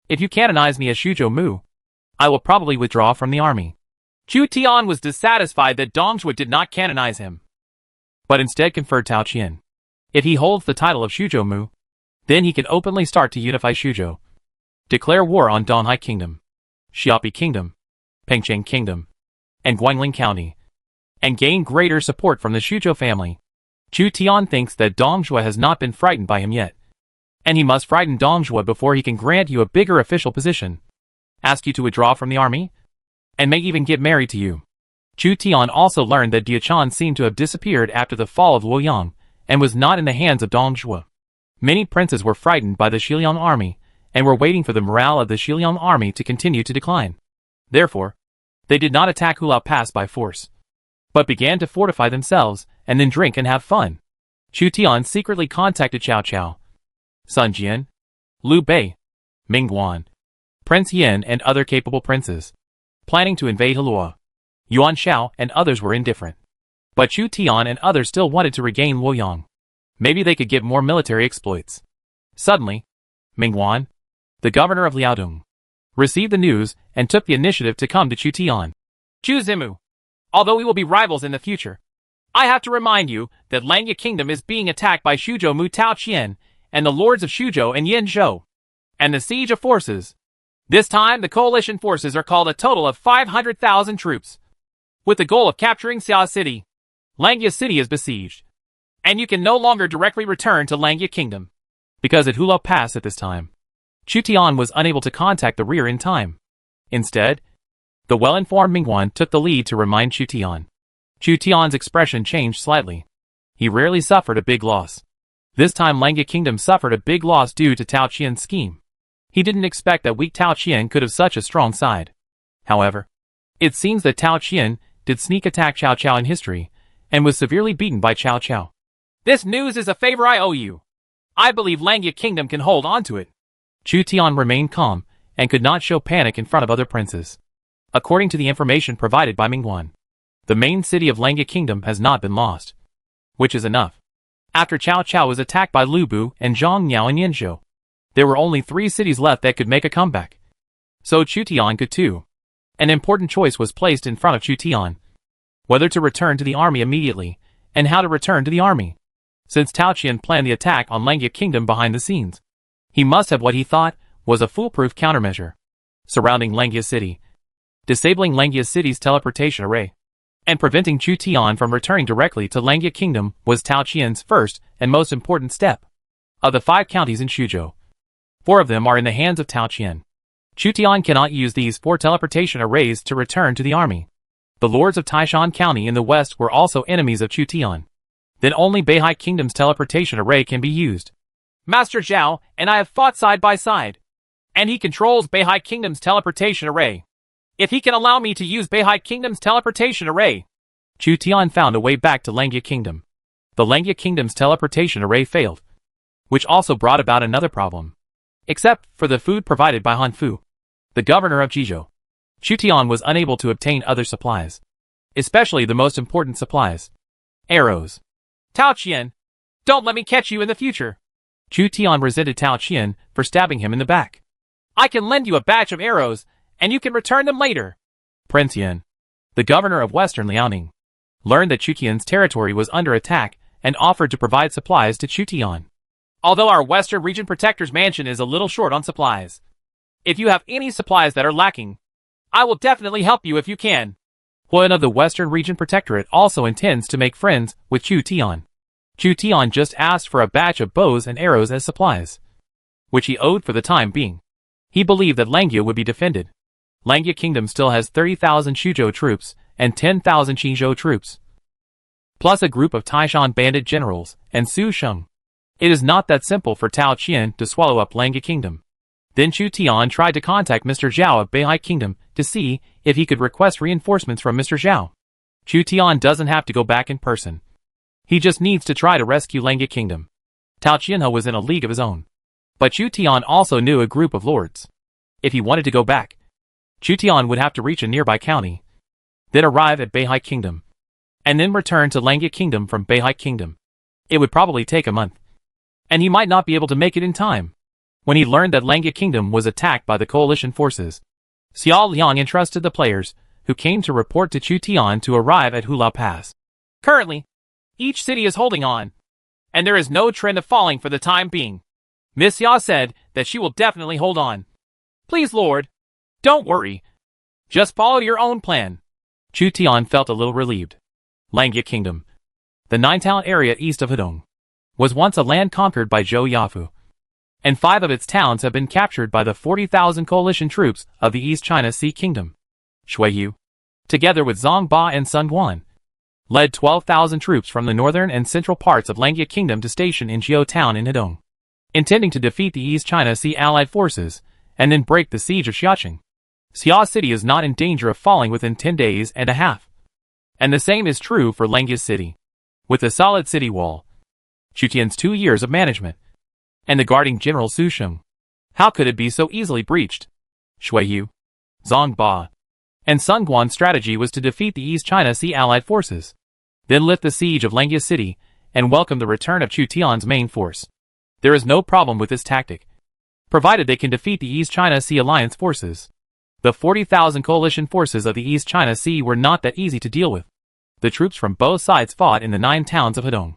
If you canonize me as Xuzhou Mu, I will probably withdraw from the army.
Chu Tian was dissatisfied that Dong Zhuo did not canonize him,
but instead conferred Tao Qian. If he holds the title of Xuzhou Mu, then he can openly start to unify Xuzhou, declare war on Donghai Kingdom, Xiapi Kingdom, Pengcheng Kingdom, and Guangling County, and gain greater support from the Xuzhou family. Chu Tian thinks that Dong Zhuo has not been frightened by him yet, and he must frighten Dong Zhuo before he can grant you a bigger official position, ask you to withdraw from the army, and may even get married to you. Chu Tian also learned that Diachan seemed to have disappeared after the fall of Luoyang, and was not in the hands of Dong Zhuo. Many princes were frightened by the Xiliang army and were waiting for the morale of the Xiliang army to continue to decline. Therefore, they did not attack Hulao Pass by force, but began to fortify themselves and then drink and have fun. Chu Tian secretly contacted Cao Cao, Sun Jian, Liu Bei, Ming Guan, Prince Yin and other capable princes, planning to invade Hulao. Yuan Shao and others were indifferent, but Chu Tian and others still wanted to regain Luoyang. Maybe they could get more military exploits. Suddenly, Ming Guan, the governor of Liaodong, received the news and took the initiative to come to Chu Tian.
Chu Zimu, although we will be rivals in the future, I have to remind you that Langya Kingdom is being attacked by Shuzhou Mu Tao Qian and the lords of Shuzhou and Yinzhou, and the siege of forces. This time, the coalition forces are called a total of 500,000 troops, with the goal of capturing Xia City. Langya City is besieged, and you can no longer directly return to Langya Kingdom,
because at Hulao Pass at this time, Chu Tian was unable to contact the rear in time. Instead, the well-informed Mingguan took the lead to remind Chu Tian. Chu Tian's expression changed slightly. He rarely suffered a big loss. This time Langya Kingdom suffered a big loss due to Tao Qian's scheme. He didn't expect that weak Tao Qian could have such a strong side. However, it seems that Tao Qian did sneak attack Cao Cao in history, and was severely beaten by Cao Cao.
This news is a favor I owe you. I believe Langya Kingdom can hold on to it.
Chu Tian remained calm, and could not show panic in front of other princes. According to the information provided by Mingguan, the main city of Langya Kingdom has not been lost, which is enough. After Cao Cao was attacked by Lu Bu and Zhang Niao and Yinzhou, there were only 3 cities left that could make a comeback. So Chu Tian could too. An important choice was placed in front of Chu Tian: whether to return to the army immediately, and how to return to the army. Since Tao Qian planned the attack on Langya Kingdom behind the scenes, he must have what he thought was a foolproof countermeasure surrounding Langya City, disabling Langya City's teleportation array, and preventing Chu Tian from returning directly to Langya Kingdom was Tao Qian's first and most important step. Of the 5 counties in Shuzhou, 4 of them are in the hands of Tao Qian. Chu Tian cannot use these 4 teleportation arrays to return to the army. The lords of Taishan County in the west were also enemies of Chu Tian. Then only Beihai Kingdom's teleportation array can be used.
Master Zhao and I have fought side by side, and he controls Beihai Kingdom's teleportation array. If he can allow me to use Beihai Kingdom's teleportation array.
Chu Tian found a way back to Langya Kingdom. The Langya Kingdom's teleportation array failed, which also brought about another problem. Except for the food provided by Han Fu, the governor of Jizhou, Chu Tian was unable to obtain other supplies, especially the most important supplies: arrows.
Tao Qian, don't let me catch you in the future.
Chu Tian resented Tao Qian for stabbing him in the back.
I can lend you a batch of arrows, and you can return them later.
Prince Yin, the governor of Western Liaoning, learned that Chu Tian's territory was under attack and offered to provide supplies to Chu Tian.
Although our Western Region Protector's mansion is a little short on supplies, if you have any supplies that are lacking, I will definitely help you if you can.
Huan of the Western Region Protectorate also intends to make friends with Chu Tian. Chu Tian just asked for a batch of bows and arrows as supplies, which he owed for the time being. He believed that Langya would be defended. Langya Kingdom still has 30,000 Shuzhou troops and 10,000 Qinzhou troops, plus a group of Taishan bandit generals and Su Sheng. It is not that simple for Tao Qian to swallow up Langya Kingdom. Then Chu Tian tried to contact Mr. Zhao of Beihai Kingdom to see if he could request reinforcements from Mr. Zhao. Chu Tian doesn't have to go back in person. He just needs to try to rescue Langya Kingdom. Tao Qianhe was in a league of his own, but Chu Tian also knew a group of lords. If he wanted to go back, Chu Tian would have to reach a nearby county, then arrive at Beihai Kingdom, and then return to Langya Kingdom from Beihai Kingdom. It would probably take a month, and he might not be able to make it in time. When he learned that Langya Kingdom was attacked by the coalition forces, Xiao Liang entrusted the players who came to report to Chu Tian to arrive at Hulao Pass.
Currently, each city is holding on, and there is no trend of falling for the time being. Miss Ya said that she will definitely hold on. Please, Lord, don't worry. Just follow your own plan.
Chu Tian felt a little relieved. Langya Kingdom, the 9-town area east of Hedong, was once a land conquered by Zhou Yafu, and 5 of its towns have been captured by the 40,000 coalition troops of the East China Sea Kingdom. Shuiyu, together with Zhang Ba and Sun Guan, led 12,000 troops from the northern and central parts of Langya Kingdom to station in Jiao Town in Hedong. intending to defeat the East China Sea allied forces and then break the siege of Xiaoqing. Xia City is not in danger of falling within 10 days and a half. And the same is true for Lengyas City. With a solid city wall, Chu Tian's 2 years of management, and the guarding General Su Sheng, how could it be so easily breached? Shui Yu, Zhang Ba, and Sun Guan's strategy was to defeat the East China Sea allied forces, then lift the siege of Lengyas City and welcome the return of Chu Tian's main force. There is no problem with this tactic, provided they can defeat the East China Sea alliance forces. The 40,000 coalition forces of the East China Sea were not that easy to deal with. The troops from both sides fought in the 9 towns of Hedong,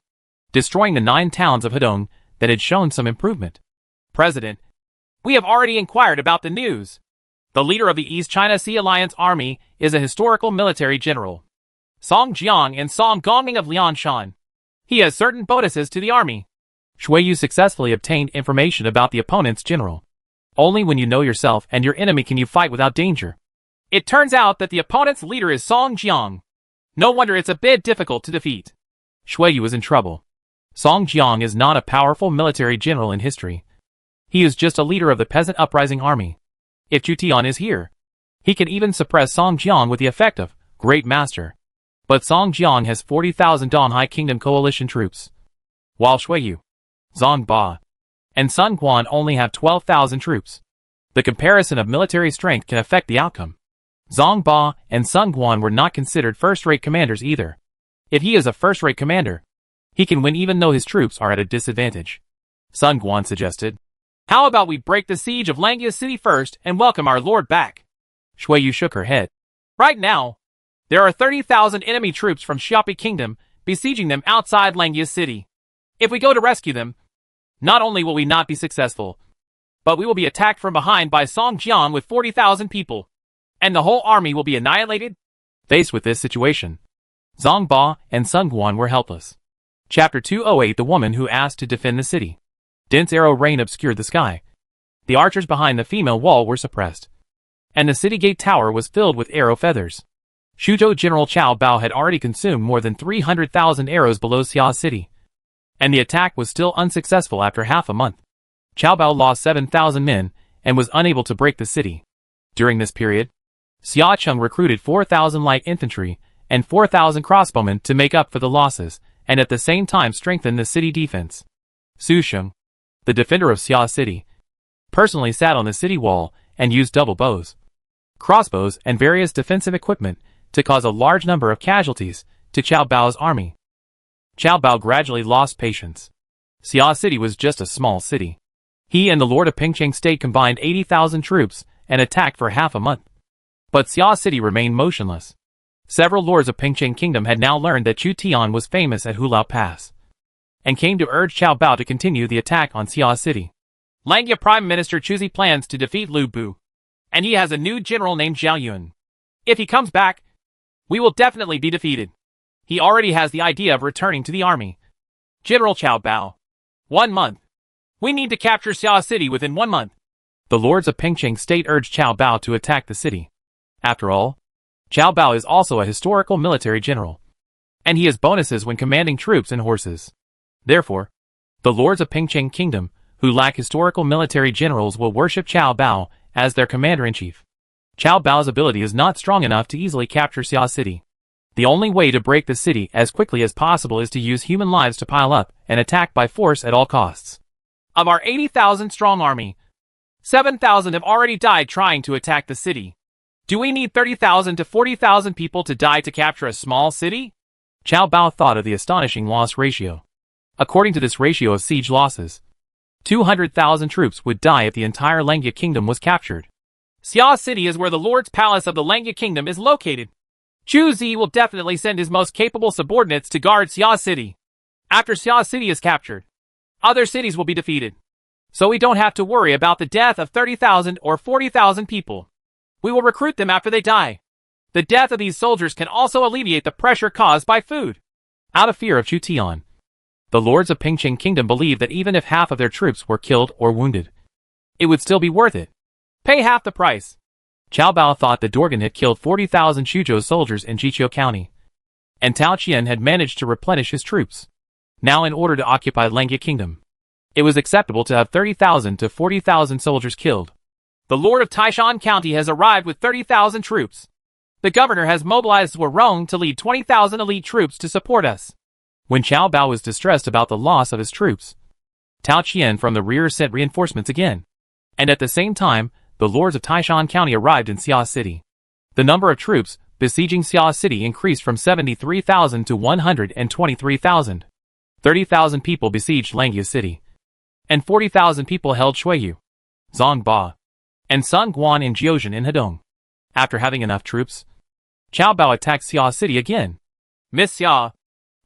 destroying the 9 towns of Hedong that had shown some improvement.
President, we have already inquired about the news. The leader of the East China Sea Alliance Army is a historical military general, Song Jiang and Song Gongming of Lianshan. He has certain bonuses to the army.
Shui Yu successfully obtained information about the opponent's general. Only when you know yourself and your enemy can you fight without danger.
It turns out that the opponent's leader is Song Jiang. No wonder it's a bit difficult to defeat.
Shui Yu is in trouble. Song Jiang is not a powerful military general in history. He is just a leader of the peasant uprising army. If Chu Tian is here, he can even suppress Song Jiang with the effect of Great Master. But Song Jiang has 40,000 Donghai Kingdom coalition troops, while Shui Yu, Zhang Ba, and Sun Guan only have 12,000 troops. The comparison of military strength can affect the outcome. Zhang Ba and Sun Guan were not considered first-rate commanders either. If he is a first-rate commander, he can win even though his troops are at a disadvantage. Sun Guan suggested,
how about we break the siege of Lengyas City first and welcome our lord back?
Shui Yu shook her head.
Right now, there are 30,000 enemy troops from Xiaopi Kingdom besieging them outside Lengyas City. If we go to rescue them, not only will we not be successful, but we will be attacked from behind by Song Jiang with 40,000 people, and the whole army will be annihilated.
Faced with this situation, Zhang Ba and Sun Guan were helpless. Chapter 208 The woman who asked to defend the city. Dense arrow rain obscured the sky. The archers behind the female wall were suppressed, and the city gate tower was filled with arrow feathers. Shuzhou General Qiao Bao had already consumed more than 300,000 arrows below Xia City, and the attack was still unsuccessful after half a month. Qiao Bao lost 7,000 men and was unable to break the city. During this period, Xia Cheng recruited 4,000 light infantry and 4,000 crossbowmen to make up for the losses, and at the same time strengthen the city defense. Su Sheng, the defender of Xia City, personally sat on the city wall and used double bows, crossbows, and various defensive equipment to cause a large number of casualties to Qiao Bao's army. Qiao Bao gradually lost patience. Xia City was just a small city. He and the Lord of Pingcheng State combined 80,000 troops and attacked for half a month. But Xia City remained motionless. Several lords of Pingcheng Kingdom had now learned that Chu Tian was famous at Hulao Pass, and came to urge Qiao Bao to continue the attack on Xia City.
Langya Prime Minister Chuzi plans to defeat Lu Bu, and he has a new general named Zhao Yun. If he comes back, we will definitely be defeated. He already has the idea of returning to the army. General Qiao Bao. 1 month. We need to capture Xia City within 1 month.
The lords of Pingcheng State urged Qiao Bao to attack the city. After all, Qiao Bao is also a historical military general, and he has bonuses when commanding troops and horses. Therefore, the lords of Pingcheng Kingdom, who lack historical military generals, will worship Qiao Bao as their commander-in-chief. Qiao Bao's ability is not strong enough to easily capture Xia City. The only way to break the city as quickly as possible is to use human lives to pile up and attack by force at all costs.
Of our 80,000 strong army, 7,000 have already died trying to attack the city. Do we need 30,000 to 40,000 people to die to capture a small city?
Qiao Bao thought of the astonishing loss ratio. According to this ratio of siege losses, 200,000 troops would die if the entire Lengya Kingdom was captured.
Xia City is where the Lord's Palace of the Lengya Kingdom is located. Chu Zi will definitely send his most capable subordinates to guard Xia City. After Xia City is captured, other cities will be defeated. So we don't have to worry about the death of 30,000 or 40,000 people. We will recruit them after they die. The death of these soldiers can also alleviate the pressure caused by food.
Out of fear of Chu Tian, the lords of Pingcheng Kingdom believed that even if half of their troops were killed or wounded, it would still be worth it.
Pay half the price.
Qiao Bao thought that Dorgan had killed 40,000 Shuzhou soldiers in Jiqiu County, and Tao Qian had managed to replenish his troops. Now, in order to occupy Lengya Kingdom, It was acceptable to have 30,000 to 40,000 soldiers killed.
The Lord of Taishan County has arrived with 30,000 troops. The governor has mobilized Warong to lead 20,000 elite troops to support us.
When Qiao Bao was distressed about the loss of his troops, Tao Qian from the rear sent reinforcements again. And at the same time, the lords of Taishan County arrived in Xia City. The number of troops besieging Xia City increased from 73,000 to 123,000. 30,000 people besieged Langya City, and 40,000 people held Shuiyu, Zongba, and Sungguan in Jiuzhen in Hedong. After having enough troops, Qiao Bao attacked Xia City again.
Miss Xia,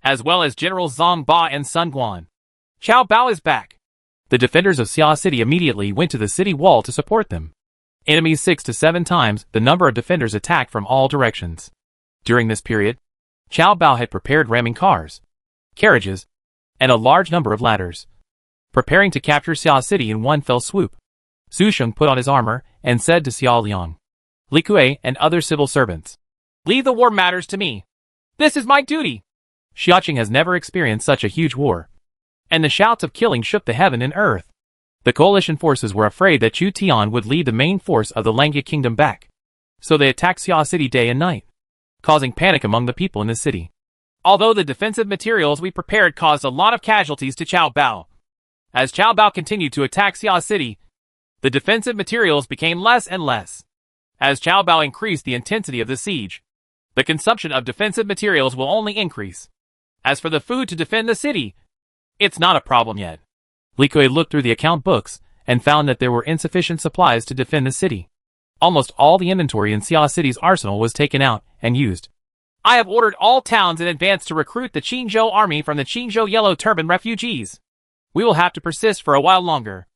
as well as Generals Zongba and Sungguan. Qiao Bao is back.
The defenders of Xia City immediately went to the city wall to support them. Enemies 6 to 7 times the number of defenders attacked from all directions. During this period, Qiao Bao had prepared ramming cars, carriages, and a large number of ladders, preparing to capture Xia City in one fell swoop. Su Sheng put on his armor and said to Xiao Liang, Li Kuei, and other civil servants,
"Leave the war matters to me. This is my duty."
Xiaqing has never experienced such a huge war, and the shouts of killing shook the heaven and earth. The coalition forces were afraid that Chu Tian would lead the main force of the Langya kingdom back, so they attacked Xia City day and night, causing panic among the people in the city.
Although the defensive materials we prepared caused a lot of casualties to Qiao Bao, as Qiao Bao continued to attack Xia City, the defensive materials became less and less. As Qiao Bao increased the intensity of the siege, the consumption of defensive materials will only increase. As for the food to defend the city, it's not a problem yet.
Li Kuei looked through the account books and found that there were insufficient supplies to defend the city. Almost all the inventory in Xia City's arsenal was taken out and used.
I have ordered all towns in advance to recruit the Qingzhou army from the Qingzhou Yellow Turban refugees. We will have to persist for a while longer.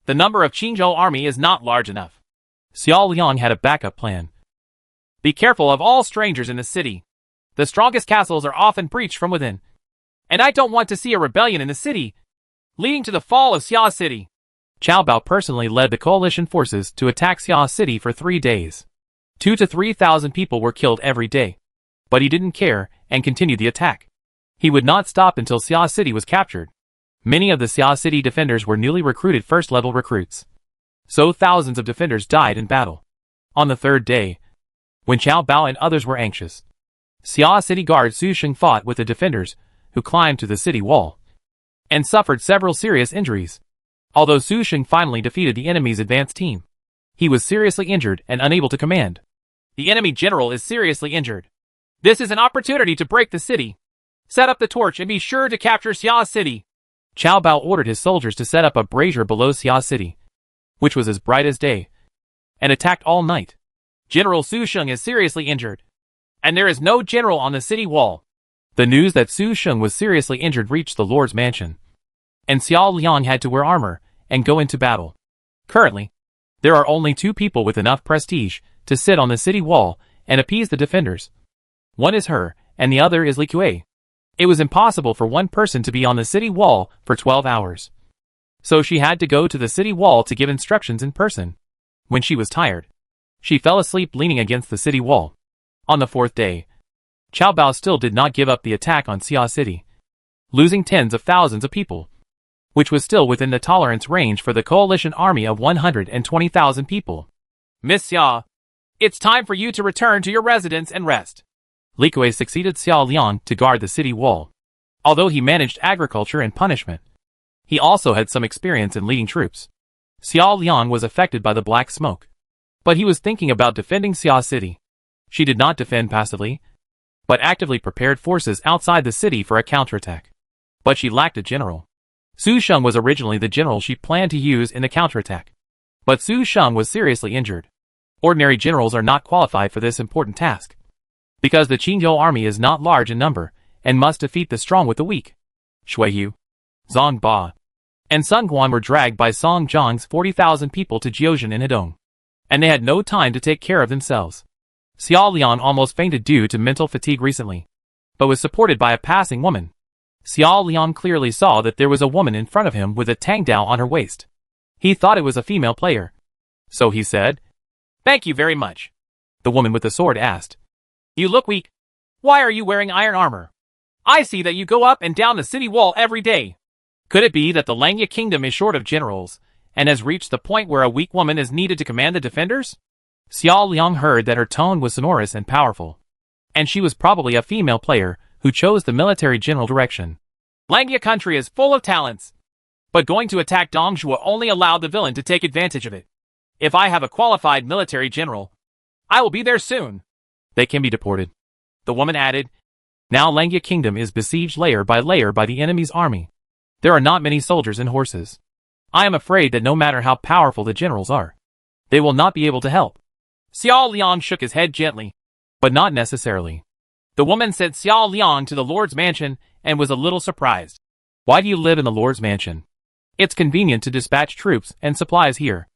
The number of Qingzhou army is not large enough.
Xiao Liang had a backup plan.
Be careful of all strangers in the city. The strongest castles are often breached from within. And I don't want to see a rebellion in the city, leading to the fall of Xia City.
Qiao Bao personally led the coalition forces to attack Xia City for 3 days. 2,000 to 3,000 people were killed every day. But he didn't care and continued the attack. He would not stop until Xia City was captured. Many of the Xia City defenders were newly recruited first-level recruits, so thousands of defenders died in battle. On the 3rd day, when Qiao Bao and others were anxious, Xia City guard Su Sheng fought with the defenders, who climbed to the city wall, and suffered several serious injuries. Although Su Sheng finally defeated the enemy's advance team, he was seriously injured and unable to command.
The enemy general is seriously injured. This is an opportunity to break the city. Set up the torch and be sure to capture Xia City.
Qiao Bao ordered his soldiers to set up a brazier below Xia City, which was as bright as day, and attacked all night.
General Su Sheng is seriously injured, and there is no general on the city wall.
The news that Su Sheng was seriously injured reached the Lord's mansion, and Xiao Liang had to wear armor and go into battle. Currently, there are only 2 people with enough prestige to sit on the city wall and appease the defenders. One is her, and the other is Li Kuei. It was impossible for one person to be on the city wall for 12 hours. So she had to go to the city wall to give instructions in person. When she was tired, she fell asleep leaning against the city wall. On the 4th day, Qiao Bao still did not give up the attack on Xia City, losing tens of thousands of people, which was still within the tolerance range for the coalition army of 120,000 people.
Miss Xia, it's time for you to return to your residence and rest.
Li Kuei succeeded Xiao Liang to guard the city wall. Although he managed agriculture and punishment, he also had some experience in leading troops. Xiao Liang was affected by the black smoke, but he was thinking about defending Xia City. She did not defend passively, but actively prepared forces outside the city for a counterattack. But she lacked a general. Su Sheng was originally the general she planned to use in the counterattack, but Su Sheng was seriously injured. Ordinary generals are not qualified for this important task, because the Qingzhou army is not large in number and must defeat the strong with the weak. Shuiyu, Zongba, and Sungguan were dragged by Song Zhang's 40,000 people to Jiuzhen in Hedong, and they had no time to take care of themselves. Xiao Liang almost fainted due to mental fatigue recently, but was supported by a passing woman. Xiao Liang clearly saw that there was a woman in front of him with a tangdao on her waist. He thought it was a female player, so he said,
"Thank you very much."
The woman with the sword asked,
"You look weak. Why are you wearing iron armor? I see that you go up and down the city wall every day. Could it be that the Langya kingdom is short of generals, and has reached the point where a weak woman is needed to command the defenders? Xiao Liang heard that her tone was sonorous and powerful, and she was probably a female player who chose the military general direction. Langya country is full of talents, but going to attack Dongzhuo only allowed the villain to take advantage of it. If I have a qualified military general, I will be there soon.
They can be deported.
The woman added,
Now Langya kingdom is besieged layer by the enemy's army. There are not many soldiers and horses. I am afraid that no matter how powerful the generals are, they will not be able to help.
Xiao Liang shook his head gently.
But not necessarily.
The woman sent Xiao Liang to the Lord's mansion and was a little surprised.
Why do you live in the Lord's mansion? It's convenient to dispatch troops and supplies here.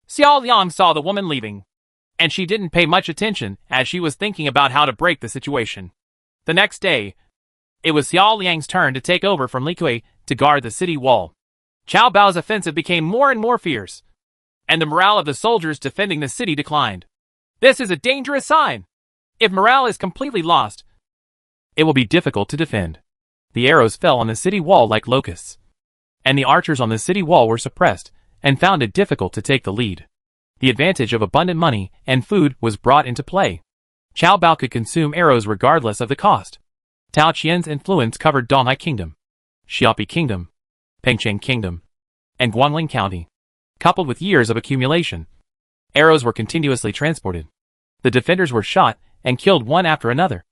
Xiao Liang saw the woman leaving, and she didn't pay much attention as she was thinking about how to break the situation. The next day, it was Xiao Liang's turn to take over from Li Kui to guard the city wall. Cao Bao's offensive became more and more fierce, and the morale of the soldiers defending the city declined. This is a dangerous sign. If morale is completely lost,
it will be difficult to defend. The arrows fell on the city wall like locusts, and the archers on the city wall were suppressed and found it difficult to take the lead. The advantage of abundant money and food was brought into play. Cao Bao could consume arrows regardless of the cost. Tao Qian's influence covered Donghai Kingdom, Xiaopi Kingdom, Pengcheng Kingdom, and Guangling County. Coupled with years of accumulation, arrows were continuously transported. The defenders were shot and killed one after another,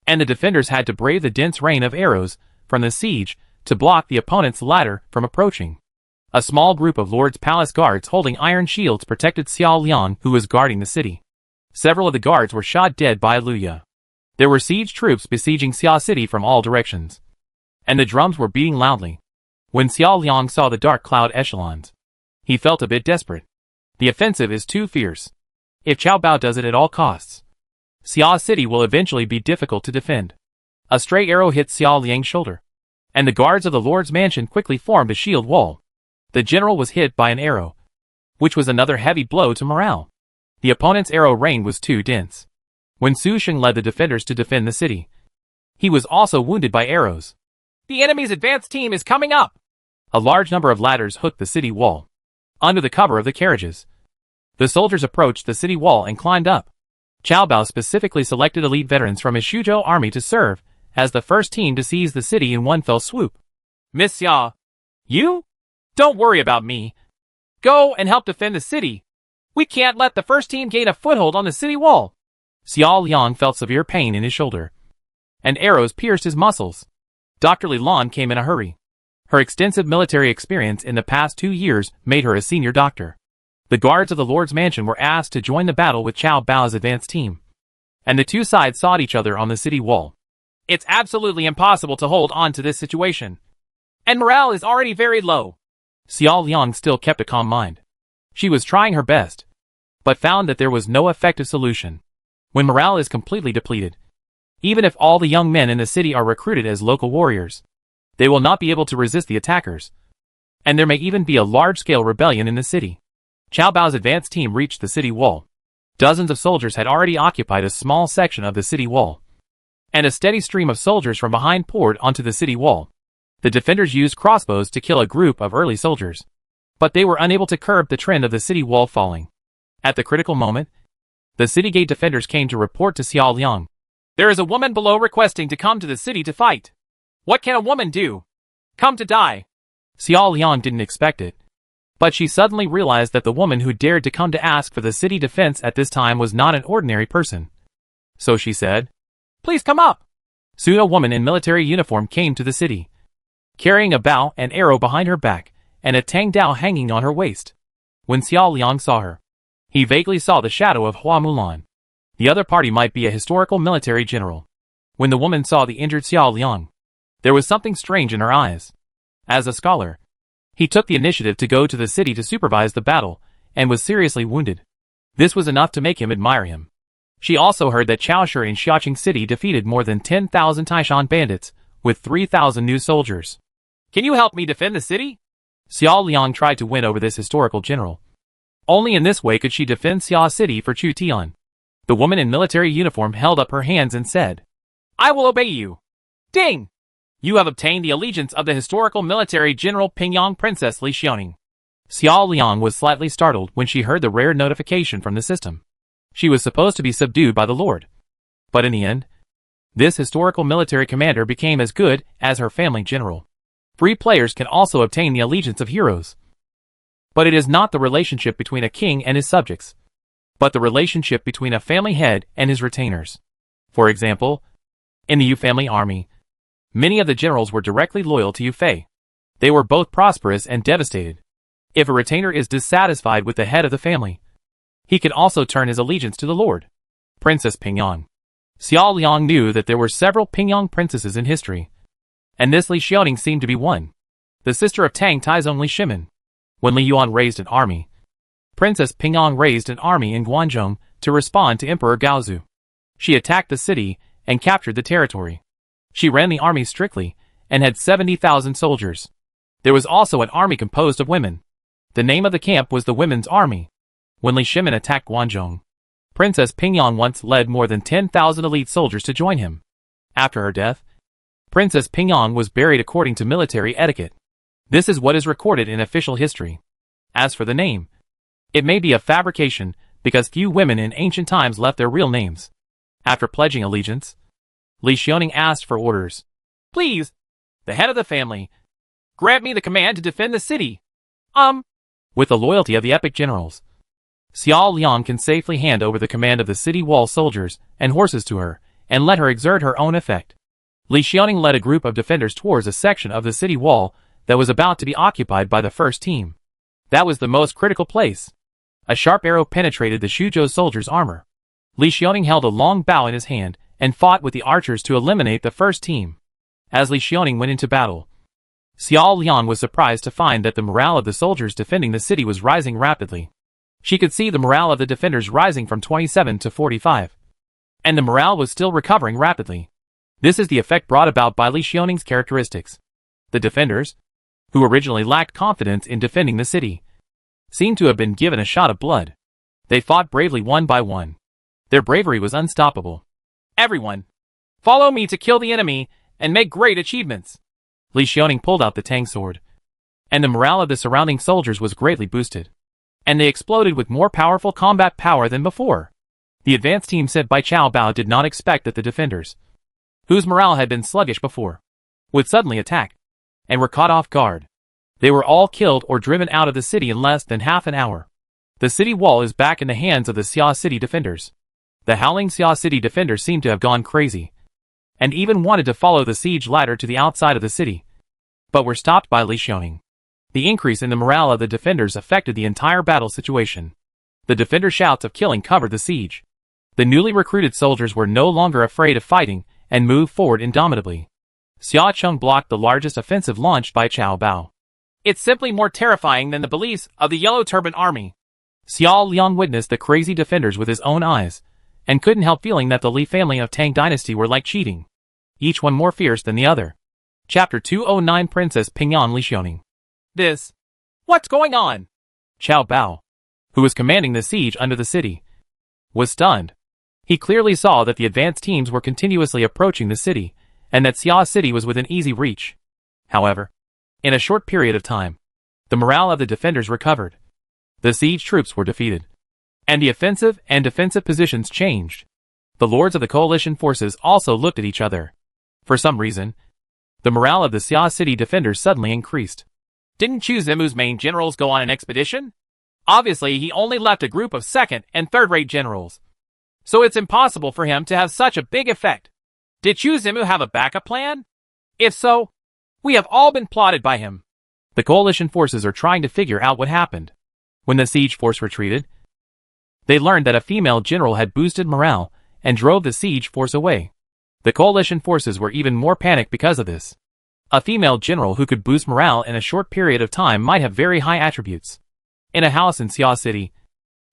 and the defenders had to brave the dense rain of arrows from the siege to block the opponent's ladder from approaching. A small group of Lord's Palace guards holding iron shields protected Xiao Liang, who was guarding the city. Several of the guards were shot dead by Luya. There were siege troops besieging Xia City from all directions, and the drums were beating loudly. When Xiao Liang saw the dark cloud echelons, he felt a bit desperate. The offensive is too fierce. If Cao Bao does it at all costs, Xia City will eventually be difficult to defend. A stray arrow hit Xiao Liang's shoulder, and the guards of the Lord's mansion quickly formed a shield wall. The general was hit by an arrow, which was another heavy blow to morale. The opponent's arrow rain was too dense. When Su Sheng led the defenders to defend the city, he was also wounded by arrows.
The enemy's advance team is coming up.
A large number of ladders hooked the city wall, under the cover of the carriages. The soldiers approached the city wall and climbed up. Cao Bao specifically selected elite veterans from his Shuzhou army to serve as the first team to seize the city in one fell swoop.
Miss Xia, you? Don't worry about me. Go and help defend the city. We can't let the first team gain a foothold on the city wall.
Xiao Liang felt severe pain in his shoulder, and arrows pierced his muscles. Dr. Li Lan came in a hurry. Her extensive military experience in the past 2 years made her a senior doctor. The guards of the Lord's mansion were asked to join the battle with Cao Bao's advance team, and the two sides sought each other on the city wall.
It's absolutely impossible to hold on to this situation, and morale is already very low.
Xiao Liang still kept a calm mind. She was trying her best, but found that there was no effective solution. When morale is completely depleted, even if all the young men in the city are recruited as local warriors, they will not be able to resist the attackers, and there may even be a large-scale rebellion in the city. Cao Bao's advance team reached the city wall. Dozens of soldiers had already occupied a small section of the city wall, and a steady stream of soldiers from behind poured onto the city wall. The defenders used crossbows to kill a group of early soldiers, but they were unable to curb the trend of the city wall falling. At the critical moment, the city gate defenders came to report to Xiao Liang.
There is a woman below requesting to come to the city to fight. What can a woman do? Come to die.
Xiao Liang didn't expect it, but she suddenly realized that the woman who dared to come to ask for the city defense at this time was not an ordinary person. So she said,
Please come up.
Soon a woman in military uniform came to the city, carrying a bow and arrow behind her back, and a tang dao hanging on her waist. When Xiao Liang saw her, he vaguely saw the shadow of Hua Mulan. The other party might be a historical military general. When the woman saw the injured Xiao Liang, there was something strange in her eyes. As a scholar, he took the initiative to go to the city to supervise the battle, and was seriously wounded. This was enough to make him admire him. She also heard that Chaoshi in Xiaqing City defeated more than 10,000 Taishan bandits, with 3,000 new soldiers.
Can you help me defend the city?
Xiao Liang tried to win over this historical general. Only in this way could she defend Xia City for Chu Tian. The woman in military uniform held up her hands and said,
I will obey you. Ding! You have obtained the allegiance of the historical military general Pingyang Princess Li Xiaoning. Xiao Liang was slightly startled when she heard the rare notification from the system. She was supposed to be subdued by the Lord. But in the end, this historical military commander became as good as her family general. Free players can also obtain the allegiance of heroes. But it is not the relationship between a king and his subjects, but the relationship between a family head and his retainers. For example, in the Yu family army, many of the generals were directly loyal to Yu Fei. They were both prosperous and devastated. If a retainer is dissatisfied with the head of the family, he can also turn his allegiance to the Lord. Princess Pingyang. Xiao Liang knew that there were several Pingyang princesses in history, and this Li Xiaoning seemed to be one, the sister of Tang Taizong Li Shimin. When Li Yuan raised an army, Princess Pingyang raised an army in Guangzhou to respond to Emperor Gaozu. She attacked the city and captured the territory. She ran the army strictly and had 70,000 soldiers. There was also an army composed of women. The name of the camp was the Women's Army. When Li Shimin attacked Guangzhou, Princess Pingyang once led more than 10,000 elite soldiers to join him. After her death, Princess Pingyang was buried according to military etiquette. This is what is recorded in official history. As for the name, it may be a fabrication because few women in ancient times left their real names. After pledging allegiance, Li Xiaoning asked for orders. Please, the head of the family, grant me the command to defend the city. With the loyalty of the epic generals, Xiao Liang can safely hand over the command of the city wall soldiers and horses to her, and let her exert her own effect. Li Xiaoning led a group of defenders towards a section of the city wall that was about to be occupied by the first team. That was the most critical place. A sharp arrow penetrated the Shuzhou soldier's armor. Li Xiaoning held a long bow in his hand and fought with the archers to eliminate the first team. As Li Xiaoning went into battle, Xiao Liang was surprised to find that the morale of the soldiers defending the city was rising rapidly. She could see the morale of the defenders rising from 27 to 45. And the morale was still recovering rapidly. This is the effect brought about by Li Xiaoning's characteristics. The defenders, who originally lacked confidence in defending the city, seemed to have been given a shot of blood. They fought bravely one by one. Their bravery was unstoppable. Everyone, follow me to kill the enemy and make great achievements. Li Xiaoning pulled out the Tang sword, and the morale of the surrounding soldiers was greatly boosted. And they exploded with more powerful combat power than before. The advance team sent by Qiao Bao did not expect that the defenders, whose morale had been sluggish before, would suddenly attack, and were caught off guard. They were all killed or driven out of the city in less than half an hour. The city wall is back in the hands of the Xia City defenders. The howling Xia City defenders seemed to have gone crazy, and even wanted to follow the siege ladder to the outside of the city, but were stopped by Li Xiaoning. The increase in the morale of the defenders affected the entire battle situation. The defender shouts of killing covered the siege. The newly recruited soldiers were no longer afraid of fighting and moved forward indomitably. Xia Cheng blocked the largest offensive launched by Qiao Bao. It's simply more terrifying than the beliefs of the Yellow Turban Army. Xiao Liang witnessed the crazy defenders with his own eyes, and couldn't help feeling that the Li family of Tang Dynasty were like cheating, each one more fierce than the other. Chapter 209 Princess Pingyang Li Xiaoning. What's going on? Qiao Bao, who was commanding the siege under the city, was stunned. He clearly saw that the advance teams were continuously approaching the city, and that Xia City was within easy reach. However, in a short period of time, the morale of the defenders recovered. The siege troops were defeated, and the offensive and defensive positions changed. The lords of the coalition forces also looked at each other. For some reason, the morale of the Xia City defenders suddenly increased. Didn't Chu Zimu's main generals go on an expedition? Obviously, he only left a group of second and third-rate generals, so it's impossible for him to have such a big effect. Did Chu Zimu have a backup plan? If so, we have all been plotted by him. The coalition forces are trying to figure out what happened. When the siege force retreated, they learned that a female general had boosted morale and drove the siege force away. The coalition forces were even more panicked because of this. A female general who could boost morale in a short period of time might have very high attributes. In a house in Xia City,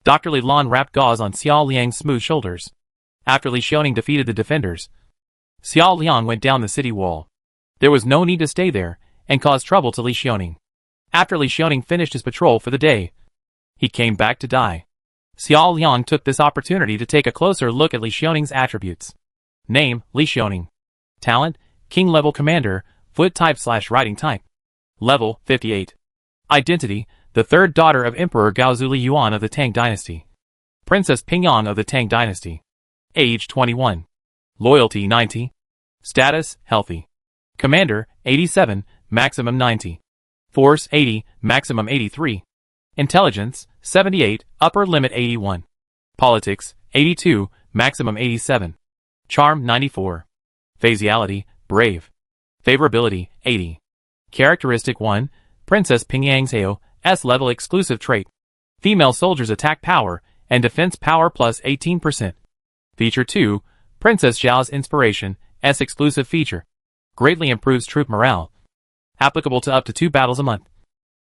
Dr. Li Lan wrapped gauze on Xiao Liang's smooth shoulders. After Li Xiaoning defeated the defenders, Xiao Liang went down the city wall. There was no need to stay there and cause trouble to Li Xiaoning. After Li Xiaoning finished his patrol for the day, he came back to die. Xiao Liang took this opportunity to take a closer look at Li Xiaoning's attributes. Name, Li Xiaoning. Talent, King-level commander,
Foot type / riding type. Level 58. Identity, the third daughter of Emperor Gaozuli Yuan of the Tang Dynasty. Princess Pingyang of the Tang Dynasty. Age 21. Loyalty 90. Status, healthy. Commander, 87, maximum 90. Force, 80, maximum 83. Intelligence, 78, upper limit 81. Politics, 82, maximum 87. Charm, 94. Phasiality, brave. Favorability, 80. Characteristic 1, Princess Pingyang's AO, S-level exclusive trait. Female soldiers attack power and defense power plus 18%. Feature 2, Princess Zhao's inspiration, S exclusive feature. Greatly improves troop morale. Applicable to up to 2 battles a month.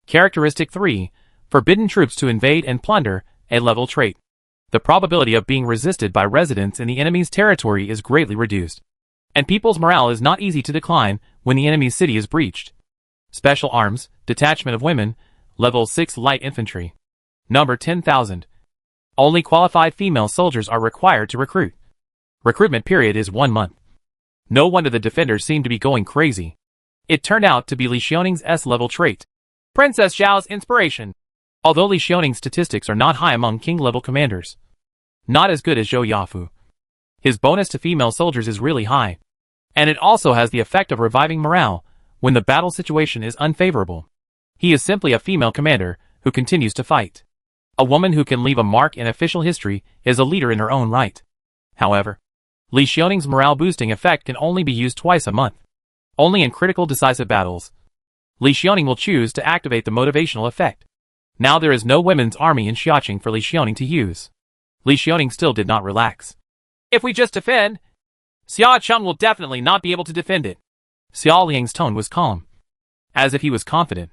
Characteristic 3, forbidden troops to invade and plunder, A-level trait. The probability of being resisted by residents in the enemy's territory is greatly reduced. And people's morale is not easy to decline when the enemy's city is breached. Special arms, detachment of women, level 6 light infantry. Number 10,000. Only qualified female soldiers are required to recruit. Recruitment period is 1 month. No wonder the defenders seem to be going crazy. It turned out to be Li Xiaoning's S-level trait.
Princess Zhao's inspiration.
Although Li Xiaoning's statistics are not high among king-level commanders. Not as good as Zhou Yafu. His bonus to female soldiers is really high. And it also has the effect of reviving morale when the battle situation is unfavorable. He is simply a female commander who continues to fight. A woman who can leave a mark in official history is a leader in her own right. However, Li Xiaoning's morale-boosting effect can only be used twice a month. Only in critical decisive battles. Li Xiaoning will choose to activate the motivational effect. Now there is no women's army in Xiaqing for Li Xiaoning to use. Li Xiaoning still did not relax.
If we just defend, Xia Cheng will definitely not be able to defend it.
Xia Liang's tone was calm. As if he was confident.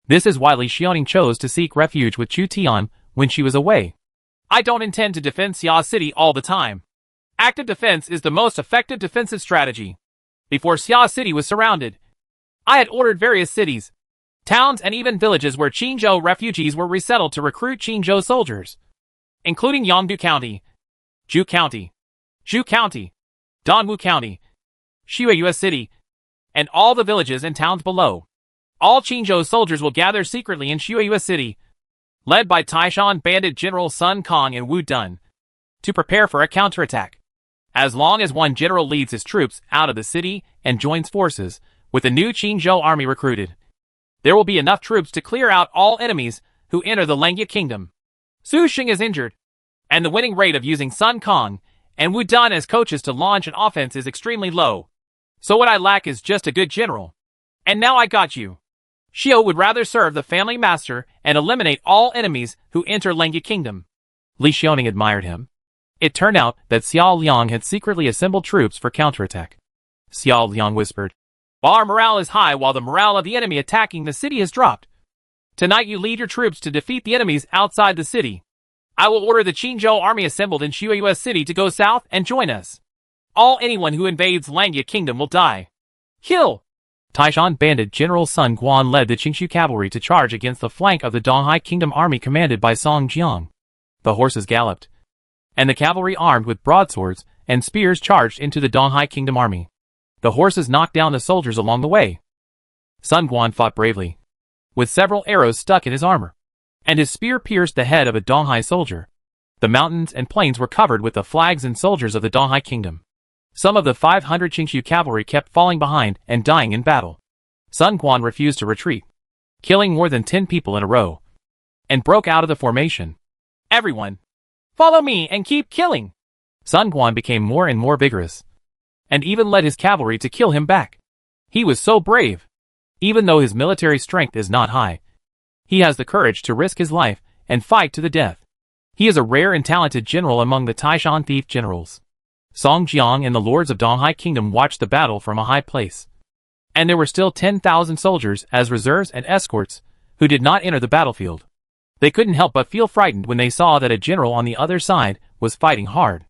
This is why Li Xiaoning chose to seek refuge with Chu Tian when she was away.
I don't intend to defend Xia City all the time. Active defense is the most effective defensive strategy. Before Xia City was surrounded, I had ordered various cities, towns and even villages where Qingzhou refugees were resettled to recruit Qingzhou soldiers, including Yangdu County, Zhu County, Zhu County, Danwu County, Xueyue City, and all the villages and towns below. All Qingzhou soldiers will gather secretly in Xueyue City, led by Taishan bandit General Sun Kong and Wu Dun, to prepare for a counterattack. As long as one general leads his troops out of the city and joins forces with the new Qingzhou army recruited, there will be enough troops to clear out all enemies who enter the Lengya kingdom. Su Xing is injured, and the winning rate of using Sun Kong and Wu Dun as coaches to launch an offense is extremely low. So what I lack is just a good general. And now I got you. Xiao would rather serve the family master and eliminate all enemies who enter Lengya kingdom.
Li Xiaoning admired him. It turned out that Xiao Liang had secretly assembled troops for counterattack. Xiao Liang whispered,
Our morale is high while the morale of the enemy attacking the city has dropped. Tonight you lead your troops to defeat the enemies outside the city. I will order the Qingzhou army assembled in Xueyue City to go south and join us. Anyone who invades Lengya kingdom will die. Kill!
Taishan bandit General Sun Guan led the Qingshu cavalry to charge against the flank of the Donghai kingdom army commanded by Song Jiang. The horses galloped, and the cavalry armed with broadswords and spears charged into the Donghai kingdom army. The horses knocked down the soldiers along the way. Sun Guan fought bravely, with several arrows stuck in his armor, and his spear pierced the head of a Donghai soldier. The mountains and plains were covered with the flags and soldiers of the Donghai kingdom. Some of the 500 Qingshu cavalry kept falling behind and dying in battle. Sun Quan refused to retreat, killing more than 10 people in a row, and broke out of the formation.
Everyone, follow me and keep killing!
Sun Quan became more and more vigorous, and even led his cavalry to kill him back. He was so brave. Even though his military strength is not high, he has the courage to risk his life and fight to the death. He is a rare and talented general among the Taishan thief generals. Song Jiang and the lords of Donghai Kingdom watched the battle from a high place. And there were still 10,000 soldiers as reserves and escorts who did not enter the battlefield. They couldn't help but feel frightened when they saw that a general on the other side was fighting hard.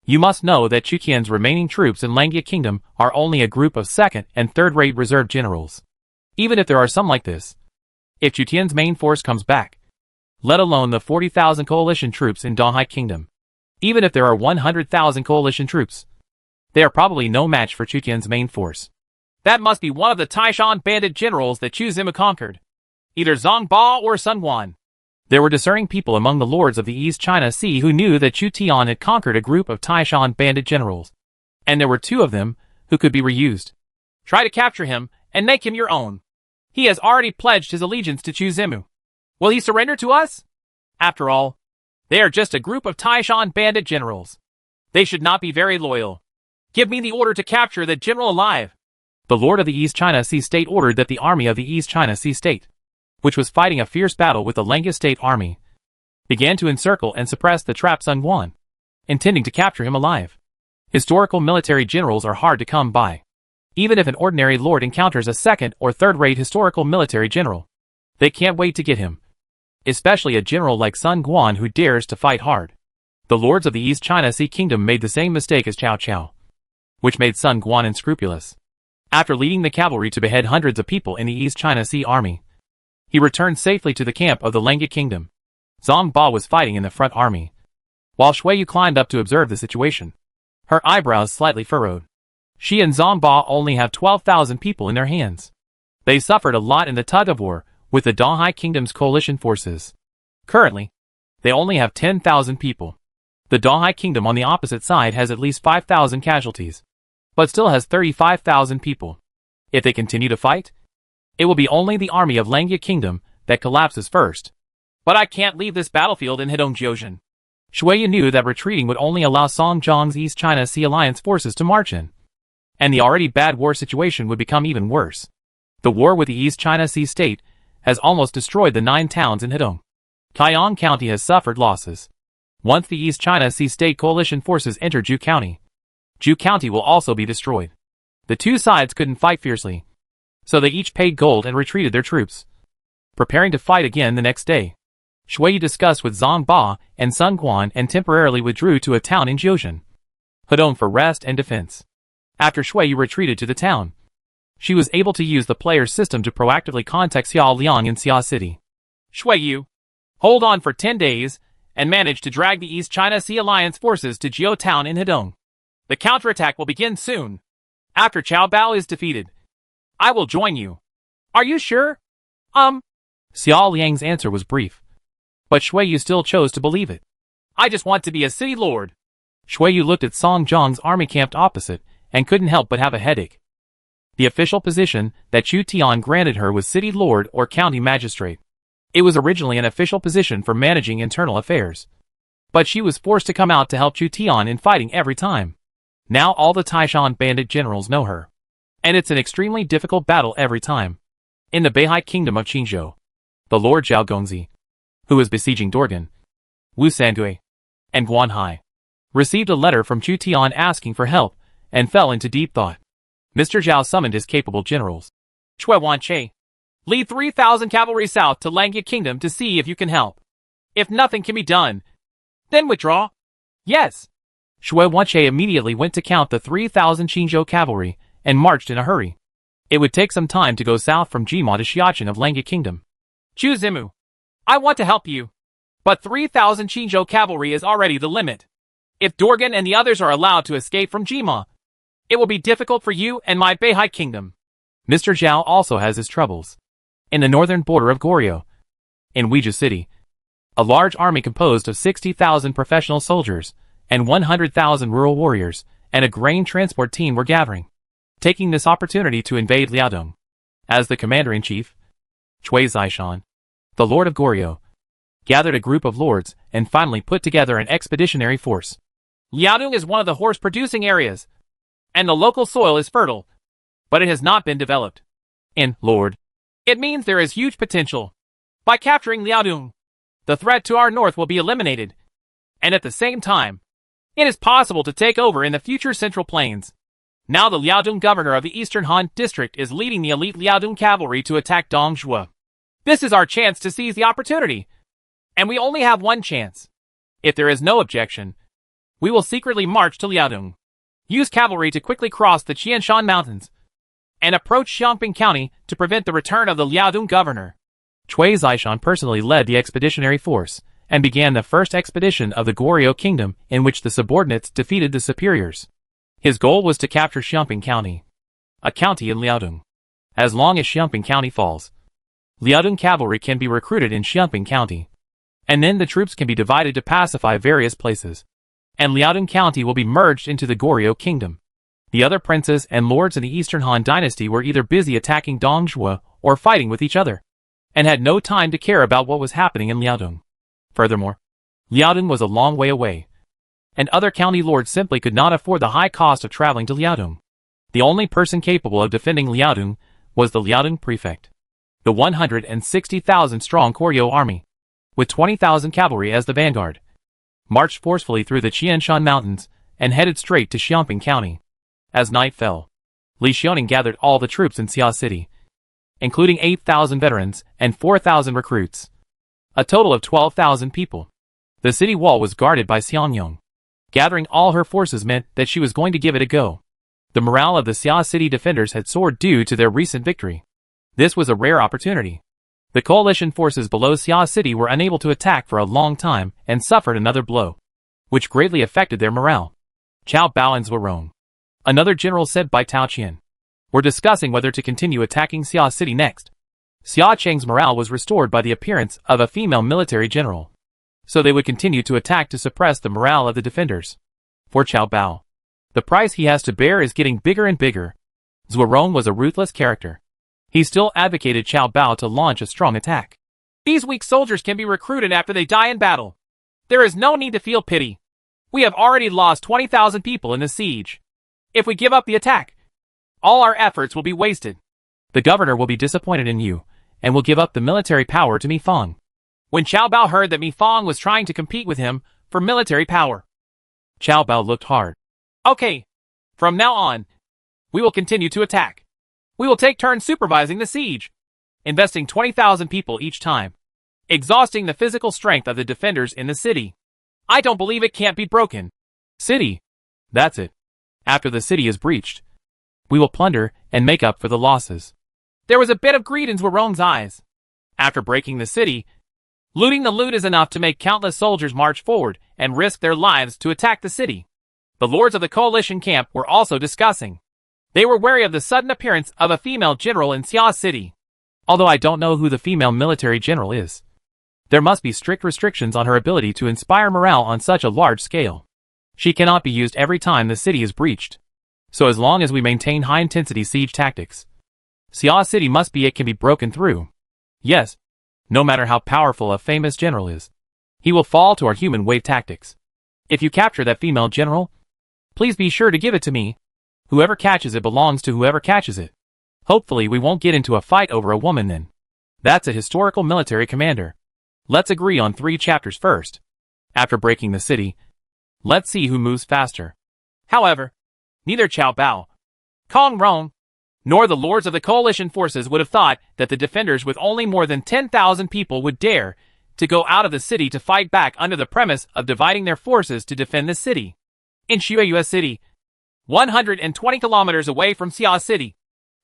You must know that Chuqian's remaining troops in Lengya Kingdom are only a group of second- and third-rate reserve generals. Even if there are some like this, if Chuqian's main force comes back, let alone the 40,000 coalition troops in Donghai Kingdom, even if there are 100,000 coalition troops, they are probably no match for Chuqian's main force.
That must be one of the Taishan bandit generals that Chu Zimu conquered. Either Zhang Ba or Sun Quan.
There were discerning people among the lords of the East China Sea who knew that Chu Tian had conquered a group of Taishan bandit generals. And there were 2 of them who could be reused.
Try to capture him and make him your own. He has already pledged his allegiance to Chu Zimu. Will he surrender to us? After all, they are just a group of Taishan bandit generals. They should not be very loyal. Give me the order to capture that general alive.
The Lord of the East China Sea State ordered that the army of the East China Sea State, which was fighting a fierce battle with the Lengya State army, began to encircle and suppress the trapped Sun Quan, intending to capture him alive. Historical military generals are hard to come by. Even if an ordinary lord encounters a second or third-rate historical military general, they can't wait to get him. Especially a general like Sun Quan who dares to fight hard. The lords of the East China Sea Kingdom made the same mistake as Cao Cao, which made Sun Quan unscrupulous. After leading the cavalry to behead hundreds of people in the East China Sea army, he returned safely to the camp of the Lengya Kingdom. Zhang Ba was fighting in the front army, while Shui Yu climbed up to observe the situation. Her eyebrows slightly furrowed. She and Zhang Ba only have 12,000 people in their hands. They suffered a lot in the tug of war with the Donghai Kingdom's coalition forces. Currently, they only have 10,000 people. The Donghai Kingdom on the opposite side has at least 5,000 casualties, but still has 35,000 people. If they continue to fight, it will be only the army of Lengya Kingdom that collapses first.
But I can't leave this battlefield in Hedong Jiuzhen.
Shui Yu knew that retreating would only allow Song Zhong's East China Sea Alliance forces to march in, and the already bad war situation would become even worse. The war with the East China Sea State has almost destroyed the 9 towns in Hedong. Taiyang County has suffered losses. Once the East China Sea State coalition forces enter Zhu County, Zhu County will also be destroyed. The 2 sides couldn't fight fiercely, so they each paid gold and retreated their troops, preparing to fight again the next day. Shui Yu discussed with Zhang Ba and Sun Quan and temporarily withdrew to a town in Jiuzhen, Hedong, for rest and defense. After Shui Yu retreated to the town, she was able to use the player's system to proactively contact Xiao Liang in Xia City.
Shui Yu, hold on for 10 days and manage to drag the East China Sea Alliance forces to Jiao Town in Hedong. The counterattack will begin soon. After Cao Bao is defeated, I will join you. Are you sure?
Xiao Liang's answer was brief, but Shui Yu still chose to believe it.
I just want to be a city lord.
Shui Yu looked at Song Zhong's army camped opposite and couldn't help but have a headache. The official position that Chu Tian granted her was city lord or county magistrate. It was originally an official position for managing internal affairs, but she was forced to come out to help Chu Tian in fighting every time. Now all the Taishan bandit generals know her, and it's an extremely difficult battle every time. In the Beihai Kingdom of Qingzhou, the Lord Zhao Gongzi, who was besieging Dorgan, Wu Sangui, and Guanhai, received a letter from Chu Tian asking for help and fell into deep thought. Mr. Zhao summoned his capable generals.
Shui Wanche, lead 3,000 cavalry south to Lengya Kingdom to see if you can help. If nothing can be done, then withdraw. Yes.
Shui Wanche immediately went to count the 3,000 Qingzhou cavalry and marched in a hurry. It would take some time to go south from Jima to Xiachen of Lengya Kingdom.
Chu Zimu, I want to help you, but 3,000 Qingzhou cavalry is already the limit. If Dorgan and the others are allowed to escape from Jima, it will be difficult for you and my Beihai Kingdom.
Mr. Zhao also has his troubles. In the northern border of Goryeo, in Weizhou City, a large army composed of 60,000 professional soldiers and 100,000 rural warriors and a grain transport team were gathering, taking this opportunity to invade Liaodong. As the commander-in-chief, Cui Zishan, the lord of Goryeo, gathered a group of lords and finally put together an expeditionary force.
Liaodong is one of the horse-producing areas, and the local soil is fertile, but it has not been developed.
Lord,
it means there is huge potential. By capturing Liaodong, the threat to our north will be eliminated, and at the same time, it is possible to take over in the future Central Plains. Now the Liaodong governor of the Eastern Han district is leading the elite Liaodong cavalry to attack Dongzhuo. This is our chance to seize the opportunity, and we only have one chance. If there is no objection, we will secretly march to Liaodong, use cavalry to quickly cross the Qianshan Mountains, and approach Xiangping County to prevent the return of the Liaodong governor.
Cui Zishan personally led the expeditionary force and began the first expedition of the Goryeo Kingdom in which the subordinates defeated the superiors. His goal was to capture Xiangping County. a county in Liaodong. As long as Xiamping County falls, Liaodong cavalry can be recruited in Xiamping County, and then the troops can be divided to pacify various places, and Liaodong County will be merged into the Goryeo Kingdom. The other princes and lords in the Eastern Han Dynasty were either busy attacking Dongzhuo or fighting with each other, and had no time to care about what was happening in Liaodong. Furthermore, Liaodong was a long way away, and other county lords simply could not afford the high cost of traveling to Liaodong. The only person capable of defending Liaodong was the Liaodong prefect. The 160,000-strong Goryeo army, with 20,000 cavalry as the vanguard, marched forcefully through the Qianshan Mountains and headed straight to Xiamping County. As night fell, Li Xiaoning gathered all the troops in Xia City, including 8,000 veterans and 4,000 recruits, a total of 12,000 people. The city wall was guarded by Xiangyong. Gathering all her forces meant that she was going to give it a go. The morale of the Xia City defenders had soared due to their recent victory. This was a rare opportunity. The coalition forces below Xia City were unable to attack for a long time and suffered another blow, which greatly affected their morale. Cao Bao and Zhuarong, another general said by Tao Qian, were discussing whether to continue attacking Xia City next. Xia Cheng's morale was restored by the appearance of a female military general, so they would continue to attack to suppress the morale of the defenders. For Cao Bao, the price he has to bear is getting bigger and bigger. Zhuarong was a ruthless character. He still advocated Cao Bao to launch a strong attack.
These weak soldiers can be recruited after they die in battle. There is no need to feel pity. We have already lost 20,000 people in the siege. If we give up the attack, all our efforts will be wasted.
The governor will be disappointed in you, and will give up the military power to Mi Fang.
When Cao Bao heard that Mi Fang was trying to compete with him for military power,
Cao Bao looked hard.
Okay, from now on, we will continue to attack. We will take turns supervising the siege, investing 20,000 people each time, exhausting the physical strength of the defenders in the city. I don't believe it can't be broken.
City. That's it. After the city is breached, we will plunder and make up for the losses.
There was a bit of greed in Zhuarong's eyes. After breaking the city, looting the loot is enough to make countless soldiers march forward and risk their lives to attack the city. The lords of the coalition camp were also discussing. They were wary of the sudden appearance of a female general in Xia City.
Although I don't know who the female military general is, there must be strict restrictions on her ability to inspire morale on such a large scale. She cannot be used every time the city is breached. So as long as we maintain high-intensity siege tactics, Xia City must be it can be broken through. Yes, no matter how powerful a famous general is, he will fall to our human wave tactics. If you capture that female general, please be sure to give it to me. Whoever catches it belongs to whoever catches it. Hopefully we won't get into a fight over a woman then. That's a historical military commander. Let's agree on 3 chapters first. After breaking the city, let's see who moves faster.
However, neither Cao Bao, Kong Rong, nor the lords of the coalition forces would have thought that the defenders with only more than 10,000 people would dare to go out of the city to fight back under the premise of dividing their forces to defend the city. In Xueyue City, 120 kilometers away from Xia City,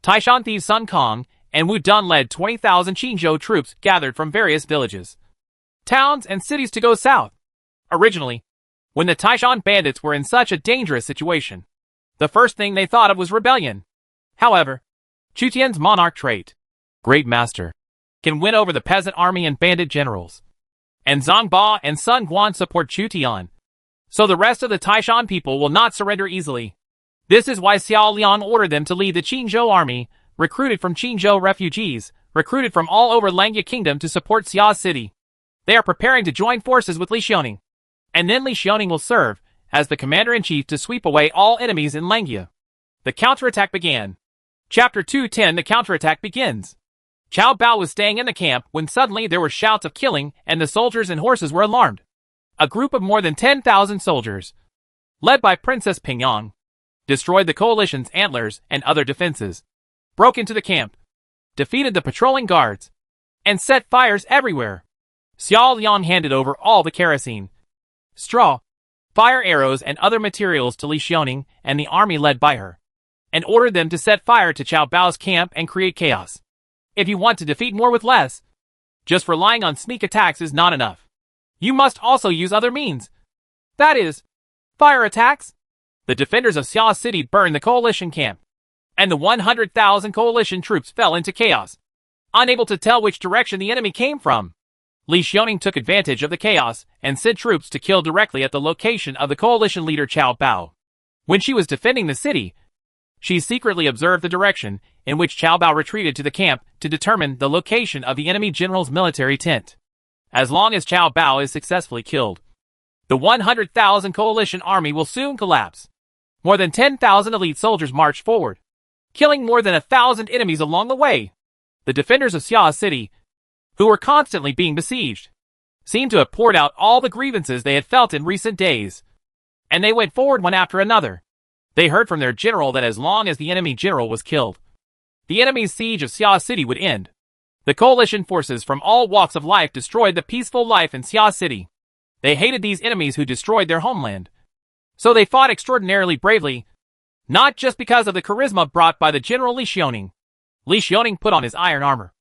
Taishan thieves Sun Kong and Wu Dun led 20,000 Qinzhou troops gathered from various villages, towns, and cities to go south. Originally, when the Taishan bandits were in such a dangerous situation, the first thing they thought of was rebellion. However, Chu Tian's monarch trait, Great Master, can win over the peasant army and bandit generals. And Zhang Ba and Sun Guan support Chu Tian, so the rest of the Taishan people will not surrender easily. This is why Xiao Liang ordered them to lead the Qinzhou army, recruited from Qinzhou refugees, recruited from all over Langya Kingdom to support Xia City. They are preparing to join forces with Li Xiaoning, and then Li Xiaoning will serve as the commander-in-chief to sweep away all enemies in Langya. The counterattack began. Chapter 210. The counterattack begins. Cao Bao was staying in the camp when suddenly there were shouts of killing and the soldiers and horses were alarmed. A group of more than 10,000 soldiers, led by Princess Pingyang, destroyed the coalition's antlers and other defenses, broke into the camp, defeated the patrolling guards, and set fires everywhere. Xiao Liang handed over all the kerosene, straw, fire arrows, and other materials to Li Xiaoning and the army led by her, and ordered them to set fire to Cao Bao's camp and create chaos. If you want to defeat more with less, just relying on sneak attacks is not enough. You must also use other means. That is, fire attacks. The defenders of Xia City burned the coalition camp, and the 100,000 coalition troops fell into chaos. Unable to tell which direction the enemy came from, Li Xiaoning took advantage of the chaos and sent troops to kill directly at the location of the coalition leader Cao Bao. When she was defending the city, she secretly observed the direction in which Cao Bao retreated to the camp to determine the location of the enemy general's military tent. As long as Cao Bao is successfully killed, the 100,000 coalition army will soon collapse. More than 10,000 elite soldiers marched forward, killing more than 1,000 enemies along the way. The defenders of Xia City, who were constantly being besieged, seemed to have poured out all the grievances they had felt in recent days, and they went forward one after another. They heard from their general that as long as the enemy general was killed, the enemy's siege of Xia City would end. The coalition forces from all walks of life destroyed the peaceful life in Xia City. They hated these enemies who destroyed their homeland. So they fought extraordinarily bravely, not just because of the charisma brought by the General Li Xiaoning. Li Xiaoning put on his iron armor,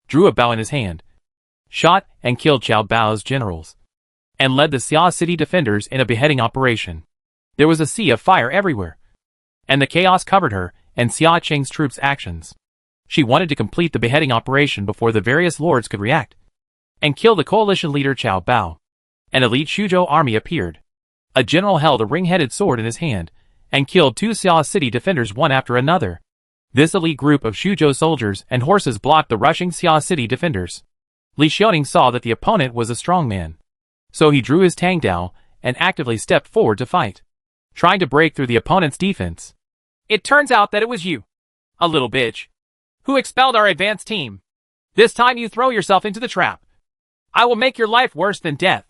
drew a bow in his hand, shot and killed Cao Bao's generals, and led the Xia City defenders in a beheading operation. There was a sea of fire everywhere, and the chaos covered her and Xia Qing's troops' actions. She wanted to complete the beheading operation before the various lords could react, and kill the coalition leader Cao Bao. An elite Xuzhou army appeared. A general held a ring-headed sword in his hand, and killed 2 Xia City defenders one after another. This elite group of Xuzhou soldiers and horses blocked the rushing Xia City defenders. Li Xiaoning saw that the opponent was a strong man, so he drew his Tang Dao and actively stepped forward to fight, trying to break through the opponent's defense. It turns out that it was you, a little bitch, who expelled our advanced team. This time you throw yourself into the trap. I will make your life worse than death.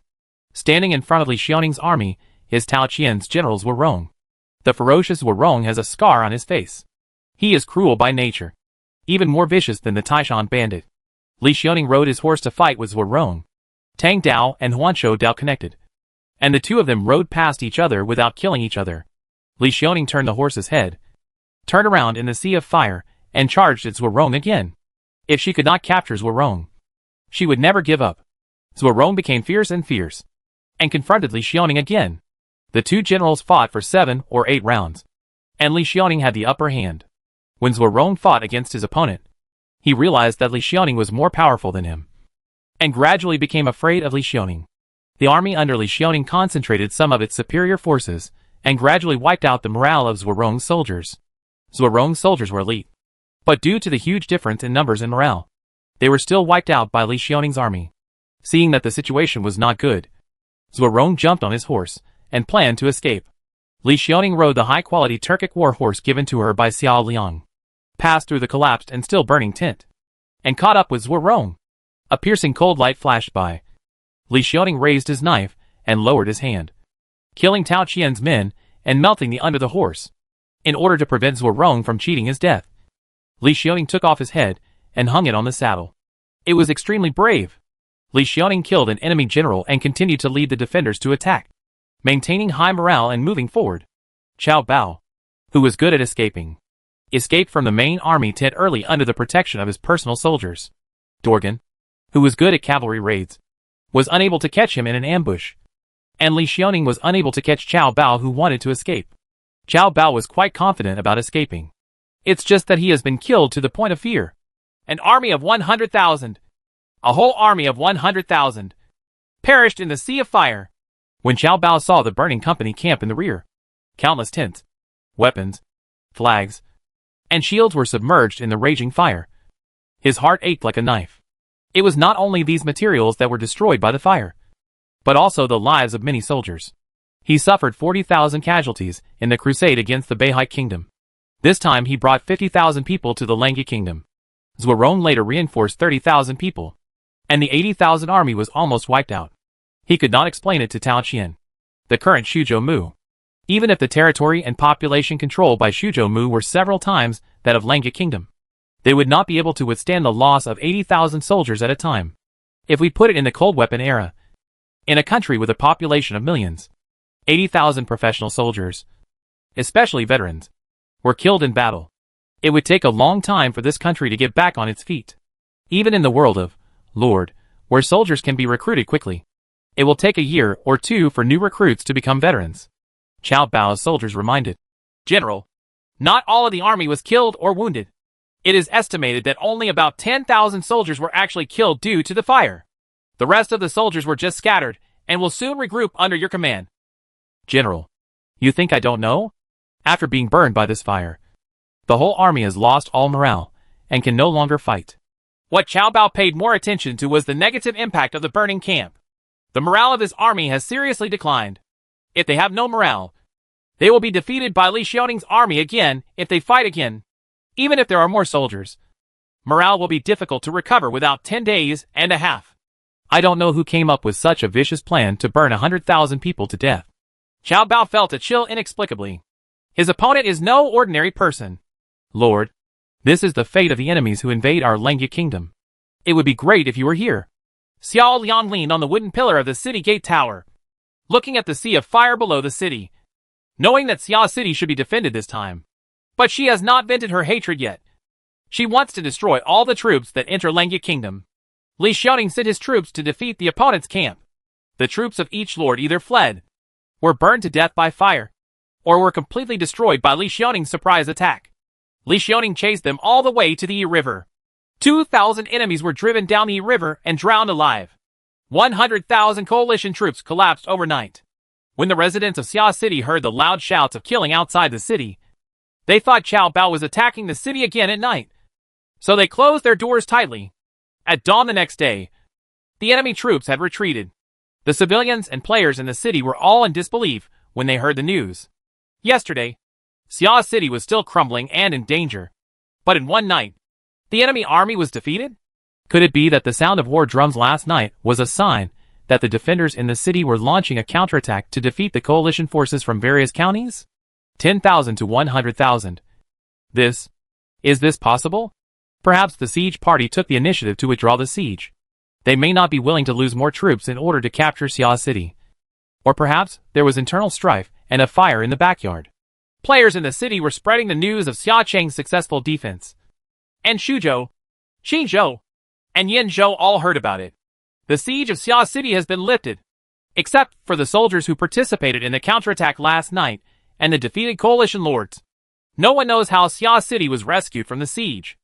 Standing in front of Li Xiaoning's army, his Tao Qian's generals Wu Rong. The ferocious Wu Rong has a scar on his face. He is cruel by nature, even more vicious than the Taishan bandit. Li Xiaoning rode his horse to fight with Wu Rong. Tang Dao and Huanshou Dao connected, and the two of them rode past each other without killing each other. Li Xiaoning turned the horse's head, turned around in the sea of fire, and charged at Wu Rong again. If she could not capture Wu Rong, she would never give up. Wu Rong became fierce, and confronted Li Xiaoning again. The two generals fought for 7 or 8 rounds, and Li Xiaoning had the upper hand. When Wu Rong fought against his opponent, he realized that Li Xiaoning was more powerful than him, and gradually became afraid of Li Xiaoning. The army under Li Xiaoning concentrated some of its superior forces, and gradually wiped out the morale of Wu Rong's soldiers. Wu Rong's soldiers were elite, but due to the huge difference in numbers and morale, they were still wiped out by Li Xiaoning's army. Seeing that the situation was not good, Wu Rong jumped on his horse and planned to escape. Li Xiaoning rode the high-quality Turkic war horse given to her by Xiao Liang, passed through the collapsed and still burning tent, and caught up with Wu Rong. A piercing cold light flashed by. Li Xiaoning raised his knife and lowered his hand, killing Tao Qian's men and melting the under the horse, in order to prevent Wu Rong from cheating his death. Li Xiaoning took off his head and hung it on the saddle. It was extremely brave. Li Xiaoning killed an enemy general and continued to lead the defenders to attack, maintaining high morale and moving forward. Cao Bao, who was good at escaping, escaped from the main army tent early under the protection of his personal soldiers. Dorgan, who was good at cavalry raids, was unable to catch him in an ambush, and Li Xiaoning was unable to catch Cao Bao, who wanted to escape. Cao Bao was quite confident about escaping. It's just that he has been killed to the point of fear. An army of 100,000. A whole army of 100,000 perished in the sea of fire. When Cao Bao saw the burning company camp in the rear, countless tents, weapons, flags, and shields were submerged in the raging fire. His heart ached like a knife. It was not only these materials that were destroyed by the fire, but also the lives of many soldiers. He suffered 40,000 casualties in the crusade against the Beihai kingdom. This time he brought 50,000 people to the Langye kingdom. Wu Rong later reinforced 30,000 people, and the 80,000 army was almost wiped out. He could not explain it to Tao Qian, the current Xuzhou Mu. Even if the territory and population controlled by Xuzhou Mu were several times that of Langye kingdom, they would not be able to withstand the loss of 80,000 soldiers at a time. If we put it in the cold weapon era, in a country with a population of millions, 80,000 professional soldiers, especially veterans, were killed in battle. It would take a long time for this country to get back on its feet. Even in the world of Lord, where soldiers can be recruited quickly, it will take a year or 2 for new recruits to become veterans. Cao Bao's soldiers reminded. General, Not all of the army was killed or wounded. It is estimated that only about 10,000 soldiers were actually killed due to the fire. The rest of the soldiers were just scattered and will soon regroup under your command.
General, you think I don't know? After being burned by this fire, the whole army has lost all morale and can no longer fight.
What Cao Bao paid more attention to was the negative impact of the burning camp. The morale of his army has seriously declined. If they have no morale, they will be defeated by Li Xiaoning's army again if they fight again. Even if there are more soldiers, morale will be difficult to recover without 10 days and a half.
I don't know who came up with such a vicious plan to burn 100,000 people to death.
Cao Bao felt a chill inexplicably. His opponent is no ordinary person.
Lord, this is the fate of the enemies who invade our Lengya kingdom. It would be great if you were here.
Xiao Lian leaned on the wooden pillar of the city gate tower, looking at the sea of fire below the city, knowing that Xia City should be defended this time. But she has not vented her hatred yet. She wants to destroy all the troops that enter Lengya kingdom. Li Xiaoning sent his troops to defeat the opponent's camp. The troops of each lord either fled, were burned to death by fire, or were completely destroyed by Li Xiaoning's surprise attack. Li Xiaoning chased them all the way to the Yi River. 2,000 enemies were driven down the Yi River and drowned alive. 100,000 coalition troops collapsed overnight. When the residents of Xia City heard the loud shouts of killing outside the city, they thought Cao Bao was attacking the city again at night. So they closed their doors tightly. At dawn the next day, the enemy troops had retreated. The civilians and players in the city were all in disbelief when they heard the news. Yesterday, Xia City was still crumbling and in danger. But in one night, the enemy army was defeated?
Could it be that the sound of war drums last night was a sign that the defenders in the city were launching a counterattack to defeat the coalition forces from various counties? 10,000 to 100,000. Is this possible? Perhaps the siege party took the initiative to withdraw the siege. They may not be willing to lose more troops in order to capture Xia City. Or perhaps there was internal strife and a fire in the backyard.
Players in the city were spreading the news of Xia Cheng's successful defense. And Xuzhou, Qinzhou, and Yinzhou all heard about it. The siege of Xia City has been lifted, except for the soldiers who participated in the counterattack last night and the defeated coalition lords. No one knows how Xia City was rescued from the siege.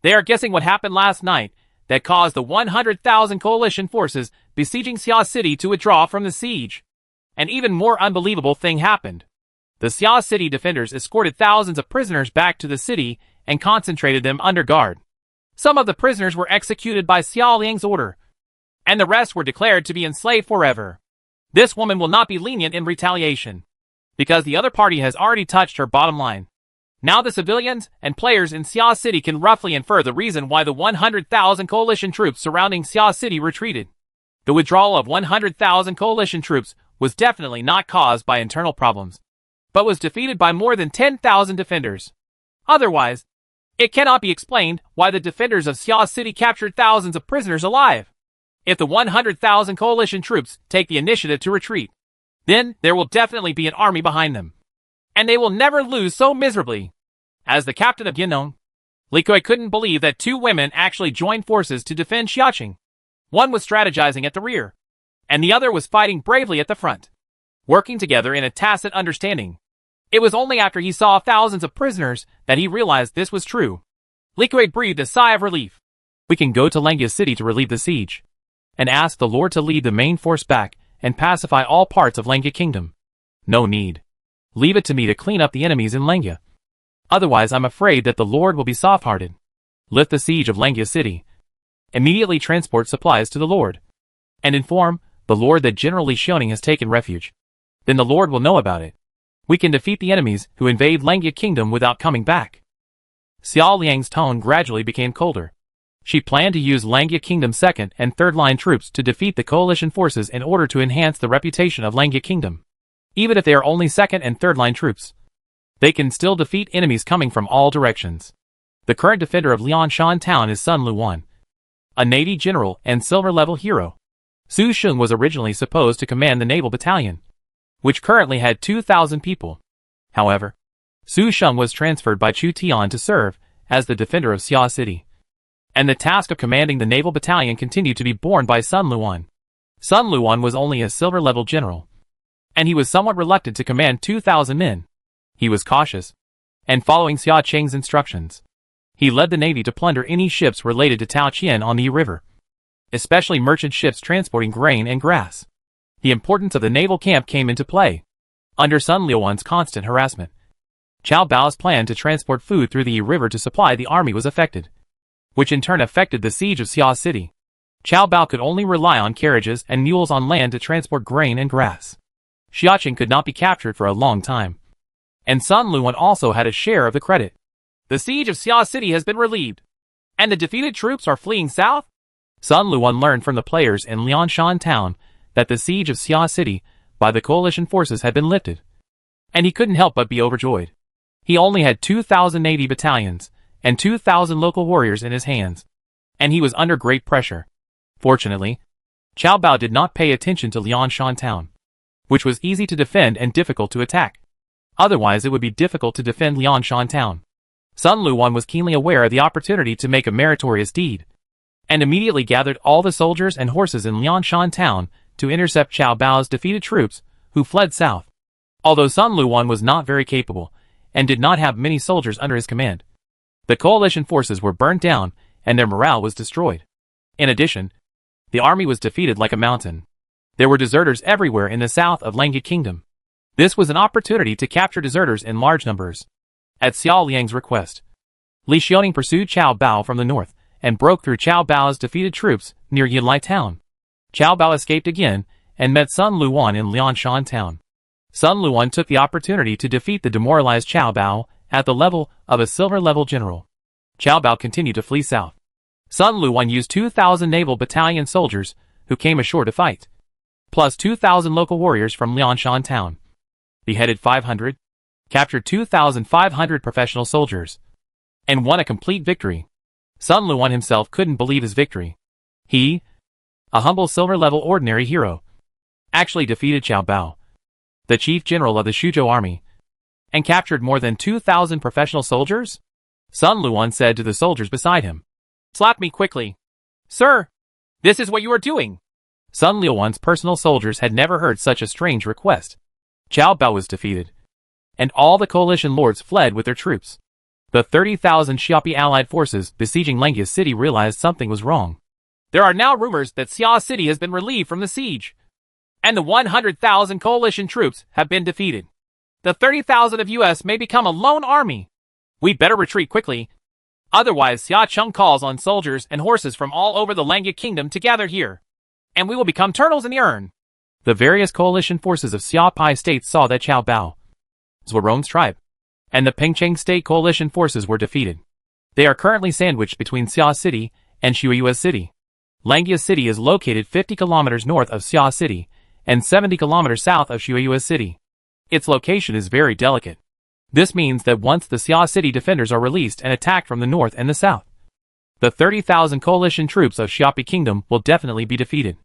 They are guessing what happened last night that caused the 100,000 coalition forces besieging Xia City to withdraw from the siege. An even more unbelievable thing happened. The Xia City defenders escorted thousands of prisoners back to the city and concentrated them under guard. Some of the prisoners were executed by Xiao Liang's order, and the rest were declared to be enslaved forever. This woman will not be lenient in retaliation, because the other party has already touched her bottom line. Now the civilians and players in Xia City can roughly infer the reason why the 100,000 coalition troops surrounding Xia City retreated. The withdrawal of 100,000 coalition troops was definitely not caused by internal problems, but was defeated by more than 10,000 defenders. Otherwise, it cannot be explained why the defenders of Xia City captured thousands of prisoners alive. If the 100,000 coalition troops take the initiative to retreat, then there will definitely be an army behind them. And they will never lose so miserably. As the captain of Yinong, Li Kui couldn't believe that two women actually joined forces to defend Xiaqing. One was strategizing at the rear, and the other was fighting bravely at the front, working together in a tacit understanding. It was only after he saw thousands of prisoners that he realized this was true. Li Kui breathed a sigh of relief.
We can go to Lengya City to relieve the siege, and ask the Lord to lead the main force back and pacify all parts of Lengya Kingdom. No need. Leave it to me to clean up the enemies in Lengya. Otherwise, I'm afraid that the Lord will be soft-hearted. Lift the siege of Lengya City. Immediately transport supplies to the Lord, and inform the Lord that General Li Xiaoning has taken refuge. Then the Lord will know about it. We can defeat the enemies who invade Lengya Kingdom without coming back. Xiao Liang's tone gradually became colder. She planned to use Lengya Kingdom's second and third line troops to defeat the coalition forces in order to enhance the reputation of Lengya Kingdom. Even if they are only second and third line troops, they can still defeat enemies coming from all directions. The current defender of Lianshan Town is Sun Luan, a Navy general and silver-level hero. Su Sheng was originally supposed to command the naval battalion, which currently had 2,000 people. However, Su Sheng was transferred by Chu Tian to serve as the defender of Xia City, and the task of commanding the naval battalion continued to be borne by Sun Luan. Sun Luan was only a silver-level general, and he was somewhat reluctant to command 2,000 men. He was cautious, and following Xia Cheng's instructions, he led the navy to plunder any ships related to Taoqian on the Yi River, especially merchant ships transporting grain and grass. The importance of the naval camp came into play. Under Sun Liuwan's constant harassment, Cao Bao's plan to transport food through the Yi River to supply the army was affected, which in turn affected the siege of Xia City. Cao Bao could only rely on carriages and mules on land to transport grain and grass. Xiaqing could not be captured for a long time, and Sun Liuwan also had a share of the credit.
The siege of Xia City has been relieved, and the defeated troops are fleeing south?
Sun Liuwan learned from the players in Lianshan town that the siege of Xia City by the coalition forces had been lifted, and he couldn't help but be overjoyed. He only had 2,000 navy battalions and 2,000 local warriors in his hands, and he was under great pressure. Fortunately, Cao Bao did not pay attention to Lianshan town, which was easy to defend and difficult to attack. Otherwise it would be difficult to defend Lianshan town. Sun Liuwan was keenly aware of the opportunity to make a meritorious deed, and immediately gathered all the soldiers and horses in Lianshan town to intercept Cao Bao's defeated troops, who fled south. Although Sun Liuwan was not very capable, and did not have many soldiers under his command, the coalition forces were burnt down, and their morale was destroyed. In addition, the army was defeated like a mountain. There were deserters everywhere in the south of Langya Kingdom. This was an opportunity to capture deserters in large numbers. At Xiao Liang's request, Li Xiaoning pursued Cao Bao from the north, and broke through Cao Bao's defeated troops near Yinlai town. Cao Bao escaped again, and met Sun Liuwan in Lianshan town. Sun Liuwan took the opportunity to defeat the demoralized Cao Bao at the level of a silver-level general. Cao Bao continued to flee south. Sun Liuwan used 2,000 naval battalion soldiers who came ashore to fight, plus 2,000 local warriors from Lianshan town. Beheaded 500, captured 2,500 professional soldiers, and won a complete victory. Sun Liuwan himself couldn't believe his victory. He, a humble silver-level ordinary hero, actually defeated Cao Bao, the chief general of the Shuzhou army, and captured more than 2,000 professional soldiers? Sun Liuwan said to the soldiers beside him,
"Slap me quickly. Sir, this is what you are doing."
Sun Liuwan's personal soldiers had never heard such a strange request. Cao Bao was defeated, and all the coalition lords fled with their troops. The 30,000 Xiapi allied forces besieging Langya City realized something was wrong.
There are now rumors that Xia City has been relieved from the siege, and the 100,000 coalition troops have been defeated. The 30,000 of US may become a lone army. We better retreat quickly. Otherwise Xia Cheng calls on soldiers and horses from all over the Langya Kingdom to gather here, and we will become turtles in the urn.
The various coalition forces of Xia Pai states saw that Cao Bao, Zhuarong's tribe, and the Pengcheng state coalition forces were defeated. They are currently sandwiched between Xia City and Shuiyue City. Langya City is located 50 kilometers north of Xia City and 70 kilometers south of Shuiyue City. Its location is very delicate. This means that once the Xia City defenders are released and attacked from the north and the south, the 30,000 coalition troops of Xiapi Kingdom will definitely be defeated.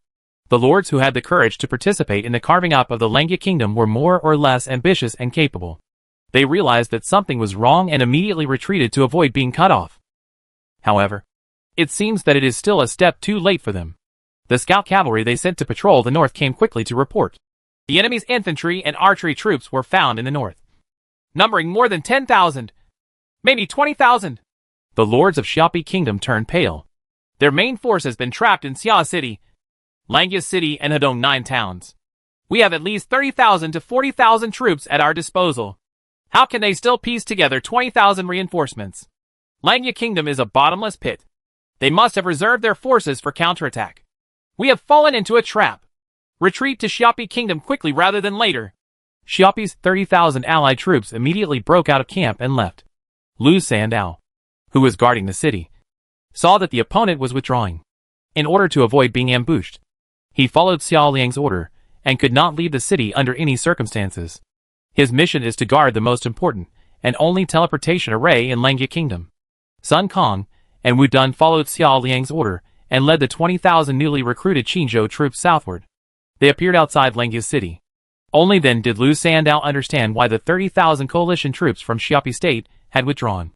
The lords who had the courage to participate in the carving up of the Langya Kingdom were more or less ambitious and capable. They realized that something was wrong and immediately retreated to avoid being cut off. However, it seems that it is still a step too late for them. The scout cavalry they sent to patrol the north came quickly to report.
The enemy's infantry and archery troops were found in the north, numbering more than 10,000, maybe 20,000.
The lords of Xiapi Kingdom turned pale.
Their main force has been trapped in Xia City, Langya City and Hedong 9 towns. We have at least 30,000 to 40,000 troops at our disposal. How can they still piece together 20,000 reinforcements? Langya Kingdom is a bottomless pit. They must have reserved their forces for counterattack. We have fallen into a trap. Retreat to Xiapi Kingdom quickly rather than later.
Xiapi's 30,000 allied troops immediately broke out of camp and left. Lu Sandao, who was guarding the city, saw that the opponent was withdrawing. In order to avoid being ambushed, he followed Xiao Liang's order and could not leave the city under any circumstances. His mission is to guard the most important and only teleportation array in Langya Kingdom. Sun Kong and Wu Dun followed Xiao Liang's order and led the 20,000 newly recruited Qinzhou troops southward. They appeared outside Langya City. Only then did Lu Sandao understand why the 30,000 coalition troops from Xiapi State had withdrawn.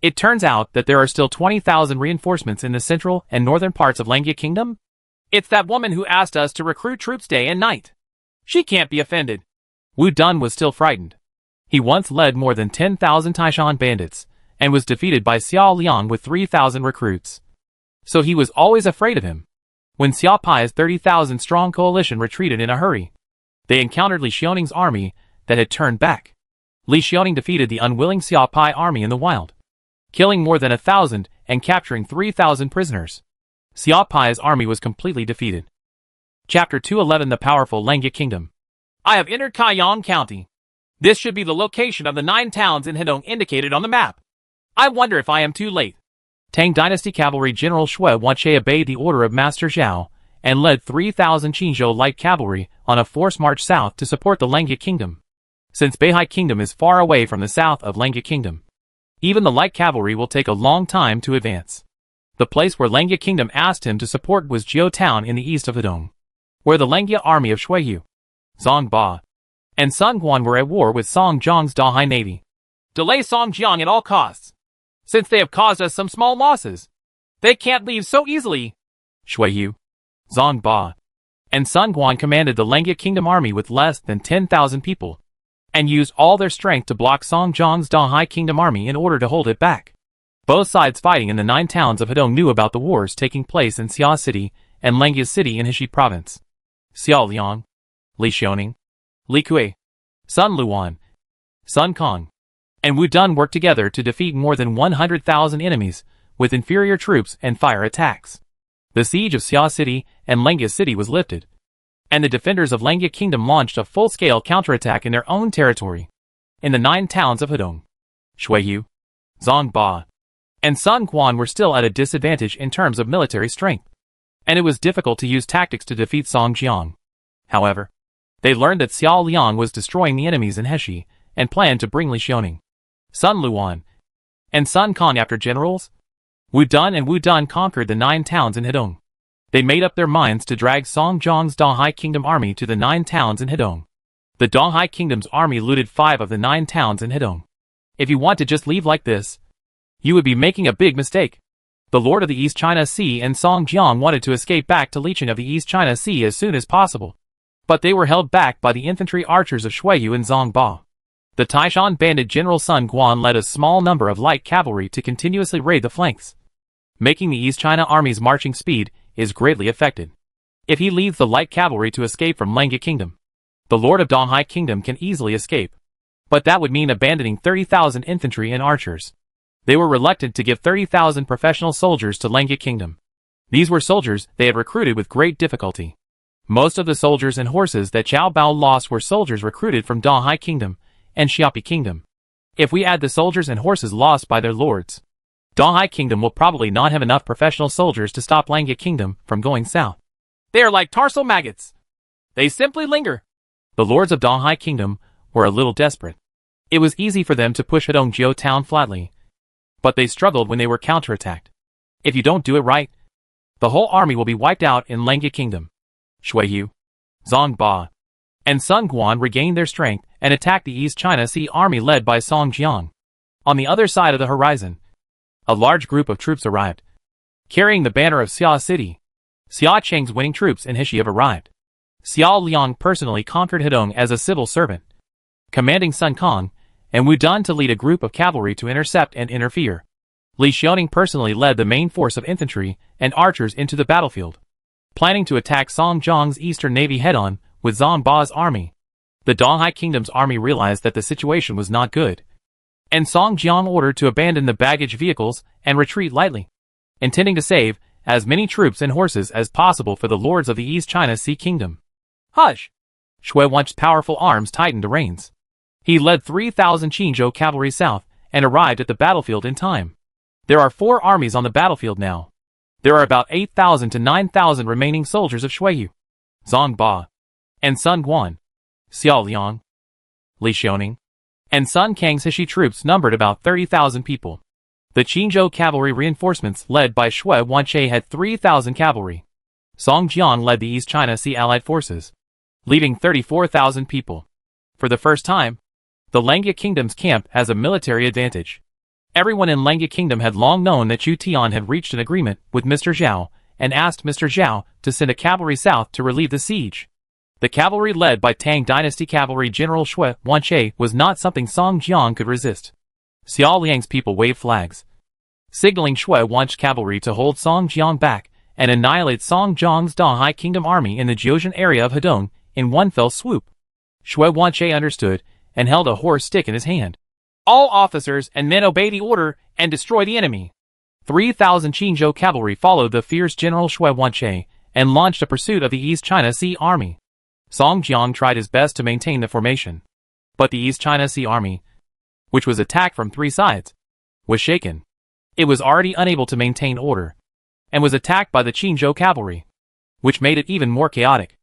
It turns out that there are still 20,000 reinforcements in the central and northern parts of Langya Kingdom.
It's that woman who asked us to recruit troops day and night. She can't be offended.
Wu Dun was still frightened.
He once led more than 10,000 Taishan bandits, and was defeated by Xiao Liang with 3,000 recruits. So he was always afraid of him. When Xiao Pai's 30,000-strong coalition retreated in a hurry, they encountered Li Xiaoning's army that had turned back. Li Xiaoning defeated the unwilling Xiao Pai army in the wild, killing more than 1,000 and capturing 3,000 prisoners. Xiao Pai's army was completely defeated. Chapter 211 The Powerful Langya Kingdom. I have entered Kaiyang County. This should be the location of the 9 towns in Hedong indicated on the map. I wonder if I am too late. Tang Dynasty Cavalry General Shui Wanche obeyed the order of Master Zhao and led 3,000 Qinzhou light cavalry on a forced march south to support the Langya Kingdom. Since Beihai Kingdom is far away from the south of Langya Kingdom, even the light cavalry will take a long time to advance. The place where Langya Kingdom asked him to support was Jiao Town in the east of Hedong, where the Langya army of Shuiyu, Zhang Ba, and Sun Guan were at war with Song Jiang's Dahai navy. Delay Song Jiang at all costs, since they have caused us some small losses. They can't leave so easily. Shuiyu, Zhang Ba, and Sun Guan commanded the Langya Kingdom army with less than 10,000 people, and used all their strength to block Song Jiang's Dahai Kingdom army in order to hold it back. Both sides fighting in the 9 towns of Hedong knew about the wars taking place in Xia City and Langya City in Heshi Province. Xiao Liang, Li Xiaoning, Li Kui, Sun Luan, Sun Kong, and Wu Dun worked together to defeat more than 100,000 enemies with inferior troops and fire attacks. The siege of Xia City and Langya City was lifted, and the defenders of Langya Kingdom launched a full-scale counterattack in their own territory. In the 9 towns of Hedong, Shuiyu, Zhang Ba, and Sun Quan were still at a disadvantage in terms of military strength, and it was difficult to use tactics to defeat Song Jiang. However, they learned that Xiao Liang was destroying the enemies in Heshi and planned to bring Li Xiaoning, Sun Luan, and Sun Kong after generals. Wu Dun and Wu Dun conquered the 9 towns in Hedong. They made up their minds to drag Song Jiang's Dahai Kingdom army to the 9 towns in Hedong. The Dahai Kingdom's army looted 5 of the 9 towns in Hedong. If you want to just leave like this, you would be making a big mistake. The Lord of the East China Sea and Song Jiang wanted to escape back to Licheng of the East China Sea as soon as possible, but they were held back by the infantry archers of Shuiyu and Zhang Ba. The Taishan bandit General Sun Guan led a small number of light cavalry to continuously raid the flanks, making the East China Army's marching speed is greatly affected. If he leads the light cavalry to escape from Langya Kingdom, the Lord of Dahai Kingdom can easily escape, but that would mean abandoning 30,000 infantry and archers. They were reluctant to give 30,000 professional soldiers to Langya Kingdom. These were soldiers they had recruited with great difficulty. Most of the soldiers and horses that Qiao Bao lost were soldiers recruited from Dahai Kingdom and Xiapi Kingdom. If we add the soldiers and horses lost by their lords, Dahai Kingdom will probably not have enough professional soldiers to stop Langya Kingdom from going south. They are like tarsal maggots. They simply linger. The lords of Dahai Kingdom were a little desperate. It was easy for them to push Hedong Jiao Town flatly, but they struggled when they were counterattacked. If you don't do it right, the whole army will be wiped out in Langya Kingdom. Shuiyu, Zhang Ba, and Sun Guan regained their strength and attacked the East China Sea army led by Song Jiang. On the other side of the horizon, a large group of troops arrived, carrying the banner of Xia City. Xia Cheng's winning troops in Heshi have arrived. Xiao Liang personally conquered Hedong as a civil servant, commanding Sun Kong and Wu Dun to lead a group of cavalry to intercept and interfere. Li Xiaoning personally led the main force of infantry and archers into the battlefield, planning to attack Song Jiang's Eastern Navy head-on with Zhang Ba's army. The Dahai Kingdom's army realized that the situation was not good, and Song Jiang ordered to abandon the baggage vehicles and retreat lightly, intending to save as many troops and horses as possible for the lords of the East China Sea Kingdom. Hush! Shui Wanche's powerful arms tightened the reins. He led 3,000 Qinzhou cavalry south and arrived at the battlefield in time. There are 4 armies on the battlefield now. There are about 8,000 to 9,000 remaining soldiers of Shuiyu, Zhang Ba, and Sun Guan, Xiao Liang, Li Xiaoning, and Sun Kang's Heshi troops numbered about 30,000 people. The Qinzhou cavalry reinforcements led by Shui Wanche had 3,000 cavalry. Song Jiang led the East China Sea allied forces, leaving 34,000 people. For the first time, the Langya Kingdom's camp has a military advantage. Everyone in Langya Kingdom had long known that Chu Tian had reached an agreement with Mr. Zhao and asked Mr. Zhao to send a cavalry south to relieve the siege. The cavalry led by Tang Dynasty Cavalry General Shui Wanche was not something Song Jiang could resist. Xiao Liang's people waved flags, signaling Shui Wanche's cavalry to hold Song Jiang back and annihilate Song Jiang's Donghai Kingdom army in the Jiuzhen area of Hedong in one fell swoop. Shui Wanche understood and held a horse stick in his hand. All officers and men obey the order and destroy the enemy. 3,000 Qingzhou cavalry followed the fierce General Shui Wanche and launched a pursuit of the East China Sea Army. Song Jiang tried his best to maintain the formation, but the East China Sea Army, which was attacked from three sides, was shaken. It was already unable to maintain order, and was attacked by the Qingzhou cavalry, which made it even more chaotic.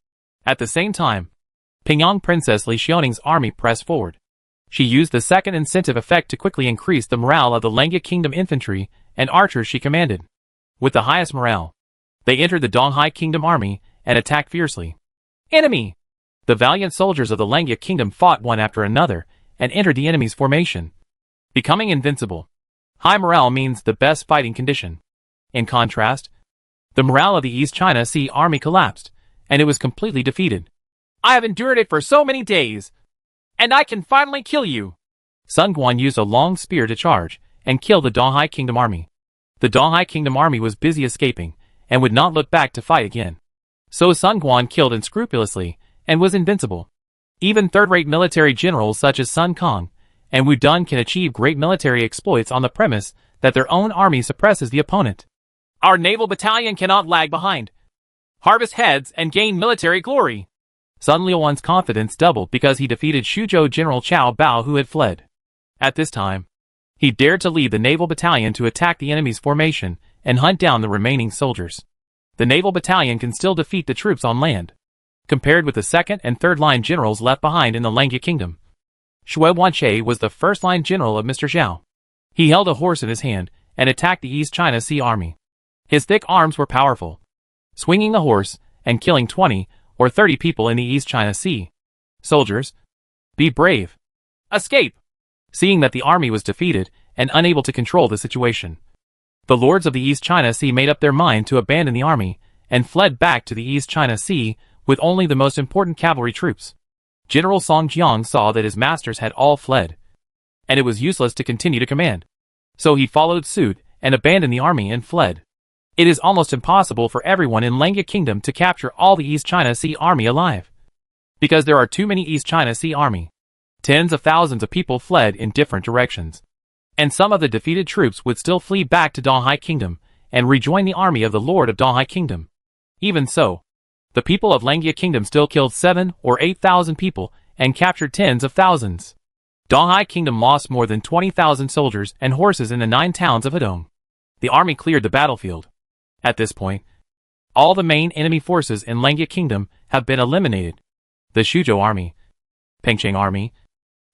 At the same time, Pingyang Princess Li Xiaoning's army pressed forward. She used the second incentive effect to quickly increase the morale of the Lengia Kingdom infantry and archers she commanded. With the highest morale, they entered the Donghai Kingdom army and attacked fiercely. Enemy! The valiant soldiers of the Lengia Kingdom fought one after another and entered the enemy's formation, becoming invincible. High morale means the best fighting condition. In contrast, the morale of the East China Sea Army collapsed, and it was completely defeated. I have endured it for so many days, and I can finally kill you. Sun Quan used a long spear to charge and kill the Donghai Kingdom army. The Donghai Kingdom army was busy escaping and would not look back to fight again. So Sun Quan killed unscrupulously and was invincible. Even third-rate military generals such as Sun Kong and Wu Dun can achieve great military exploits on the premise that their own army suppresses the opponent. Our naval battalion cannot lag behind, harvest heads, and gain military glory. Sun Liuan's confidence doubled because he defeated Shuzhou General Chao Bao, who had fled. At this time, he dared to lead the naval battalion to attack the enemy's formation and hunt down the remaining soldiers. The naval battalion can still defeat the troops on land, compared with the second and third line generals left behind in the Lengia Kingdom. Shui Wanche was the first line general of Mr. Zhao. He held a horse in his hand and attacked the East China Sea Army. His thick arms were powerful, swinging the horse and killing 20 or 30 people in the East China Sea. Soldiers, be brave. Escape! Seeing that the army was defeated and unable to control the situation, the lords of the East China Sea made up their mind to abandon the army and fled back to the East China Sea with only the most important cavalry troops. General Song Jiang saw that his masters had all fled, and it was useless to continue to command. So he followed suit and abandoned the army and fled. It is almost impossible for everyone in Lengia Kingdom to capture all the East China Sea Army alive, because there are too many East China Sea Army. Tens of thousands of people fled in different directions, and some of the defeated troops would still flee back to Donghai Kingdom and rejoin the army of the Lord of Donghai Kingdom. Even so, the people of Lengia Kingdom still killed 7,000 or 8,000 people and captured tens of thousands. Donghai Kingdom lost more than 20,000 soldiers and horses in the 9 towns of Hedong. The army cleared the battlefield. At this point, all the main enemy forces in Lengia Kingdom have been eliminated. The Shuzhou Army, Pengcheng Army,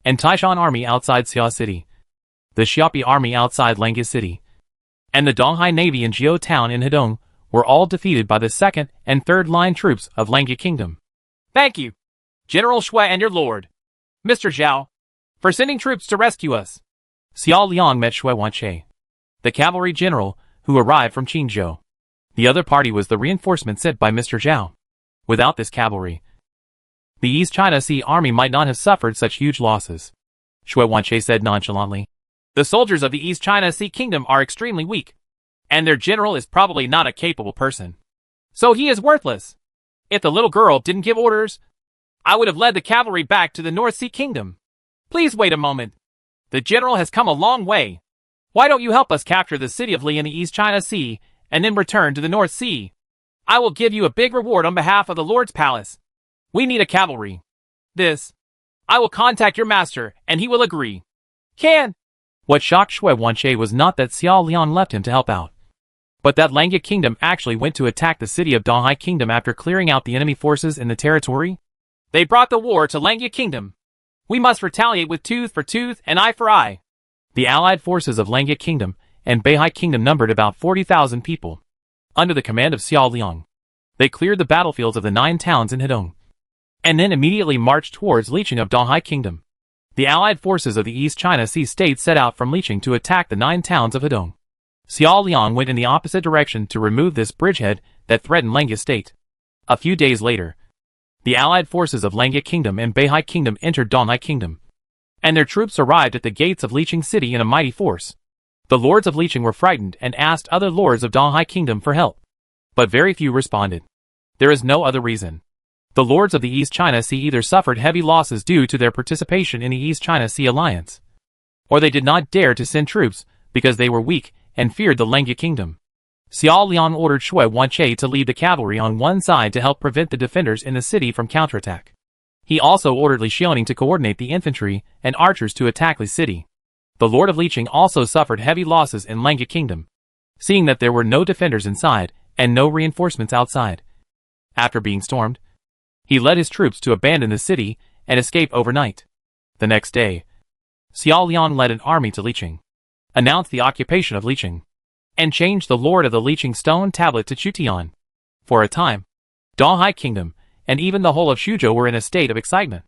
and Taishan Army outside Xia City, the Xiapi Army outside Lengia City, and the Donghai Navy in Jiao Town in Hedong were all defeated by the second and third line troops of Lengia Kingdom. Thank you, General Shui and your lord, Mr. Zhao, for sending troops to rescue us. Xiao Liang met Shui Wanche, the cavalry general who arrived from Qingzhou. The other party was the reinforcement sent by Mr. Zhao. Without this cavalry, the East China Sea Army might not have suffered such huge losses. Shui Wanche said nonchalantly. The soldiers of the East China Sea Kingdom are extremely weak, and their general is probably not a capable person. So he is worthless. If the little girl didn't give orders, I would have led the cavalry back to the North Sea Kingdom. Please wait a moment. The general has come a long way. Why don't you help us capture the city of Li in the East China Sea and then return to the North Sea? I will give you a big reward on behalf of the Lord's palace. We need a cavalry. I will contact your master and he will agree. What shocked Shui Wanche was not that Xiao Liang left him to help out, but that Lengia Kingdom actually went to attack the city of Donghai Kingdom after clearing out the enemy forces in the territory. They brought the war to Lengia Kingdom. We must retaliate with tooth for tooth and eye for eye. The allied forces of Lengia Kingdom and Beihai Kingdom numbered about 40,000 people. Under the command of Xiao Liang, they cleared the battlefields of the 9 towns in Hedong, and then immediately marched towards Liqing of Donghai Kingdom. The allied forces of the East China Sea State set out from Liqing to attack the 9 towns of Hedong. Xiao Liang went in the opposite direction to remove this bridgehead that threatened Lengia State. A few days later,
The allied forces of Langya Kingdom and Beihai Kingdom entered Donghai Kingdom, and their troops arrived at the gates of Liqing City in a mighty force. The lords of Liqing were frightened and asked other lords of Donghai Kingdom for help, but very few responded. There is no other reason. The lords of the East China Sea either suffered heavy losses due to their participation in the East China Sea alliance, or they did not dare to send troops because they were weak and feared the Langya Kingdom. Xiao Liang ordered Shui Wanqie to lead the cavalry on one side to help prevent the defenders in the city from counterattack. He also ordered Li Xiaoning to coordinate the infantry and archers to attack Li City. The Lord of Liqing also suffered heavy losses in Langya Kingdom, seeing that there were no defenders inside and no reinforcements outside. After being stormed, he led his troops to abandon the city and escape overnight. The next day, Xiao Liang led an army to Liqing, announced the occupation of Liqing, and changed the Lord of the Liqing stone tablet to Chutian. For a time, Donghai Kingdom and even the whole of Shuzhou were in a state of excitement.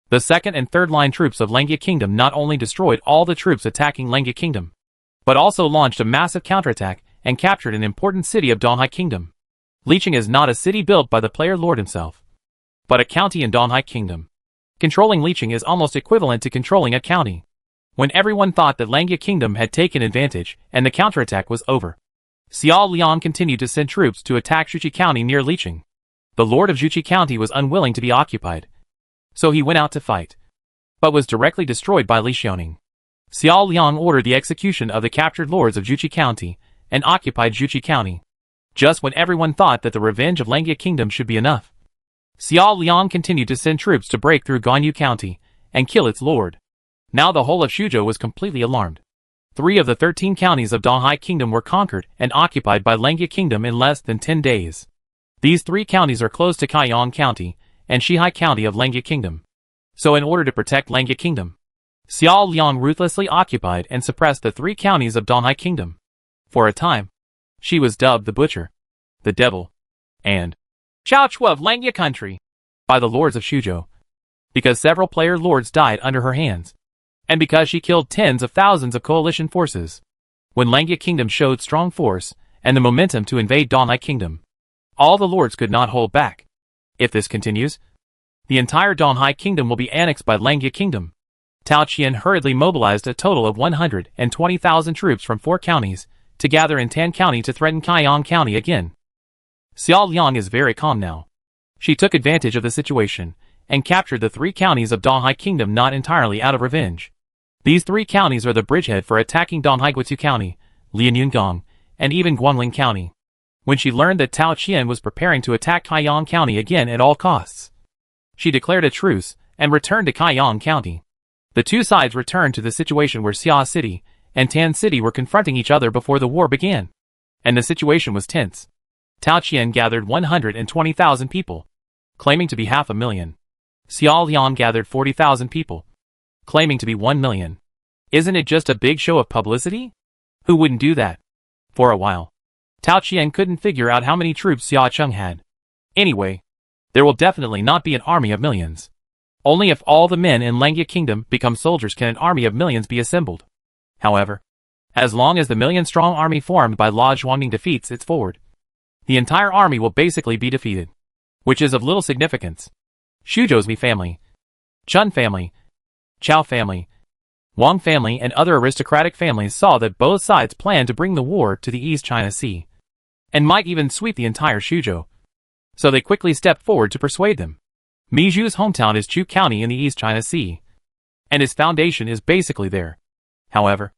The second and third line troops of Langya Kingdom not only destroyed all the troops attacking Langya Kingdom, but also launched a massive counterattack and captured an important city of Donghai Kingdom. Liqing is not a city built by the player lord himself, but a county in Donghai Kingdom. Controlling Liqing is almost equivalent to controlling a county. When everyone thought that Langya Kingdom had taken advantage and the counterattack was over, Xiao Liang continued to send troops to attack Juqi County near Liqing. The lord of Juqi County was unwilling to be occupied, so he went out to fight, but was directly destroyed by Li Xiaoning. Xiao Liang ordered the execution of the captured lords of Juqi County and occupied Juqi County. Just when everyone thought that the revenge of Langya Kingdom should be enough, Xiao Liang continued to send troops to break through Ganyu County and kill its lord. Now the whole of Shuzhou was completely alarmed. 3 of the 13 counties of Donghai Kingdom were conquered and occupied by Langya Kingdom in less than 10 days. These 3 counties are close to Kaiyang County and Shihai County of Langya Kingdom. So in order to protect Langya Kingdom, Xiao Liang ruthlessly occupied and suppressed the 3 counties of Donghai Kingdom. For a time, she was dubbed the Butcher, the Devil, and Chao Chua of Langya Country by the lords of Shuzhou, because several player lords died under her hands, and because she killed tens of thousands of coalition forces. When Langya Kingdom showed strong force and the momentum to invade Donghai Kingdom, all the lords could not hold back. If this continues, the entire Donghai Kingdom will be annexed by Langya Kingdom. Tao Qian hurriedly mobilized a total of 120,000 troops from 4 counties to gather in Tan County to threaten Kaiyang County again. Xiao Liang is very calm now. She took advantage of the situation and captured the 3 counties of Donghai Kingdom not entirely out of revenge. These 3 counties are the bridgehead for attacking Donghai Guizhou County, Lianyungang, and even Guangling County. When she learned that Tao Qian was preparing to attack Kaiyang County again at all costs, she declared a truce and returned to Kaiyang County. The 2 sides returned to the situation where Xia City and Tan City were confronting each other before the war began, and the situation was tense. Tao Qian gathered 120,000 people, claiming to be 500,000. Xiao Liang gathered 40,000 people, claiming to be 1 million. Isn't it just a big show of publicity? Who wouldn't do that? For a while, Tao Qian couldn't figure out how many troops Xia Cheng had. Anyway, there will definitely not be an army of millions. Only if all the men in Langya Kingdom become soldiers can an army of millions be assembled. However, as long as the million-strong army formed by La Zhuangning defeats its forward, the entire army will basically be defeated, which is of little significance. Shuzhou's Mi family, Chun family, Chao family, Wang family and other aristocratic families saw that both sides planned to bring the war to the East China Sea, and might even sweep the entire Shuzhou. So they quickly stepped forward to persuade them. Mi Zhu's hometown is Chu County in the East China Sea, and his foundation is basically there. However,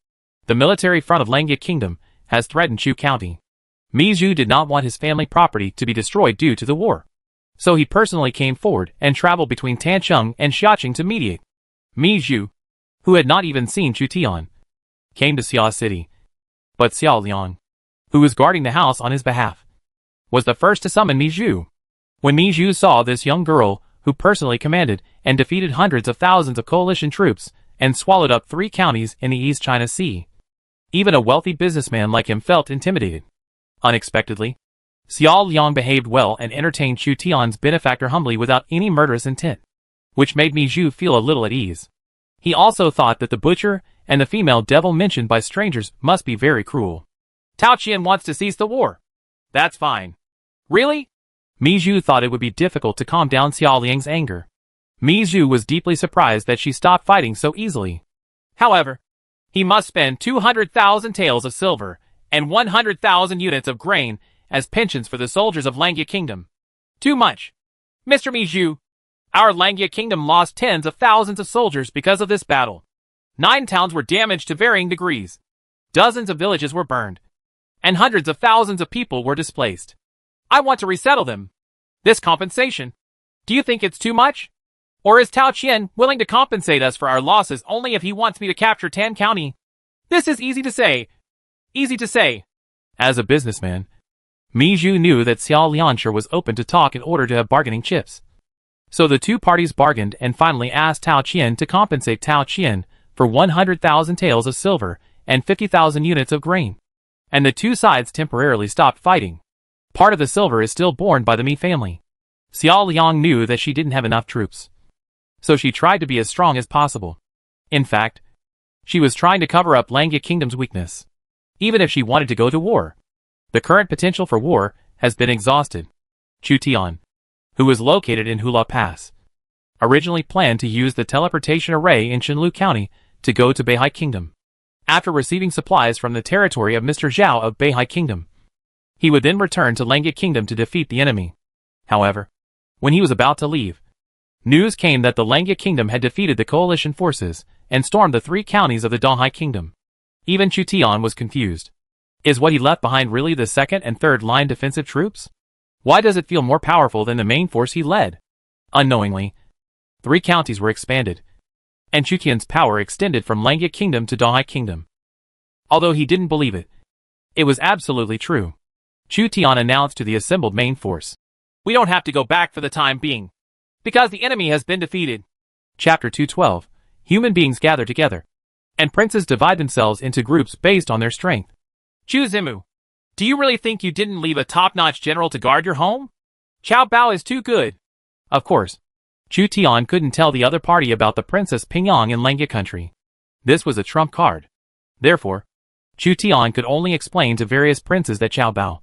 the military front of Langya Kingdom has threatened Chu County. Mi Zhu did not want his family property to be destroyed due to the war, so he personally came forward and traveled between Tancheng and Xiaqing to mediate. Mi Zhu, who had not even seen Chu Tian, came to Xia City, but Xiao Liang, who was guarding the house on his behalf, was the first to summon Mi Zhu. When Mi Zhu saw this young girl, who personally commanded and defeated hundreds of thousands of coalition troops and swallowed up 3 counties in the East China Sea, even a wealthy businessman like him felt intimidated. Unexpectedly, Xiao Liang behaved well and entertained Chu Tian's benefactor humbly without any murderous intent, which made Mi Zhu feel a little at ease. He also thought that the butcher and the female devil mentioned by strangers must be very cruel. Tao Qian wants to cease the war. That's fine. Really? Mi Zhu thought it would be difficult to calm down Xiao Liang's anger. Mi Zhu was deeply surprised that she stopped fighting so easily.
However, he must spend 200,000 taels of silver and 100,000 units of grain as pensions for the soldiers of Langya Kingdom. Too much. Mr. Mi Zhu, our Langya Kingdom lost tens of thousands of soldiers because of this battle. 9 towns were damaged to varying degrees. Dozens of villages were burned. And hundreds of thousands of people were displaced. I want to resettle them. This compensation. Do you think it's too much? Or is Tao Qian willing to compensate us for our losses only if he wants me to capture Tan County? This is easy to say. Easy to say.
As a businessman, Mi Zhu knew that Xiao Liansher was open to talk in order to have bargaining chips. So the two parties bargained and finally asked Tao Qian to compensate Tao Qian for 100,000 taels of silver and 50,000 units of grain. And the two sides temporarily stopped fighting. Part of the silver is still borne by the Mi family. Xiao Liang knew that she didn't have enough troops. So she tried to be as strong as possible. In fact, she was trying to cover up Langya Kingdom's weakness. Even if she wanted to go to war, the current potential for war has been exhausted. Chu Tian, who was located in Hula Pass, originally planned to use the teleportation array in Shenlu County to go to Beihai Kingdom. After receiving supplies from the territory of Mr. Zhao of Beihai Kingdom, he would then return to Langya Kingdom to defeat the enemy. However, when he was about to leave, news came that the Langya Kingdom had defeated the coalition forces and stormed the 3 counties of the Donghai Kingdom. Even Chu Tian was confused. Is what he left behind really the second and third line defensive troops? Why does it feel more powerful than the main force he led? Unknowingly, 3 counties were expanded, and Chu Tian's power extended from Langya Kingdom to Donghai Kingdom. Although he didn't believe it, it was absolutely true. Chu Tian announced to the assembled main force,
"We don't have to go back for the time being, because the enemy has been defeated."
Chapter 212. Human beings gather together, and princes divide themselves into groups based on their strength.
Chu Zimu, do you really think you didn't leave a top-notch general to guard your home? Qiao Bao is too good.
Of course, Chu Tian couldn't tell the other party about the Princess Pingyang in Langya country. This was a trump card. Therefore, Chu Tian could only explain to various princes that Qiao Bao,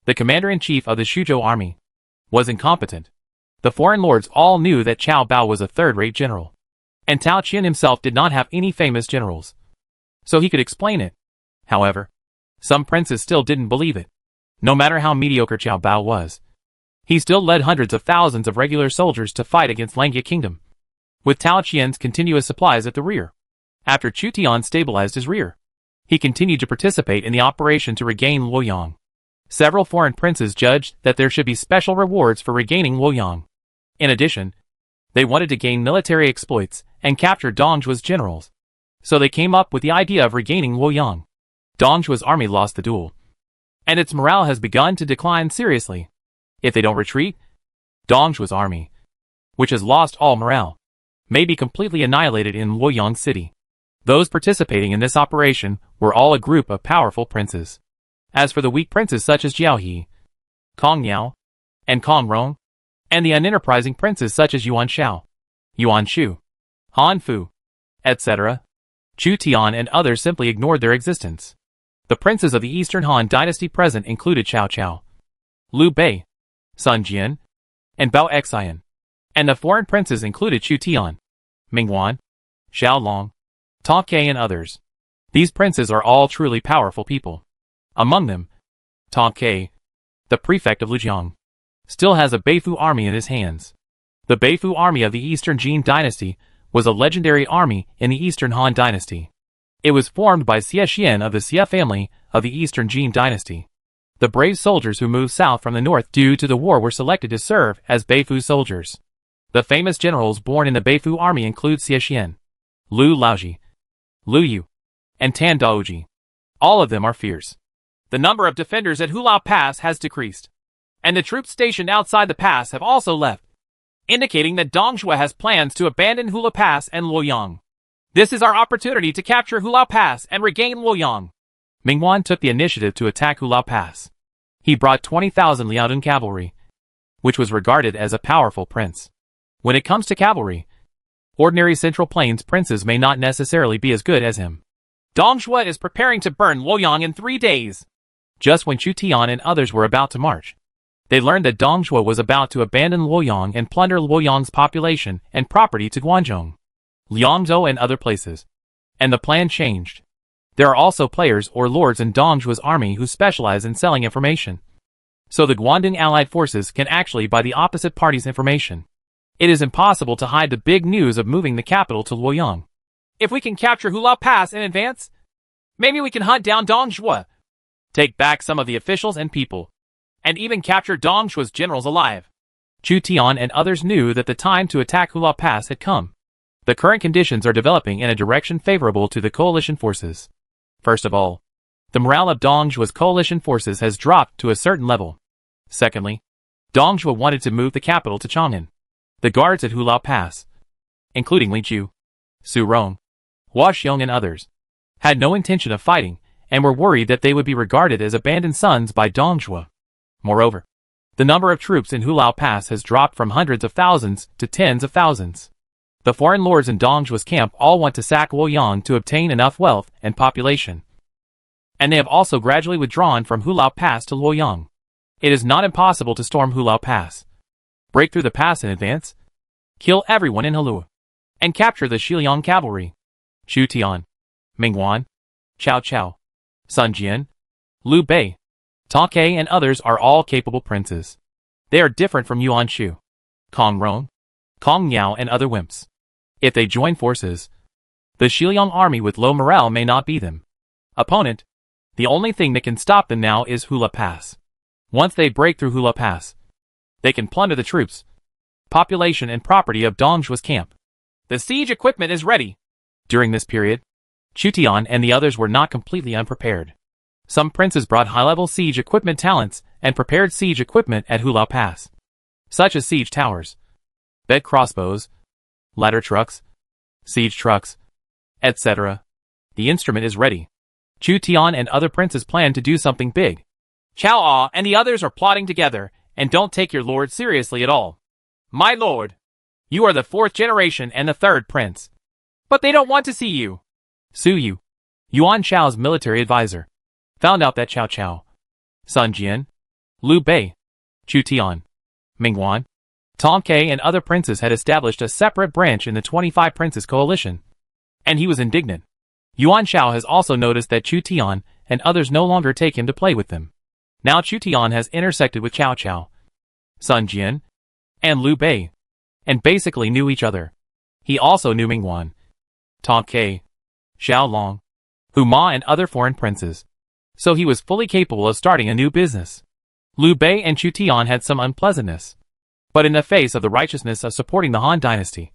the commander-in-chief of the Shuzhou army, was incompetent. The foreign lords all knew that Qiao Bao was a third-rate general, and Tao Qian himself did not have any famous generals. So he could explain it. However, some princes still didn't believe it. No matter how mediocre Qiao Bao was, he still led hundreds of thousands of regular soldiers to fight against Langya Kingdom, with Tao Qian's continuous supplies at the rear. After Chu Tian stabilized his rear, he continued to participate in the operation to regain Luoyang. Several foreign princes judged that there should be special rewards for regaining Luoyang. In addition, they wanted to gain military exploits and capture Dongzhuo's generals. So they came up with the idea of regaining Luoyang. Dongzhuo's army lost the duel, and its morale has begun to decline seriously. If they don't retreat, Dongzhuo's army, which has lost all morale, may be completely annihilated in Luoyang city. Those participating in this operation were all a group of powerful princes. As for the weak princes such as Jiao He, Kong Niao, and Kong Rong, and the unenterprising princes such as Yuan Shao, Yuan Shu, Han Fu, etc., Chu Tian and others simply ignored their existence. The princes of the Eastern Han dynasty present included Cao Cao, Liu Bei, Sun Jian, and Bao Xian. And the foreign princes included Chu Tian, Ming Wan, Xiao Long, Ta Ke and others. These princes are all truly powerful people. Among them, Ta Ke, the prefect of Lujiang, still has a Beifu army in his hands. The Beifu army of the Eastern Jin dynasty was a legendary army in the Eastern Han dynasty. It was formed by Xie Xian of the Xie family of the Eastern Jin dynasty. The brave soldiers who moved south from the north due to the war were selected to serve as Beifu soldiers. The famous generals born in the Beifu army include Xie Xian, Lu Laoji, Lu Yu, and Tan Daoji. All of them are fierce. The number of defenders at Hulao Pass has decreased, and the troops stationed outside the pass have also left, indicating that Dongzhuo has plans to abandon Hulao Pass and Luoyang. This is our opportunity to capture Hulao Pass and regain Luoyang. Mingwan took the initiative to attack Hulao Pass. He brought 20,000 Liaodun cavalry, which was regarded as a powerful prince. When it comes to cavalry, ordinary Central Plains princes may not necessarily be as good as him. Dongzhuo is preparing to burn Luoyang in 3 days. Just when Chu Tian and others were about to march,
They learned that Dong Zhuo was about to abandon Luoyang and plunder Luoyang's population and property to Guangzhou, Liangzhou and other places. And the plan changed. There are also players or lords in Dong Zhuo's army who specialize in selling information. So the Guangdong allied forces can actually buy the opposite party's information. It is impossible to hide the big news of moving the capital to Luoyang. If we can capture Hulao Pass in advance, maybe we can hunt down Dong Zhuo, take back some of the officials and people, and even capture Dong Zhuo's generals alive. Chu Tian and others knew that the time to attack Hulao Pass had come. The current conditions are developing in a direction favorable to the coalition forces. First of all, the morale of Dong Zhuo's coalition forces has dropped to a certain level. Secondly, Dong Zhuo wanted to move the capital to Chang'an. The guards at Hulao Pass, including Li Ju, Su Rong, Hua Xiong and others, had no intention of fighting and were worried that they would be regarded as abandoned sons by Dong Zhuo. Moreover, the number of troops in Hulao Pass has dropped from hundreds of thousands to tens of thousands. The foreign lords in Dong Zhuo's camp all want to sack Luoyang to obtain enough wealth and population. And they have also gradually withdrawn from Hulao Pass to Luoyang. It is not impossible to storm Hulao Pass, break through the pass in advance, kill everyone in Hulao, and capture the Xiliang cavalry. Chu Tian, Ming Wan, Chao Chao, Sun Jian, Liu Bei, Ta Ke and others are all capable princes. They are different from Yuan Shu, Kong Rong, Kong Miao and other wimps. If they join forces, the Xiliang army with low morale may not be them opponent. The only thing that can stop them now is Hulao Pass. Once they break through Hulao Pass, they can plunder the troops, population and property of Dong Zhuo's camp. The siege equipment is ready. During this period, Chu Tian and the others were not completely unprepared. Some princes brought high-level siege equipment talents and prepared siege equipment at Hulao Pass, such as siege towers, bed crossbows, ladder trucks, siege trucks, etc. The instrument is ready. Chu Tian and other princes plan to do something big. Chao Ah and the others are plotting together and don't take your lord seriously at all. My lord, you are the fourth generation and the third prince. But they don't want to see you. Su Yu, Yuan Shao's military advisor, found out that Chao Chao, Sun Jian, Liu Bei, Chu Tian, Ming Wan, Tong Ke and other princes had established a separate branch in the 25 Princes Coalition, and he was indignant. Yuan Shao has also noticed that Chu Tian and others no longer take him to play with them. Now Chu Tian has intersected with Chao Chao, Sun Jian, and Liu Bei, and basically knew each other. He also knew Ming Wan, Tong Ke, Xiao Long, Hu Ma and other foreign princes. So he was fully capable of starting a new business. Liu Bei and Chu Tian had some unpleasantness. But in the face of the righteousness of supporting the Han dynasty,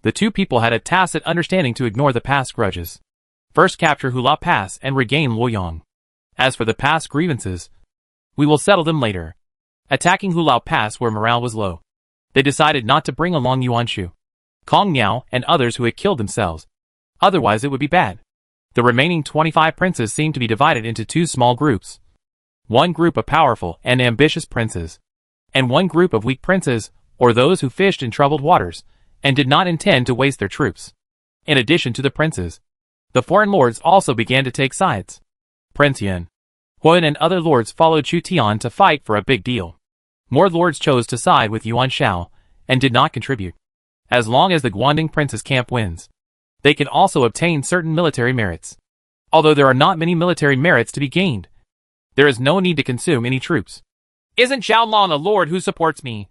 the two people had a tacit understanding to ignore the past grudges. First capture Hulao Pass and regain Luoyang. As for the past grievances, we will settle them later. Attacking Hulao Pass where morale was low, they decided not to bring along Yuan Shu, Kong Miao and others who had killed themselves. Otherwise it would be bad. The remaining 25 princes seemed to be divided into two small groups. One group of powerful and ambitious princes, and one group of weak princes, or those who fished in troubled waters, and did not intend to waste their troops. In addition to the princes, the foreign lords also began to take sides. Prince Yan, Huan and other lords followed Chu Tian to fight for a big deal. More lords chose to side with Yuan Shao, and did not contribute. As long as the Guangdong Prince's camp wins, they can also obtain certain military merits. Although there are not many military merits to be gained, there is no need to consume any troops. Isn't Xiao Long a lord who supports me?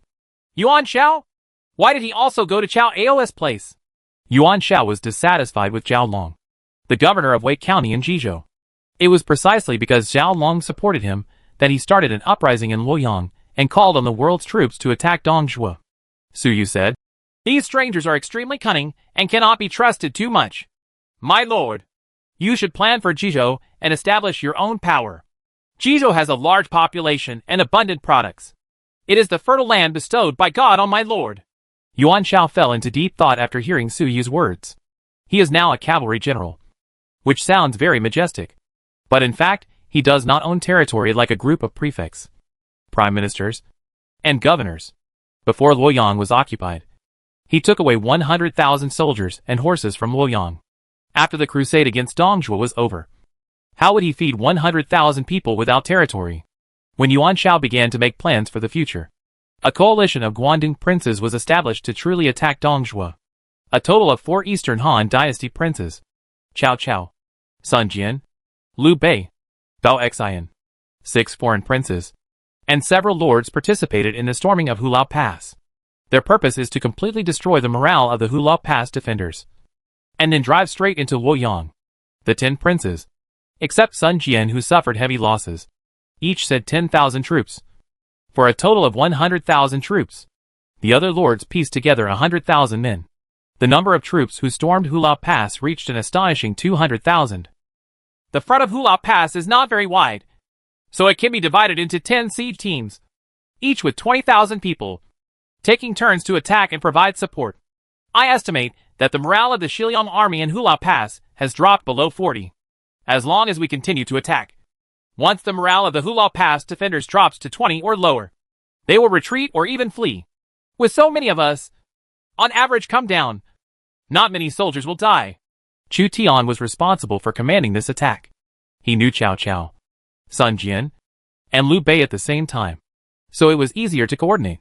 Yuan Shao? Why did he also go to Chao Ao's place? Yuan Shao was dissatisfied with Zhao Long, the governor of Wei County in Jizhou. It was precisely because Zhao Long supported him that he started an uprising in Luoyang and called on the world's troops to attack Dong Zhuo. Su Yu said, "These strangers are extremely cunning and cannot be trusted too much. My lord, you should plan for Jizhou and establish your own power. Jizhou has a large population and abundant products. It is the fertile land bestowed by God on my lord." Yuan Shao fell into deep thought after hearing Su Yu's words. He is now a cavalry general, which sounds very majestic. But in fact, he does not own territory like a group of prefects, prime ministers, and governors. Before Luoyang was occupied, he took away 100,000 soldiers and horses from Luoyang. After the crusade against Dong Zhuo was over, how would he feed 100,000 people without territory?
when Yuan Shao began to make plans for the future. A coalition of Guangdong princes was established to truly attack Dongzhuo. A total of 4 Eastern Han Dynasty princes, Cao Cao, Sun Jian, Liu Bei, Bao Xian, 6 foreign princes, and several lords participated in the storming of Hulao Pass. Their purpose is to completely destroy the morale of the Hulao Pass defenders, and then drive straight into Luoyang. The 10 princes, except Sun Jian who suffered heavy losses, each said 10,000 troops, for a total of 100,000 troops. The other lords pieced together 100,000 men. The number of troops who stormed Hulao Pass reached an astonishing 200,000.
The front of Hulao Pass is not very wide, so it can be divided into 10 siege teams, each with 20,000 people, taking turns to attack and provide support. I estimate that the morale of the Xiliang army in Hulao Pass has dropped below 40. As long as we continue to attack. Once the morale of the Hulao Pass defenders drops to 20 or lower, they will retreat or even flee. With so many of us, on average come down, not many soldiers will die.
Chu Tian was responsible for commanding this attack. He knew Cao Cao, Sun Jian, and Liu Bei at the same time, so it was easier to coordinate.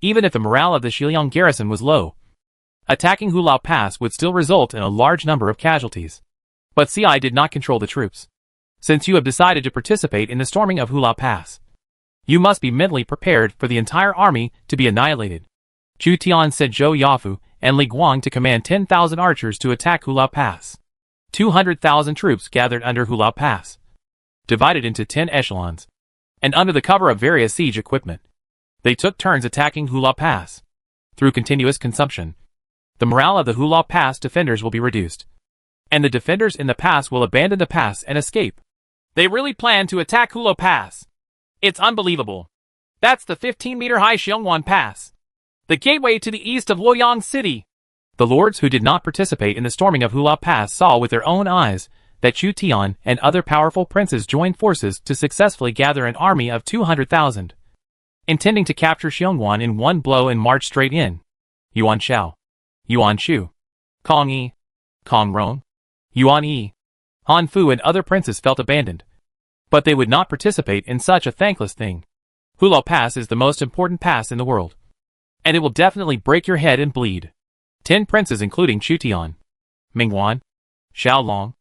Even if the morale of the Xiliang garrison was low, attacking Hulao Pass would still result in a large number of casualties. But CI did not control the troops. Since you have decided to participate in the storming of Hulao Pass, you must be mentally prepared for the entire army to be annihilated. Chu Tian sent Zhou Yafu and Li Guang to command 10,000 archers to attack Hulao Pass. 200,000 troops gathered under Hulao Pass, divided into 10 echelons, and under the cover of various siege equipment. They took turns attacking Hulao Pass. Through continuous consumption, the morale of the Hulao Pass defenders will be reduced, and the defenders in the pass will abandon the pass and escape.
They really plan to attack Hulao Pass. It's unbelievable. That's the 15-meter-high Xiongwan Pass, the gateway to the east of Luoyang City.
The lords who did not participate in the storming of Hulao Pass saw with their own eyes that Chu Tian and other powerful princes joined forces to successfully gather an army of 200,000, intending to capture Xiongwan in one blow and march straight in. Yuan Shao, Yuan Shu, Kong Yi, Kong Rong, Yuan Yi, Han Fu and other princes felt abandoned. But they would not participate in such a thankless thing. Hulao Pass is the most important pass in the world, and it will definitely break your head and bleed. 10 princes including Chu Tian, Ming Wan, Xiao Long,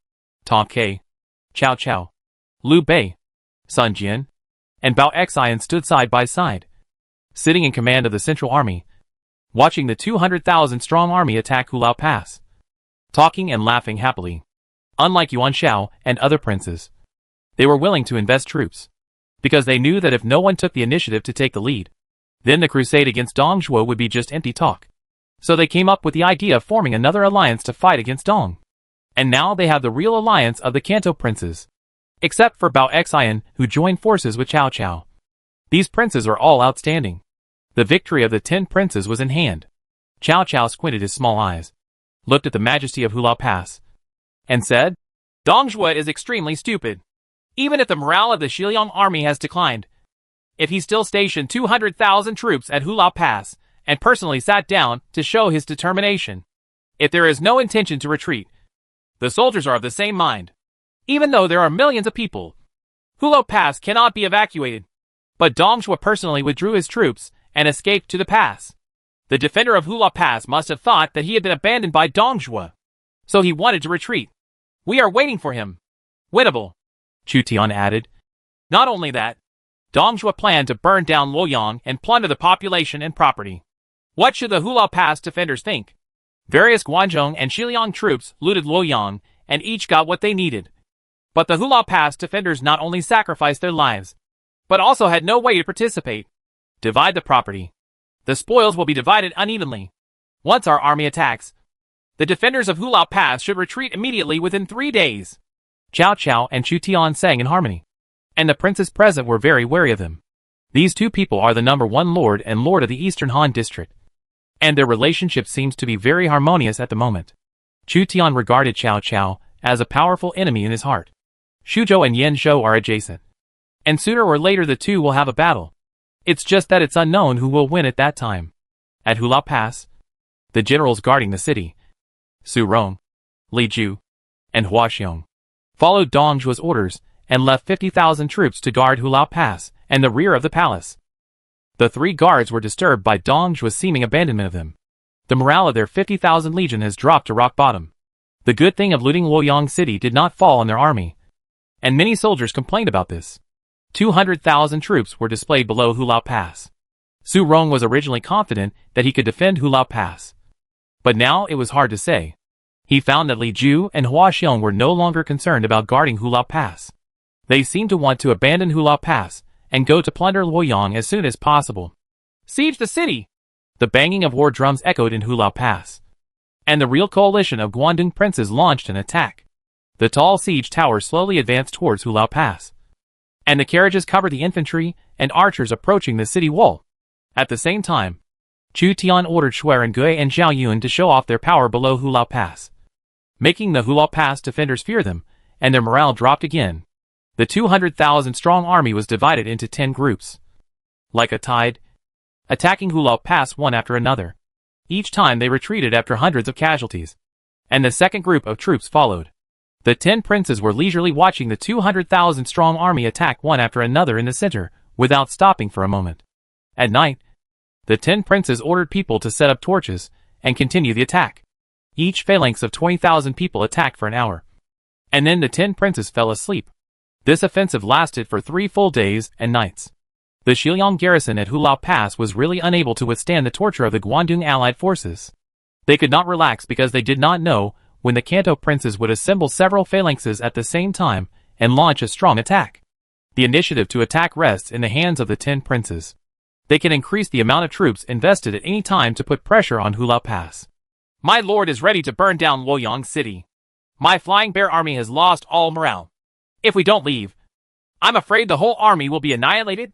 Tom Kai, Cao Cao, Liu Bei, Sun Jian, and Bao Xian stood side by side, sitting in command of the central army, watching the 200,000 strong army attack Hulao Pass, talking and laughing happily. Unlike Yuan Shao and other princes, they were willing to invest troops, because they knew that if no one took the initiative to take the lead, then the crusade against Dongzhuo would be just empty talk. So they came up with the idea of forming another alliance to fight against Dong. And now they have the real alliance of the Kanto princes, except for Bao Xian who joined forces with Cao Cao. These princes are all outstanding. The victory of the 10 princes was in hand. Cao Cao squinted his small eyes, looked at the majesty of Hulao Pass, and said,
Dongzhuo is extremely stupid. Even if the morale of the Xiliang army has declined, if he still stationed 200,000 troops at Hulao Pass and personally sat down to show his determination, if there is no intention to retreat, the soldiers are of the same mind. Even though there are millions of people, Hulao Pass cannot be evacuated. But Dongzhuo personally withdrew his troops and escaped to the pass. The defender of Hulao Pass must have thought that he had been abandoned by Dongzhuo, so he wanted to retreat. We are waiting for him. Winnable,
Chu Tian added.
Not only that, Dongzhuo planned to burn down Luoyang and plunder the population and property. What should the Hulao Pass defenders think? Various Guangzhong and Xiliang troops looted Luoyang and each got what they needed. But the Hulao Pass defenders not only sacrificed their lives, but also had no way to participate. Divide the property. The spoils will be divided unevenly. Once our army attacks, the defenders of Hulao Pass should retreat immediately within 3 days.
Cao Cao and Chu Tian sang in harmony, and the princes present were very wary of them. These two people are the #1 lord and lord of the Eastern Han district, and their relationship seems to be very harmonious at the moment. Chu Tian regarded Cao Cao as a powerful enemy in his heart. Xuzhou and Yanzhou are adjacent, and sooner or later the two will have a battle. It's just that it's unknown who will win at that time. At Hulao Pass, the generals guarding the city, Su Rong, Li Ju, and Hua Xiong, followed Dongzhuo's orders and left 50,000 troops to guard Hulao Pass
and the rear of the palace. The 3 guards were disturbed by Dong Zhuo's seeming abandonment of them. The morale of their 50,000 legion has dropped to rock bottom. The good thing of looting Luoyang City did not fall on their army, and many soldiers complained about this. 200,000 troops were displayed below Hulao Pass. Su Rong was originally confident that he could defend Hulao Pass, but now it was hard to say. He found that Li Ju and Hua Xiong were no longer concerned about guarding Hulao Pass. They seemed to want to abandon Hulao Pass and go to plunder Luoyang as soon as possible. Siege the city! The banging of war drums echoed in Hulao Pass, and the real coalition of Guangdong princes launched an attack. The tall siege tower slowly advanced towards Hulao Pass, and the carriages covered the infantry and archers approaching the city wall. At the same time, Chu Tian ordered Xuerengui and Zhao Yun to show off their power below Hulao Pass, making the Hulao Pass defenders fear them, and their morale dropped again. The 200,000-strong army was divided into 10 groups, like a tide, attacking Hulao Pass one after another. Each time they retreated after hundreds of casualties, and the second group of troops followed. The 10 princes were leisurely watching the 200,000-strong army attack one after another in the center, without stopping for a moment. At night, the 10 princes ordered people to set up torches and continue the attack. Each phalanx of 20,000 people attacked for an hour, and then the 10 princes fell asleep. This offensive lasted for 3 full days and nights. The Xiliang garrison at Hulao Pass was really unable to withstand the torture of the Guangdong allied forces. They could not relax because they did not know when the Kanto princes would assemble several phalanxes at the same time and launch a strong attack. The initiative to attack rests in the hands of the 10 princes. They can increase the amount of troops invested at any time to put pressure on Hulao Pass. My lord is ready to burn down Luoyang City. My Flying Bear army has lost all morale. If we don't leave, I'm afraid the whole army will be annihilated.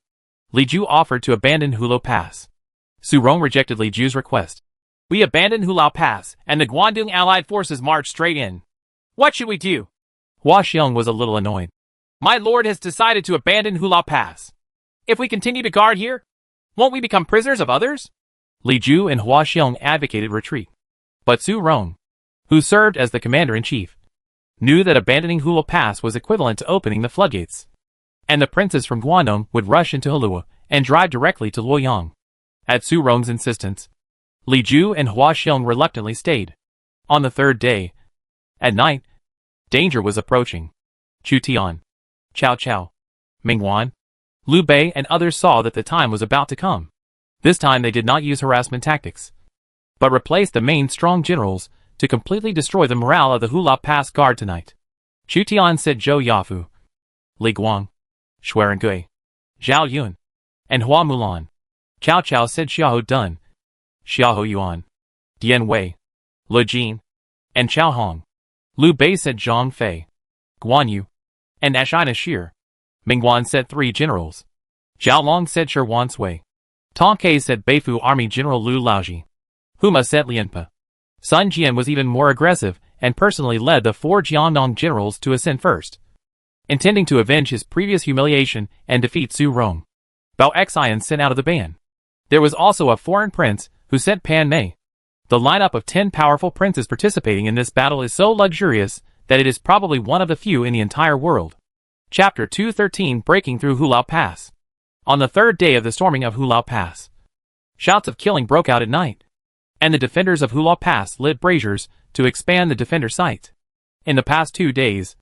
Li Ju offered to abandon Hulao Pass. Su Rong rejected Li Ju's request. We abandoned Hulao Pass, and the Guangdong allied forces marched straight in. What should we do? Hua Xiong was a little annoyed. My lord has decided to abandon Hulao Pass. If we continue to guard here, won't we become prisoners of others? Li Ju and Hua Xiong advocated retreat. But Su Rong, who served as the commander-in-chief, knew that abandoning Hulao Pass was equivalent to opening the floodgates, and the princes from Guangdong would rush into Hulao and drive directly to Luoyang. At Su Rong's insistence, Li Ju and Hua Xiong reluctantly stayed. On the 3rd day, at night, danger was approaching. Chu Tian, Cao Cao, Ming Wan, Liu Bei and others saw that the time was about to come. This time they did not use harassment tactics, but replaced the main strong generals to completely destroy the morale of the Hulao Pass guard tonight. Chu Tian said Zhou Yafu, Li Guang, Xuerengui, Zhao Yun, and Hua Mulan. Cao Cao said Xiahou Dun, Xiahou Yuan, Dian Wei, Lu Jin, and Chao Hong. Liu Bei said Zhang Fei, Guan Yu, and Ashina Shir. Ming Wan said 3 generals. Zhao Long said Shi Wan Sui. Tong Kai said Beifu Army General Lu Laoji. Huma said Lianpa. Sun Jian was even more aggressive and personally led the 4 Jiangdong generals to ascend first, intending to avenge his previous humiliation and defeat Su Rong. Bao Xian sent out of the band. There was also a foreign prince who sent Pan Mei. The lineup of 10 powerful princes participating in this battle is so luxurious that it is probably one of the few in the entire world. Chapter 213 Breaking Through Hulao Pass. On the 3rd day of the storming of Hulao Pass, shouts of killing broke out at night, and the defenders of Hulao Pass lit braziers to expand the defender site. In the past 2 days,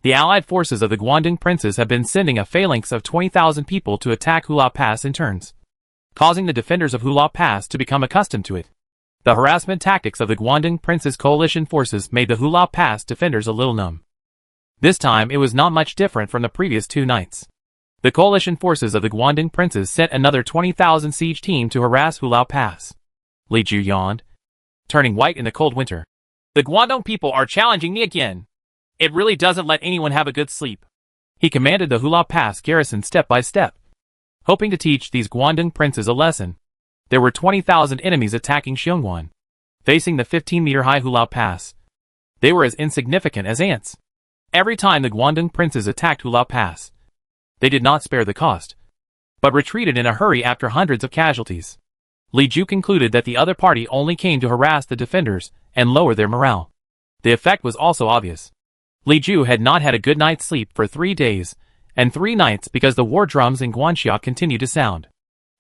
the allied forces of the Guangdong princes have been sending a phalanx of 20,000 people to attack Hulao Pass in turns, causing the defenders of Hulao Pass to become accustomed to it. The harassment tactics of the Guangdong princes' coalition forces made the Hulao Pass defenders a little numb. This time it was not much different from the previous 2 nights. The coalition forces of the Guangdong princes sent another 20,000 siege team to harass Hulao Pass. Li Ju yawned, turning white in the cold winter. The Guangdong people are challenging me again. It really doesn't let anyone have a good sleep. He commanded the Hulao Pass garrison step by step, hoping to teach these Guangdong princes a lesson. There were 20,000 enemies attacking Xiongwan, facing the 15-meter-high Hulao Pass. They were as insignificant as ants. Every time the Guangdong princes attacked Hulao Pass, they did not spare the cost, but retreated in a hurry after hundreds of casualties. Li Ju concluded that the other party only came to harass the defenders and lower their morale. The effect was also obvious. Li Ju had not had a good night's sleep for 3 days,
and 3 nights because the war drums in Guanxia continued to sound.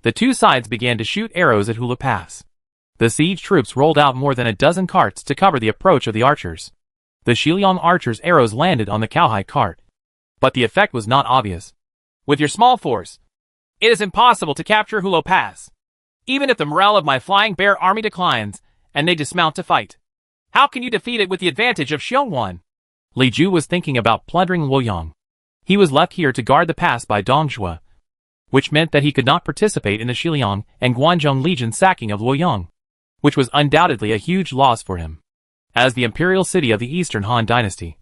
The two sides began to shoot arrows at Hula Pass. The siege troops rolled out more than a dozen carts to cover the approach of the archers. The Shiliang archers' arrows landed on the cowhide cart, but the effect was not obvious.
With your small force, it is impossible to capture Hula Pass. Even if the morale of my flying bear army declines, and they dismount to fight, how can you defeat it with the advantage of Xiongwan?
Li Ju was thinking about plundering Luoyang. He was left here to guard the pass by Dongzhua, which meant that he could not participate in the Shiliang and Guanzhong Legion sacking of Luoyang, which was undoubtedly a huge loss for him. As the imperial city of the Eastern Han Dynasty,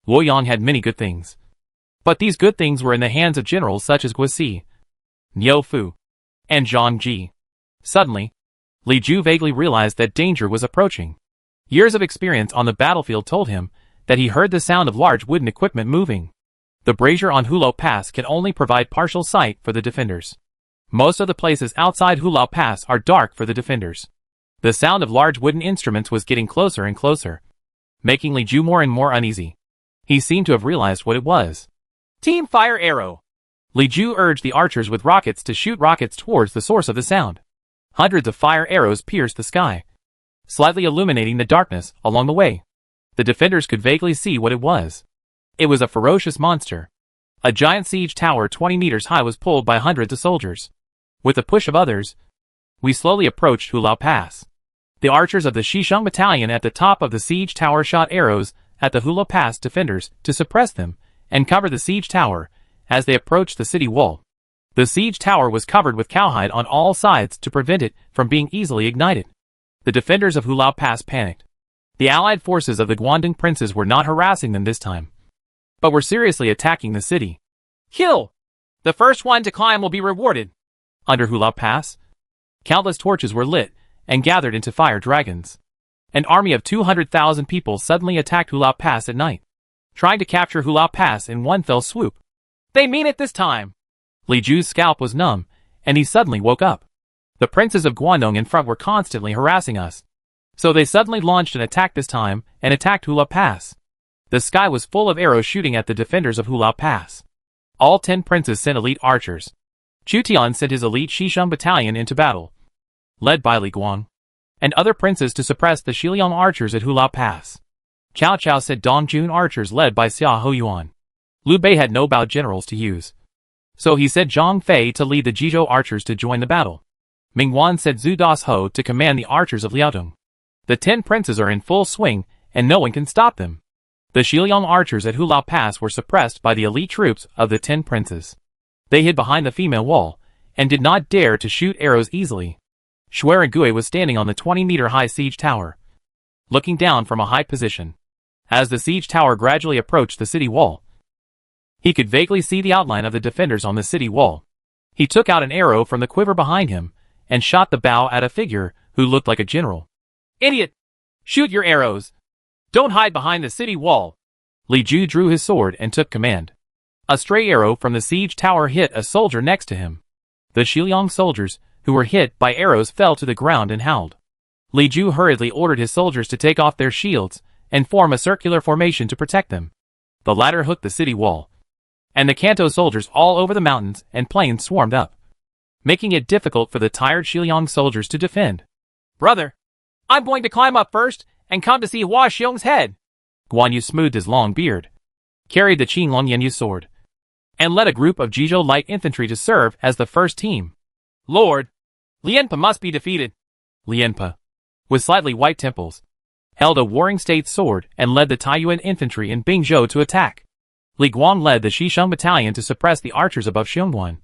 Luoyang had many good things. But these good things were in the hands of generals such as Guisi, Niu Fu, and Zhang Ji. Suddenly, Li Ju vaguely realized that danger was approaching. Years of experience on the battlefield told him that he heard the sound of large wooden equipment moving. The brazier on Hulao Pass can only provide partial sight for the defenders. Most of the places outside Hulao Pass are dark for the defenders. The sound of large wooden instruments was getting closer and closer, making Li Ju more and more uneasy. He seemed to have realized what it was.
Team fire arrow!
Li Ju urged the archers with rockets to shoot rockets towards the source of the sound. Hundreds of fire arrows pierced the sky, slightly illuminating the darkness along the way. The defenders could vaguely see what it was. It was a ferocious monster. A giant siege tower 20 meters high was pulled by hundreds of soldiers. With the push of others, we slowly approached Hulao Pass. The archers of the Xisheng battalion at the top of the siege tower shot arrows at the Hulao Pass defenders to suppress them and cover the siege tower as they approached the city wall. The siege tower was covered with cowhide on all sides to prevent it from being easily ignited. The defenders of Hulao Pass panicked. The allied forces of the Guangdong princes were not harassing them this time, but were seriously attacking the city.
Kill! The first one to climb will be rewarded.
Under Hulao Pass, countless torches were lit and gathered into fire dragons. An army of 200,000 people suddenly attacked Hulao Pass at night, trying to capture Hulao Pass in one fell swoop.
They mean it this time.
Li Ju's scalp was numb, and he suddenly woke up. The princes of Guangdong in front were constantly harassing us, so they suddenly launched an attack this time and attacked Hulao Pass. The sky was full of arrows shooting at the defenders of Hulao Pass. All 10 princes sent elite archers. Chu Tian sent his elite Xisheng battalion into battle, led by Li Guang, and other princes to suppress the Shiliang archers at Hulao Pass. Cao Cao sent Dongjun archers led by Xia Hoyuan. Liu Bei had no Bao generals to use, so he sent Zhang Fei to lead the Jizhou archers to join the battle. Ming Wan sent Zhu Das Ho to command the archers of Liaodong. The 10 princes are in full swing, and no one can stop them. The Shiliang archers at Hulao Pass were suppressed by the elite troops of the 10 princes. They hid behind the female wall, and did not dare to shoot arrows easily. Xuerengui was standing on the 20-meter-high siege tower, looking down from a high position. As the siege tower gradually approached the city wall, he could vaguely see the outline of the defenders on the city wall. He took out an arrow from the quiver behind him, and shot the bow at a figure who looked like a general.
Idiot! Shoot your arrows! Don't hide behind the city wall!
Li Ju drew his sword and took command. A stray arrow from the siege tower hit a soldier next to him. The Shiliang soldiers, who were hit by arrows, fell to the ground and howled. Li Ju hurriedly ordered his soldiers to take off their shields and form a circular formation to protect them. The latter hooked the city wall, and the Kanto soldiers all over the mountains and plains swarmed up, making it difficult for the tired Shiliang soldiers to defend.
Brother, I'm going to climb up first and come to see Hua Xiong's head.
Guan Yu smoothed his long beard, carried the Qinglong Yanyu sword, and led a group of Jizhou light infantry to serve as the first team.
Lord, Lianpa must be defeated.
Lianpa, with slightly white temples, held a warring state sword and led the Taiyuan infantry in Bingzhou to attack. Li Guang led the Xisheng battalion to suppress the archers above Xiongwan,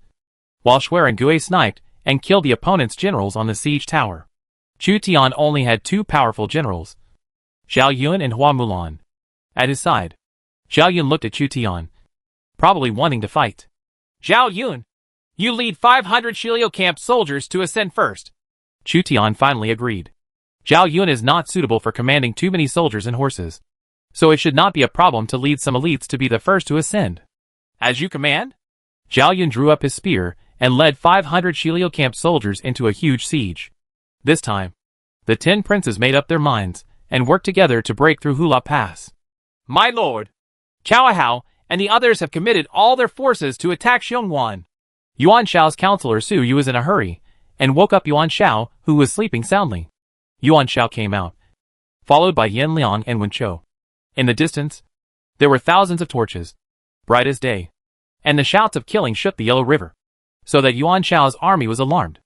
while Xuerengui sniped and killed the opponent's generals on the siege tower. Chu Tian only had 2 powerful generals, Zhao Yun and Hua Mulan, at his side. Zhao Yun looked at Chu Tian, probably wanting to fight.
Zhao Yun, you lead 500 Shilio camp soldiers to ascend first.
Chu Tian finally agreed. Zhao Yun is not suitable for commanding too many soldiers and horses, so it should not be a problem to lead some elites to be the first to ascend.
As you command?
Zhao Yun drew up his spear and led 500 Shilio camp soldiers into a huge siege. This time, the 10 princes made up their minds and worked together to break through Hulao Pass.
My lord, Cao Hao and the others have committed all their forces to attack Xiongwan.
Yuan Shao's counselor Su Yu was in a hurry, and woke up Yuan Shao, who was sleeping soundly. Yuan Shao came out, followed by Yin Liang and Wen Chou. In the distance, there were thousands of torches, bright as day, and the shouts of killing shook the Yellow River, so that Yuan Shao's army was alarmed.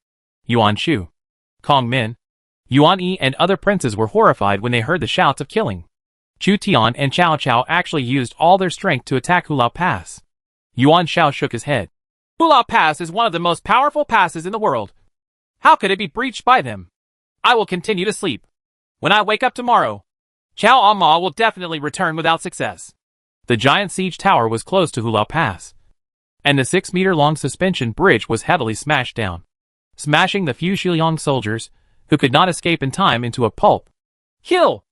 Yuan Shu, Kong Min, Yuan Yi and other princes were horrified when they heard the shouts of killing. Chu Tian and Cao Cao actually used all their strength to attack Hulao Pass. Yuan Shao shook his head.
Hulao Pass is one of the most powerful passes in the world. How could it be breached by them? I will continue to sleep. When I wake up tomorrow, Cao Amma will definitely return without success.
The giant siege tower was close to Hulao Pass, and the 6-meter-long suspension bridge was heavily smashed down, smashing the few Xiliang soldiers who could not escape in time into a pulp.
Kill!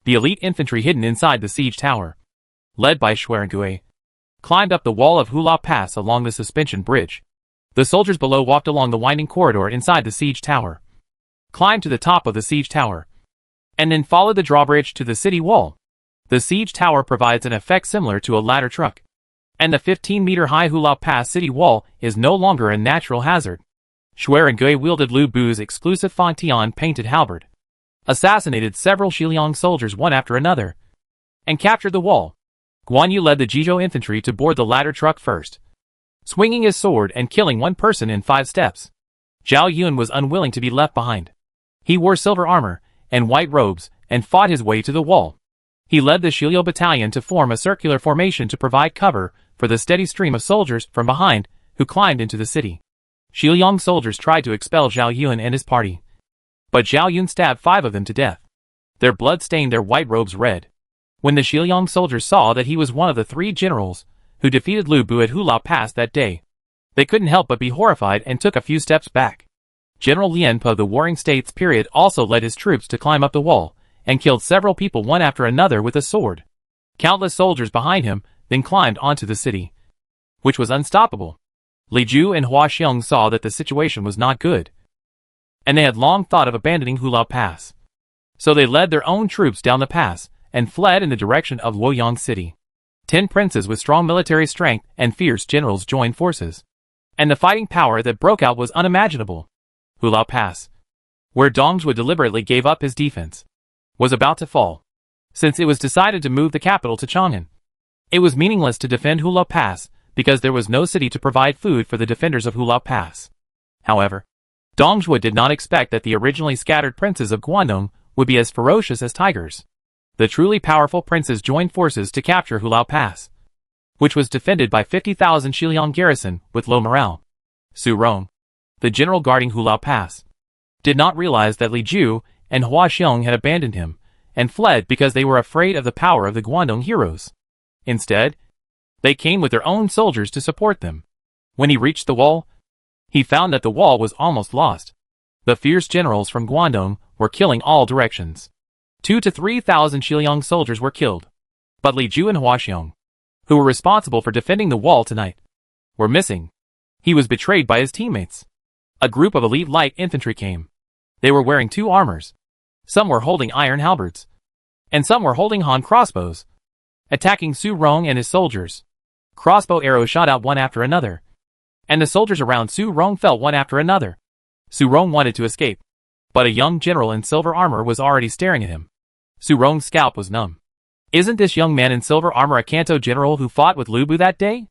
The elite infantry hidden inside the siege tower, led by Xuerengui, climbed up the wall of Hulao Pass along the suspension bridge. The soldiers below walked along the winding corridor inside the siege tower, climbed to the top of the siege tower, and then followed the drawbridge to the city wall. The siege tower provides an effect similar to a ladder truck, and the 15-meter-high Hulao Pass city wall is no longer a natural hazard. Xuerengui wielded Lu Bu's exclusive Fangtian painted halberd, assassinated several Xiliang soldiers one after another, and captured the wall. Guan Yu led the Jizhou infantry to board the ladder truck first, swinging his sword and killing one person in 5 steps. Zhao Yun was unwilling to be left behind. He wore silver armor and white robes and fought his way to the wall. He led the Shiliu battalion to form a circular formation to provide cover for the steady stream of soldiers from behind who climbed into the city. Xiliang soldiers tried to expel Zhao Yun and his party, but Zhao Yun stabbed 5 of them to death. Their blood stained their white robes red. When the Xiliang soldiers saw that he was one of the 3 generals who defeated Lu Bu at Hulao Pass that day, they couldn't help but be horrified and took a few steps back. General Lien Po of the Warring States period also led his troops to climb up the wall and killed several people one after another with a sword. Countless soldiers behind him then climbed onto the city, which was unstoppable. Li Ju and Hua Xiong saw that the situation was not good, and they had long thought of abandoning Hulao Pass. So they led their own troops down the pass and fled in the direction of Luoyang City. 10 princes with strong military strength and fierce generals joined forces, and the fighting power that broke out was unimaginable. Hulao Pass, where Dongzhuo deliberately gave up his defense, was about to fall, since it was decided to move the capital to Chang'an. It was meaningless to defend Hulao Pass because there was no city to provide food for the defenders of Hulao Pass. However, Dongzhuo did not expect that the originally scattered princes of Guangdong would be as ferocious as tigers. The truly powerful princes joined forces to capture Hulao Pass, which was defended by 50,000 Xiliang garrison with low morale. Su Rong, the general guarding Hulao Pass, did not realize that Li Ju and Hua Xiong had abandoned him and fled because they were afraid of the power of the Guangdong heroes. Instead, they came with their own soldiers to support them. When he reached the wall, he found that the wall was almost lost. The fierce generals from Guangdong were killing all directions. 2,000 to 3,000 Xiliang soldiers were killed, but Li Ju and Hua Xiong, who were responsible for defending the wall tonight, were missing. He was betrayed by his teammates. A group of elite light infantry came. They were wearing 2 armors. Some were holding iron halberds, and some were holding Han crossbows, attacking Su Rong and his soldiers. Crossbow arrows shot out one after another, and the soldiers around Su Rong fell one after another. Su Rong wanted to escape, but a young general in silver armor was already staring at him. Su Rong's scalp was numb. Isn't this young man in silver armor a Kanto general who fought with Lu Bu that day?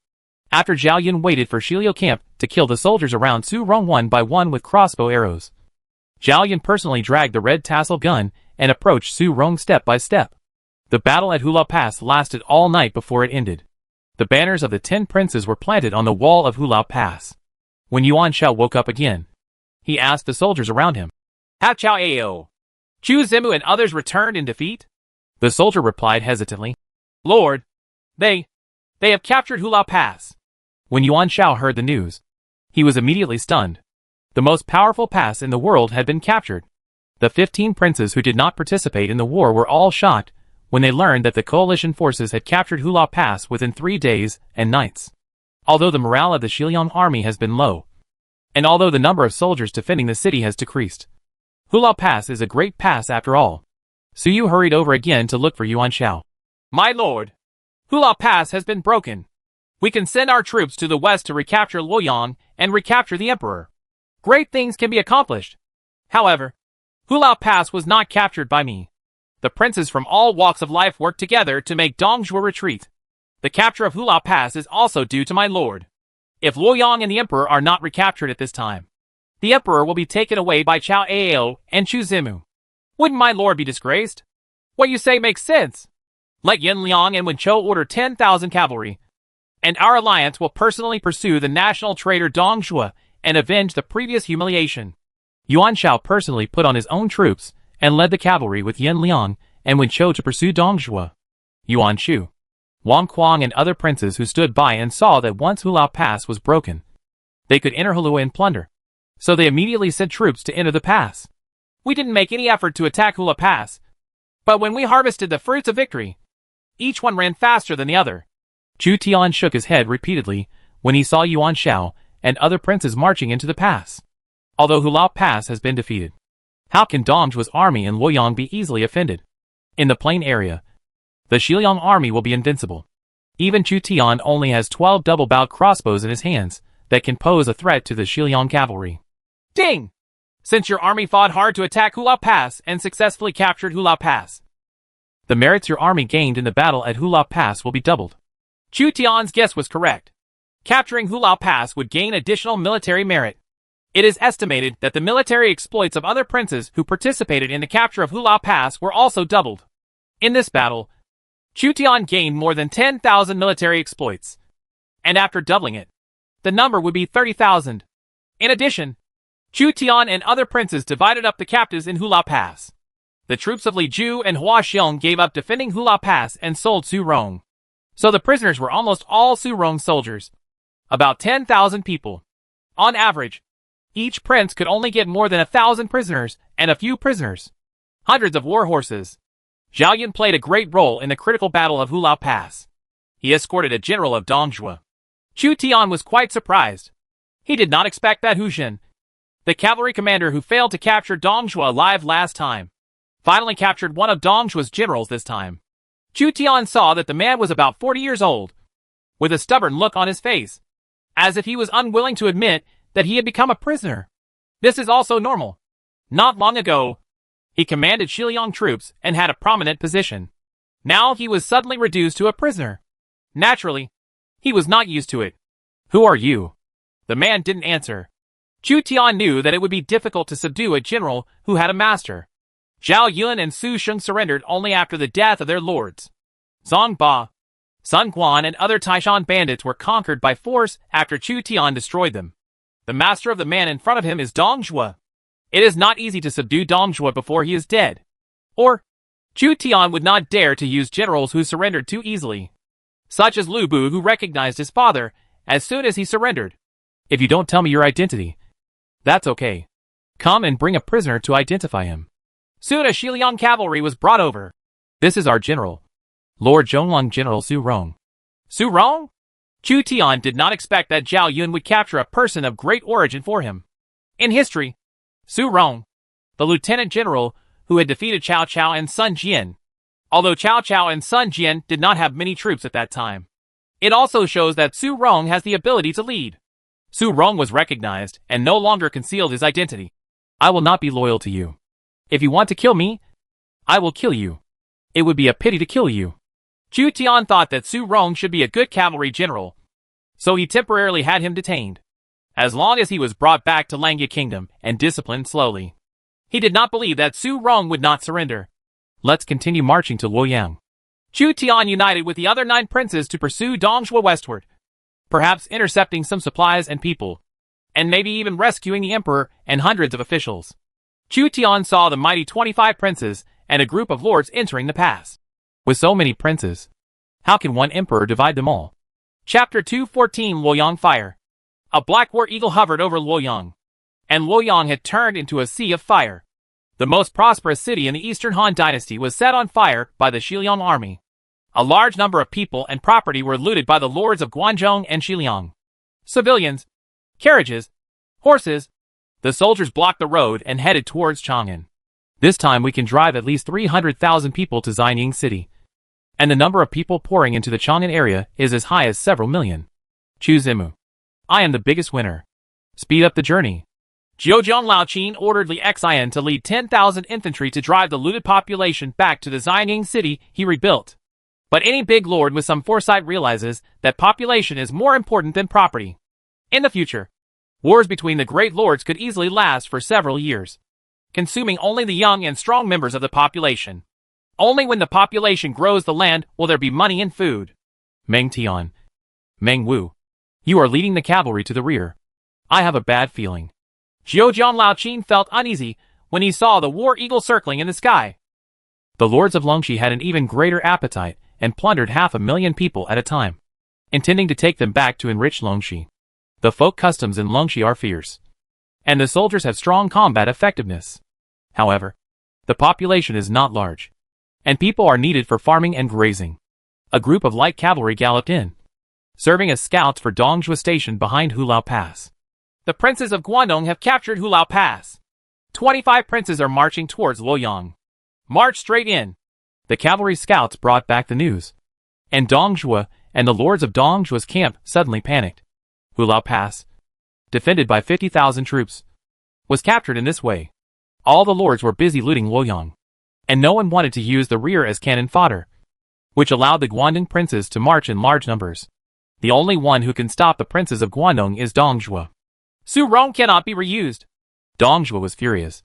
After Zhao Yun waited for Shiliu camp to kill the soldiers around Su Rong one by one with crossbow arrows, Zhao Yun personally dragged the red tassel gun and approached Su Rong step by step. The battle at Hulao Pass lasted all night before it ended. The banners of the 10 princes were planted on the wall of Hulao Pass. When Yuan Shao woke up again, he asked the soldiers around him,
"Have Chao Ao, Chu Zimu and others returned in defeat?"
The soldier replied hesitantly,
"Lord, they have captured Hulao Pass."
When Yuan Shao heard the news, he was immediately stunned. The most powerful pass in the world had been captured. The 15 princes who did not participate in the war were all shocked when they learned that the coalition forces had captured Hulao Pass within 3 days and nights. Although the morale of the Xiliang army has been low, and although the number of soldiers defending the city has decreased, Hulao Pass is a great pass after all. Su Yu hurried over again to look for Yuan Shao.
"My lord, Hulao Pass has been broken. We can send our troops to the west to recapture Luoyang and recapture the emperor. Great things can be accomplished. However, Hulao Pass was not captured by me. The princes from all walks of life worked together to make Dongjua retreat. The capture of Hulao Pass is also due to my lord. If Luoyang and the emperor are not recaptured at this time, the emperor will be taken away by Chao Ao and Chu Zimu. Wouldn't my lord be disgraced? What you say makes sense. Let Yin Liang and Wen Chou order 10,000 cavalry, and our alliance will personally pursue the national traitor Dongjua and avenge the previous humiliation. Yuan Shao personally put on his own troops and led the cavalry with Yin Liang and Wen Chou to pursue Dongjua. Yuan Shu, Wang Kuang and other princes who stood by and saw that once Hulao Pass was broken, they could enter Hulua and plunder. So they immediately sent troops to enter the pass. We didn't make any effort to attack Hulao Pass, but when we harvested the fruits of victory, each one ran faster than the other. Chu Tian shook his head repeatedly when he saw Yuan Shao and other princes marching into the pass. Although Hulao Pass has been defeated, how can Dongjua's army in Luoyang be easily offended? In the plain area, the Xiliang army will be invincible. Even Chu Tian only has 12 double-bowed crossbows in his hands that can pose a threat to the Xiliang cavalry. Ding! Since your army fought hard to attack Hulao Pass and successfully captured Hulao Pass, the merits your army gained in the battle at Hulao Pass will be doubled. Chu Tian's guess was correct. Capturing Hulao Pass would gain additional military merit. It is estimated that the military exploits of other princes who participated in the capture of Hulao Pass were also doubled. In this battle, Chu Tian gained more than 10,000 military exploits, and after doubling it, the number would be 30,000. In addition, Chu Tian and other princes divided up the captives in Hulao Pass. The troops of Li Ju and Hua Xiong gave up defending Hulao Pass and sold Su Rong. So the prisoners were almost all Su Rong soldiers. About 10,000 people. On average, each prince could only get more than 1,000 prisoners and a few prisoners. Hundreds of war horses. Zhao Yun played a great role in the critical battle of Hulao Pass. He escorted a general of Dongjua. Chu Tian was quite surprised. He did not expect that Hu Xin, the cavalry commander who failed to capture Dongjua alive last time, finally captured one of Dongjua's generals this time. Chu Tian saw that the man was about 40 years old, with a stubborn look on his face, as if he was unwilling to admit that he had become a prisoner. This is also normal. Not long ago, he commanded Xiliang troops and had a prominent position. Now he was suddenly reduced to a prisoner. Naturally, he was not used to it. Who are you? The man didn't answer. Chu Tian knew that it would be difficult to subdue a general who had a master. Zhao Yun and Su Sheng surrendered only after the death of their lords. Zhang Ba, Sun Quan and other Taishan bandits were conquered by force after Chu Tian destroyed them. The master of the man in front of him is Dongjua. It is not easy to subdue Dongjua before he is dead. Or, Chu Tian would not dare to use generals who surrendered too easily, such as Lu Bu, who recognized his father as soon as he surrendered. If you don't tell me your identity, that's okay. Come and bring a prisoner to identify him. Soon a Xiliang cavalry was brought over. This is our general, Lord Zhonglong General Su Rong. Su Rong? Chu Tian did not expect that Zhao Yun would capture a person of great origin for him. In history, Su Rong, the lieutenant general who had defeated Cao Cao and Sun Jian, although Cao Cao and Sun Jian did not have many troops at that time. It also shows that Su Rong has the ability to lead. Su Rong was recognized and no longer concealed his identity. I will not be loyal to you. If you want to kill me, I will kill you. It would be a pity to kill you. Chu Tian thought that Su Rong should be a good cavalry general, so he temporarily had him detained, as long as he was brought back to Langya Kingdom and disciplined slowly. He did not believe that Su Rong would not surrender. Let's continue marching to Luoyang. Chu Tian united with the other 9 princes to pursue Dongjua westward, perhaps intercepting some supplies and people, and maybe even rescuing the emperor and hundreds of officials. Chu Tian saw the mighty 25 princes and a group of lords entering the pass. With so many princes, how can one emperor divide them all? Chapter 214 Luoyang Fire. A black war eagle hovered over Luoyang, and Luoyang had turned into a sea of fire. The most prosperous city in the Eastern Han Dynasty was set on fire by the Xiliang army. A large number of people and property were looted by the lords of Guanzhong and Xiliang. Civilians, carriages, horses. The soldiers blocked the road and headed towards Chang'an. This time we can drive at least 300,000 people to Xinying City, and the number of people pouring into the Chang'an area is as high as several million.
Chu Zimu. I am the biggest winner. Speed up the journey.
Jiujiang Laoqin ordered Li Xian to lead 10,000 infantry to drive the looted population back to the Xianying city he rebuilt. But any big lord with some foresight realizes that population is more important than property. In the future, wars between the great lords could easily last for several years, consuming only the young and strong members of the population. Only when the population grows the land will there be money and food.
Meng Tian. Meng Wu. You are leading the cavalry to the rear. I have a bad feeling.
Jiujiang Laoqin felt uneasy when he saw the war eagle circling in the sky.
The lords of Longxi had an even greater appetite and plundered 500,000 people at a time, intending to take them back to enrich Longxi. The folk customs in Longxi are fierce, and the soldiers have strong combat effectiveness. However, the population is not large, and people are needed for farming and grazing. A group of light cavalry galloped in, serving as scouts for Dongjua Station behind Hulao Pass.
The princes of Guangdong have captured Hulao Pass. 25 princes are marching towards Luoyang. March straight in.
The cavalry scouts brought back the news, and Dongjua and the lords of Dongjua's camp suddenly panicked. Hulao Pass, defended by 50,000 troops, was captured in this way. All the lords were busy looting Luoyang, and no one wanted to use the rear as cannon fodder, which allowed the Guangdong princes to march in large numbers. The only one who can stop the princes of Guangdong is Dongjua.
Su Rong cannot be reused.
Dongjua was furious,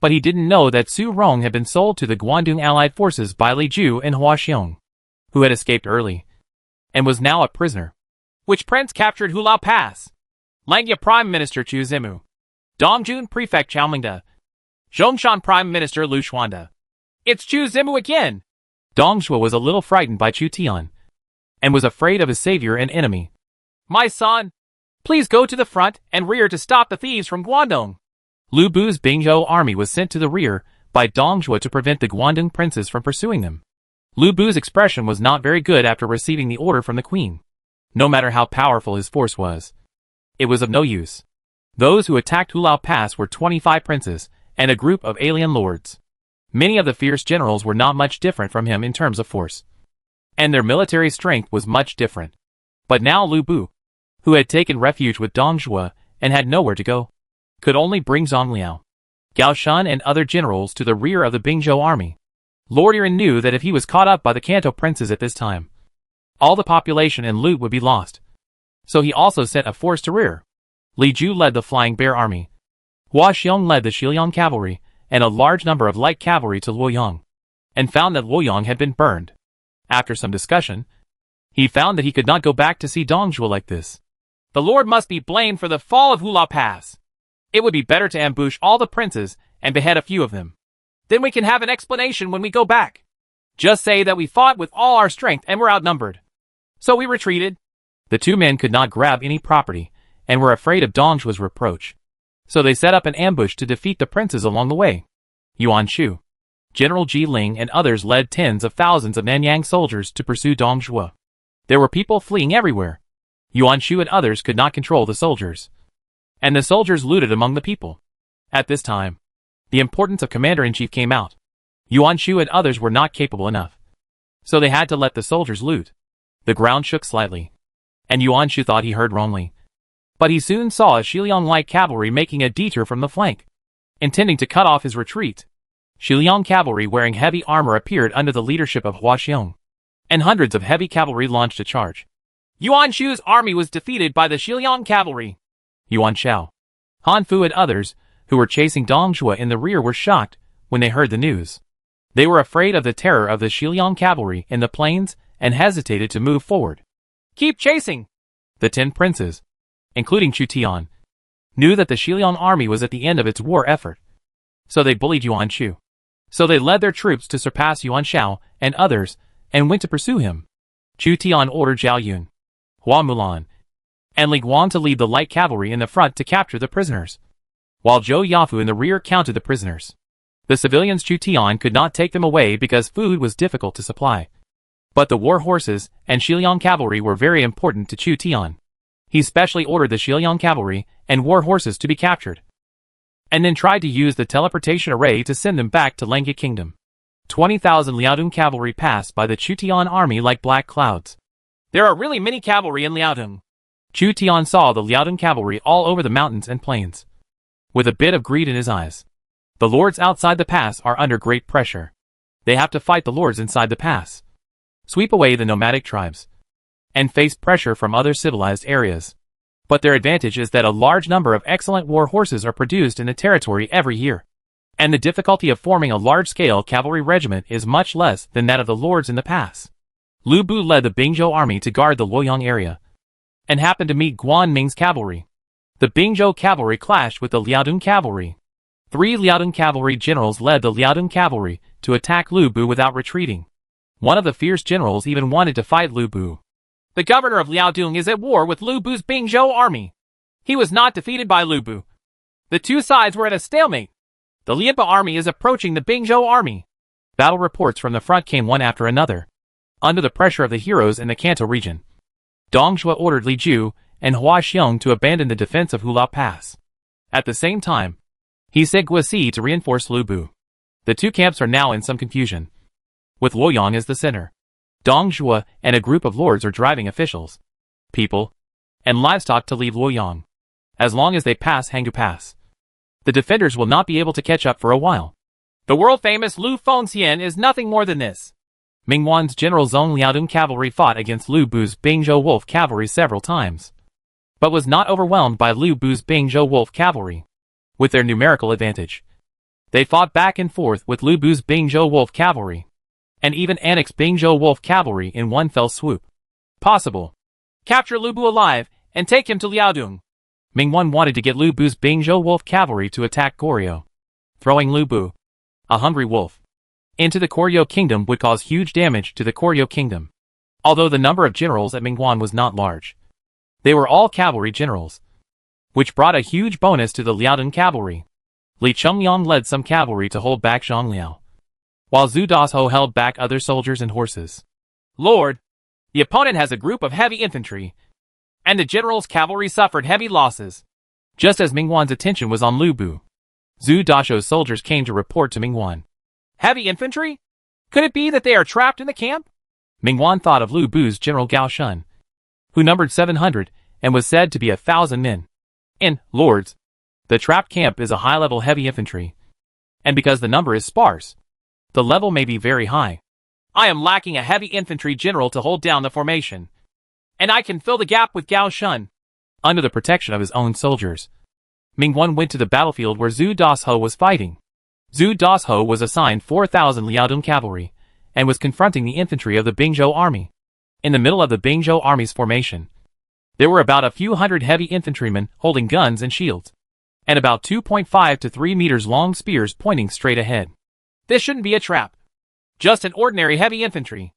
but he didn't know that Su Rong had been sold to the Guangdong allied forces by Li Ju and Hua Xiong, who had escaped early, and was now a prisoner.
Which prince captured Hulao Pass? Langya Prime Minister Chu Zimu. Dongjun Prefect Chao Mingde. Zhongshan Prime Minister Lu Xuande. It's Chu Zimu again!
Dongjua was a little frightened by Chu Tian, and was afraid of his savior and enemy.
My son, please go to the front and rear to stop the thieves from Guangdong.
Lu Bu's Bingzhou army was sent to the rear by Dongjua to prevent the Guangdong princes from pursuing them. Lu Bu's expression was not very good after receiving the order from the queen. No matter how powerful his force was, it was of no use. Those who attacked Hulao Pass were 25 princes and a group of alien lords. Many of the fierce generals were not much different from him in terms of force, and their military strength was much different. But now Lu Bu, who had taken refuge with Dongjua and had nowhere to go, could only bring Zhang Liao, Gao Shun and other generals to the rear of the Bingzhou army. Lord Yiren knew that if he was caught up by the Kanto princes at this time, all the population and loot would be lost. So he also sent a force to rear. Li Ju led the Flying Bear army. Hua Xiong led the Shiliang cavalry and a large number of light cavalry to Luoyang, and found that Luoyang had been burned. After some discussion, he found that he could not go back to see Dongjua like this.
The Lord must be blamed for the fall of Hulao Pass. It would be better to ambush all the princes and behead a few of them. Then we can have an explanation when we go back. Just say that we fought with all our strength and were outnumbered. So we retreated.
The two men could not grab any property, and were afraid of Dongjua's reproach. So they set up an ambush to defeat the princes along the way. Yuan Shu, General Ji Ling and others led tens of thousands of Nanyang soldiers to pursue Dongjua. There were people fleeing everywhere. Yuan Shu and others could not control the soldiers, and the soldiers looted among the people. At this time, the importance of Commander-in-Chief came out. Yuan Shu and others were not capable enough, so they had to let the soldiers loot. The ground shook slightly, and Yuan Shu thought he heard wrongly. But he soon saw a Shiliang light cavalry making a detour from the flank, intending to cut off his retreat. Shiliang cavalry wearing heavy armor appeared under the leadership of Hua Xiong, and hundreds of heavy cavalry launched a charge.
Yuan Shu's army was defeated by the Shiliang cavalry.
Yuan Shao, Han Fu and others, who were chasing Dongjua in the rear, were shocked when they heard the news. They were afraid of the terror of the Shiliang cavalry in the plains and hesitated to move forward.
Keep chasing!
The 10 princes, including Chu Tian, knew that the Shiliang army was at the end of its war effort. So they bullied Yuan Shu. So they led their troops to surpass Yuan Shao and others and went to pursue him. Chu Tian ordered Zhao Yun, Hua Mulan, and Li Guan to lead the light cavalry in the front to capture the prisoners, while Zhou Yafu in the rear counted the prisoners. The civilians Chu Tian could not take them away because food was difficult to supply. But the war horses and Shiliang cavalry were very important to Chu Tian. He specially ordered the Shiliang cavalry and war horses to be captured, and then tried to use the teleportation array to send them back to Langya Kingdom. 20,000 Liaodong cavalry passed by the Chu Tian army like black clouds.
There are really many cavalry in Liaodong.
Chu Tian saw the Liaodong cavalry all over the mountains and plains, with a bit of greed in his eyes. The lords outside the pass are under great pressure. They have to fight the lords inside the pass, sweep away the nomadic tribes, and face pressure from other civilized areas. But their advantage is that a large number of excellent war horses are produced in the territory every year, and the difficulty of forming a large-scale cavalry regiment is much less than that of the lords in the pass. Lu Bu led the Bingzhou army to guard the Luoyang area, and happened to meet Guan Ming's cavalry. The Bingzhou cavalry clashed with the Liaodong cavalry. 3 Liaodong cavalry generals led the Liaodong cavalry to attack Lu Bu without retreating. One of the fierce generals even wanted to fight Lu Bu.
The governor of Liaodong is at war with Lu Bu's Bingzhou army. He was not defeated by Lu Bu. The two sides were at a stalemate. The Lianpa army is approaching the Bingzhou army.
Battle reports from the front came one after another. Under the pressure of the heroes in the Kanto region, Dong Zhuo ordered Li Ju and Hua Xiong to abandon the defense of Hulao Pass. At the same time, he sent Guosi to reinforce Lu Bu. The two camps are now in some confusion, with Luoyang as the center. Dong Zhuo and a group of lords are driving officials, people, and livestock to leave Luoyang. As long as they pass Hanggu Pass, the defenders will not be able to catch up for a while.
The world-famous Lu Fengxian is nothing more than this.
Mingwan's General Zhong Liaodong cavalry fought against Lu Bu's Bingzhou Wolf cavalry several times, but was not overwhelmed by Lu Bu's Bingzhou Wolf cavalry. With their numerical advantage, they fought back and forth with Lu Bu's Bingzhou Wolf cavalry, and even annexed Bingzhou Wolf cavalry in one fell swoop.
Possible. Capture Lu Bu alive and take him to Liaodong.
Mingwan wanted to get Lu Bu's Bingzhou Wolf cavalry to attack Goryeo. Throwing Lu Bu, a hungry wolf, into the Goryeo kingdom would cause huge damage to the Goryeo kingdom. Although the number of generals at Mingwan was not large, they were all cavalry generals, which brought a huge bonus to the Liaodong cavalry. Li Chengliang led some cavalry to hold back Zhang Liao, while Zhu Dasho held back other soldiers and horses.
Lord, the opponent has a group of heavy infantry, and the general's cavalry suffered heavy losses.
Just as Mingwan's attention was on Lu Bu, Zhu Dasho's soldiers came to report to Mingwan.
Heavy infantry? Could it be that they are trapped in the camp?
Mingwan thought of Lu Bu's General Gao Shun, who numbered 700 and was said to be 1,000 men. In Lords, the trapped camp is a high-level heavy infantry, and because the number is sparse, the level may be very high.
I am lacking a heavy infantry general to hold down the formation, and I can fill the gap with Gao Shun.
Under the protection of his own soldiers, Mingwan went to the battlefield where Zhu Dasho was fighting. Zhu Dasho was assigned 4,000 Liaodong cavalry, and was confronting the infantry of the Bingzhou army. In the middle of the Bingzhou army's formation, there were about a few hundred heavy infantrymen holding guns and shields, and about 2.5 to 3 meters long spears pointing straight ahead.
This shouldn't be a trap. Just an ordinary heavy infantry.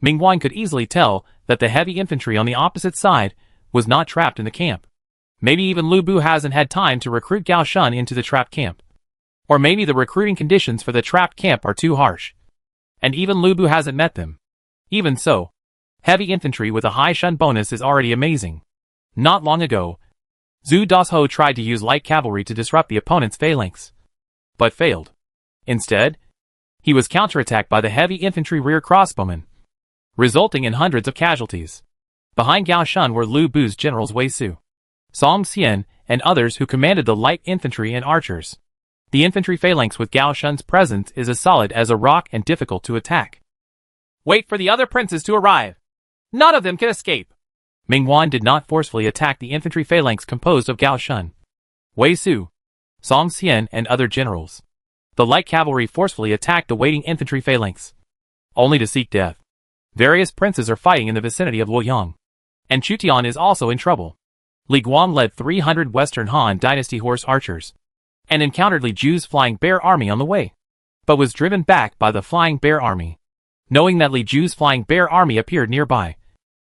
Mingwan could easily tell that the heavy infantry on the opposite side was not trapped in the camp. Maybe even Lu Bu hasn't had time to recruit Gao Shun into the trapped camp. Or maybe the recruiting conditions for the trapped camp are too harsh, and even Lu Bu hasn't met them. Even so, heavy infantry with a high Shun bonus is already amazing. Not long ago, Zhu Dasho tried to use light cavalry to disrupt the opponent's phalanx, but failed. Instead, he was counterattacked by the heavy infantry rear crossbowmen, resulting in hundreds of casualties. Behind Gao Shun were Lu Bu's generals Wei Su, Song Xian, and others who commanded the light infantry and archers. The infantry phalanx with Gao Shun's presence is as solid as a rock and difficult to attack.
Wait for the other princes to arrive. None of them can escape.
Mingwan did not forcefully attack the infantry phalanx composed of Gao Shun, Wei Su, Song Xian, and other generals. The light cavalry forcefully attacked the waiting infantry phalanx, only to seek death. Various princes are fighting in the vicinity of Luoyang, and Chu Tian is also in trouble. Li Guang led 300 Western Han Dynasty horse archers, and encountered Li Ju's Flying Bear army on the way, but was driven back by the Flying Bear army. Knowing that Li Ju's Flying Bear army appeared nearby,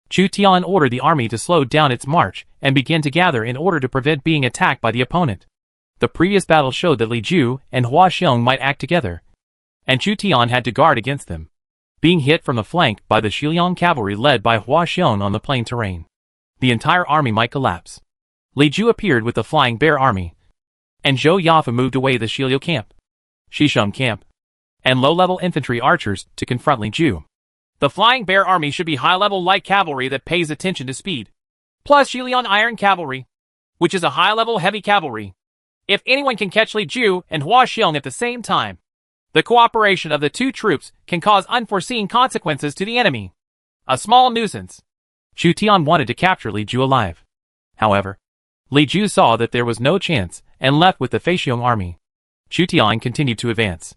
Chu Tian ordered the army to slow down its march and begin to gather in order to prevent being attacked by the opponent. The previous battle showed that Li Ju and Hua Xiong might act together, and Chu Tian had to guard against them, being hit from the flank by the Shiliang cavalry led by Hua Xiong on the plain terrain. The entire army might collapse. Li Ju appeared with the Flying Bear army, and Zhou Yafa moved away the Shiliu camp, Shisheng camp, and low-level infantry archers to confront Li Ju.
The Flying Bear army should be high-level light cavalry that pays attention to speed. plus Shilian Iron Cavalry, which is a high-level heavy cavalry. If anyone can catch Li Ju and Hua Xiong at the same time, the cooperation of the two troops can cause unforeseen consequences to the enemy. A small nuisance.
Chu Tian wanted to capture Li Ju alive. However, Li Ju saw that there was no chance and left with the Feixiong army. Chu Tian continued to advance.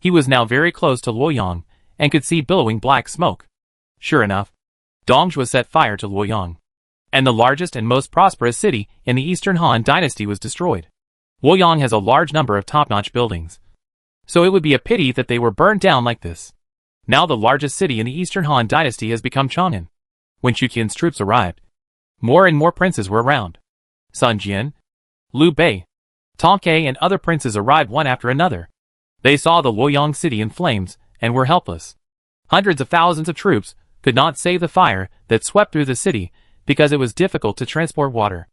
He was now very close to Luoyang and could see billowing black smoke. Sure enough, Dongjua set fire to Luoyang, and the largest and most prosperous city in the Eastern Han Dynasty was destroyed. Luoyang has a large number of top-notch buildings, so it would be a pity that they were burned down like this. Now the largest city in the Eastern Han Dynasty has become Chang'an. When Chu Tian's troops arrived, more and more princes were around. Sun Jian, Liu Bei, Tong Ke and other princes arrived one after another. They saw the Luoyang city in flames and were helpless. Hundreds of thousands of troops could not save the fire that swept through the city because it was difficult to transport water.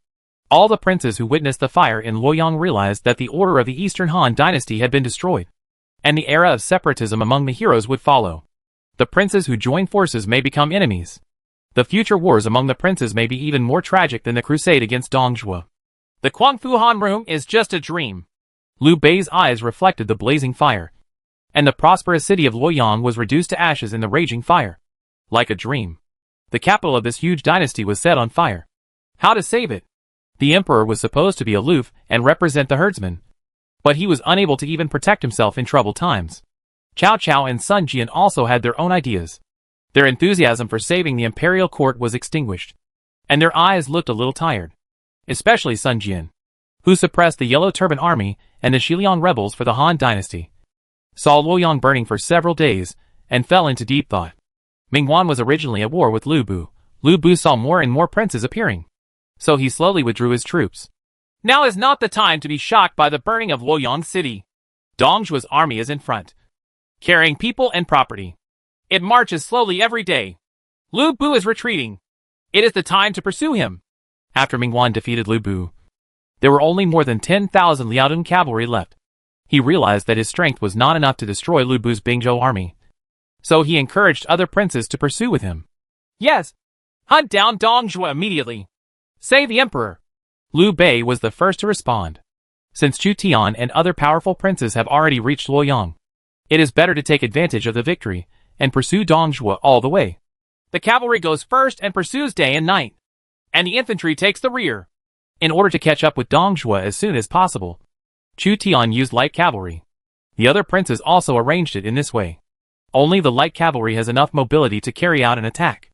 All the princes who witnessed the fire in Luoyang realized that the order of the Eastern Han Dynasty had been destroyed, and the era of separatism among the heroes would follow. The princes who join forces may become enemies. The future wars among the princes may be even more tragic than the crusade against Dongjua.
The Quangfu Han room is just a dream.
Liu Bei's eyes reflected the blazing fire, and the prosperous city of Luoyang was reduced to ashes in the raging fire. Like a dream, the capital of this huge dynasty was set on fire. How to save it? The emperor was supposed to be aloof and represent the herdsmen, but he was unable to even protect himself in troubled times. Cao Cao and Sun Jian also had their own ideas. Their enthusiasm for saving the imperial court was extinguished, and their eyes looked a little tired. Especially Sun Jian, who suppressed the Yellow Turban army and the Shiliang rebels for the Han dynasty, saw Luoyang burning for several days and fell into deep thought. Mingwan was originally at war with Lu Bu. Lu Bu saw more and more princes appearing, so he slowly withdrew his troops.
Now is not the time to be shocked by the burning of Luoyang city. Dongjua's army is in front, carrying people and property. It marches slowly every day. Lu Bu is retreating. It is the time to pursue him.
After Mingwan defeated Lu Bu, there were only more than 10,000 Liaodong cavalry left. He realized that his strength was not enough to destroy Lu Bu's Bingzhou army, so he encouraged other princes to pursue with him.
Yes, hunt down Dongjua immediately. Save the emperor.
Liu Bei was the first to respond. Since Chu Tian and other powerful princes have already reached Luoyang, it is better to take advantage of the victory and pursue Dongjua all the way.
The cavalry goes first and pursues day and night, and the infantry takes the rear.
In order to catch up with Dongjua as soon as possible, Chu Tian used light cavalry. The other princes also arranged it in this way. Only the light cavalry has enough mobility to carry out an attack.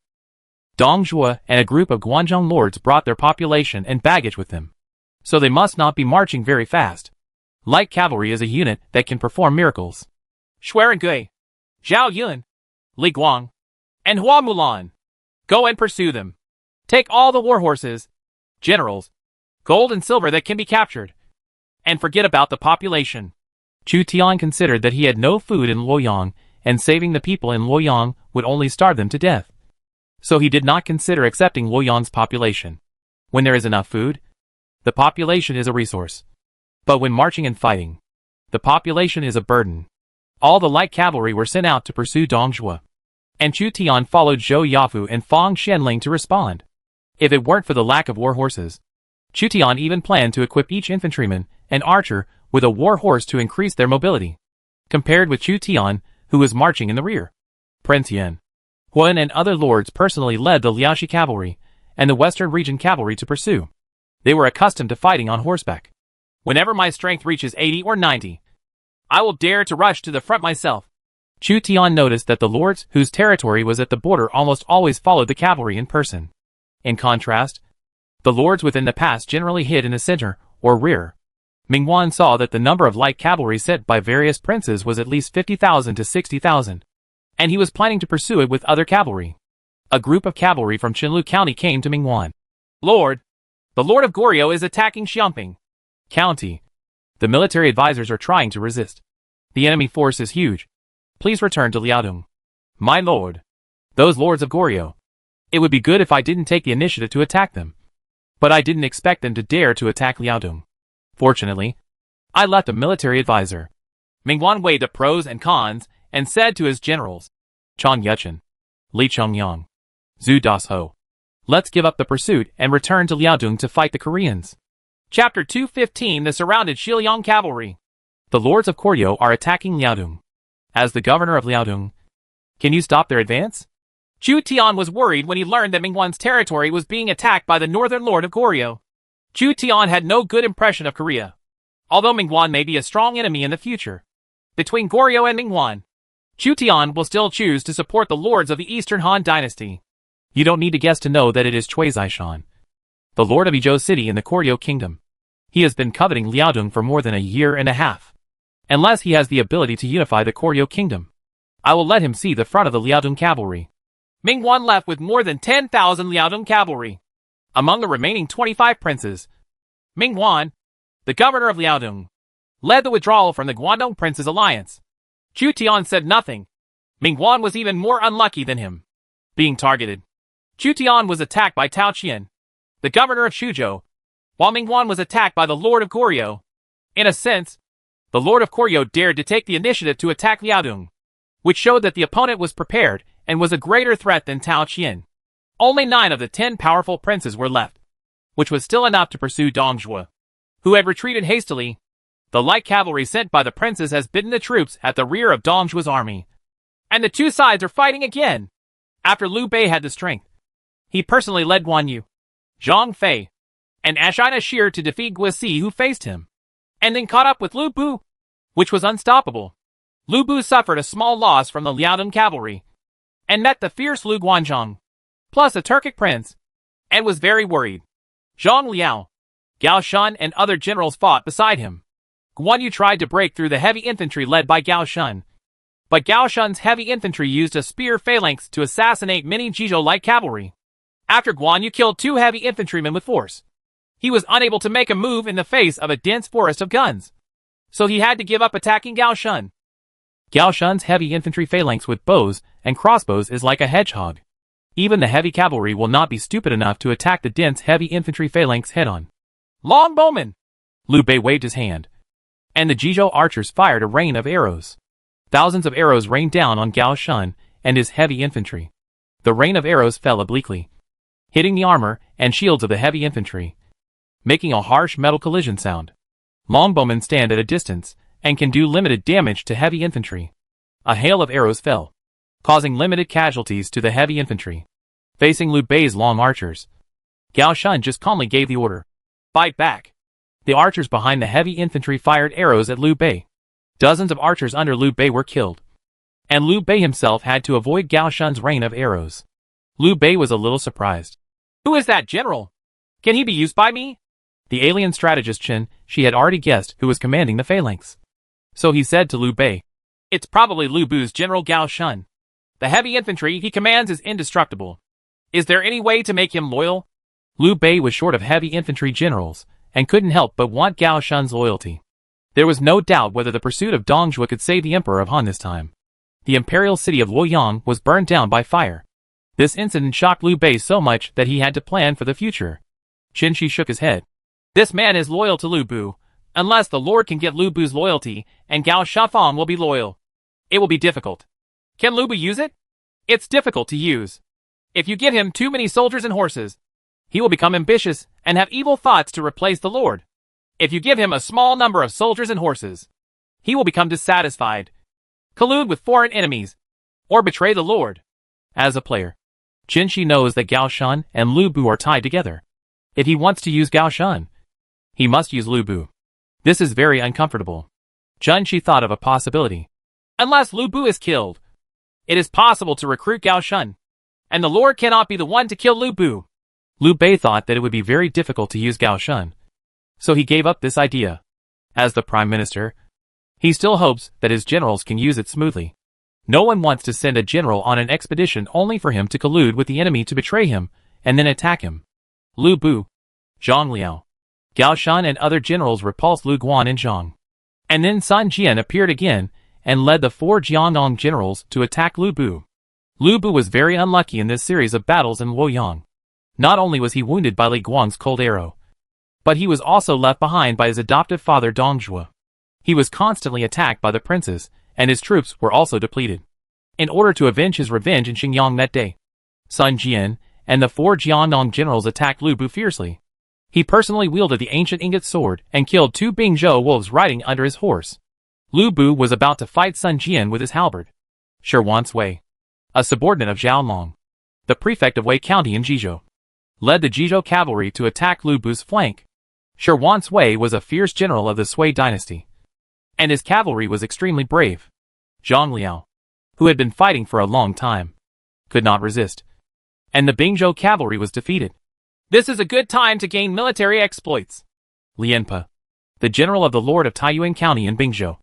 Dongjua and a group of Guanzhong lords brought their population and baggage with them, so they must not be marching very fast. Light cavalry is a unit that can perform miracles.
Xuerengui, Zhao Yun, Li Guang, and Hua Mulan. Go and pursue them. Take all the war horses, generals, gold and silver that can be captured, and forget about the population.
Chu Tian considered that he had no food in Luoyang, and saving the people in Luoyang would only starve them to death. So he did not consider accepting Luoyang's population. When there is enough food, the population is a resource. But when marching and fighting, the population is a burden. All the light cavalry were sent out to pursue Dongjua, and Chu Tian followed Zhou Yafu and Fang Xianling to respond. If it weren't for the lack of war horses, Chu Tian even planned to equip each infantryman and archer with a war horse to increase their mobility. Compared with Chu Tian, who was marching in the rear, Prince Yan, Huan and other lords personally led the Liaoxi cavalry and the Western Region cavalry to pursue. They were accustomed to fighting on horseback.
Whenever my strength reaches 80 or 90, I will dare to rush to the front myself.
Chu Tian noticed that the lords whose territory was at the border almost always followed the cavalry in person. In contrast, the lords within the pass generally hid in the center or rear. Mingwan saw that the number of light cavalry sent by various princes was at least 50,000 to 60,000, and he was planning to pursue it with other cavalry. A group of cavalry from Qinlu County came to Mingwan.
Lord, the Lord of Goryeo is attacking Xiamping
County. The military advisors are trying to resist. The enemy force is huge. Please return to Liaodong. My lord. Those lords of Goryeo. It would be good if I didn't take the initiative to attack them. But I didn't expect them to dare to attack Liaodong. Fortunately, I left a military advisor.
Mingwan weighed the pros and cons and said to his generals,
Chang Yuchen, Li Chengyang, Zhu Dasho, Let's give up the pursuit and return to Liaodong to fight the Koreans.
Chapter 215 The Surrounded Shiliang Cavalry.
The lords of Koryo are attacking Liaodong. As the governor of Liaodong, can you stop their advance?
Chu Tian was worried when he learned that Mingwan's territory was being attacked by the northern lord of Koryo. Chu Tian had no good impression of Korea, although Mingwan may be a strong enemy in the future. Between Koryo and Mingwan, Chu Tian will still choose to support the lords of the Eastern Han dynasty.
You don't need to guess to know that it is Cui Zishan, the lord of Izhou City in the Koryo Kingdom. He has been coveting Liaodong for more than a year and a half. Unless he has the ability to unify the Koryo Kingdom, I will let him see the front of the Liaodong cavalry.
Mingwan left with more than 10,000 Liaodong cavalry. Among the remaining 25 princes, Mingwan, the governor of Liaodong, led the withdrawal from the Guangdong Princes Alliance. Chu Tian said nothing. Mingwan was even more unlucky than him. Being targeted, Chu Tian was attacked by Tao Qian, the governor of Shuzhou, while Mingwan was attacked by the lord of Koryo. In a sense, the lord of Koryo dared to take the initiative to attack Liaodong, which showed that the opponent was prepared and was a greater threat than Tao Qian. Only 9 of the 10 powerful princes were left, which was still enough to pursue Dongzhuo, who had retreated hastily. The light cavalry sent by the princes has bitten the troops at the rear of Dongzhuo's army, and the two sides are fighting again. After Liu Bei had the strength, he personally led Guan Yu, Zhang Fei, and Ashina Shir to defeat Guisi, who faced him, and then caught up with Lu Bu, which was unstoppable. Lu Bu suffered a small loss from the Liaodong cavalry, and met the fierce Lu Guanzhong, plus a Turkic prince, and was very worried. Zhang Liao, Gao Shun, and other generals fought beside him. Guan Yu tried to break through the heavy infantry led by Gao Shun, but Gao Shun's heavy infantry used a spear phalanx to assassinate many Jizhou light cavalry. After Guan Yu killed 2 heavy infantrymen with force, he was unable to make a move in the face of a dense forest of guns, so he had to give up attacking Gao Shun.
Gao Shun's heavy infantry phalanx with bows and crossbows is like a hedgehog. Even the heavy cavalry will not be stupid enough to attack the dense heavy infantry phalanx head-on.
Longbowmen!
Liu Bei waved his hand, and the Jizhou archers fired a rain of arrows. Thousands of arrows rained down on Gao Shun and his heavy infantry. The rain of arrows fell obliquely, hitting the armor and shields of the heavy infantry, making a harsh metal collision sound. Longbowmen stand at a distance and can do limited damage to heavy infantry. A hail of arrows fell, causing limited casualties to the heavy infantry. Facing Liu Bei's long archers, Gao Shun just calmly gave the order, "Fight back." The archers behind the heavy infantry fired arrows at Liu Bei. Dozens of archers under Liu Bei were killed, and Liu Bei himself had to avoid Gao Shun's rain of arrows. Liu Bei was a little surprised.
Who is that general? Can he be used by me?
The alien strategist Chen, she had already guessed who was commanding the phalanx. So he said to Liu Bei,
"It's probably Lu Bu's general Gao Shun. The heavy infantry he commands is indestructible. Is there any way to make him loyal?"
Liu Bei was short of heavy infantry generals, and couldn't help but want Gao Shun's loyalty. There was no doubt whether the pursuit of Dongzhuo could save the Emperor of Han this time. The imperial city of Luoyang was burned down by fire. This incident shocked Liu Bei so much that he had to plan for the future. Qin Shi shook his head.
This man is loyal to Lu Bu, unless the Lord can get Lu Bu's loyalty, and Gao Shafang will be loyal. It will be difficult. Can Lu Bu use it? It's difficult to use. If you give him too many soldiers and horses, he will become ambitious and have evil thoughts to replace the Lord. If you give him a small number of soldiers and horses, he will become dissatisfied, collude with foreign enemies, or betray the Lord.
As a player, Qin Shi knows that Gao Shun and Lu Bu are tied together. If he wants to use Gao Shun, he must use Lu Bu. This is very uncomfortable. Qin Shi thought of a possibility.
Unless Lu Bu is killed, it is possible to recruit Gao Shun, and the Lord cannot be the one to kill Lu Bu.
Liu Bei thought that it would be very difficult to use Gao Shun, so he gave up this idea. As the Prime Minister, he still hopes that his generals can use it smoothly. No one wants to send a general on an expedition only for him to collude with the enemy to betray him and then attack him. Lu Bu, Zhang Liao, Gao Shun and other generals repulsed Lu Guan and Zhang. And then Sun Jian appeared again and led the 4 Jiangdong generals to attack Lu Bu. Lu Bu was very unlucky in this series of battles in Luoyang. Not only was he wounded by Li Guang's cold arrow, but he was also left behind by his adoptive father Dongzhuo. He was constantly attacked by the princes, and his troops were also depleted. In order to avenge his revenge in Xingyang that day, Sun Jian
and the 4 Jiandong generals attacked Lu Bu fiercely. He personally wielded the ancient ingot sword and killed 2 Bingzhou wolves riding under his horse. Lu Bu was about to fight Sun Jian with his halberd. Shi Wansui, a subordinate of Zhao Long, the prefect of Wei County in Jizhou, led the Jizhou cavalry to attack Lu Bu's flank. Shi Wansui was a fierce general of the Sui dynasty, and his cavalry was extremely brave. Zhang Liao, who had been fighting for a long time, could not resist, and the Bingzhou cavalry was defeated. This is a good time to gain military exploits. Lianpe, the general of the Lord of Taiyuan County in Bingzhou,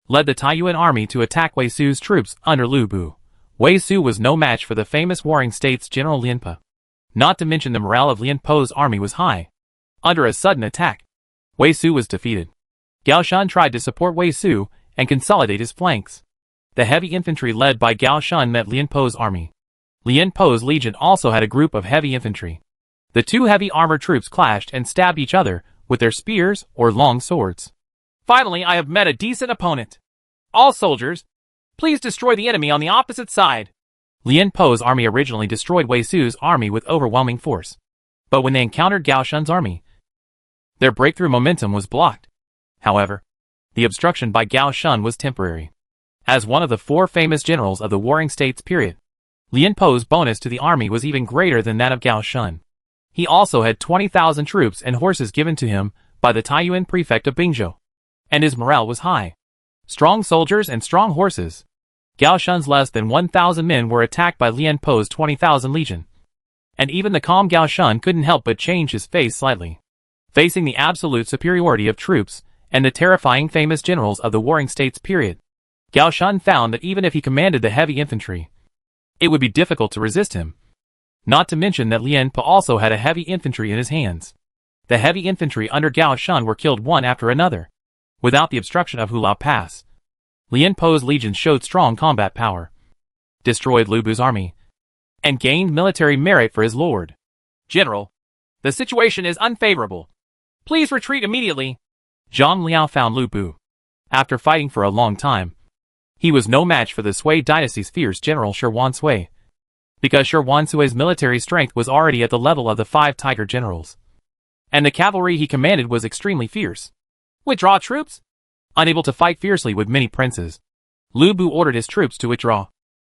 led the Taiyuan army to attack Wei Su's troops under Lu Bu. Wei Su was no match for the famous Warring States General Lianpe. Not to mention the morale of Lianpe's army was high. Under a sudden attack, Wei Su was defeated. Gao Shun tried to support Wei Su and consolidate his flanks. The heavy infantry led by Gao Shun met Lianpe's army. Lianpe's legion also had a group of heavy infantry. The 2 heavy armored troops clashed and stabbed each other with their spears or long swords. Finally, I have met a decent opponent. All soldiers, please destroy the enemy on the opposite side. Lianpe's army originally destroyed Wei Su's army with overwhelming force. But when they encountered Gao Shun's army, their breakthrough momentum was blocked. However, the obstruction by Gao Shun was temporary. As one of the 4 famous generals of the Warring States period, Lianpe's bonus to the army was even greater than that of Gao Shun. He also had 20,000 troops and horses given to him by the Taiyuan prefect of Bingzhou, and his morale was high. Strong soldiers and strong horses. Gao Shun's less than 1,000 men were attacked by Lianpe's 20,000 legion. And even the calm Gao Shun couldn't help but change his face slightly. Facing the absolute superiority of troops and the terrifying famous generals of the Warring States period, Gao Shun found that even if he commanded the heavy infantry, it would be difficult to resist him. Not to mention that Lianpe also had a heavy infantry in his hands. The heavy infantry under Gao Shun were killed one after another, without the obstruction of Hulao Pass. Lianpe's legions showed strong combat power, destroyed Lu Bu's army, and gained military merit for his lord. General, the situation is unfavorable. Please retreat immediately. Zhang Liao found Lu Bu. After fighting for a long time, he was no match for the Sui dynasty's fierce general Shi Wansui, because Shi Wansui's military strength was already at the level of the 5 tiger generals, and the cavalry he commanded was extremely fierce. Withdraw troops? Unable to fight fiercely with many princes, Lu Bu ordered his troops to withdraw.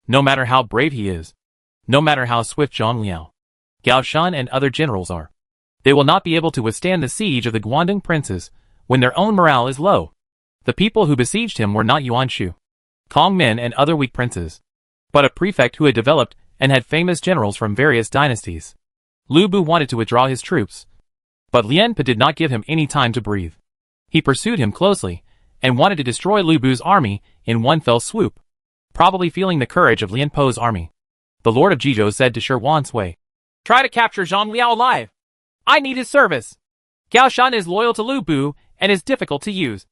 No matter how brave he is, no matter how swift Zhang Liao, Gao Shun and other generals are, they will not be able to withstand the siege of the Guangdong princes when their own morale is low. The people who besieged him were not Yuan Shu, Kong Men and other weak princes, but a prefect who had developed and had famous generals from various dynasties. Lu Bu wanted to withdraw his troops, but Lianpe did not give him any time to breathe. He pursued him closely and wanted to destroy Lu Bu's army in one fell swoop. Probably feeling the courage of Lianpe's army, the Lord of Jizhou said to Shi Wansui, "Try to capture Zhang Liao alive. I need his service. Gao Shun is loyal to Lu Bu and is difficult to use,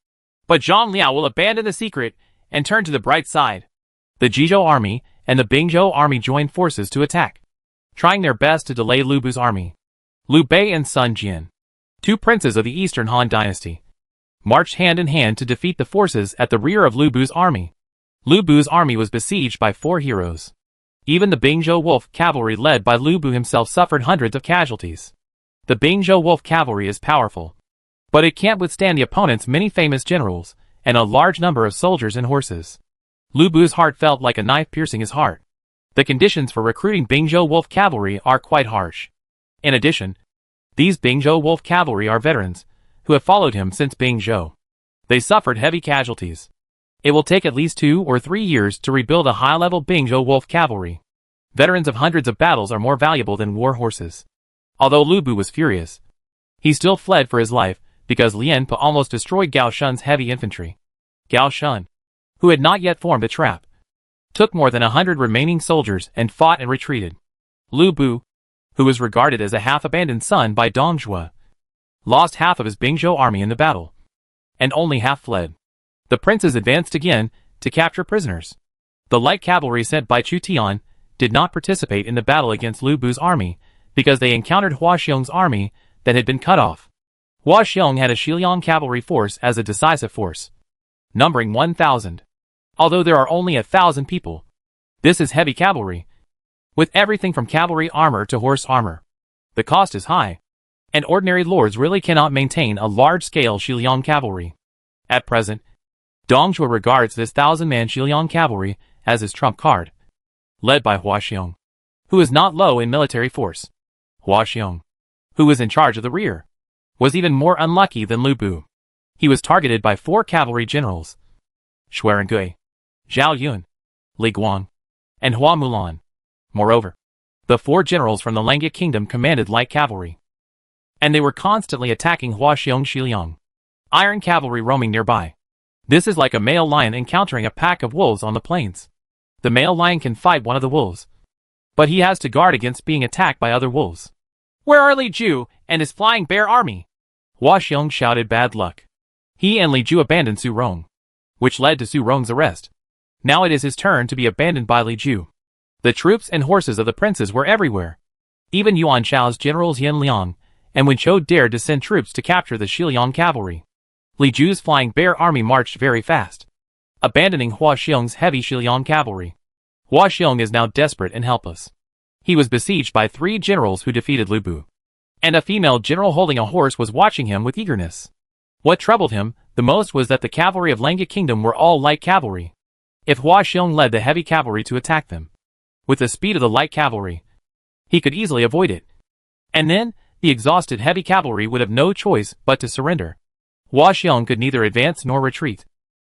but Zhang Liao will abandon the secret and turn to the bright side." The Jizhou army and the Bingzhou army joined forces to attack, trying their best to delay Lu Bu's army. Liu Bei and Sun Jian, 2 princes of the Eastern Han dynasty, marched hand in hand to defeat the forces at the rear of Lu Bu's army. Lu Bu's army was besieged by 4 heroes. Even the Bingzhou wolf cavalry led by Lu Bu himself suffered hundreds of casualties. The Bingzhou wolf cavalry is powerful, but it can't withstand the opponent's many famous generals and a large number of soldiers and horses. Lu Bu's heart felt like a knife piercing his heart. The conditions for recruiting Bingzhou wolf cavalry are quite harsh. In addition, these Bingzhou wolf cavalry are veterans who have followed him since Bingzhou. They suffered heavy casualties. It will take at least 2 or 3 years to rebuild a high-level Bingzhou wolf cavalry. Veterans of hundreds of battles are more valuable than war horses. Although Lu Bu was furious, he still fled for his life because Lianpe almost destroyed Gao Shun's heavy infantry. Gao Shun, who had not yet formed a trap, took more than 100 remaining soldiers and fought and retreated. Lu Bu, who was regarded as a half-abandoned son by Dong Zhuo, lost half of his Bingzhou army in the battle, and only half fled. The princes advanced again to capture prisoners. The light cavalry sent by Chu Tian did not participate in the battle against Lu Bu's army because they encountered Hua Xiong's army that had been cut off. Hua Xiong had a Shiliang cavalry force as a decisive force, numbering 1,000. Although there are only 1,000 people, this is heavy cavalry. with everything from cavalry armor to horse armor. The cost is high, and ordinary lords really cannot maintain a large-scale Shiliang cavalry. At present, Dong Zhuo regards this 1,000-man Shiliang cavalry as his trump card, led by Hua Xiong, who is not low in military force. Hua Xiong, who was in charge of the rear, was even more unlucky than Lu Bu. He was targeted by 4 cavalry generals, Xuerengui, Zhao Yun, Li Guang, and Hua Mulan. Moreover, the 4 generals from the Langya Kingdom commanded light cavalry, and they were constantly attacking Hua Xiong's Shiliang iron cavalry roaming nearby. This is like a male lion encountering a pack of wolves on the plains. The male lion can fight one of the wolves, but he has to guard against being attacked by other wolves. Where are Li Ju and his flying bear army? Hua Xiong shouted bad luck. He and Li Ju abandoned Su Rong, which led to Su Rong's arrest. Now it is his turn to be abandoned by Li Ju. The troops and horses of the princes were everywhere. Even Yuan Shao's generals Yin Liang and Wen Chou dared to send troops to capture the Shiliang cavalry. Li Ju's flying bear army marched very fast, abandoning Hua Xiong's heavy Shiliang cavalry. Hua Xiong is now desperate and helpless. He was besieged by 3 generals who defeated Lu Bu, and a female general holding a horse was watching him with eagerness. What troubled him the most was that the cavalry of Langya Kingdom were all light cavalry. If Hua Xiong led the heavy cavalry to attack them, with the speed of the light cavalry, he could easily avoid it. And then, the exhausted heavy cavalry would have no choice but to surrender. Hua Xiong could neither advance nor retreat.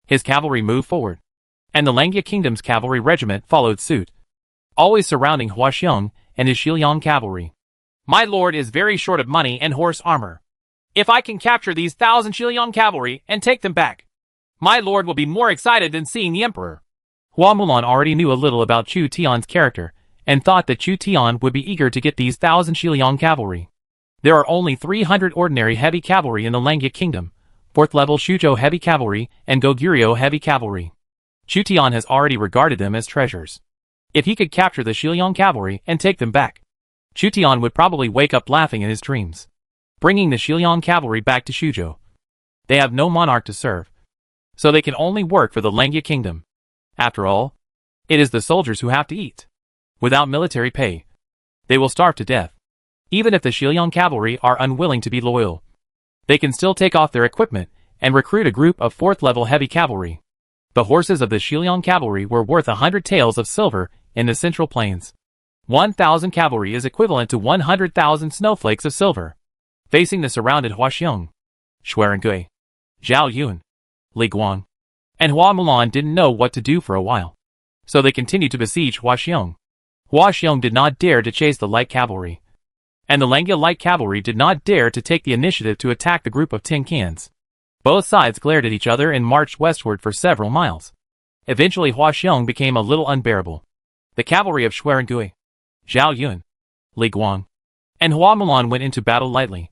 His cavalry moved forward, and the Langya Kingdom's cavalry regiment followed suit, always surrounding Hua Xiong and his Shiliang cavalry. My lord is very short of money and horse armor. If I can capture these 1,000 Shiliang cavalry and take them back, my lord will be more excited than seeing the emperor. Hua Mulan already knew a little about Chu Tian's character, and thought that Chu Tian would be eager to get these 1,000 Shiliang cavalry. There are only 300 ordinary heavy cavalry in the Langya Kingdom, 4th level Shuzhou heavy cavalry and Goguryeo heavy cavalry. Chu Tian has already regarded them as treasures. If he could capture the Shiliang cavalry and take them back, Chu Tian would probably wake up laughing in his dreams. Bringing the Shiliang cavalry back to Shuzhou. They have no monarch to serve, so they can only work for the Langya Kingdom. After all, it is the soldiers who have to eat. Without military pay, they will starve to death. Even if the Shiliang cavalry are unwilling to be loyal, they can still take off their equipment and recruit a group of 4th level heavy cavalry. The horses of the Shiliang cavalry were worth 100 taels of silver in the Central Plains. 1,000 cavalry is equivalent to 100,000 snowflakes of silver. Facing the surrounded Hua Xiong, Xuerengui, Zhao Yun, Li Guang, and Hua Mulan didn't know what to do for a while, so they continued to besiege Hua Xiong. Hua Xiong did not dare to chase the light cavalry, and the Langya light cavalry did not dare to take the initiative to attack the group of tin cans. Both sides glared at each other and marched westward for several miles. Eventually Hua Xiong became a little unbearable. The cavalry of Xuerengui, Zhao Yun, Li Guang, and Hua Mulan went into battle lightly,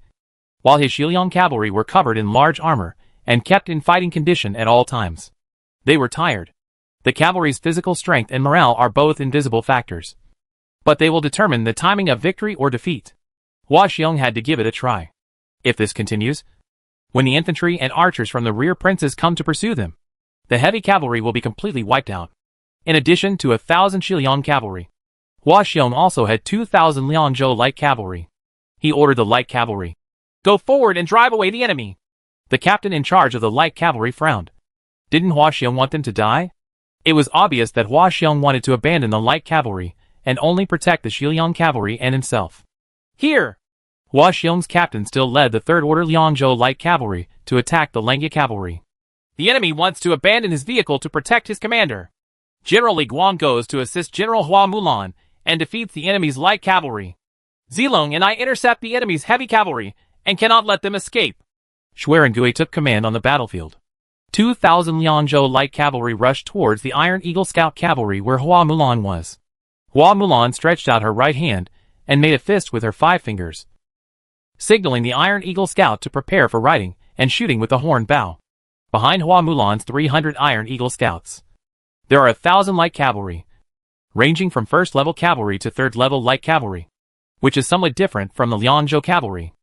while his Shiliang cavalry were covered in large armor and kept in fighting condition at all times. They were tired. The cavalry's physical strength and morale are both invisible factors, but they will determine the timing of victory or defeat. Hua Xiong had to give it a try. If this continues, when the infantry and archers from the rear princes come to pursue them, the heavy cavalry will be completely wiped out. In addition to 1,000 Shiliang cavalry, Hua Xiong also had 2,000 Liangzhou light cavalry. He ordered the light cavalry, "Go forward and drive away the enemy." The captain in charge of the light cavalry frowned. Didn't Hua Xiong want them to die? It was obvious that Hua Xiong wanted to abandon the light cavalry and only protect the Shiliang cavalry and himself. Here! Hua Xiong's captain still led the 3rd Order Liangzhou light cavalry to attack the Langya cavalry. The enemy wants to abandon his vehicle to protect his commander. General Li Guang goes to assist General Hua Mulan and defeats the enemy's light cavalry. Zilong and I intercept the enemy's heavy cavalry and cannot let them escape. Xuerengui took command on the battlefield. 2,000 Liangzhou light cavalry rushed towards the Iron Eagle Scout cavalry where Hua Mulan was. Hua Mulan stretched out her right hand and made a fist with her 5 fingers, signaling the Iron Eagle Scout to prepare for riding and shooting with the horn bow. Behind Hua Mulan's 300 Iron Eagle Scouts, there are 1,000 light cavalry, ranging from 1st level cavalry to 3rd level light cavalry, which is somewhat different from the Liangzhou cavalry.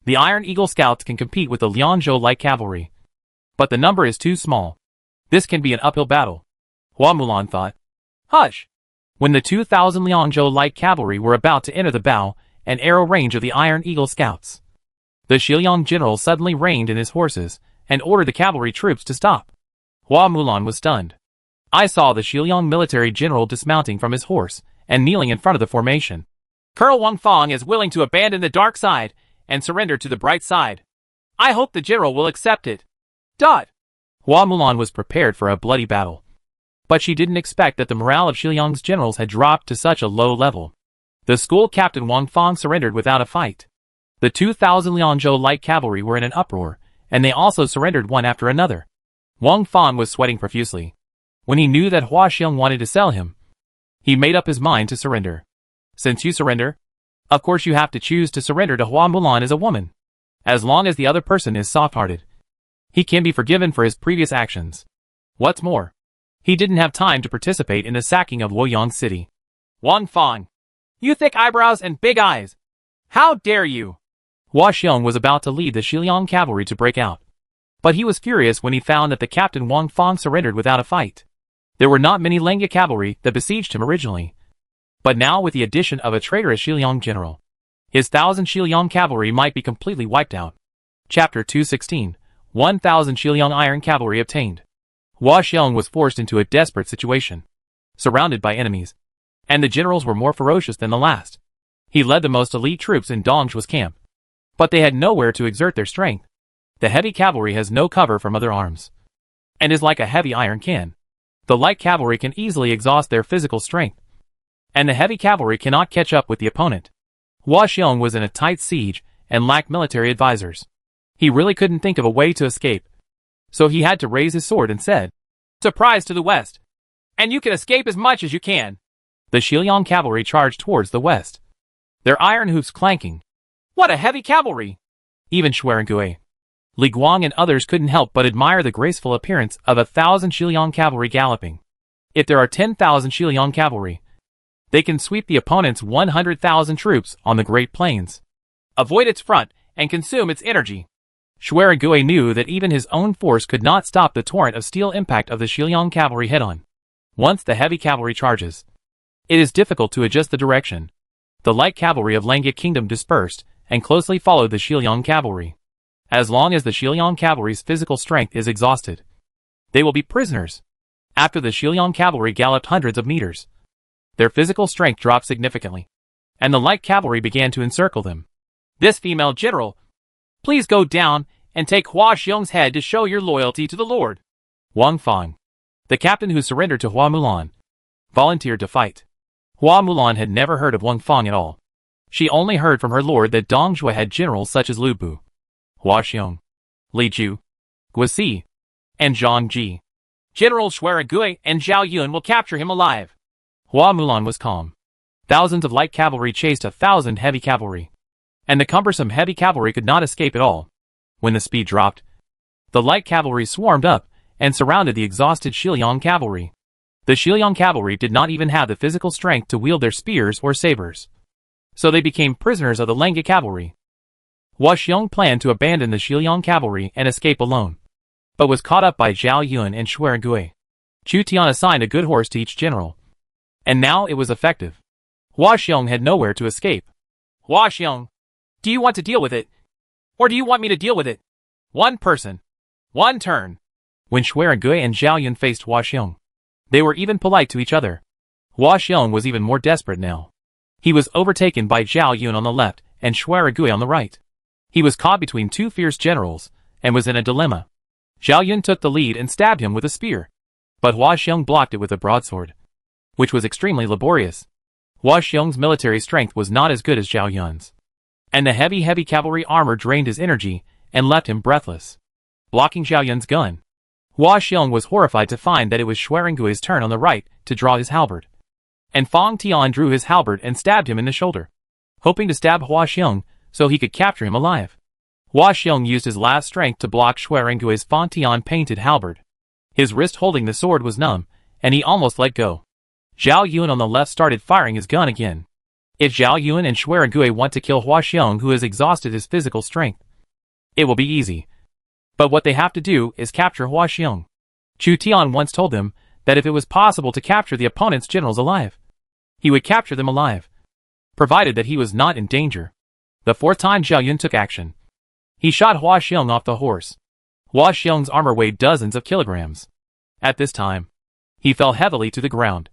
The Iron Eagle Scouts can compete with the Liangzhou light cavalry, but the number is too small. This can be an uphill battle. Hua Mulan thought. Hush! When the 2,000 Liangzhou light cavalry were about to enter the bow and arrow range of the Iron Eagle scouts, the Xiliang general suddenly reined in his horses and ordered the cavalry troops to stop. Hua Mulan was stunned. I saw the Xiliang military general dismounting from his horse and kneeling in front of the formation. Colonel Wang Fang is willing to abandon the dark side and surrender to the bright side. I hope the general will accept it. Hua Mulan was prepared for a bloody battle. But she didn't expect that the morale of Xiliang's generals had dropped to such a low level. The school captain Wang Fang surrendered without a fight. The 2,000 Liangzhou light cavalry were in an uproar, and they also surrendered one after another. Wang Fang was sweating profusely. When he knew that Hua Xiong wanted to sell him, he made up his mind to surrender. Since you surrender, of course you have to choose to surrender to Hua Mulan as a woman. As long as the other person is soft-hearted, he can be forgiven for his previous actions. What's more, he didn't have time to participate in the sacking of Luoyang City. Wang Fang, you thick eyebrows and big eyes. How dare you? Hua Xiong was about to lead the Xiliang cavalry to break out. But he was furious when he found that the captain Wang Fang surrendered without a fight. There were not many Lengya cavalry that besieged him originally. But now with the addition of a traitorous Xiliang general, his 1,000 Xiliang cavalry might be completely wiped out. Chapter 216. 1,000 Xiliang iron cavalry obtained. Hua Xiong was forced into a desperate situation. Surrounded by enemies. And the generals were more ferocious than the last. He led the most elite troops in Dongzhuo's camp. But they had nowhere to exert their strength. The heavy cavalry has no cover from other arms. And is like a heavy iron can. The light cavalry can easily exhaust their physical strength. And the heavy cavalry cannot catch up with the opponent. Hua Xiong was in a tight siege and lacked military advisors. He really couldn't think of a way to escape. So he had to raise his sword and said, "Surprise to the west! And you can escape as much as you can." The Xiliang cavalry charged towards the west. Their iron hoofs clanking. What a heavy cavalry! Even Xuerengui, Li Guang and others couldn't help but admire the graceful appearance of 1,000 Xiliang cavalry galloping. If there are 10,000 Xiliang cavalry, they can sweep the opponent's 100,000 troops on the Great Plains, avoid its front, and consume its energy. Xuerengui knew that even his own force could not stop the torrent of steel impact of the Xiliang cavalry head-on. Once the heavy cavalry charges, it is difficult to adjust the direction. The light cavalry of Lengya Kingdom dispersed and closely followed the Xiliang cavalry. As long as the Xiliang cavalry's physical strength is exhausted, they will be prisoners. After the Xiliang cavalry galloped hundreds of meters, their physical strength dropped significantly, and the light cavalry began to encircle them. This female general, please go down and take Hua Xiong's head to show your loyalty to the Lord. Wang Fang, the captain who surrendered to Hua Mulan, volunteered to fight. Hua Mulan had never heard of Wang Fang at all. She only heard from her lord that Dongzhuo had generals such as Lu Bu, Hua Xiong, Li Ju, Guisi, and Zhang Ji. General Xuerengui and Zhao Yun will capture him alive. Hua Mulan was calm. Thousands of light cavalry chased 1,000 heavy cavalry, and the cumbersome heavy cavalry could not escape at all. When the speed dropped, the light cavalry swarmed up and surrounded the exhausted Xiliang cavalry. The Xiliang cavalry did not even have the physical strength to wield their spears or sabers, so they became prisoners of the Lengya cavalry. Hua Xiong planned to abandon the Xiliang cavalry and escape alone, but was caught up by Zhao Yun and Xuerengui. Chu Tian assigned a good horse to each general, and now it was effective. Hua Xiong had nowhere to escape. Hua Xiong, do you want to deal with it? Or do you want me to deal with it? One person, one turn. When Xuerengui and Zhao Yun faced Hua Xiong, they were even polite to each other. Hua Xiong was even more desperate now. He was overtaken by Zhao Yun on the left and Xuerengui on the right. He was caught between two fierce generals and was in a dilemma. Zhao Yun took the lead and stabbed him with a spear, but Hua Xiong blocked it with a broadsword, which was extremely laborious. Hua Xiong's military strength was not as good as Zhao Yun's, and the heavy cavalry armor drained his energy and left him breathless, blocking Zhao Yun's gun. Hua Xiong was horrified to find that it was Xuerengui's turn on the right to draw his halberd, and Fang Tian drew his halberd and stabbed him in the shoulder, hoping to stab Hua Xiong so he could capture him alive. Hua Xiong used his last strength to block Xuerengui's Fang Tian painted halberd. His wrist holding the sword was numb, and he almost let go. Zhao Yun on the left started firing his gun again. If Zhao Yun and Xuerengui want to kill Hua Xiong, who has exhausted his physical strength, it will be easy. But what they have to do is capture Hua Xiong. Chu Tian once told them that if it was possible to capture the opponent's generals alive,
He would capture them alive, provided that he was not in danger. The fourth time Zhao Yun took action. He shot Hua Xiong off the horse. Hua Xiong's armor weighed dozens of kilograms. At this time, he fell heavily to the ground,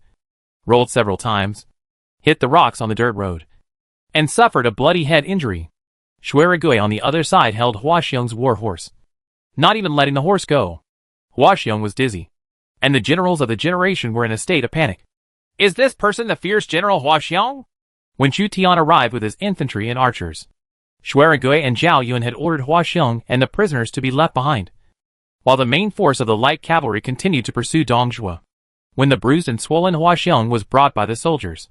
rolled several times, hit the rocks on the dirt road, and suffered a bloody head injury. Shui Rigui on the other side held Hua Xiong's war horse, not even letting the horse go. Hua Xiong was dizzy, and the generals of the generation were in a state of panic.
Is this person the fierce General Hua Xiong?
When Chu Tian arrived with his infantry and archers, Shui Rigui and Zhao Yun had ordered Hua Xiong and the prisoners to be left behind, while the main force of the light cavalry continued to pursue Dong Zhuo. When the bruised and swollen Hua Xiong was brought by the soldiers,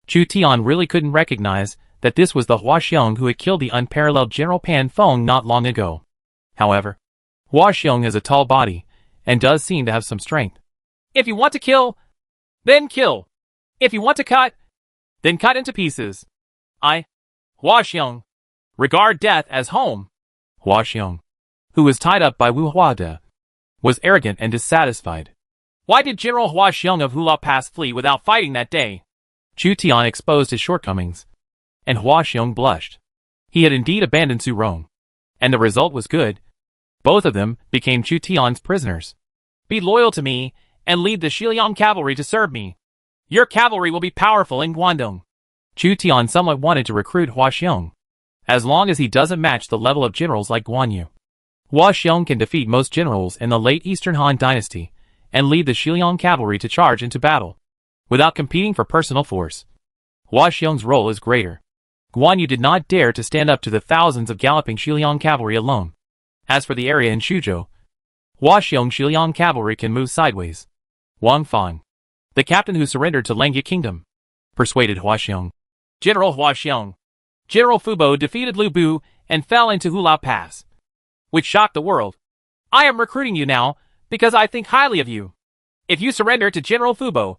Chu Tian really couldn't recognize that this was the Hua Xiong who had killed the unparalleled General Pan Feng not long ago. However, Hua Xiong has a tall body, and does seem to have some strength.
If you want to kill, then kill. If you want to cut, then cut into pieces. I, Hua Xiong, regard death as home.
Hua Xiong, who was tied up by Wu Huade, was arrogant and dissatisfied.
Why did General Hua Xiong of Hulao Pass flee without fighting that day?
Chu Tian exposed his shortcomings, and Hua Xiong blushed. He had indeed abandoned Su Rong, and the result was good. Both of them became Chu Tian's prisoners.
Be loyal to me, and lead the Xiliang cavalry to serve me. Your cavalry will be powerful in Guangdong.
Chu Tian somewhat wanted to recruit Hua Xiong, as long as he doesn't match the level of generals like Guan Yu. Hua Xiong can defeat most generals in the late Eastern Han Dynasty, and lead the Xiliang cavalry to charge into battle, without competing for personal force. Hua Xiong's role is greater. Guan Yu did not dare to stand up to the thousands of galloping Xiliang cavalry alone. As for the area in Xuzhou, Hua Xiong Xiliang cavalry can move sideways. Wang Fang, the captain who surrendered to Langya Kingdom, persuaded Hua Xiong.
General Hua Xiong, General Fubo defeated Lu Bu and fell into Hulao Pass, which shocked the world. I am recruiting you now because I think highly of you. If you surrender to General Fubo,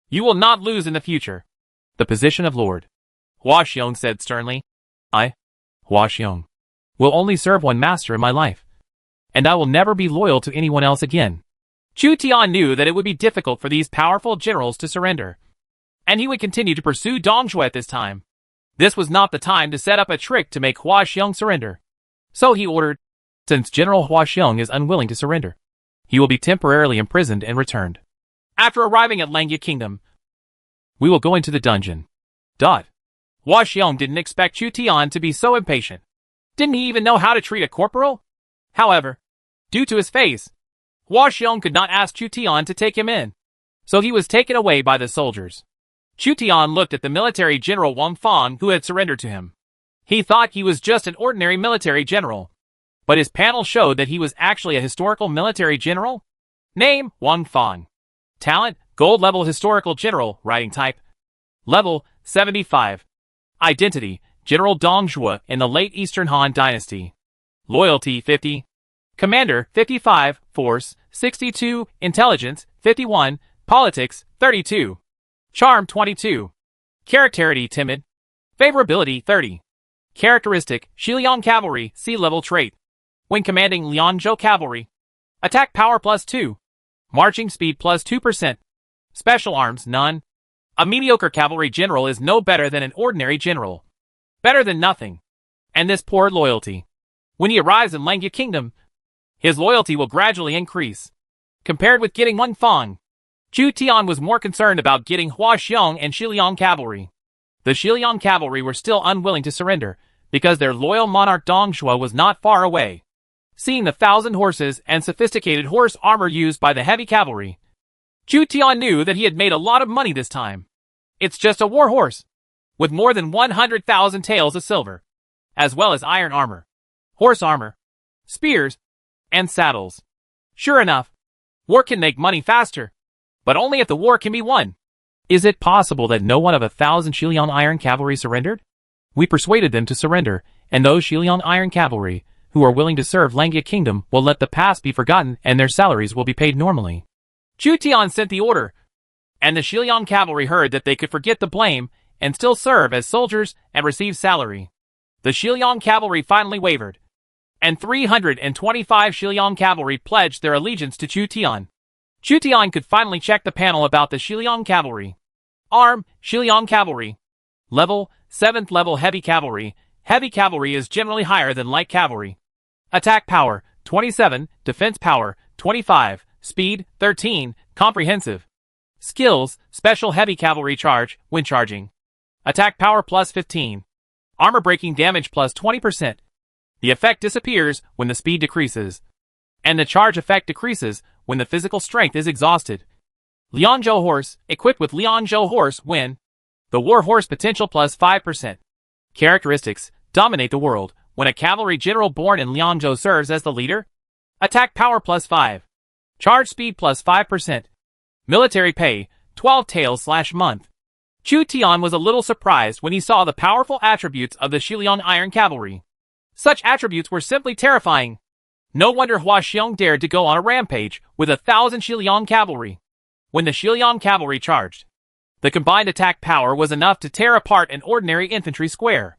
you will not lose in the future
the position of Lord,
Hua Xiong said sternly.
I, Hua Xiong, will only serve one master in my life, and I will never be loyal to anyone else again.
Chu Tian knew that it would be difficult for these powerful generals to surrender, and he would continue to pursue Dong Zhuo at this time. This was not the time to set up a trick to make Hua Xiong surrender. So he ordered,
since General Hua Xiong is unwilling to surrender, he will be temporarily imprisoned and returned.
After arriving at Langya Kingdom,
we will go into the dungeon.
Hua Xiong didn't expect Chu Tian to be so impatient. Didn't he even know how to treat a corporal? However, due to his face, Hua Xiong could not ask Chu Tian to take him in, so he was taken away by the soldiers. Chu Tian looked at the military general Wang Fang who had surrendered to him. He thought he was just an ordinary military general, but his panel showed that he was actually a historical military general. Name, Wang Fang. Talent, gold level historical general, writing type. Level, 75. Identity, General Dong Zhuo in the late Eastern Han Dynasty. Loyalty, 50. Commander, 55. Force, 62. Intelligence, 51. Politics, 32. Charm, 22. Characterity, timid. Favorability, 30. Characteristic, Xiliang Cavalry, C-level trait. When commanding Lianzhou Cavalry. Attack power +2. Marching speed +2%. Special arms, none. A mediocre cavalry general is no better than an ordinary general. Better than nothing. And this poor loyalty. When he arrives in Langya Kingdom, his loyalty will gradually increase. Compared with getting Wang Fang, Chu Tian was more concerned about getting Hua Xiong and Xiliang Cavalry. The Xiliang Cavalry were still unwilling to surrender, because their loyal monarch Dong Zhuo was not far away. Seeing the 1,000 horses and sophisticated horse armor used by the heavy cavalry, Chu Tian knew that he had made a lot of money this time. It's just a war horse, with more than 100,000 taels of silver, as well as iron armor, horse armor, spears, and saddles. Sure enough, war can make money faster, but only if the war can be won.
Is it possible that no one of 1,000 Xiliang Iron Cavalry surrendered? We persuaded them to surrender, and those Xiliang Iron Cavalry, who are willing to serve Langya Kingdom, will let the past be forgotten and their salaries will be paid normally.
Chu Tian sent the order, and the Xiliang Cavalry heard that they could forget the blame and still serve as soldiers and receive salary. The Xiliang Cavalry finally wavered, and 325 Xiliang Cavalry pledged their allegiance to Chu Tian. Chu Tian could finally check the panel about the Xiliang Cavalry. Arm, Shiliang Cavalry. Level, 7th level Heavy Cavalry. Heavy Cavalry is generally higher than Light Cavalry. Attack Power, 27, Defense Power, 25, Speed, 13, Comprehensive. Skills, Special Heavy Cavalry Charge, when charging. Attack Power plus 15. Armor breaking damage plus 20%. The effect disappears when the speed decreases. And the charge effect decreases when the physical strength is exhausted. Lianzhou Horse, equipped with Lianzhou Horse when the War Horse potential plus 5%. Characteristics, dominate the world. When a cavalry general born in Lianzhou serves as the leader. Attack power plus 5. Charge speed plus 5%. Military pay, 12 taels/month. Chu Tian was a little surprised when he saw the powerful attributes of the Shiliang Iron Cavalry. Such attributes were simply terrifying. No wonder Hua Xiong dared to go on a rampage with 1,000 Shiliang Cavalry. When the Shiliang Cavalry charged, the combined attack power was enough to tear apart an ordinary infantry square.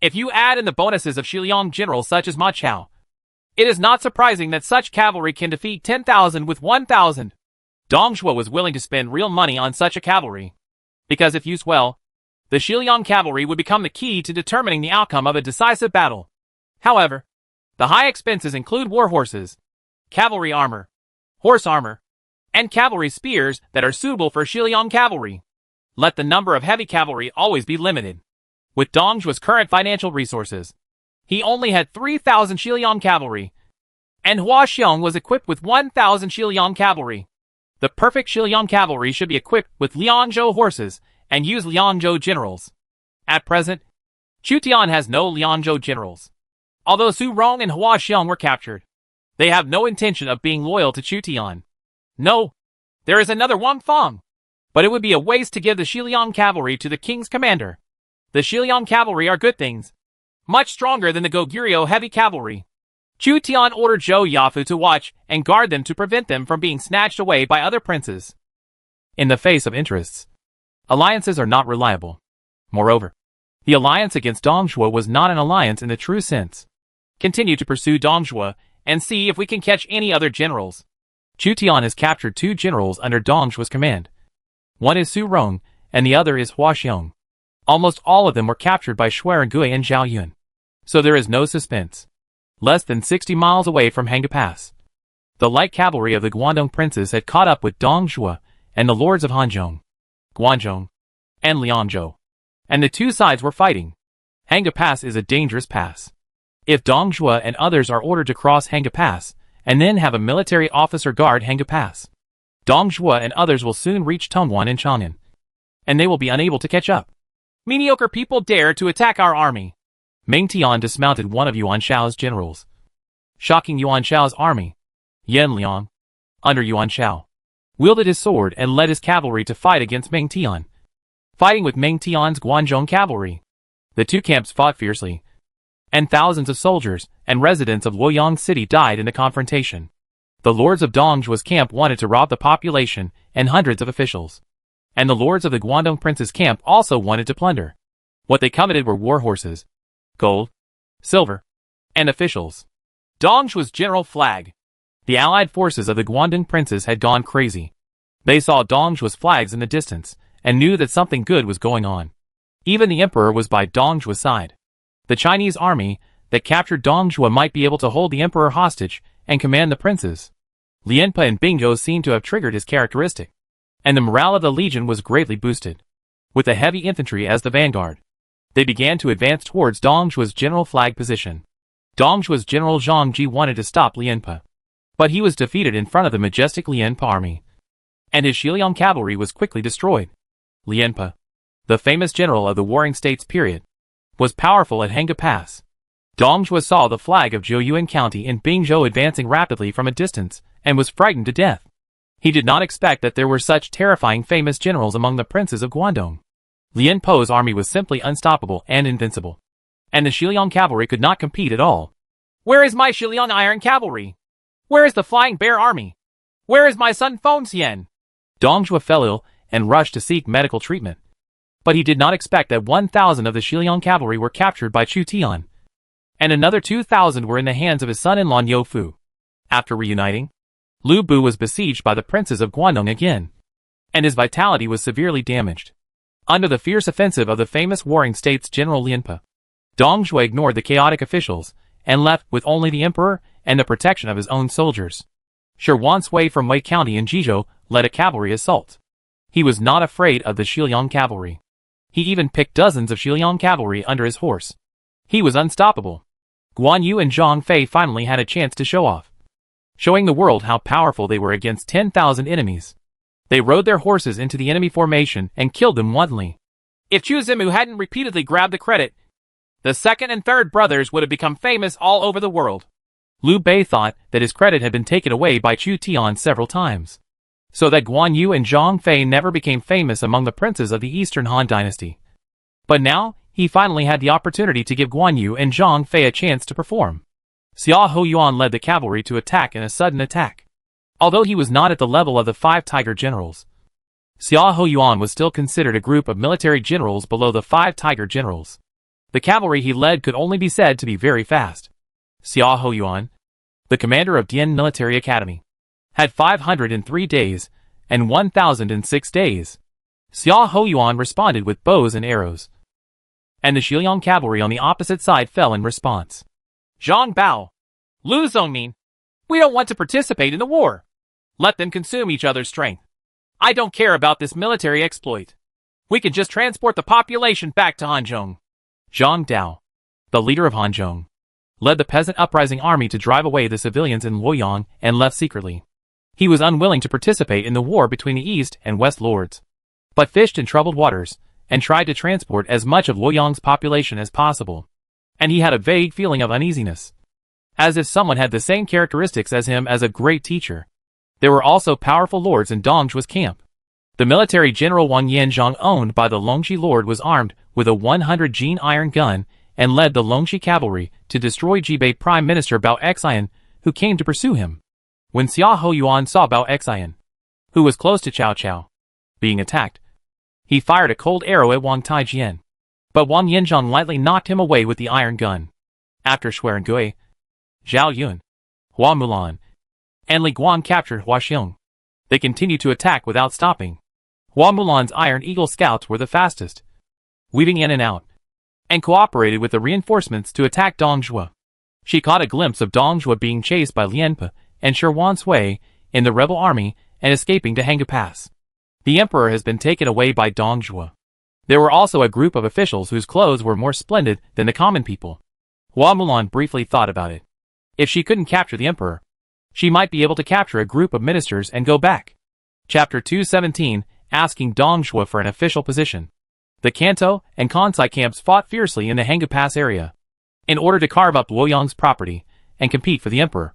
If you add in the bonuses of Shiliang generals such as Ma Chao, it is not surprising that such cavalry can defeat 10,000 with 1,000. Dong Zhuo was willing to spend real money on such a cavalry, because if used well, the Shiliang cavalry would become the key to determining the outcome of a decisive battle. However, the high expenses include war horses, cavalry armor, horse armor, and cavalry spears that are suitable for Shiliang cavalry. Let the number of heavy cavalry always be limited. With Dong Zhuo's current financial resources, he only had 3,000 Shiliang cavalry, and Hua Xiong was equipped with 1,000 Shiliang cavalry. The perfect Shiliang cavalry should be equipped with Lianzhou horses and use Lianzhou generals. At present, Chu Tian has no Lianzhou generals. Although Su Rong and Hua Xiong were captured, they have no intention of being loyal to Chu Tian. No, there is another Wang Feng, but it would be a waste to give the Shiliang cavalry to the king's commander. The Shiliang cavalry are good things, much stronger than the Goguryeo heavy cavalry. Chu Tian ordered Zhou Yafu to watch and guard them to prevent them from being snatched away by other princes. In the face of interests, alliances are not reliable. Moreover, the alliance against Dong Zhuo was not an alliance in the true sense. Continue to pursue Dong Zhuo and see if we can catch any other generals. Chu Tian has captured 2 generals under Dong Zhuo's command. One is Su Rong, and the other is Hua Xiong. Almost all of them were captured by Xuerengui and Zhao Yun. So there is no suspense. Less than 60 miles away from Hanga Pass, the light cavalry of the Guangdong princes had caught up with Dong Zhuo and the lords of Hanzhong, Guangzhong, and Lianzhou, and the two sides were fighting. Hanga Pass is a dangerous pass. If Dong Zhuo and others are ordered to cross Hanga Pass, and then have a military officer guard Hanga Pass, Dong Zhuo and others will soon reach Tongwan and Chang'an, and they will be unable to catch up. Mediocre people dare to attack our army. Meng Tian dismounted one of Yuan Shao's generals, shocking Yuan Shao's army. Yan Liang, under Yuan Shao, wielded his sword and led his cavalry to fight against Meng Tian. Fighting with Meng Tian's Guangzhong cavalry, the two camps fought fiercely, and thousands of soldiers and residents of Luoyang City died in the confrontation. The lords of Dong Zhuo's camp wanted to rob the population and hundreds of officials, and the lords of the Guangdong prince's camp also wanted to plunder. What they coveted were war horses, gold, silver, and officials. Dong Zhuo's general flag. The allied forces of the Guangdong princes had gone crazy. They saw Dong Zhuo's flags in the distance and knew that something good was going on. Even the emperor was by Dong Zhuo's side. The Chinese army that captured Dong Zhuo might be able to hold the emperor hostage and command the princes. Lianpa and Bingo seemed to have triggered his characteristic, and the morale of the legion was greatly boosted. With the heavy infantry as the vanguard, they began to advance towards Dong Zhuo's general flag position. Dong Zhuo's general Zhang Ji wanted to stop Lianpa, but he was defeated in front of the majestic Lianpa army, and his Shiliang cavalry was quickly destroyed. Lianpa, the famous general of the Warring States period, was powerful at Hanga Pass. Dong Zhuo saw the flag of Zhouyuan County in Bingzhou advancing rapidly from a distance and was frightened to death. He did not expect that there were such terrifying famous generals among the princes of Guangdong. Lian Po's army was simply unstoppable and invincible, and the Shiliang cavalry could not compete at all. Where is my Shiliang iron cavalry? Where is the Flying Bear army? Where is my son Feng Xian? Dong Zhuo fell ill and rushed to seek medical treatment. But he did not expect that 1,000 of the Shiliang cavalry were captured by Chu Tian, and another 2,000 were in the hands of his son-in-law Niu Fu. After reuniting, Lu Bu was besieged by the princes of Guangdong again, and his vitality was severely damaged.
Under the fierce offensive of the famous Warring States General Lianpe, Dong Zhuo ignored the chaotic officials and left with only the emperor and the protection of his own soldiers. Shi Wanshui from Wei County in Jizhou led a cavalry assault. He was not afraid of the Shiliang cavalry. He even picked dozens of Shiliang cavalry under his horse. He was unstoppable. Guan Yu and Zhang Fei finally had a chance to show off, showing the world how powerful they were against 10,000 enemies. They rode their horses into the enemy formation and killed them wantonly.
If Chu Zimu hadn't repeatedly grabbed the credit, the second and third brothers would have become famous all over the world.
Liu Bei thought that his credit had been taken away by Chu Tian several times, so that Guan Yu and Zhang Fei never became famous among the princes of the Eastern Han dynasty. But now, he finally had the opportunity to give Guan Yu and Zhang Fei a chance to perform. Xia Hoyuan led the cavalry to attack in a sudden attack. Although he was not at the level of the 5 Tiger generals, Xia Hoyuan was still considered a group of military generals below the 5 Tiger generals. The cavalry he led could only be said to be very fast. Xia Hoyuan, the commander of Dian Military Academy, had 503 days and 1,006 days. Xia Hoyuan responded with bows and arrows, and the Shiliang cavalry on the opposite side fell in response.
Zhang Bao, Lu Zongmin, we don't want to participate in the war. Let them consume each other's strength. I don't care about this military exploit. We can just transport the population back to Hanzhong.
Zhang Dao, the leader of Hanzhong, led the peasant uprising army to drive away the civilians in Luoyang and left secretly. He was unwilling to participate in the war between the East and West lords, but fished in troubled waters and tried to transport as much of Luoyang's population as possible. And he had a vague feeling of uneasiness, as if someone had the same characteristics as him as a great teacher. There were also powerful lords in Dong Zhuo's camp. The military general Wang Yanzhang, owned by the Longxi lord, was armed with a 100 Jin iron gun and led the Longxi cavalry to destroy Jibei Prime Minister Bao Xian, who came to pursue him. When Xia Hoyuan saw Bao Xian, who was close to Cao Cao, being attacked, he fired a cold arrow at Wang Taijian, but Wang Yanzhang lightly knocked him away with the iron gun. After Xuerengui, Zhao Yun, Hua Mulan, and Li Guan captured Huaxiong, they continued to attack without stopping. Hua Mulan's Iron Eagle scouts were the fastest, weaving in and out, and cooperated with the reinforcements to attack Dong Zhuo. She caught a glimpse of Dong Zhuo being chased by Lianpe and Shi Wanshui in the rebel army and escaping to Hanga Pass. The emperor has been taken away by Dong Zhuo. There were also a group of officials whose clothes were more splendid than the common people. Hua Mulan briefly thought about it. If she couldn't capture the emperor, she might be able to capture a group of ministers and go back. Chapter 217, asking Dong Zhuo for an official position. The Kanto and Kansai camps fought fiercely in the Hanga Pass area, in order to carve up Luoyang's property and compete for the emperor.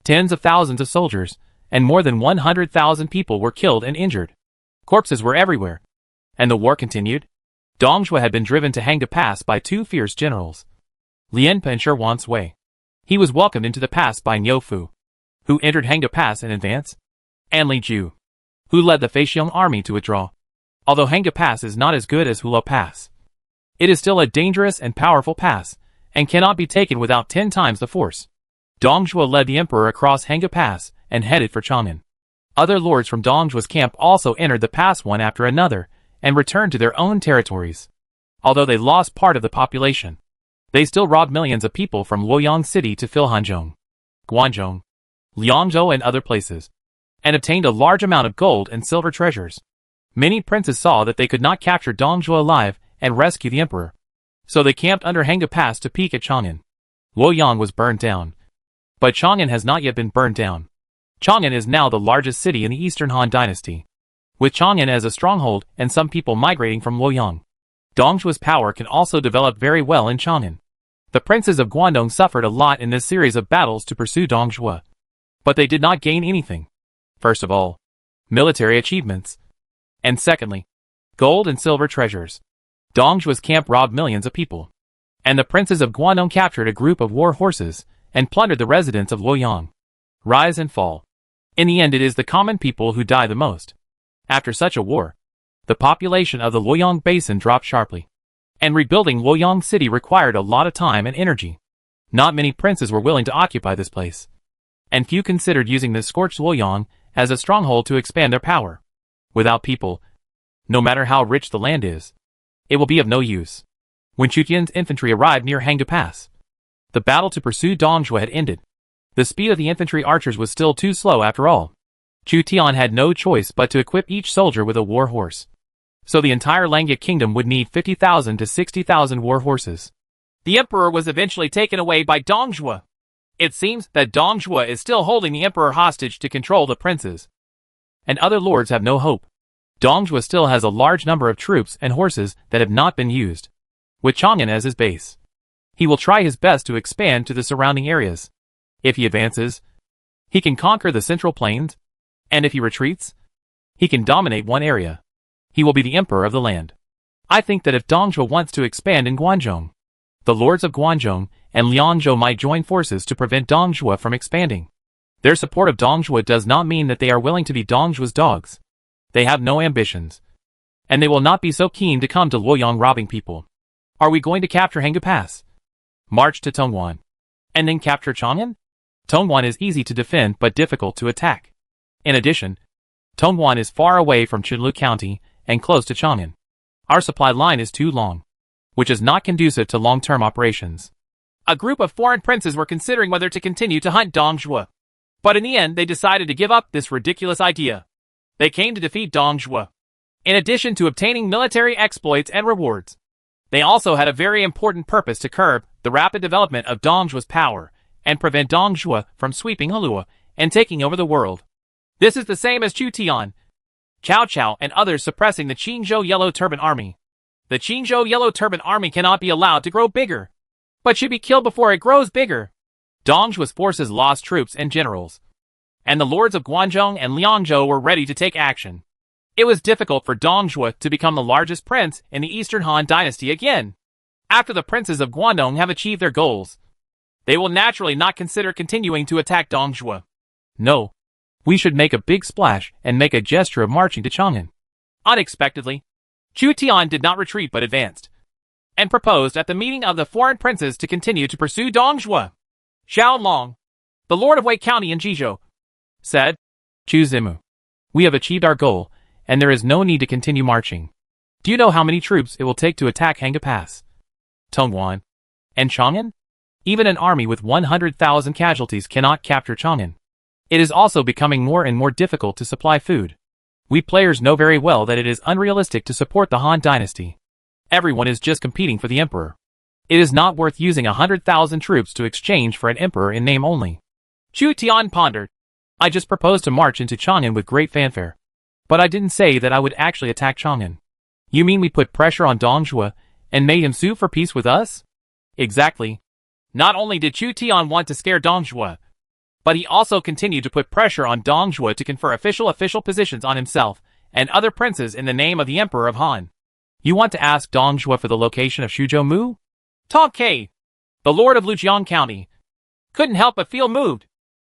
Tens of thousands of soldiers and more than 100,000 people were killed and injured. Corpses were everywhere, and the war continued. Dong Zhuo had been driven to Hanga Pass by 2 fierce generals, Lianpe and Shi Wanshui. He was welcomed into the pass by Niu Fu, who entered Hanga Pass in advance, and Li Ju, who led the Feixiong army to withdraw. Although Hanga Pass is not as good as Hulao Pass, it is still a dangerous and powerful pass, and cannot be taken without 10 times the force. Dong Zhuo led the emperor across Hanga Pass and headed for Chang'an. Other lords from Dong Zhuo's camp also entered the pass one after another and returned to their own territories. Although they lost part of the population, they still robbed millions of people from Luoyang City to fill Hanzhong, Guangzhou, Liangzhou and other places, and obtained a large amount of gold and silver treasures. Many princes saw that they could not capture Dong Zhuo alive and rescue the emperor, so they camped under Hanga Pass to peek at Chang'an. Luoyang was burned down, but Chang'an has not yet been burned down. Chang'an is now the largest city in the Eastern Han dynasty, with Chang'an as a stronghold and some people migrating from Luoyang. Dong Zhuo's power can also develop very well in Chang'an. The princes of Guangdong suffered a lot in this series of battles to pursue Dong Zhuo, but they did not gain anything. First of all, military achievements, and secondly, gold and silver treasures. Dong Zhuo's camp robbed millions of people, and the princes of Guangdong captured a group of war horses and plundered the residents of Luoyang. Rise and fall. In the end, it is the common people who die the most. After such a war, the population of the Luoyang basin dropped sharply, and rebuilding Luoyang city required a lot of time and energy. Not many princes were willing to occupy this place, and few considered using this scorched Luoyang as a stronghold to expand their power. Without people, no matter how rich the land is, It will be of no use. When Chu Tian's infantry arrived near Hangdu Pass, the battle to pursue Dong Zhuo had ended. The speed of the infantry archers was still too slow after all. Chu Tian had no choice but to equip each soldier with a war horse. So the entire Langya kingdom would need 50,000 to 60,000 war horses.
The emperor was eventually taken away by Dong Zhuo. It seems that Dong Zhuo is still holding the emperor hostage to control the princes.
And other lords have no hope. Dong Zhuo still has a large number of troops and horses that have not been used. With Chang'an as his base, he will try his best to expand to the surrounding areas. If he advances, he can conquer the central plains, and if he retreats, he can dominate one area. He will be the emperor of the land. I think that if Dong Zhuo wants to expand in Guanzhong, the lords of Guanzhong and Liangzhou might join forces to prevent Dong Zhuo from expanding. Their support of Dong Zhuo does not mean that they are willing to be Dong Zhuo's dogs. They have no ambitions, and they will not be so keen to come to Luoyang robbing people. Are we going to capture Hangdu Pass? March to Tongguan, and then capture Chang'an? Tongguan is easy to defend but difficult to attack. In addition, Tongguan is far away from Qinlu County and close to Chang'an. Our supply line is too long, which is not conducive to long-term operations.
A group of foreign princes were considering whether to continue to hunt Dong Zhuo. But in the end they decided to give up this ridiculous idea. They came to defeat Dong Zhuo. In addition to obtaining military exploits and rewards, they also had a very important purpose to curb the rapid development of Dong Zhuo's power and prevent Dong Zhuo from sweeping Halua and taking over the world. This is the same as Chu Tian, Cao Cao, and others suppressing the Qingzhou Yellow Turban Army. The Qingzhou Yellow Turban Army cannot be allowed to grow bigger, but should be killed before it grows bigger. Dong Zhuo's forces lost troops and generals, and the lords of Guanzhong and Liangzhou were ready to take action. It was difficult for Dong Zhuo to become the largest prince in the Eastern Han dynasty again. After the princes of Guangdong have achieved their goals, they will naturally not consider continuing to attack Dong Zhuo.
No. We should make a big splash and make a gesture of marching to Chang'an.
Unexpectedly, Chu Tian did not retreat but advanced, and proposed at the meeting of the foreign princes to continue to pursue Dong Zhuo. Xiao Long, the lord of Wei County in Jizhou, said,
Chu Zimu, we have achieved our goal, and there is no need to continue marching. Do you know how many troops it will take to attack Hangdu Pass, Tongguan, and Chang'an? Even an army with 100,000 casualties cannot capture Chang'an. It is also becoming more and more difficult to supply food. We players know very well that it is unrealistic to support the Han dynasty. Everyone is just competing for the emperor. It is not worth using 100,000 troops to exchange for an emperor in name only.
Chu Tian pondered.
I just proposed to march into Chang'an with great fanfare. But I didn't say that I would actually attack Chang'an. You mean we put pressure on Dong Zhuo and made him sue for peace with us?
Exactly. Not only did Chu Tian want to scare Dong Zhuo, but he also continued to put pressure on Dong Zhuo to confer official positions on himself and other princes in the name of the Emperor of Han.
You want to ask Dong Zhuo for the location of Shuzhou Mu?
Tong Kai, the lord of Lujiang County, couldn't help but feel moved.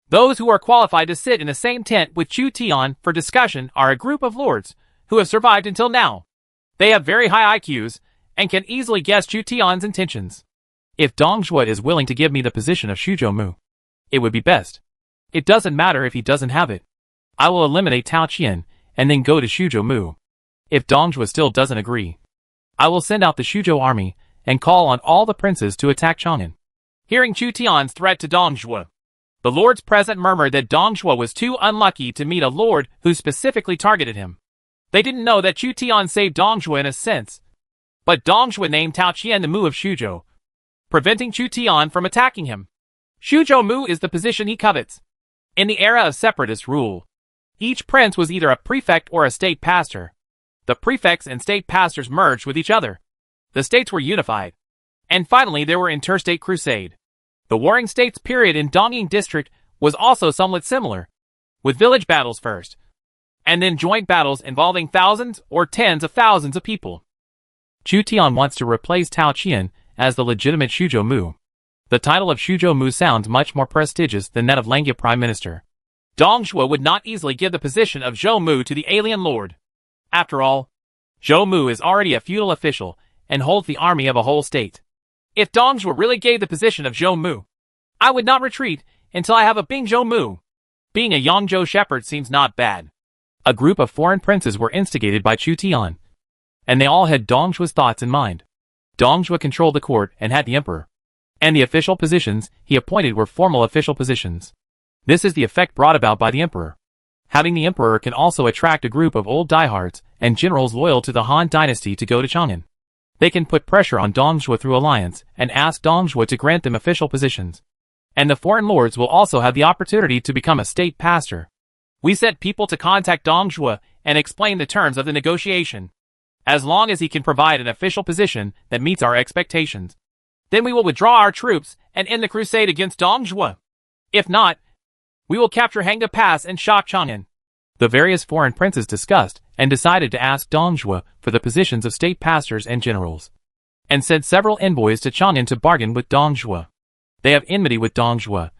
Those who are qualified to sit in the same tent with Chu Tian for discussion are a group of lords who have survived until now. They have very high IQs and can easily guess Chu Tian's intentions.
If Dong Zhuo is willing to give me the position of Shuzhou Mu, it would be best. It doesn't matter if he doesn't have it. I will eliminate Tao Qian and then go to Shuzhou Mu. If Dong Zhuo still doesn't agree, I will send out the Shuzhou army and call on all the princes to attack Chang'an.
Hearing Chu Tian's threat to Dong Zhuo, the lords present murmured that Dong Zhuo was too unlucky to meet a lord who specifically targeted him. They didn't know that Chu Tian saved Dong Zhuo in a sense, but Dong Zhuo named Tao Qian the Mu of Shuzhou, preventing Chu Tian from attacking him. Shuzhou Mu is the position he covets. In the era of separatist rule, each prince was either a prefect or a state pastor. The prefects and state pastors merged with each other. The states were unified. And finally there were interstate crusade. The warring states period in Dongying district was also somewhat similar, with village battles first, and then joint battles involving thousands or tens of thousands of people.
Chu Tian wants to replace Tao Qian as the legitimate Shuzhou Mu. The title of Shuzhou Mu sounds much more prestigious than that of Langya Prime Minister.
Dong Zhuo would not easily give the position of Zhou Mu to the alien lord. After all, Zhou Mu is already a feudal official and holds the army of a whole state. If Dong Zhuo really gave the position of Zhou Mu, I would not retreat until I have a Bing Zhou Mu. Being a Yangzhou shepherd seems not bad.
A group of foreign princes were instigated by Chu Tian,
and they all had Dong Zhuo's thoughts in mind. Dong Zhuo controlled the court and had the emperor. And the official positions he appointed were formal official positions. This is the effect brought about by the emperor. Having the emperor can also attract a group of old diehards and generals loyal to the Han dynasty to go to Chang'an. They can put pressure on Dong Zhuo through alliance and ask Dong Zhuo to grant them official positions. And the foreign lords will also have the opportunity to become a state pastor. We sent people to contact Dong Zhuo and explain the terms of the negotiation. As long as he can provide an official position that meets our expectations, then we will withdraw our troops and end the crusade against Dong Zhuo. If not, we will capture Hangda Pass and shock Chang'an. The various foreign princes discussed and decided to ask Dong Zhuo for the positions of state pastors and generals, and sent several envoys to Chang'an to bargain with Dong Zhuo. They have enmity with Dong Zhuo,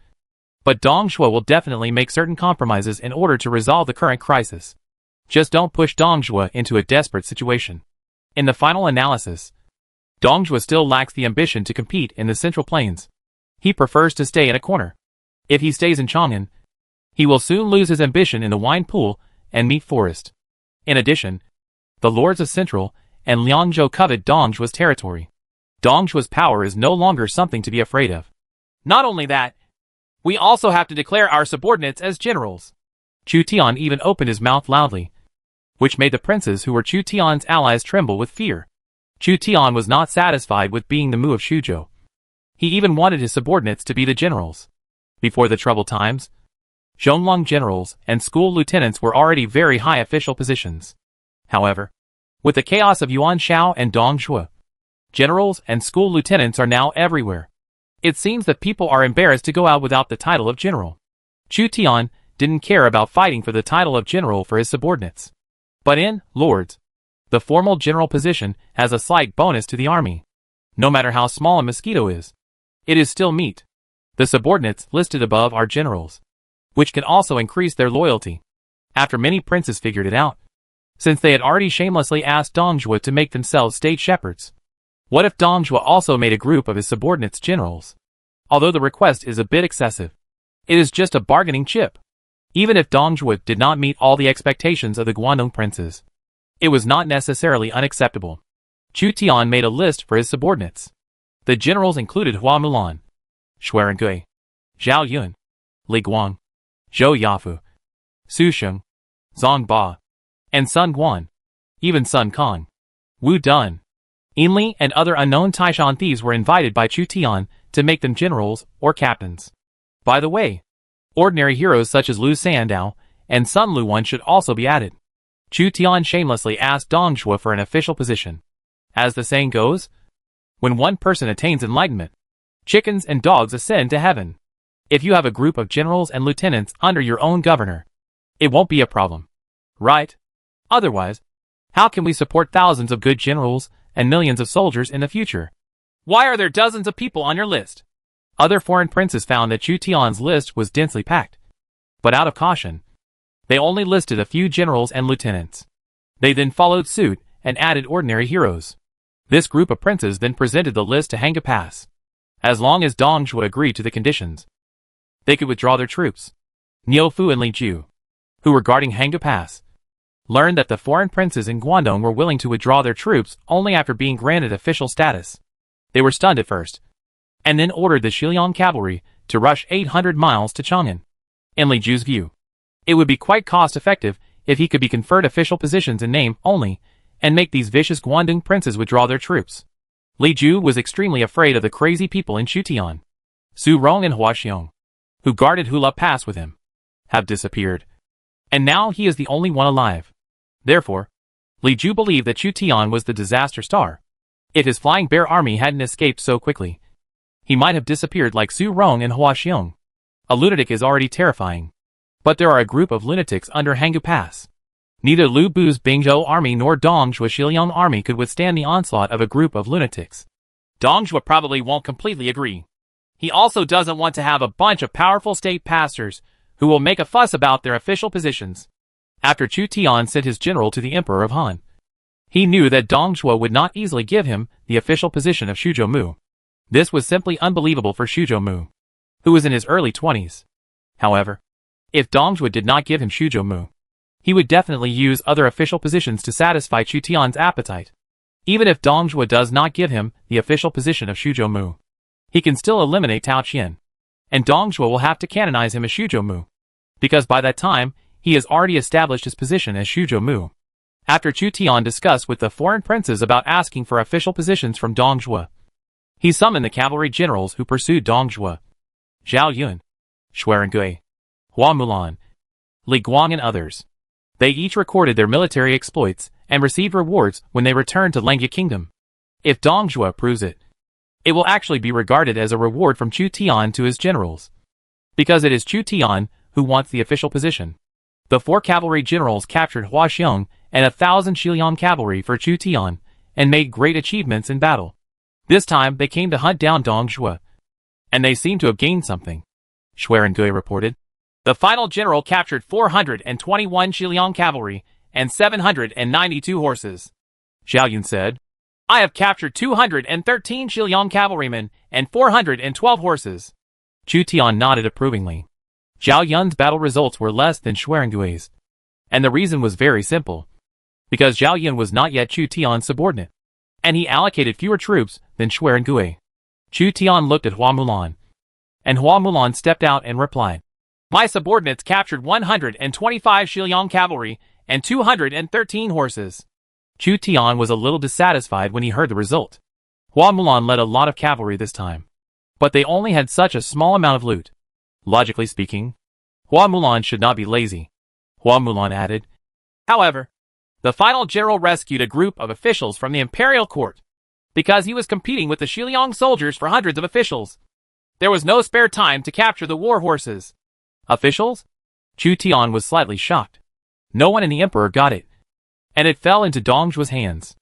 but Dong Zhuo will definitely make certain compromises in order to resolve the current crisis. Just don't push Dong Zhuo into a desperate situation. In the final analysis, Dong Zhuo still lacks the ambition to compete in the Central Plains. He prefers to stay in a corner. If he stays in Chang'an, he will soon lose his ambition in the wine pool and meat forest. In addition, the lords of Central and Liangzhou covet Dong Zhuo's territory. Dong Zhuo's power is no longer something to be afraid of. Not only that, we also have to declare our subordinates as generals. Chu Tian even opened his mouth loudly, which made the princes who were Chu Tian's allies tremble with fear. Chu Tian was not satisfied with being the Mu of Shuzhou. He even wanted his subordinates to be the generals. Before the troubled times, Zhonglong generals and school lieutenants were already very high official positions. However, with the chaos of Yuan Shao and Dong Zhuo, generals and school lieutenants are now everywhere. It seems that people are embarrassed to go out without the title of general. Chu Tian didn't care about fighting for the title of general for his subordinates. But in Lords, the formal general position has a slight bonus to the army. No matter how small a mosquito is, it is still meat. The subordinates listed above are generals, which can also increase their loyalty. After many princes figured it out, since they had already shamelessly asked Dong Zhuo to make themselves state shepherds. What if Dong Zhuo also made a group of his subordinates generals? Although the request is a bit excessive, it is just a bargaining chip. Even if Dong Zhuo did not meet all the expectations of the Guangdong princes, it was not necessarily unacceptable. Chu Tian made a list for his subordinates. The generals included Hua Mulan, Shui Rengui, Zhao Yun, Li Guang, Zhou Yafu, Su Sheng, Zhang Ba, and Sun Guan. Even Sun Kong, Wu Dun, Yinli and other unknown Taishan thieves were invited by Chu Tian to make them generals or captains. By the way, ordinary heroes such as Lu Sandao and Sun Luwan should also be added. Chu Tian shamelessly asked Dong Zhuo for an official position. As the saying goes, when one person attains enlightenment, chickens and dogs ascend to heaven. If you have a group of generals and lieutenants under your own governor, it won't be a problem, right? Otherwise, how can we support thousands of good generals and millions of soldiers in the future? Why are there dozens of people on your list? Other foreign princes found that Chu Tian's list was densely packed. But out of caution, they only listed a few generals and lieutenants. They then followed suit and added ordinary heroes. This group of princes then presented the list to Hangda Pass. As long as Dong Zhuo agreed to the conditions, they could withdraw their troops. Niu Fu and Li Ju, who were guarding Hangda Pass, learned that the foreign princes in Guangdong were willing to withdraw their troops only after being granted official status. They were stunned at first, and then ordered the Shiliang cavalry to rush 800 miles to Chang'an. In Li Ju's view, it would be quite cost-effective if he could be conferred official positions in name only and make these vicious Guangdong princes withdraw their troops. Li Ju was extremely afraid of the crazy people in Chu Tian. Su Rong and Hua Xiong, who guarded Hula Pass with him, have disappeared, and now he is the only one alive. Therefore, Li Ju believed that Chu Tian was the disaster star. If his flying bear army hadn't escaped so quickly, he might have disappeared like Su Rong and Hua Xiong. A lunatic is already terrifying, but there are a group of lunatics under Hangda Pass. Neither Lu Bu's Bingzhou army nor Dong Zhuo's Shiliang army could withstand the onslaught of a group of lunatics. Dong Zhuo probably won't completely agree. He also doesn't want to have a bunch of powerful state pastors who will make a fuss about their official positions. After Chu Tian sent his general to the Emperor of Han, he knew that Dong Zhuo would not easily give him the official position of Shuzhou Mu. This was simply unbelievable for Shuzhou Mu, who was in his early 20s. However, if Dong Zhuo did not give him Shuzhou Mu, he would definitely use other official positions to satisfy Chu Tian's appetite. Even if Dong Zhuo does not give him the official position of Shuzhou Mu, he can still eliminate Tao Qian, and Dong Zhuo will have to canonize him as Shuzhou Mu, because by that time, he has already established his position as Shuzhou Mu. After Chu Tian discussed with the foreign princes about asking for official positions from Dong Zhuo, he summoned the cavalry generals who pursued Dong Zhuo: Zhao Yun, Xuerengui, Hua Mulan, Li Guang and others. They each recorded their military exploits and received rewards when they returned to Langya Kingdom. If Dong Zhuo proves it, it will actually be regarded as a reward from Chu Tian to his generals, because it is Chu Tian who wants the official position. The 4 cavalry generals captured Hua Xiong and 1,000 Shiliang cavalry for Chu Tian and made great achievements in battle. This time they came to hunt down Dong Zhuo, and they seem to have gained something, Xuerengui reported. The final general captured 421 Shiliang cavalry and 792 horses. Zhao Yun said, I have captured 213 Shiliang cavalrymen and 412 horses. Chu Tian nodded approvingly. Zhao Yun's battle results were less than Xuerengui's, and the reason was very simple. Because Zhao Yun was not yet Chu Tian's subordinate, and he allocated fewer troops than Xuerengui. Chu Tian looked at Hua Mulan, and Hua Mulan stepped out and replied, My subordinates captured 125 Shiliang cavalry and 213 horses. Chu Tian was a little dissatisfied when he heard the result. Hua Mulan led a lot of cavalry this time, but they only had such a small amount of loot. Logically speaking, Hua Mulan should not be lazy, Hua Mulan added. However, the final general rescued a group of officials from the imperial court, because he was competing with the Shiliang soldiers for hundreds of officials. There was no spare time to capture the war horses. Officials? Chu Tian was slightly shocked. No one in the emperor got it, and it fell into Dong Zhuo's hands.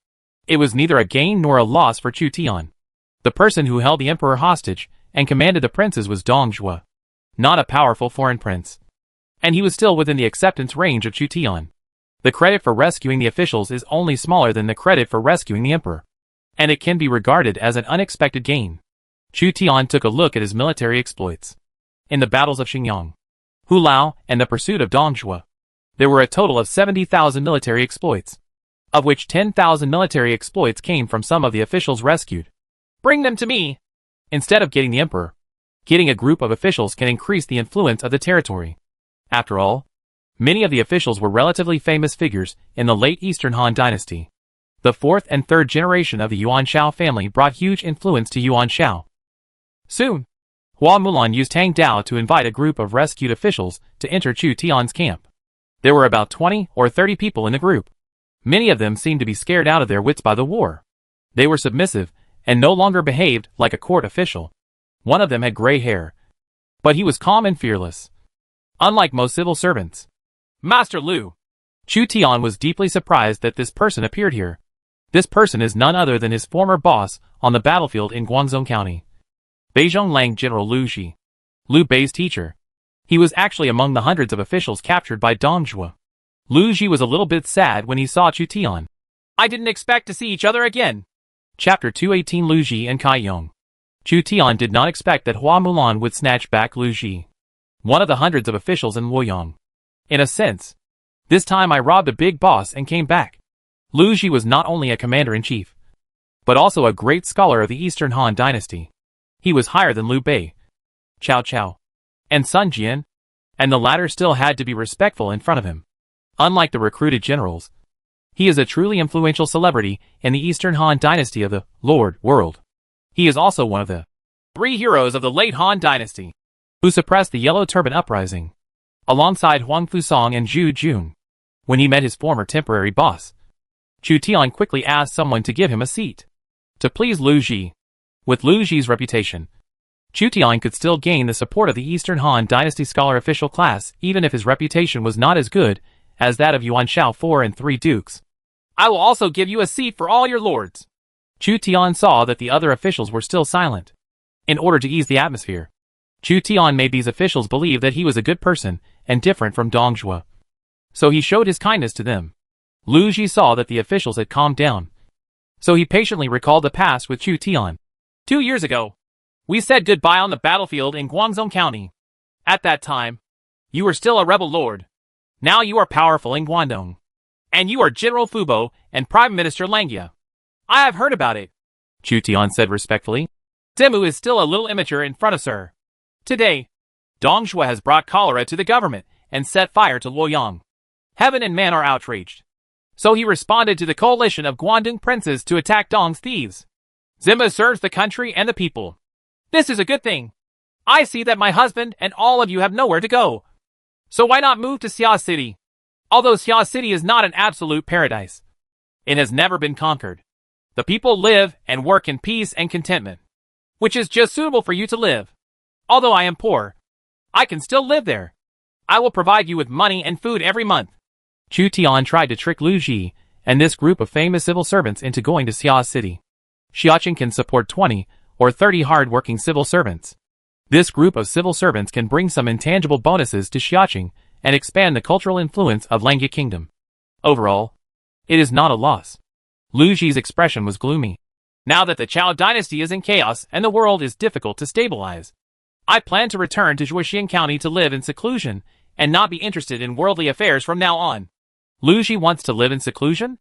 It was neither a gain nor a loss for Chu Tian. The person who held the emperor hostage and commanded the princes was Dong Zhuo, not a powerful foreign prince, and he was still within the acceptance range of Chu Tian. The credit for rescuing the officials is only smaller than the credit for rescuing the emperor, and it can be regarded as an unexpected gain. Chu Tian took a look at his military exploits. In the battles of Xingyang, Hulao, and the pursuit of Dong Zhuo, there were a total of 70,000 military exploits, of which 10,000 military exploits came from some of the officials rescued. Bring them to me! Instead of getting the emperor, getting a group of officials can increase the influence of the territory. After all, many of the officials were relatively famous figures in the late Eastern Han Dynasty. The 4th and 3rd generation of the Yuan Shao family brought huge influence to Yuan Shao. Soon, Hua Mulan used Tang Dao to invite a group of rescued officials to enter Chu Tian's camp. There were about 20 or 30 people in the group. Many of them seemed to be scared out of their wits by the war. They were submissive and no longer behaved like a court official. One of them had gray hair, but he was calm and fearless, unlike most civil servants. Master Lu. Chu Tian was deeply surprised that this person appeared here. This person is none other than his former boss on the battlefield in Guangzhou County, Beizhong Lang General Lu Ji, Liu Bei's teacher. He was actually among the hundreds of officials captured by Dong Zhuo. Lu Ji was a little bit sad when he saw Chu Tian. I didn't expect to see each other again. Chapter 218 Lu Ji and Kai Yong. Chu Tian did not expect that Hua Mulan would snatch back Lu Ji, one of the hundreds of officials in Luoyang. In a sense, this time I robbed a big boss and came back. Lu Ji was not only a commander-in-chief, but also a great scholar of the Eastern Han Dynasty. He was higher than Liu Bei, Cao Cao, and Sun Jian, and the latter still had to be respectful in front of him. Unlike the recruited generals, he is a truly influential celebrity in the Eastern Han Dynasty of the Lord World. He is also one of the 3 heroes of the late Han Dynasty, who suppressed the Yellow Turban Uprising, alongside Huang Fusong and Zhu Jun. When he met his former temporary boss, Chu Tian quickly asked someone to give him a seat, to please Lu Ji. With Lu Ji's reputation, Chu Tian could still gain the support of the Eastern Han Dynasty scholar official class even if his reputation was not as good as that of Yuan Shao 4 and 3 dukes. I will also give you a seat for all your lords. Chu Tian saw that the other officials were still silent. In order to ease the atmosphere, Chu Tian made these officials believe that he was a good person and different from Dong Zhuo. So he showed his kindness to them. Lu Ji saw that the officials had calmed down, so he patiently recalled the past with Chu Tian. 2 years ago, we said goodbye on the battlefield in Guangzhou County. At that time, you were still a rebel lord. Now you are powerful in Guangdong, and you are General Fubo and Prime Minister Langya. I have heard about it,
Chu Tian said respectfully.
Zimu is still a little immature in front of Sir. Today, Dong Zhuo has brought cholera to the government and set fire to Luoyang. Heaven and man are outraged. So he responded to the coalition of Guangdong princes to attack Dong's thieves. Zimu serves the country and the people. This is a good thing. I see that my husband and all of you have nowhere to go. So why not move to Xia City? Although Xia City is not an absolute paradise, it has never been conquered. The people live and work in peace and contentment, which is just suitable for you to live. Although I am poor, I can still live there. I will provide you with money and food every month.
Chu Tian tried to trick Lu Ji and this group of famous civil servants into going to Xia City. Xiaoqing can support 20 or 30 hard-working civil servants. This group of civil servants can bring some intangible bonuses to Xiaoqing and expand the cultural influence of Langya Kingdom. Overall, it is not a loss. Lu Ji's expression was gloomy.
Now that the Chao dynasty is in chaos and the world is difficult to stabilize, I plan to return to Zhuoxian County to live in seclusion and not be interested in worldly affairs from now on.
Lu Ji wants to live in seclusion?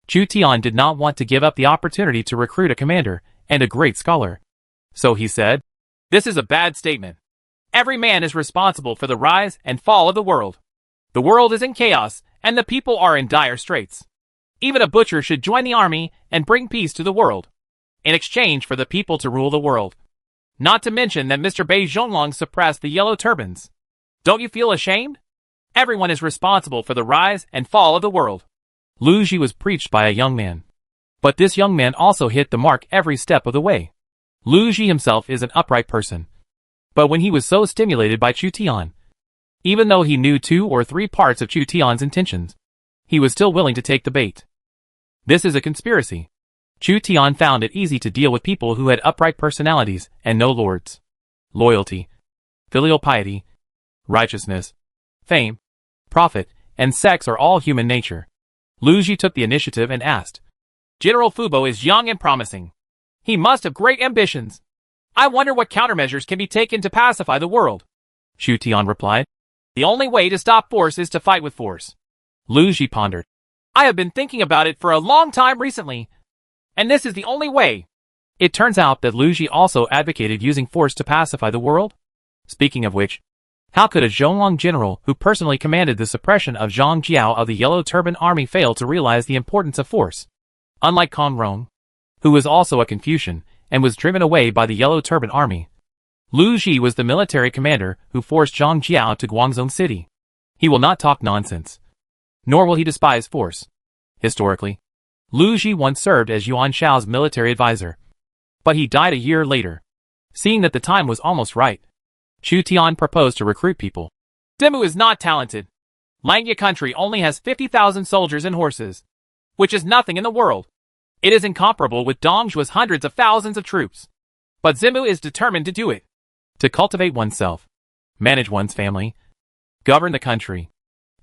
Chu Tian did not want to give up the opportunity to recruit a commander and a great scholar. So he said,
"This is a bad statement. Every man is responsible for the rise and fall of the world. The world is in chaos and the people are in dire straits. Even a butcher should join the army and bring peace to the world, in exchange for the people to rule the world. Not to mention that Mr. Bei Zhonglong suppressed the yellow turbans. Don't you feel ashamed? Everyone is responsible for the rise and fall of the world."
Lu Ji was preached by a young man. But this young man also hit the mark every step of the way. Lu Ji himself is an upright person. But when he was so stimulated by Chu Tian, even though he knew 2 or 3 parts of Chu Tian's intentions, he was still willing to take the bait. This is a conspiracy. Chu Tian found it easy to deal with people who had upright personalities and no lords. Loyalty, filial piety, righteousness, fame, profit, and sex are all human nature. Lu Ji took the initiative and asked,
"General Fubo is young and promising. He must have great ambitions. I wonder what countermeasures can be taken to pacify the world."
Chu Tian replied,
"The only way to stop force is to fight with force."
Lu Ji pondered.
"I have been thinking about it for a long time recently, and this is the only way."
It turns out that Lu Ji also advocated using force to pacify the world. Speaking of which, how could a Zhonglong general who personally commanded the suppression of Zhang Jiao of the Yellow Turban Army fail to realize the importance of force? Unlike Kong Rong, who was also a Confucian and was driven away by the Yellow Turban Army, Lu Ji was the military commander who forced Zhang Jiao to Guangzhou City. He will not talk nonsense, nor will he despise force. Historically, Lu Ji once served as Yuan Shao's military advisor, but he died a year later. Seeing that the time was almost right, Chu Tian proposed to recruit people.
Zimu is not talented. Langya country only has 50,000 soldiers and horses, which is nothing in the world. It is incomparable with Dong Zhuo's hundreds of thousands of troops. But Zimu is determined to do it.
To cultivate oneself, manage one's family, govern the country,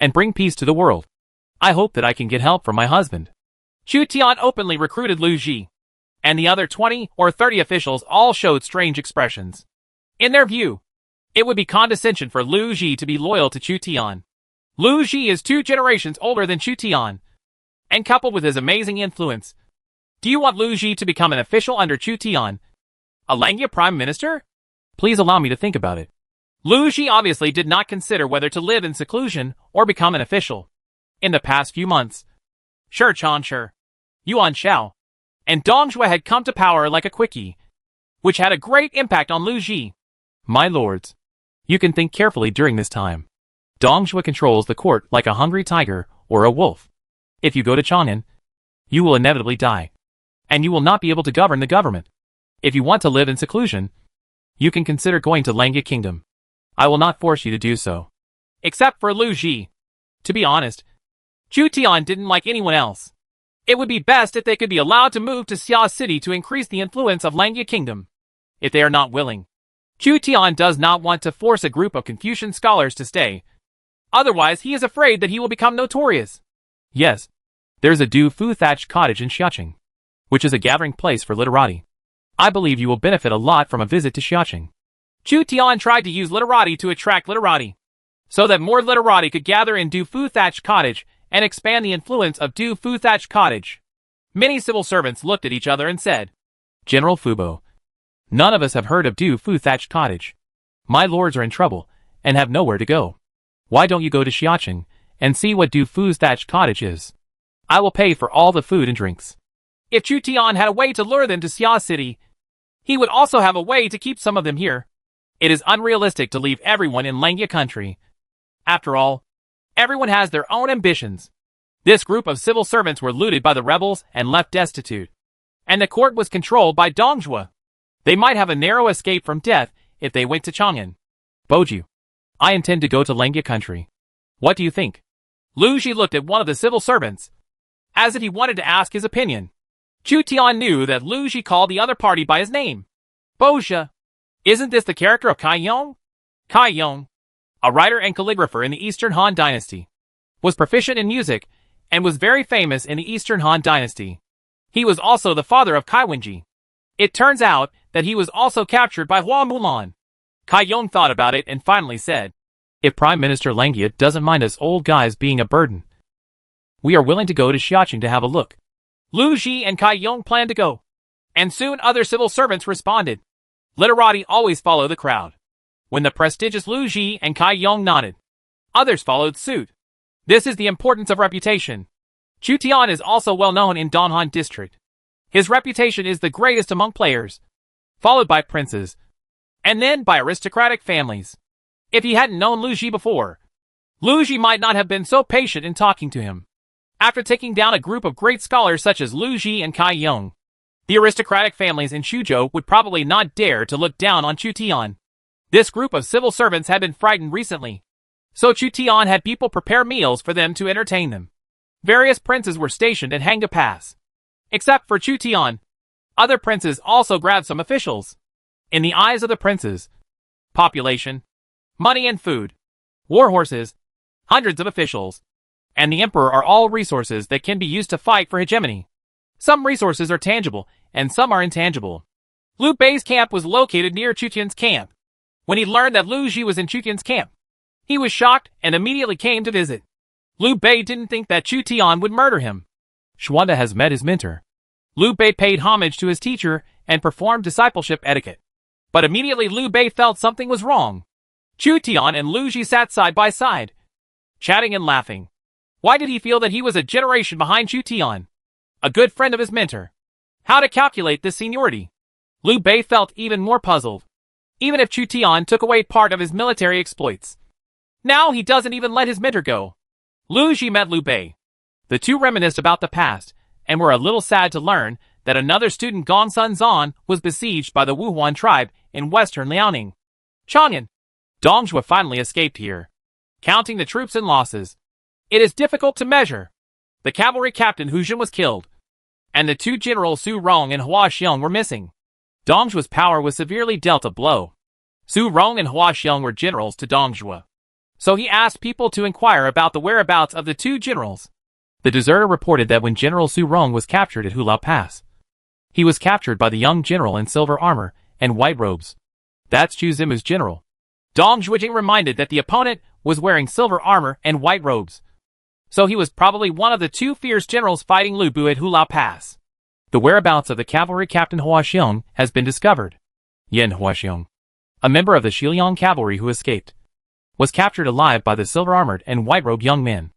and bring peace to the world. I hope that I can get help from my husband."
Chu Tian openly recruited Lu Ji, and the other 20 or 30 officials all showed strange expressions. In their view, it would be condescension for Lu Ji to be loyal to Chu Tian. Lu Ji is 2 generations older than Chu Tian, and coupled with his amazing influence, do you want Lu Ji to become an official under Chu Tian, a Langya prime minister?
Please allow me to think about it.
Lu Ji obviously did not consider whether to live in seclusion or become an official. In the past few months, Shi Changshi, Yuan Shao, and Dong Zhuo had come to power like a quickie, which had a great impact on Lu Ji.
My lords, you can think carefully during this time. Dong Zhuo controls the court like a hungry tiger or a wolf. If you go to Chang'an, you will inevitably die, and you will not be able to govern the government. If you want to live in seclusion, you can consider going to Langya Kingdom. I will not force you to do so.
Except for Lu Ji. To be honest, Chu Tian didn't like anyone else. It would be best if they could be allowed to move to Xia City to increase the influence of Langya Kingdom. If they are not willing, Chu Tian does not want to force a group of Confucian scholars to stay. Otherwise, he is afraid that he will become notorious.
Yes, there's a Du Fu thatched cottage in Xiaoqing, which is a gathering place for literati. I believe you will benefit a lot from a visit to Xiaoqing.
Chu Tian tried to use literati to attract literati, so that more literati could gather in Du Fu thatched cottage and expand the influence of Du Fu thatched cottage. Many civil servants looked at each other and said,
General Fubo, none of us have heard of Du Fu Thatched Cottage. My lords are in trouble, and have nowhere to go. Why don't you go to Xiaoqing, and see what Du Fu's Thatched Cottage is? I will pay for all the food and drinks.
If Chu Tian had a way to lure them to Xia City, he would also have a way to keep some of them here. It is unrealistic to leave everyone in Langya country. After all, everyone has their own ambitions. This group of civil servants were looted by the rebels and left destitute. And the court was controlled by Dongjue. They might have a narrow escape from death if they went to Chang'an.
Boju, I intend to go to Langya country. What do you think?
Lu Ji looked at one of the civil servants, as if he wanted to ask his opinion. Chu Tian knew that Lu Ji called the other party by his name. Boja. Isn't this the character of Kai Yong? Kai Yong, a writer and calligrapher in the Eastern Han Dynasty, was proficient in music and was very famous in the Eastern Han Dynasty. He was also the father of Kai Wenji. It turns out that he was also captured by Hua Mulan. Kai Yong thought about it and finally said,
If Prime Minister Langya doesn't mind us old guys being a burden, we are willing to go to Xiaoqing to have a look.
Lu Ji and Kai Yong planned to go. And soon other civil servants responded. Literati always follow the crowd. When the prestigious Lu Ji and Kai Yong nodded, others followed suit. This is the importance of reputation. Chu Tian is also well known in Donhan district. His reputation is the greatest among players, followed by princes, and then by aristocratic families. If he hadn't known Lu Ji before, Lu Ji might not have been so patient in talking to him. After taking down a group of great scholars such as Lu Ji and Kai Yong, the aristocratic families in Shuzhou would probably not dare to look down on Chu Tian. This group of civil servants had been frightened recently, so Chu Tian had people prepare meals for them to entertain them. Various princes were stationed at Hanga Pass. Except for Chu Tian, other princes also grabbed some officials. In the eyes of the princes, population, money and food, war horses, hundreds of officials, and the emperor are all resources that can be used to fight for hegemony. Some resources are tangible, and some are intangible. Liu Bei's camp was located near Chu Tian's camp. When he learned that Lu Ji was in Chu Tian's camp, he was shocked and immediately came to visit. Liu Bei didn't think that Chu Tian would murder him.
Xuanda has met his mentor.
Liu Bei paid homage to his teacher and performed discipleship etiquette. But immediately Liu Bei felt something was wrong. Chu Tian and Lu Ji sat side by side, chatting and laughing. Why did he feel that he was a generation behind Chu Tian, a good friend of his mentor? How to calculate this seniority? Liu Bei felt even more puzzled. Even if Chu Tian took away part of his military exploits, now he doesn't even let his mentor go. Lu Ji met Liu Bei. The two reminisced about the past, and were a little sad to learn that another student Gongsun Zan was besieged by the Wuhuan tribe in western Liaoning. Chang'an. Dongjue finally escaped here. Counting the troops and losses, it is difficult to measure. The cavalry captain Hu Jin was killed, and the two generals Su Rong and Hua Xiong were missing. Dongjue's power was severely dealt a blow. Su Rong and Hua Xiong were generals to Dongjue, so he asked people to inquire about the whereabouts of the two generals.
The deserter reported that when General Su Rong was captured at Hulao Pass, he was captured by the young general in silver armor and white robes. That's Chu Zimu's general.
Dong Zhuijing reminded that the opponent was wearing silver armor and white robes, so he was probably one of the two fierce generals fighting Lu Bu at Hulao Pass.
The whereabouts of the cavalry captain Hua Xiong has been discovered. Yan Hua Xiong, a member of the Shiliang cavalry who escaped, was captured alive by the silver-armored and white-robed young men.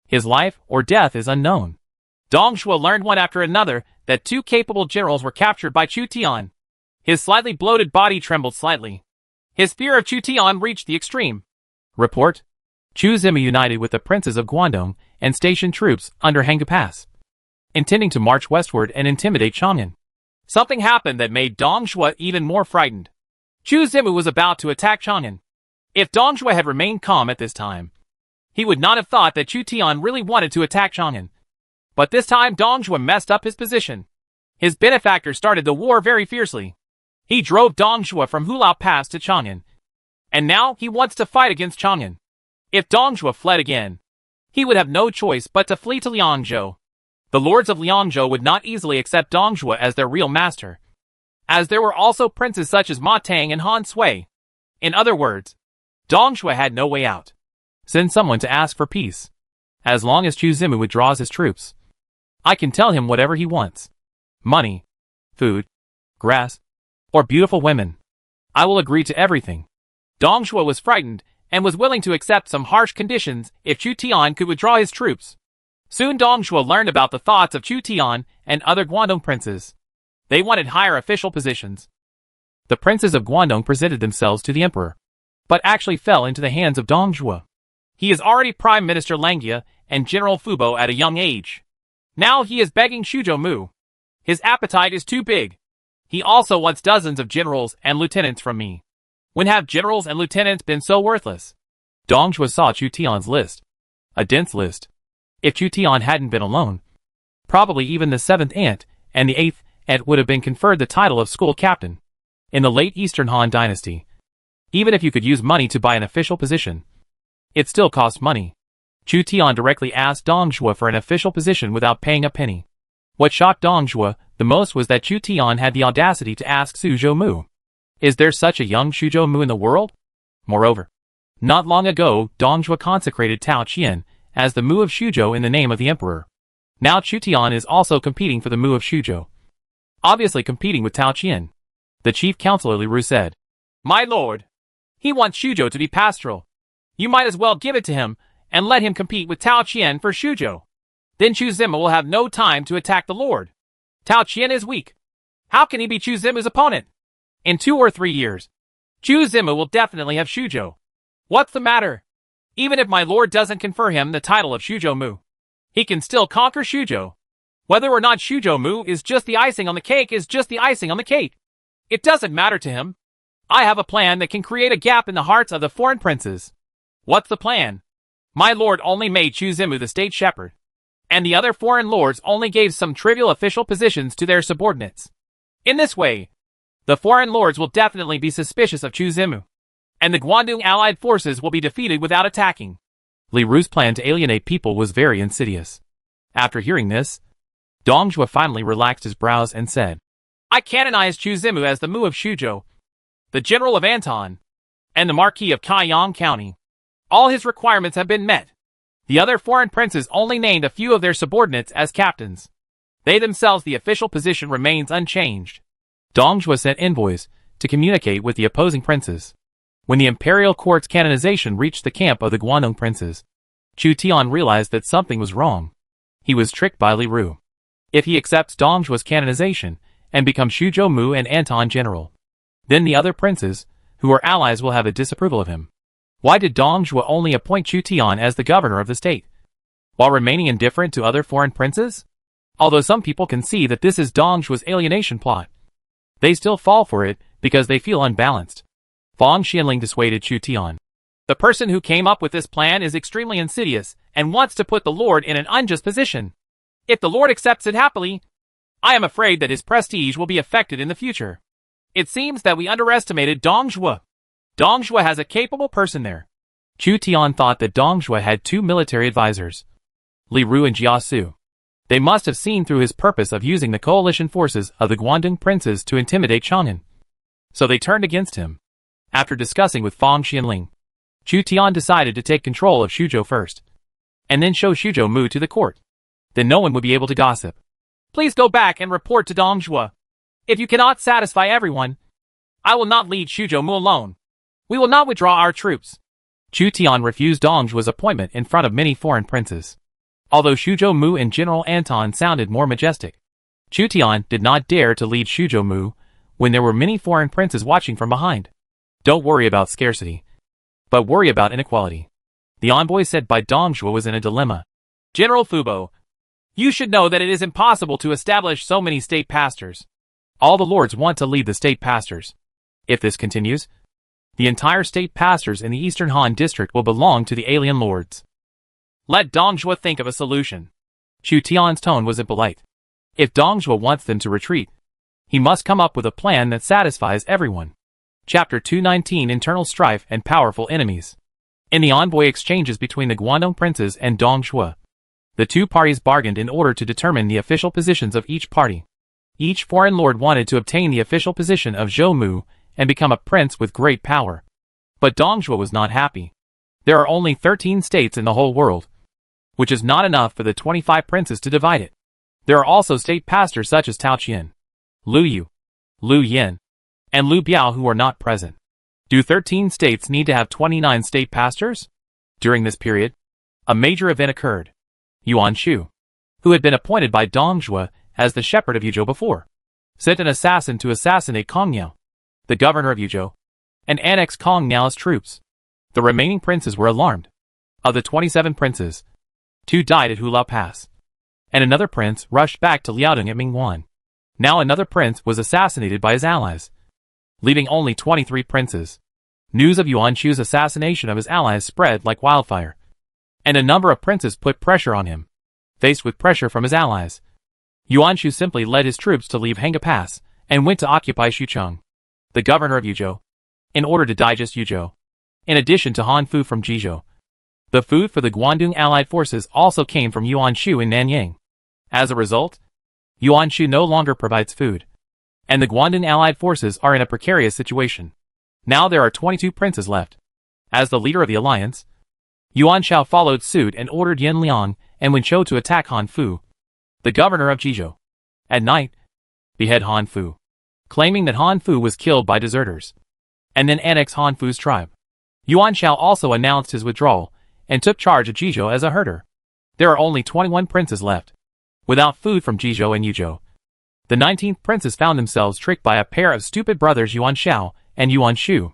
His life or death is unknown.
Dong Zhuo learned one after another that two capable generals were captured by Chu Tian. His slightly bloated body trembled slightly. His fear of Chu Tian reached the extreme.
Report: Chu Zimu united with the princes of Guangdong and stationed troops under Hanga Pass, intending to march westward and intimidate Chang'an.
Something happened that made Dong Zhuo even more frightened. Chu Zimu was about to attack Chang'an. If Dong Zhuo had remained calm at this time, he would not have thought that Chu Tian really wanted to attack Chang'an. But this time Dong Zhuo messed up his position. His benefactor started the war very fiercely. He drove Dong Zhuo from Hulao Pass to Chang'an, and now he wants to fight against Chang'an. If Dong Zhuo fled again, he would have no choice but to flee to Liangzhou. The lords of Liangzhou would not easily accept Dong Zhuo as their real master, as there were also princes such as Ma Tang and Han Sui. In other words, Dong Zhuo had no way out.
Send someone to ask for peace, as long as Chu Zimu withdraws his troops. I can tell him whatever he wants. Money, food, grass, or beautiful women. I will agree to everything.
Dong Zhuo was frightened and was willing to accept some harsh conditions if Chu Tian could withdraw his troops. Soon Dong Zhuo learned about the thoughts of Chu Tian and other Guangdong princes. They wanted higher official positions.
The princes of Guangdong presented themselves to the emperor, but actually fell into the hands of Dong Zhuo.
He is already Prime Minister Langia and General Fubo at a young age. Now he is begging Shuzhou Mu. His appetite is too big. He also wants dozens of generals and lieutenants from me. When have generals and lieutenants been so worthless?
Dong Zhuo saw Chu Tian's list. A dense list. If Chu Tian hadn't been alone, probably even the 7th aunt and the 8th aunt would have been conferred the title of school captain. In the late Eastern Han dynasty, even if you could use money to buy an official position, it still cost money. Chu Tian directly asked Dong Zhuo for an official position without paying a penny. What shocked Dong Zhuo the most was that Chu Tian had the audacity to ask Shuzhou Mu. Is there such a young Shuzhou Mu in the world? Moreover, not long ago, Dong Zhuo consecrated Tao Qian as the Mu of Shuzhou in the name of the emperor. Now Chu Tian is also competing for the Mu of Shuzhou. Obviously competing with Tao Qian. The chief counselor Li Ru said,
My lord, he wants Shuzhou to be pastoral. You might as well give it to him and let him compete with Tao Qian for Shuzhou. Then Chu Zima will have no time to attack the lord. Tao Qian is weak. How can he be Chu Zima's opponent? In 2 or 3 years, Chu Zima will definitely have Shuzhou. What's the matter? Even if my lord doesn't confer him the title of Shuzhou Mu, he can still conquer Shuzhou. Whether or not Shuzhou Mu is just the icing on the cake is just the icing on the cake. It doesn't matter to him. I have a plan that can create a gap in the hearts of the foreign princes. What's the plan? My lord only made Chu Zimu the state shepherd, and the other foreign lords only gave some trivial official positions to their subordinates. In this way, the foreign lords will definitely be suspicious of Chu Zimu, and the Guangdong allied forces will be defeated without attacking.
Li Ru's plan to alienate people was very insidious. After hearing this, Dong Zhuo finally relaxed his brows and said,
I canonized Chu Zimu as the Mu of Shuzhou, the General of Anton, and the Marquis of Kaiyang County. All his requirements have been met. The other foreign princes only named a few of their subordinates as captains. They themselves, the official position remains unchanged.
Dong Zhuo sent envoys to communicate with the opposing princes. When the imperial court's canonization reached the camp of the Guangdong princes, Chu Tian realized that something was wrong. He was tricked by Li Ru. If he accepts Dong Zhuo's canonization and becomes Shuzhou Mu and Anton general, then the other princes, who are allies, will have a disapproval of him. Why did Dong Zhuo only appoint Chu Tian as the governor of the state, while remaining indifferent to other foreign princes? Although some people can see that this is Dong Zhuo's alienation plot, they still fall for it because they feel unbalanced. Fang Xianling dissuaded Chu Tian.
The person who came up with this plan is extremely insidious and wants to put the Lord in an unjust position. If the Lord accepts it happily, I am afraid that his prestige will be affected in the future. It seems that we underestimated Dong Zhuo. Dong Zhuo has a capable person there.
Chu Tian thought that Dong Zhuo had 2 military advisors, Li Ru and Jia Su. They must have seen through his purpose of using the coalition forces of the Guangdong princes to intimidate Chang'an. So they turned against him. After discussing with Fang Xianling, Chu Tian decided to take control of Shuzhou first, and then show Shuzhou Mu to the court. Then no one would be able to gossip.
Please go back and report to Dong Zhuo. If you cannot satisfy everyone, I will not lead Shuzhou Mu alone. We will not withdraw our troops.
Chu Tian refused Dong Zhuo's appointment in front of many foreign princes. Although Shuzhou Mu and General Anton sounded more majestic, Chu Tian did not dare to lead Shuzhou Mu when there were many foreign princes watching from behind. Don't worry about scarcity, but worry about inequality. The envoy said by Dong Zhuo was in a dilemma.
General Fubo, you should know that it is impossible to establish so many state pastors.
All the lords want to lead the state pastors. If this continues, the entire state pastors in the Eastern Han district will belong to the alien lords.
Let Dong Zhuo think of a solution.
Chu Tian's tone was impolite. If Dong Zhuo wants them to retreat, he must come up with a plan that satisfies everyone. Chapter 219 Internal Strife and Powerful Enemies. In the envoy exchanges between the Guangdong princes and Dong Zhuo, the two parties bargained in order to determine the official positions of each party. Each foreign lord wanted to obtain the official position of Zhou Mu and become a prince with great power. But Dong Zhuo was not happy. There are only 13 states in the whole world, which is not enough for the 25 princes to divide it.
There are also state pastors such as Tao Qian, Lu Yu, Lu Yin, and Lu Biao who are not present. Do 13 states need to have 29 state pastors? During this period, a major event occurred. Yuan Shu, who had been appointed by Dong Zhuo as the shepherd of Yuzhou before, sent an assassin to assassinate Kong Niao, the governor of Yuzhou, and annex Kong Niao's troops. The remaining princes were alarmed. Of the 27 princes, 2 died at Hulao Pass, and another prince rushed back to Liaodong at Mingwan. Now another prince was assassinated by his allies, leaving only 23 princes. News of Yuan Shu's assassination of his allies spread like wildfire, and a number of princes put pressure on him. Faced with pressure from his allies, Yuan Shu simply led his troops to leave Hanga Pass and went to occupy Xucheng, the governor of Yuzhou, in order to digest Yuzhou. In addition to Han Fu from Jizhou, the food for the Guandong allied forces also came from Yuan Shu in Nanyang. As a result, Yuan Shu no longer provides food, and the Guandong allied forces are in a precarious situation. Now there are 22 princes left. As the leader of the alliance, Yuan Shao followed suit and ordered Yin Liang and Wen Chou to attack Han Fu, the governor of Jizhou. At night, behead Han Fu, claiming that Han Fu was killed by deserters, and then annex Han Fu's tribe. Yuan Shao also announced his withdrawal and took charge of Jizhou as a herder. There are only 21 princes left, without food from Jizhou and Yuzhou. The 19th princes found themselves tricked by a pair of stupid brothers Yuan Shao and Yuan Shu.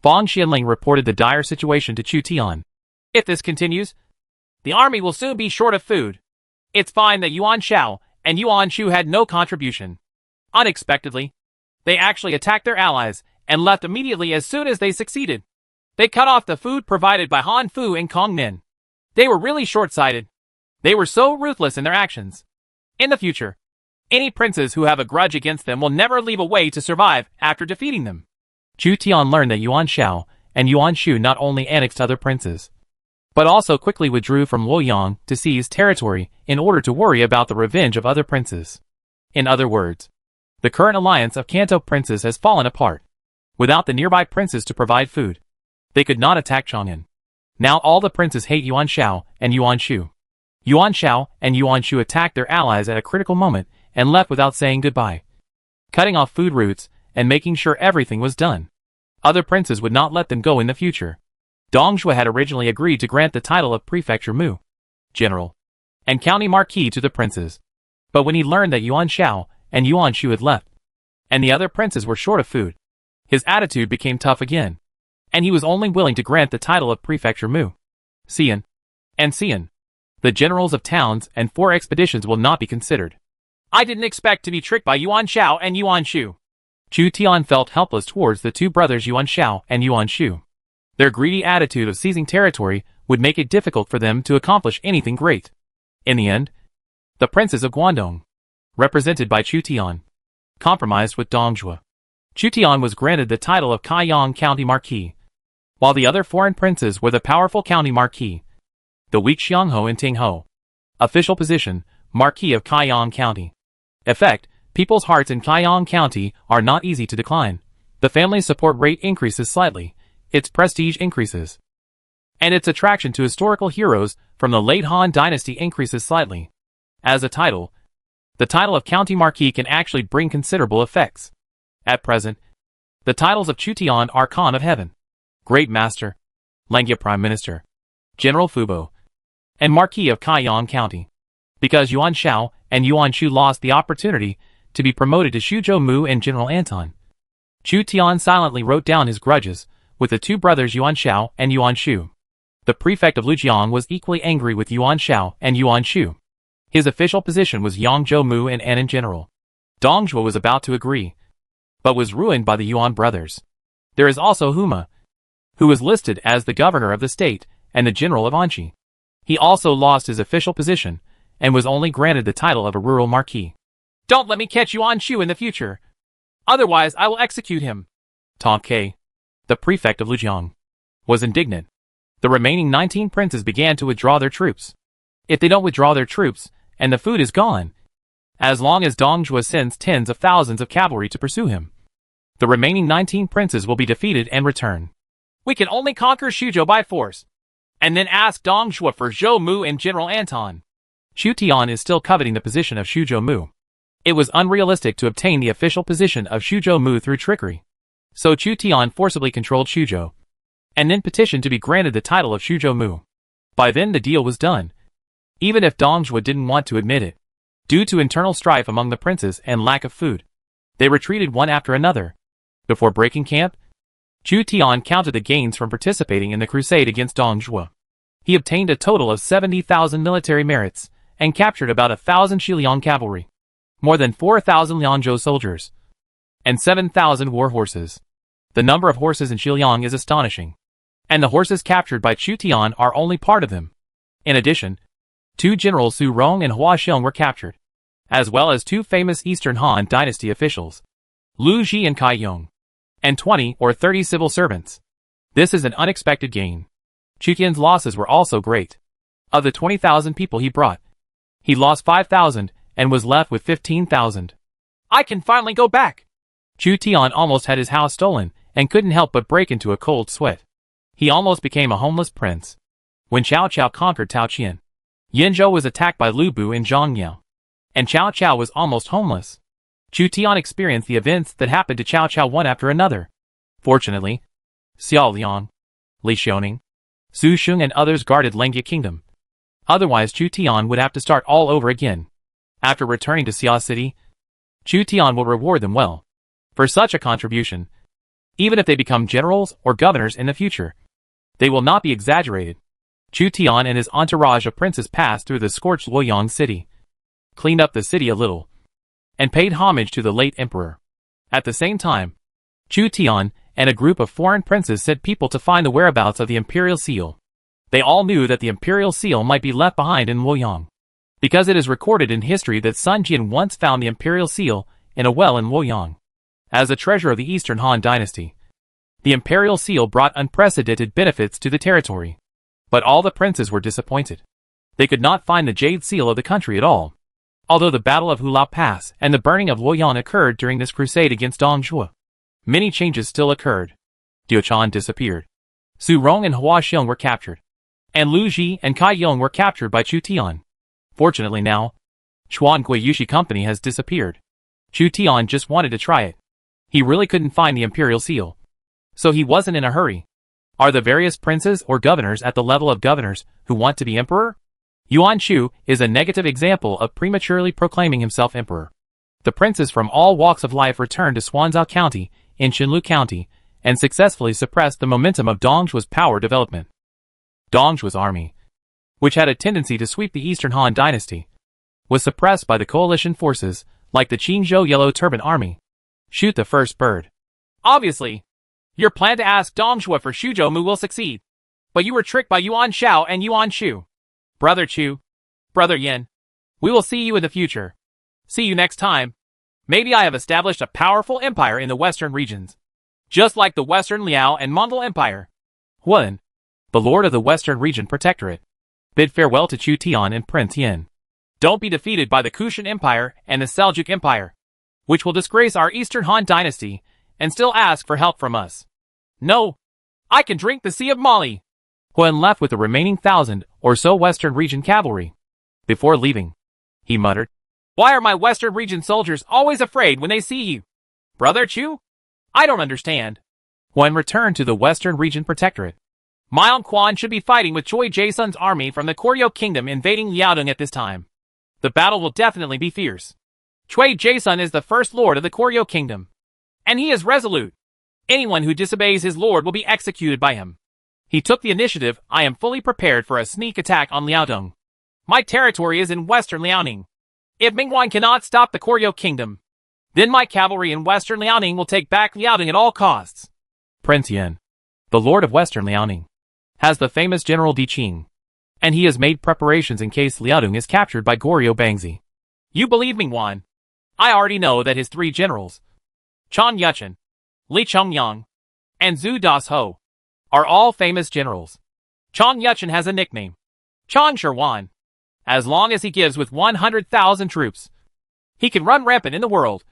Bong Xianling reported the dire situation to Chu Tian.
If this continues, the army will soon be short of food. It's fine that Yuan Shao and Yuan Shu had no contribution. Unexpectedly, they actually attacked their allies and left immediately as soon as they succeeded. They cut off the food provided by Han Fu and Kong Nin. They were really short-sighted. They were so ruthless in their actions. In the future, any princes who have a grudge against them will never leave a way to survive after defeating them.
Chu Tian learned that Yuan Shao and Yuan Shu not only annexed other princes, but also quickly withdrew from Luoyang to seize territory in order to worry about the revenge of other princes. In other words, the current alliance of Kanto princes has fallen apart. Without the nearby princes to provide food, they could not attack Chang'an. Now all the princes hate Yuan Shao and Yuan Shu. Yuan Shao and Yuan Shu attacked their allies at a critical moment and left without saying goodbye, cutting off food routes and making sure everything was done. Other princes would not let them go in the future. Dong Zhuo had originally agreed to grant the title of Prefecture Mu, General, and County Marquis to the princes. But when he learned that Yuan Shao and Yuan Shu had left, and the other princes were short of food, his attitude became tough again, and he was only willing to grant the title of Prefecture Mu, Xian, and Xian. The generals of towns and 4 expeditions will not be considered.
I didn't expect to be tricked by Yuan Shao and Yuan Shu.
Chu Tian felt helpless towards the 2 brothers Yuan Shao and Yuan Shu. Their greedy attitude of seizing territory would make it difficult for them to accomplish anything great. In the end, the princes of Guangdong, represented by Chu Tian, compromised with Dong Zhuo. Chu Tian was granted the title of Kaiyang County Marquis, while the other foreign princes were the powerful County Marquis, the weak Xiangho and Tingho. Official position, Marquis of Kaiyang County. Effect, people's hearts in Kaiyang County are not easy to decline. The family's support rate increases slightly, its prestige increases, and its attraction to historical heroes from the late Han Dynasty increases slightly. As a title, the title of County Marquis can actually bring considerable effects. At present, the titles of Chu Tian are Khan of Heaven, Great Master, Langya Prime Minister, General Fubo, and Marquis of Kaiyang County. Because Yuan Shao and Yuan Shu lost the opportunity to be promoted to Shuzhou Mu and General Anton, Chu Tian silently wrote down his grudges with the 2 brothers Yuan Shao and Yuan Shu. The prefect of Lujiang was equally angry with Yuan Shao and Yuan Shu. His official position was Yangzhou Mu and Annan General. Dong Zhuo was about to agree, but was ruined by the Yuan brothers. There is also Huma, who was listed as the governor of the state and the general of Anqi. He also lost his official position and was only granted the title of a rural marquis.
Don't let me catch Yuan Shu in the future. Otherwise I will execute him.
Tong Kai, the prefect of Lujiang, was indignant. The remaining 19 princes began to withdraw their troops. If they don't withdraw their troops, and the food is gone, as long as Dong Zhuo sends tens of thousands of cavalry to pursue him, the remaining 19 princes will be defeated and return.
We can only conquer Shuzhou by force, and then ask Dong Zhuo for Zhou Mu and General Anton.
Chu Tian is still coveting the position of Shuzhou Mu. It was unrealistic to obtain the official position of Shuzhou Mu through trickery. So Chu Tian forcibly controlled Shuzhou, and then petitioned to be granted the title of Shuzhou Mu. By then the deal was done, even if Dong Zhuo didn't want to admit it. Due to internal strife among the princes and lack of food, they retreated one after another. Before breaking camp, Chu Tian counted the gains from participating in the crusade against Dong Zhuo. He obtained a total of 70,000 military merits, and captured about 1,000 Shiliang cavalry, more than 4,000 Liangzhou soldiers, and 7,000 war horses. The number of horses in Shiliang is astonishing, and the horses captured by Chu Tian are only part of them. In addition, 2 generals Su Rong and Hua Xiong were captured, as well as 2 famous Eastern Han Dynasty officials, Lu Ji and Kai Yong, and 20 or 30 civil servants. This is an unexpected gain. Chu Tian's losses were also great. Of the 20,000 people he brought, he lost 5,000 and was left with 15,000. I can finally go back. Chu Tian almost had his house stolen and couldn't help but break into a cold sweat. He almost became a homeless prince. When Cao Cao conquered Tao Qian, Yinzhou was attacked by Lu Bu and Zhang Yao, and Cao Cao was almost homeless. Chu Tian experienced the events that happened to Cao Cao one after another. Fortunately, Xiao Liang, Li Xiaoning, Su Sheng and others guarded Lengye Kingdom. Otherwise Chu Tian would have to start all over again. After returning to Xia City, Chu Tian will reward them well for such a contribution. Even if they become generals or governors in the future, they will not be exaggerated. Chu Tian and his entourage of princes passed through the scorched Luoyang city, cleaned up the city a little, and paid homage to the late emperor. At the same time, Chu Tian and a group of foreign princes sent people to find the whereabouts of the imperial seal. They all knew that the imperial seal might be left behind in Luoyang, because it is recorded in history that Sun Jian once found the imperial seal in a well in Luoyang. As a treasure of the Eastern Han dynasty, the imperial seal brought unprecedented benefits to the territory. But all the princes were disappointed. They could not find the jade seal of the country at all. Although the Battle of Hulao Pass and the burning of Luoyang occurred during this crusade against Dong Zhuo, many changes still occurred. Diu Chan disappeared. Su Rong and Hua Xiong were captured, and Lu Ji and Kai Yong were captured by Chu Tian. Fortunately now, Chuan Gui Yushi Company has disappeared. Chu Tian just wanted to try it. He really couldn't find the imperial seal, so he wasn't in a hurry. Are the various princes or governors at the level of governors who want to be emperor? Yuan Shu is a negative example of prematurely proclaiming himself emperor. The princes from all walks of life returned to Xuanzhou County in Xinlu County and successfully suppressed the momentum of Dong Zhuo's power development. Dong Zhuo's army, which had a tendency to sweep the Eastern Han dynasty, was suppressed by the coalition forces like the Qingzhou Yellow Turban Army. Shoot the first bird. Obviously, your plan to ask Dong Zhuo for Shuzhou Mu will succeed. But you were tricked by Yuan Shao and Yuan Shu. Brother Chu, Brother Yin, we will see you in the future. See you next time. Maybe I have established a powerful empire in the western regions, just like the Western Liao and Mongol Empire. Huan, the lord of the Western Region Protectorate, bid farewell to Chu Tian and Prince Yin. Don't be defeated by the Kushan Empire and the Seljuk Empire, which will disgrace our Eastern Han dynasty and still ask for help from us. No, I can drink the Sea of Mali. Huan left with the remaining 1,000 or so Western Region cavalry. Before leaving, he muttered, "Why are my Western Region soldiers always afraid when they see you? Brother Chu? I don't understand." Huan returned to the Western Region Protectorate. Miao Quan should be fighting with Choi Jae-sun's army from the Koryo Kingdom invading Liaodong at this time. The battle will definitely be fierce. Choi Jae-sun is the first lord of the Koryo Kingdom, and he is resolute. Anyone who disobeys his lord will be executed by him. He took the initiative. I am fully prepared for a sneak attack on Liaodong. My territory is in western Liaoning. If Mingwan cannot stop the Koryo Kingdom, then my cavalry in western Liaoning will take back Liaodong at all costs. Prince Yin, the lord of western Liaoning, has the famous General Di Qing, and he has made preparations in case Liaodong is captured by Goryeo Bangzi. You believe Mingwan? I already know that his 3 generals, Chan Yuchen, Li Chongyang, and Zhu Das Ho, are all famous generals. Chan Yuchen has a nickname, Chan Sherwan. As long as he gives with 100,000 troops, he can run rampant in the world.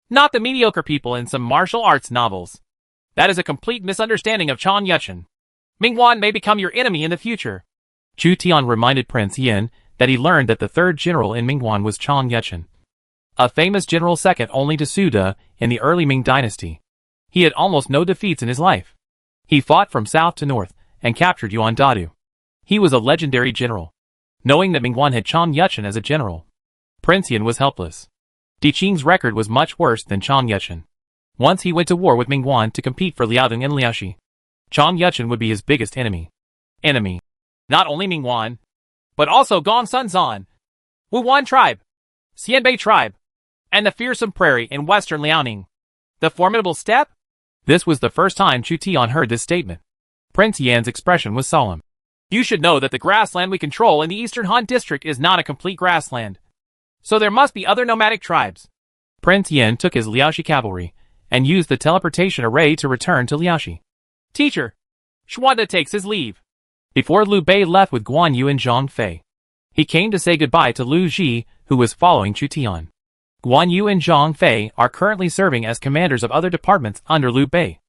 Not the mediocre people in some martial arts novels. That is a complete misunderstanding of Chan Yuchen. Mingwan may become your enemy in the future. Chu Tian reminded Prince Yin
that he learned that the third general in Mingguan was Chang Yuchen, a famous general second only to Su De in the early Ming dynasty. He had almost no defeats in his life. He fought from south to north and captured Yuan Dadu. He was a legendary general. Knowing that Mingguan had Chang Yuchen as a general, Prince Yan was helpless. Di Qing's record was much worse than Chang Yuchen. Once he went to war with Mingguan to compete for Liaodong and Liaoxi. Chang Yuchen would be his biggest enemy.
Not only Mingguan, but also Gongsun Zan, Wuwan tribe, Xianbei tribe, and the fearsome prairie in western Liaoning. The formidable steppe?
This was the first time Chu Tian heard this statement. Prince Yan's expression was solemn.
You should know that the grassland we control in the eastern Han district is not a complete grassland. So there must be other nomadic tribes.
Prince Yan took his Liaoxi cavalry and used the teleportation array to return to Liaoxi.
Teacher, Xuande takes his leave.
Before Liu Bei left with Guan Yu and Zhang Fei, he came to say goodbye to Liu Ji, who was following Chu Tian. Guan Yu and Zhang Fei are currently serving as commanders of other departments under Liu Bei.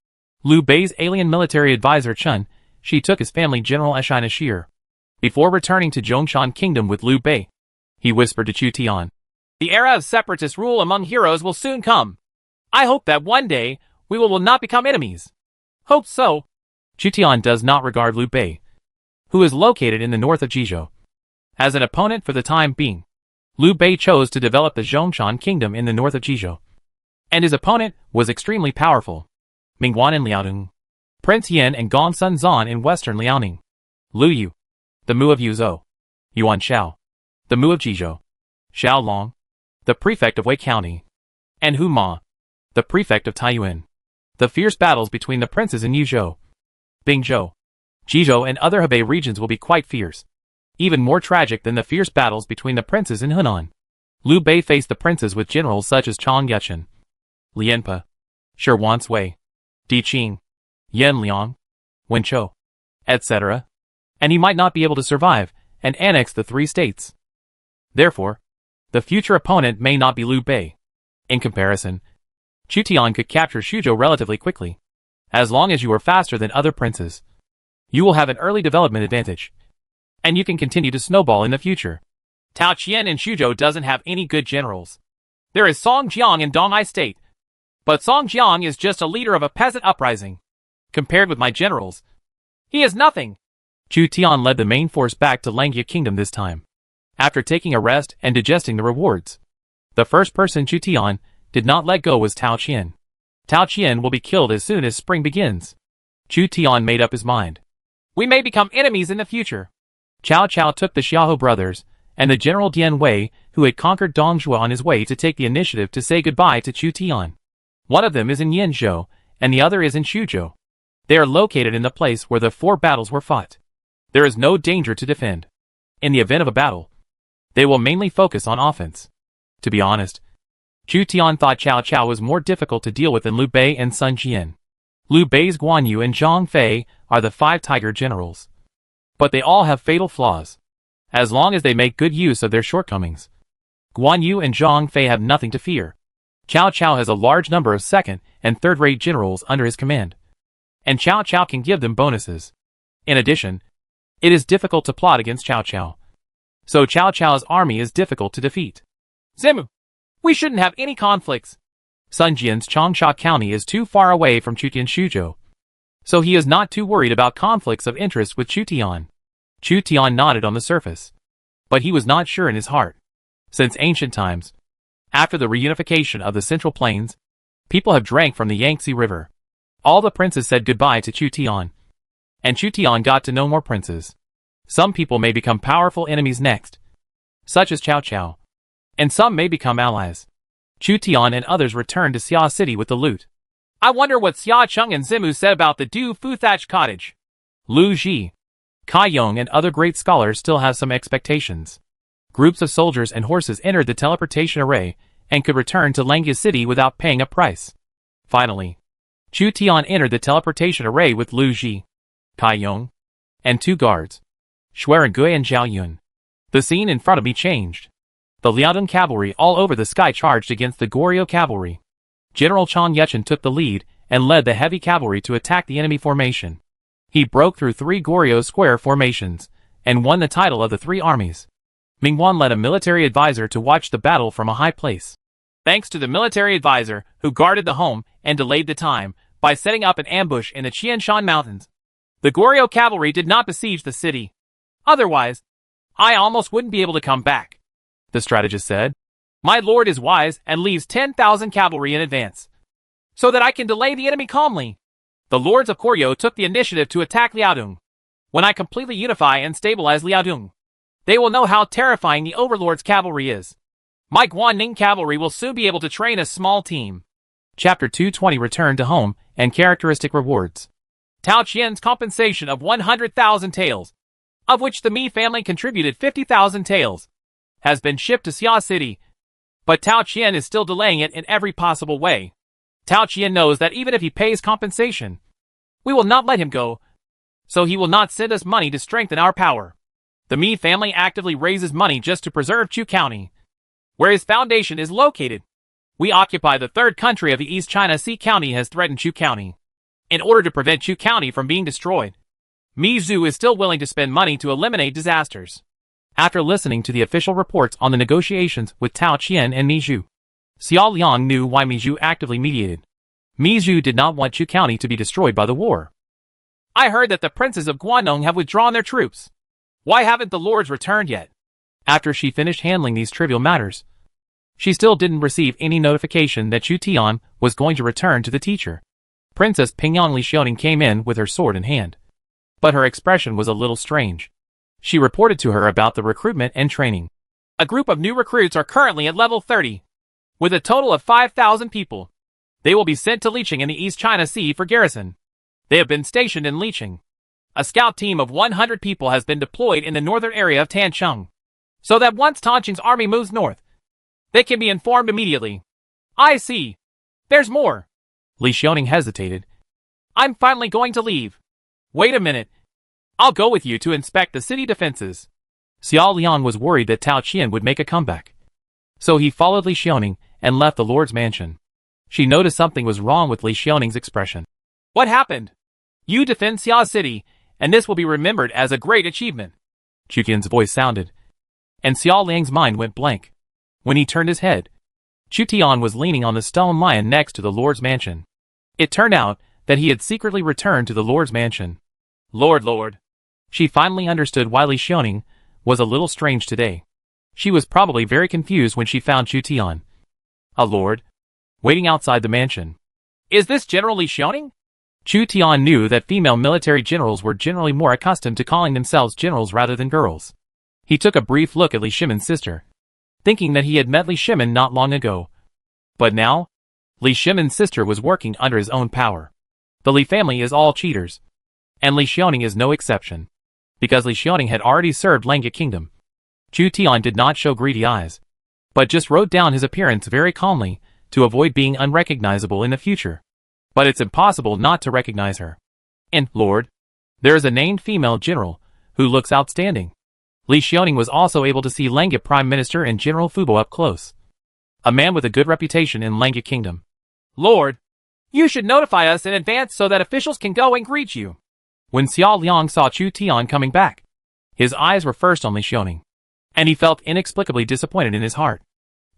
Liu Bei's alien military advisor Chen, she took his family General Eshai Nashir. Before returning to Zhongshan Kingdom with Liu Bei, he whispered to Chu Tian.
The era of separatist rule among heroes will soon come. I hope that one day we will not become enemies. Hope so.
Chu Tian does not regard Liu Bei, who is located in the north of Jizhou, as an opponent for the time being. Liu Bei chose to develop the Zhongshan Kingdom in the north of Jizhou, and his opponent was extremely powerful. Mingguan in Liaodong, Prince Yan and Gongsun Zan in western Liaoning, Liu Yu, the Mu of Yuzhou, Yuan Shao, the Mu of Jizhou, Xiao Long, the prefect of Wei County, and Hu Ma, the prefect of Taiyuan. The fierce battles between the princes in Yuzhou, Bingzhou, Jizhou and other Hebei regions will be quite fierce, even more tragic than the fierce battles between the princes in Hunan. Liu Bei faced the princes with generals such as Chang Yuchen, Lianpe, Shi Wansui, Di Qing, Yan Liang, Wen Chou, etc., and he might not be able to survive and annex the three states. Therefore, the future opponent may not be Liu Bei. In comparison, Chu Tian could capture Suzhou relatively quickly. As long as you are faster than other princes, you will have an early development advantage, and you can continue to snowball in the future.
Tao Qian in Suzhou doesn't have any good generals. There is Song Jiang in Donghai State, but Song Jiang is just a leader of a peasant uprising. Compared with my generals, he is nothing.
Chu Tian led the main force back to Langia Kingdom this time, after taking a rest and digesting the rewards. The first person Chu Tian did not let go was Tao Qian. Tao Qian will be killed as soon as spring begins. Chu Tian made up his mind.
We may become enemies in the future.
Cao Cao took the Xiahou brothers and the General Dian Wei, who had conquered Dongzhuo, on his way to take the initiative to say goodbye to Chu Tian. One of them is in Yanzhou, and the other is in Suzhou. They are located in the place where the 4 battles were fought. There is no danger to defend. In the event of a battle, they will mainly focus on offense. To be honest, Chu Tian thought Cao Cao was more difficult to deal with than Liu Bei and Sun Jian. Liu Bei's Guan Yu and Zhang Fei are the 5 tiger generals, but they all have fatal flaws, as long as they make good use of their shortcomings. Guan Yu and Zhang Fei have nothing to fear. Cao Cao has a large number of second and third-rate generals under his command, and Cao Cao can give them bonuses. In addition, it is difficult to plot against Cao Cao, so Cao Cao's army is difficult to defeat.
Zimu, we shouldn't have any conflicts.
Sun Jian's Changsha County is too far away from Chu Tian's Suzhou, so he is not too worried about conflicts of interest with Chu Tian. Chu Tian nodded on the surface, but he was not sure in his heart. Since ancient times, after the reunification of the Central Plains, people have drank from the Yangtze River. All the princes said goodbye to Chu Tian, and Chu Tian got to know more princes. Some people may become powerful enemies next, such as Cao Cao, and some may become allies. Chu Tian and others returned to Xia City with the loot.
I wonder what Xia Cheng and Zimu said about the Du Fu Thatch Cottage.
Lu Ji, Kai Yong and other great scholars still have some expectations. Groups of soldiers and horses entered the teleportation array and could return to Langia City without paying a price. Finally, Chu Tian entered the teleportation array with Lu Ji, Kai Yong, and 2 guards, Xueren Gui and Zhao Yun. The scene in front of me changed. The Liaodong cavalry all over the sky charged against the Goryeo cavalry. General Chang Yuchen took the lead and led the heavy cavalry to attack the enemy formation. He broke through 3 Goryeo square formations and won the title of the 3 armies. Mingwan led a military advisor to watch the battle from a high place.
Thanks to the military advisor who guarded the home and delayed the time by setting up an ambush in the Qianshan Mountains, the Goryeo cavalry did not besiege the city. Otherwise, I almost wouldn't be able to come back, the strategist said. My lord is wise and leaves 10,000 cavalry in advance, so that I can delay the enemy calmly. The lords of Goryeo took the initiative to attack Liaodong. When I completely unify and stabilize Liaodong, they will know how terrifying the overlord's cavalry is. My Guanning cavalry will soon be able to train a small team.
Chapter 220 Return to Home and Characteristic Rewards.
Tao Qian's compensation of 100,000 taels, of which the Mi family contributed 50,000 taels, has been shipped to Xia City. But Tao Qian is still delaying it in every possible way. Tao Qian knows that even if he pays compensation, we will not let him go, so he will not send us money to strengthen our power. The Mi family actively raises money just to preserve Chu County, where his foundation is located. We occupy the third country of the East China Sea. County has threatened Chu County. In order to prevent Chu County from being destroyed, Mi Zhu is still willing to spend money to eliminate disasters.
After listening to the official reports on the negotiations with Tao Qian and Mi Zhu, Xiao Liang knew why Mi Zhu actively mediated. Mi Zhu did not want Chu County to be destroyed by the war.
I heard that the princes of Guanong have withdrawn their troops. Why haven't the lords returned yet?
After she finished handling these trivial matters, she still didn't receive any notification that Chu Tian was going to return to the teacher. Princess Pingyang Li Xiaoning came in with her sword in hand, but her expression was a little strange. She reported to her about the recruitment and training.
A group of new recruits are currently at level 30, with a total of 5,000 people. They will be sent to Liqing in the East China Sea for garrison. They have been stationed in Liqing. A scout team of 100 people has been deployed in the northern area of Tancheng, so that once Tanqing's army moves north, they can be informed immediately. I see. There's more.
Li Xiaoning hesitated.
I'm finally going to leave. Wait a minute. I'll go with you to inspect the city defenses.
Xiao Liang was worried that Tao Qian would make a comeback, so he followed Li Xiaoning and left the lord's mansion. She noticed something was wrong with Li Xiaoning's expression.
What happened? You defend Xia City, and this will be remembered as a great achievement.
Chu Qian's voice sounded, and Xiao Liang's mind went blank. When he turned his head, Chu Tian was leaning on the stone lion next to the lord's mansion. It turned out that he had secretly returned to the lord's mansion.
Lord.
She finally understood why Li Xiaoning was a little strange today. She was probably very confused when she found Chu Tian, a lord, waiting outside the mansion.
Is this General Li Xiaoning?
Chu Tian knew that female military generals were generally more accustomed to calling themselves generals rather than girls. He took a brief look at Li Shimon's sister, thinking that he had met Li Shimon not long ago. But now, Li Shimon's sister was working under his own power. The Li family is all cheaters, and Li Xiaoning is no exception. Because Li Xiaoning had already served Langya Kingdom, Chu Tian did not show greedy eyes, but just wrote down his appearance very calmly to avoid being unrecognizable in the future. But it's impossible not to recognize her. And, Lord, there is a named female general who looks outstanding. Li Xiaoning was also able to see Langya Prime Minister and General Fubo up close, a man with a good reputation in Langya Kingdom.
Lord, you should notify us in advance so that officials can go and greet you.
When Xiao Liang saw Chu Tian coming back, his eyes were first on Li Xiaoning, and he felt inexplicably disappointed in his heart.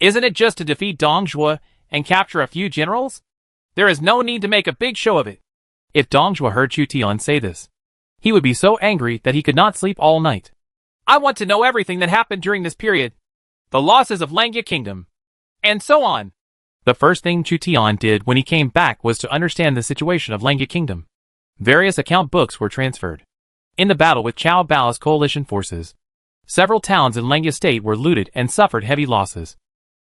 Isn't it just to defeat Dong Zhuo and capture a few generals? There is no need to make a big show of it.
If Dong Zhuo heard Chu Tian say this, he would be so angry that he could not sleep all night.
I want to know everything that happened during this period, the losses of Langya Kingdom, and so on.
The first thing Chu Tian did when he came back was to understand the situation of Langya Kingdom. Various account books were transferred. In the battle with Cao Bao's coalition forces, several towns in Langya State were looted and suffered heavy losses,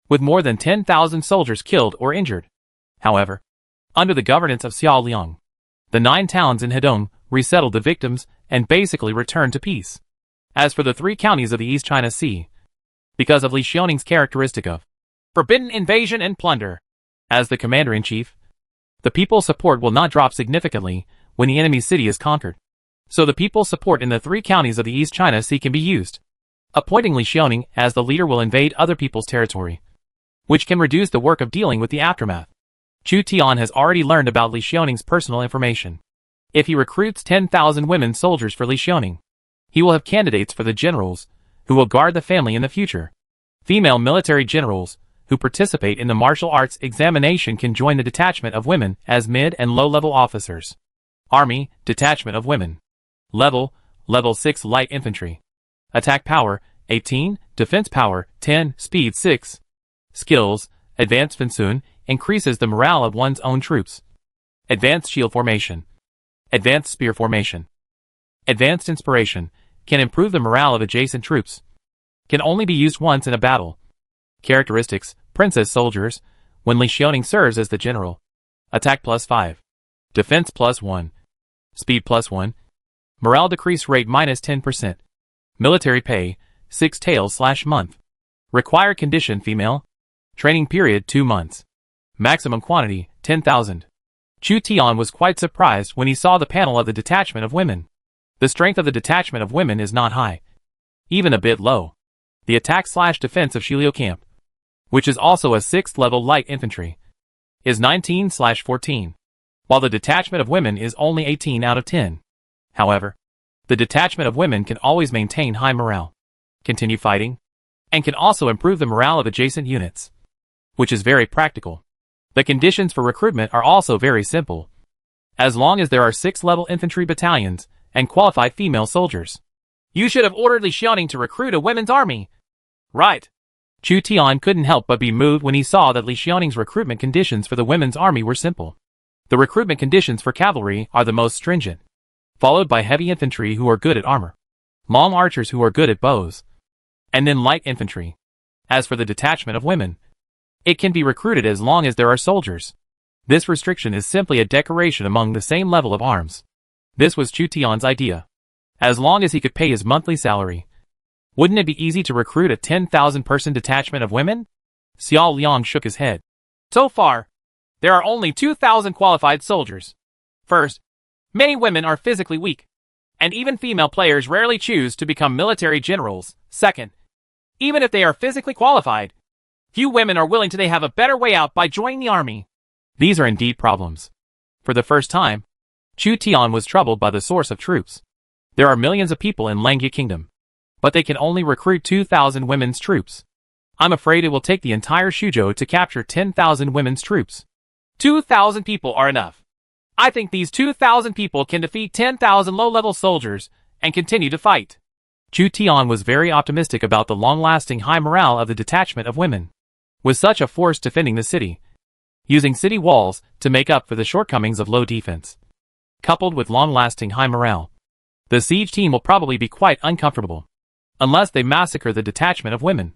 with more than 10,000 soldiers killed or injured. However, under the governance of Xiao Liang, the 9 towns in Hedong resettled the victims and basically returned to peace. As for the 3 counties of the East China Sea, because of Li Xiaoning's characteristic of
forbidden invasion and plunder,
as the commander-in-chief, the people's support will not drop significantly when the enemy's city is conquered. So the people's support in the 3 counties of the East China Sea can be used. Appointing Li Xiaoning as the leader will invade other people's territory, which can reduce the work of dealing with the aftermath. Chu Tian has already learned about Li Xiaoning's personal information. If he recruits 10,000 women soldiers for Li Xiaoning, he will have candidates for the generals who will guard the family in the future. Female military generals, who participate in the martial arts examination, can join the detachment of women as mid and low-level officers. Army, detachment of women. Level 6 light infantry. Attack power, 18, defense power, 10, speed 6. Skills, advanced Finsun, increases the morale of one's own troops. Advanced shield formation. Advanced spear formation. Advanced inspiration, can improve the morale of adjacent troops. Can only be used once in a battle. Characteristics, princess soldiers, when Li Xiaoning serves as the general. Attack +5. Defense +1. Speed +1. Morale decrease rate -10%. Military pay, 6 taels/month. Required condition female. Training period 2 months. Maximum quantity, 10,000. Chu Tian was quite surprised when he saw the panel of the detachment of women. The strength of the detachment of women is not high. Even a bit low. The attack/defense of Shiliu camp, which is also a 6th level light infantry, is 19/14, while the detachment of women is only 18 out of 10. However, the detachment of women can always maintain high morale, continue fighting, and can also improve the morale of adjacent units, which is very practical. The conditions for recruitment are also very simple. As long as there are 6th-level infantry battalions and qualified female soldiers.
You should have ordered Li Xiaoning to recruit a women's army. Right.
Chu Tian couldn't help but be moved when he saw that Li Xiaoning's recruitment conditions for the women's army were simple. The recruitment conditions for cavalry are the most stringent, followed by heavy infantry who are good at armor, long archers who are good at bows, and then light infantry. As for the detachment of women, it can be recruited as long as there are soldiers. This restriction is simply a decoration among the same level of arms. This was Chu Tian's idea. As long as he could pay his monthly salary, wouldn't it be easy to recruit a 10,000-person detachment of women? Xiao Liang shook his head.
So far, there are only 2,000 qualified soldiers. First, many women are physically weak, and even female players rarely choose to become military generals. Second, even if they are physically qualified, few women are willing to have a better way out by joining the army.
These are indeed problems. For the first time, Chu Tian was troubled by the source of troops. There are millions of people in Langya Kingdom, but they can only recruit 2,000 women's troops. I'm afraid it will take the entire Shuzhou to capture 10,000 women's troops.
2,000 people are enough. I think these 2,000 people can defeat 10,000 low-level soldiers and continue to fight.
Chu Tian was very optimistic about the long-lasting high morale of the detachment of women. With such a force defending the city, using city walls to make up for the shortcomings of low defense, coupled with long-lasting high morale, the siege team will probably be quite uncomfortable. Unless they massacre the detachment of women,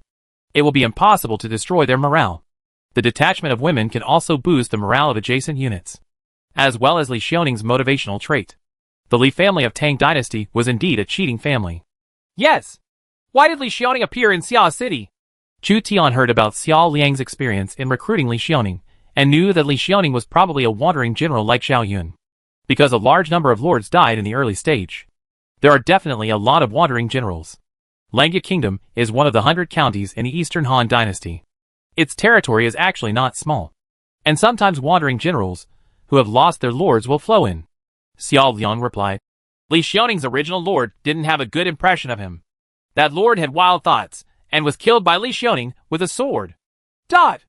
it will be impossible to destroy their morale. The detachment of women can also boost the morale of adjacent units, as well as Li Xiaoning's motivational trait. The Li family of Tang Dynasty was indeed a cheating family.
Yes. Why did Li Xiaoning appear in Xia City?
Chu Tian heard about Xiao Liang's experience in recruiting Li Xiaoning, and knew that Li Xiaoning was probably a wandering general like Zhao Yun. Because a large number of lords died in the early stage, there are definitely a lot of wandering generals. Langya Kingdom is one of the 100 counties in the Eastern Han Dynasty. Its territory is actually not small, and sometimes wandering generals who have lost their lords will flow in. Xiao Liang replied.
Li Xiaoning's original lord didn't have a good impression of him. That lord had wild thoughts, and was killed by Li Xiaoning with a sword. Dot!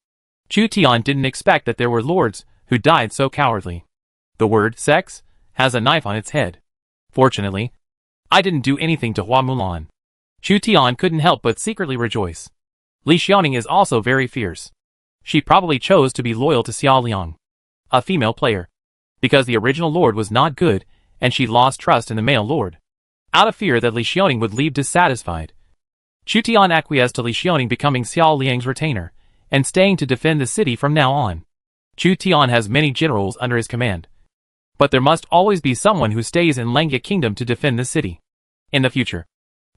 Chu Tian didn't expect that there were lords who died so cowardly. The word sex has a knife on its head. Fortunately, I didn't do anything to Hua Mulan. Chu Tian couldn't help but secretly rejoice. Li Xiaoning is also very fierce. She probably chose to be loyal to Xiao Liang, a female player, because the original lord was not good and she lost trust in the male lord, out of fear that Li Xiaoning would leave dissatisfied. Chu Tian acquiesced to Li Xiaoning becoming Xiao Liang's retainer and staying to defend the city from now on. Chu Tian has many generals under his command, but there must always be someone who stays in Langya Kingdom to defend the city. In the future,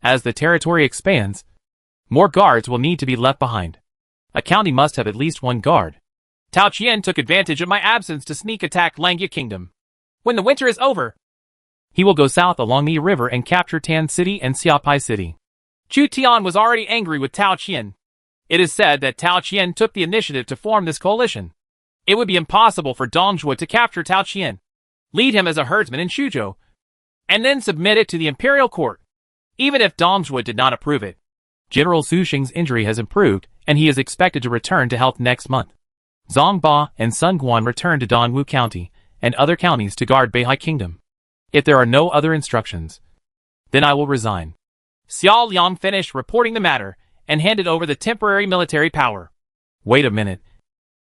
as the territory expands, more guards will need to be left behind. A county must have at least one guard.
Tao Qian took advantage of my absence to sneak attack Langya Kingdom. When the winter is over,
he will go south along the river and capture Tan City and Xiapai City.
Chu Tian was already angry with Tao Qian. It is said that Tao Qian took the initiative to form this coalition. It would be impossible for Dong Zhuo to capture Tao Qian, lead him as a herdsman in Shuzhou, and then submit it to the imperial court. Even if Dong Zhuo did not approve it,
General Su Xing's injury has improved, and he is expected to return to health next month. Zhang Ba and Sun Guan return to Dongwu County and other counties to guard Beihai Kingdom. If there are no other instructions, then I will resign.
Xiao Liang finished reporting the matter and handed over the temporary military power.
Wait a minute.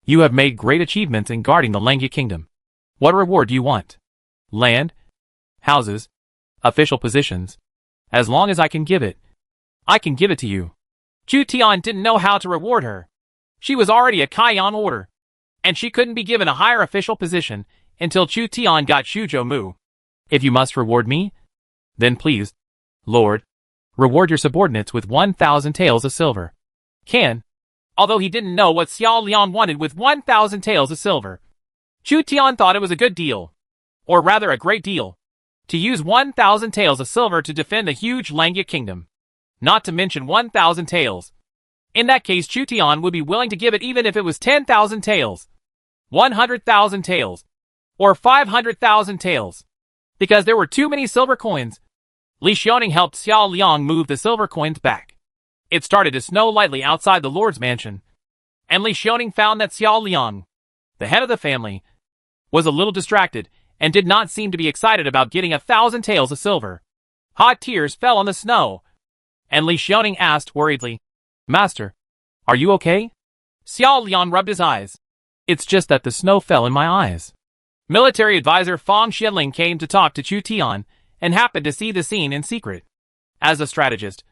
You have made great achievements in guarding the Langya Kingdom. What reward do you want? Land? Houses? Official positions? As long as I can give it, I can give it to you.
Chu Tian didn't know how to reward her. She was already a Kaiyan order, and she couldn't be given a higher official position until Chu Tian got Shuzhou Mu.
If you must reward me, then please, Lord, reward your subordinates with 1,000 taels of silver.
Can. Although he didn't know what Xiao Liang wanted with 1,000 taels of silver, Chu Tian thought it was a good deal, or rather a great deal, to use 1,000 taels of silver to defend the huge Langya Kingdom. Not to mention 1,000 taels. In that case, Chu Tian would be willing to give it even if it was 10,000 taels, 100,000 taels, or 500,000 taels, because there were too many silver coins. Li Xiaoning helped Xiao Liang move the silver coins back. It started to snow lightly outside the Lord's mansion, and Li Xiaoning found that Xiao Liang, the head of the family, was a little distracted and did not seem to be excited about getting 1,000 taels of silver. Hot tears fell on the snow, and Li Xiaoning asked worriedly,
Master, are you okay?
Xiao Liang rubbed his eyes.
It's just that the snow fell in my eyes.
Military advisor Fang Xianling came to talk to Chu Tian and happened to see the scene in secret. As a strategist,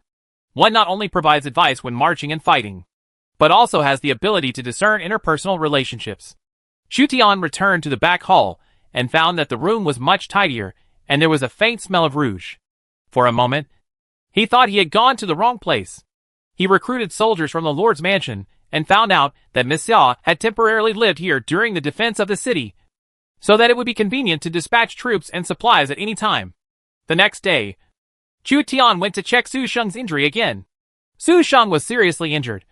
one not only provides advice when marching and fighting, but also has the ability to discern interpersonal relationships. Chu Tian returned to the back hall and found that the room was much tidier and there was a faint smell of rouge. For a moment, he thought he had gone to the wrong place. He recruited soldiers from the Lord's mansion and found out that Miss Xia had temporarily lived here during the defense of the city, so that it would be convenient to dispatch troops and supplies at any time. The next day, Chu Tian went to check Su Sheng's injury again. Su Sheng was seriously injured,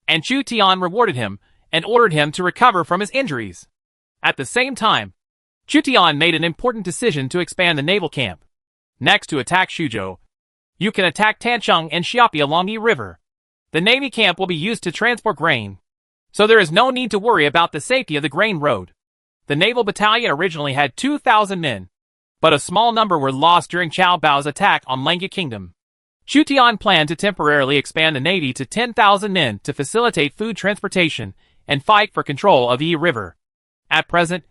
and Chu Tian rewarded him and ordered him to recover from his injuries. At the same time, Chu Tian made an important decision to expand the naval camp. Next to attack Shuzhou, you can attack Tancheng and Xiapi along the river. The Navy camp will be used to transport grain, so there is no need to worry about the safety of the grain road. The naval battalion originally had 2,000 men, but a small number were lost during Qiao Bao's attack on Langya Kingdom. Chu Tian planned to temporarily expand the navy to 10,000 men to facilitate food transportation and fight for control of the Yi River. At present,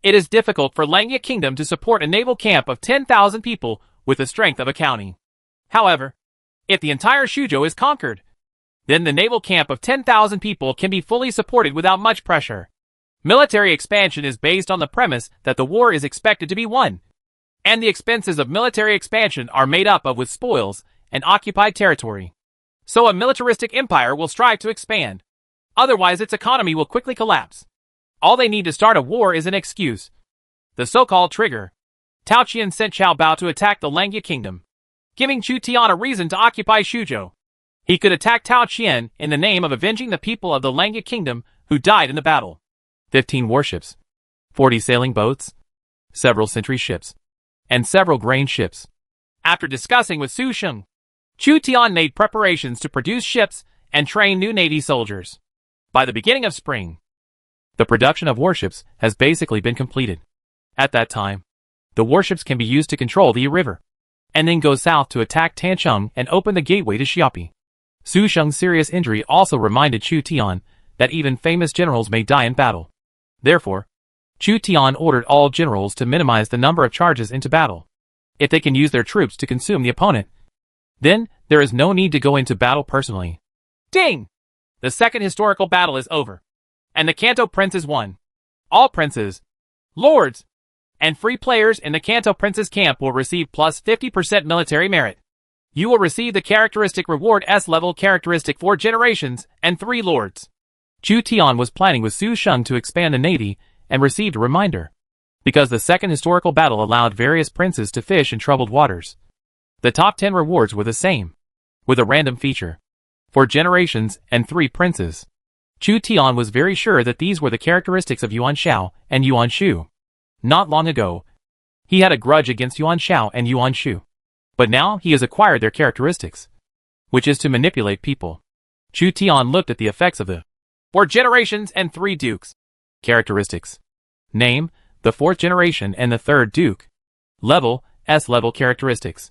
it is difficult for Langya Kingdom to support a naval camp of 10,000 people with the strength of a county. However, if the entire Shuzhou is conquered, then the naval camp of 10,000 people can be fully supported without much pressure. Military expansion is based on the premise that the war is expected to be won, and the expenses of military expansion are made up of with spoils and occupied territory. So a militaristic empire will strive to expand. Otherwise its economy will quickly collapse. All they need to start a war is an excuse. The so-called trigger. Tao Qian sent Qiao Bao to attack the Langya Kingdom, giving Chu Tian a reason to occupy Shuzhou. He could attack Tao Qian in the name of avenging the people of the Langya Kingdom who died in the battle.
15 warships, 40 sailing boats, several sentry ships, and several grain ships.
After discussing with Su Sheng, Chu Tian made preparations to produce ships and train new navy soldiers. By the beginning of spring,
the production of warships has basically been completed. At that time, the warships can be used to control the Yi River, and then go south to attack Tancheng and open the gateway to Xiapi. Su Sheng's serious injury also reminded Chu Tian that even famous generals may die in battle. Therefore, Chu Tian ordered all generals to minimize the number of charges into battle. If they can use their troops to consume the opponent, then there is no need to go into battle personally.
Ding! The second historical battle is over, and the Kanto princes won. All princes, lords, and free players in the Kanto princes camp will receive plus 50% military merit. You will receive the characteristic reward S-level characteristic 4 generations and 3 lords.
Chu Tian was planning with Su Sheng to expand the navy and received a reminder, because the second historical battle allowed various princes to fish in troubled waters. The top 10 rewards were the same, with a random feature, 4 generations and 3 princes. Chu Tian was very sure that these were the characteristics of Yuan Shao and Yuan Shu. Not long ago, he had a grudge against Yuan Shao and Yuan Shu, but now he has acquired their characteristics. which is to manipulate people. Chu Tian looked at the effects of the
4 generations and 3 dukes.
characteristics. Name, the 4th generation and the 3rd duke. Level, S-level characteristics.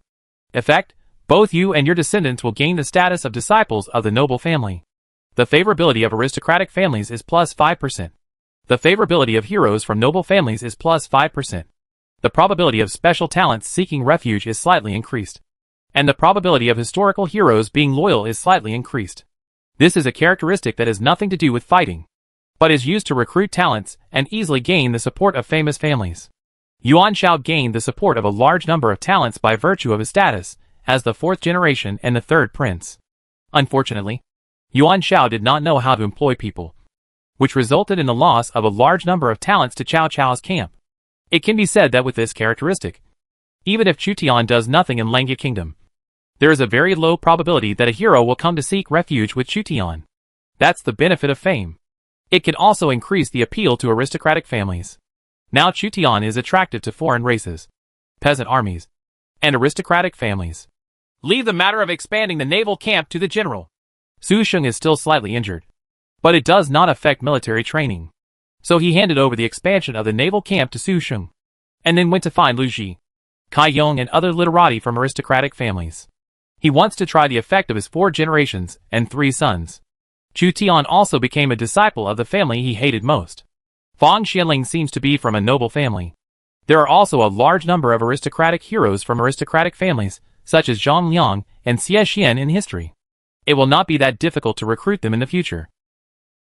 Effect, both you and your descendants will gain the status of disciples of the noble family. The favorability of aristocratic families is plus 5%. The favorability of heroes from noble families is plus 5%. The probability of special talents seeking refuge is slightly increased. And the probability of historical heroes being loyal is slightly increased. This is a characteristic that has nothing to do with fighting, but is used to recruit talents and easily gain the support of famous families. Yuan Shao gained the support of a large number of talents by virtue of his status as the 4th generation and the 3rd prince. Unfortunately, Yuan Shao did not know how to employ people, which resulted in the loss of a large number of talents to Cao Cao's camp. It can be said that with this characteristic, even if Chu Tian does nothing in Langya Kingdom, there is a very low probability that a hero will come to seek refuge with Chu Tian. That's the benefit of fame. It can also increase the appeal to aristocratic families. Now Chu Tian is attractive to foreign races, peasant armies, and aristocratic families.
Leave the matter of expanding the naval camp to the general.
Su Sheng is still slightly injured, but it does not affect military training. So he handed over the expansion of the naval camp to Su Sheng, and then went to find Lu Ji, Kai Yong and other literati from aristocratic families. He wants to try the effect of his 4 generations and 3 sons. Chu Tian also became a disciple of the family he hated most. Fang Xianling seems to be from a noble family. There are also a large number of aristocratic heroes from aristocratic families, such as Zhang Liang and Xie Xian in history. It will not be that difficult to recruit them in the future.